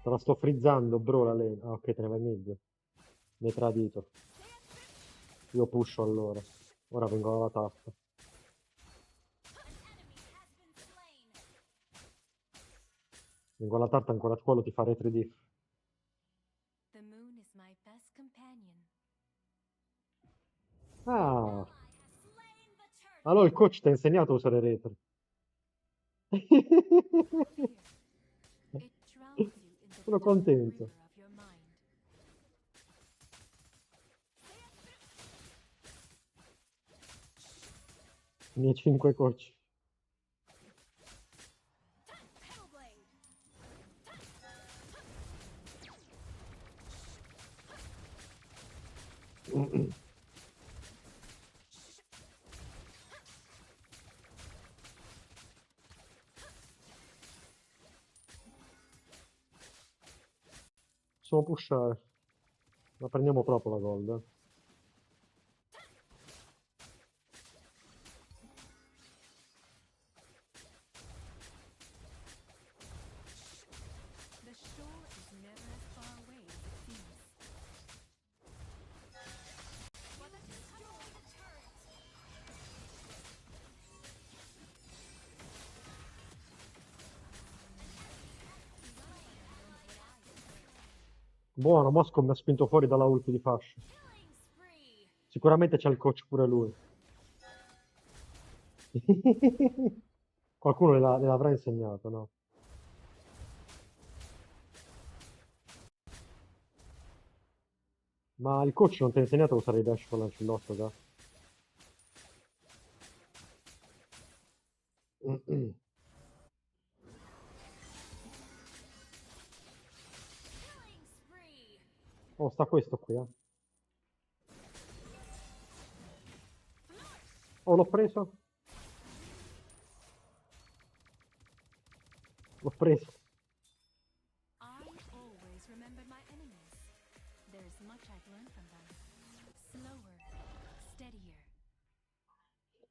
Te la sto frizzando, bro, la lane. Ah, ok, te ne vai mid. Mi hai tradito. Io pusho allora. Ora vengo alla tappa. Vengo alla tarta ancora quello ti fa retro diff. The moon is my best companion. Ah. Allora il coach ti ha insegnato a usare retro. It drowns you in the Sono dark contento. river of your mind. I miei 5 coach. Possiamo pushare. La prendiamo proprio la gold. The shore is never as far away as it seems. Buono, Mosco mi ha spinto fuori dalla ulti di fascia. Sicuramente c'è il coach pure lui. Qualcuno gliel'avrà insegnato, no? Ma il coach non ti ha insegnato a usare i dash con l'ancillotto, già? Oh, sta questo qui, eh. Oh, l'ho preso. L'ho preso. I always remember my enemies. There's much I've learned from them. Slower, steadier.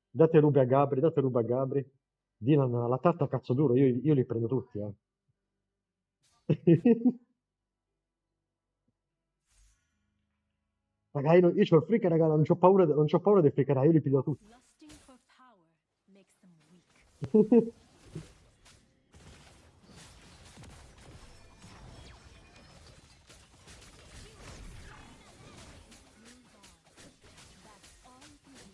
Date rube a Gabri, date rube a Gabri. Dylan, la tarta cazzo duro, io li prendo tutti, eh. Raga, io c'ho il freak, raga, non c'ho paura, non c'ho paura dei freak, raga, io li piglio tutti. Lusting for power makes them weak. That's all you can do.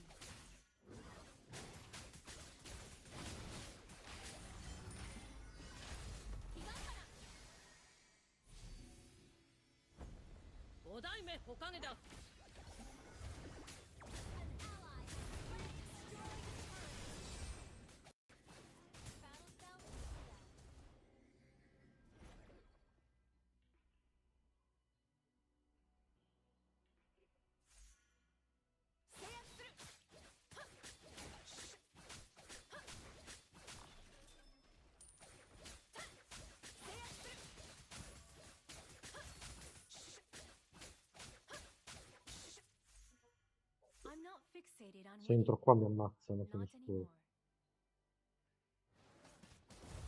I'm not fixated on Se entro qua mi ammazzano, sono not sicuro. anymore.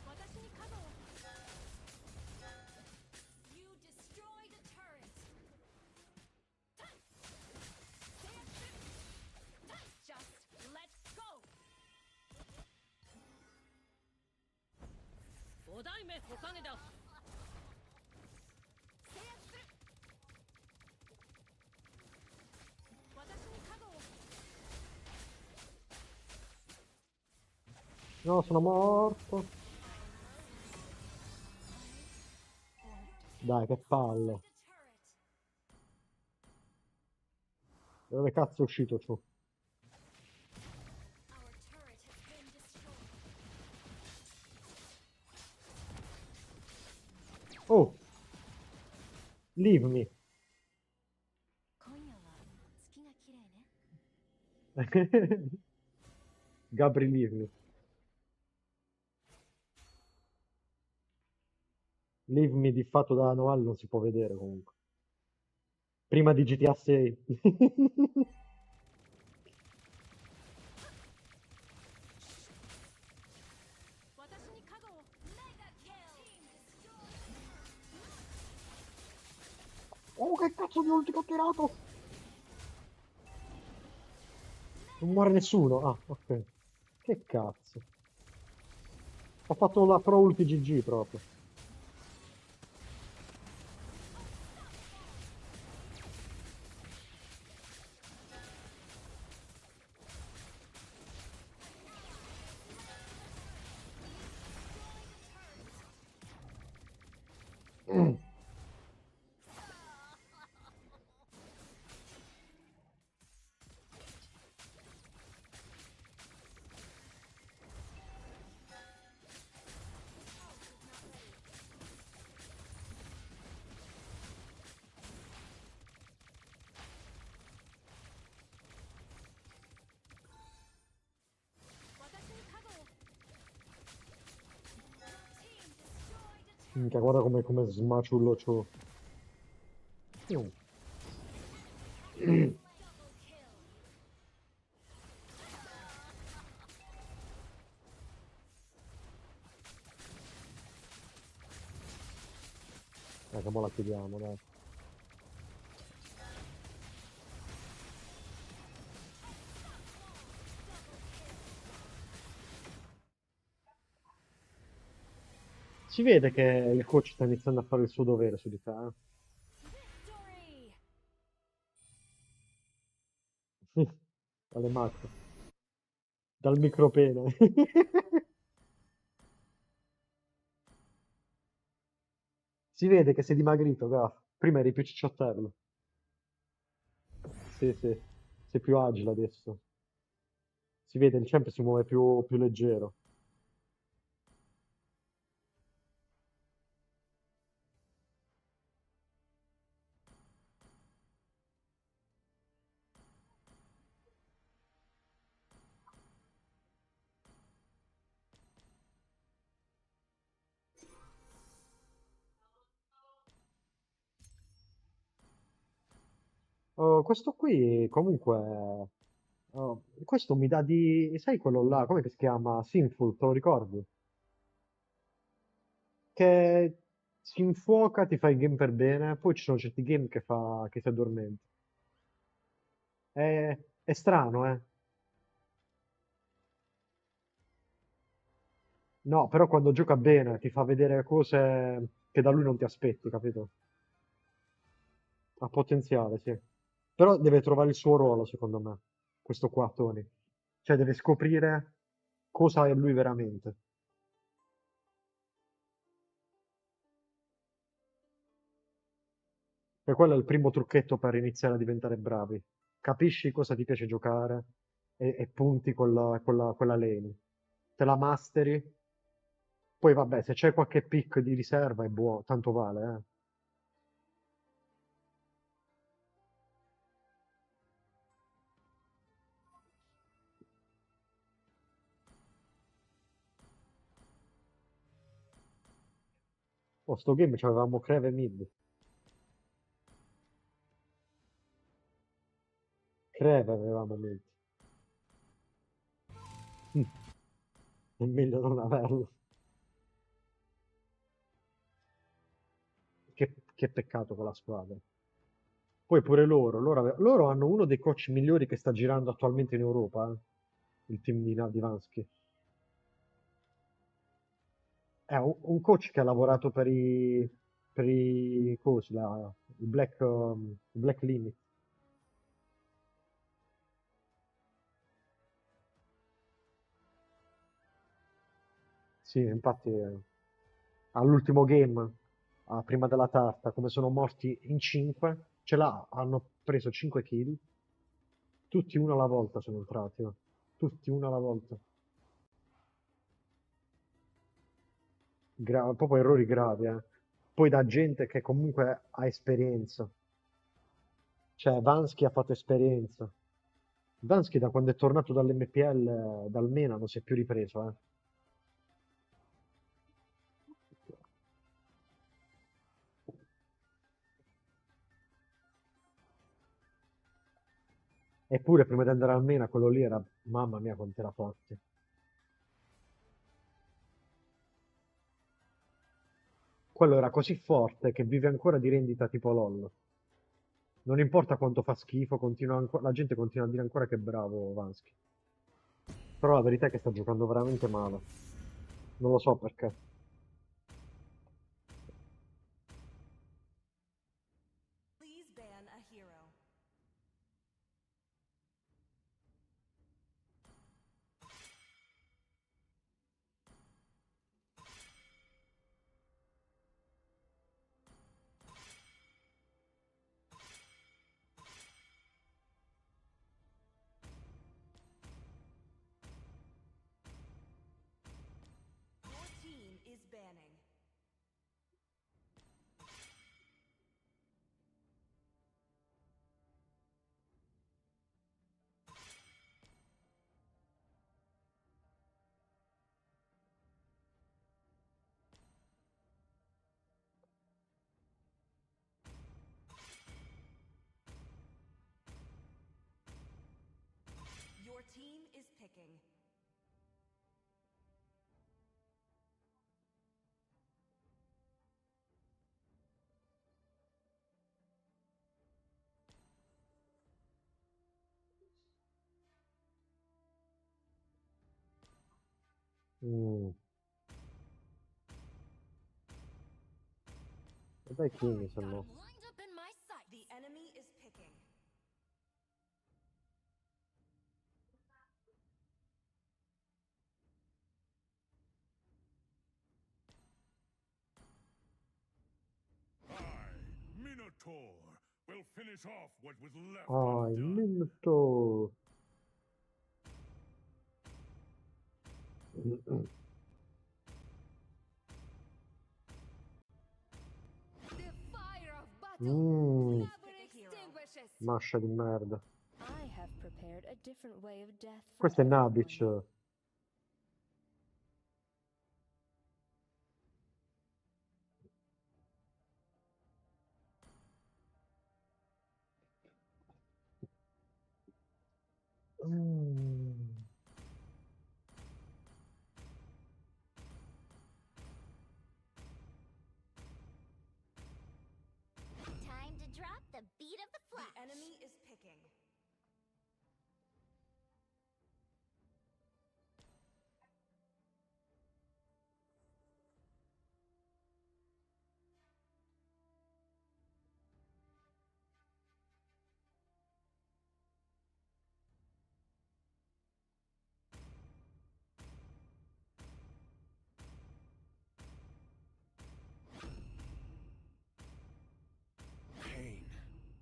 私に角を You destroyed a turret. Just let go. 5代目火影だ。制圧する。私に角を No, sono morto. Dai, che palle. Dove cazzo è uscito ciò? Our turret has been destroyed. Oh! Leave me. 今夜は月が綺麗ね。 Gabri, leave me. Leave me di fatto da Noal non si può vedere comunque. Prima di GTA 6. 私に角を Mega kill. Team destroyed. Oh, che cazzo di ulti che ho tirato! Non muore nessuno. Ah, ok. Che cazzo. Ho fatto la pro ulti GG proprio. Minchia, guarda come smaciullo ciò. Che mo la chiudiamo, dai. Si vede che il coach sta iniziando a fare il suo dovere su di te, eh? Dalle macro. Dal micropene. Si vede che sei dimagrito, Gaf. Prima eri più cicciottello. Sì, sì. Sei più agile adesso. Si vede, il champ si muove più leggero. Oh, questo qui comunque, oh, questo mi dà di, sai quello là, come si chiama? Sinful, te lo ricordi? Che si infuoca, ti fa il game per bene, poi ci sono certi game che si addormenta. È strano, eh? No, però quando gioca bene ti fa vedere cose che da lui non ti aspetti, capito? Ha potenziale, sì. Però deve trovare il suo ruolo, secondo me, questo qua, Tony. Cioè deve scoprire cosa è lui veramente. E quello è il primo trucchetto per iniziare a diventare bravi. Capisci cosa ti piace giocare e punti con la lane. Te la masteri, poi vabbè, se c'è qualche pick di riserva è buono, tanto vale, eh. Oh, sto game c'avevamo Creve mid. Creve avevamo mid. Mm, è meglio non averlo. Che peccato con la squadra. Poi pure loro hanno uno dei coach migliori che sta girando attualmente in Europa, il team di Vansky. È un coach che ha lavorato per i cosi, il Black Limit. Sì, infatti all'ultimo game, prima della tarta, come sono morti in 5, hanno preso 5 kill, tutti uno alla volta sono entrati, tutti uno alla volta. Proprio errori gravi, eh. Poi da gente che comunque ha esperienza. Cioè, Vansky ha fatto esperienza. Vansky da quando è tornato dall'MPL, dal Mena, non si è più ripreso, eh. Eppure prima di andare al Mena, quello lì era, mamma mia, quanto era forte. Quello era così forte che vive ancora di rendita tipo LOL. Non importa quanto fa schifo, la gente continua a dire ancora che è bravo Vansky. Però la verità è che sta giocando veramente male. Non lo so perché. Please ban a hero. Your team is banning. Your team is picking. Mm. E dai King, se no. Lined up in my sight. The enemy is picking. Minotaur will finish off what was left Ah, il undone. Minotaur. The fire of battle Mm, never extinguishes. mascia di merda. I have prepared a different way of death for Questo è everyone. Nabic. Mm. Time to drop the beat of the flash. The enemy is picking.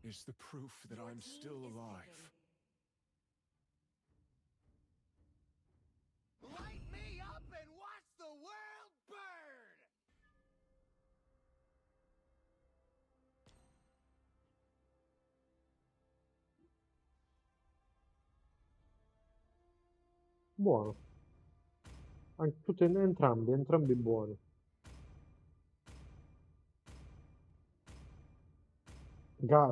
is the proof that Your I'm team still is alive. Light me up and watch the world burn! Buono. Entrambi buoni.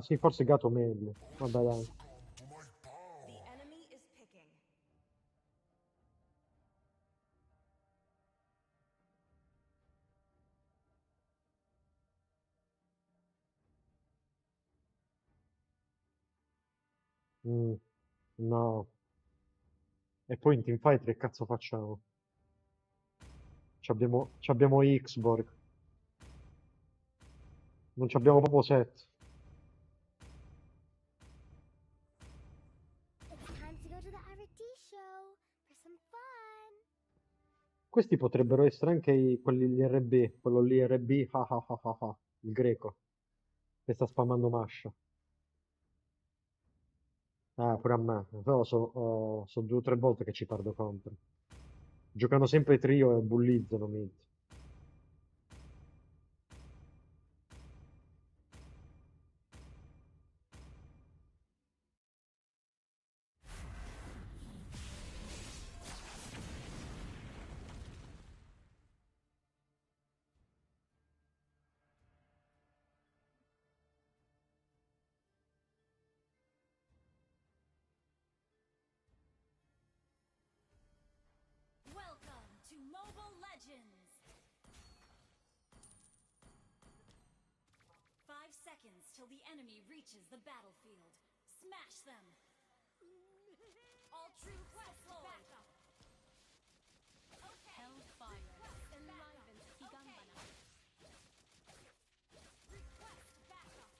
Sì, forse Gato meglio. Vabbè, dai. The enemy is picking. No. E poi in teamfight che cazzo facciamo? C'abbiamo Xborg. Non c'abbiamo proprio set. It's time to go to the RT show for some fun. Questi potrebbero essere anche quelli di RB. Quello lì RB, il greco. Che sta spammando Masha. Pure a me. Però so 2 o 3 volte che ci perdo contro. Giocano sempre trio e bullizzano mid. Welcome to Mobile Legends! 5 seconds till the enemy reaches the battlefield. Smash them! All troops deployed! Hellfire enlivens Higambana. Request backup!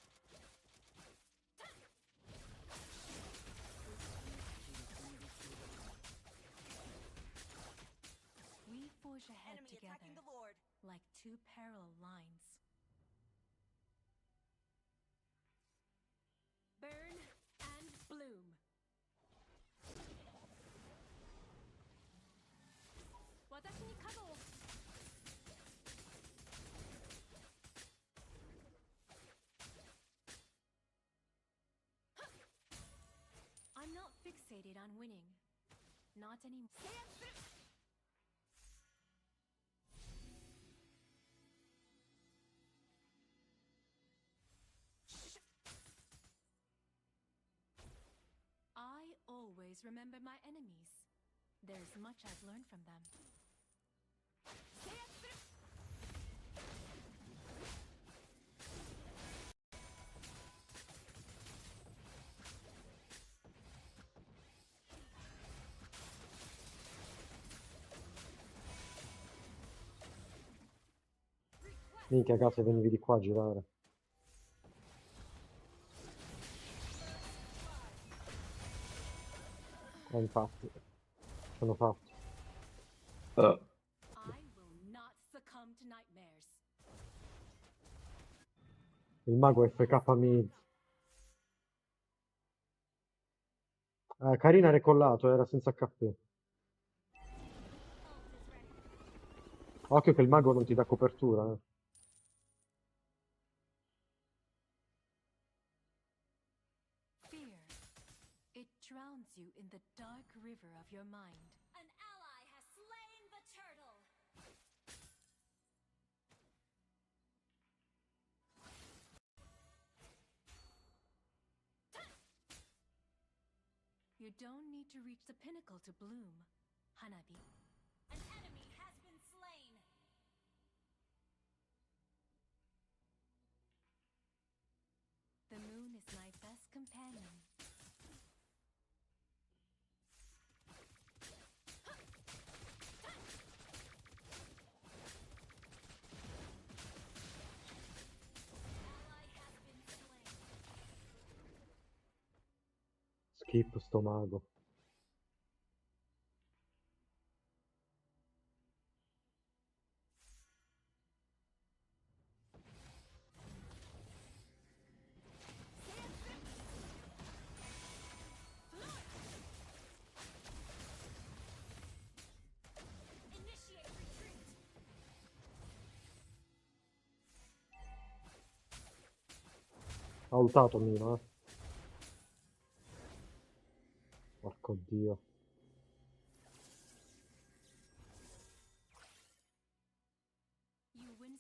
We forge ahead Enemy together, attacking the Lord. like 2 parallel lines. Burn and bloom. Watashi ni kado. I'm not fixated on winning. Not anymore. I always remember my enemies. There's much I've learned from them. Minchia, cazzo, venivi di qua a girare. Infatti. Sono fatti. I will not succumb to nightmares. Il mago FK mid. Carina recollato, era senza HP. Occhio che il mago non ti dà copertura, eh. Fear. It drowns you in the dark river of your mind. An ally has slain the turtle! You don't need to reach the pinnacle to bloom, Hanabi. An enemy has been slain! The moon is my best companion. Ally has been slain. Skip sto mago. Ha ultato Mino, eh. Porco Dio. You win.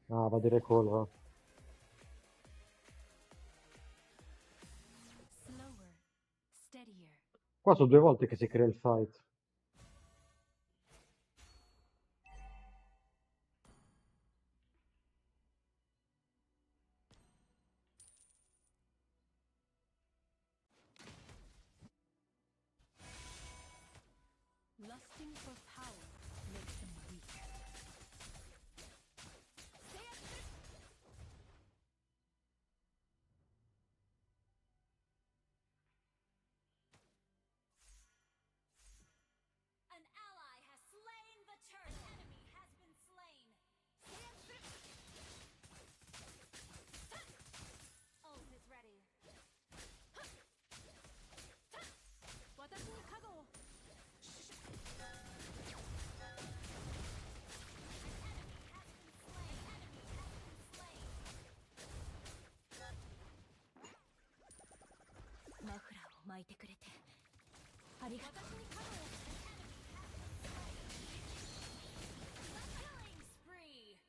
Ah, va di recall, va. Slower, steadier. Qua sono 2 volte che si crea il fight. Lusting for power makes them weak. An ally has slain the turtle. Enemy has been slain. Ult is ready. 私に加護を マフラーを巻いてくれてありがとう。Killing spree.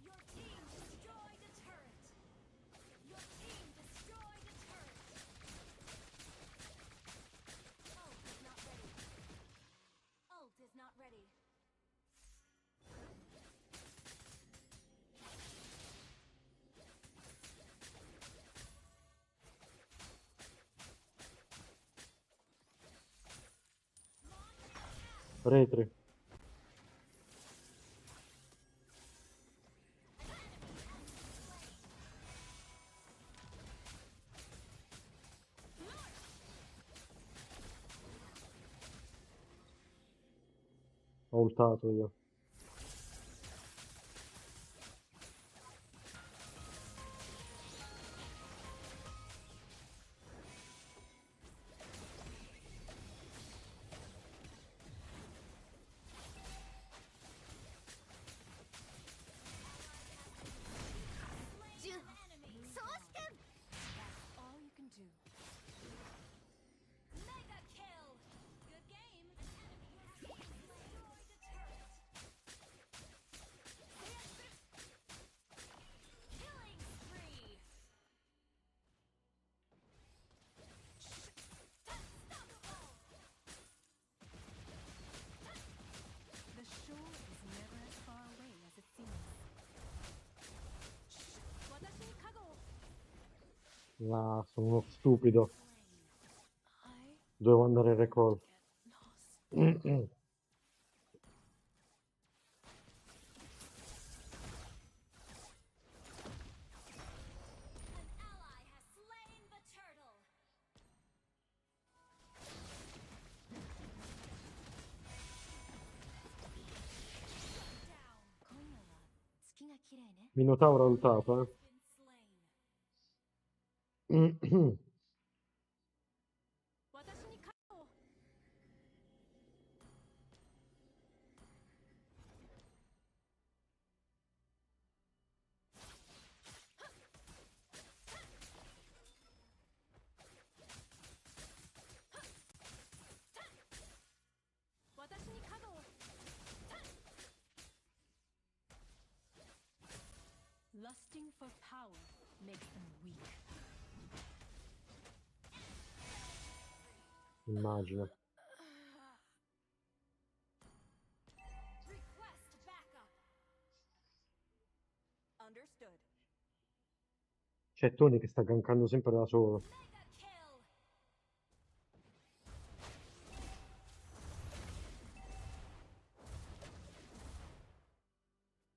Your team destroyed a turret. Your team destroyed a turret. Ult is not ready. Ult is not ready. Retri. Ho ultato io. That's all you can do. Mega kill. Good game. Your team destroyed a turret. Killing spree. Unstoppable. The shore is never as far away as it seems. 私に加護を Ah, sono uno stupido. I Dovevo andare in recall. An ally has slain the turtle. Down. 今夜は月が綺麗ね Minotauro ha ultato, Been slain. eh. 私に加護を 私に加護を Lusting for power makes them weak. Immagino. Request backup. Understood. C'è Tony che sta gankando sempre da solo. Mega kill.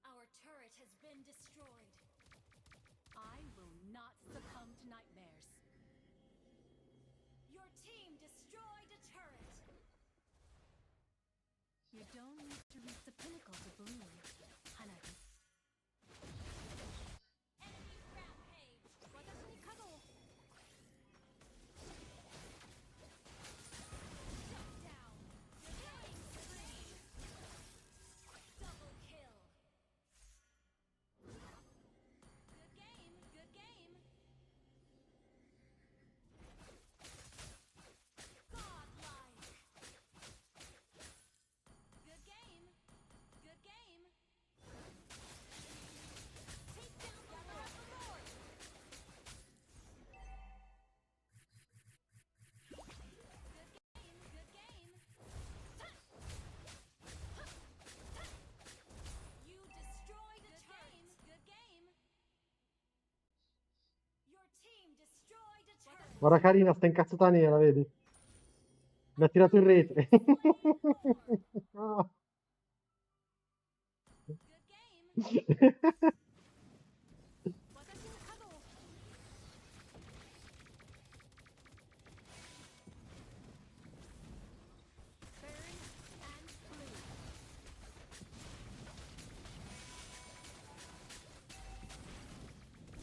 Our turret has been destroyed. I will not succumb to nightmares. Your team destroyed a turret. You don't need to reach the pinnacle to bloom. Hanabi. Enemy rampage. 私に角を Shut down. Killing spree. Double kill. Good game. Good game. Godlike. Good game. Good game. Take down the Lord of the Lord. Good game. You destroyed a turret. Good game. Your team destroyed a turret. Guarda carina, sta incazzata nera, vedi? Mi ha tirato in rete. Ah.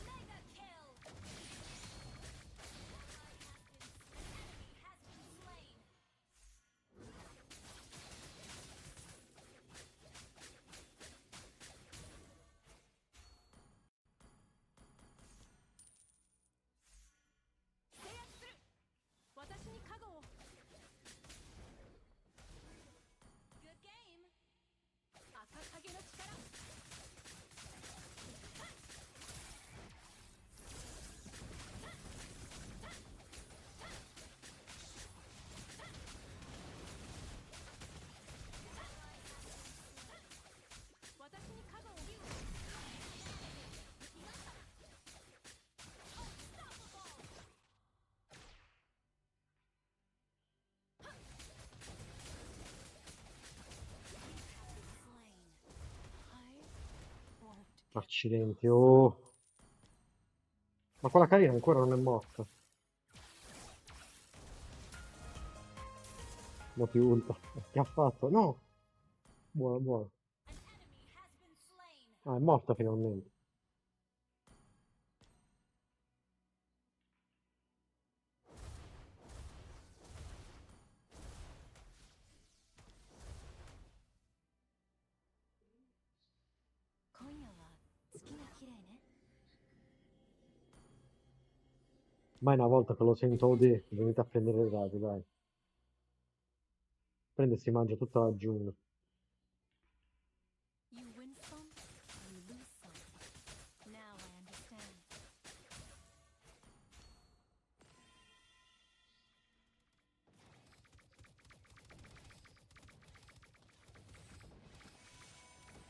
Mega kill. Enemy has been slain. Good game. 赤影の力 私に角を Accidenti, oh. Ma quella carina ancora non è morta. Mo ti ulta. Che ha fatto? No! Buona, buona. Ah, è morta finalmente. Ma è una volta che lo sento Ode, venite a prendere le date, dai. Prende e si mangia tutta la giungla. You win some, you lose some. Now I understand.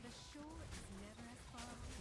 The shore is never as far away.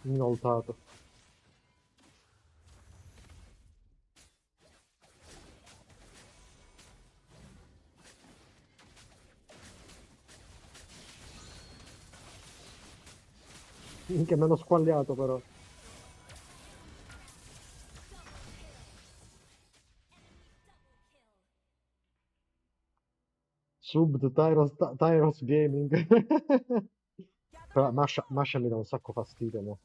Inoltato. Minchia, me l'ho squagliato però. Sub to Tyros Gaming. Però Masha mi dà un sacco fastidio, mo.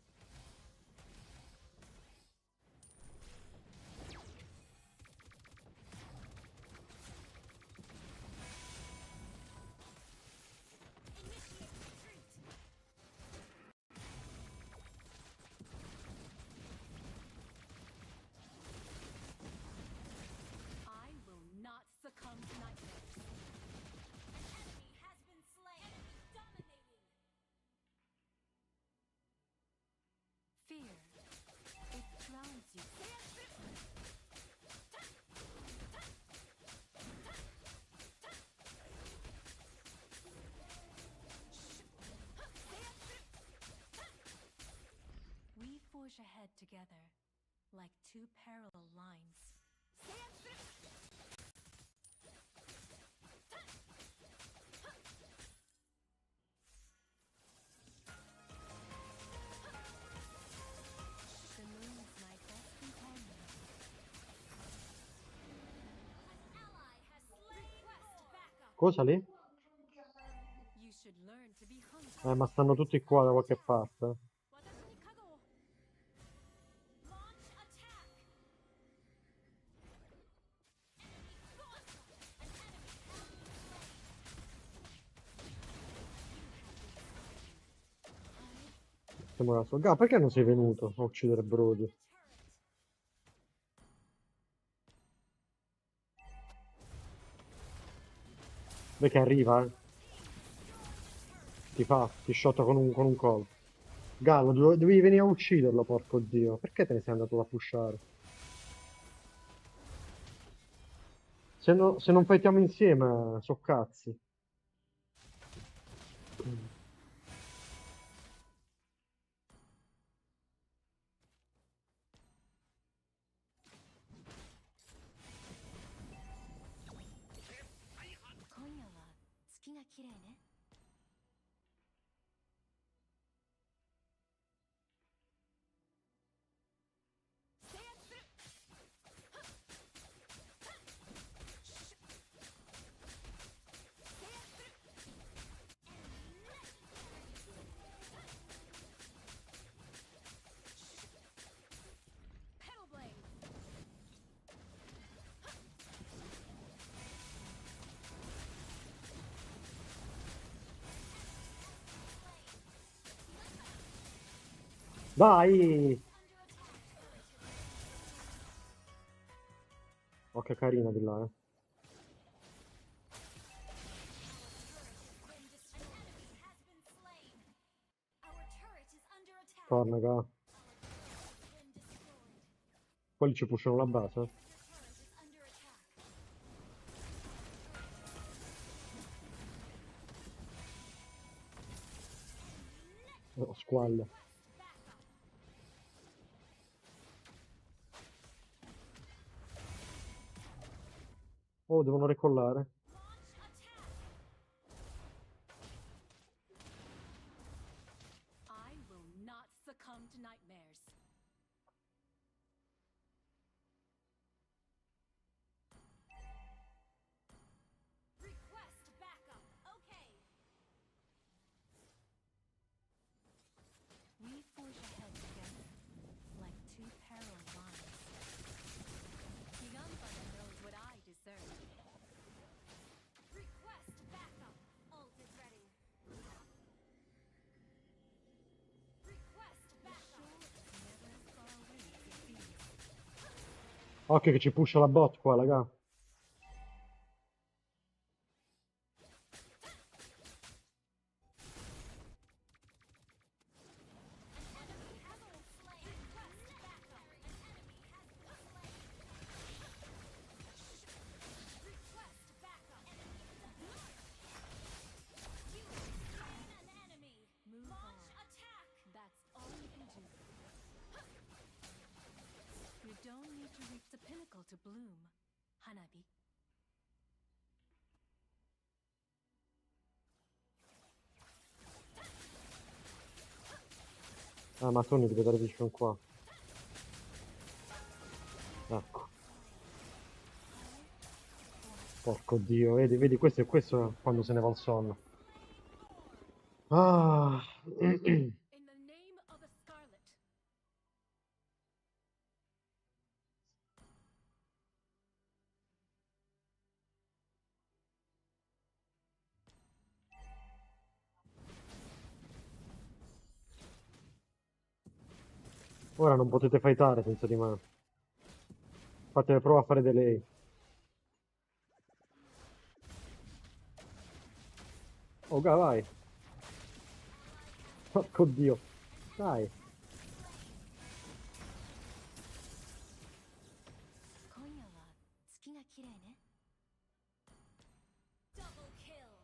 like two parallel lines. The moon's my best companion. Cosa lì? You should learn to be hungry. Ma stanno tutti qua da qualche parte. Siamo là su. Perché non sei venuto a uccidere Brody? Vedi che arriva, eh? Ti shotta con un colpo. Gallo, dovevi venire a ucciderlo, porco dio. Perché te ne sei andato a pushare? Se non fightiamo insieme, so cazzi. Dai! Oh, che carina di là, eh. Torna, ga. Quelli ci pushano la base. Oh, squalle. Oh, devono recollare. I will not succumb to nightmares. Request backup. Okay. We forge ahead together, like two parallel lines. Higambana knows what I deserve. Request backup. Ult is ready. Request backup. Never as far away as it seems. Occhio che ci pusha la bot qua, raga. Move on. That's all you can do. You don't need to reach the pinnacle to bloom, Hanabi. Ah, ma Tony deve dare vicino qua. Ecco. Porco dio, vedi, questo è quando se ne va il sonno. Ah. In the name of the Scarlet. Ora non potete fightare senza di me. Fate prova a fare delay. Oh, vai. Porco dio. Dai. Double kill.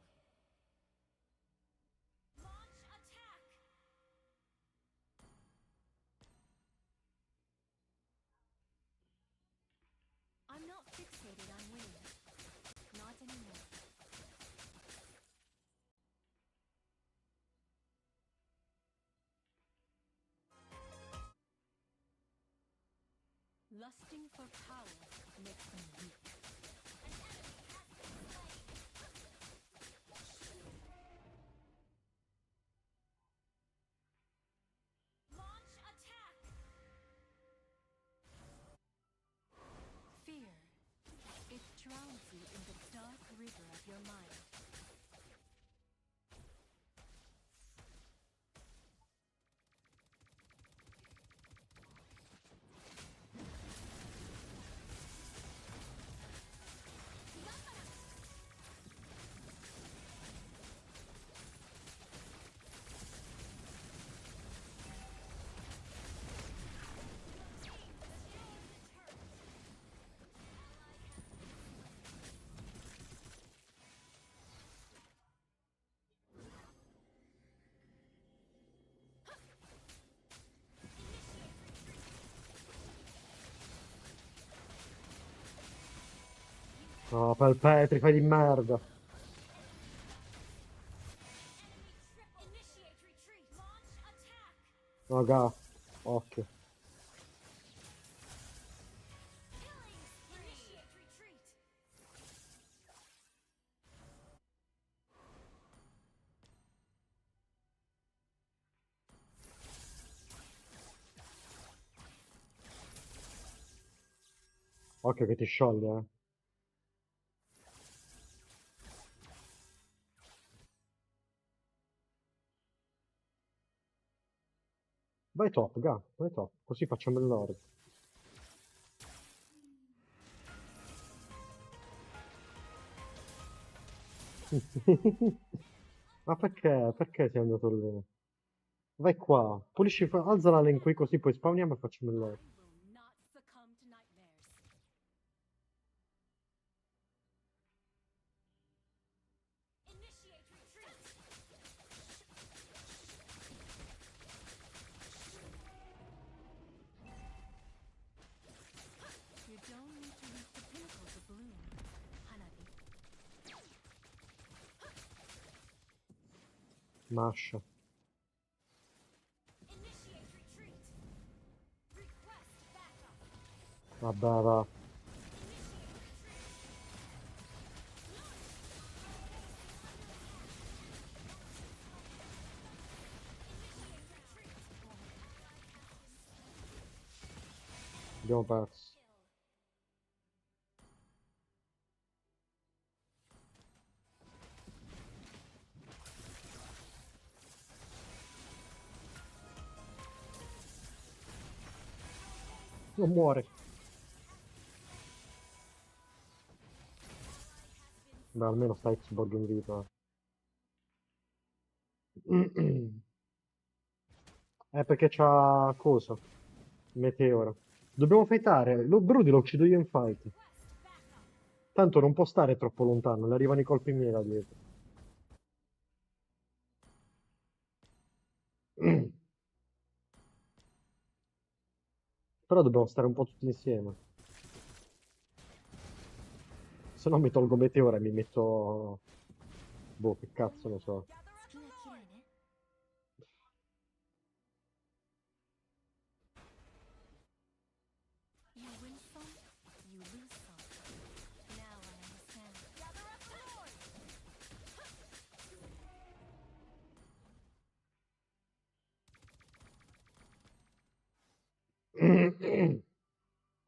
Launch attack. Lusting for power makes them weak. Launch attack. Fear. It drowns you in the dark river of your mind. No, Pelpetri, fai di merda. Initiate retreat. Launch attack. Raga, occhio. Killing spree. Initiate retreat. Occhio che ti scioglie, eh. Vai top, ga, vai top, così facciamo il lord. Ma perché? Perché sei andato lì? Vai qua, pulisci, alza la lane qui così poi spawniamo e facciamo il lord. I will not succumb to nightmares. Initiate retreat. You don't need to reach the pinnacle to bloom, Hanabi. Mascia. Initiate retreat. Request backup. Vabbè, va. Abbiamo perso. Non muore. Beh, almeno sta Xborg in vita. Perché c'ha cosa? Meteora. Dobbiamo fightare. Brudi lo uccido io in fight. Tanto non può stare troppo lontano, le arrivano i colpi miei da dietro. Però dobbiamo stare un po' tutti insieme. Se no mi tolgo Meteora e mi metto... Boh, che cazzo ne so. You win some, you lose some. Now I understand. Gather up the Lord.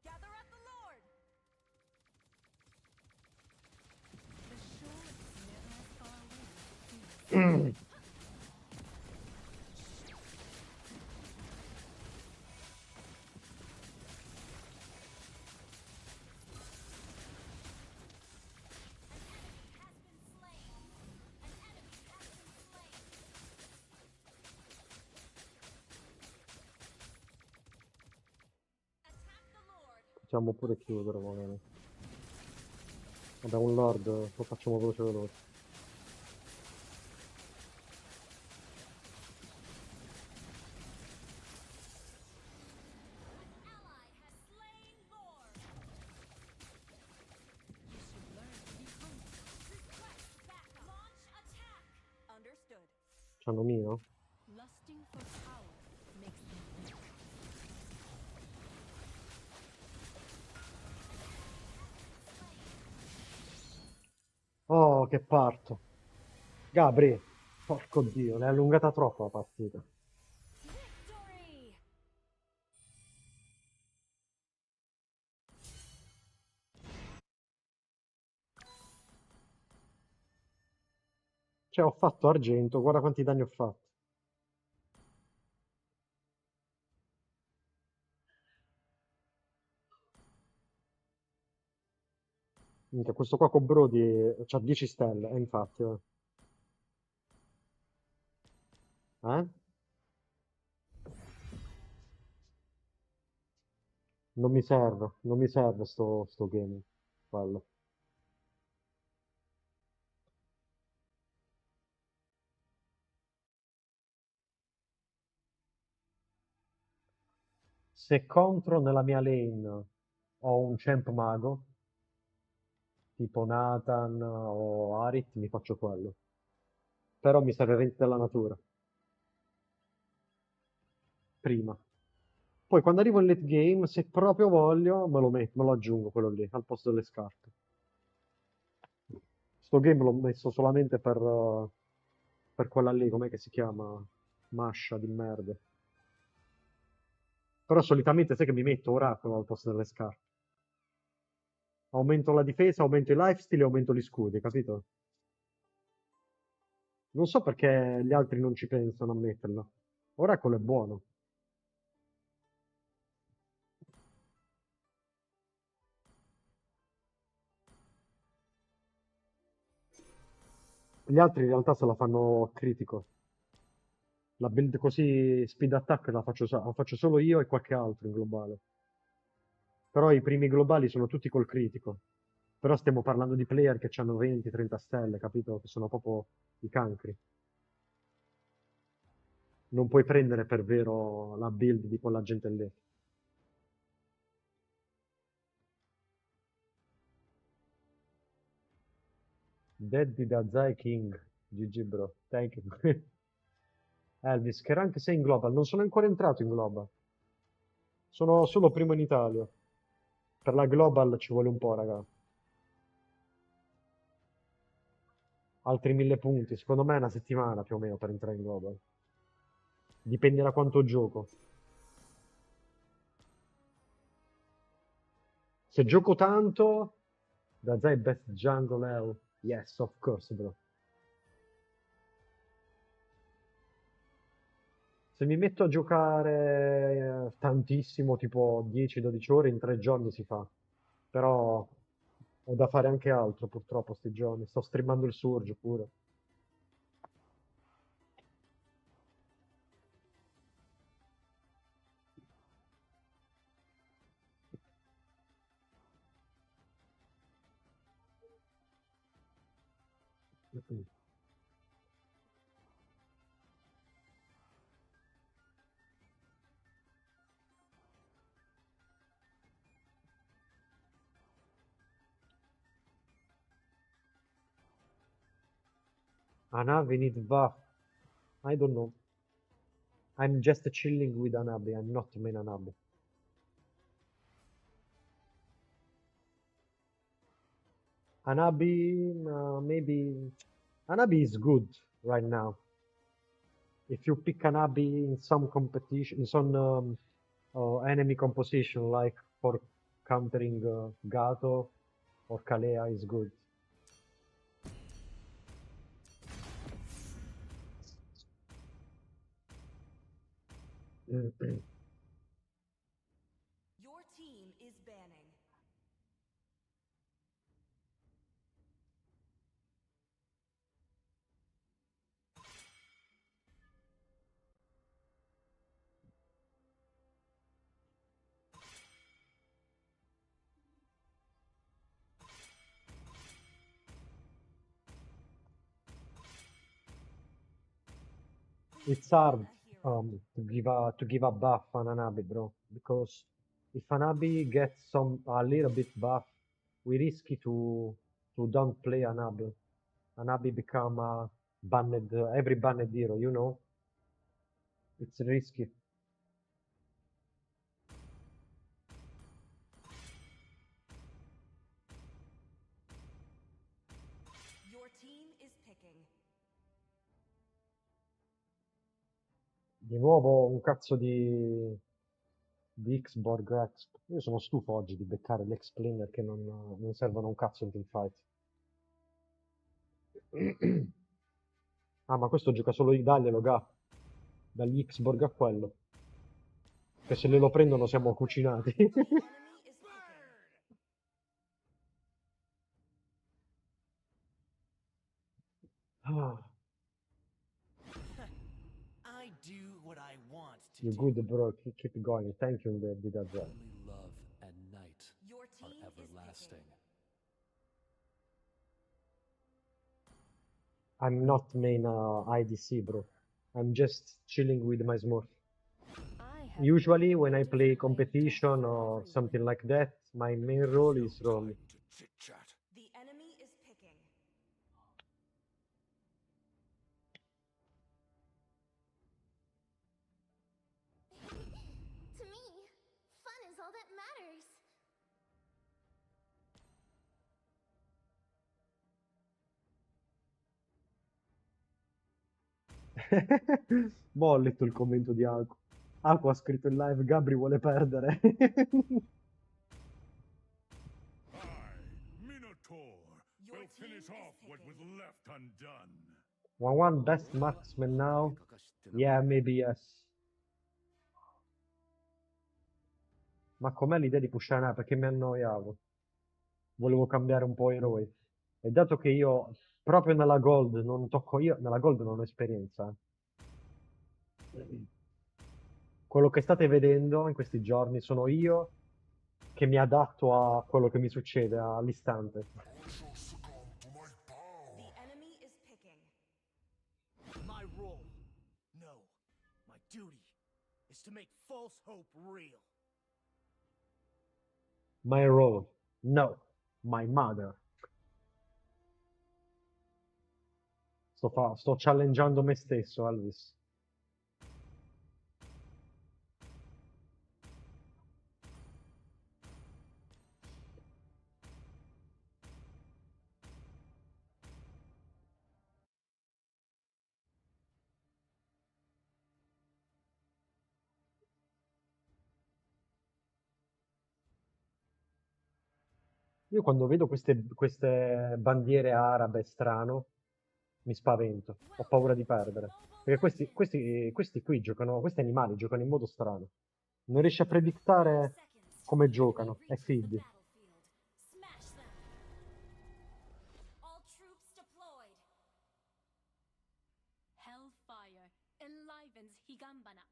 Gather up the Lord. The shore is never as far away as it seems. Has been slain. An enemy has been slain. Attack the Lord. Possiamo pure chiudere, magari. Vabbè, un lord, lo facciamo veloce veloce. Ally has slain Lord. You should learn to be humble. Request backup. Launch attack. Understood. C'hanno mio? Lusting for power makes them weak. Oh, che parto. Gabri, porco Dio, l'hai allungata troppo la partita. Victory! Cioè, ho fatto argento, guarda quanti danni ho fatto. Minchia, questo qua con Brody c'ha 10 stelle, infatti. Eh? Non mi serve sto game. Quello. Se contro nella mia lane ho un champ mago, tipo Nathan o Arit, mi faccio quello. Però mi serve 20 della natura, prima. Poi quando arrivo in late game, se proprio voglio, me lo aggiungo quello lì, al posto delle scarpe. Sto game l'ho messo solamente per quella lì, com'è che si chiama? Mascia di merda. Però solitamente sai che mi metto oracolo al posto delle scarpe. Aumento la difesa, aumento i lifesteal e aumento gli scudi, capito? Non so perché gli altri non ci pensano a metterla. Oracolo è buono. Gli altri in realtà se la fanno critico. La build così speed attack la faccio solo io e qualche altro in globale. Però i primi globali sono tutti col critico. Però stiamo parlando di player che hanno 20-30 stelle, capito? Che sono proprio i cancri. Non puoi prendere per vero la build di quella gente lì. Daddy da Zai King. GG bro. Thank you. Elvis, che rank sei in global? Non sono ancora entrato in global. Sono solo primo in Italia. Per la global ci vuole un po', raga. Altri 1000 punti. Secondo me è una settimana più o meno per entrare in global. Dipende da quanto gioco. Se gioco tanto, da Zai best jungle EU. Yes, of course, bro. Se mi metto a giocare tantissimo, tipo 10-12 ore, in 3 giorni si fa. Però ho da fare anche altro, purtroppo, sti giorni. Sto streamando il Surge pure. Anavi need buff. I don't know. I'm just chilling with Anabi. I'm not main Anabi. Anabi, maybe. Anabi is good right now. If you pick Anabi in some competition, in some enemy composition, like for countering Gato or Kalea, is good. Your team is banning. It's hard to give a buff on Anabi, bro, because if Anabi gets a little bit buff, we risky to don't play Anabi. Anabi become a banned every banned hero, you know? It's risky. Di nuovo un cazzo di Xborg Exp. Io sono stufo oggi di beccare gli explainer che non servono un cazzo in teamfight. Ah, ma questo gioca solo daglielo, ga. Dagli Xborg a quello. Che se lo prendono siamo cucinati. Ah, I do what I want to you do. good, bro. Keep going. Thank you, Big Azza. Only love and night are everlasting. I'm not main IDC, bro. I'm just chilling with my Smurf. Usually, when I play competition or something like that, my main role is roam. The enemy is picking. To me, fun is all that matters. Boh, ho letto il commento di Aku. Aku ha scritto in live, Gabri vuole perdere. Minotaur will finish off what was left undone. 1-1 best marksman now? Yeah, maybe yes. Ma com'è l'idea di pushare? Perché mi annoiavo. Volevo cambiare un po' eroi. E dato che io proprio nella gold non tocco io, nella gold non ho esperienza. Quello che state vedendo in questi giorni sono io che mi adatto a quello che mi succede all'istante. The enemy is picking. My role? No. My duty is to make false hope real. My role. No. My mother. Sto challengeando me stesso, Elvis. Io quando vedo queste bandiere arabe strano, mi spavento. Ho paura di perdere. Perché questi qui giocano, questi animali giocano in modo strano. Non riesci a predictare come giocano. È figli. Smash them. All troops deployed. Hellfire enlivens Higambana.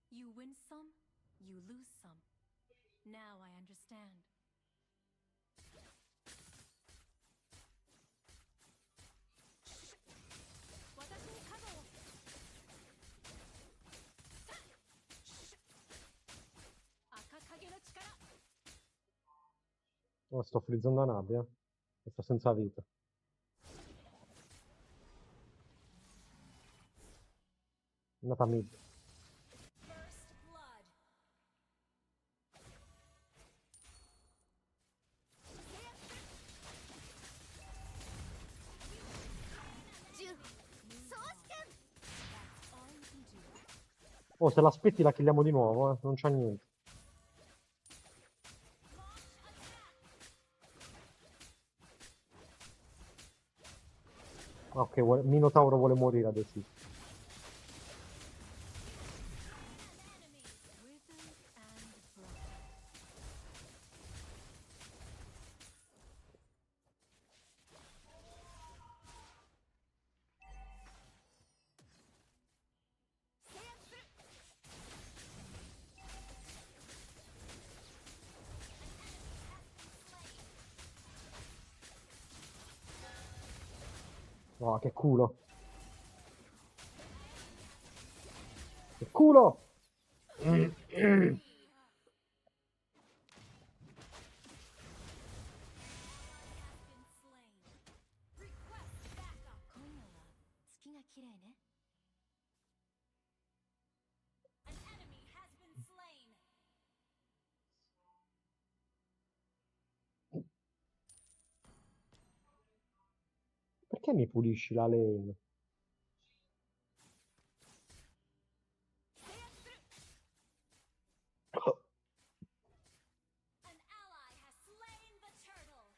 You win some, you lose some. Now I understand. Watashi ni kazo. Akakage no chikara. Oh, sto frizzando la nabbia. E sto senza vita. Andata mid. First blood. Oh, se l'aspetti la killiamo di nuovo, non c'è niente. Ok, Minotauro vuole morire adesso. Oh, che culo. Che culo! Perché mi pulisci la lane? An ally has slain the turtle.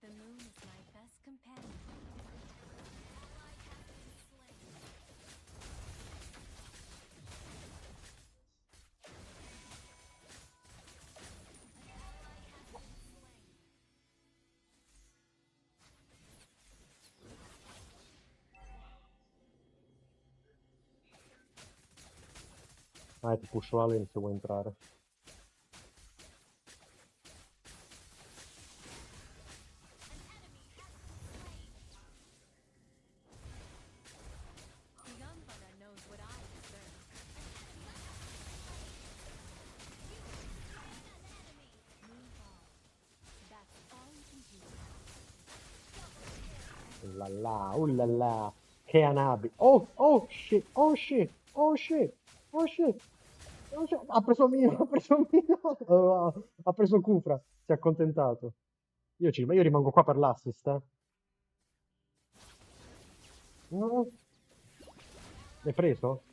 The moon is my best companion. Ally has been slain. An ally has been slain. Ti pusho la lane se vuoi entrare. Higambana knows what I deserve. Move on. That's all you can do. La la. Che anabi. Oh, oh shit, oh shit, oh shit, oh shit. Oh, shit. Ha preso Mino, ha preso Mino. Ha preso Kufra, si è accontentato. Io rimango qua per l'assist, eh. No. L'hai preso?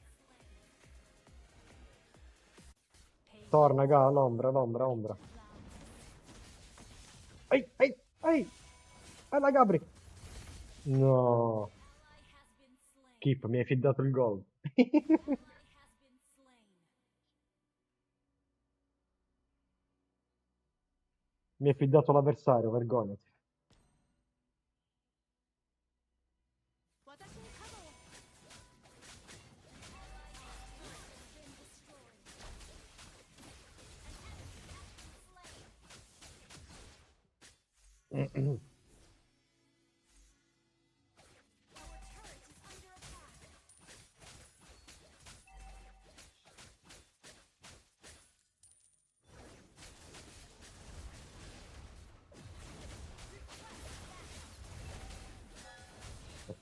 Torna, ga, l'ombra. Ehi, ehi, ehi! Bella Gabri! No. Keep, mi hai fiddato il gol. Mi hai fiddato l'avversario, vergognati.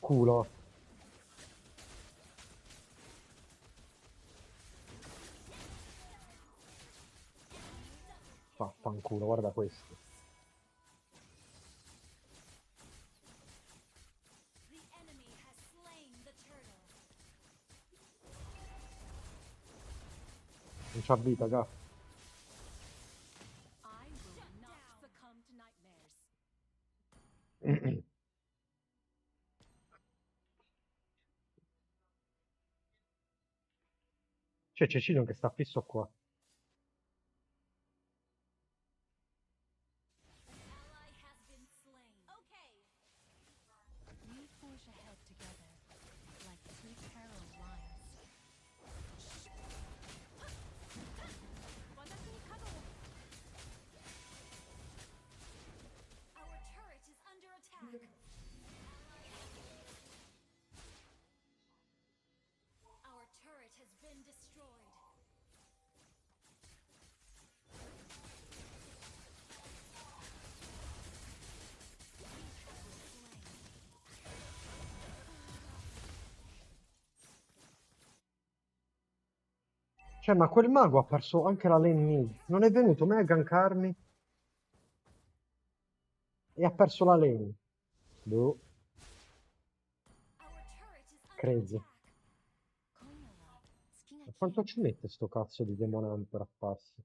Culo. Vaffanculo, guarda questo. The enemy has slain the turtle. Non c'ha vita, ga. I will not succumb to nightmares. C'è Cecilio che sta fisso qua. Ally has been slain. Okay. We forge ahead together, like two parallel lines. Our turret is under attack. Our turret has been destroyed. Cioè, ma quel mago ha perso anche la lane mid. Non è venuto mai a gankarmi. E ha perso la lane. Boh. Crazy. Ma quanto ci mette sto cazzo di demonante per apparsi?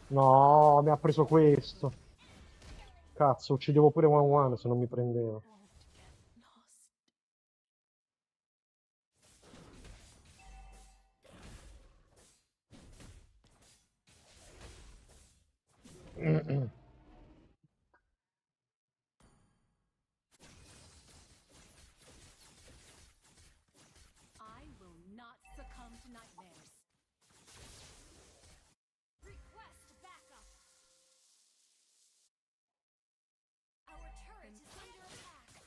No, mi ha preso questo. Cazzo, uccidevo pure 1-1 se non mi prendeva. I will not succumb to nightmares. Request backup. Our turret is under attack.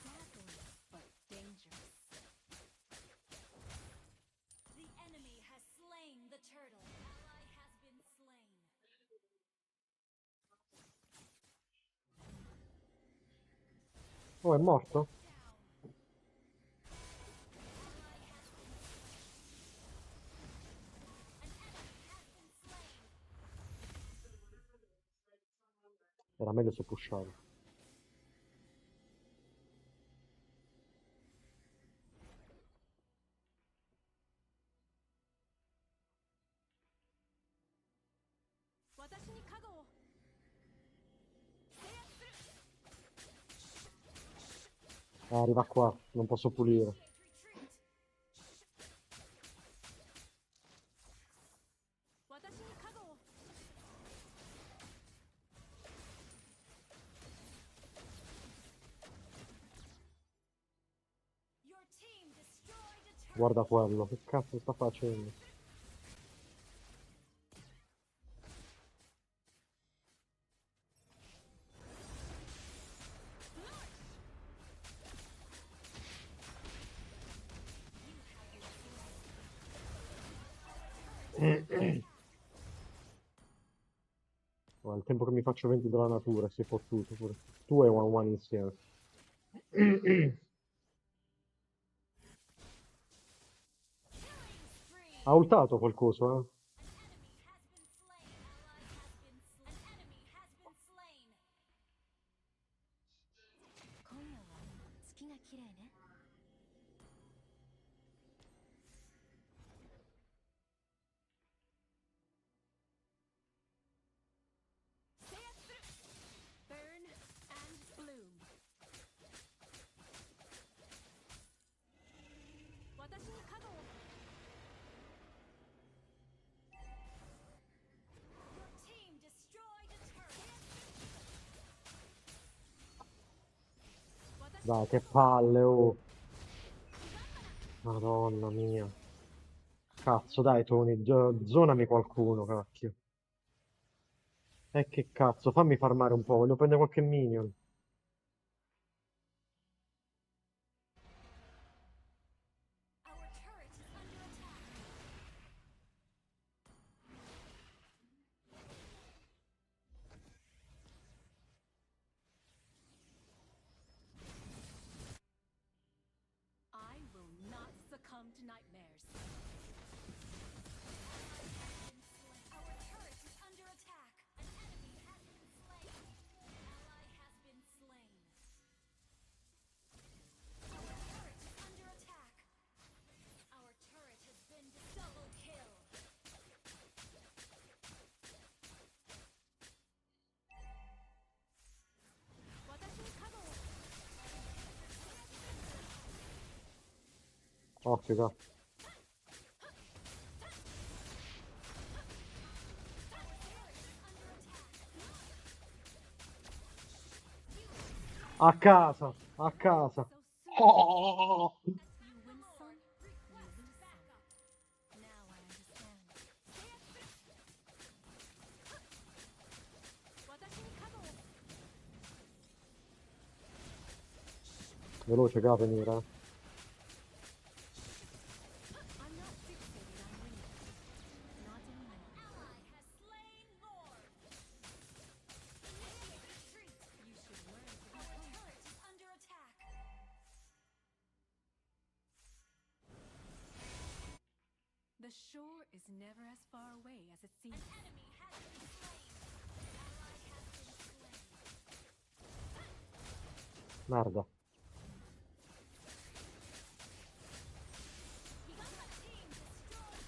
Dazzling, but dangerous. The enemy has slain the turtle. Ally has been slain. Oh, è morto? Era meglio se pushava. Arriva qua, non posso pulire. Guarda quello, che cazzo sta facendo? Oh, il tempo che mi faccio 20 dalla natura, si è fottuto pure. Tu e 1-1 insieme. Ha ultato qualcosa, eh? Burn and bloom. 私に加護を Dai, che palle, oh. Madonna mia. Cazzo, dai, Tony, zonami qualcuno, cacchio. Che cazzo, fammi farmare un po', voglio prendere qualche minion. I will not succumb to nightmares. Our turret is under attack. An enemy has been slain. An ally has been slain. Our turret is under attack. Our turret has been double kill. Occhio, cazzo. A casa, a casa. Oh! You win some, you lose some. Now I understand. 私に加護を Veloce, capo, venire. I'm not fixated on winning. Not anymore. Ally has slain Lord. Initiate retreat. You should learn to be Our humble. turret is under attack. The shore is never as far away as it seems. An enemy has been slain. An ally has been slain. Merda.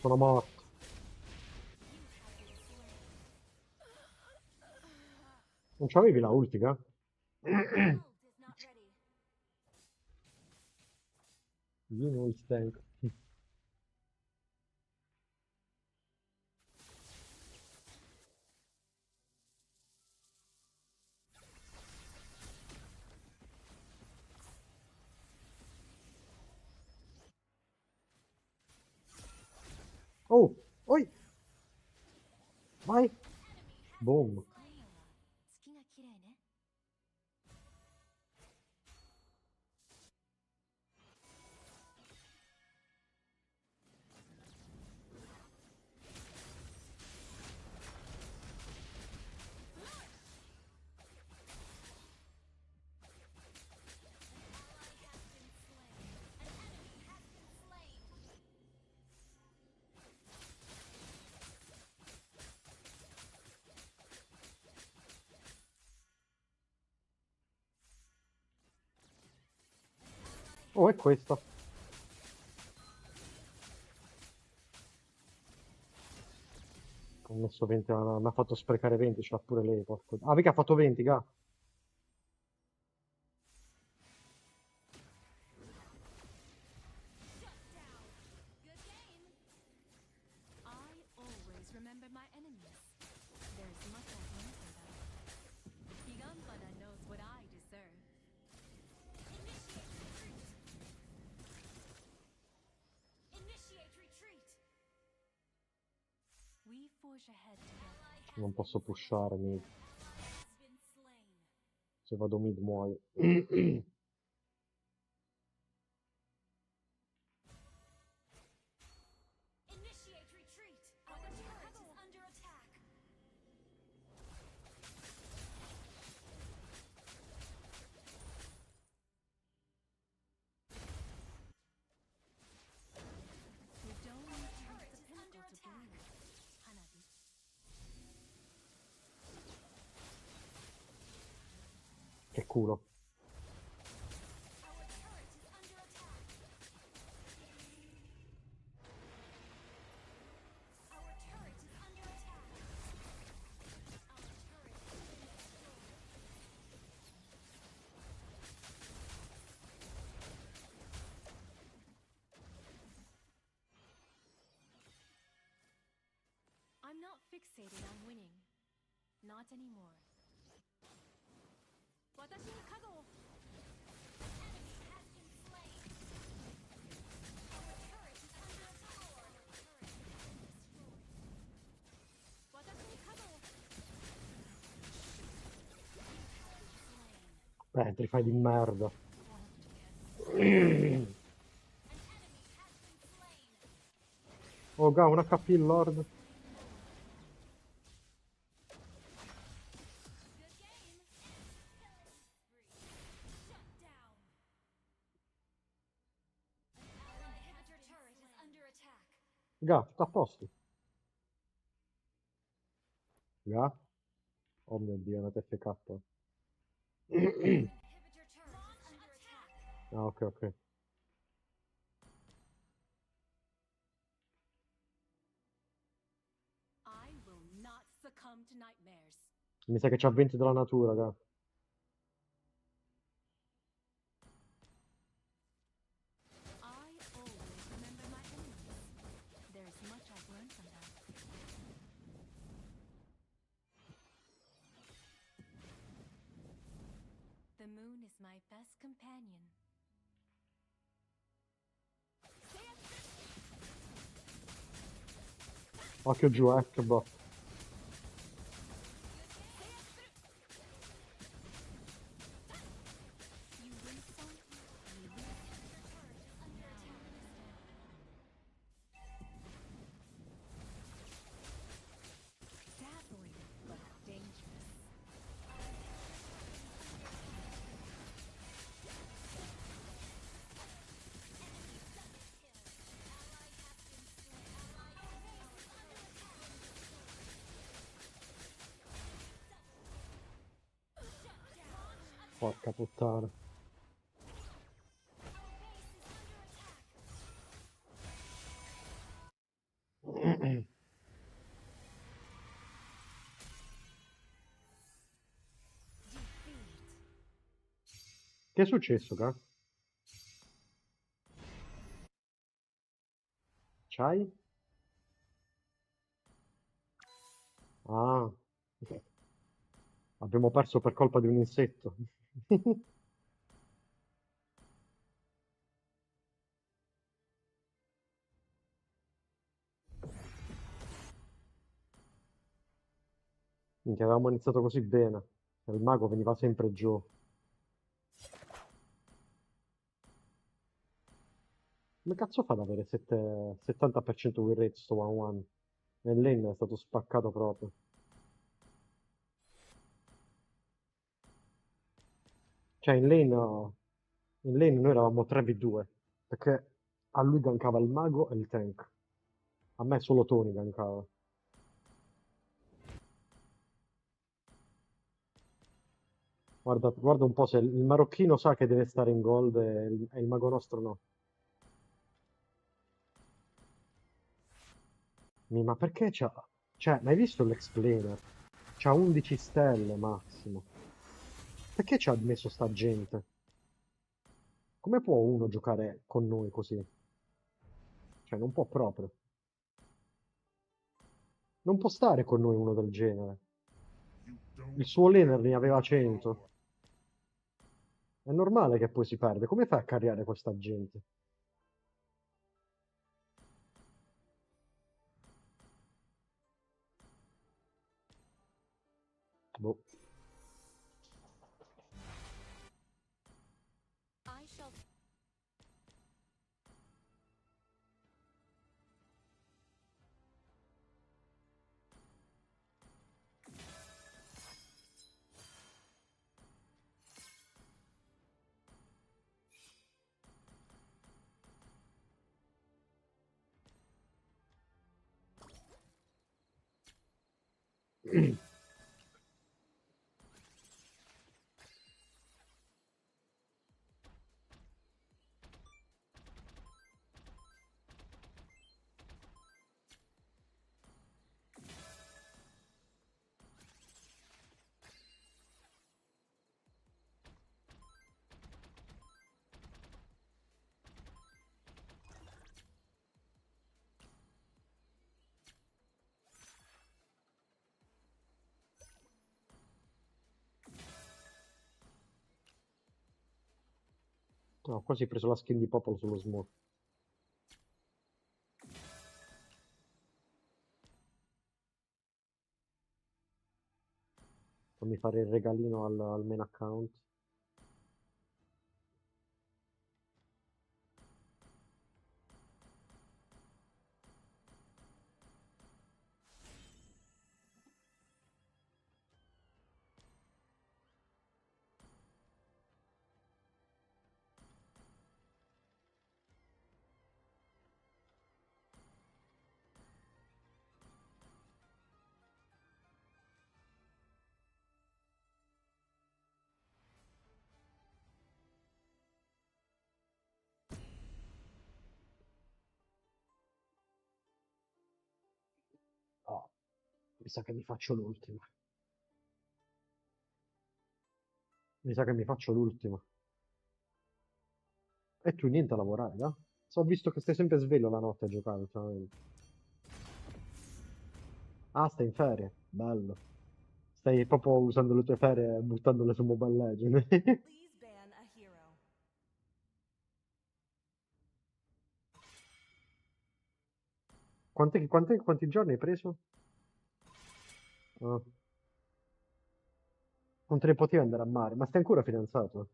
Sono morto. Non c'avevi la ultica? You know it's tank. Oh! Oi! Vai! Boom! 月が綺麗ね。Oh, è questa. Ho messo 20, mi ha fatto sprecare 20, ce l'ha pure lei, porco. Ah, mica ha fatto 20, ga. I always remember my enemies. There's much I've learned from them. Higambana knows what I deserve. Initiate retreat. We forge ahead together. Non posso pushare mid. Has been slain. Se vado mid muoio. Initiate retreat. Our turret is under attack. We don't need to reach the pinnacle to bloom. Hanabi. Che culo. Our turret is under attack. Our turret is under attack. Our turret has been destroyed. I'm not fixated on winning. Not anymore. Watashi ni kago! Enemy has been slain. Our turret is under attack. Our turret has been destroyed. Watashi ni kago! Petri, fai di merda. Oh, ga, un HP il Lord. Good game. Shut down. Our inhibitor turret is under attack. Ga, tutto a posto. Ga. Oh mio Dio, è una TFK. Inhibitor turret is under attack. Ah, ok, ok. I will not succumb to nightmares. Mi sa che c'ha 20 della natura, ga. I always remember my enemies. There's much I've learned from them. The moon is my best companion. Occhio giù, che bot. You win some, you lose. Now understand. Dazzling, but dangerous. Porca puttana. Che è successo, ga? C'hai? Ah. Abbiamo perso per colpa di un insetto. Minchia, avevamo iniziato così bene. Il mago veniva sempre giù. Come cazzo fa ad avere 70% win rate sto 1-1? Nel lane è stato spaccato proprio. Cioè in lane noi eravamo 3v2, perché a lui gankava il mago e il tank. A me solo Tony gankava. Guarda, guarda un po' se il marocchino sa che deve stare in gold e il mago nostro no. Ma perché c'ha... Cioè, ma hai visto l'explainer? C'ha 11 stelle massimo. Perché ci ha messo sta gente? Come può uno giocare con noi così? Cioè, non può proprio. Non può stare con noi uno del genere. Il suo laner ne aveva 100. È normale che poi si perde. Come fai a carriare questa gente? Boh. I shall. No, quasi ho preso la skin di Popolo sullo smoke. Fammi fare il regalino al main account. Oh, mi sa che mi faccio l'ultima. Mi sa che mi faccio l'ultima. E tu niente a lavorare, no? Ho visto che stai sempre sveglio la notte a giocare ultimamente. Ah, stai in ferie? Bello. Stai proprio usando le tue ferie e buttandole su Mobile Legends. Please ban a hero. Quanti giorni hai preso? Ah, non te ne potevi andare a mare, ma stai ancora fidanzato?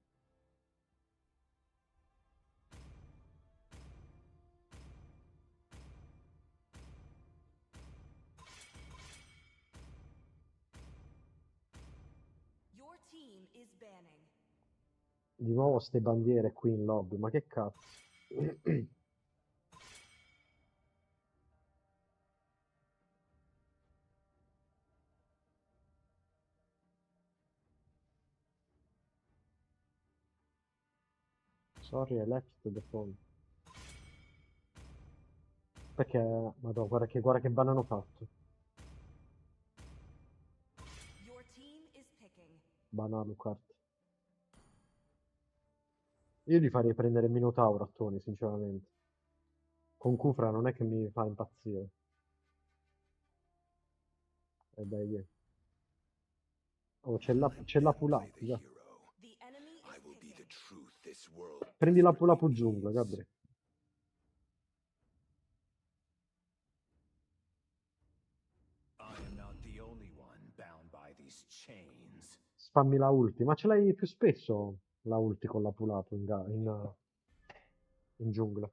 Your team is banning. Di nuovo ste bandiere qui in lobby, ma che cazzo? Sorry, I left the phone. Perché, madonna, guarda che ban hanno fatto. Your team is picking. Ban Alucard. Io gli farei prendere Minotauro a Tony, sinceramente. Con Kufra non è che mi fa impazzire. E dai, oh, c'è la Pulapu, già. The enemy is I will be the picking. truth this world Prendi la desperately Pulapu giungla, needs. Gabri. I am not the only one bound by these chains. Spammi la ulti, ma ce l'hai più spesso la ulti con la Pulapu in giungla.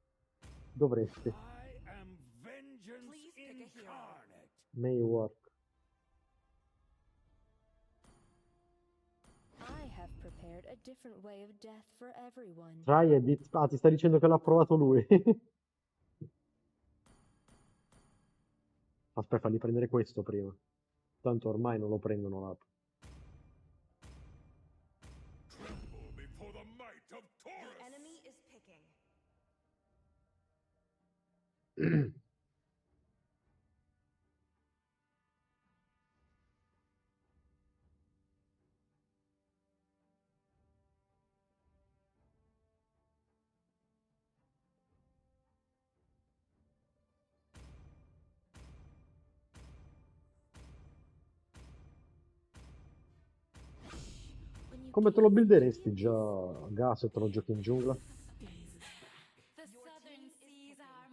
Dovresti. I am vengeance Please pick a hero. incarnate. May work. I have prepared a different way of death for everyone. Try e ah, ti sta dicendo che l'ha provato lui. Aspetta, falli prendere questo prima. Tanto ormai non lo prendono l'app. Come te lo builderesti già Ga se te lo giochi in giungla? The southern seas are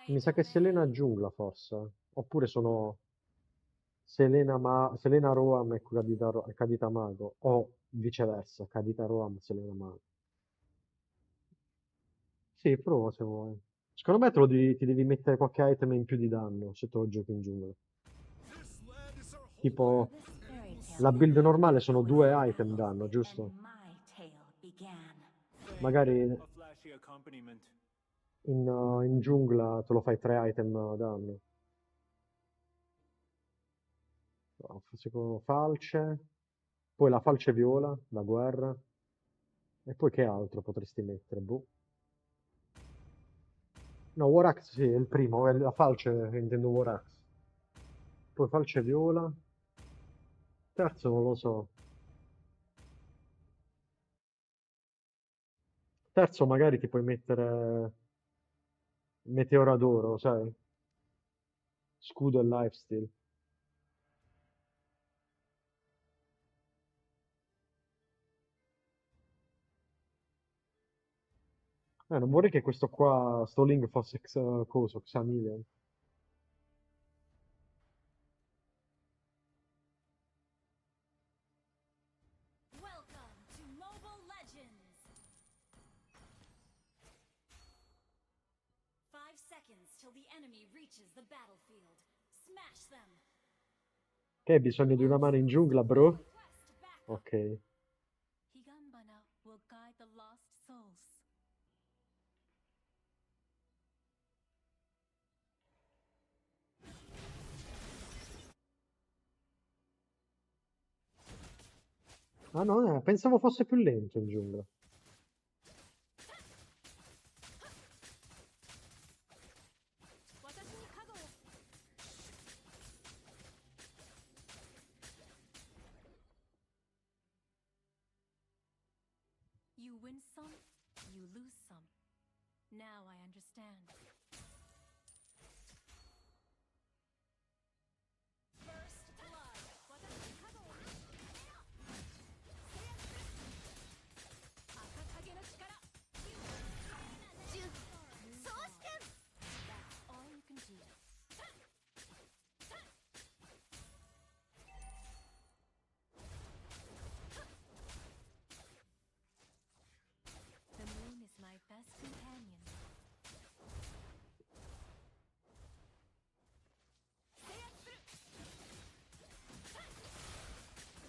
Mi mine. sa che Selena giungla forse. Oppure sono Selena Roam e Kadita Mago. O viceversa, Kadita Roam, Selena Mago. Sì, prova se vuoi. Secondo me ti devi mettere qualche item in più di danno se te lo giochi in giungla. Tipo, la build normale sono 2 item danno, giusto? Magari A flashy accompaniment. in giungla te lo fai 3 item danno. No, falce, poi la falce viola, la guerra, e poi che altro potresti mettere? Boh. No, War Axe sì, è il primo, è la falce che intendo War Axe. Poi falce viola, terzo non lo so. Terzo magari ti puoi mettere Meteora d'oro, sai? Scudo e lifesteal. Non vorrei che questo qua, sto Link fosse coso, Xamilian. Welcome to Mobile Legends! 5 seconds till the enemy reaches the battlefield. Smash them! Che hai bisogno di una mano in giungla, bro? Ok. Higambana will guide the lost souls. Ah no, pensavo fosse più lento in giungla. You win some, you lose some. Now I understand. First blood! That's all you can do. The moon is my best companion.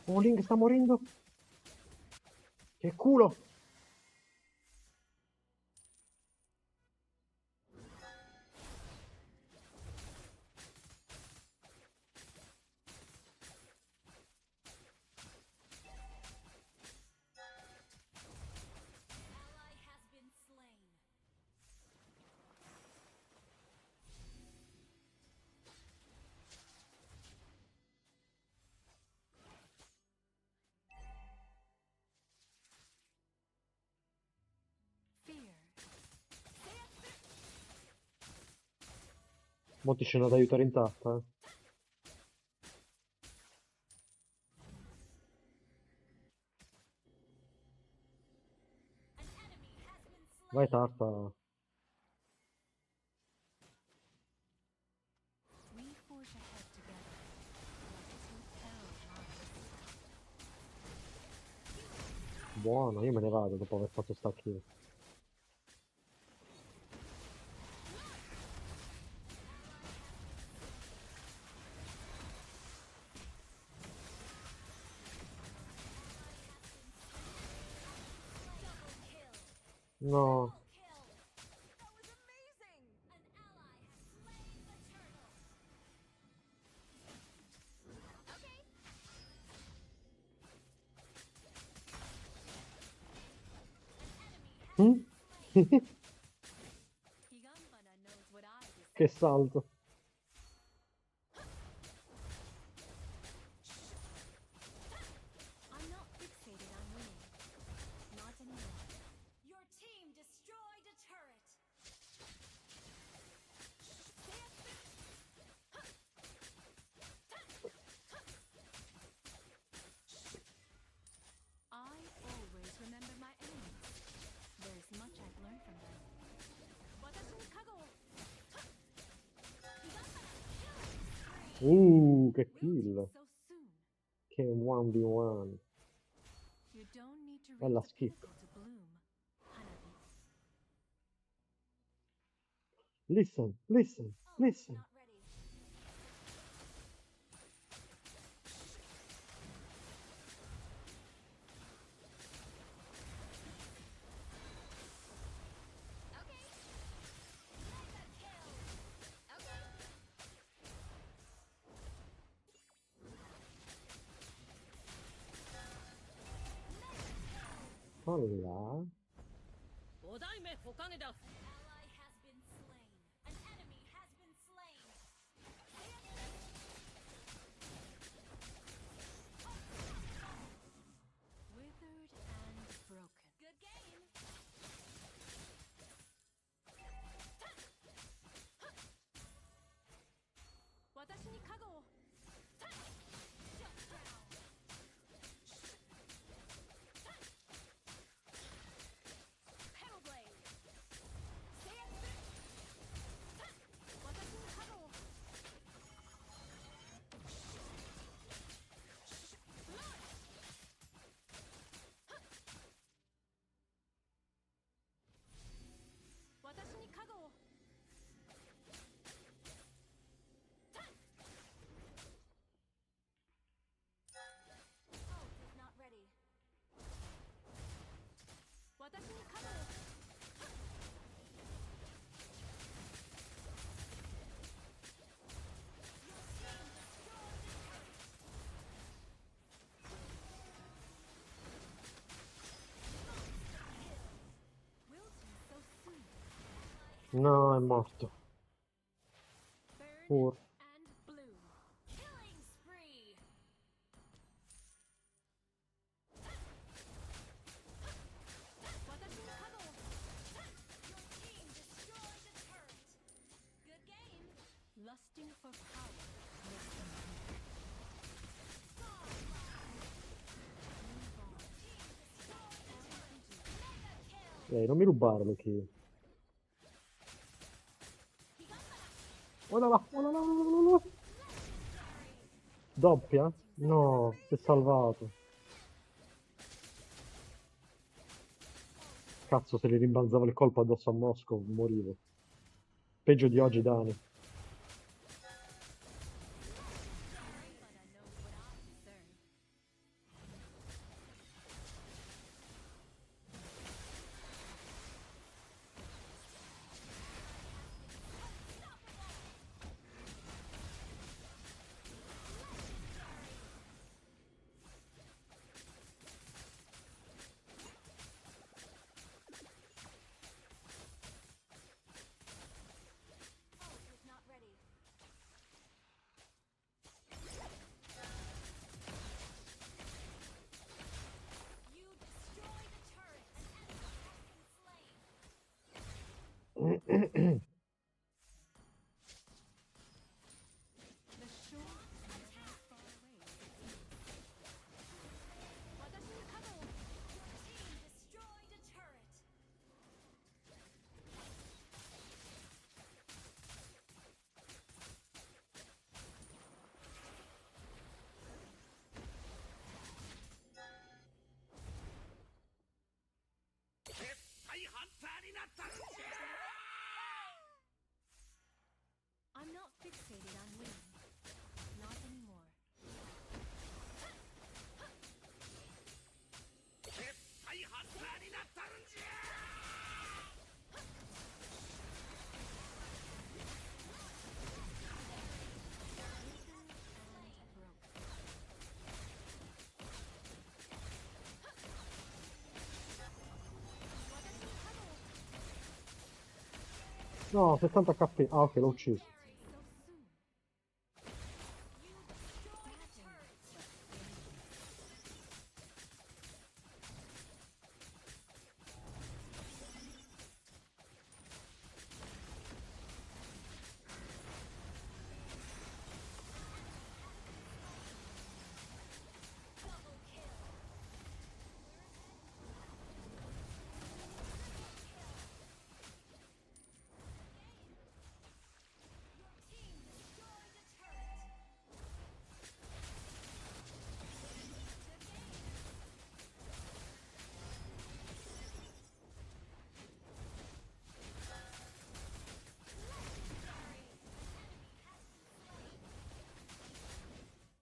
Oh, Link sta morendo. Che culo. Ally has been slain. Fear. Mo ti scendo ad aiutare in tappa, eh. Vai tappa. We forge ahead together. Like two pale Buono, io me ne vado dopo aver fatto sta kill. No. Mm? Higambana knows what I deserve. Che salto. I'm not fixated on winning. Not anymore. Your team destroyed a turret. I always remember my enemies. There's much I've learned from them. Watashi kago! Che kill. So soon. Che 1v1. You don't need to Bella reach the schifo. pinnacle to bloom, Hanabi. Listen, listen, listen. Not ready. Allora. Ally has been slain. An enemy has been slain. Withered and broken. Good game. Watashi ni kago! Shut down. Petal blade. Watashi ni kago! Watashi ni kago! Ult is not ready. Watashi ni kago! Wilting so soon. No, è morto. Burn Pur. and bloom. Killing spree. Watashi ni kago! Your team destroyed a turret. Good game. Lusting for power makes them weak. Move on. Non mi rubare le kill. Oh là là, oh là là, oh là là. Doppia? No, si è salvato. Cazzo, se gli rimbalzava il colpo addosso a Mosco, morivo. Peggio di oggi, Dani. Ult is not ready. You destroyed a turret. An enemy has been slain. The shore is never as far away as it seems. Watashi ni kago! Your team destroyed a turret. I'm not fixated on winning. Not anymore. No, 70 HP. Ah, ok, l'ho ucciso.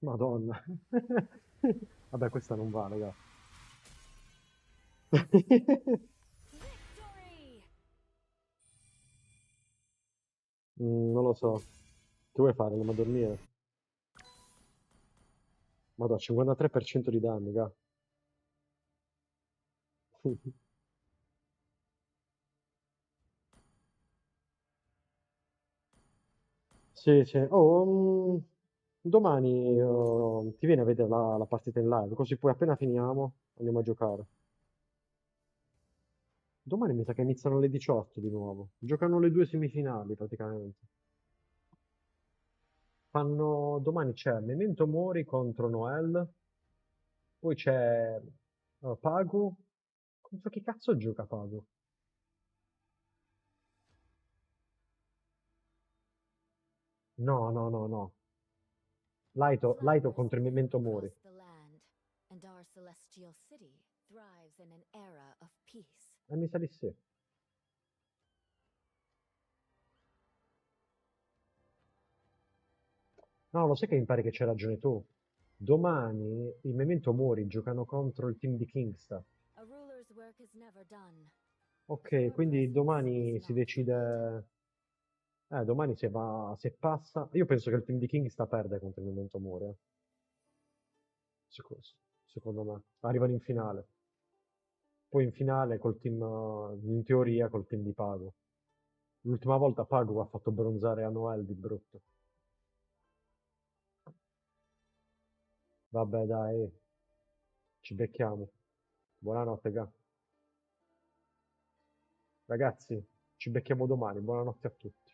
Madonna. Vabbè, questa non va, raga. Non lo so. Che vuoi fare? Andiamo a dormire? Madonna, 53% di danni, raga. Sì, sì. Oh, domani ti viene a vedere la partita in live, così poi appena finiamo andiamo a giocare. Domani mi sa che iniziano alle 18 di nuovo. Giocano le due semifinali praticamente. Domani c'è Memento Mori contro Noel, poi c'è Pago. Contro chi cazzo gioca Pago? No, no, no, no. Laito Flowers contro il bloom Memento Mori. across the land, and our celestial city thrives in an era of peace. Mi sa di sì. No, lo sai che mi pare che c'hai ragione tu. Domani i Memento Mori giocano contro il team di Kingsta. A ruler's work is never done. If Ok, your quindi presence is domani si not forgotten. decide. Domani se passa. Io penso che il team di Kingsta perde contro il Memento Mori. Seco- Secondo me. Arrivano in finale. Poi in finale col team, in teoria col team di Pago. L'ultima volta Pago ha fatto bronzare a Noel di brutto. Vabbè, dai, ci becchiamo. Buonanotte, ragazzi, ci becchiamo domani. Buonanotte a tutti.